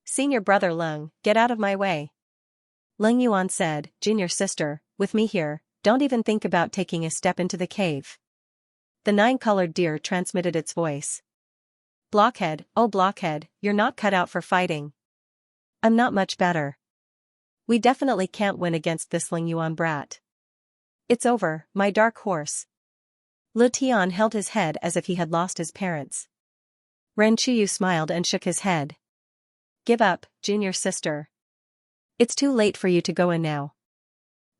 "Senior brother Leng, get out of my way." Leng Yuan said, "Junior sister, with me here, don't even think about taking a step into the cave." The 9-colored deer transmitted its voice. "Blockhead, oh blockhead, you're not cut out for fighting." "I'm not much better. We definitely can't win against this Leng Yuan brat. It's over, my dark horse." Lu Tian held his head as if he had lost his parents. Ren Chuyu smiled and shook his head. "Give up, junior sister. It's too late for you to go in now.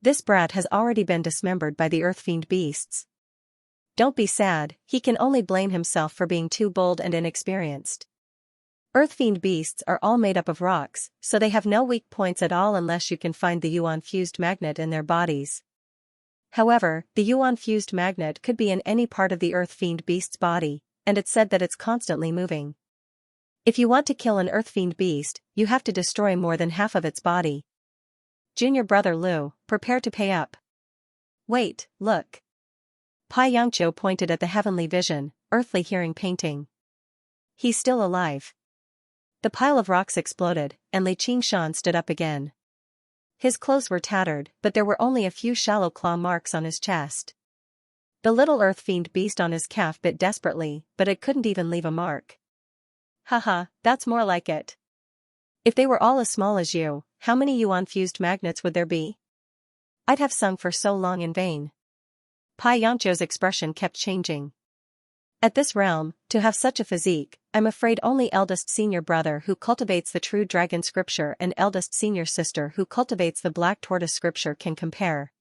This brat has already been dismembered by the earth fiend beasts. Don't be sad, he can only blame himself for being too bold and inexperienced. Earth fiend beasts are all made up of rocks, so they have no weak points at all unless you can find the yuan-fused magnet in their bodies. However, the yuan-fused magnet could be in any part of the earth fiend beast's body, and it's said that it's constantly moving. If you want to kill an earth fiend beast, you have to destroy more than half of its body. Junior brother Lu, prepare to pay up." "Wait, look." Pai Yangqiu pointed at the heavenly vision, earthly hearing painting. "He's still alive." The pile of rocks exploded, and Li Qingshan stood up again. His clothes were tattered, but there were only a few shallow claw marks on his chest. The little earth fiend beast on his calf bit desperately, but it couldn't even leave a mark. "Haha, that's more like it. If they were all as small as you, how many yuan-fused magnets would there be? I'd have sung for so long in vain." Pai Yangqiu's expression kept changing. "At this realm, to have such a physique, I'm afraid only eldest senior brother who cultivates the true dragon scripture and eldest senior sister who cultivates the black tortoise scripture can compare.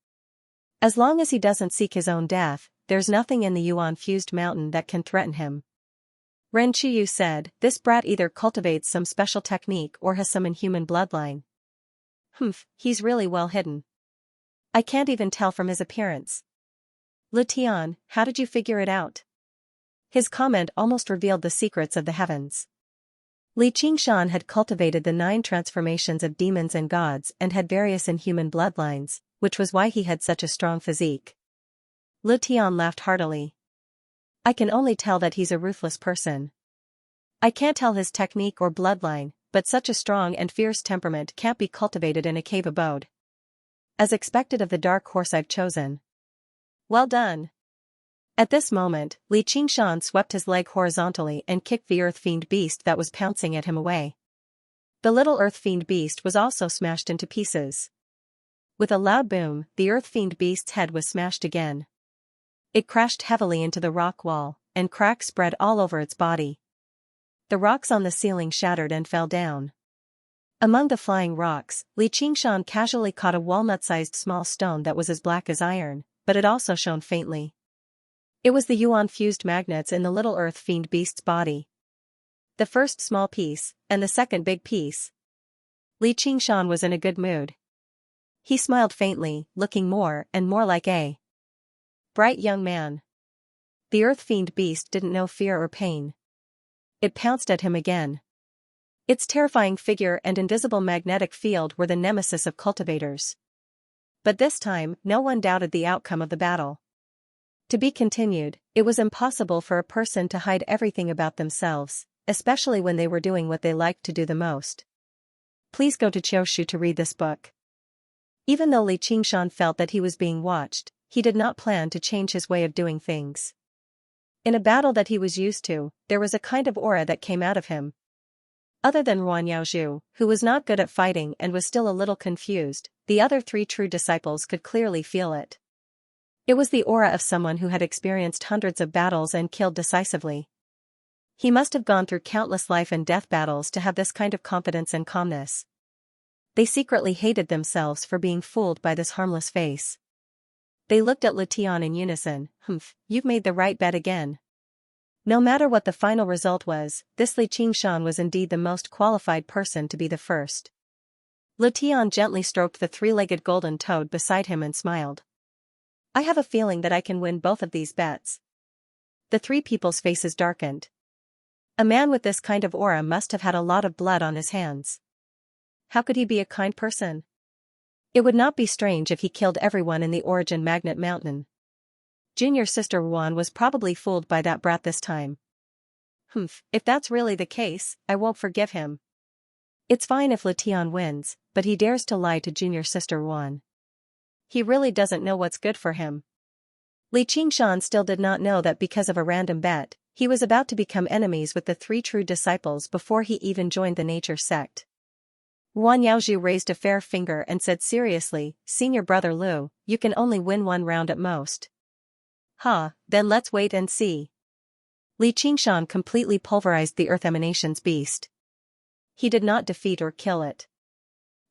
As long as he doesn't seek his own death, there's nothing in the yuan-fused mountain that can threaten him." Ren Chuyu said, "This brat either cultivates some special technique or has some inhuman bloodline. Humph, he's really well hidden. I can't even tell from his appearance." "Lu Tian, how did you figure it out?" His comment almost revealed the secrets of the heavens. Li Qingshan had cultivated the 9 transformations of demons and gods and had various inhuman bloodlines, which was why he had such a strong physique. Lu Tian laughed heartily. "I can only tell that he's a ruthless person. I can't tell his technique or bloodline, but such a strong and fierce temperament can't be cultivated in a cave abode. As expected of the dark horse I've chosen." "Well done." At this moment, Li Qingshan swept his leg horizontally and kicked the earth fiend beast that was pouncing at him away. The little earth fiend beast was also smashed into pieces. With a loud boom, the earth fiend beast's head was smashed again. It crashed heavily into the rock wall, and cracks spread all over its body. The rocks on the ceiling shattered and fell down. Among the flying rocks, Li Qingshan casually caught a walnut-sized small stone that was as black as iron, but it also shone faintly. It was the yuan-fused magnets in the little earth fiend beast's body. The first small piece, and the second big piece. Li Qingshan was in a good mood. He smiled faintly, looking more and more like a bright young man. The earth fiend beast didn't know fear or pain. It pounced at him again. Its terrifying figure and invisible magnetic field were the nemesis of cultivators. But this time, no one doubted the outcome of the battle. To be continued, it was impossible for a person to hide everything about themselves, especially when they were doing what they liked to do the most. Please go to Qiushu to read this book. Even though Li Qingshan felt that he was being watched, he did not plan to change his way of doing things. In a battle that he was used to, there was a kind of aura that came out of him. Other than Guan Yaozhu, who was not good at fighting and was still a little confused, the other 3 true disciples could clearly feel it. It was the aura of someone who had experienced hundreds of battles and killed decisively. He must have gone through countless life and death battles to have this kind of confidence and calmness. They secretly hated themselves for being fooled by this harmless face. They looked at Letian in unison. You've made the right bet again. No matter what the final result was, this Xianxia was indeed the most qualified person to be the first. Letian gently stroked the three-legged golden toad beside him and smiled. I have a feeling that I can win both of these bets. The three people's faces darkened. A man with this kind of aura must have had a lot of blood on his hands. How could he be a kind person? It would not be strange if he killed everyone in the Origin Magnet Mountain. Junior sister Juan was probably fooled by that brat this time. If that's really the case, I won't forgive him. It's fine if Letian wins, but he dares to lie to junior sister Juan. He really doesn't know what's good for him. Xianxia still did not know that because of a random bet, he was about to become enemies with the three true disciples before he even joined the nature sect. Guan Yaozhu raised a fair finger and said seriously, Senior brother Lu, you can only win one round at most. Then let's wait and see. Xianxia completely pulverized the Earth Emanation's beast. He did not defeat or kill it.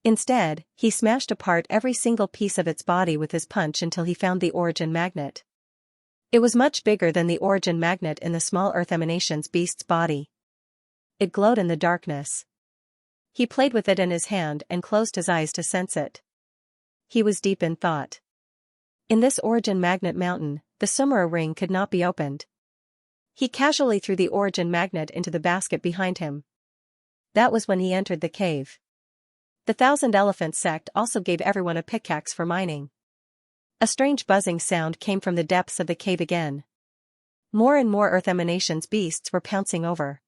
Instead, he smashed apart every single piece of its body with his punch until he found the Origin Magnet. It was much bigger than the Origin Magnet in the small Earth Emanation's beast's body. It glowed in the darkness. He played with it in his hand and closed his eyes to sense it. He was deep in thought. In this Origin Magnet Mountain, the Sumera ring could not be opened. He casually threw the Origin Magnet into the basket behind him. That was when he entered the cave. The Thousand Elephant sect also gave everyone a pickaxe for mining. A strange buzzing sound came from the depths of the cave again. More and more Earth Emanation's beasts were pouncing over.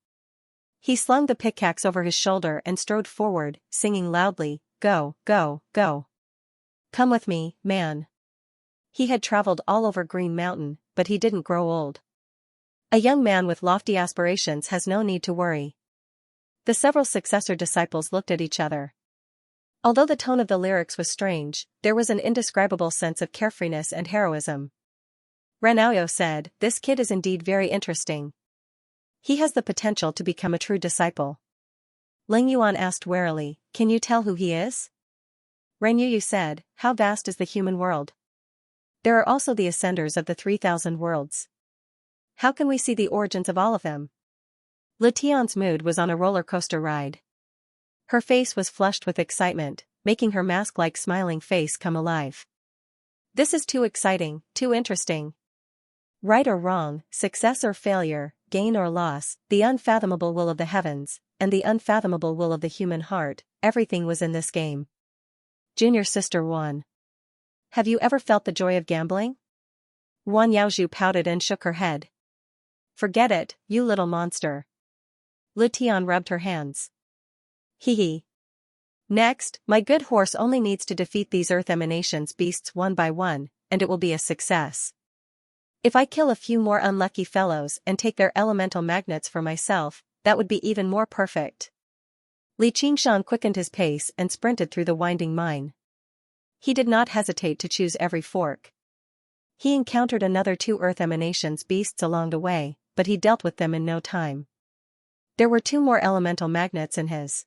He slung the pickaxe over his shoulder and strode forward, singing loudly, Go, go, go. Come with me, man. He had traveled all over Green Mountain, but he didn't grow old. A young man with lofty aspirations has no need to worry. The several successor disciples looked at each other. Although the tone of the lyrics was strange, there was an indescribable sense of carefreeness and heroism. Renaoyo said, This kid is indeed very interesting. He has the potential to become a true disciple. Ling Yuan asked warily, Can you tell who he is? Renyuyu said, How vast is the human world? There are also the ascenders of the 3,000 worlds. How can we see the origins of all of them? Letian's mood was on a roller coaster ride. Her face was flushed with excitement, making her mask-like smiling face come alive. This is too exciting, too interesting. Right or wrong, success or failure, gain or loss, the unfathomable will of the heavens, and the unfathomable will of the human heart, everything was in this game. Junior sister Juan. Have you ever felt the joy of gambling? Guan Yaozhu pouted and shook her head. Forget it, you little monster. Letian rubbed her hands. Hee. Next, my good horse only needs to defeat these Earth Emanation's beasts one by one, and it will be a success. If I kill a few more unlucky fellows and take their elemental magnets for myself, that would be even more perfect. Xianxia quickened his pace and sprinted through the winding mine. He did not hesitate to choose every fork. He encountered another 2 Earth Emanation's beasts along the way, but he dealt with them in no time. There were 2 more elemental magnets in his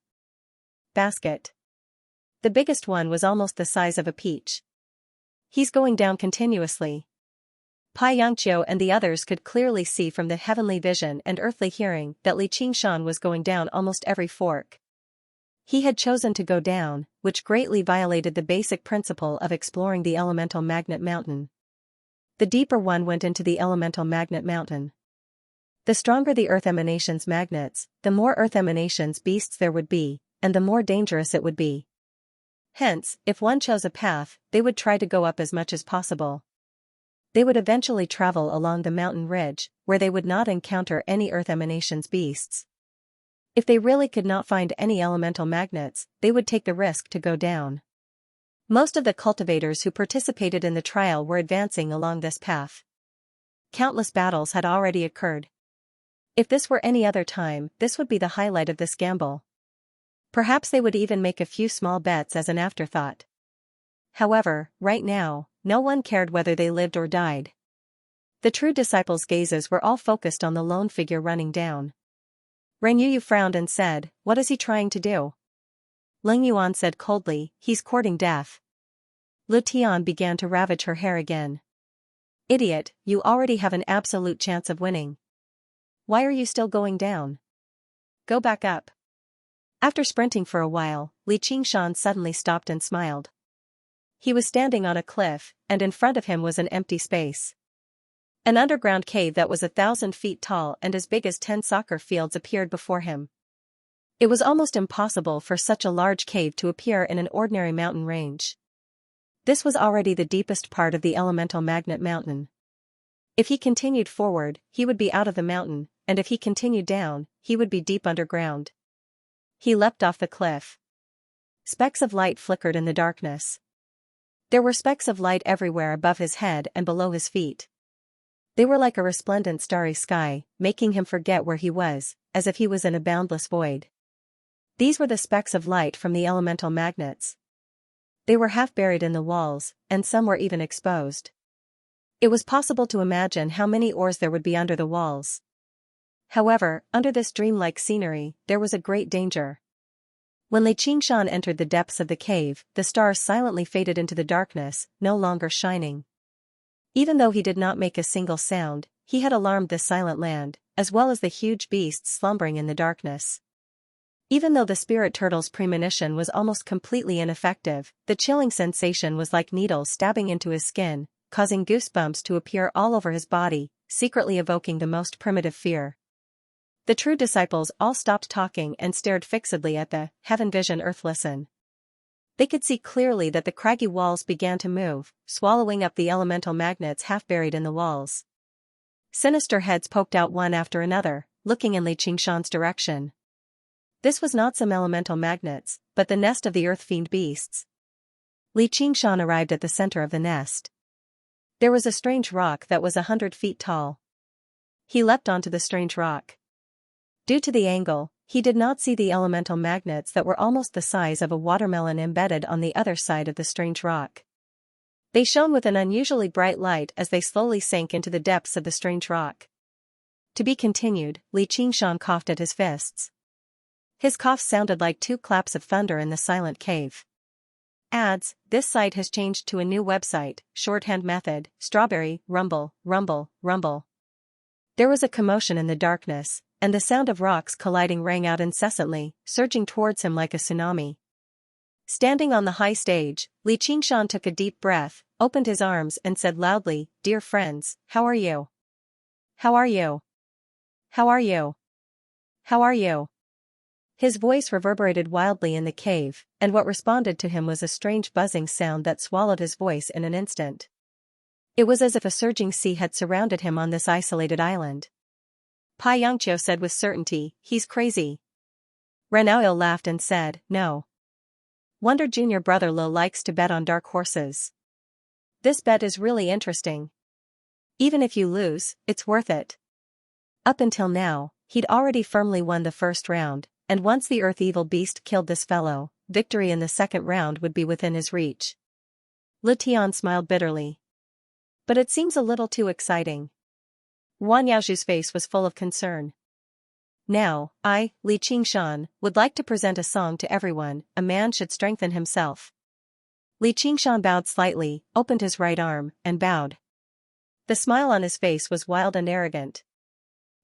basket. The biggest one was almost the size of a peach. He's going down continuously. Pai Yangqiu and the others could clearly see from the heavenly vision and earthly hearing that Xianxia was going down almost every fork. He had chosen to go down, which greatly violated the basic principle of exploring the elemental magnet mountain. The deeper one went into the elemental magnet mountain. The stronger the Earth Emanation's magnets, the more Earth Emanation's beasts there would be, and the more dangerous it would be. Hence, if one chose a path, they would try to go up as much as possible. They would eventually travel along the mountain ridge, where they would not encounter any Earth Emanation's beasts. If they really could not find any elemental magnets, they would take the risk to go down. Most of the cultivators who participated in the trial were advancing along this path. Countless battles had already occurred. If this were any other time, this would be the highlight of this gamble. Perhaps they would even make a few small bets as an afterthought. However, right now, no one cared whether they lived or died. The true disciples' gazes were all focused on the lone figure running down. Renyuyu frowned and said, What is he trying to do? Ling Yuan said coldly, He's courting death. Lu Tian began to ravage her hair again. Idiot, you already have an absolute chance of winning. Why are you still going down? Go back up. After sprinting for a while, Li Qingshan suddenly stopped and smiled. He was standing on a cliff, and in front of him was an empty space. An underground cave that was 1,000 feet tall and as big as 10 soccer fields appeared before him. It was almost impossible for such a large cave to appear in an ordinary mountain range. This was already the deepest part of the elemental magnet mountain. If he continued forward, he would be out of the mountain, and if he continued down, he would be deep underground. He leapt off the cliff. Specks of light flickered in the darkness. There were specks of light everywhere above his head and below his feet. They were like a resplendent starry sky, making him forget where he was, as if he was in a boundless void. These were the specks of light from the elemental magnets. They were half buried in the walls, and some were even exposed. It was possible to imagine how many ores there would be under the walls. However, under this dreamlike scenery, there was a great danger. When Li Qingshan entered the depths of the cave, the stars silently faded into the darkness, no longer shining. Even though he did not make a single sound, he had alarmed this silent land, as well as the huge beasts slumbering in the darkness. Even though the spirit turtle's premonition was almost completely ineffective, the chilling sensation was like needles stabbing into his skin, causing goosebumps to appear all over his body, secretly evoking the most primitive fear. The true disciples all stopped talking and stared fixedly at the heaven vision earth listen. They could see clearly that the craggy walls began to move, swallowing up the elemental magnets half buried in the walls. Sinister heads poked out one after another, looking in Li Qingshan's direction. This was not some elemental magnets, but the nest of the earth fiend beasts. Li Qingshan arrived at the center of the nest. There was a strange rock that was 100 feet tall. He leapt onto the strange rock. Due to the angle, he did not see the elemental magnets that were almost the size of a watermelon embedded on the other side of the strange rock. They shone with an unusually bright light as they slowly sank into the depths of the strange rock. To be continued, Li Qingshan coughed at his fists. His cough sounded like 2 claps of thunder in the silent cave. Ads, this site has changed to a new website, shorthand method, strawberry, rumble, rumble, rumble. There was a commotion in the darkness, and the sound of rocks colliding rang out incessantly, surging towards him like a tsunami. Standing on the high stage, Li Qingshan took a deep breath, opened his arms and said loudly, "Dear friends, how are you? How are you? How are you? How are you?" His voice reverberated wildly in the cave, and what responded to him was a strange buzzing sound that swallowed his voice in an instant. It was as if a surging sea had surrounded him on this isolated island. Pai Yongqiu said with certainty, "He's crazy." Renaoil laughed and said, "No. Wonder Junior brother Lo likes to bet on dark horses. This bet is really interesting. Even if you lose, it's worth it." Up until now, he'd already firmly won the first round, and once the Earth Evil Beast killed this fellow, victory in the second round would be within his reach. Lu Tian smiled bitterly. But it seems a little too exciting. Guan Yaozhu's face was full of concern. Now, I, Li Qingshan, would like to present a song to everyone. A man should strengthen himself. Li Qingshan bowed slightly, opened his right arm, and bowed. The smile on his face was wild and arrogant.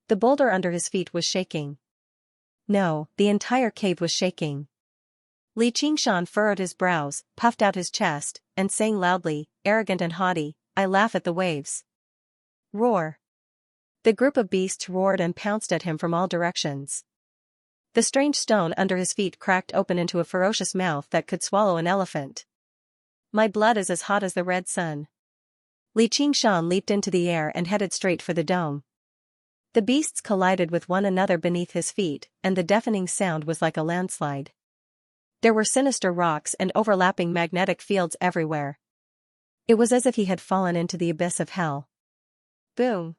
The boulder under his feet was shaking. No, the entire cave was shaking. Li Qingshan furrowed his brows, puffed out his chest, and sang loudly, arrogant and haughty, "I laugh at the waves." Roar. The group of beasts roared and pounced at him from all directions. The strange stone under his feet cracked open into a ferocious mouth that could swallow an elephant. My blood is as hot as the red sun. Li Qingshan leaped into the air and headed straight for the dome. The beasts collided with one another beneath his feet, and the deafening sound was like a landslide. There were sinister rocks and overlapping magnetic fields everywhere. It was as if he had fallen into the abyss of hell. Boom!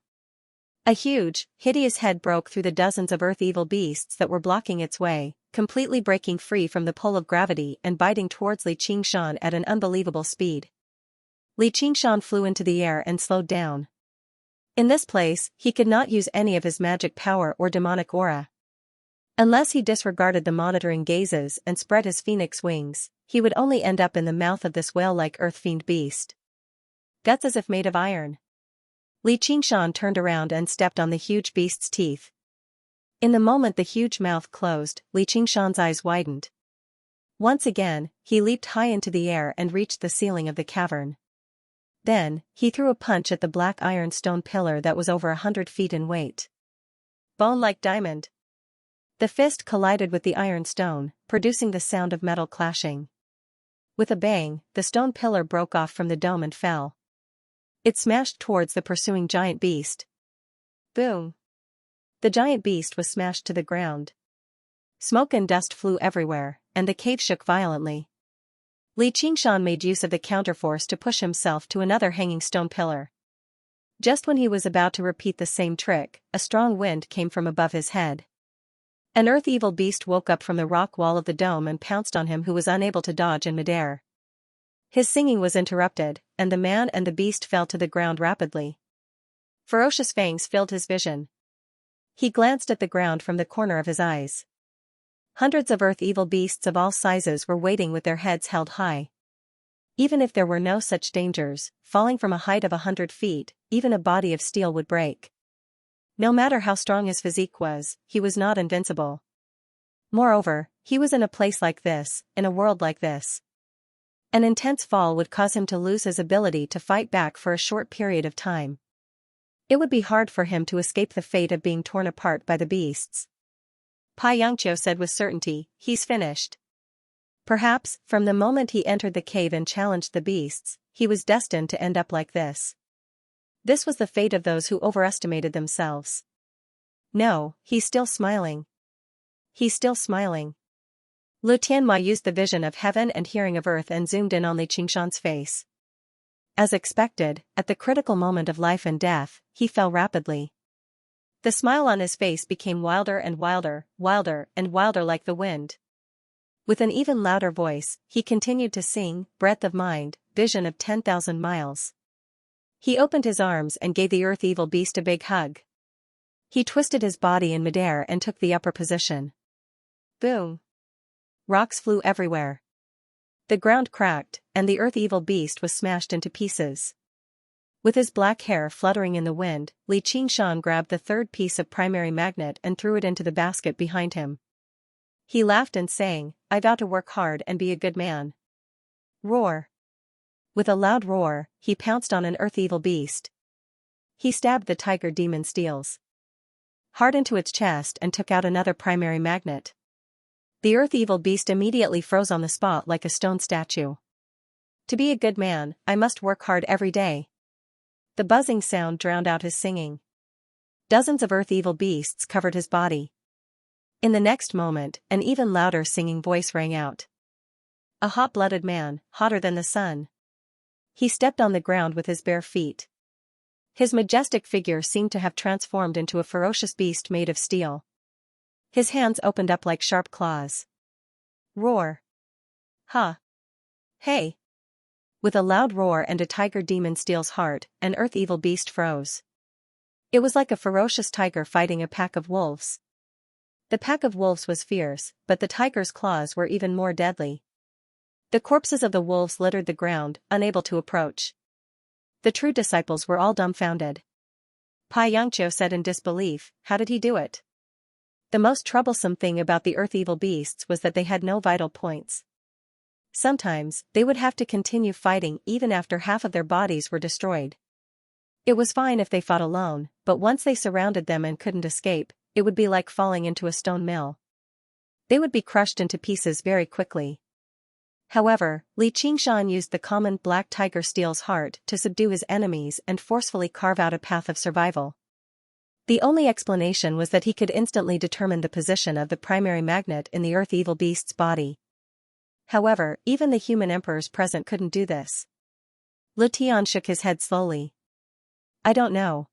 A huge, hideous head broke through the dozens of earth evil beasts that were blocking its way, completely breaking free from the pull of gravity and biting towards Li Qingshan at an unbelievable speed. Li Qingshan flew into the air and slowed down. In this place, he could not use any of his magic power or demonic aura. Unless he disregarded the monitoring gazes and spread his phoenix wings, he would only end up in the mouth of this whale-like earth-fiend beast. Guts as if made of iron. Li Qingshan turned around and stepped on the huge beast's teeth. In the moment the huge mouth closed, Li Qingshan's eyes widened. Once again, he leaped high into the air and reached the ceiling of the cavern. Then, he threw a punch at the black iron stone pillar that was over 100 feet in weight. Bone like diamond. The fist collided with the iron stone, producing the sound of metal clashing. With a bang, the stone pillar broke off from the dome and fell. It smashed towards the pursuing giant beast. Boom! The giant beast was smashed to the ground. Smoke and dust flew everywhere, and the cave shook violently. Li Qingshan made use of the counterforce to push himself to another hanging stone pillar. Just when he was about to repeat the same trick, a strong wind came from above his head. An earth-evil beast woke up from the rock wall of the dome and pounced on him, who was unable to dodge in midair. His singing was interrupted, and the man and the beast fell to the ground rapidly. Ferocious fangs filled his vision. He glanced at the ground from the corner of his eyes. Hundreds of earth-evil beasts of all sizes were waiting with their heads held high. Even if there were no such dangers, falling from a height of 100 feet, even a body of steel would break. No matter how strong his physique was, he was not invincible. Moreover, he was in a place like this, in a world like this. An intense fall would cause him to lose his ability to fight back for a short period of time. It would be hard for him to escape the fate of being torn apart by the beasts. Xianxia said with certainty, "He's finished." Perhaps, from the moment he entered the cave and challenged the beasts, he was destined to end up like this. This was the fate of those who overestimated themselves. No, he's still smiling. He's still smiling. Lu Tianma used the vision of heaven and hearing of earth and zoomed in on Li Qingshan's face. As expected, at the critical moment of life and death, he fell rapidly. The smile on his face became wilder and wilder, wilder and wilder like the wind. With an even louder voice, he continued to sing, "Breadth of mind, vision of 10,000 miles." He opened his arms and gave the earth-evil beast a big hug. He twisted his body in midair and took the upper position. Boom! Rocks flew everywhere. The ground cracked, and the earth-evil beast was smashed into pieces. With his black hair fluttering in the wind, Li Qingshan grabbed the third piece of primary magnet and threw it into the basket behind him. He laughed and sang, "I vow to work hard and be a good man." Roar! With a loud roar, he pounced on an earth-evil beast. He stabbed the tiger demon steels hard into its chest and took out another primary magnet. The earth-evil beast immediately froze on the spot like a stone statue. To be a good man, I must work hard every day. The buzzing sound drowned out his singing. Dozens of earth-evil beasts covered his body. In the next moment, an even louder singing voice rang out. A hot-blooded man, hotter than the sun. He stepped on the ground with his bare feet. His majestic figure seemed to have transformed into a ferocious beast made of steel. His hands opened up like sharp claws. Roar! Ha! Hey! With a loud roar and a tiger demon steel's heart, an earth-evil beast froze. It was like a ferocious tiger fighting a pack of wolves. The pack of wolves was fierce, but the tiger's claws were even more deadly. The corpses of the wolves littered the ground, unable to approach. The true disciples were all dumbfounded. Xianxia said in disbelief, "How did he do it?" The most troublesome thing about the earth-evil beasts was that they had no vital points. Sometimes, they would have to continue fighting even after half of their bodies were destroyed. It was fine if they fought alone, but once they surrounded them and couldn't escape, it would be like falling into a stone mill. They would be crushed into pieces very quickly. However, Li Qingshan used the common black tiger steel's heart to subdue his enemies and forcefully carve out a path of survival. The only explanation was that he could instantly determine the position of the primary magnet in the earth-evil beast's body. However, even the human emperors present couldn't do this. Lu Tian shook his head slowly. "I don't know.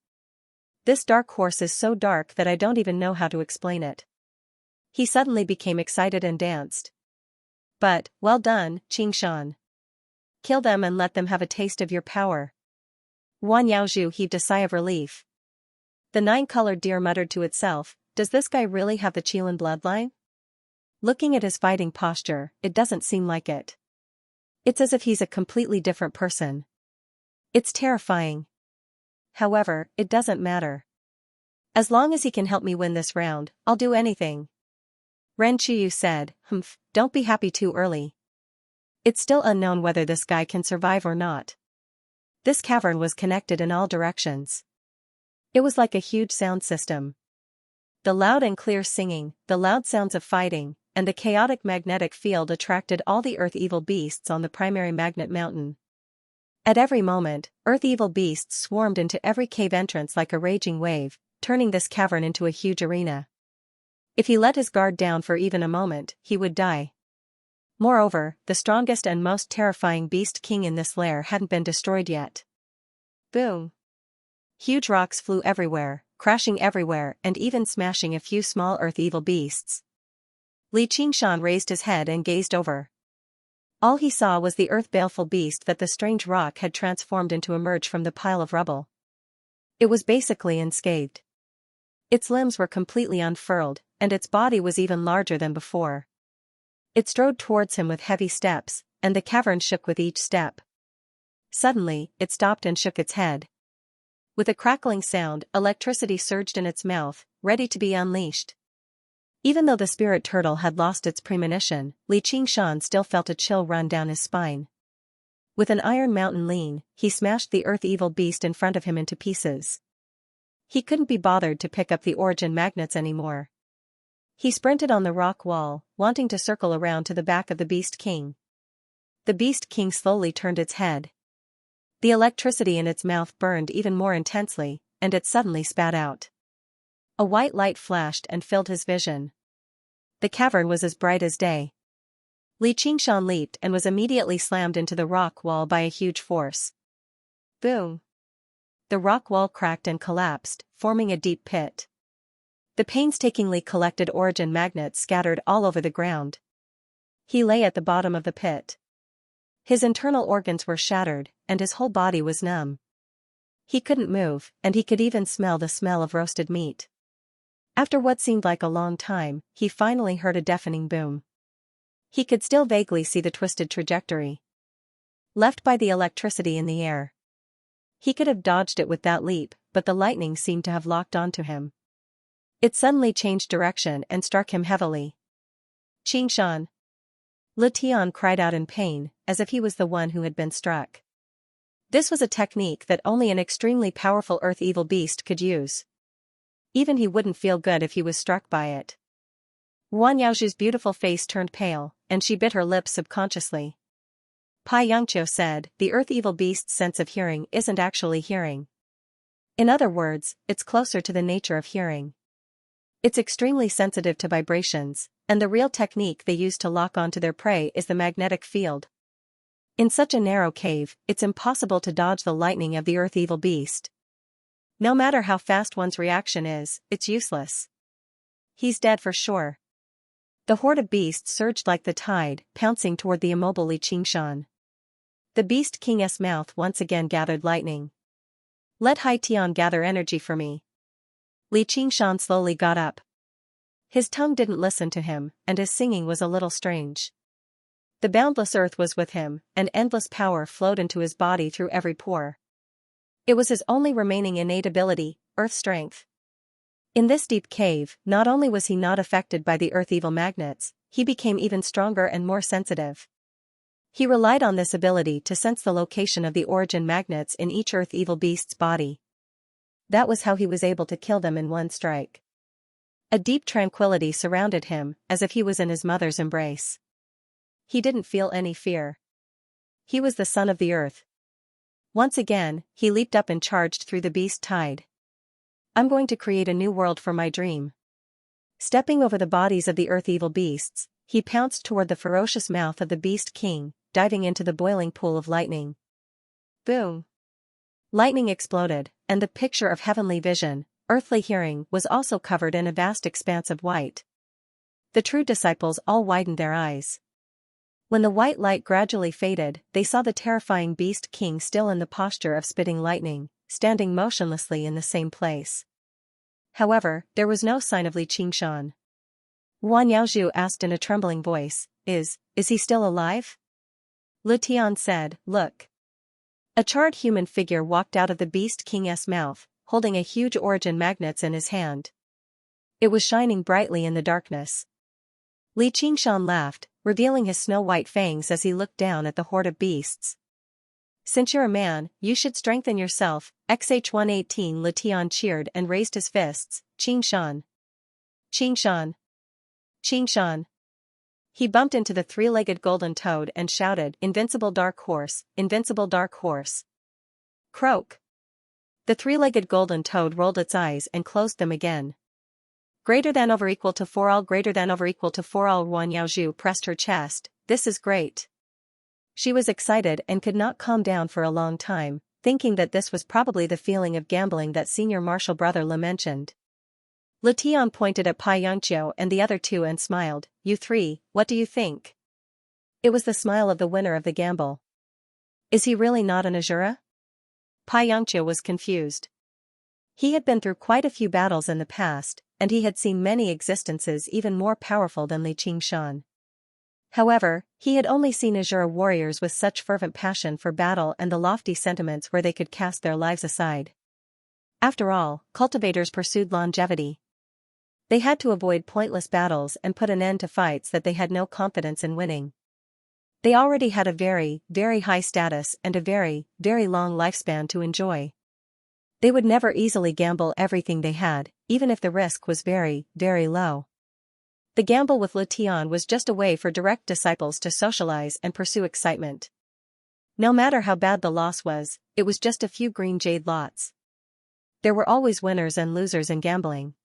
This dark horse is so dark that I don't even know how to explain it." He suddenly became excited and danced. "But, well done, Qingshan. Kill them and let them have a taste of your power." Guan Yaozhu heaved a sigh of relief. The nine-colored deer muttered to itself, "Does this guy really have the Qilin bloodline? Looking at his fighting posture, it doesn't seem like it." It's as if he's a completely different person. It's terrifying. However, it doesn't matter. As long as he can help me win this round, I'll do anything. Ren Qiyu said, don't be happy too early. It's still unknown whether this guy can survive or not. This cavern was connected in all directions. It was like a huge sound system. The loud and clear singing, the loud sounds of fighting, and the chaotic magnetic field attracted all the earth evil beasts on the primary magnet mountain. At every moment, earth evil beasts swarmed into every cave entrance like a raging wave, turning this cavern into a huge arena. If he let his guard down for even a moment, he would die. Moreover, the strongest and most terrifying beast king in this lair hadn't been destroyed yet. Boom! Huge rocks flew everywhere, crashing everywhere and even smashing a few small earth evil beasts. Li Qingshan raised his head and gazed over. All he saw was the earth baleful beast that the strange rock had transformed into emerge from the pile of rubble. It was basically unscathed. Its limbs were completely unfurled, and its body was even larger than before. It strode towards him with heavy steps, and the cavern shook with each step. Suddenly, it stopped and shook its head. With a crackling sound, electricity surged in its mouth, ready to be unleashed. Even though the spirit turtle had lost its premonition, Li Qingshan still felt a chill run down his spine. With an iron mountain lean, he smashed the earth evil beast in front of him into pieces. He couldn't be bothered to pick up the origin magnets anymore. He sprinted on the rock wall, wanting to circle around to the back of the Beast King. The Beast King slowly turned its head. The electricity in its mouth burned even more intensely, and it suddenly spat out. A white light flashed and filled his vision. The cavern was as bright as day. Li Qingshan leaped and was immediately slammed into the rock wall by a huge force. Boom! The rock wall cracked and collapsed, forming a deep pit. The painstakingly collected origin magnets scattered all over the ground. He lay at the bottom of the pit. His internal organs were shattered, and his whole body was numb. He couldn't move, and he could even smell the smell of roasted meat. After what seemed like a long time, he finally heard a deafening boom. He could still vaguely see the twisted trajectory left by the electricity in the air. He could have dodged it with that leap, but the lightning seemed to have locked onto him. It suddenly changed direction and struck him heavily. Qingshan! Li Tian cried out in pain, as if he was the one who had been struck. This was a technique that only an extremely powerful earth evil beast could use. Even he wouldn't feel good if he was struck by it. Guan Yaozhu's beautiful face turned pale, and she bit her lips subconsciously. Pai Yangqiu said, the earth evil beast's sense of hearing isn't actually hearing. In other words, it's closer to the nature of hearing. It's extremely sensitive to vibrations, and the real technique they use to lock onto their prey is the magnetic field. In such a narrow cave, it's impossible to dodge the lightning of the earth evil beast. No matter how fast one's reaction is, it's useless. He's dead for sure. The horde of beasts surged like the tide, pouncing toward the immobile Li Qingshan. The Beast King's mouth once again gathered lightning. Let Hai Tian gather energy for me. Li Qingshan slowly got up. His tongue didn't listen to him, and his singing was a little strange. The boundless earth was with him, and endless power flowed into his body through every pore. It was his only remaining innate ability, earth strength. In this deep cave, not only was he not affected by the earth evil magnets, he became even stronger and more sensitive. He relied on this ability to sense the location of the origin magnets in each earth evil beast's body. That was how he was able to kill them in one strike. A deep tranquility surrounded him, as if he was in his mother's embrace. He didn't feel any fear. He was the son of the earth. Once again, he leaped up and charged through the beast tide. I'm going to create a new world for my dream. Stepping over the bodies of the earth evil beasts, he pounced toward the ferocious mouth of the Beast King, diving into the boiling pool of lightning. Boom! Lightning exploded, and the picture of heavenly vision, earthly hearing, was also covered in a vast expanse of white. The true disciples all widened their eyes. When the white light gradually faded, they saw the terrifying Beast King still in the posture of spitting lightning, standing motionlessly in the same place. However, there was no sign of Li Qingshan. Guan Yaozhu asked in a trembling voice, Is he still alive? Lu Tian said, look. A charred human figure walked out of the Beast King's mouth, holding a huge origin magnets in his hand. It was shining brightly in the darkness. Li Qingshan laughed, revealing his snow-white fangs as he looked down at the horde of beasts. Since you're a man, you should strengthen yourself, XH118. Lu Tian cheered and raised his fists, Qingshan. Qingshan. Qingshan. He bumped into the three-legged golden toad and shouted, Invincible dark horse, invincible dark horse. Croak. The three-legged golden toad rolled its eyes and closed them again. Greater than over equal to 4 all, greater than over equal to 4 all. Ruan Yaozhu pressed her chest, this is great. She was excited and could not calm down for a long time, thinking that this was probably the feeling of gambling that senior martial brother Le mentioned. Lu Tian pointed at Pai Yangqiu and the other two and smiled, you three, what do you think? It was the smile of the winner of the gamble. Is he really not an Azura? Pai Yangqiu was confused. He had been through quite a few battles in the past, and he had seen many existences even more powerful than Li Qingshan. However, he had only seen Azura warriors with such fervent passion for battle and the lofty sentiments where they could cast their lives aside. After all, cultivators pursued longevity. They had to avoid pointless battles and put an end to fights that they had no confidence in winning. They already had a very, very high status and a very, very long lifespan to enjoy. They would never easily gamble everything they had, even if the risk was very, very low. The gamble with Lu Tian was just a way for direct disciples to socialize and pursue excitement. No matter how bad the loss was, it was just a few green jade lots. There were always winners and losers in gambling.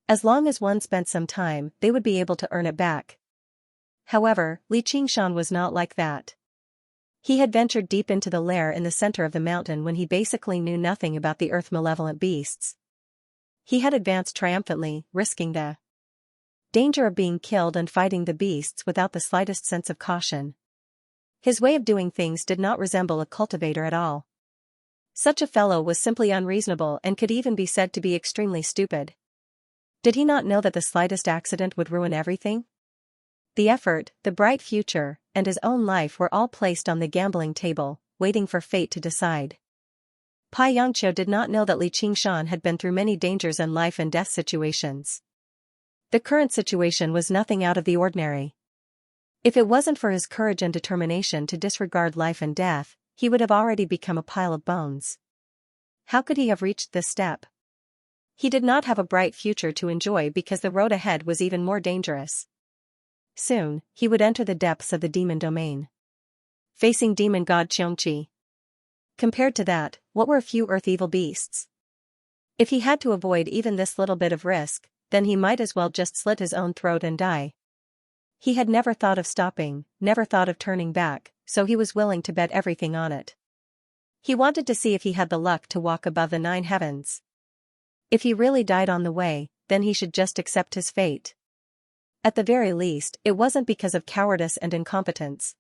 As long as one spent some time, they would be able to earn it back. However, Li Qingshan was not like that. He had ventured deep into the lair in the center of the mountain when he basically knew nothing about the earth malevolent beasts. He had advanced triumphantly, risking the danger of being killed and fighting the beasts without the slightest sense of caution. His way of doing things did not resemble a cultivator at all. Such a fellow was simply unreasonable and could even be said to be extremely stupid. Did he not know that the slightest accident would ruin everything? The effort, the bright future, and his own life were all placed on the gambling table, waiting for fate to decide. Pai Yangqiu did not know that Li Qingshan had been through many dangers and life and death situations. The current situation was nothing out of the ordinary. If it wasn't for his courage and determination to disregard life and death, he would have already become a pile of bones. How could he have reached this step? He did not have a bright future to enjoy because the road ahead was even more dangerous. Soon, he would enter the depths of the demon domain, facing demon god Xianxia. Compared to that, what were a few earth evil beasts? If he had to avoid even this little bit of risk, then he might as well just slit his own throat and die. He had never thought of stopping, never thought of turning back, so he was willing to bet everything on it. He wanted to see if he had the luck to walk above the 9 heavens. If he really died on the way, then he should just accept his fate. At the very least, it wasn't because of cowardice and incompetence.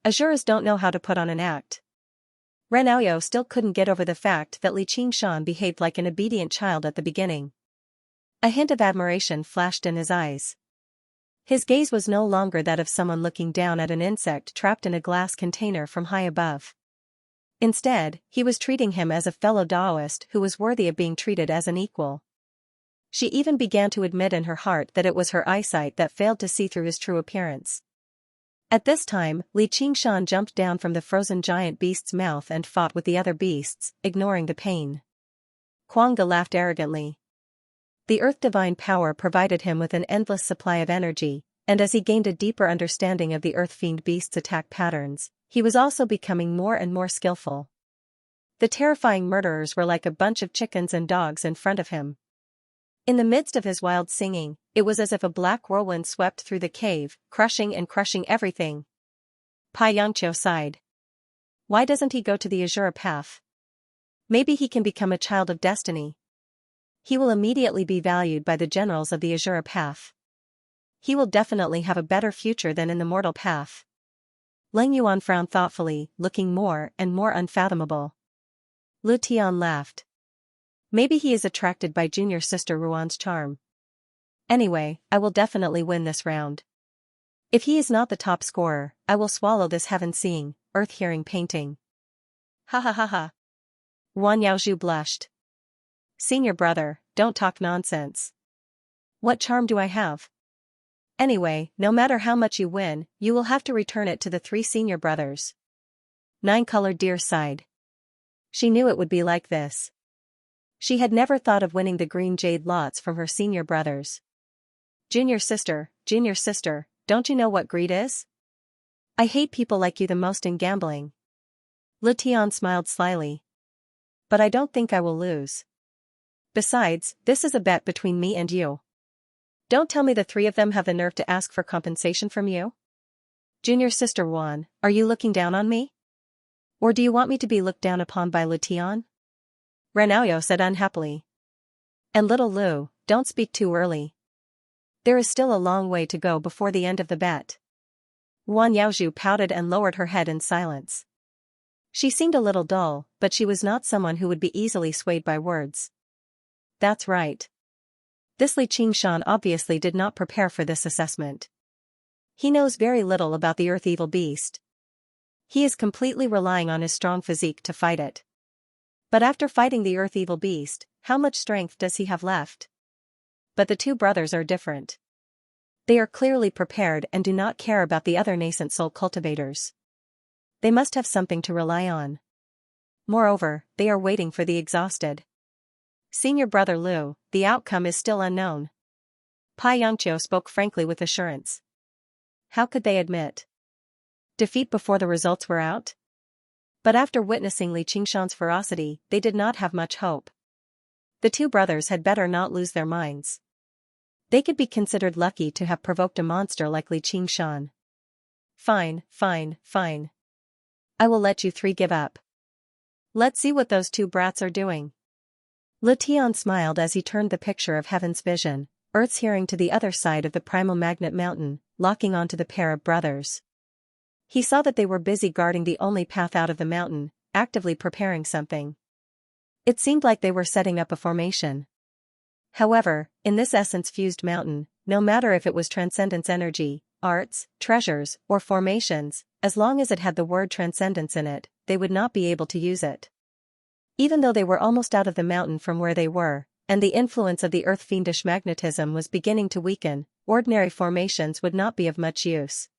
Azuras don't know how to put on an act. Ren Aoyou still couldn't get over the fact that Li Qingshan behaved like an obedient child at the beginning. A hint of admiration flashed in his eyes. His gaze was no longer that of someone looking down at an insect trapped in a glass container from high above. Instead, he was treating him as a fellow Taoist who was worthy of being treated as an equal. She even began to admit in her heart that it was her eyesight that failed to see through his true appearance. At this time, Li Qingshan jumped down from the frozen giant beast's mouth and fought with the other beasts, ignoring the pain. Kuanga laughed arrogantly. The earth divine power provided him with an endless supply of energy, and as he gained a deeper understanding of the earth fiend beast's attack patterns, he was also becoming more and more skillful. The terrifying murderers were like a bunch of chickens and dogs in front of him. In the midst of his wild singing, it was as if a black whirlwind swept through the cave, crushing and crushing everything. Pai Yangqiu sighed. Why doesn't he go to the Azura path? Maybe he can become a child of destiny. He will immediately be valued by the generals of the Azura path. He will definitely have a better future than in the mortal path. Leng Yuan frowned thoughtfully, looking more and more unfathomable. Lu Tian laughed. Maybe he is attracted by junior sister Ruan's charm. Anyway, I will definitely win this round. If he is not the top scorer, I will swallow this heaven-seeing, earth-hearing painting. Ha ha ha ha. Guan Yaozhu blushed. Senior brother, don't talk nonsense. What charm do I have? Anyway, no matter how much you win, you will have to return it to the 3 senior brothers. Nine-colored deer sighed. She knew it would be like this. She had never thought of winning the green jade lots from her senior brothers. Junior sister, don't you know what greed is? I hate people like you the most in gambling. Le Tian smiled slyly. But I don't think I will lose. Besides, this is a bet between me and you. Don't tell me the 3 of them have the nerve to ask for compensation from you? Junior sister Wan, are you looking down on me? Or do you want me to be looked down upon by Le Tian? Renaoyo said unhappily. And little Lu, don't speak too early. There is still a long way to go before the end of the bet. Guan Yaozhu pouted and lowered her head in silence. She seemed a little dull, but she was not someone who would be easily swayed by words. That's right. This Li Qingshan obviously did not prepare for this assessment. He knows very little about the Earth Evil Beast. He is completely relying on his strong physique to fight it. But after fighting the Earth Evil Beast, how much strength does he have left? But the 2 brothers are different. They are clearly prepared and do not care about the other nascent soul cultivators. They must have something to rely on. Moreover, they are waiting for the exhausted. Senior brother Lu, the outcome is still unknown. Pai Yongqiu spoke frankly with assurance. How could they admit defeat before the results were out? But after witnessing Li Qingshan's ferocity, they did not have much hope. The 2 brothers had better not lose their minds. They could be considered lucky to have provoked a monster like Li Qingshan. Fine. I will let you 3 give up. Let's see what those 2 brats are doing. Le Tian smiled as he turned the picture of heaven's vision, Earth's hearing to the other side of the primal magnet mountain, locking onto the pair of brothers. He saw that they were busy guarding the only path out of the mountain, actively preparing something. It seemed like they were setting up a formation. However, in this essence-fused mountain, no matter if it was transcendence energy, arts, treasures, or formations, as long as it had the word transcendence in it, they would not be able to use it. Even though they were almost out of the mountain from where they were, and the influence of the earth-fiendish magnetism was beginning to weaken, ordinary formations would not be of much use.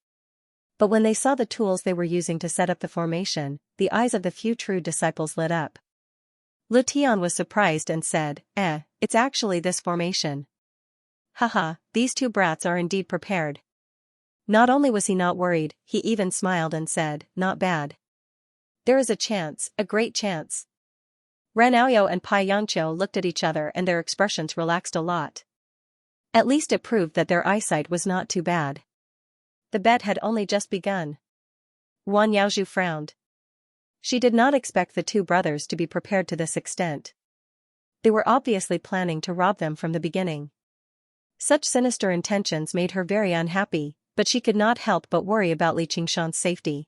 But when they saw the tools they were using to set up the formation, the eyes of the few true disciples lit up. Le Tian was surprised and said, it's actually this formation. Haha, these 2 brats are indeed prepared. Not only was he not worried, he even smiled and said, not bad. There is a chance, a great chance. Renaoyo and Pai Yongqiu looked at each other and their expressions relaxed a lot. At least it proved that their eyesight was not too bad. The bet had only just begun. Guan Yaozhu frowned. She did not expect the 2 brothers to be prepared to this extent. They were obviously planning to rob them from the beginning. Such sinister intentions made her very unhappy, but she could not help but worry about Li Qingshan's safety.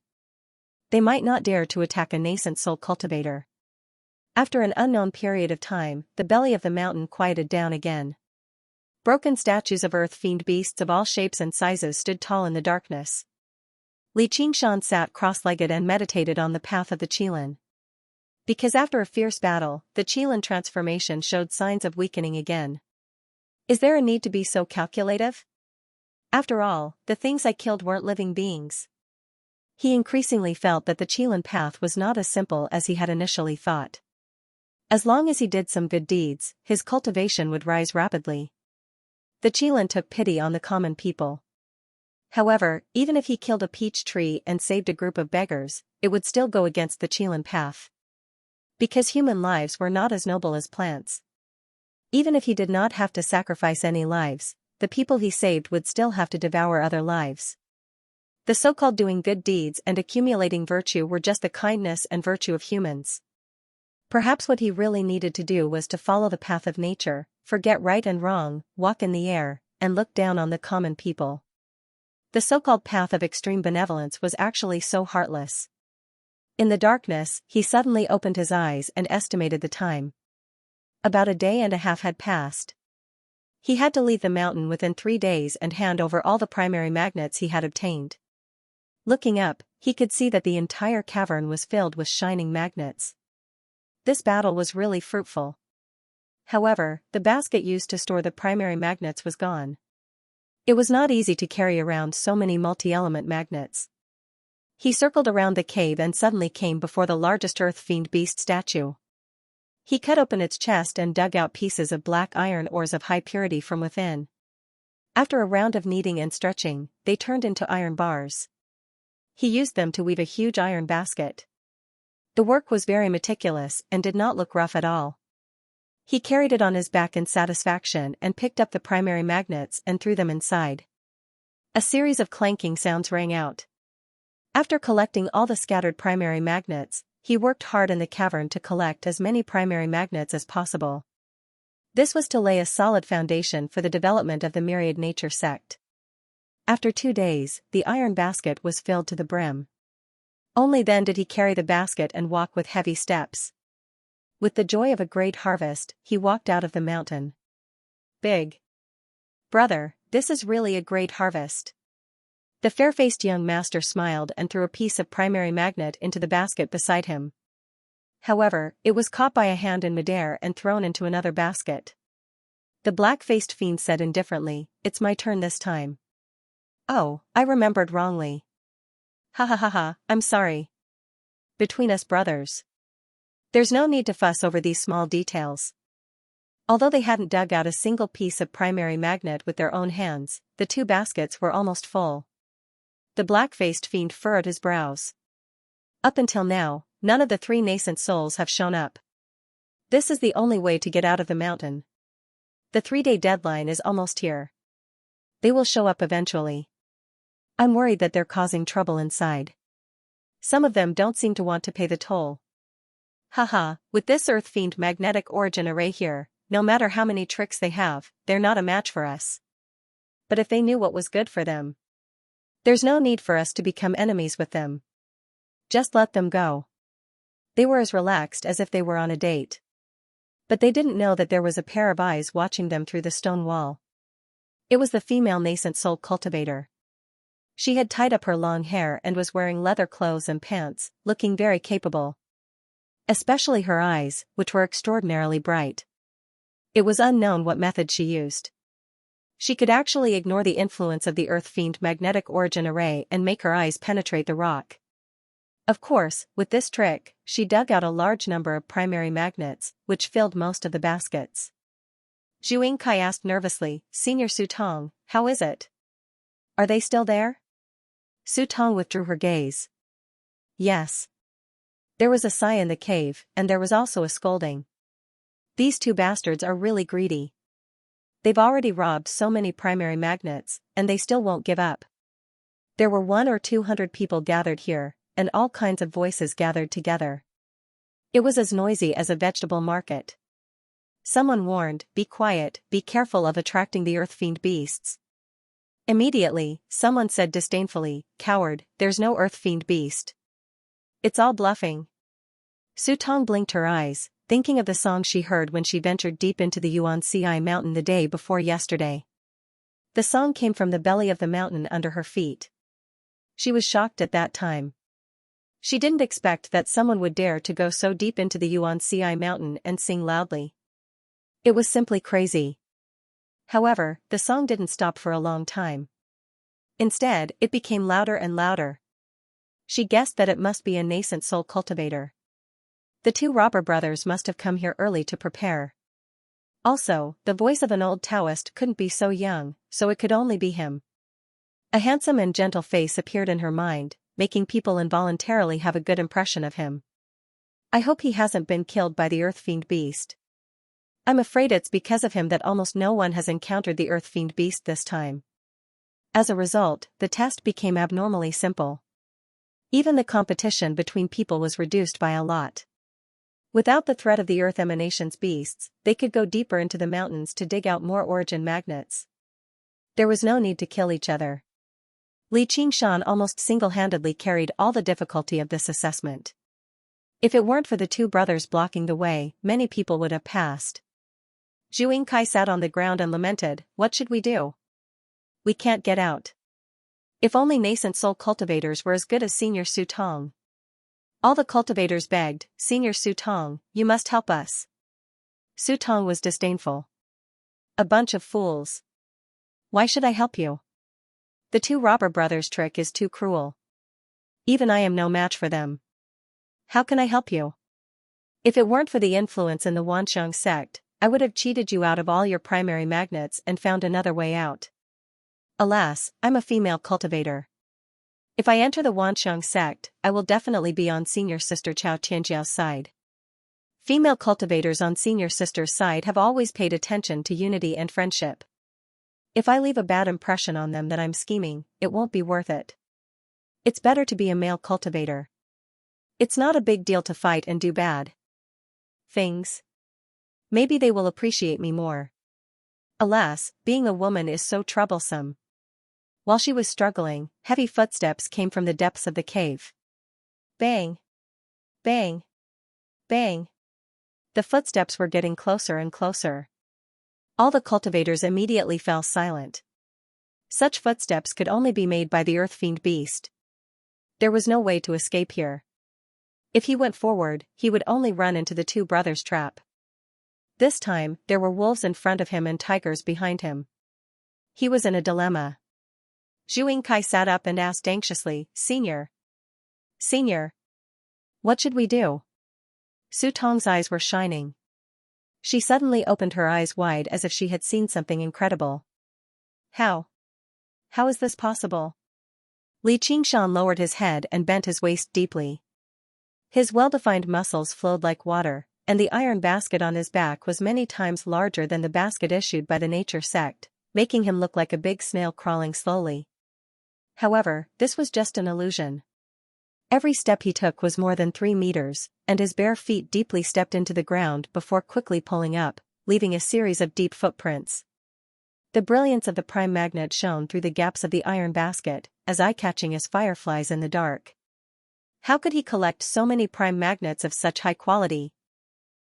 They might not dare to attack a nascent soul cultivator. After an unknown period of time, the belly of the mountain quieted down again. Broken statues of earth-fiend beasts of all shapes and sizes stood tall in the darkness. Li Qingshan sat cross-legged and meditated on the path of the Qilin. Because after a fierce battle, the Qilin transformation showed signs of weakening again. Is there a need to be so calculative? After all, the things I killed weren't living beings. He increasingly felt that the Qilin path was not as simple as he had initially thought. As long as he did some good deeds, his cultivation would rise rapidly. The Qilin took pity on the common people. However, even if he killed a peach tree and saved a group of beggars, it would still go against the Qilin path. Because human lives were not as noble as plants. Even if he did not have to sacrifice any lives, the people he saved would still have to devour other lives. The so-called doing good deeds and accumulating virtue were just the kindness and virtue of humans. Perhaps what he really needed to do was to follow the path of nature, forget right and wrong, walk in the air, and look down on the common people. The so-called path of extreme benevolence was actually so heartless. In the darkness, he suddenly opened his eyes and estimated the time. About a day and a half had passed. He had to leave the mountain within 3 days and hand over all the primary magnets he had obtained. Looking up, he could see that the entire cavern was filled with shining magnets. This battle was really fruitful. However, the basket used to store the primary magnets was gone. It was not easy to carry around so many multi-element magnets. He circled around the cave and suddenly came before the largest earth fiend beast statue. He cut open its chest and dug out pieces of black iron ores of high purity from within. After a round of kneading and stretching, they turned into iron bars. He used them to weave a huge iron basket. The work was very meticulous and did not look rough at all. He carried it on his back in satisfaction and picked up the primary magnets and threw them inside. A series of clanking sounds rang out. After collecting all the scattered primary magnets, he worked hard in the cavern to collect as many primary magnets as possible. This was to lay a solid foundation for the development of the myriad nature sect. After 2 days, the iron basket was filled to the brim. Only then did he carry the basket and walk with heavy steps. With the joy of a great harvest, he walked out of the mountain. Big brother, this is really a great harvest. The fair-faced young master smiled and threw a piece of primary magnet into the basket beside him. However, it was caught by a hand in midair and thrown into another basket. The black-faced fiend said indifferently, "It's my turn this time." "Oh, I remembered wrongly. Ha ha ha ha, I'm sorry. Between us brothers. There's no need to fuss over these small details." Although they hadn't dug out a single piece of primary magnet with their own hands, the 2 baskets were almost full. The black-faced fiend furrowed his brows. Up until now, none of the 3 nascent souls have shown up. This is the only way to get out of the mountain. The 3-day deadline is almost here. They will show up eventually. I'm worried that they're causing trouble inside. Some of them don't seem to want to pay the toll. Haha, with this earth fiend magnetic origin array here, no matter how many tricks they have, they're not a match for us. But if they knew what was good for them, there's no need for us to become enemies with them. Just let them go. They were as relaxed as if they were on a date. But they didn't know that there was a pair of eyes watching them through the stone wall. It was the female nascent soul cultivator. She had tied up her long hair and was wearing leather clothes and pants, looking very capable. Especially her eyes, which were extraordinarily bright. It was unknown what method she used. She could actually ignore the influence of the earth fiend magnetic origin array and make her eyes penetrate the rock. Of course, with this trick, she dug out a large number of primary magnets, which filled most of the baskets. Zhu Kai asked nervously, "Senior Su Tong, how is it? Are they still there?" Su Tong withdrew her gaze. Yes. There was a sigh in the cave, and there was also a scolding. These 2 bastards are really greedy. They've already robbed so many primary magnets, and they still won't give up. There were 100 or 200 people gathered here, and all kinds of voices gathered together. It was as noisy as a vegetable market. Someone warned, "Be quiet, be careful of attracting the earth fiend beasts." Immediately, someone said disdainfully, "Coward, there's no earth fiend beast. It's all bluffing." Su Tong blinked her eyes, thinking of the song she heard when she ventured deep into the Xianxia mountain the day before yesterday. The song came from the belly of the mountain under her feet. She was shocked at that time. She didn't expect that someone would dare to go so deep into the Xianxia mountain and sing loudly. It was simply crazy. However, the song didn't stop for a long time. Instead, it became louder and louder. She guessed that it must be a nascent soul cultivator. The 2 robber brothers must have come here early to prepare. Also, the voice of an old Taoist couldn't be so young, so it could only be him. A handsome and gentle face appeared in her mind, making people involuntarily have a good impression of him. I hope he hasn't been killed by the earth fiend beast. I'm afraid it's because of him that almost no one has encountered the earth fiend beast this time. As a result, the test became abnormally simple. Even the competition between people was reduced by a lot. Without the threat of the earth emanations beasts, they could go deeper into the mountains to dig out more origin magnets. There was no need to kill each other. Li Qingshan almost single-handedly carried all the difficulty of this assessment. If it weren't for the 2 brothers blocking the way, many people would have passed. Zhu Yingkai sat on the ground and lamented, "What should we do? We can't get out. If only nascent soul cultivators were as good as Senior Su Tong." All the cultivators begged, "Senior Su Tong, you must help us." Su Tong was disdainful. "A bunch of fools. Why should I help you? The two robber brothers' trick is too cruel. Even I am no match for them. How can I help you? If it weren't for the influence in the Wanxiang sect, I would have cheated you out of all your primary magnets and found another way out. Alas, I'm a female cultivator. If I enter the Wanxiang sect, I will definitely be on senior sister Chao Qianjiao's side. Female cultivators on senior sister's side have always paid attention to unity and friendship. If I leave a bad impression on them that I'm scheming, it won't be worth it. It's better to be a male cultivator. It's not a big deal to fight and do bad things. Maybe they will appreciate me more. Alas, being a woman is so troublesome." While she was struggling, heavy footsteps came from the depths of the cave. Bang! Bang! Bang! The footsteps were getting closer and closer. All the cultivators immediately fell silent. Such footsteps could only be made by the earth fiend beast. There was no way to escape here. If he went forward, he would only run into the two brothers' trap. This time, there were wolves in front of him and tigers behind him. He was in a dilemma. Zhu Yingkai sat up and asked anxiously, "Senior. Senior. What should we do?" Su Tong's eyes were shining. She suddenly opened her eyes wide as if she had seen something incredible. How? How is this possible? Li Qingshan lowered his head and bent his waist deeply. His well-defined muscles flowed like water, and the iron basket on his back was many times larger than the basket issued by the nature sect, making him look like a big snail crawling slowly. However, this was just an illusion. Every step he took was more than 3 meters, and his bare feet deeply stepped into the ground before quickly pulling up, leaving a series of deep footprints. The brilliance of the prime magnet shone through the gaps of the iron basket, as eye-catching as fireflies in the dark. How could he collect so many prime magnets of such high quality?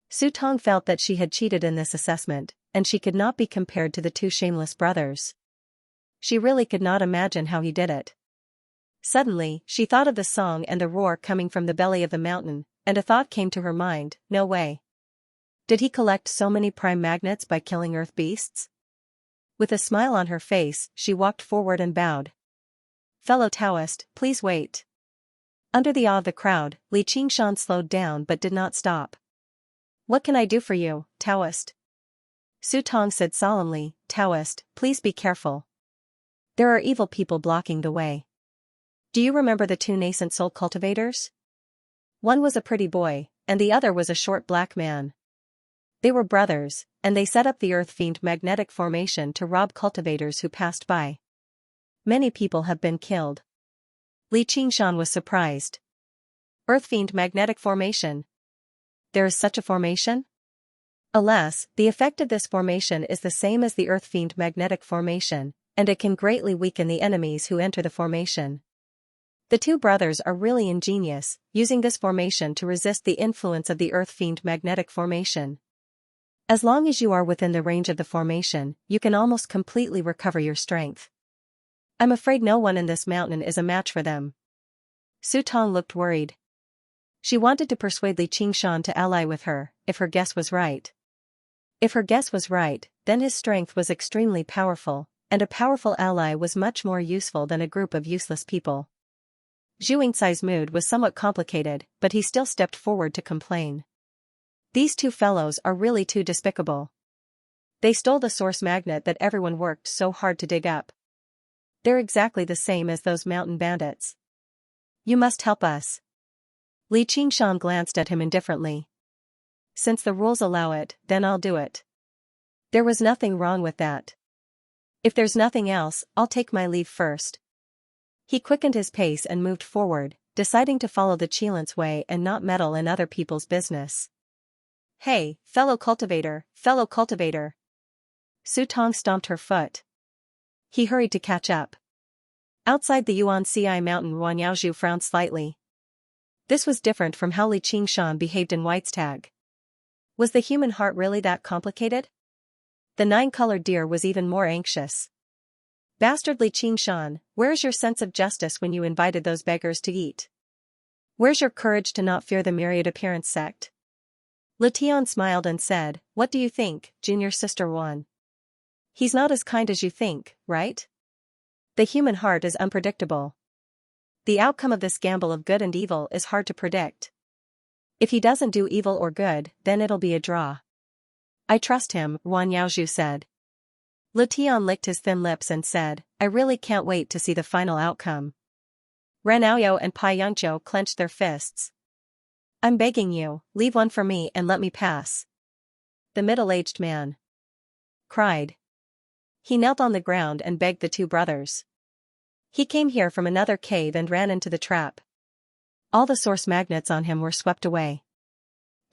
Su Tong felt that she had cheated in this assessment, and she could not be compared to the two shameless brothers. She really could not imagine how he did it. Suddenly, she thought of the song and the roar coming from the belly of the mountain, and a thought came to her mind, no way. Did he collect so many prime magnets by killing earth beasts? With a smile on her face, she walked forward and bowed. "Fellow Taoist, please wait." Under the awe of the crowd, Li Qingshan slowed down but did not stop. "What can I do for you, Taoist?" Su Tong said solemnly, "Taoist, please be careful. There are evil people blocking the way. Do you remember the two nascent soul cultivators? One was a pretty boy, and the other was a short black man. They were brothers, and they set up the Earth Fiend magnetic formation to rob cultivators who passed by. Many people have been killed." Li Qingshan was surprised. Earth Fiend magnetic formation? There is such a formation? Alas, the effect of this formation is the same as the Earth Fiend magnetic formation, and it can greatly weaken the enemies who enter the formation. The two brothers are really ingenious, using this formation to resist the influence of the Earth Fiend magnetic formation. As long as you are within the range of the formation, you can almost completely recover your strength. I'm afraid no one in this mountain is a match for them. Su Tong looked worried. She wanted to persuade Li Qingshan to ally with her, if her guess was right. If her guess was right, then his strength was extremely powerful, and a powerful ally was much more useful than a group of useless people. Zhu Yingcai's mood was somewhat complicated, but he still stepped forward to complain. These two fellows are really too despicable. They stole the source magnet that everyone worked so hard to dig up. They're exactly the same as those mountain bandits. You must help us. Li Qingshan glanced at him indifferently. Since the rules allow it, then I'll do it. There was nothing wrong with that. If there's nothing else, I'll take my leave first. He quickened his pace and moved forward, deciding to follow the Qilance way and not meddle in other people's business. Hey, fellow cultivator, fellow cultivator. Su Tong stomped her foot. He hurried to catch up. Outside the Yuan-Ci mountain, Yuan Yaozhu frowned slightly. This was different from how Li Qingshan behaved in White's tag. Was the human heart really that complicated? The nine-colored deer was even more anxious. Bastardly Xianxia, where's your sense of justice when you invited those beggars to eat? Where's your courage to not fear the myriad appearance sect? Letian smiled and said, what do you think, junior sister one? He's not as kind as you think, right? The human heart is unpredictable. The outcome of this gamble of good and evil is hard to predict. If he doesn't do evil or good, then it'll be a draw. I trust him, Wan Yaozhu said. Letian licked his thin lips and said, I really can't wait to see the final outcome. Ranaoyo and Pai Yangqiu clenched their fists. I'm begging you, leave one for me and let me pass. The middle-aged man cried. He knelt on the ground and begged the two brothers. He came here from another cave and ran into the trap. All the source magnets on him were swept away.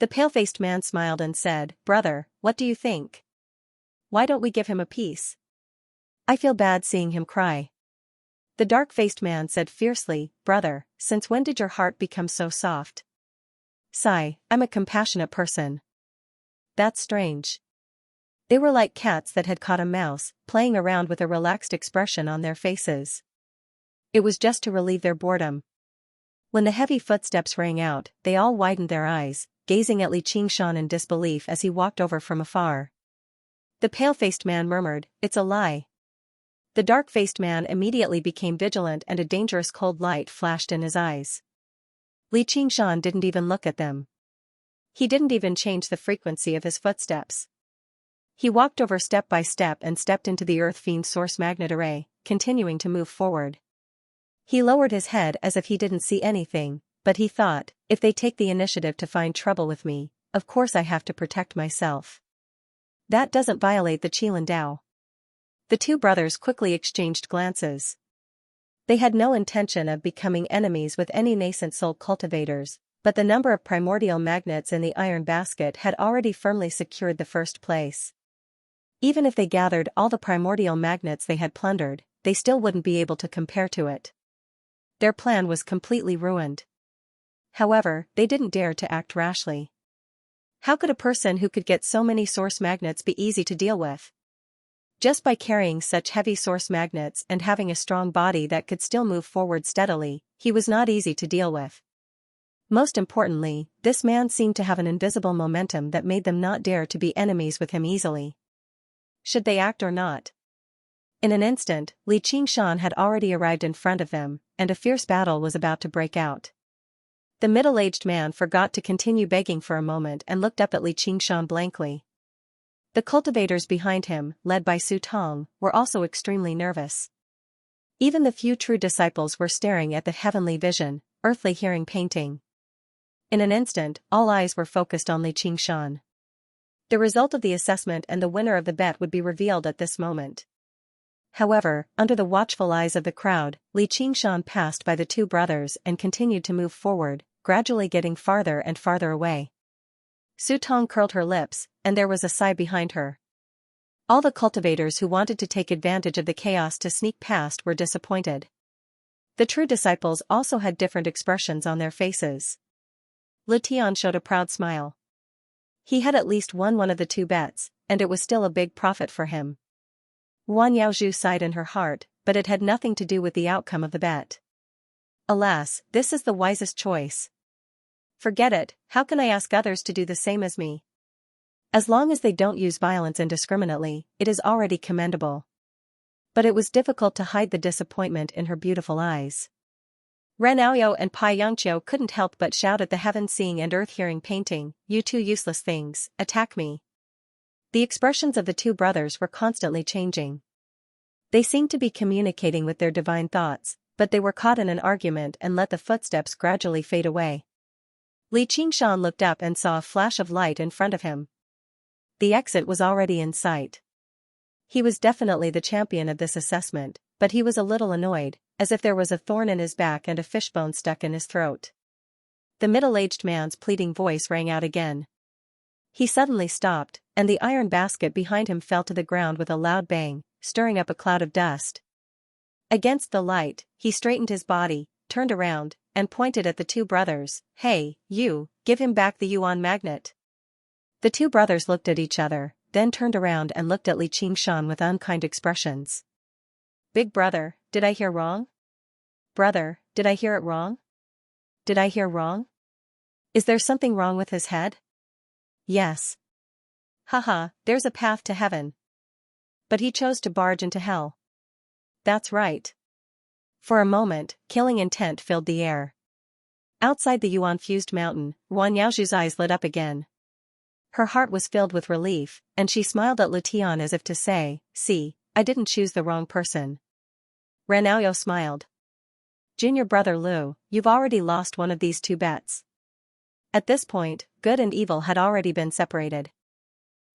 The pale-faced man smiled and said, brother, what do you think? Why don't we give him a piece? I feel bad seeing him cry. The dark-faced man said fiercely, brother, since when did your heart become so soft? Sigh, I'm a compassionate person. That's strange. They were like cats that had caught a mouse, playing around with a relaxed expression on their faces. It was just to relieve their boredom. When the heavy footsteps rang out, they all widened their eyes, gazing at Li Qingshan in disbelief as he walked over from afar. The pale-faced man murmured, it's a lie. The dark-faced man immediately became vigilant and a dangerous cold light flashed in his eyes. Li Qingshan didn't even look at them. He didn't even change the frequency of his footsteps. He walked over step by step and stepped into the Earth Fiend source magnet array, continuing to move forward. He lowered his head as if he didn't see anything, but he thought, if they take the initiative to find trouble with me, of course I have to protect myself. That doesn't violate the Qilin Dao. The two brothers quickly exchanged glances. They had no intention of becoming enemies with any nascent soul cultivators, but the number of primordial magnets in the iron basket had already firmly secured the first place. Even if they gathered all the primordial magnets they had plundered, they still wouldn't be able to compare to it. Their plan was completely ruined. However, they didn't dare to act rashly. How could a person who could get so many source magnets be easy to deal with? Just by carrying such heavy source magnets and having a strong body that could still move forward steadily, he was not easy to deal with. Most importantly, this man seemed to have an invisible momentum that made them not dare to be enemies with him easily. Should they act or not? In an instant, Li Qingshan had already arrived in front of them, and a fierce battle was about to break out. The middle-aged man forgot to continue begging for a moment and looked up at Li Qingshan blankly. The cultivators behind him, led by Su Tong, were also extremely nervous. Even the few true disciples were staring at the heavenly vision, earthly hearing painting. In an instant, all eyes were focused on Li Qingshan. The result of the assessment and the winner of the bet would be revealed at this moment. However, under the watchful eyes of the crowd, Li Qingshan passed by the two brothers and continued to move forward, gradually getting farther and farther away. Su Tong curled her lips, and there was a sigh behind her. All the cultivators who wanted to take advantage of the chaos to sneak past were disappointed. The true disciples also had different expressions on their faces. Li Tian showed a proud smile. He had at least won one of the two bets, and it was still a big profit for him. Wan Yaozhu sighed in her heart, but it had nothing to do with the outcome of the bet. Alas, this is the wisest choice. Forget it, how can I ask others to do the same as me? As long as they don't use violence indiscriminately, it is already commendable. But it was difficult to hide the disappointment in her beautiful eyes. Ranaoyo and Pai Yangqiu couldn't help but shout at the heaven-seeing and earth-hearing painting, you two useless things, attack me. The expressions of the two brothers were constantly changing. They seemed to be communicating with their divine thoughts, but they were caught in an argument and let the footsteps gradually fade away. Li Qingshan looked up and saw a flash of light in front of him. The exit was already in sight. He was definitely the champion of this assessment, but he was a little annoyed, as if there was a thorn in his back and a fishbone stuck in his throat. The middle-aged man's pleading voice rang out again. He suddenly stopped, and the iron basket behind him fell to the ground with a loud bang, stirring up a cloud of dust. Against the light, he straightened his body, turned around, and pointed at the two brothers. Hey, you, give him back the yuan magnet. The two brothers looked at each other, then turned around and looked at Li Qingshan with unkind expressions. Big brother, did I hear wrong? Brother, did I hear it wrong? Did I hear wrong? Is there something wrong with his head? Yes. Haha, there's a path to heaven. But he chose to barge into hell. That's right. For a moment, killing intent filled the air. Outside the Yuan-fused mountain, Guan Yaoju's eyes lit up again. Her heart was filled with relief, and she smiled at Letian as if to say, see, I didn't choose the wrong person. Ren Aoyao smiled. Junior brother Lu, you've already lost one of these two bets. At this point, good and evil had already been separated.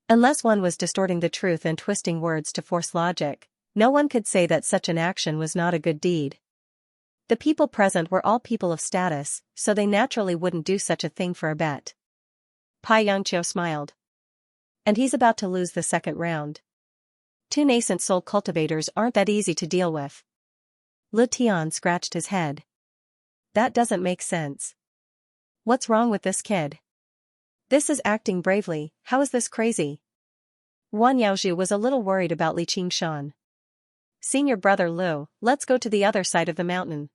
Unless one was distorting the truth and twisting words to force logic, no one could say that such an action was not a good deed. The people present were all people of status, so they naturally wouldn't do such a thing for a bet. Pai Yangqiu smiled. And he's about to lose the second round. Two nascent soul cultivators aren't that easy to deal with. Lu Tian scratched his head. That doesn't make sense. What's wrong with this kid? This is acting bravely, how is this crazy? Guan Yaozhu was a little worried about Li Qingshan. Senior brother Lu, let's go to the other side of the mountain.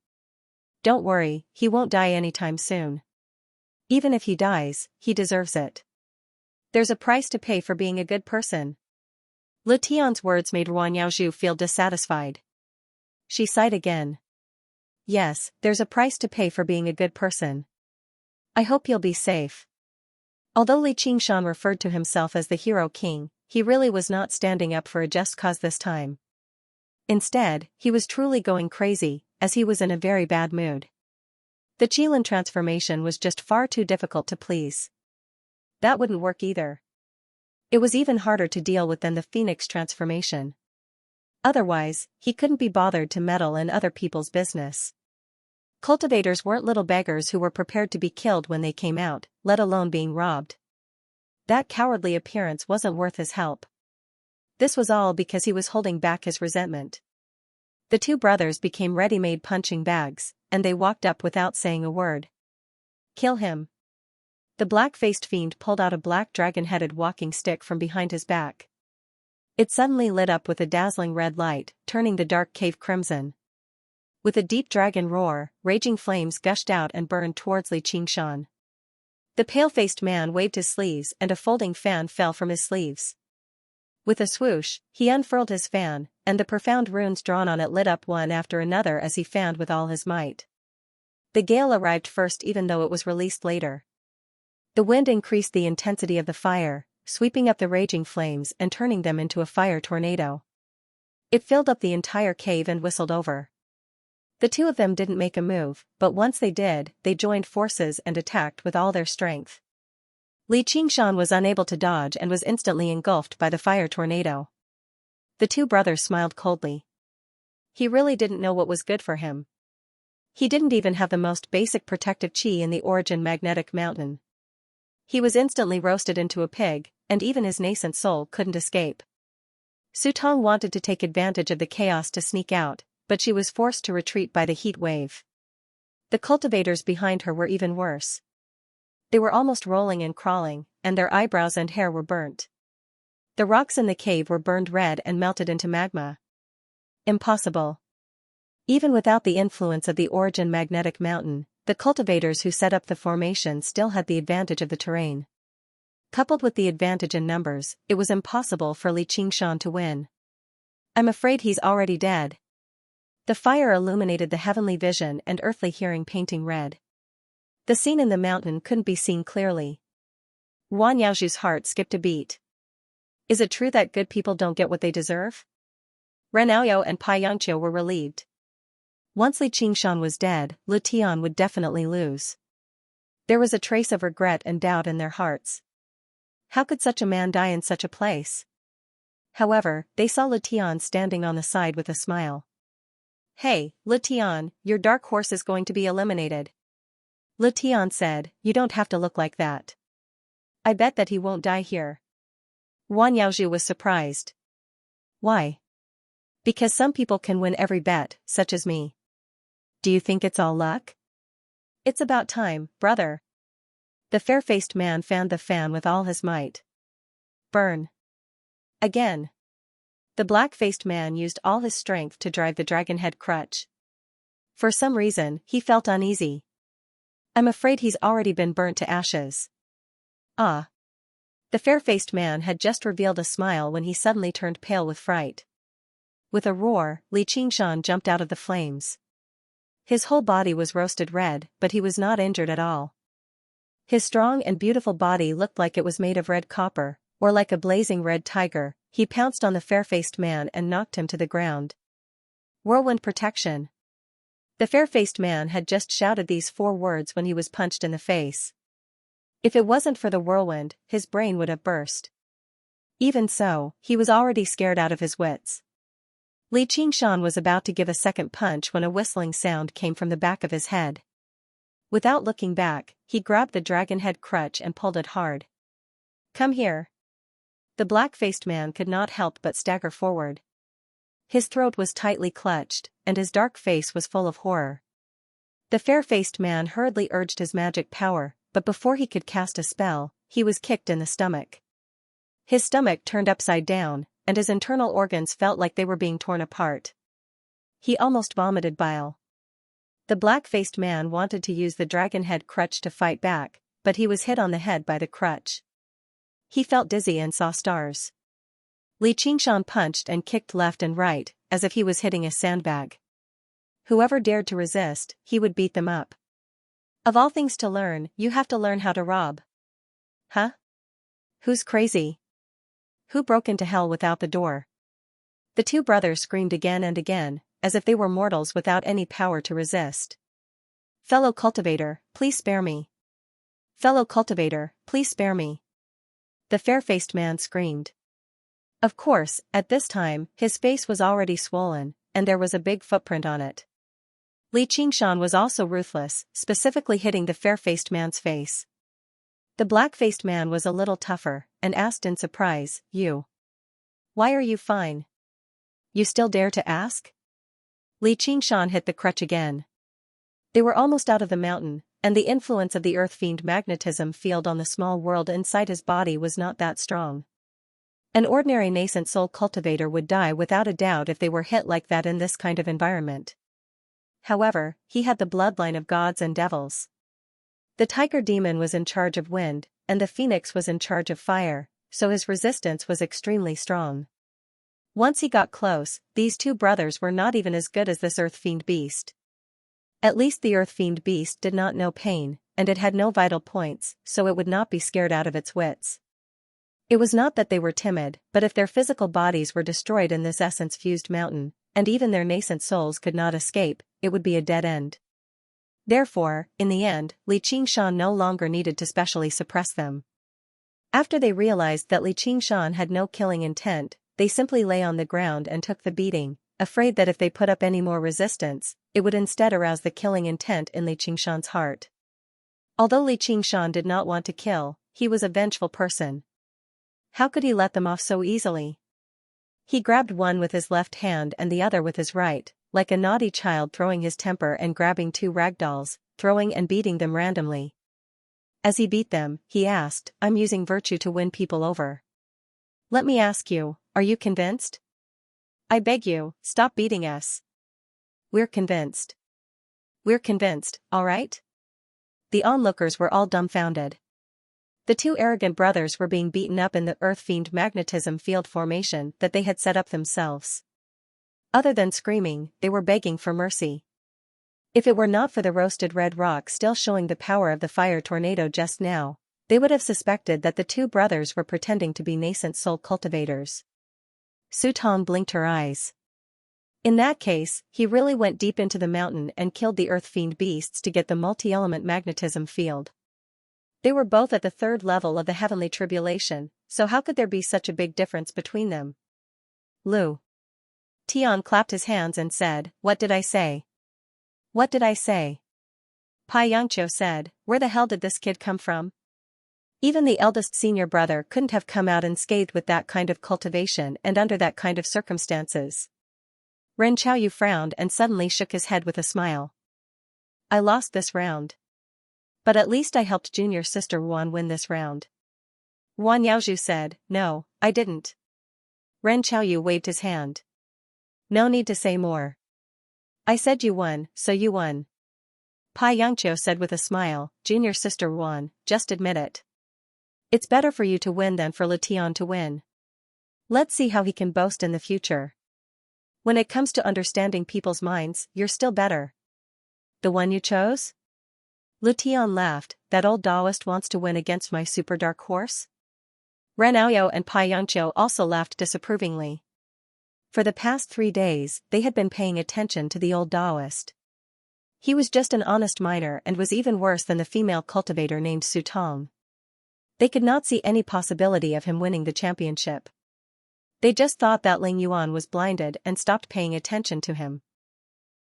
Don't worry, he won't die anytime soon. Even if he dies, he deserves it. There's a price to pay for being a good person. Lu Tian's words made Guan Yaozhu feel dissatisfied. She sighed again. Yes, there's a price to pay for being a good person. I hope you'll be safe. Although Li Qingshan referred to himself as the Hero King, he really was not standing up for a just cause this time. Instead, he was truly going crazy, as he was in a very bad mood. The Qilin transformation was just far too difficult to please. That wouldn't work either. It was even harder to deal with than the Phoenix transformation. Otherwise, he couldn't be bothered to meddle in other people's business. Cultivators weren't little beggars who were prepared to be killed when they came out, let alone being robbed. That cowardly appearance wasn't worth his help. This was all because he was holding back his resentment. The two brothers became ready-made punching bags, and they walked up without saying a word. Kill him. The black-faced fiend pulled out a black dragon-headed walking stick from behind his back. It suddenly lit up with a dazzling red light, turning the dark cave crimson. With a deep dragon roar, raging flames gushed out and burned towards Li Qingshan. The pale-faced man waved his sleeves and a folding fan fell from his sleeves. With a swoosh, he unfurled his fan, and the profound runes drawn on it lit up one after another as he fanned with all his might. The gale arrived first even though it was released later. The wind increased the intensity of the fire, sweeping up the raging flames and turning them into a fire tornado. It filled up the entire cave and whistled over. The two of them didn't make a move, but once they did, they joined forces and attacked with all their strength. Li Qingshan was unable to dodge and was instantly engulfed by the fire tornado. The two brothers smiled coldly. He really didn't know what was good for him. He didn't even have the most basic protective chi in the Origin Magnetic Mountain. He was instantly roasted into a pig, and even his nascent soul couldn't escape. Su Tong wanted to take advantage of the chaos to sneak out, but she was forced to retreat by the heat wave. The cultivators behind her were even worse. They were almost rolling and crawling, and their eyebrows and hair were burnt. The rocks in the cave were burned red and melted into magma. Impossible. Even without the influence of the Origin Magnetic Mountain, the cultivators who set up the formation still had the advantage of the terrain. Coupled with the advantage in numbers, it was impossible for Li Qingshan to win. I'm afraid he's already dead. The fire illuminated the heavenly vision and earthly hearing painting red. The scene in the mountain couldn't be seen clearly. Guan Yaozhu's heart skipped a beat. Is it true that good people don't get what they deserve? Ren Aoyao and Pai Yangqiu were relieved. Once Li Qingshan was dead, Lu Tian would definitely lose. There was a trace of regret and doubt in their hearts. How could such a man die in such a place? However, they saw Lu Tian standing on the side with a smile. Hey, Lu Tian, your dark horse is going to be eliminated. Lu Tian said, you don't have to look like that. I bet that he won't die here. Guan Yaozhu was surprised. Why? Because some people can win every bet, such as me. Do you think it's all luck? It's about time, brother. The fair-faced man fanned the fan with all his might. Burn. Again. The black-faced man used all his strength to drive the dragon head crutch. For some reason, he felt uneasy. I'm afraid he's already been burnt to ashes. Ah. The fair-faced man had just revealed a smile when he suddenly turned pale with fright. With a roar, Xianxia jumped out of the flames. His whole body was roasted red, but he was not injured at all. His strong and beautiful body looked like it was made of red copper, or like a blazing red tiger. He pounced on the fair-faced man and knocked him to the ground. Whirlwind protection. The fair-faced man had just shouted these 4 words when he was punched in the face. If it wasn't for the whirlwind, his brain would have burst. Even so, he was already scared out of his wits. Xianxia was about to give a second punch when a whistling sound came from the back of his head. Without looking back, he grabbed the dragon head crutch and pulled it hard. Come here. The black-faced man could not help but stagger forward. His throat was tightly clutched, and his dark face was full of horror. The fair-faced man hurriedly urged his magic power, but before he could cast a spell, he was kicked in the stomach. His stomach turned upside down, and his internal organs felt like they were being torn apart. He almost vomited bile. The black-faced man wanted to use the dragon head crutch to fight back, but he was hit on the head by the crutch. He felt dizzy and saw stars. Xianxia punched and kicked left and right, as if he was hitting a sandbag. Whoever dared to resist, he would beat them up. Of all things to learn, you have to learn how to rob. Huh? Who's crazy? Who broke into hell without the door? The 2 brothers screamed again and again, as if they were mortals without any power to resist. Fellow cultivator, please spare me. Fellow cultivator, please spare me. The fair-faced man screamed. Of course, at this time, his face was already swollen, and there was a big footprint on it. Xianxia was also ruthless, specifically hitting the fair-faced man's face. The black-faced man was a little tougher, and asked in surprise, You. Why are you fine? You still dare to ask? Xianxia hit the crutch again. They were almost out of the mountain, and the influence of the earth fiend magnetism field on the small world inside his body was not that strong. An ordinary nascent soul cultivator would die without a doubt if they were hit like that in this kind of environment. However, he had the bloodline of gods and devils. The tiger demon was in charge of wind, and the phoenix was in charge of fire, so his resistance was extremely strong. Once he got close, these 2 brothers were not even as good as this earth fiend beast. At least the earth fiend beast did not know pain, and it had no vital points, so it would not be scared out of its wits. It was not that they were timid, but if their physical bodies were destroyed in this essence-fused mountain, and even their nascent souls could not escape, it would be a dead end. Therefore, in the end, Xianxia no longer needed to specially suppress them. After they realized that Xianxia had no killing intent, they simply lay on the ground and took the beating, afraid that if they put up any more resistance, it would instead arouse the killing intent in Xianxia's heart. Although Xianxia did not want to kill, he was a vengeful person. How could he let them off so easily? He grabbed one with his left hand and the other with his right, like a naughty child throwing his temper and grabbing 2 ragdolls, throwing and beating them randomly. As he beat them, he asked, I'm using virtue to win people over. Let me ask you, are you convinced? I beg you, stop beating us. We're convinced. We're convinced, all right? The onlookers were all dumbfounded. The 2 arrogant brothers were being beaten up in the earth fiend magnetism field formation that they had set up themselves. Other than screaming, they were begging for mercy. If it were not for the roasted red rock still showing the power of the fire tornado just now, they would have suspected that the 2 brothers were pretending to be nascent soul cultivators. Su Tong blinked her eyes. In that case, he really went deep into the mountain and killed the earth fiend beasts to get the multi-element magnetism field. They were both at the 3rd level of the heavenly tribulation, so how could there be such a big difference between them? Lu Tian clapped his hands and said, What did I say? What did I say? Pai Yangqiu said, Where the hell did this kid come from? Even the eldest senior brother couldn't have come out unscathed with that kind of cultivation and under that kind of circumstances. Ren Qiaoyu frowned and suddenly shook his head with a smile. I lost this round. But at least I helped junior sister Wan win this round. Wan Yaozhu said, No, I didn't. Ren Xiaoyu waved his hand. No need to say more. I said you won, so you won. Pai Yangqiu said with a smile, junior sister won, just admit it. It's better for you to win than for Letian to win. Let's see how he can boast in the future. When it comes to understanding people's minds, you're still better. The one you chose? Letian laughed, that old Taoist wants to win against my super dark horse? Ren Aoyou and Pai Yangqiu also laughed disapprovingly. For the past 3 days, they had been paying attention to the old Taoist. He was just an honest miner and was even worse than the female cultivator named Su Tong. They could not see any possibility of him winning the championship. They just thought that Ling Yuan was blinded and stopped paying attention to him.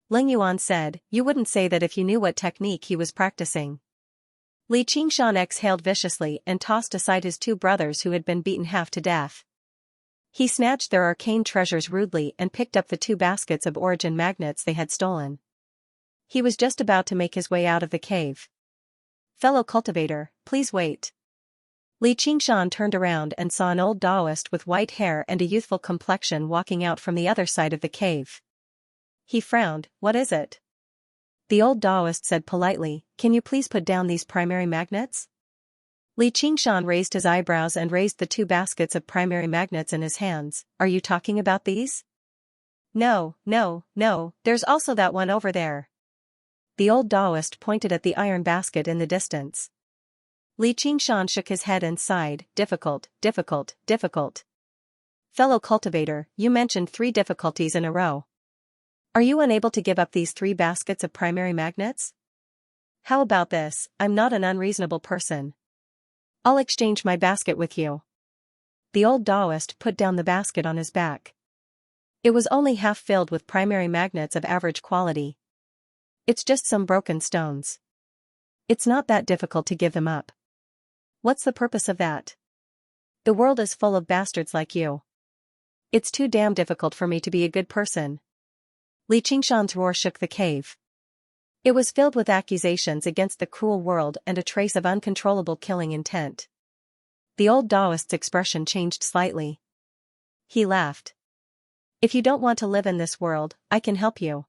Ling Yuan said, you wouldn't say that if you knew what technique he was practicing. Li Qingshan exhaled viciously and tossed aside his 2 brothers who had been beaten half to death. He snatched their arcane treasures rudely and picked up the 2 baskets of origin magnets they had stolen. He was just about to make his way out of the cave. Fellow cultivator, please wait. Li Qingshan turned around and saw an old Taoist with white hair and a youthful complexion walking out from the other side of the cave. He frowned, what is it? The old Taoist said politely, can you please put down these primary magnets? Li Qingshan raised his eyebrows and raised the 2 baskets of primary magnets in his hands. Are you talking about these? No, there's also that one over there. The old Taoist pointed at the iron basket in the distance. Li Qingshan shook his head and sighed, difficult. Fellow cultivator, you mentioned 3 difficulties in a row. Are you unable to give up these 3 baskets of primary magnets? How about this, I'm not an unreasonable person. I'll exchange my basket with you. The old Taoist put down the basket on his back. It was only half filled with primary magnets of average quality. It's just some broken stones. It's not that difficult to give them up. What's the purpose of that? The world is full of bastards like you. It's too damn difficult for me to be a good person. Li Qingshan's roar shook the cave. It was filled with accusations against the cruel world and a trace of uncontrollable killing intent. The old Taoist's expression changed slightly. He laughed. If you don't want to live in this world, I can help you.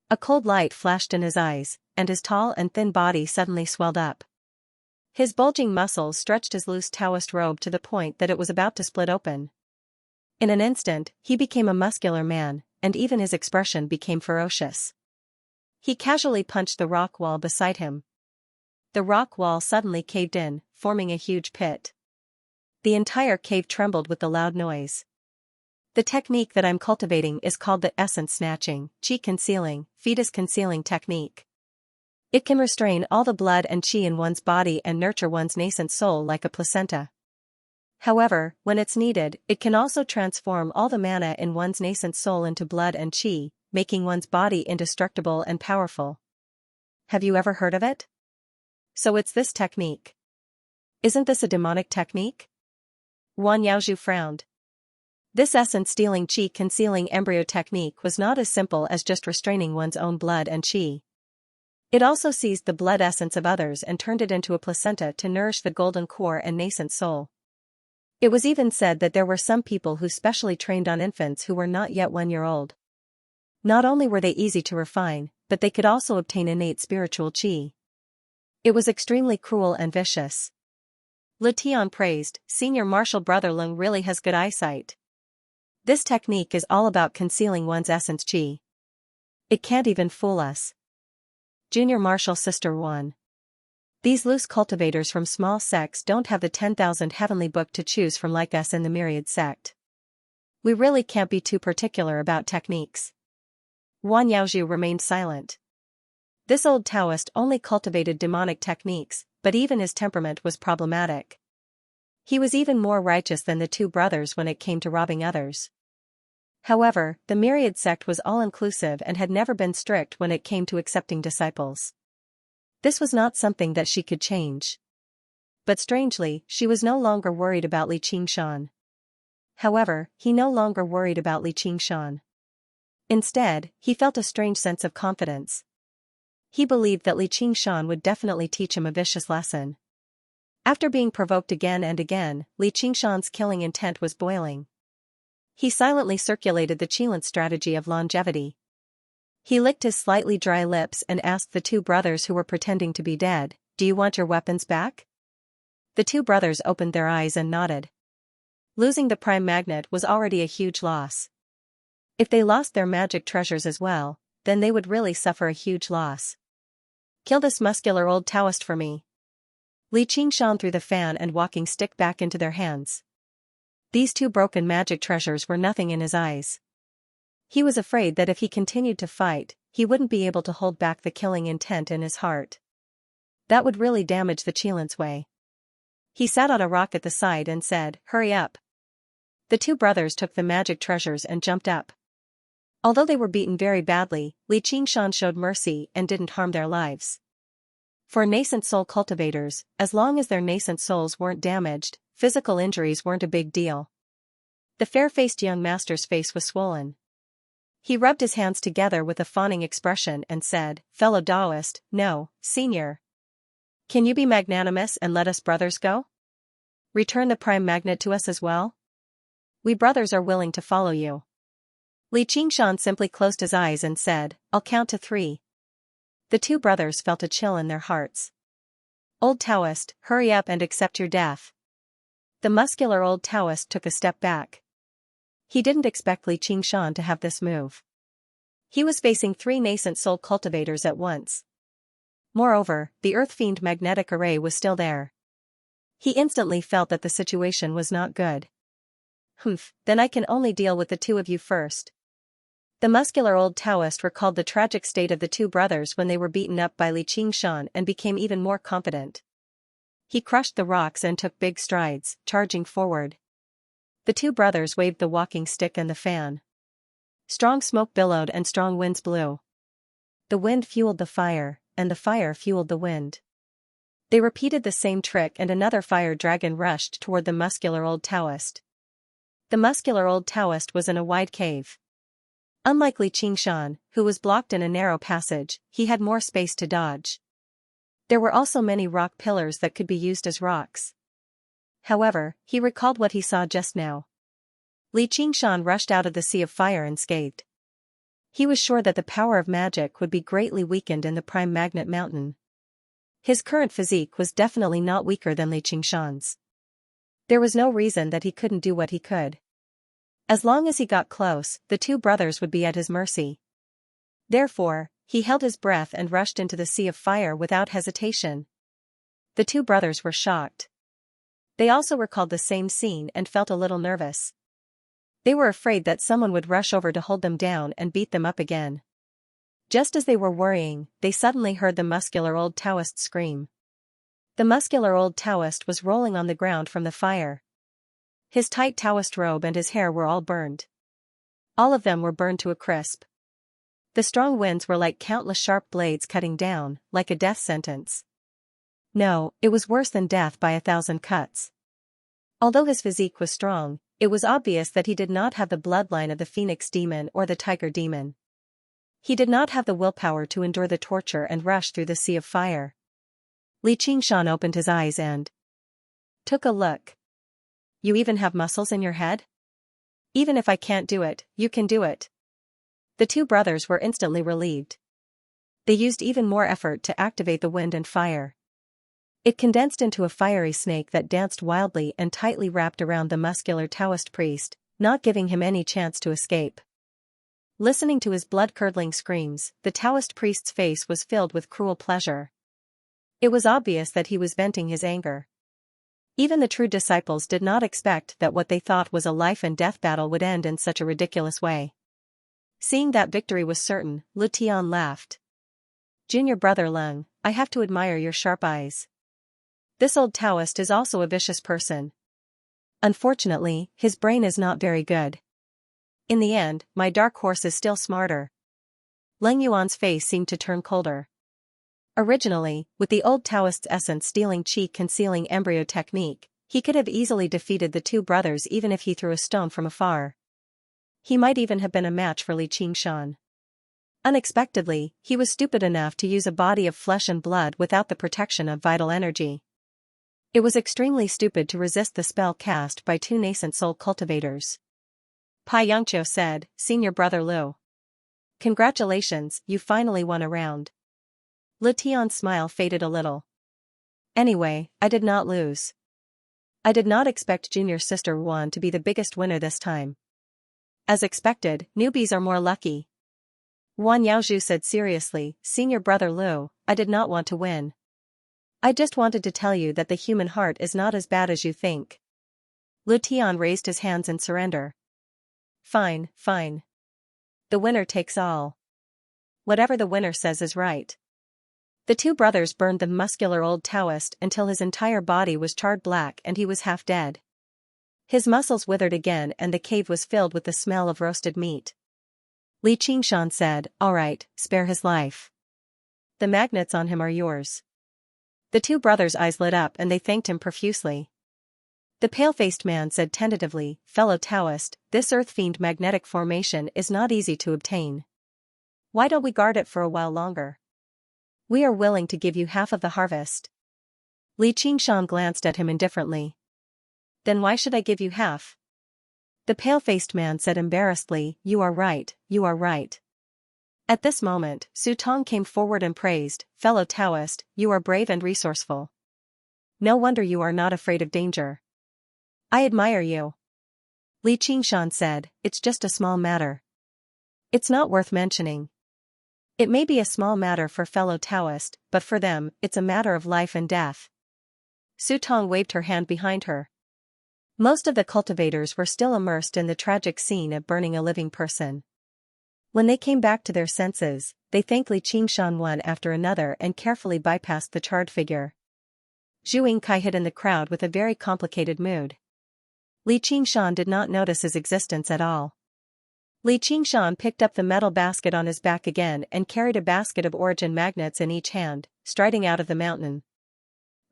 A cold light flashed in his eyes, and his tall and thin body suddenly swelled up. His bulging muscles stretched his loose Taoist robe to the point that it was about to split open. In an instant, he became a muscular man, and even his expression became ferocious. He casually punched the rock wall beside him. The rock wall suddenly caved in, forming a huge pit. The entire cave trembled with the loud noise. The technique that I'm cultivating is called the essence snatching, qi concealing, fetus concealing technique. It can restrain all the blood and qi in one's body and nurture one's nascent soul like a placenta. However, when it's needed, it can also transform all the mana in one's nascent soul into blood and qi, making one's body indestructible and powerful. Have you ever heard of it? So it's this technique. Isn't this a demonic technique? Guan Yaozhu frowned. This essence-stealing qi-concealing embryo technique was not as simple as just restraining one's own blood and qi. It also seized the blood essence of others and turned it into a placenta to nourish the golden core and nascent soul. It was even said that there were some people who specially trained on infants who were not yet 1 year old. Not only were they easy to refine, but they could also obtain innate spiritual qi. It was extremely cruel and vicious. Le Tian praised, Senior Marshal Brother Lung really has good eyesight. This technique is all about concealing one's essence qi. It can't even fool us. Junior Marshal Sister 1. These loose cultivators from small sects don't have the 10,000 heavenly book to choose from like us in the myriad sect. We really can't be too particular about techniques. Guan Yaozhu remained silent. This old Taoist only cultivated demonic techniques, but even his temperament was problematic. He was even more righteous than the 2 brothers when it came to robbing others. However, the myriad sect was all-inclusive and had never been strict when it came to accepting disciples. This was not something that she could change. But strangely, she was no longer worried about Li Qingshan. However, he no longer worried about Li Qingshan. Instead, he felt a strange sense of confidence. He believed that Li Qingshan would definitely teach him a vicious lesson. After being provoked again and again, Li Qingshan's killing intent was boiling. He silently circulated the Qilin strategy of longevity. He licked his slightly dry lips and asked the two brothers who were pretending to be dead, "Do you want your weapons back?" The two brothers opened their eyes and nodded. Losing the prime magnet was already a huge loss. If they lost their magic treasures as well, then they would really suffer a huge loss. "Kill this muscular old Taoist for me." Li Qingshan threw the fan and walking stick back into their hands. These two broken magic treasures were nothing in his eyes. He was afraid that if he continued to fight, he wouldn't be able to hold back the killing intent in his heart. That would really damage the Qilin's way. He sat on a rock at the side and said, "Hurry up." The two brothers took the magic treasures and jumped up. Although they were beaten very badly, Li Qingshan showed mercy and didn't harm their lives. For nascent soul cultivators, as long as their nascent souls weren't damaged, physical injuries weren't a big deal. The fair-faced young master's face was swollen. He rubbed his hands together with a fawning expression and said, "Fellow Taoist, no, senior. Can you be magnanimous and let us brothers go? Return the prime magnet to us as well? We brothers are willing to follow you." Li Qingshan simply closed his eyes and said, "I'll count to 3. The two brothers felt a chill in their hearts. "Old Taoist, hurry up and accept your death." The muscular old Taoist took a step back. He didn't expect Li Qingshan to have this move. He was facing 3 nascent soul cultivators at once. Moreover, the Earth Fiend magnetic array was still there. He instantly felt that the situation was not good. "Humph, then I can only deal with the 2 of you first." The muscular old Taoist recalled the tragic state of the 2 brothers when they were beaten up by Li Qingshan and became even more confident. He crushed the rocks and took big strides, charging forward. The 2 brothers waved the walking stick and the fan. Strong smoke billowed and strong winds blew. The wind fueled the fire, and the fire fueled the wind. They repeated the same trick and another fire dragon rushed toward the muscular old Taoist. The muscular old Taoist was in a wide cave. Unlike Li Qingshan, who was blocked in a narrow passage, he had more space to dodge. There were also many rock pillars that could be used as rocks. However, he recalled what he saw just now. Li Qingshan rushed out of the sea of fire unscathed. He was sure that the power of magic would be greatly weakened in the Prime Magnet Mountain. His current physique was definitely not weaker than Li Qingshan's. There was no reason that he couldn't do what he could. As long as he got close, the 2 brothers would be at his mercy. Therefore, he held his breath and rushed into the sea of fire without hesitation. The 2 brothers were shocked. They also recalled the same scene and felt a little nervous. They were afraid that someone would rush over to hold them down and beat them up again. Just as they were worrying, they suddenly heard the muscular old Taoist scream. The muscular old Taoist was rolling on the ground from the fire. His tight Taoist robe and his hair were all burned. All of them were burned to a crisp. The strong winds were like countless sharp blades cutting down, like a death sentence. No, it was worse than death by 1,000 cuts. Although his physique was strong, it was obvious that he did not have the bloodline of the Phoenix Demon or the Tiger Demon. He did not have the willpower to endure the torture and rush through the sea of fire. Li Qingshan opened his eyes and took a look. "You even have muscles in your head? Even if I can't do it, you can do it." The 2 brothers were instantly relieved. They used even more effort to activate the wind and fire. It condensed into a fiery snake that danced wildly and tightly wrapped around the muscular Taoist priest, not giving him any chance to escape. Listening to his blood-curdling screams, the Taoist priest's face was filled with cruel pleasure. It was obvious that he was venting his anger. Even the true disciples did not expect that what they thought was a life-and-death battle would end in such a ridiculous way. Seeing that victory was certain, Lu Tian laughed. "Junior brother Leng, I have to admire your sharp eyes. This old Taoist is also a vicious person. Unfortunately, his brain is not very good. In the end, my dark horse is still smarter." Leng Yuan's face seemed to turn colder. Originally, with the old Taoist's essence stealing qi concealing embryo technique, he could have easily defeated the 2 brothers even if he threw a stone from afar. He might even have been a match for Li Qingshan. Unexpectedly, he was stupid enough to use a body of flesh and blood without the protection of vital energy. It was extremely stupid to resist the spell cast by 2 nascent soul cultivators. Xianxia said, Senior Brother Lu. Congratulations, you finally won a round. Lu Tian's smile faded a little. Anyway, I did not lose. I did not expect junior sister Wan to be the biggest winner this time. As expected, newbies are more lucky. Wan Yaozhu said seriously, Senior Brother Lu, I did not want to win. I just wanted to tell you that the human heart is not as bad as you think. Lu Tian raised his hands in surrender. Fine, fine. The winner takes all. Whatever the winner says is right. The two brothers burned the muscular old Taoist until his entire body was charred black and he was half dead. His muscles withered again and the cave was filled with the smell of roasted meat. Li Qingshan said, All right, spare his life. The magnets on him are yours. The two brothers' eyes lit up and they thanked him profusely. The pale-faced man said tentatively, Fellow Taoist, this earth fiend magnetic formation is not easy to obtain. Why don't we guard it for a while longer? We are willing to give you half of the harvest. Li Qingshan glanced at him indifferently. Then why should I give you half? The pale-faced man said embarrassedly, You are right, you are right. At this moment, Su Tong came forward and praised, Fellow Taoist, you are brave and resourceful. No wonder you are not afraid of danger. I admire you. Li Qingshan said, It's just a small matter. It's not worth mentioning. It may be a small matter for fellow Taoist, but for them, it's a matter of life and death. Su Tong waved her hand behind her. Most of the cultivators were still immersed in the tragic scene of burning a living person. When they came back to their senses, they thanked Li Qingshan one after another and carefully bypassed the charred figure. Zhu Yingkai hid in the crowd with a very complicated mood. Li Qingshan did not notice his existence at all. Li Qingshan picked up the metal basket on his back again and carried a basket of origin magnets in each hand, striding out of the mountain.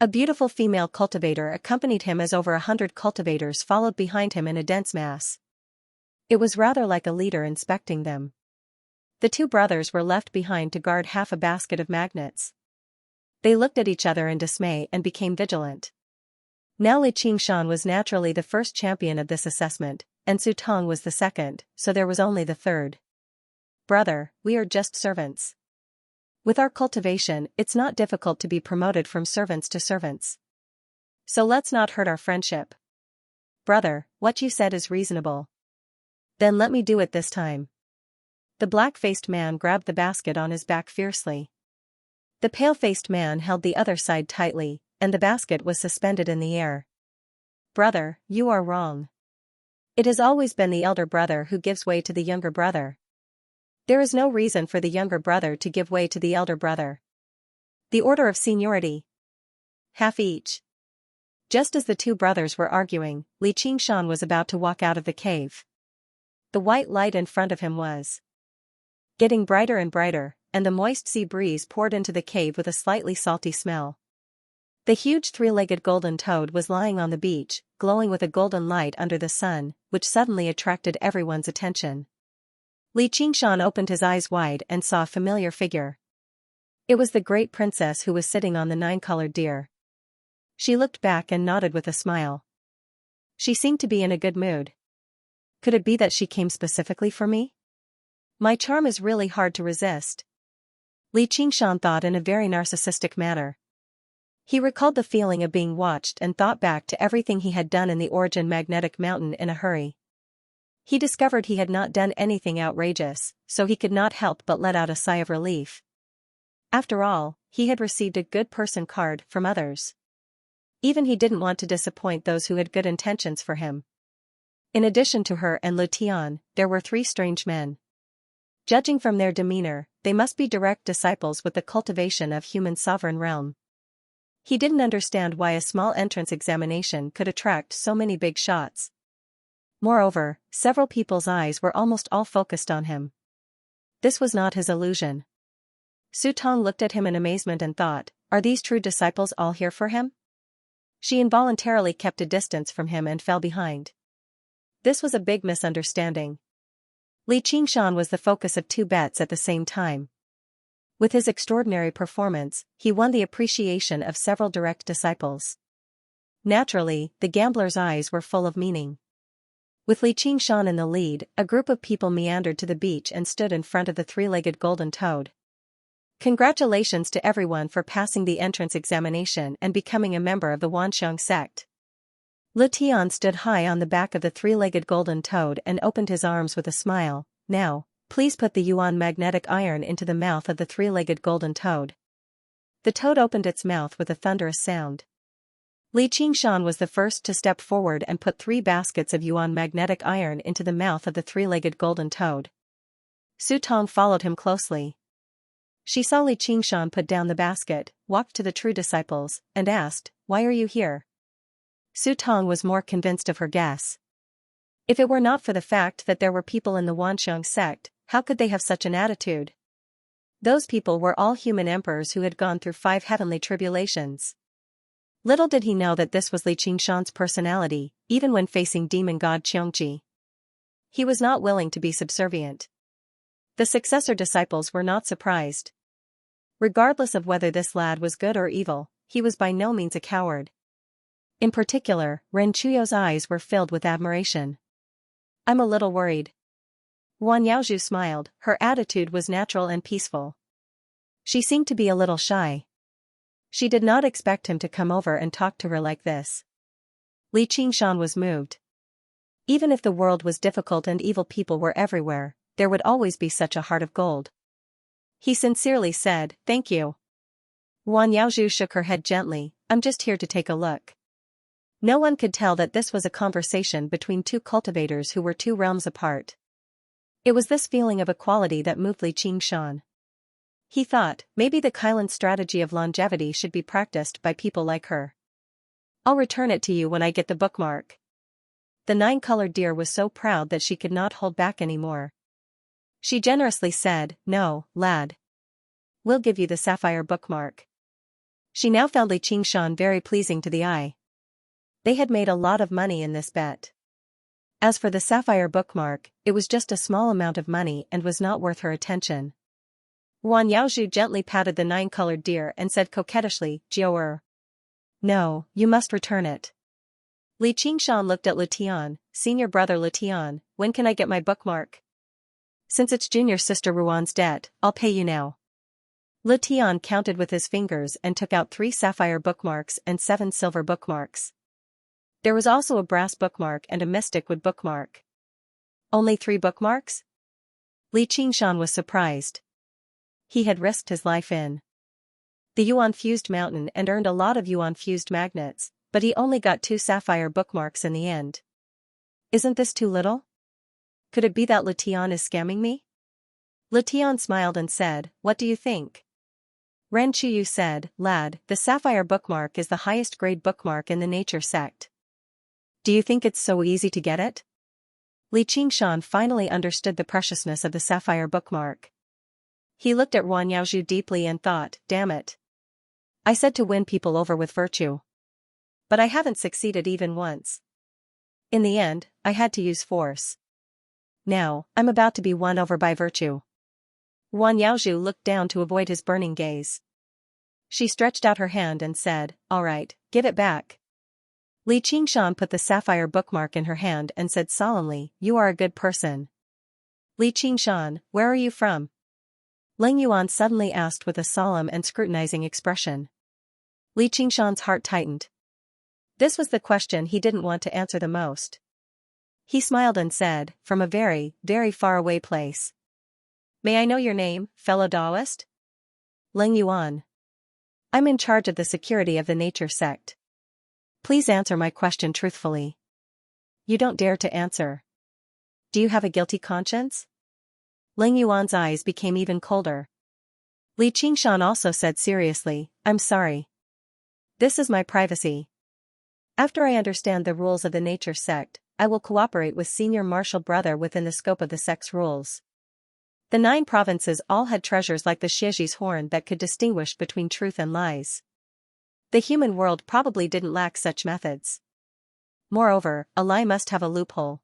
A beautiful female cultivator accompanied him as over 100 cultivators followed behind him in a dense mass. It was rather like a leader inspecting them. The two brothers were left behind to guard half a basket of magnets. They looked at each other in dismay and became vigilant. Now Li Qingshan was naturally the first champion of this assessment, and Su Tong was the second, so there was only the third. Brother, we are just servants. With our cultivation, it's not difficult to be promoted from servants to servants. So let's not hurt our friendship. Brother, what you said is reasonable. Then let me do it this time. The black-faced man grabbed the basket on his back fiercely. The pale-faced man held the other side tightly, and the basket was suspended in the air. Brother, you are wrong. It has always been the elder brother who gives way to the younger brother. There is no reason for the younger brother to give way to the elder brother. The order of seniority. Half each. Just as the two brothers were arguing, Li Qingshan was about to walk out of the cave. The white light in front of him was getting brighter and brighter, and the moist sea breeze poured into the cave with a slightly salty smell. The huge three-legged golden toad was lying on the beach, glowing with a golden light under the sun, which suddenly attracted everyone's attention. Li Qingshan opened his eyes wide and saw a familiar figure. It was the great princess who was sitting on the 9-colored deer. She looked back and nodded with a smile. She seemed to be in a good mood. Could it be that she came specifically for me? My charm is really hard to resist. Li Qingshan thought in a very narcissistic manner. He recalled the feeling of being watched and thought back to everything he had done in the Origin Magnetic Mountain in a hurry. He discovered he had not done anything outrageous, so he could not help but let out a sigh of relief. After all, he had received a good person card from others. Even he didn't want to disappoint those who had good intentions for him. In addition to her and Lu Tian, there were 3 strange men. Judging from their demeanor, they must be direct disciples with the cultivation of human sovereign realm. He didn't understand why a small entrance examination could attract so many big shots. Moreover, several people's eyes were almost all focused on him. This was not his illusion. Su Tong looked at him in amazement and thought, are these true disciples all here for him? She involuntarily kept a distance from him and fell behind. This was a big misunderstanding. Li Qingshan was the focus of 2 bets at the same time. With his extraordinary performance, he won the appreciation of several direct disciples. Naturally, the gambler's eyes were full of meaning. With Li Qingshan in the lead, a group of people meandered to the beach and stood in front of the three-legged golden toad. Congratulations to everyone for passing the entrance examination and becoming a member of the Wanxiang sect. Lu Tian stood high on the back of the three-legged golden toad and opened his arms with a smile. Now, please put the yuan magnetic iron into the mouth of the three-legged golden toad. The toad opened its mouth with a thunderous sound. Li Qingshan was the first to step forward and put 3 baskets of yuan magnetic iron into the mouth of the three-legged golden toad. Su Tong followed him closely. She saw Li Qingshan put down the basket, walked to the true disciples, and asked, "Why are you here?" Su Tong was more convinced of her guess. If it were not for the fact that there were people in the Wanxiang sect, how could they have such an attitude? Those people were all human emperors who had gone through 5 heavenly tribulations. Little did he know that this was Li Qingshan's personality, even when facing demon god Xianxia. He was not willing to be subservient. The successor disciples were not surprised. Regardless of whether this lad was good or evil, he was by no means a coward. In particular, Ren Chuyo's eyes were filled with admiration. "I'm a little worried." Wan Yaozhu smiled, her attitude was natural and peaceful. She seemed to be a little shy. She did not expect him to come over and talk to her like this. Li Qingshan was moved. Even if the world was difficult and evil people were everywhere, there would always be such a heart of gold. He sincerely said, "Thank you." Wan Yaozhu shook her head gently, "I'm just here to take a look." No one could tell that this was a conversation between 2 cultivators who were 2 realms apart. It was this feeling of equality that moved Li Qingshan. He thought, maybe the Kailan strategy of longevity should be practiced by people like her. "I'll return it to you when I get the bookmark." The 9-colored deer was so proud that she could not hold back anymore. She generously said, "No, lad. We'll give you the sapphire bookmark." She now found Li Qingshan very pleasing to the eye. They had made a lot of money in this bet. As for the sapphire bookmark, it was just a small amount of money and was not worth her attention. Wan Yaozhu gently patted the 9-colored deer and said coquettishly, "Jiao." "No, you must return it." Li Qingshan looked at Lu Tian, "Senior brother Lu Tian, when can I get my bookmark? Since it's junior sister Ruan's debt, I'll pay you now." Lu Tian counted with his fingers and took out 3 sapphire bookmarks and 7 silver bookmarks. There was also a brass bookmark and a mystic wood bookmark. Only 3 bookmarks? Li Qingshan was surprised. He had risked his life in the yuan-fused mountain and earned a lot of yuan-fused magnets, but he only got 2 sapphire bookmarks in the end. Isn't this too little? Could it be that Lu Tian is scamming me? Lu Tian smiled and said, "What do you think?" Ren Chuyu said, "Lad, the sapphire bookmark is the highest grade bookmark in the nature sect. Do you think it's so easy to get it?" Li Qingshan finally understood the preciousness of the sapphire bookmark. He looked at Wan Yaozhu deeply and thought, "Damn it. I said to win people over with virtue. But I haven't succeeded even once. In the end, I had to use force. Now, I'm about to be won over by virtue." Wan Yaozhu looked down to avoid his burning gaze. She stretched out her hand and said, "All right, give it back." Li Qingshan put the sapphire bookmark in her hand and said solemnly, "You are a good person." "Li Qingshan, where are you from?" Leng Yuan suddenly asked with a solemn and scrutinizing expression. Li Qingshan's heart tightened. This was the question he didn't want to answer the most. He smiled and said, "From a very, very far away place." "May I know your name, fellow Taoist?" "Leng Yuan. I'm in charge of the security of the nature sect. Please answer my question truthfully." "You don't dare to answer. Do you have a guilty conscience?" Leng Yuan's eyes became even colder. Li Qingshan also said seriously, "I'm sorry. This is my privacy. After I understand the rules of the nature sect, I will cooperate with senior martial brother within the scope of the sect's rules." The 9 provinces all had treasures like the Xieji's horn that could distinguish between truth and lies. The human world probably didn't lack such methods. Moreover, a lie must have a loophole.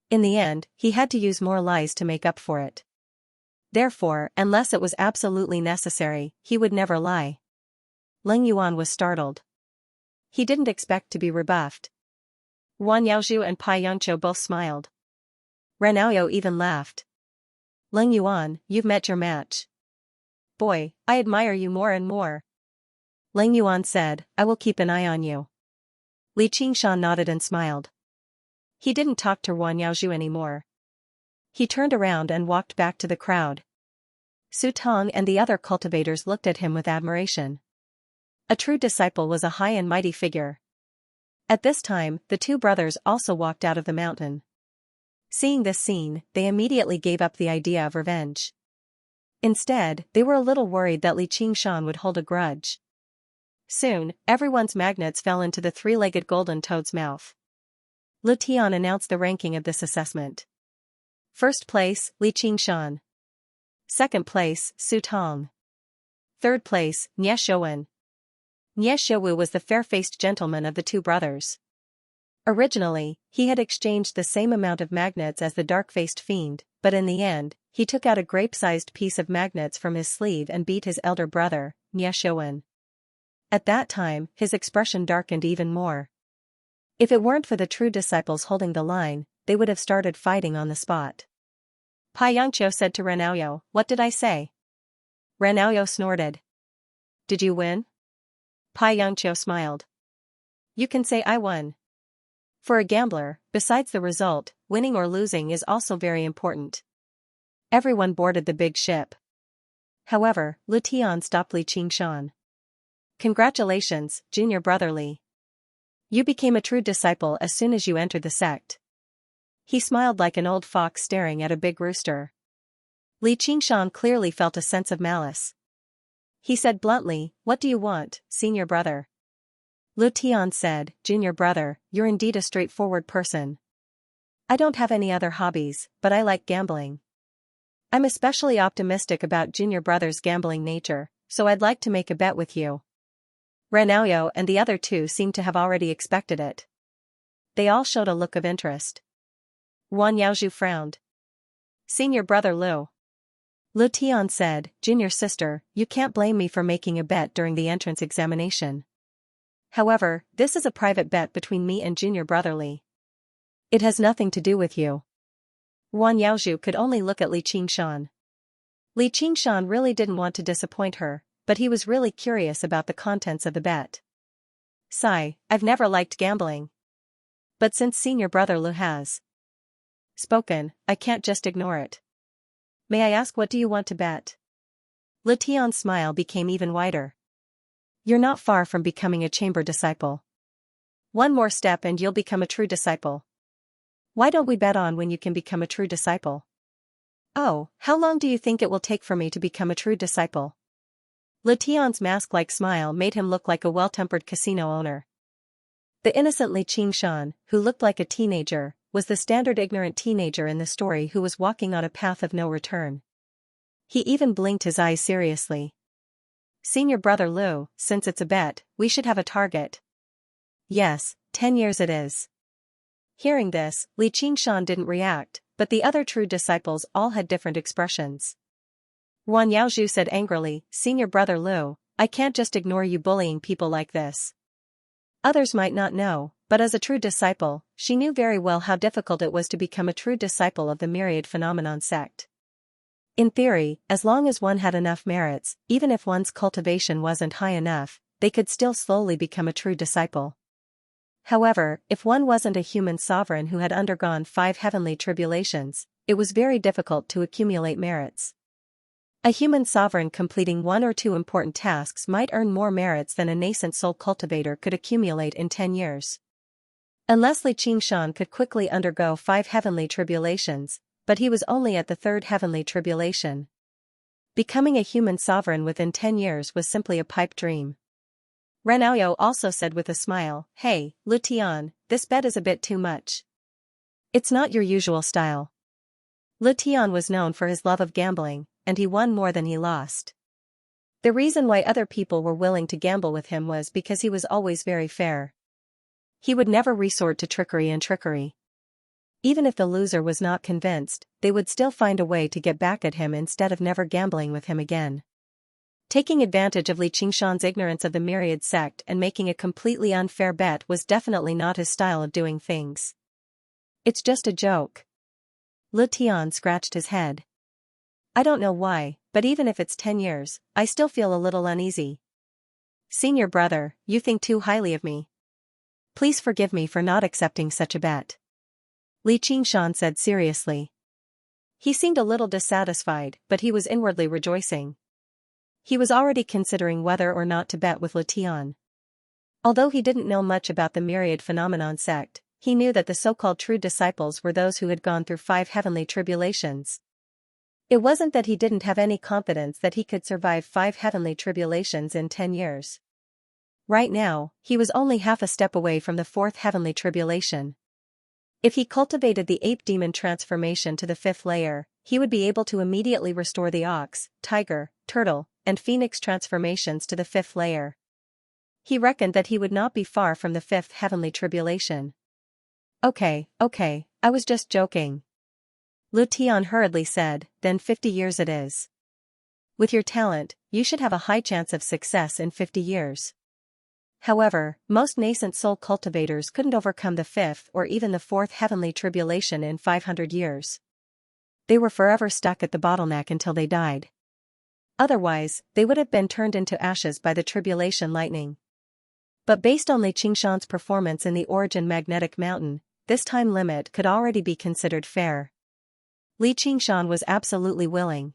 In the end, he had to use more lies to make up for it. Therefore, unless it was absolutely necessary, he would never lie. Leng Yuan was startled. He didn't expect to be rebuffed. Guan Yaozhu and Pai Yangqiu both smiled. Ranaoyo even laughed. Leng Yuan, you've met your match. Boy, I admire you more and more. Leng Yuan said, I will keep an eye on you. Li Qingshan nodded and smiled. He didn't talk to Guan Yaozhu anymore. He turned around and walked back to the crowd. Su Tong and the other cultivators looked at him with admiration. A true disciple was a high and mighty figure. At this time, the two brothers also walked out of the mountain. Seeing this scene, they immediately gave up the idea of revenge. Instead, they were a little worried that Li Qingshan would hold a grudge. Soon, everyone's magnets fell into the three-legged golden toad's mouth. Lu Tian announced the ranking of this assessment. First place, Li Qingshan. Second place, Su Tong. Third place, Nie Shouwen. Nie Shouwu was the fair-faced gentleman of the two brothers. Originally, he had exchanged the same amount of magnets as the dark-faced fiend, but in the end, he took out a grape-sized piece of magnets from his sleeve and beat his elder brother, Nie Shouwen. At that time, his expression darkened even more. If it weren't for the true disciples holding the line, they would have started fighting on the spot. Pai Yangqiu said to Ranaoyo, what did I say? Ranaoyo snorted. Did you win? Pai Yangqiu smiled. You can say I won. For a gambler, besides the result, winning or losing is also very important. Everyone boarded the big ship. However, Lu Tian stopped Li Qingshan. Congratulations, junior brother Li. You became a true disciple as soon as you entered the sect. He smiled like an old fox staring at a big rooster. Li Qingshan clearly felt a sense of malice. He said bluntly, what do you want, senior brother? Lu Tian said, junior brother, you're indeed a straightforward person. I don't have any other hobbies, but I like gambling. I'm especially optimistic about junior brother's gambling nature, so I'd like to make a bet with you. Ranaoyo and the other two seemed to have already expected it. They all showed a look of interest. Guan Yaozhu frowned. Senior brother Lu. Lu Tian said, junior sister, you can't blame me for making a bet during the entrance examination. However, this is a private bet between me and junior brother Li. It has nothing to do with you. Guan Yaozhu could only look at Li Qingshan. Li Qingshan really didn't want to disappoint her, but he was really curious about the contents of the bet. Sigh, I've never liked gambling. But since senior brother Lu has spoken, I can't just ignore it. May I ask what do you want to bet? Lu Tian's smile became even wider. You're not far from becoming a chamber disciple. One more step and you'll become a true disciple. Why don't we bet on when you can become a true disciple? Oh, how long do you think it will take for me to become a true disciple? Lu Tian's mask-like smile made him look like a well-tempered casino owner. The innocent Li Qingshan, who looked like a teenager, was the standard ignorant teenager in the story who was walking on a path of no return. He even blinked his eyes seriously. Senior brother Lu, since it's a bet, we should have a target. Yes, 10 years it is. Hearing this, Li Qingshan didn't react, but the other true disciples all had different expressions. Guan Yaozhu said angrily, Senior brother Lu, I can't just ignore you bullying people like this. Others might not know, but as a true disciple, she knew very well how difficult it was to become a true disciple of the Myriad Phenomenon sect. In theory, as long as one had enough merits, even if one's cultivation wasn't high enough, they could still slowly become a true disciple. However, if one wasn't a human sovereign who had undergone 5 heavenly tribulations, it was very difficult to accumulate merits. A human sovereign completing 1 or 2 important tasks might earn more merits than a nascent soul cultivator could accumulate in 10 years. Unless Li Qingshan could quickly undergo 5 heavenly tribulations, but he was only at the 3rd heavenly tribulation. Becoming a human sovereign within 10 years was simply a pipe dream. Ranaoyo also said with a smile, Hey, Lu Tian, this bet is a bit too much. It's not your usual style. Lu Tian was known for his love of gambling, and he won more than he lost. The reason why other people were willing to gamble with him was because he was always very fair. He would never resort to trickery. Even if the loser was not convinced, they would still find a way to get back at him instead of never gambling with him again. Taking advantage of Li Qingshan's ignorance of the myriad sect and making a completely unfair bet was definitely not his style of doing things. It's just a joke. Lu Tian scratched his head. I don't know why, but even if it's 10 years, I still feel a little uneasy. Senior brother, you think too highly of me. Please forgive me for not accepting such a bet. Li Qingshan said seriously. He seemed a little dissatisfied, but he was inwardly rejoicing. He was already considering whether or not to bet with Lu Tian. Although he didn't know much about the myriad phenomenon sect, he knew that the so-called true disciples were those who had gone through 5 heavenly tribulations. It wasn't that he didn't have any confidence that he could survive 5 heavenly tribulations in 10 years. Right now, he was only half a step away from the 4th heavenly tribulation. If he cultivated the ape demon transformation to the 5th layer, he would be able to immediately restore the ox, tiger, turtle, and phoenix transformations to the 5th layer. He reckoned that he would not be far from the 5th heavenly tribulation. Okay, I was just joking. Lu Tian hurriedly said, then 50 years it is. With your talent, you should have a high chance of success in 50 years. However, most nascent soul cultivators couldn't overcome the 5th or even the 4th heavenly tribulation in 500 years. They were forever stuck at the bottleneck until they died. Otherwise, they would have been turned into ashes by the tribulation lightning. But based on Li Qingshan's performance in the Origin Magnetic Mountain, this time limit could already be considered fair. Li Qingshan was absolutely willing.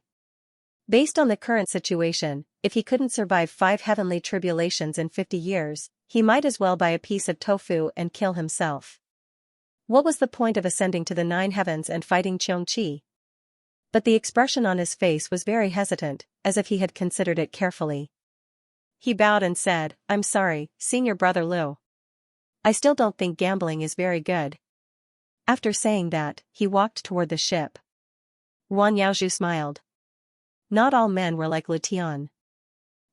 Based on the current situation, if he couldn't survive 5 heavenly tribulations in 50 years, he might as well buy a piece of tofu and kill himself. What was the point of ascending to the 9 heavens and fighting Xianxia? But the expression on his face was very hesitant, as if he had considered it carefully. He bowed and said, I'm sorry, Senior Brother Lu. I still don't think gambling is very good. After saying that, he walked toward the ship. Guan Yaozhu smiled. Not all men were like Lu Tian.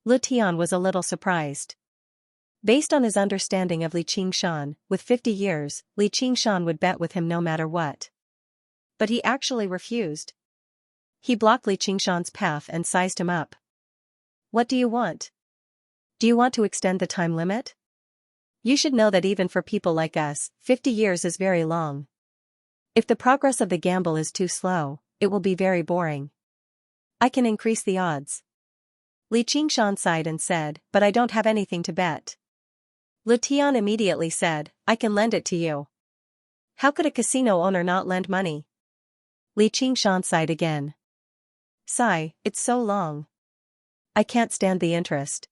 Lu Tian was a little surprised. Based on his understanding of Li Qingshan, with 50 years, Li Qingshan would bet with him no matter what. But he actually refused. He blocked Li Qingshan's path and sized him up. What do you want? Do you want to extend the time limit? You should know that even for people like us, 50 years is very long. If the progress of the gamble is too slow, it will be very boring. I can increase the odds. Li Qingshan sighed and said, but I don't have anything to bet. Lu Tian immediately said, I can lend it to you. How could a casino owner not lend money? Li Qingshan sighed again. Sigh, it's so long. I can't stand the interest.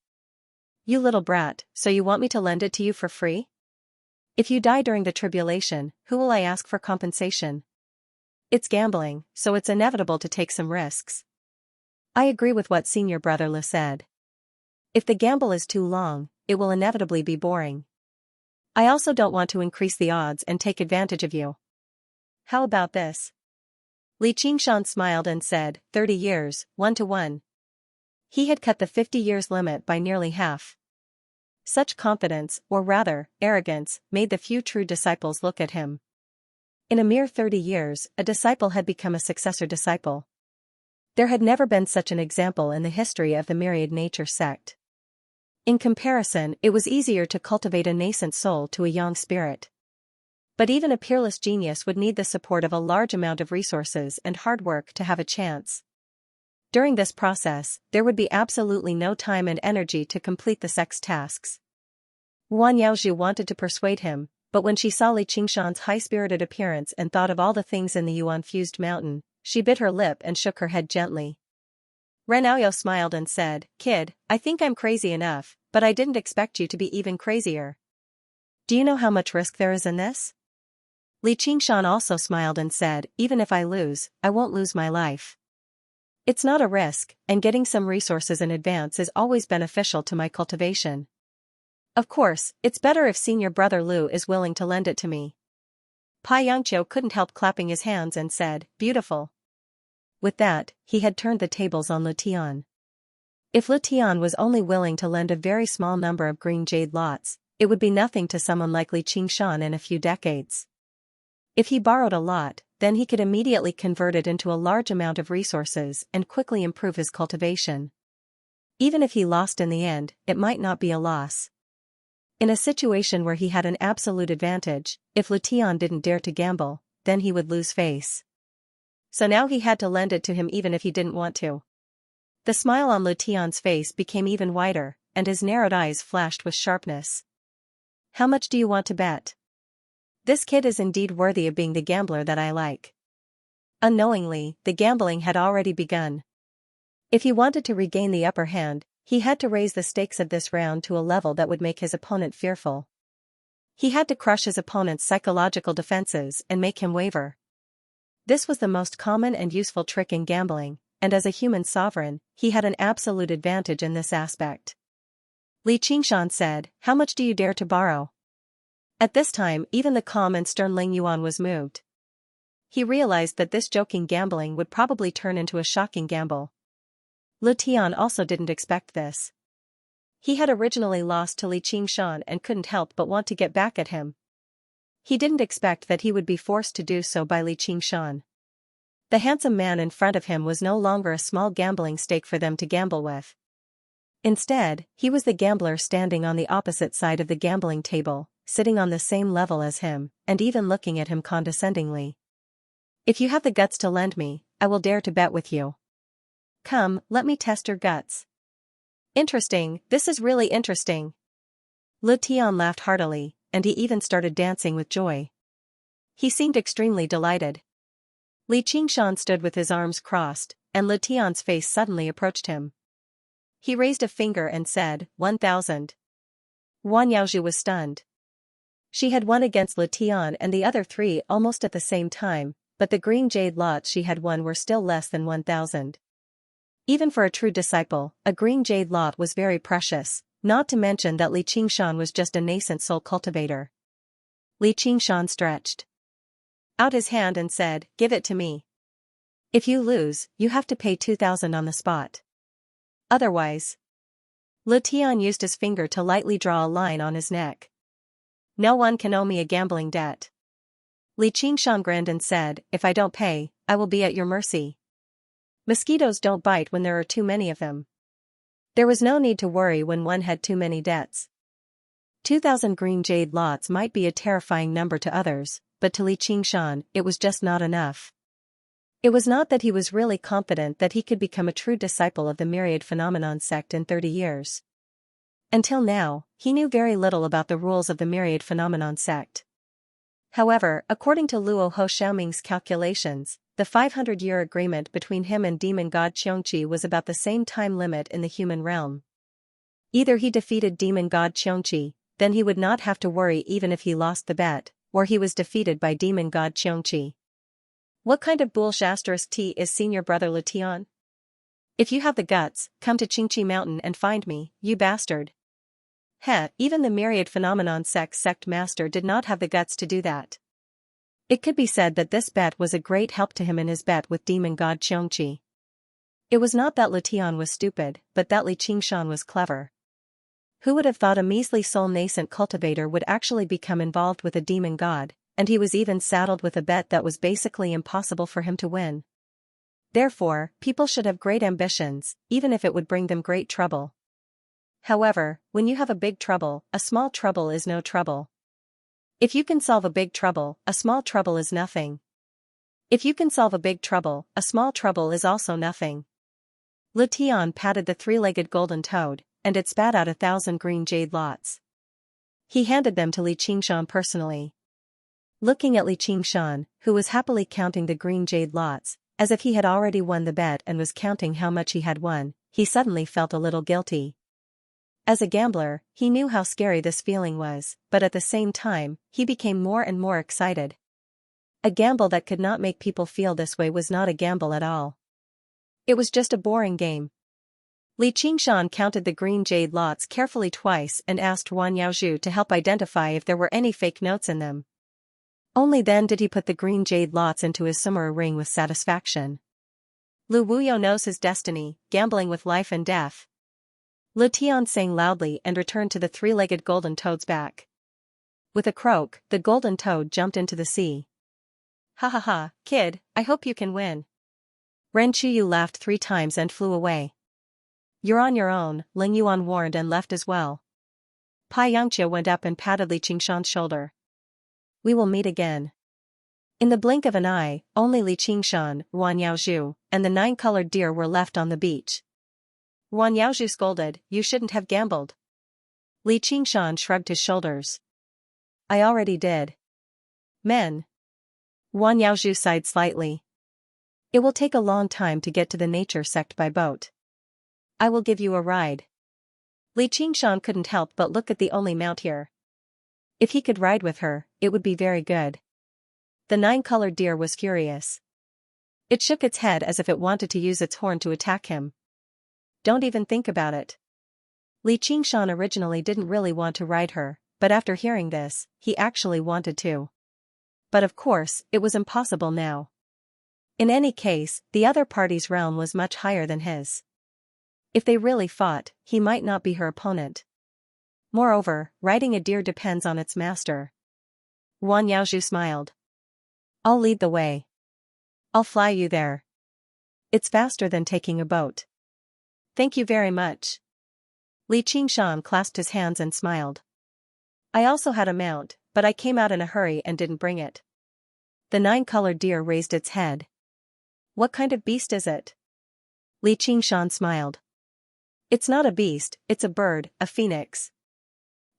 You little brat, so you want me to lend it to you for free? If you die during the tribulation, who will I ask for compensation? It's gambling, so it's inevitable to take some risks. I agree with what Senior Brother Lu said. If the gamble is too long, it will inevitably be boring. I also don't want to increase the odds and take advantage of you. How about this? Li Qingshan smiled and said, 30 years, 1-to-1. He had cut the 50 years limit by nearly half. Such confidence, or rather, arrogance, made the few true disciples look at him. In a mere 30 years, a disciple had become a successor disciple. There had never been such an example in the history of the myriad nature sect. In comparison, it was easier to cultivate a nascent soul to a young spirit. But even a peerless genius would need the support of a large amount of resources and hard work to have a chance. During this process, there would be absolutely no time and energy to complete the sect's tasks. Guan Yaozhu wanted to persuade him, but when she saw Li Qingshan's high-spirited appearance and thought of all the things in the Yuan-fused mountain, she bit her lip and shook her head gently. Ren Aoyao smiled and said, Kid, I think I'm crazy enough, but I didn't expect you to be even crazier. Do you know how much risk there is in this? Li Qingshan also smiled and said, even if I lose, I won't lose my life. It's not a risk, and getting some resources in advance is always beneficial to my cultivation. Of course, it's better if Senior Brother Lu is willing to lend it to me. Pai Yangqiu couldn't help clapping his hands and said, beautiful. With that, he had turned the tables on Lu Tian. If Lu Tian was only willing to lend a very small number of green jade lots, it would be nothing to someone like Li Qingshan in a few decades. If he borrowed a lot, then he could immediately convert it into a large amount of resources and quickly improve his cultivation. Even if he lost in the end, it might not be a loss. In a situation where he had an absolute advantage, if Lu Tian didn't dare to gamble, then he would lose face. So now he had to lend it to him even if he didn't want to. The smile on Lu Tian's face became even wider, and his narrowed eyes flashed with sharpness. How much do you want to bet? This kid is indeed worthy of being the gambler that I like. Unknowingly, the gambling had already begun. If he wanted to regain the upper hand, he had to raise the stakes of this round to a level that would make his opponent fearful. He had to crush his opponent's psychological defenses and make him waver. This was the most common and useful trick in gambling, and as a human sovereign, he had an absolute advantage in this aspect. Li Qingshan said, "How much do you dare to borrow?" At this time, even the calm and stern Ling Yuan was moved. He realized that this joking gambling would probably turn into a shocking gamble. Lu Tian also didn't expect this. He had originally lost to Li Qingshan and couldn't help but want to get back at him. He didn't expect that he would be forced to do so by Li Qingshan. The handsome man in front of him was no longer a small gambling stake for them to gamble with. Instead, he was the gambler standing on the opposite side of the gambling table, sitting on the same level as him, and even looking at him condescendingly. "If you have the guts to lend me, I will dare to bet with you. Come, let me test your guts." "Interesting, this is really interesting." Lu Tian laughed heartily, and he even started dancing with joy. He seemed extremely delighted. Li Qingshan stood with his arms crossed, and Lu Tian's face suddenly approached him. He raised a finger and said, 1,000. Wang Yaozhu was stunned. She had won against Lu Tian and the other three almost at the same time, but the green jade lots she had won were still less than 1,000. Even for a true disciple, a green jade lot was very precious, not to mention that Li Qingshan was just a nascent soul cultivator. Li Qingshan stretched out his hand and said, "Give it to me. If you lose, you have to pay 2,000 on the spot. Otherwise." Lu Tian used his finger to lightly draw a line on his neck. "No one can owe me a gambling debt." Li Qingshan grinned and said, "If I don't pay, I will be at your mercy. Mosquitoes don't bite when there are too many of them." There was no need to worry when one had too many debts. 2,000 green jade lots might be a terrifying number to others, but to Li Qingshan, it was just not enough. It was not that he was really confident that he could become a true disciple of the Myriad Phenomenon sect in 30 years. Until now, he knew very little about the rules of the Myriad Phenomenon sect. However, according to Luo Ho Xiaoming's calculations, the 500-year agreement between him and demon god Xianxia was about the same time limit in the human realm. Either he defeated demon god Xianxia, then he would not have to worry even if he lost the bet, or he was defeated by demon god Xianxia. What kind of bullshit is senior brother Lu Tian? If you have the guts, come to Qingqi Mountain and find me, you bastard. Heh, even the Myriad Phenomenon sect master did not have the guts to do that. It could be said that this bet was a great help to him in his bet with demon god Xianxia. It was not that Lu Tian was stupid, but that Li Qingshan was clever. Who would have thought a measly soul nascent cultivator would actually become involved with a demon god, and he was even saddled with a bet that was basically impossible for him to win. Therefore, people should have great ambitions, even if it would bring them great trouble. However, when you have a big trouble, a small trouble is no trouble. If you can solve a big trouble, a small trouble is nothing. If you can solve a big trouble, a small trouble is also nothing. Lu Tian patted the three-legged golden toad, and it spat out 1,000 green jade lots. He handed them to Li Qingshan personally. Looking at Li Qingshan, who was happily counting the green jade lots, as if he had already won the bet and was counting how much he had won, he suddenly felt a little guilty. As a gambler, he knew how scary this feeling was, but at the same time, he became more and more excited. A gamble that could not make people feel this way was not a gamble at all. It was just a boring game. Li Qingshan counted the green jade lots carefully twice and asked Wang Yaozhu to help identify if there were any fake notes in them. Only then did he put the green jade lots into his summer ring with satisfaction. Lu Wuyo knows his destiny, gambling with life and death. Lu Tian sang loudly and returned to the three-legged golden toad's back. With a croak, the golden toad jumped into the sea. "Ha ha ha, kid, I hope you can win." Ren Chuyu laughed 3 times and flew away. You're on your own, Ling Yuan warned and left as well. Xianxia went up and patted Li Qingshan's shoulder. We will meet again. In the blink of an eye, only Li Qingshan, Ruan Yaozhu, and the 9-colored deer were left on the beach. Ruan Yaozhu scolded, "You shouldn't have gambled." Li Qingshan shrugged his shoulders. "I already did." Men. Ruan Yaozhu sighed slightly. "It will take a long time to get to the nature sect by boat. I will give you a ride." Li Qingshan couldn't help but look at the only mount here. If he could ride with her, it would be very good. The 9-colored deer was furious. It shook its head as if it wanted to use its horn to attack him. "Don't even think about it." Li Qingshan originally didn't really want to ride her, but after hearing this, he actually wanted to. But of course, it was impossible now. In any case, the other party's realm was much higher than his. If they really fought, he might not be her opponent. Moreover, riding a deer depends on its master. Ruan Yaozhu smiled. "I'll lead the way. I'll fly you there. It's faster than taking a boat." "Thank you very much." Li Qingshan clasped his hands and smiled. "I also had a mount, but I came out in a hurry and didn't bring it." The 9-colored deer raised its head. "What kind of beast is it?" Li Qingshan smiled. "It's not a beast, it's a bird, a phoenix."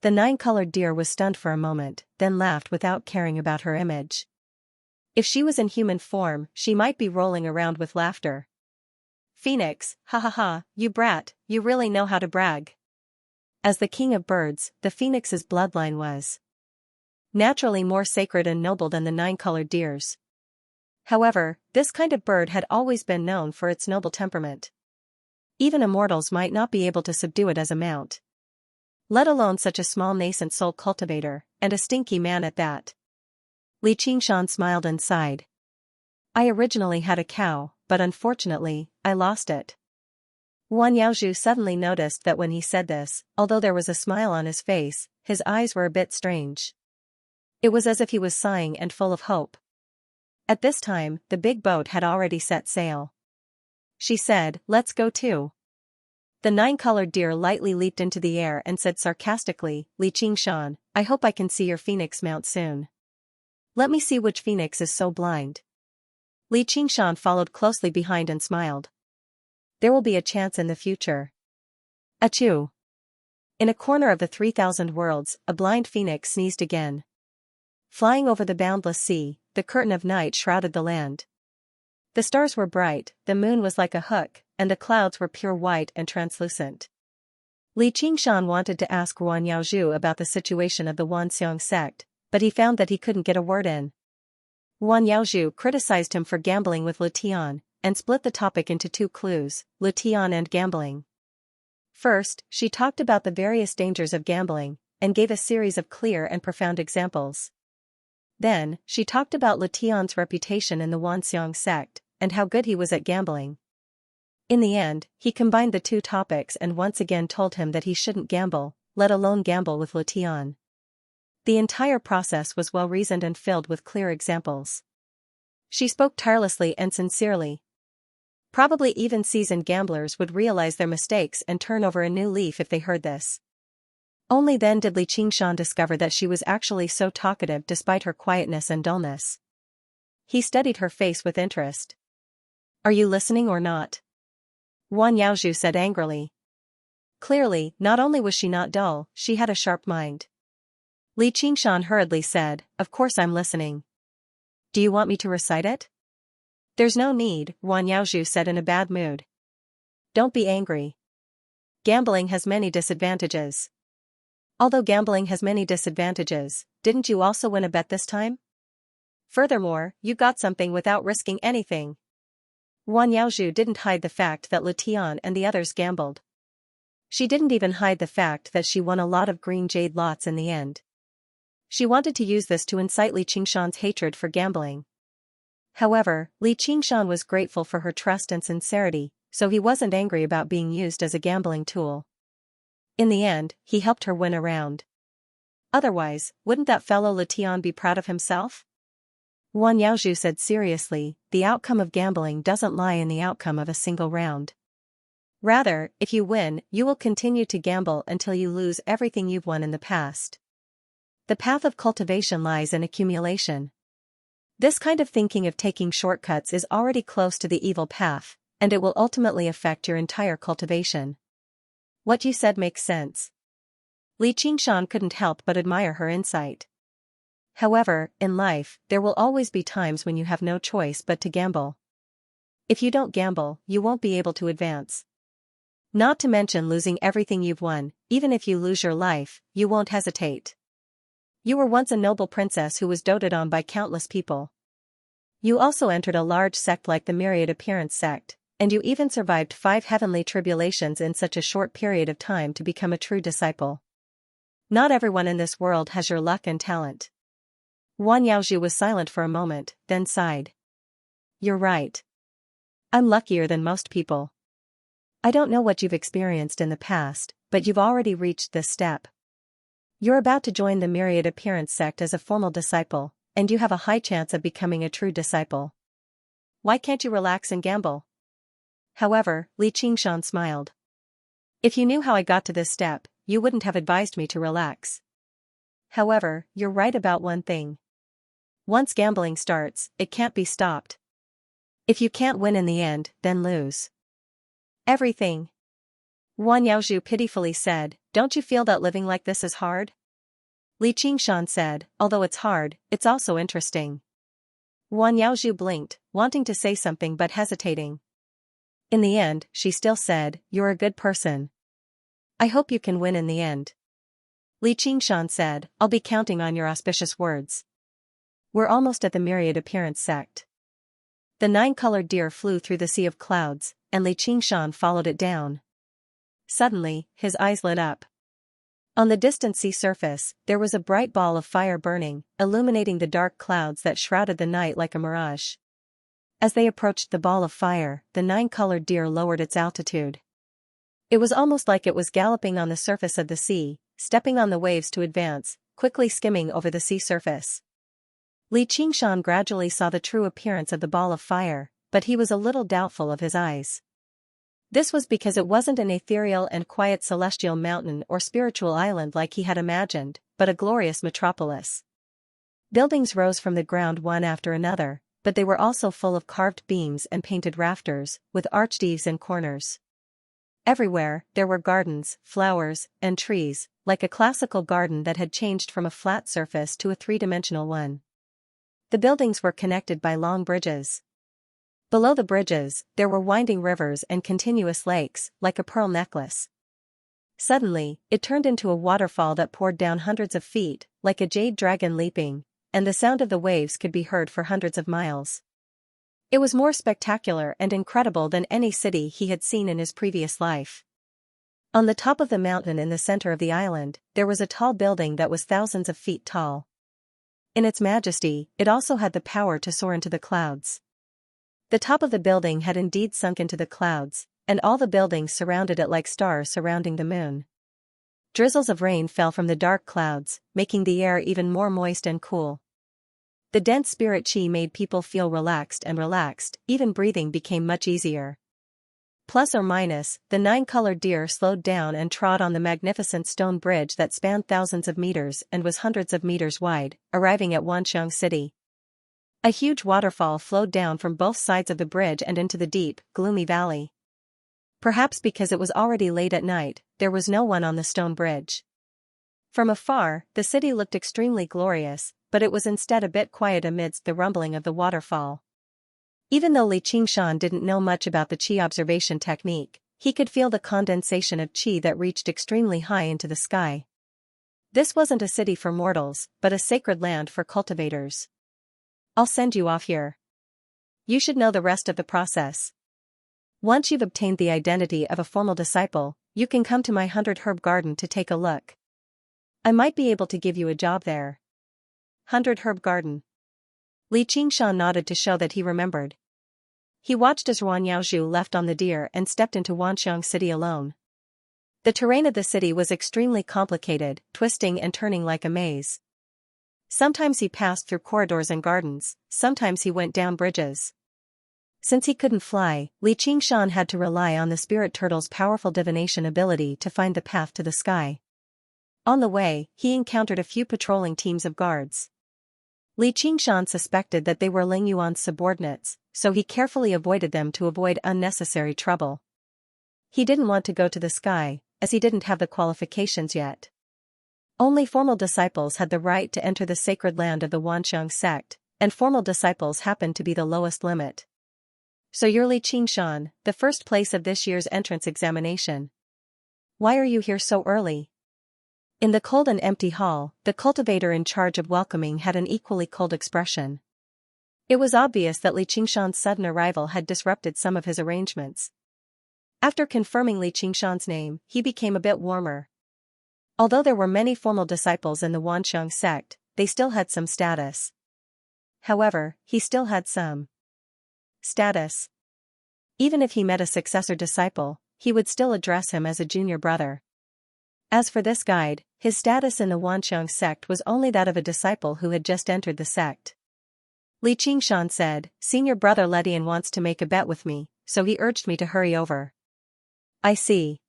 The 9-colored deer was stunned for a moment, then laughed without caring about her image. If she was in human form, she might be rolling around with laughter. "Phoenix, ha ha ha, you brat, you really know how to brag." As the king of birds, the phoenix's bloodline was naturally more sacred and noble than the 9-colored deer's. However, this kind of bird had always been known for its noble temperament. Even immortals might not be able to subdue it as a mount. Let alone such a small nascent soul cultivator, and a stinky man at that. Li Qingshan smiled and sighed. "I originally had a cow, but unfortunately, I lost it." Ruan Yaozhu suddenly noticed that when he said this, although there was a smile on his face, his eyes were a bit strange. It was as if he was sighing and full of hope. At this time, the big boat had already set sail. She said, "Let's go too." The 9-colored deer lightly leaped into the air and said sarcastically, "Li Qingshan, I hope I can see your phoenix mount soon. Let me see which phoenix is so blind." Li Qingshan followed closely behind and smiled. "There will be a chance in the future." Achoo! In a corner of the 3,000 worlds, a blind phoenix sneezed again. Flying over the boundless sea, the curtain of night shrouded the land. The stars were bright, the moon was like a hook, and the clouds were pure white and translucent. Li Qingshan wanted to ask Ruan Yaozhu about the situation of the Wanxiang sect, but he found that he couldn't get a word in. Ruan Yaozhu criticized him for gambling with Lutian, and split the topic into 2 clues, Lutian and gambling. First, she talked about the various dangers of gambling, and gave a series of clear and profound examples. Then, she talked about Lutian's reputation in the Wanxiang sect, and how good he was at gambling. In the end, he combined the 2 topics and once again told him that he shouldn't gamble, let alone gamble with Lutian. The entire process was well-reasoned and filled with clear examples. She spoke tirelessly and sincerely. Probably even seasoned gamblers would realize their mistakes and turn over a new leaf if they heard this. Only then did Li Qingshan discover that she was actually so talkative despite her quietness and dullness. He studied her face with interest. "Are you listening or not?" Ruan Yaozhu said angrily. Clearly, not only was she not dull, she had a sharp mind. Li Qingshan hurriedly said, "Of course I'm listening. Do you want me to recite it?" "There's no need," Ruan Yaozhu said in a bad mood. "Don't be angry. Gambling has many disadvantages." "Although gambling has many disadvantages, didn't you also win a bet this time? Furthermore, you got something without risking anything." Ruan Yaozhu didn't hide the fact that Lutian and the others gambled. She didn't even hide the fact that she won a lot of green jade lots in the end. She wanted to use this to incite Li Qingshan's hatred for gambling. However, Li Qingshan was grateful for her trust and sincerity, so he wasn't angry about being used as a gambling tool. In the end, he helped her win a round. Otherwise, wouldn't that fellow Lutian be proud of himself? Ruan Yaozhu said seriously, "The outcome of gambling doesn't lie in the outcome of a single round. Rather, if you win, you will continue to gamble until you lose everything you've won in the past. The path of cultivation lies in accumulation. This kind of thinking of taking shortcuts is already close to the evil path, and it will ultimately affect your entire cultivation. What you said makes sense. Li Qingshan couldn't help but admire her insight. However, in life, there will always be times when you have no choice but to gamble. If you don't gamble, you won't be able to advance. Not to mention losing everything you've won. Even if you lose your life, you won't hesitate. You were once a noble princess who was doted on by countless people. You also entered a large sect like the Myriad Appearance sect, and you even survived 5 heavenly tribulations in such a short period of time to become a true disciple. Not everyone in this world has your luck and talent. Wan Yaozhu was silent for a moment, then sighed. You're right. I'm luckier than most people. I don't know what you've experienced in the past, but you've already reached this step. You're about to join the Myriad Appearance sect as a formal disciple, and you have a high chance of becoming a true disciple. Why can't you relax and gamble? However, Li Qingshan smiled. If you knew how I got to this step, you wouldn't have advised me to relax. However, you're right about one thing. Once gambling starts, it can't be stopped. If you can't win in the end, then lose everything. Wan Yaozhu pitifully said, don't you feel that living like this is hard? Li Qingshan said, although it's hard, it's also interesting. Wan Yaozhu blinked, wanting to say something but hesitating. In the end, she still said, you're a good person. I hope you can win in the end. Li Qingshan said, I'll be counting on your auspicious words. We're almost at the Myriad Appearance sect. The 9-colored deer flew through the sea of clouds, and Li Qingshan followed it down. Suddenly, his eyes lit up. On the distant sea surface, there was a bright ball of fire burning, illuminating the dark clouds that shrouded the night like a mirage. As they approached the ball of fire, the 9-colored deer lowered its altitude. It was almost like it was galloping on the surface of the sea, stepping on the waves to advance, quickly skimming over the sea surface. Li Qingshan gradually saw the true appearance of the ball of fire, but he was a little doubtful of his eyes. This was because it wasn't an ethereal and quiet celestial mountain or spiritual island like he had imagined, but a glorious metropolis. Buildings rose from the ground one after another, but they were also full of carved beams and painted rafters, with arched eaves and corners. Everywhere, there were gardens, flowers, and trees, like a classical garden that had changed from a flat surface to a 3-dimensional one. The buildings were connected by long bridges. Below the bridges, there were winding rivers and continuous lakes, like a pearl necklace. Suddenly, it turned into a waterfall that poured down hundreds of feet, like a jade dragon leaping, and the sound of the waves could be heard for hundreds of miles. It was more spectacular and incredible than any city he had seen in his previous life. On the top of the mountain in the center of the island, there was a tall building that was thousands of feet tall. In its majesty, it also had the power to soar into the clouds. The top of the building had indeed sunk into the clouds, and all the buildings surrounded it like stars surrounding the moon. Drizzles of rain fell from the dark clouds, making the air even more moist and cool. The dense spirit qi made people feel relaxed, even breathing became much easier. Plus or minus, the 9-colored deer slowed down and trod on the magnificent stone bridge that spanned thousands of meters and was hundreds of meters wide, arriving at Wanxiang City. A huge waterfall flowed down from both sides of the bridge and into the deep, gloomy valley. Perhaps because it was already late at night, there was no one on the stone bridge. From afar, the city looked extremely glorious, but it was instead a bit quiet amidst the rumbling of the waterfall. Even though Li Qingshan didn't know much about the qi observation technique, he could feel the condensation of qi that reached extremely high into the sky. This wasn't a city for mortals, but a sacred land for cultivators. I'll send you off here. You should know the rest of the process. Once you've obtained the identity of a formal disciple, you can come to my 100-herb garden to take a look. I might be able to give you a job there. 100-herb garden. Li Qingshan nodded to show that he remembered. He watched as Wan Yaozhu left on the deer and stepped into Wanxiang City alone. The terrain of the city was extremely complicated, twisting and turning like a maze. Sometimes he passed through corridors and gardens, sometimes he went down bridges. Since he couldn't fly, Xianxia had to rely on the spirit turtle's powerful divination ability to find the path to the sky. On the way, he encountered a few patrolling teams of guards. Xianxia suspected that they were Ling Yuan's subordinates, so he carefully avoided them to avoid unnecessary trouble. He didn't want to go to the sky, as he didn't have the qualifications yet. Only formal disciples had the right to enter the sacred land of the Wanxiang sect, and formal disciples happened to be the lowest limit. So you're Xianxia, the first place of this year's entrance examination. Why are you here so early? In the cold and empty hall, the cultivator in charge of welcoming had an equally cold expression. It was obvious that Xianxia's sudden arrival had disrupted some of his arrangements. After confirming Xianxia's name, he became a bit warmer. Although there were many formal disciples in the Wanxiang sect, they still had some status. However, he still had some status. Even if he met a successor disciple, he would still address him as a junior brother. As for this guide, his status in the Wanxiang sect was only that of a disciple who had just entered the sect. Xianxia said, "Senior brother Ledian wants to make a bet with me, so he urged me to hurry over." I see.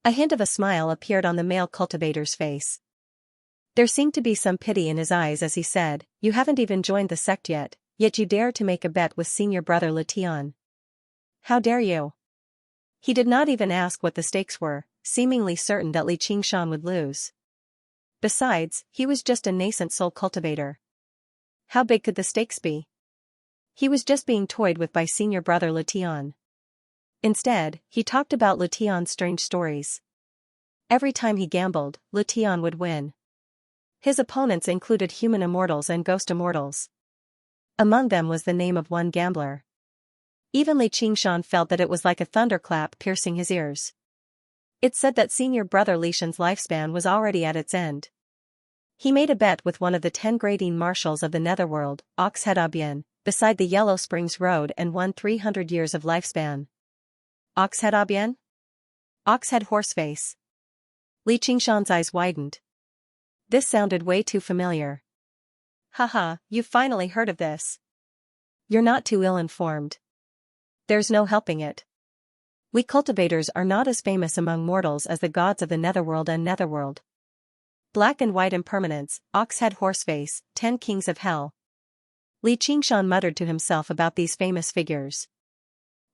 A hint of a smile appeared on the male cultivator's face. There seemed to be some pity in his eyes as he said, "You haven't even joined the sect yet you dare to make a bet with senior brother Letian. How dare you?" He did not even ask what the stakes were, seemingly certain that Xianxia would lose. Besides, he was just a nascent soul cultivator. How big could the stakes be? He was just being toyed with by senior brother Letian. Instead, he talked about Letian's strange stories. Every time he gambled, Letian would win. His opponents included human immortals and ghost immortals. Among them was the name of one gambler. Even Xianxia felt that it was like a thunderclap piercing his ears. It said that senior brother Lixian's lifespan was already at its end. He made a bet with one of the 10 grading marshals of the netherworld, Oxhead beside the Yellow Springs Road and won 300 years of lifespan. Oxhead Oxhead Horseface. Xianxia's eyes widened. This sounded way too familiar. Haha, you've finally heard of this. You're not too ill-informed. There's no helping it. We cultivators are not as famous among mortals as the gods of the netherworld and netherworld. Black and white impermanence, Oxhead Horseface, 10 kings of hell. Xianxia muttered to himself about these famous figures.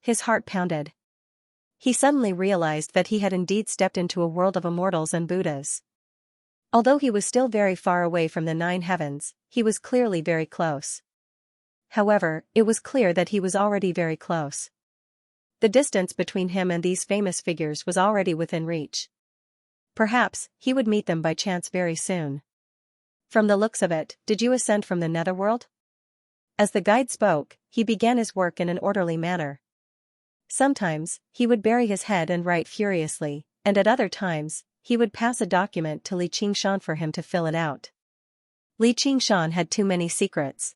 His heart pounded. He suddenly realized that he had indeed stepped into a world of immortals and Buddhas. Although he was still very far away from the 9 heavens, he was clearly very close. However, it was clear that he was already very close. The distance between him and these famous figures was already within reach. Perhaps, he would meet them by chance very soon. From the looks of it, did you ascend from the netherworld? As the guide spoke, he began his work in an orderly manner. Sometimes, he would bury his head and write furiously, and at other times, he would pass a document to Xianxia for him to fill it out. Xianxia had too many secrets.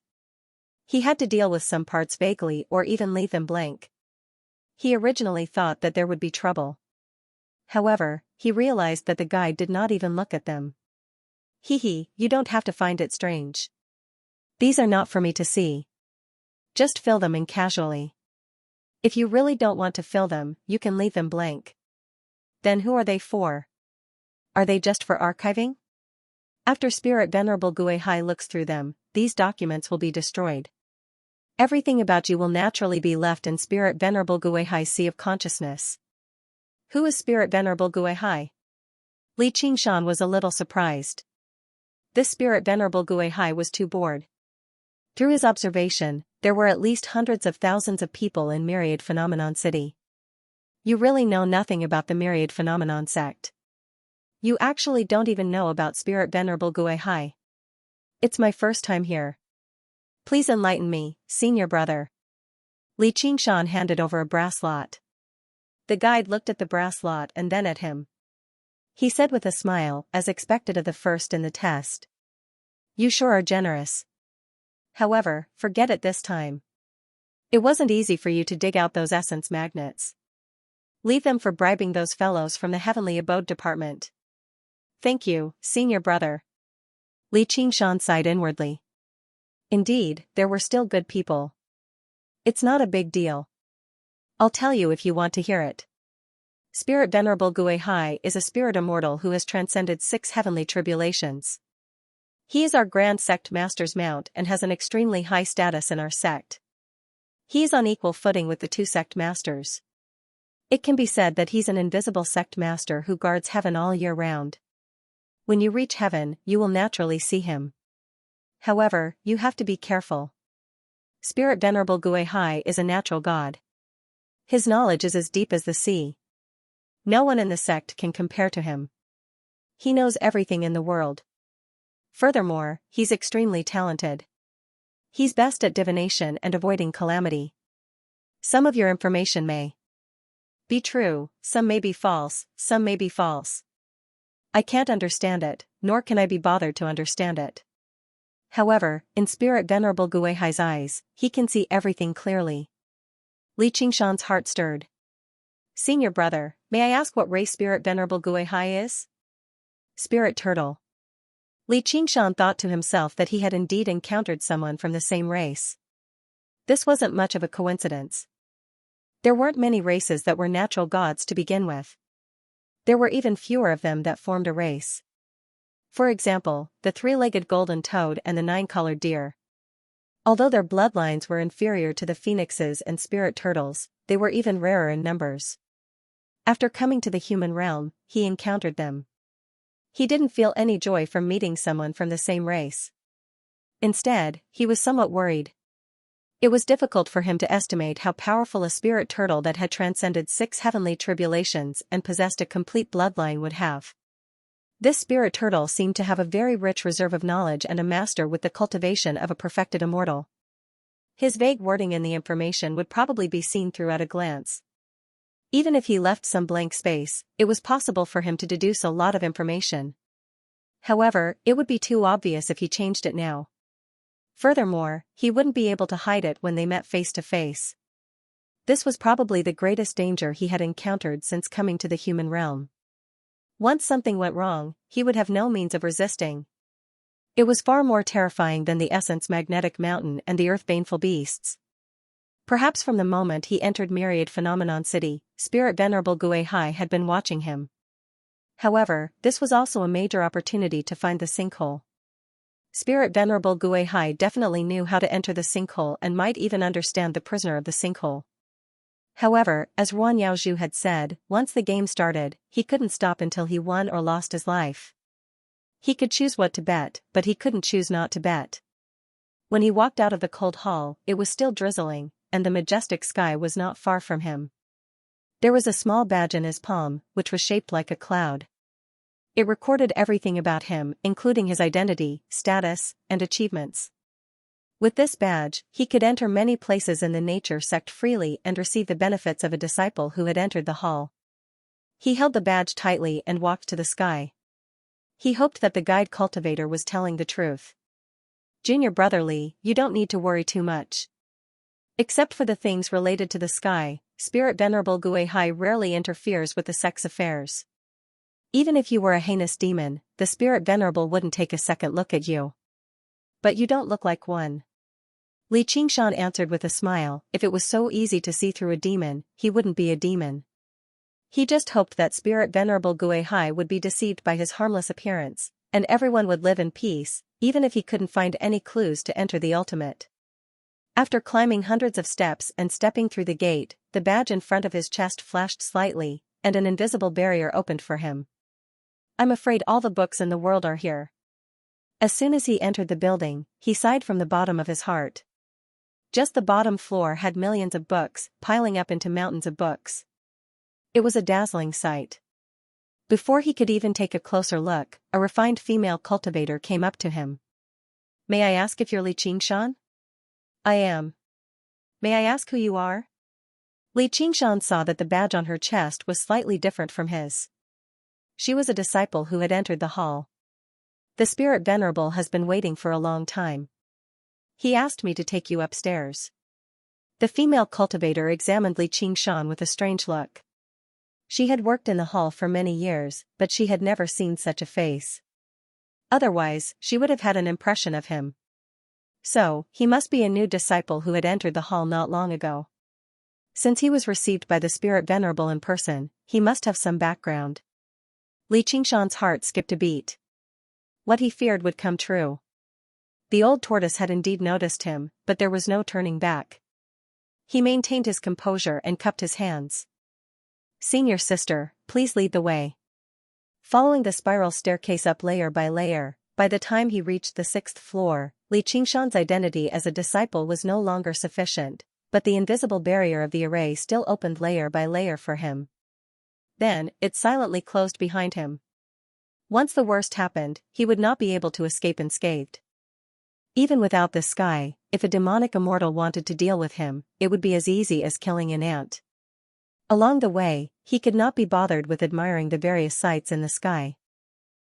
He had to deal with some parts vaguely or even leave them blank. He originally thought that there would be trouble. However, he realized that the guide did not even look at them. Hee, you don't have to find it strange. These are not for me to see. Just fill them in casually. If you really don't want to fill them, you can leave them blank. Then who are they for? Are they just for archiving? After Spirit Venerable Guihai looks through them, these documents will be destroyed. Everything about you will naturally be left in Spirit Venerable Guihai's sea of consciousness. Who is Spirit Venerable Guihai? Xianxia was a little surprised. This Spirit Venerable Guihai was too bored. Through his observation, there were at least hundreds of thousands of people in Myriad Phenomenon City. You really know nothing about the Myriad Phenomenon sect. You actually don't even know about Spirit Venerable Guihai. It's my first time here. Please enlighten me, senior brother. Xianxia handed over a brass lot. The guide looked at the brass lot and then at him. He said with a smile, as expected of the first in the test. You sure are generous. However, forget it this time. It wasn't easy for you to dig out those essence magnets. Leave them for bribing those fellows from the Heavenly Abode Department. Thank you, senior brother. Xianxia sighed inwardly. Indeed, there were still good people. It's not a big deal. I'll tell you if you want to hear it. Spirit Venerable Guihai is a spirit immortal who has transcended 6 heavenly tribulations. He is our Grand Sect Master's mount and has an extremely high status in our sect. He is on equal footing with the 2 sect masters. It can be said that he's an invisible sect master who guards heaven all year round. When you reach heaven, you will naturally see him. However, you have to be careful. Spirit Venerable Guihai is a natural god. His knowledge is as deep as the sea. No one in the sect can compare to him. He knows everything in the world. Furthermore, he's extremely talented. He's best at divination and avoiding calamity. Some of your information may be true, some may be false, some may be false. I can't understand it, nor can I be bothered to understand it. However, in Spirit Venerable Guihai's eyes, he can see everything clearly. Li Qingshan's heart stirred. Senior brother, may I ask what race Spirit Venerable Guihai is? Spirit Turtle. Li Qingshan thought to himself that he had indeed encountered someone from the same race. This wasn't much of a coincidence. There weren't many races that were natural gods to begin with. There were even fewer of them that formed a race. For example, the 3-legged golden toad and the 9-colored deer. Although their bloodlines were inferior to the phoenixes and spirit turtles, they were even rarer in numbers. After coming to the human realm, he encountered them. He didn't feel any joy from meeting someone from the same race. Instead, he was somewhat worried. It was difficult for him to estimate how powerful a spirit turtle that had transcended 6 heavenly tribulations and possessed a complete bloodline would have. This spirit turtle seemed to have a very rich reserve of knowledge and a master with the cultivation of a perfected immortal. His vague wording in the information would probably be seen through at a glance. Even if he left some blank space, it was possible for him to deduce a lot of information. However, it would be too obvious if he changed it now. Furthermore, he wouldn't be able to hide it when they met face to face. This was probably the greatest danger he had encountered since coming to the human realm. Once something went wrong, he would have no means of resisting. It was far more terrifying than the Essence Magnetic Mountain and the Earth-baneful beasts. Perhaps from the moment he entered Myriad Phenomenon City, Spirit Venerable Guihai had been watching him. However, this was also a major opportunity to find the sinkhole. Spirit Venerable Guihai definitely knew how to enter the sinkhole and might even understand the prisoner of the sinkhole. However, as Ruan Yaozhu had said, once the game started, he couldn't stop until he won or lost his life. He could choose what to bet, but he couldn't choose not to bet. When he walked out of the cold hall, it was still drizzling, and the majestic sky was not far from him. There was a small badge in his palm, which was shaped like a cloud. It recorded everything about him, including his identity, status, and achievements. With this badge, he could enter many places in the nature sect freely and receive the benefits of a disciple who had entered the hall. He held the badge tightly and walked to the sky. He hoped that the guide cultivator was telling the truth. Junior brother Li, you don't need to worry too much. Except for the things related to the sky, Spirit Venerable Guihai rarely interferes with the sect's affairs. Even if you were a heinous demon, the Spirit Venerable wouldn't take a second look at you. But you don't look like one. Li Qingshan answered with a smile. If it was so easy to see through a demon, he wouldn't be a demon. He just hoped that Spirit Venerable Guihai would be deceived by his harmless appearance, and everyone would live in peace, even if he couldn't find any clues to enter the ultimate. After climbing hundreds of steps and stepping through the gate, the badge in front of his chest flashed slightly, and an invisible barrier opened for him. I'm afraid all the books in the world are here. As soon as he entered the building, he sighed from the bottom of his heart. Just the bottom floor had millions of books, piling up into mountains of books. It was a dazzling sight. Before he could even take a closer look, a refined female cultivator came up to him. May I ask if you're Li Qingshan? I am. May I ask who you are? Li Qingshan saw that the badge on her chest was slightly different from his. She was a disciple who had entered the hall. The Spirit Venerable has been waiting for a long time. He asked me to take you upstairs. The female cultivator examined Li Qingshan with a strange look. She had worked in the hall for many years, but she had never seen such a face. Otherwise, she would have had an impression of him. So, he must be a new disciple who had entered the hall not long ago. Since he was received by the spirit venerable in person, he must have some background. Li Qingshan's heart skipped a beat. What he feared would come true. The old tortoise had indeed noticed him, but there was no turning back. He maintained his composure and cupped his hands. Senior sister, please lead the way. Following the spiral staircase up layer by layer, by the time he reached the 6th floor, Li Qingshan's identity as a disciple was no longer sufficient, but the invisible barrier of the array still opened layer by layer for him. Then, it silently closed behind him. Once the worst happened, he would not be able to escape unscathed. Even without this sky, if a demonic immortal wanted to deal with him, it would be as easy as killing an ant. Along the way, he could not be bothered with admiring the various sights in the sky.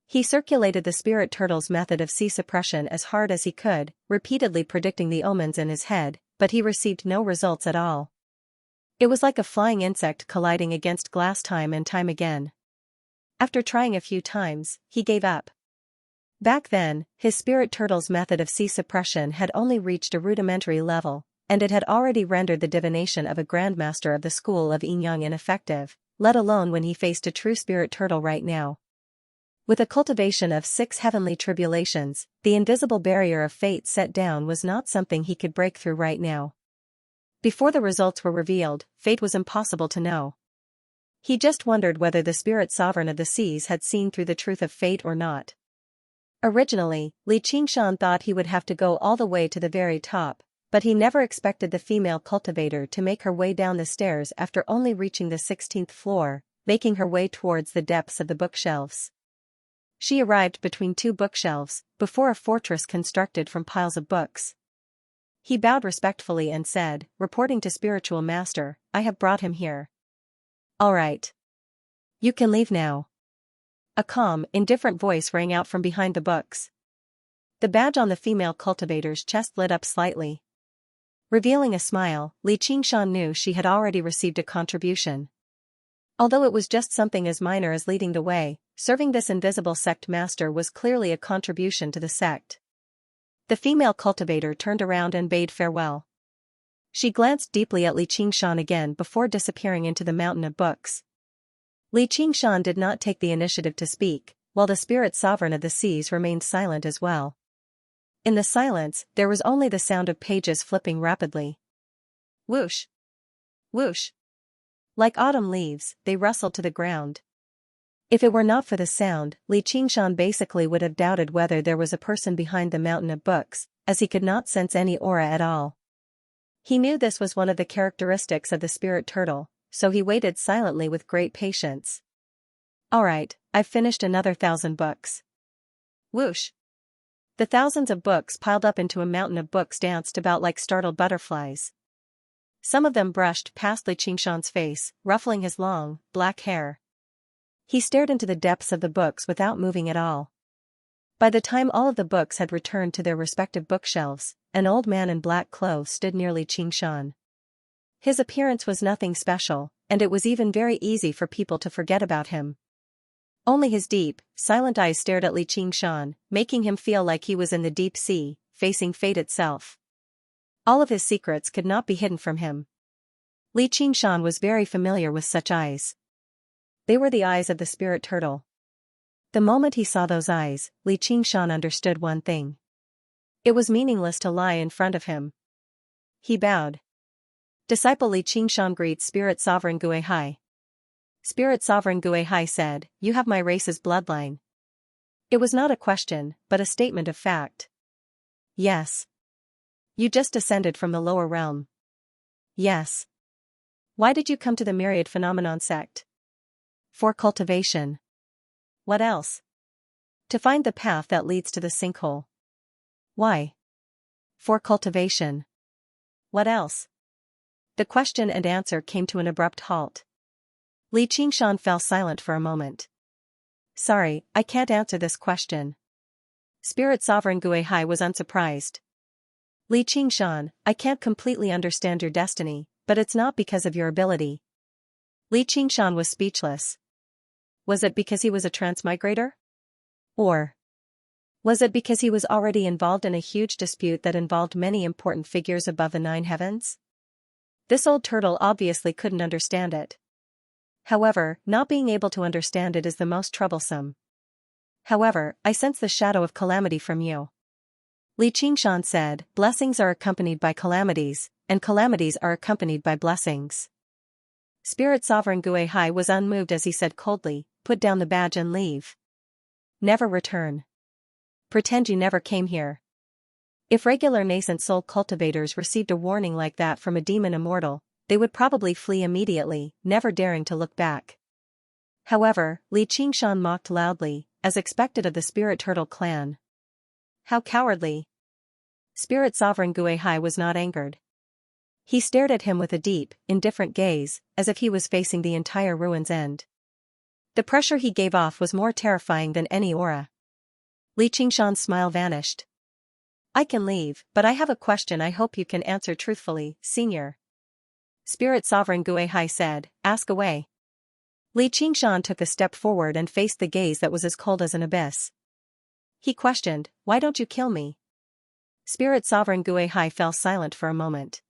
He circulated the spirit turtle's method of sea suppression as hard as he could, repeatedly predicting the omens in his head, but he received no results at all. It was like a flying insect colliding against glass time and time again. After trying a few times, he gave up. Back then, his spirit turtle's method of sea suppression had only reached a rudimentary level, and it had already rendered the divination of a grandmaster of the school of Yin-Yang ineffective, let alone when he faced a true spirit turtle right now. With a cultivation of 6 heavenly tribulations, the invisible barrier of fate set down was not something he could break through right now. Before the results were revealed, fate was impossible to know. He just wondered whether the spirit sovereign of the seas had seen through the truth of fate or not. Originally, Li Qingshan thought he would have to go all the way to the very top, but he never expected the female cultivator to make her way down the stairs after only reaching the 16th floor, making her way towards the depths of the bookshelves. She arrived between 2 bookshelves, before a fortress constructed from piles of books. He bowed respectfully and said, reporting to Spiritual Master, I have brought him here. All right. You can leave now. A calm, indifferent voice rang out from behind the books. The badge on the female cultivator's chest lit up slightly. Revealing a smile, Li Qingshan knew she had already received a contribution. Although it was just something as minor as leading the way, serving this invisible sect master was clearly a contribution to the sect. The female cultivator turned around and bade farewell. She glanced deeply at Li Qingshan again before disappearing into the mountain of books. Li Qingshan did not take the initiative to speak, while the spirit sovereign of the seas remained silent as well. In the silence, there was only the sound of pages flipping rapidly. Whoosh! Whoosh! Like autumn leaves, they rustled to the ground. If it were not for the sound, Li Qingshan basically would have doubted whether there was a person behind the mountain of books, as he could not sense any aura at all. He knew this was one of the characteristics of the spirit turtle, so he waited silently with great patience. All right, I've finished another 1,000 books. Whoosh! The thousands of books piled up into a mountain of books danced about like startled butterflies. Some of them brushed past Li Qingshan's face, ruffling his long, black hair. He stared into the depths of the books without moving at all. By the time all of the books had returned to their respective bookshelves, an old man in black clothes stood near Li Qingshan. His appearance was nothing special, and it was even very easy for people to forget about him. Only his deep, silent eyes stared at Li Qingshan, making him feel like he was in the deep sea, facing fate itself. All of his secrets could not be hidden from him. Li Qingshan was very familiar with such eyes. They were the eyes of the spirit turtle. The moment he saw those eyes, Li Qingshan understood one thing. It was meaningless to lie in front of him. He bowed. Disciple Li Qingshan greets Spirit Sovereign Guihai. Spirit Sovereign Guihai said, You have my race's bloodline. It was not a question, but a statement of fact. Yes. You just descended from the lower realm. Yes. Why did you come to the Myriad Phenomenon sect? For cultivation. What else? To find the path that leads to the sinkhole. Why? For cultivation. What else? The question and answer came to an abrupt halt. Li Qingshan fell silent for a moment. Sorry, I can't answer this question. Spirit Sovereign Guihai was unsurprised. Li Qingshan, I can't completely understand your destiny, but it's not because of your ability. Li Qingshan was speechless. Was it because he was a transmigrator? Or Was it because he was already involved in a huge dispute that involved many important figures above the 9 heavens? This old turtle obviously couldn't understand it. However, not being able to understand it is the most troublesome. However, I sense the shadow of calamity from you. Li Qingshan said, blessings are accompanied by calamities, and calamities are accompanied by blessings. Spirit Sovereign Guihai was unmoved as he said coldly, put down the badge and leave. Never return. Pretend you never came here. If regular nascent soul cultivators received a warning like that from a demon immortal, they would probably flee immediately, never daring to look back. However, Li Qingshan mocked loudly, as expected of the Spirit Turtle clan. How cowardly! Spirit Sovereign Guihai was not angered. He stared at him with a deep, indifferent gaze, as if he was facing the entire ruin's end. The pressure he gave off was more terrifying than any aura. Li Qingshan's smile vanished. I can leave, but I have a question I hope you can answer truthfully, Senior. Spirit Sovereign Guihai said, ask away. Li Qingshan took a step forward and faced the gaze that was as cold as an abyss. He questioned, why don't you kill me? Spirit Sovereign Guihai fell silent for a moment.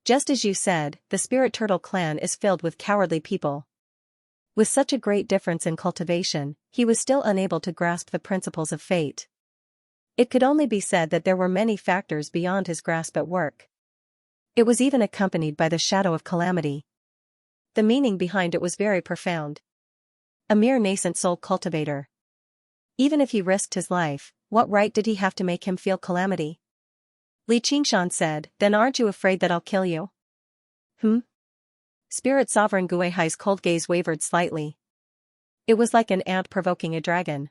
Just as you said, the Spirit Turtle clan is filled with cowardly people. With such a great difference in cultivation, he was still unable to grasp the principles of fate. It could only be said that there were many factors beyond his grasp at work. It was even accompanied by the shadow of calamity. The meaning behind it was very profound. A mere nascent soul cultivator. Even if he risked his life, what right did he have to make him feel calamity? Li Qingshan said, then aren't you afraid that I'll kill you? Spirit Sovereign Guihai's cold gaze wavered slightly. It was like an ant provoking a dragon.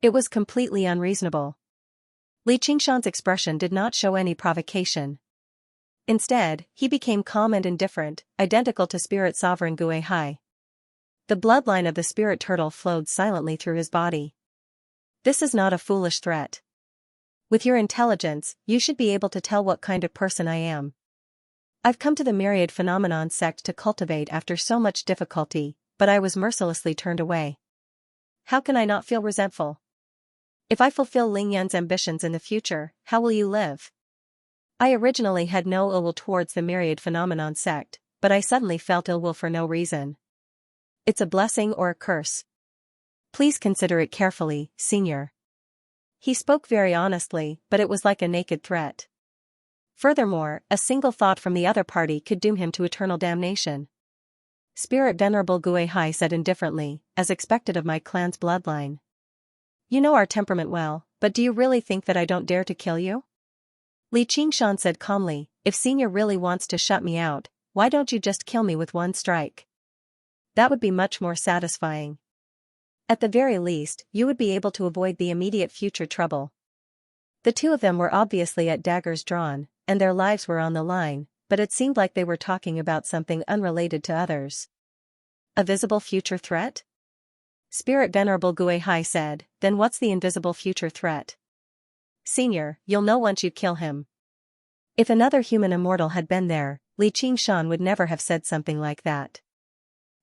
It was completely unreasonable. Li Qingshan's expression did not show any provocation. Instead, he became calm and indifferent, identical to Spirit Sovereign Guihai. The bloodline of the Spirit Turtle flowed silently through his body. This is not a foolish threat. With your intelligence, you should be able to tell what kind of person I am. I've come to the Myriad Phenomenon sect to cultivate after so much difficulty, but I was mercilessly turned away. How can I not feel resentful? If I fulfill Ling Yan's ambitions in the future, how will you live? I originally had no ill will towards the Myriad Phenomenon sect, but I suddenly felt ill will for no reason. It's a blessing or a curse. Please consider it carefully, Senior. He spoke very honestly, but it was like a naked threat. Furthermore, a single thought from the other party could doom him to eternal damnation. Spirit Venerable Guihai said indifferently, as expected of my clan's bloodline. You know our temperament well, but do you really think that I don't dare to kill you? Li Qingshan said calmly, if Senior really wants to shut me out, why don't you just kill me with one strike? That would be much more satisfying. At the very least, you would be able to avoid the immediate future trouble. The two of them were obviously at daggers drawn, and their lives were on the line, but it seemed like they were talking about something unrelated to others. A visible future threat? Spirit Venerable Guihai said, then what's the invisible future threat? Senior, you'll know once you kill him. If another human immortal had been there, Li Qingshan would never have said something like that.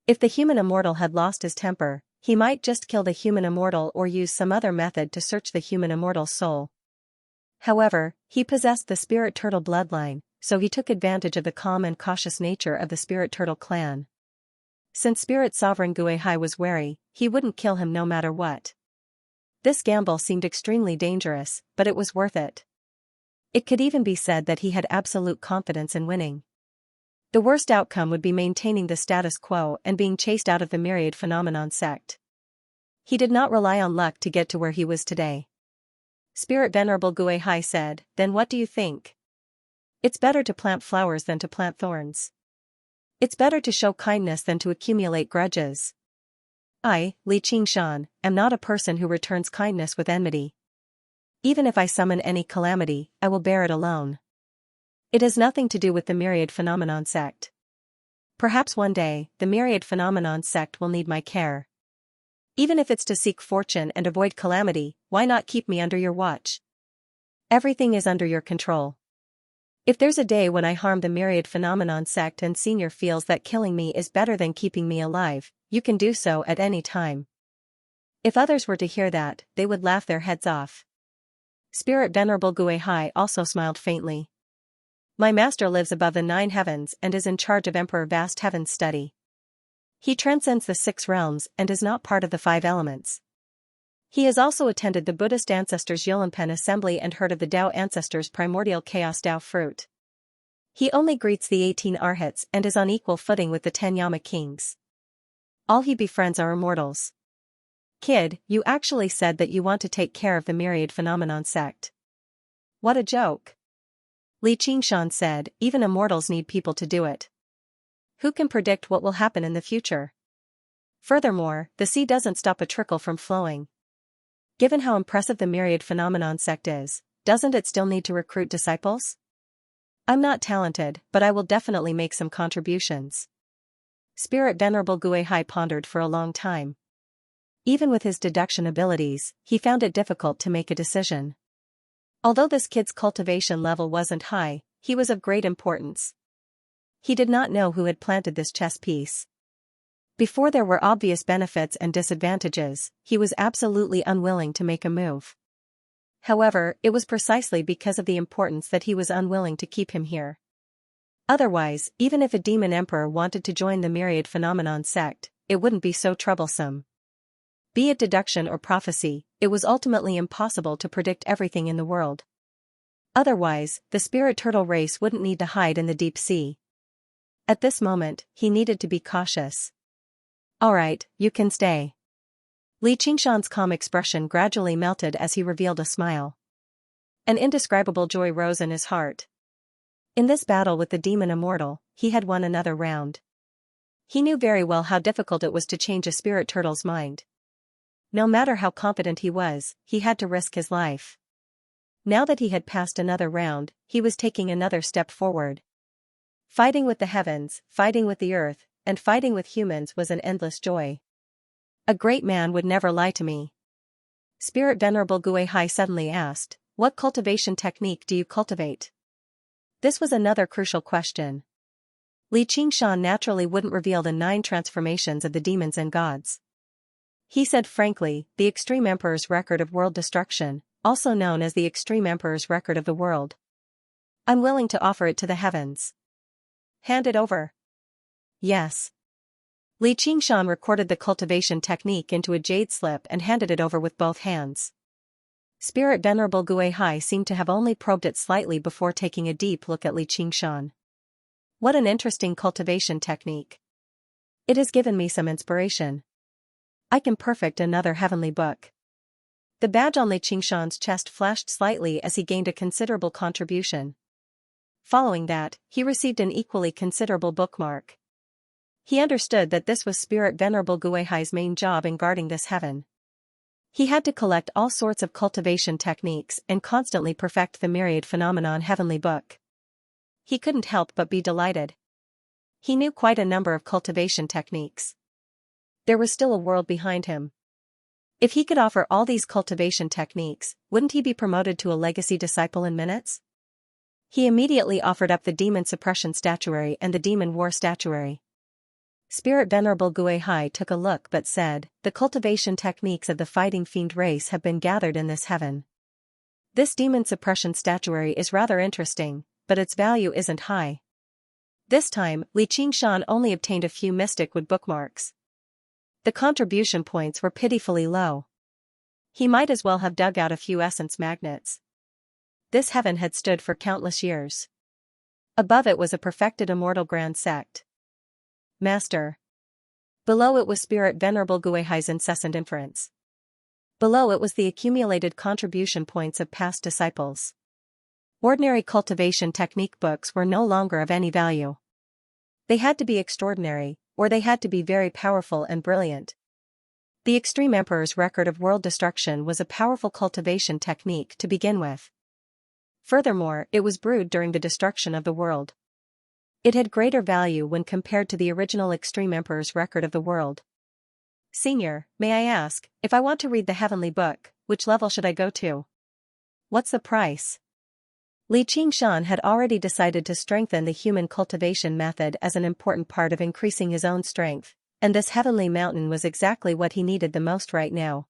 If the human immortal had lost his temper, he might just kill the human immortal or use some other method to search the human immortal's soul. However, he possessed the Spirit Turtle bloodline, so he took advantage of the calm and cautious nature of the Spirit Turtle clan. Since Spirit Sovereign Guihai was wary, he wouldn't kill him no matter what. This gamble seemed extremely dangerous, but it was worth it. It could even be said that he had absolute confidence in winning. The worst outcome would be maintaining the status quo and being chased out of the Myriad Phenomenon sect. He did not rely on luck to get to where he was today. Spirit Venerable Guihai said, then what do you think? It's better to plant flowers than to plant thorns. It's better to show kindness than to accumulate grudges. I, Li Qingshan, am not a person who returns kindness with enmity. Even if I summon any calamity, I will bear it alone. It has nothing to do with the Myriad Phenomenon sect. Perhaps one day, the Myriad Phenomenon sect will need my care. Even if it's to seek fortune and avoid calamity, why not keep me under your watch? Everything is under your control. If there's a day when I harm the Myriad Phenomenon sect and Senior feels that killing me is better than keeping me alive, you can do so at any time. If others were to hear that, they would laugh their heads off. Spirit Venerable Guihai also smiled faintly. My master lives above the 9 heavens and is in charge of Emperor Vast Heaven's study. He transcends the 6 realms and is not part of the 5 elements. He has also attended the Buddhist ancestors' Yulunpen assembly and heard of the Tao ancestors' primordial chaos Tao fruit. He only greets the 18 arhats and is on equal footing with the 10 Yama kings. All he befriends are immortals. Kid, you actually said that you want to take care of the myriad phenomenon sect. What a joke. Li Qingshan said, even immortals need people to do it. Who can predict what will happen in the future? Furthermore, the sea doesn't stop a trickle from flowing. Given how impressive the myriad phenomenon sect is, doesn't it still need to recruit disciples? I'm not talented, but I will definitely make some contributions. Spirit Venerable Guihai pondered for a long time. Even with his deduction abilities, he found it difficult to make a decision. Although this kid's cultivation level wasn't high, he was of great importance. He did not know who had planted this chess piece. Before there were obvious benefits and disadvantages, he was absolutely unwilling to make a move. However, it was precisely because of the importance that he was unwilling to keep him here. Otherwise, even if a demon emperor wanted to join the myriad phenomenon sect, it wouldn't be so troublesome. Be it deduction or prophecy, it was ultimately impossible to predict everything in the world. Otherwise, the spirit turtle race wouldn't need to hide in the deep sea. At this moment, he needed to be cautious. Alright, you can stay. Li Qingshan's calm expression gradually melted as he revealed a smile. An indescribable joy rose in his heart. In this battle with the demon immortal, he had won another round. He knew very well how difficult it was to change a spirit turtle's mind. No matter how confident he was, he had to risk his life. Now that he had passed another round, he was taking another step forward. Fighting with the heavens, fighting with the earth, and fighting with humans was an endless joy. A great man would never lie to me. Spirit Venerable Guihai suddenly asked, what cultivation technique do you cultivate? This was another crucial question. Li Qingshan naturally wouldn't reveal the 9 transformations of the demons and gods. He said frankly, the Extreme Emperor's record of world destruction, also known as the Extreme Emperor's record of the world. I'm willing to offer it to the heavens. Hand it over. Yes. Li Qingshan recorded the cultivation technique into a jade slip and handed it over with both hands. Spirit Venerable Guihai seemed to have only probed it slightly before taking a deep look at Li Qingshan. What an interesting cultivation technique. It has given me some inspiration. I can perfect another heavenly book. The badge on Li Qingshan's chest flashed slightly as he gained a considerable contribution. Following that, he received an equally considerable bookmark. He understood that this was Spirit Venerable Guihai's main job in guarding this heaven. He had to collect all sorts of cultivation techniques and constantly perfect the myriad phenomenon heavenly book. He couldn't help but be delighted. He knew quite a number of cultivation techniques. There was still a world behind him. If he could offer all these cultivation techniques, wouldn't he be promoted to a legacy disciple in minutes? He immediately offered up the demon suppression statuary and the demon war statuary. Spirit Venerable Guihai took a look but said, the cultivation techniques of the fighting fiend race have been gathered in this heaven. This demon suppression statuary is rather interesting, but its value isn't high. This time, Li Qingshan only obtained a few mystic wood bookmarks. The contribution points were pitifully low. He might as well have dug out a few essence magnets. This heaven had stood for countless years. Above it was a perfected immortal grand sect. Master. Below it was Spirit Venerable Guihai's incessant inference. Below it was the accumulated contribution points of past disciples. Ordinary cultivation technique books were no longer of any value. They had to be extraordinary, or they had to be very powerful and brilliant. The Extreme Emperor's record of world destruction was a powerful cultivation technique to begin with. Furthermore, it was brewed during the destruction of the world. It had greater value when compared to the original Extreme Emperor's record of the world. Senior, may I ask, if I want to read the heavenly book, which level should I go to? What's the price? Li Qingshan had already decided to strengthen the human cultivation method as an important part of increasing his own strength, and this heavenly mountain was exactly what he needed the most right now.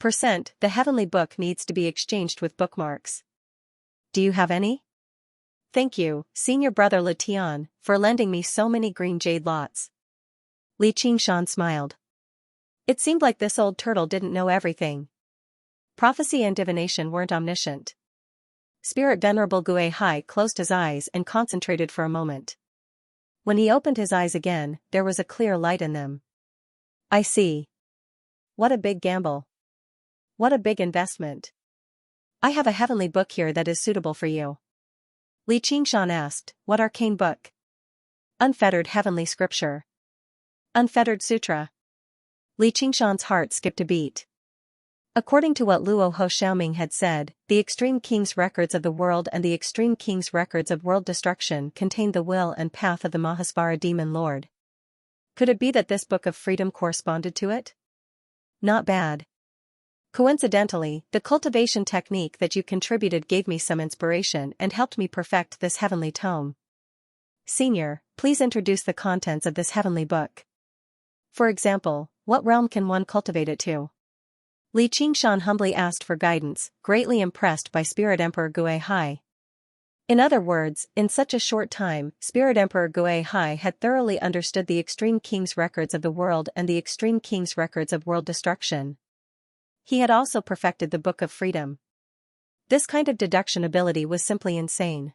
The heavenly book needs to be exchanged with bookmarks. Do you have any? Thank you, senior brother Letian, for lending me so many green jade lots. Li Qingshan smiled. It seemed like this old turtle didn't know everything. Prophecy and divination weren't omniscient. Spirit Venerable Gui Hai closed his eyes and concentrated for a moment. When he opened his eyes again, there was a clear light in them. I see. What a big gamble. What a big investment. I have a heavenly book here that is suitable for you. Li Qingshan asked, what arcane book? Unfettered heavenly scripture. Unfettered sutra. Li Qingshan's heart skipped a beat. According to what Luo Ho Xiaoming had said, the Extreme King's records of the world and the Extreme King's records of world destruction contained the will and path of the Mahasvara demon lord. Could it be that this book of freedom corresponded to it? Not bad. Coincidentally, the cultivation technique that you contributed gave me some inspiration and helped me perfect this heavenly tome. Senior, please introduce the contents of this heavenly book. For example, what realm can one cultivate it to? Li Qingshan humbly asked for guidance, greatly impressed by Spirit Emperor Gui Hai. In other words, in such a short time, Spirit Emperor Gui Hai had thoroughly understood the Extreme King's records of the world and the Extreme King's records of world destruction. He had also perfected the Book of Freedom. This kind of deduction ability was simply insane.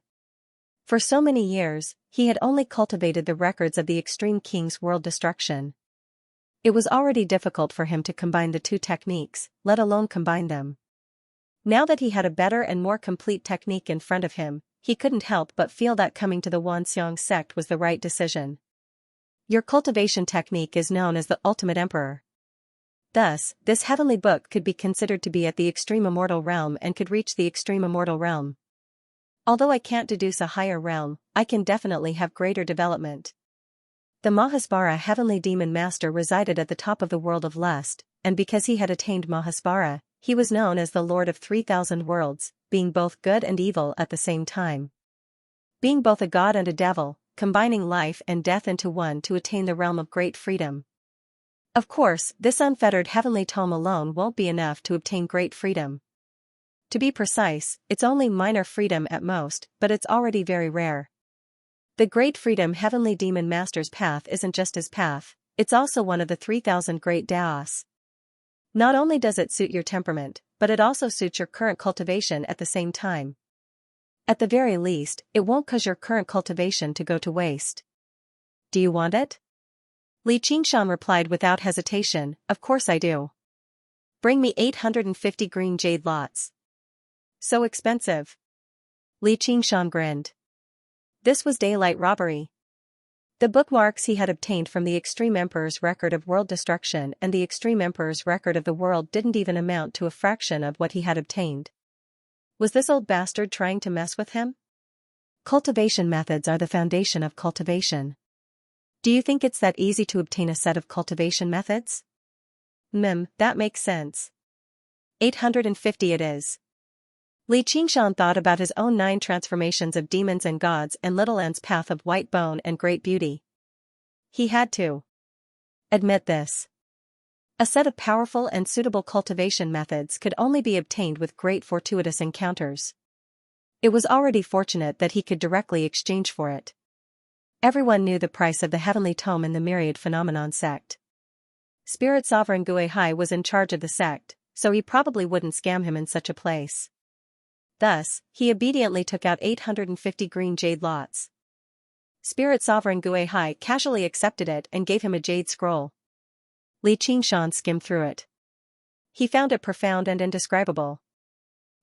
For so many years, he had only cultivated the records of the Extreme King's world destruction. It was already difficult for him to combine the two techniques, let alone combine them. Now that he had a better and more complete technique in front of him, he couldn't help but feel that coming to the Wanxiang sect was the right decision. Your cultivation technique is known as the Ultimate Emperor. Thus, this heavenly book could be considered to be at the extreme immortal realm and could reach the extreme immortal realm. Although I can't deduce a higher realm, I can definitely have greater development. The Mahasvara heavenly demon master resided at the top of the world of lust, and because he had attained Mahasvara, he was known as the Lord of 3,000 worlds, being both good and evil at the same time. Being both a god and a devil, combining life and death into one to attain the realm of great freedom. Of course, this unfettered heavenly tome alone won't be enough to obtain great freedom. To be precise, it's only minor freedom at most, but it's already very rare. The Great Freedom Heavenly Demon Master's path isn't just his path, it's also one of the 3,000 great Daos. Not only does it suit your temperament, but it also suits your current cultivation at the same time. At the very least, it won't cause your current cultivation to go to waste. Do you want it? Li Qingshan replied without hesitation, of course I do. Bring me 850 green jade lots. So expensive. Li Qingshan grinned. This was daylight robbery. The bookmarks he had obtained from the Extreme Emperor's record of world destruction and the Extreme Emperor's record of the world didn't even amount to a fraction of what he had obtained. Was this old bastard trying to mess with him? Cultivation methods are the foundation of cultivation. Do you think it's that easy to obtain a set of cultivation methods? That makes sense. 850 it is. Li Qingshan thought about his own 9 transformations of demons and gods and Little N's path of white bone and great beauty. He had to admit this. A set of powerful and suitable cultivation methods could only be obtained with great fortuitous encounters. It was already fortunate that he could directly exchange for it. Everyone knew the price of the heavenly tome in the Myriad Phenomenon sect. Spirit Sovereign Gui Hai was in charge of the sect, so he probably wouldn't scam him in such a place. Thus, he obediently took out 850 green jade lots. Spirit Sovereign Gui Hai casually accepted it and gave him a jade scroll. Li Qingshan skimmed through it. He found it profound and indescribable.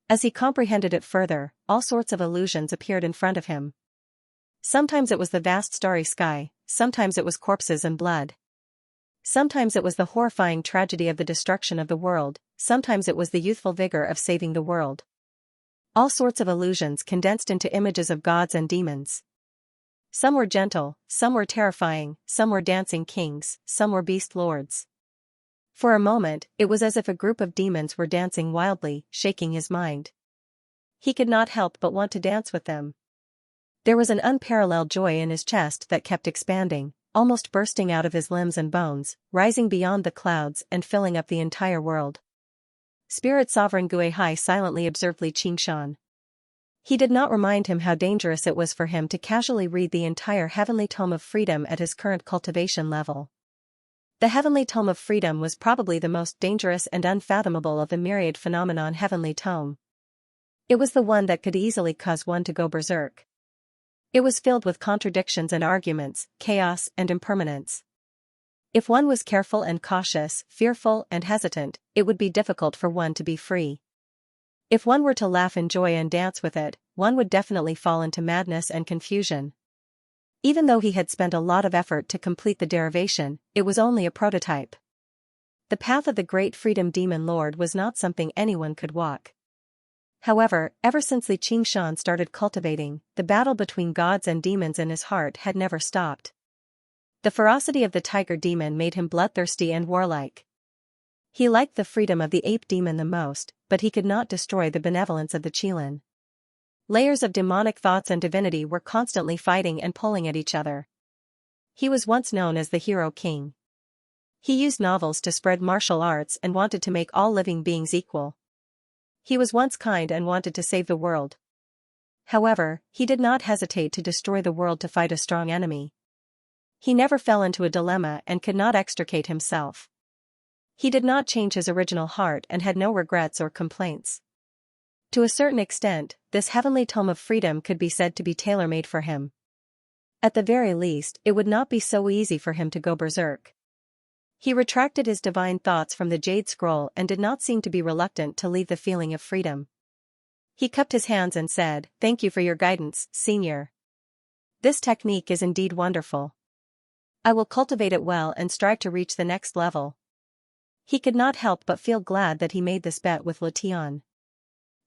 As he comprehended it further, all sorts of illusions appeared in front of him. Sometimes it was the vast starry sky, sometimes it was corpses and blood. Sometimes it was the horrifying tragedy of the destruction of the world, sometimes it was the youthful vigor of saving the world. All sorts of illusions condensed into images of gods and demons. Some were gentle, some were terrifying, some were dancing kings, some were beast lords. For a moment, it was as if a group of demons were dancing wildly, shaking his mind. He could not help but want to dance with them. There was an unparalleled joy in his chest that kept expanding, almost bursting out of his limbs and bones, rising beyond the clouds and filling up the entire world. Spirit Sovereign Guihai silently observed Li Qingshan. He did not remind him how dangerous it was for him to casually read the entire Heavenly Tome of Freedom at his current cultivation level. The Heavenly Tome of Freedom was probably the most dangerous and unfathomable of the myriad phenomenon Heavenly Tome. It was the one that could easily cause one to go berserk. It was filled with contradictions and arguments, chaos and impermanence. If one was careful and cautious, fearful and hesitant, it would be difficult for one to be free. If one were to laugh in joy and dance with it, one would definitely fall into madness and confusion. Even though he had spent a lot of effort to complete the derivation, it was only a prototype. The path of the great Freedom Demon Lord was not something anyone could walk. However, ever since Li Qingshan started cultivating, the battle between gods and demons in his heart had never stopped. The ferocity of the tiger demon made him bloodthirsty and warlike. He liked the freedom of the ape demon the most, but he could not destroy the benevolence of the Qilin. Layers of demonic thoughts and divinity were constantly fighting and pulling at each other. He was once known as the Hero King. He used novels to spread martial arts and wanted to make all living beings equal. He was once kind and wanted to save the world. However, he did not hesitate to destroy the world to fight a strong enemy. He never fell into a dilemma and could not extricate himself. He did not change his original heart and had no regrets or complaints. To a certain extent, this Heavenly Tome of Freedom could be said to be tailor-made for him. At the very least, it would not be so easy for him to go berserk. He retracted his divine thoughts from the Jade Scroll and did not seem to be reluctant to leave the feeling of freedom. He cupped his hands and said, "Thank you for your guidance, Senior. This technique is indeed wonderful. I will cultivate it well and strive to reach the next level." He could not help but feel glad that he made this bet with Letian.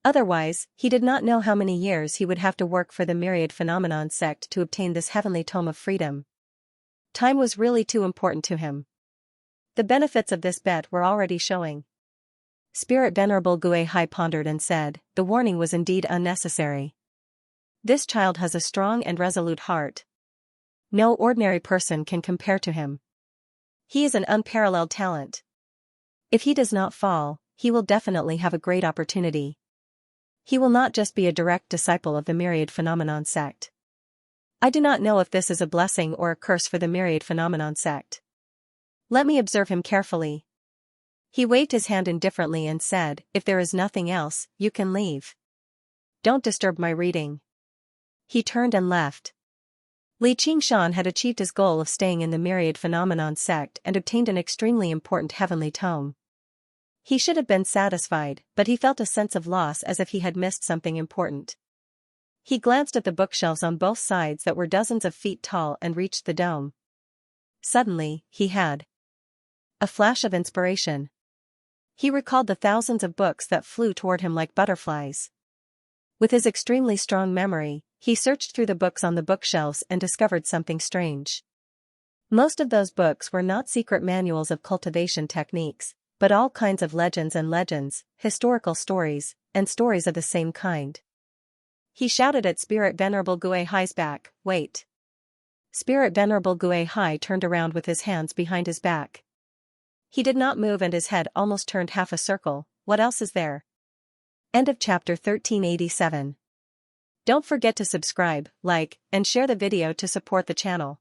Otherwise, he did not know how many years he would have to work for the Myriad Phenomenon sect to obtain this Heavenly Tome of Freedom. Time was really too important to him. The benefits of this bet were already showing. Spirit Venerable Guihai pondered and said, "The warning was indeed unnecessary. This child has a strong and resolute heart. No ordinary person can compare to him. He is an unparalleled talent. If he does not fall, he will definitely have a great opportunity. He will not just be a direct disciple of the Myriad Phenomenon sect. I do not know if this is a blessing or a curse for the Myriad Phenomenon sect. Let me observe him carefully." He waved his hand indifferently and said, "If there is nothing else, you can leave. Don't disturb my reading." He turned and left. Li Qingshan had achieved his goal of staying in the Myriad Phenomenon sect and obtained an extremely important heavenly tome. He should have been satisfied, but he felt a sense of loss as if he had missed something important. He glanced at the bookshelves on both sides that were dozens of feet tall and reached the dome. Suddenly, he had a flash of inspiration. He recalled the thousands of books that flew toward him like butterflies. With his extremely strong memory, he searched through the books on the bookshelves and discovered something strange. Most of those books were not secret manuals of cultivation techniques, but all kinds of legends, historical stories, and stories of the same kind. He shouted at Spirit Venerable Guihai's back, "Wait." Spirit Venerable Guihai turned around with his hands behind his back. He did not move and his head almost turned half a circle. "What else is there?" End of chapter 1387. Don't forget to subscribe, like, and share the video to support the channel.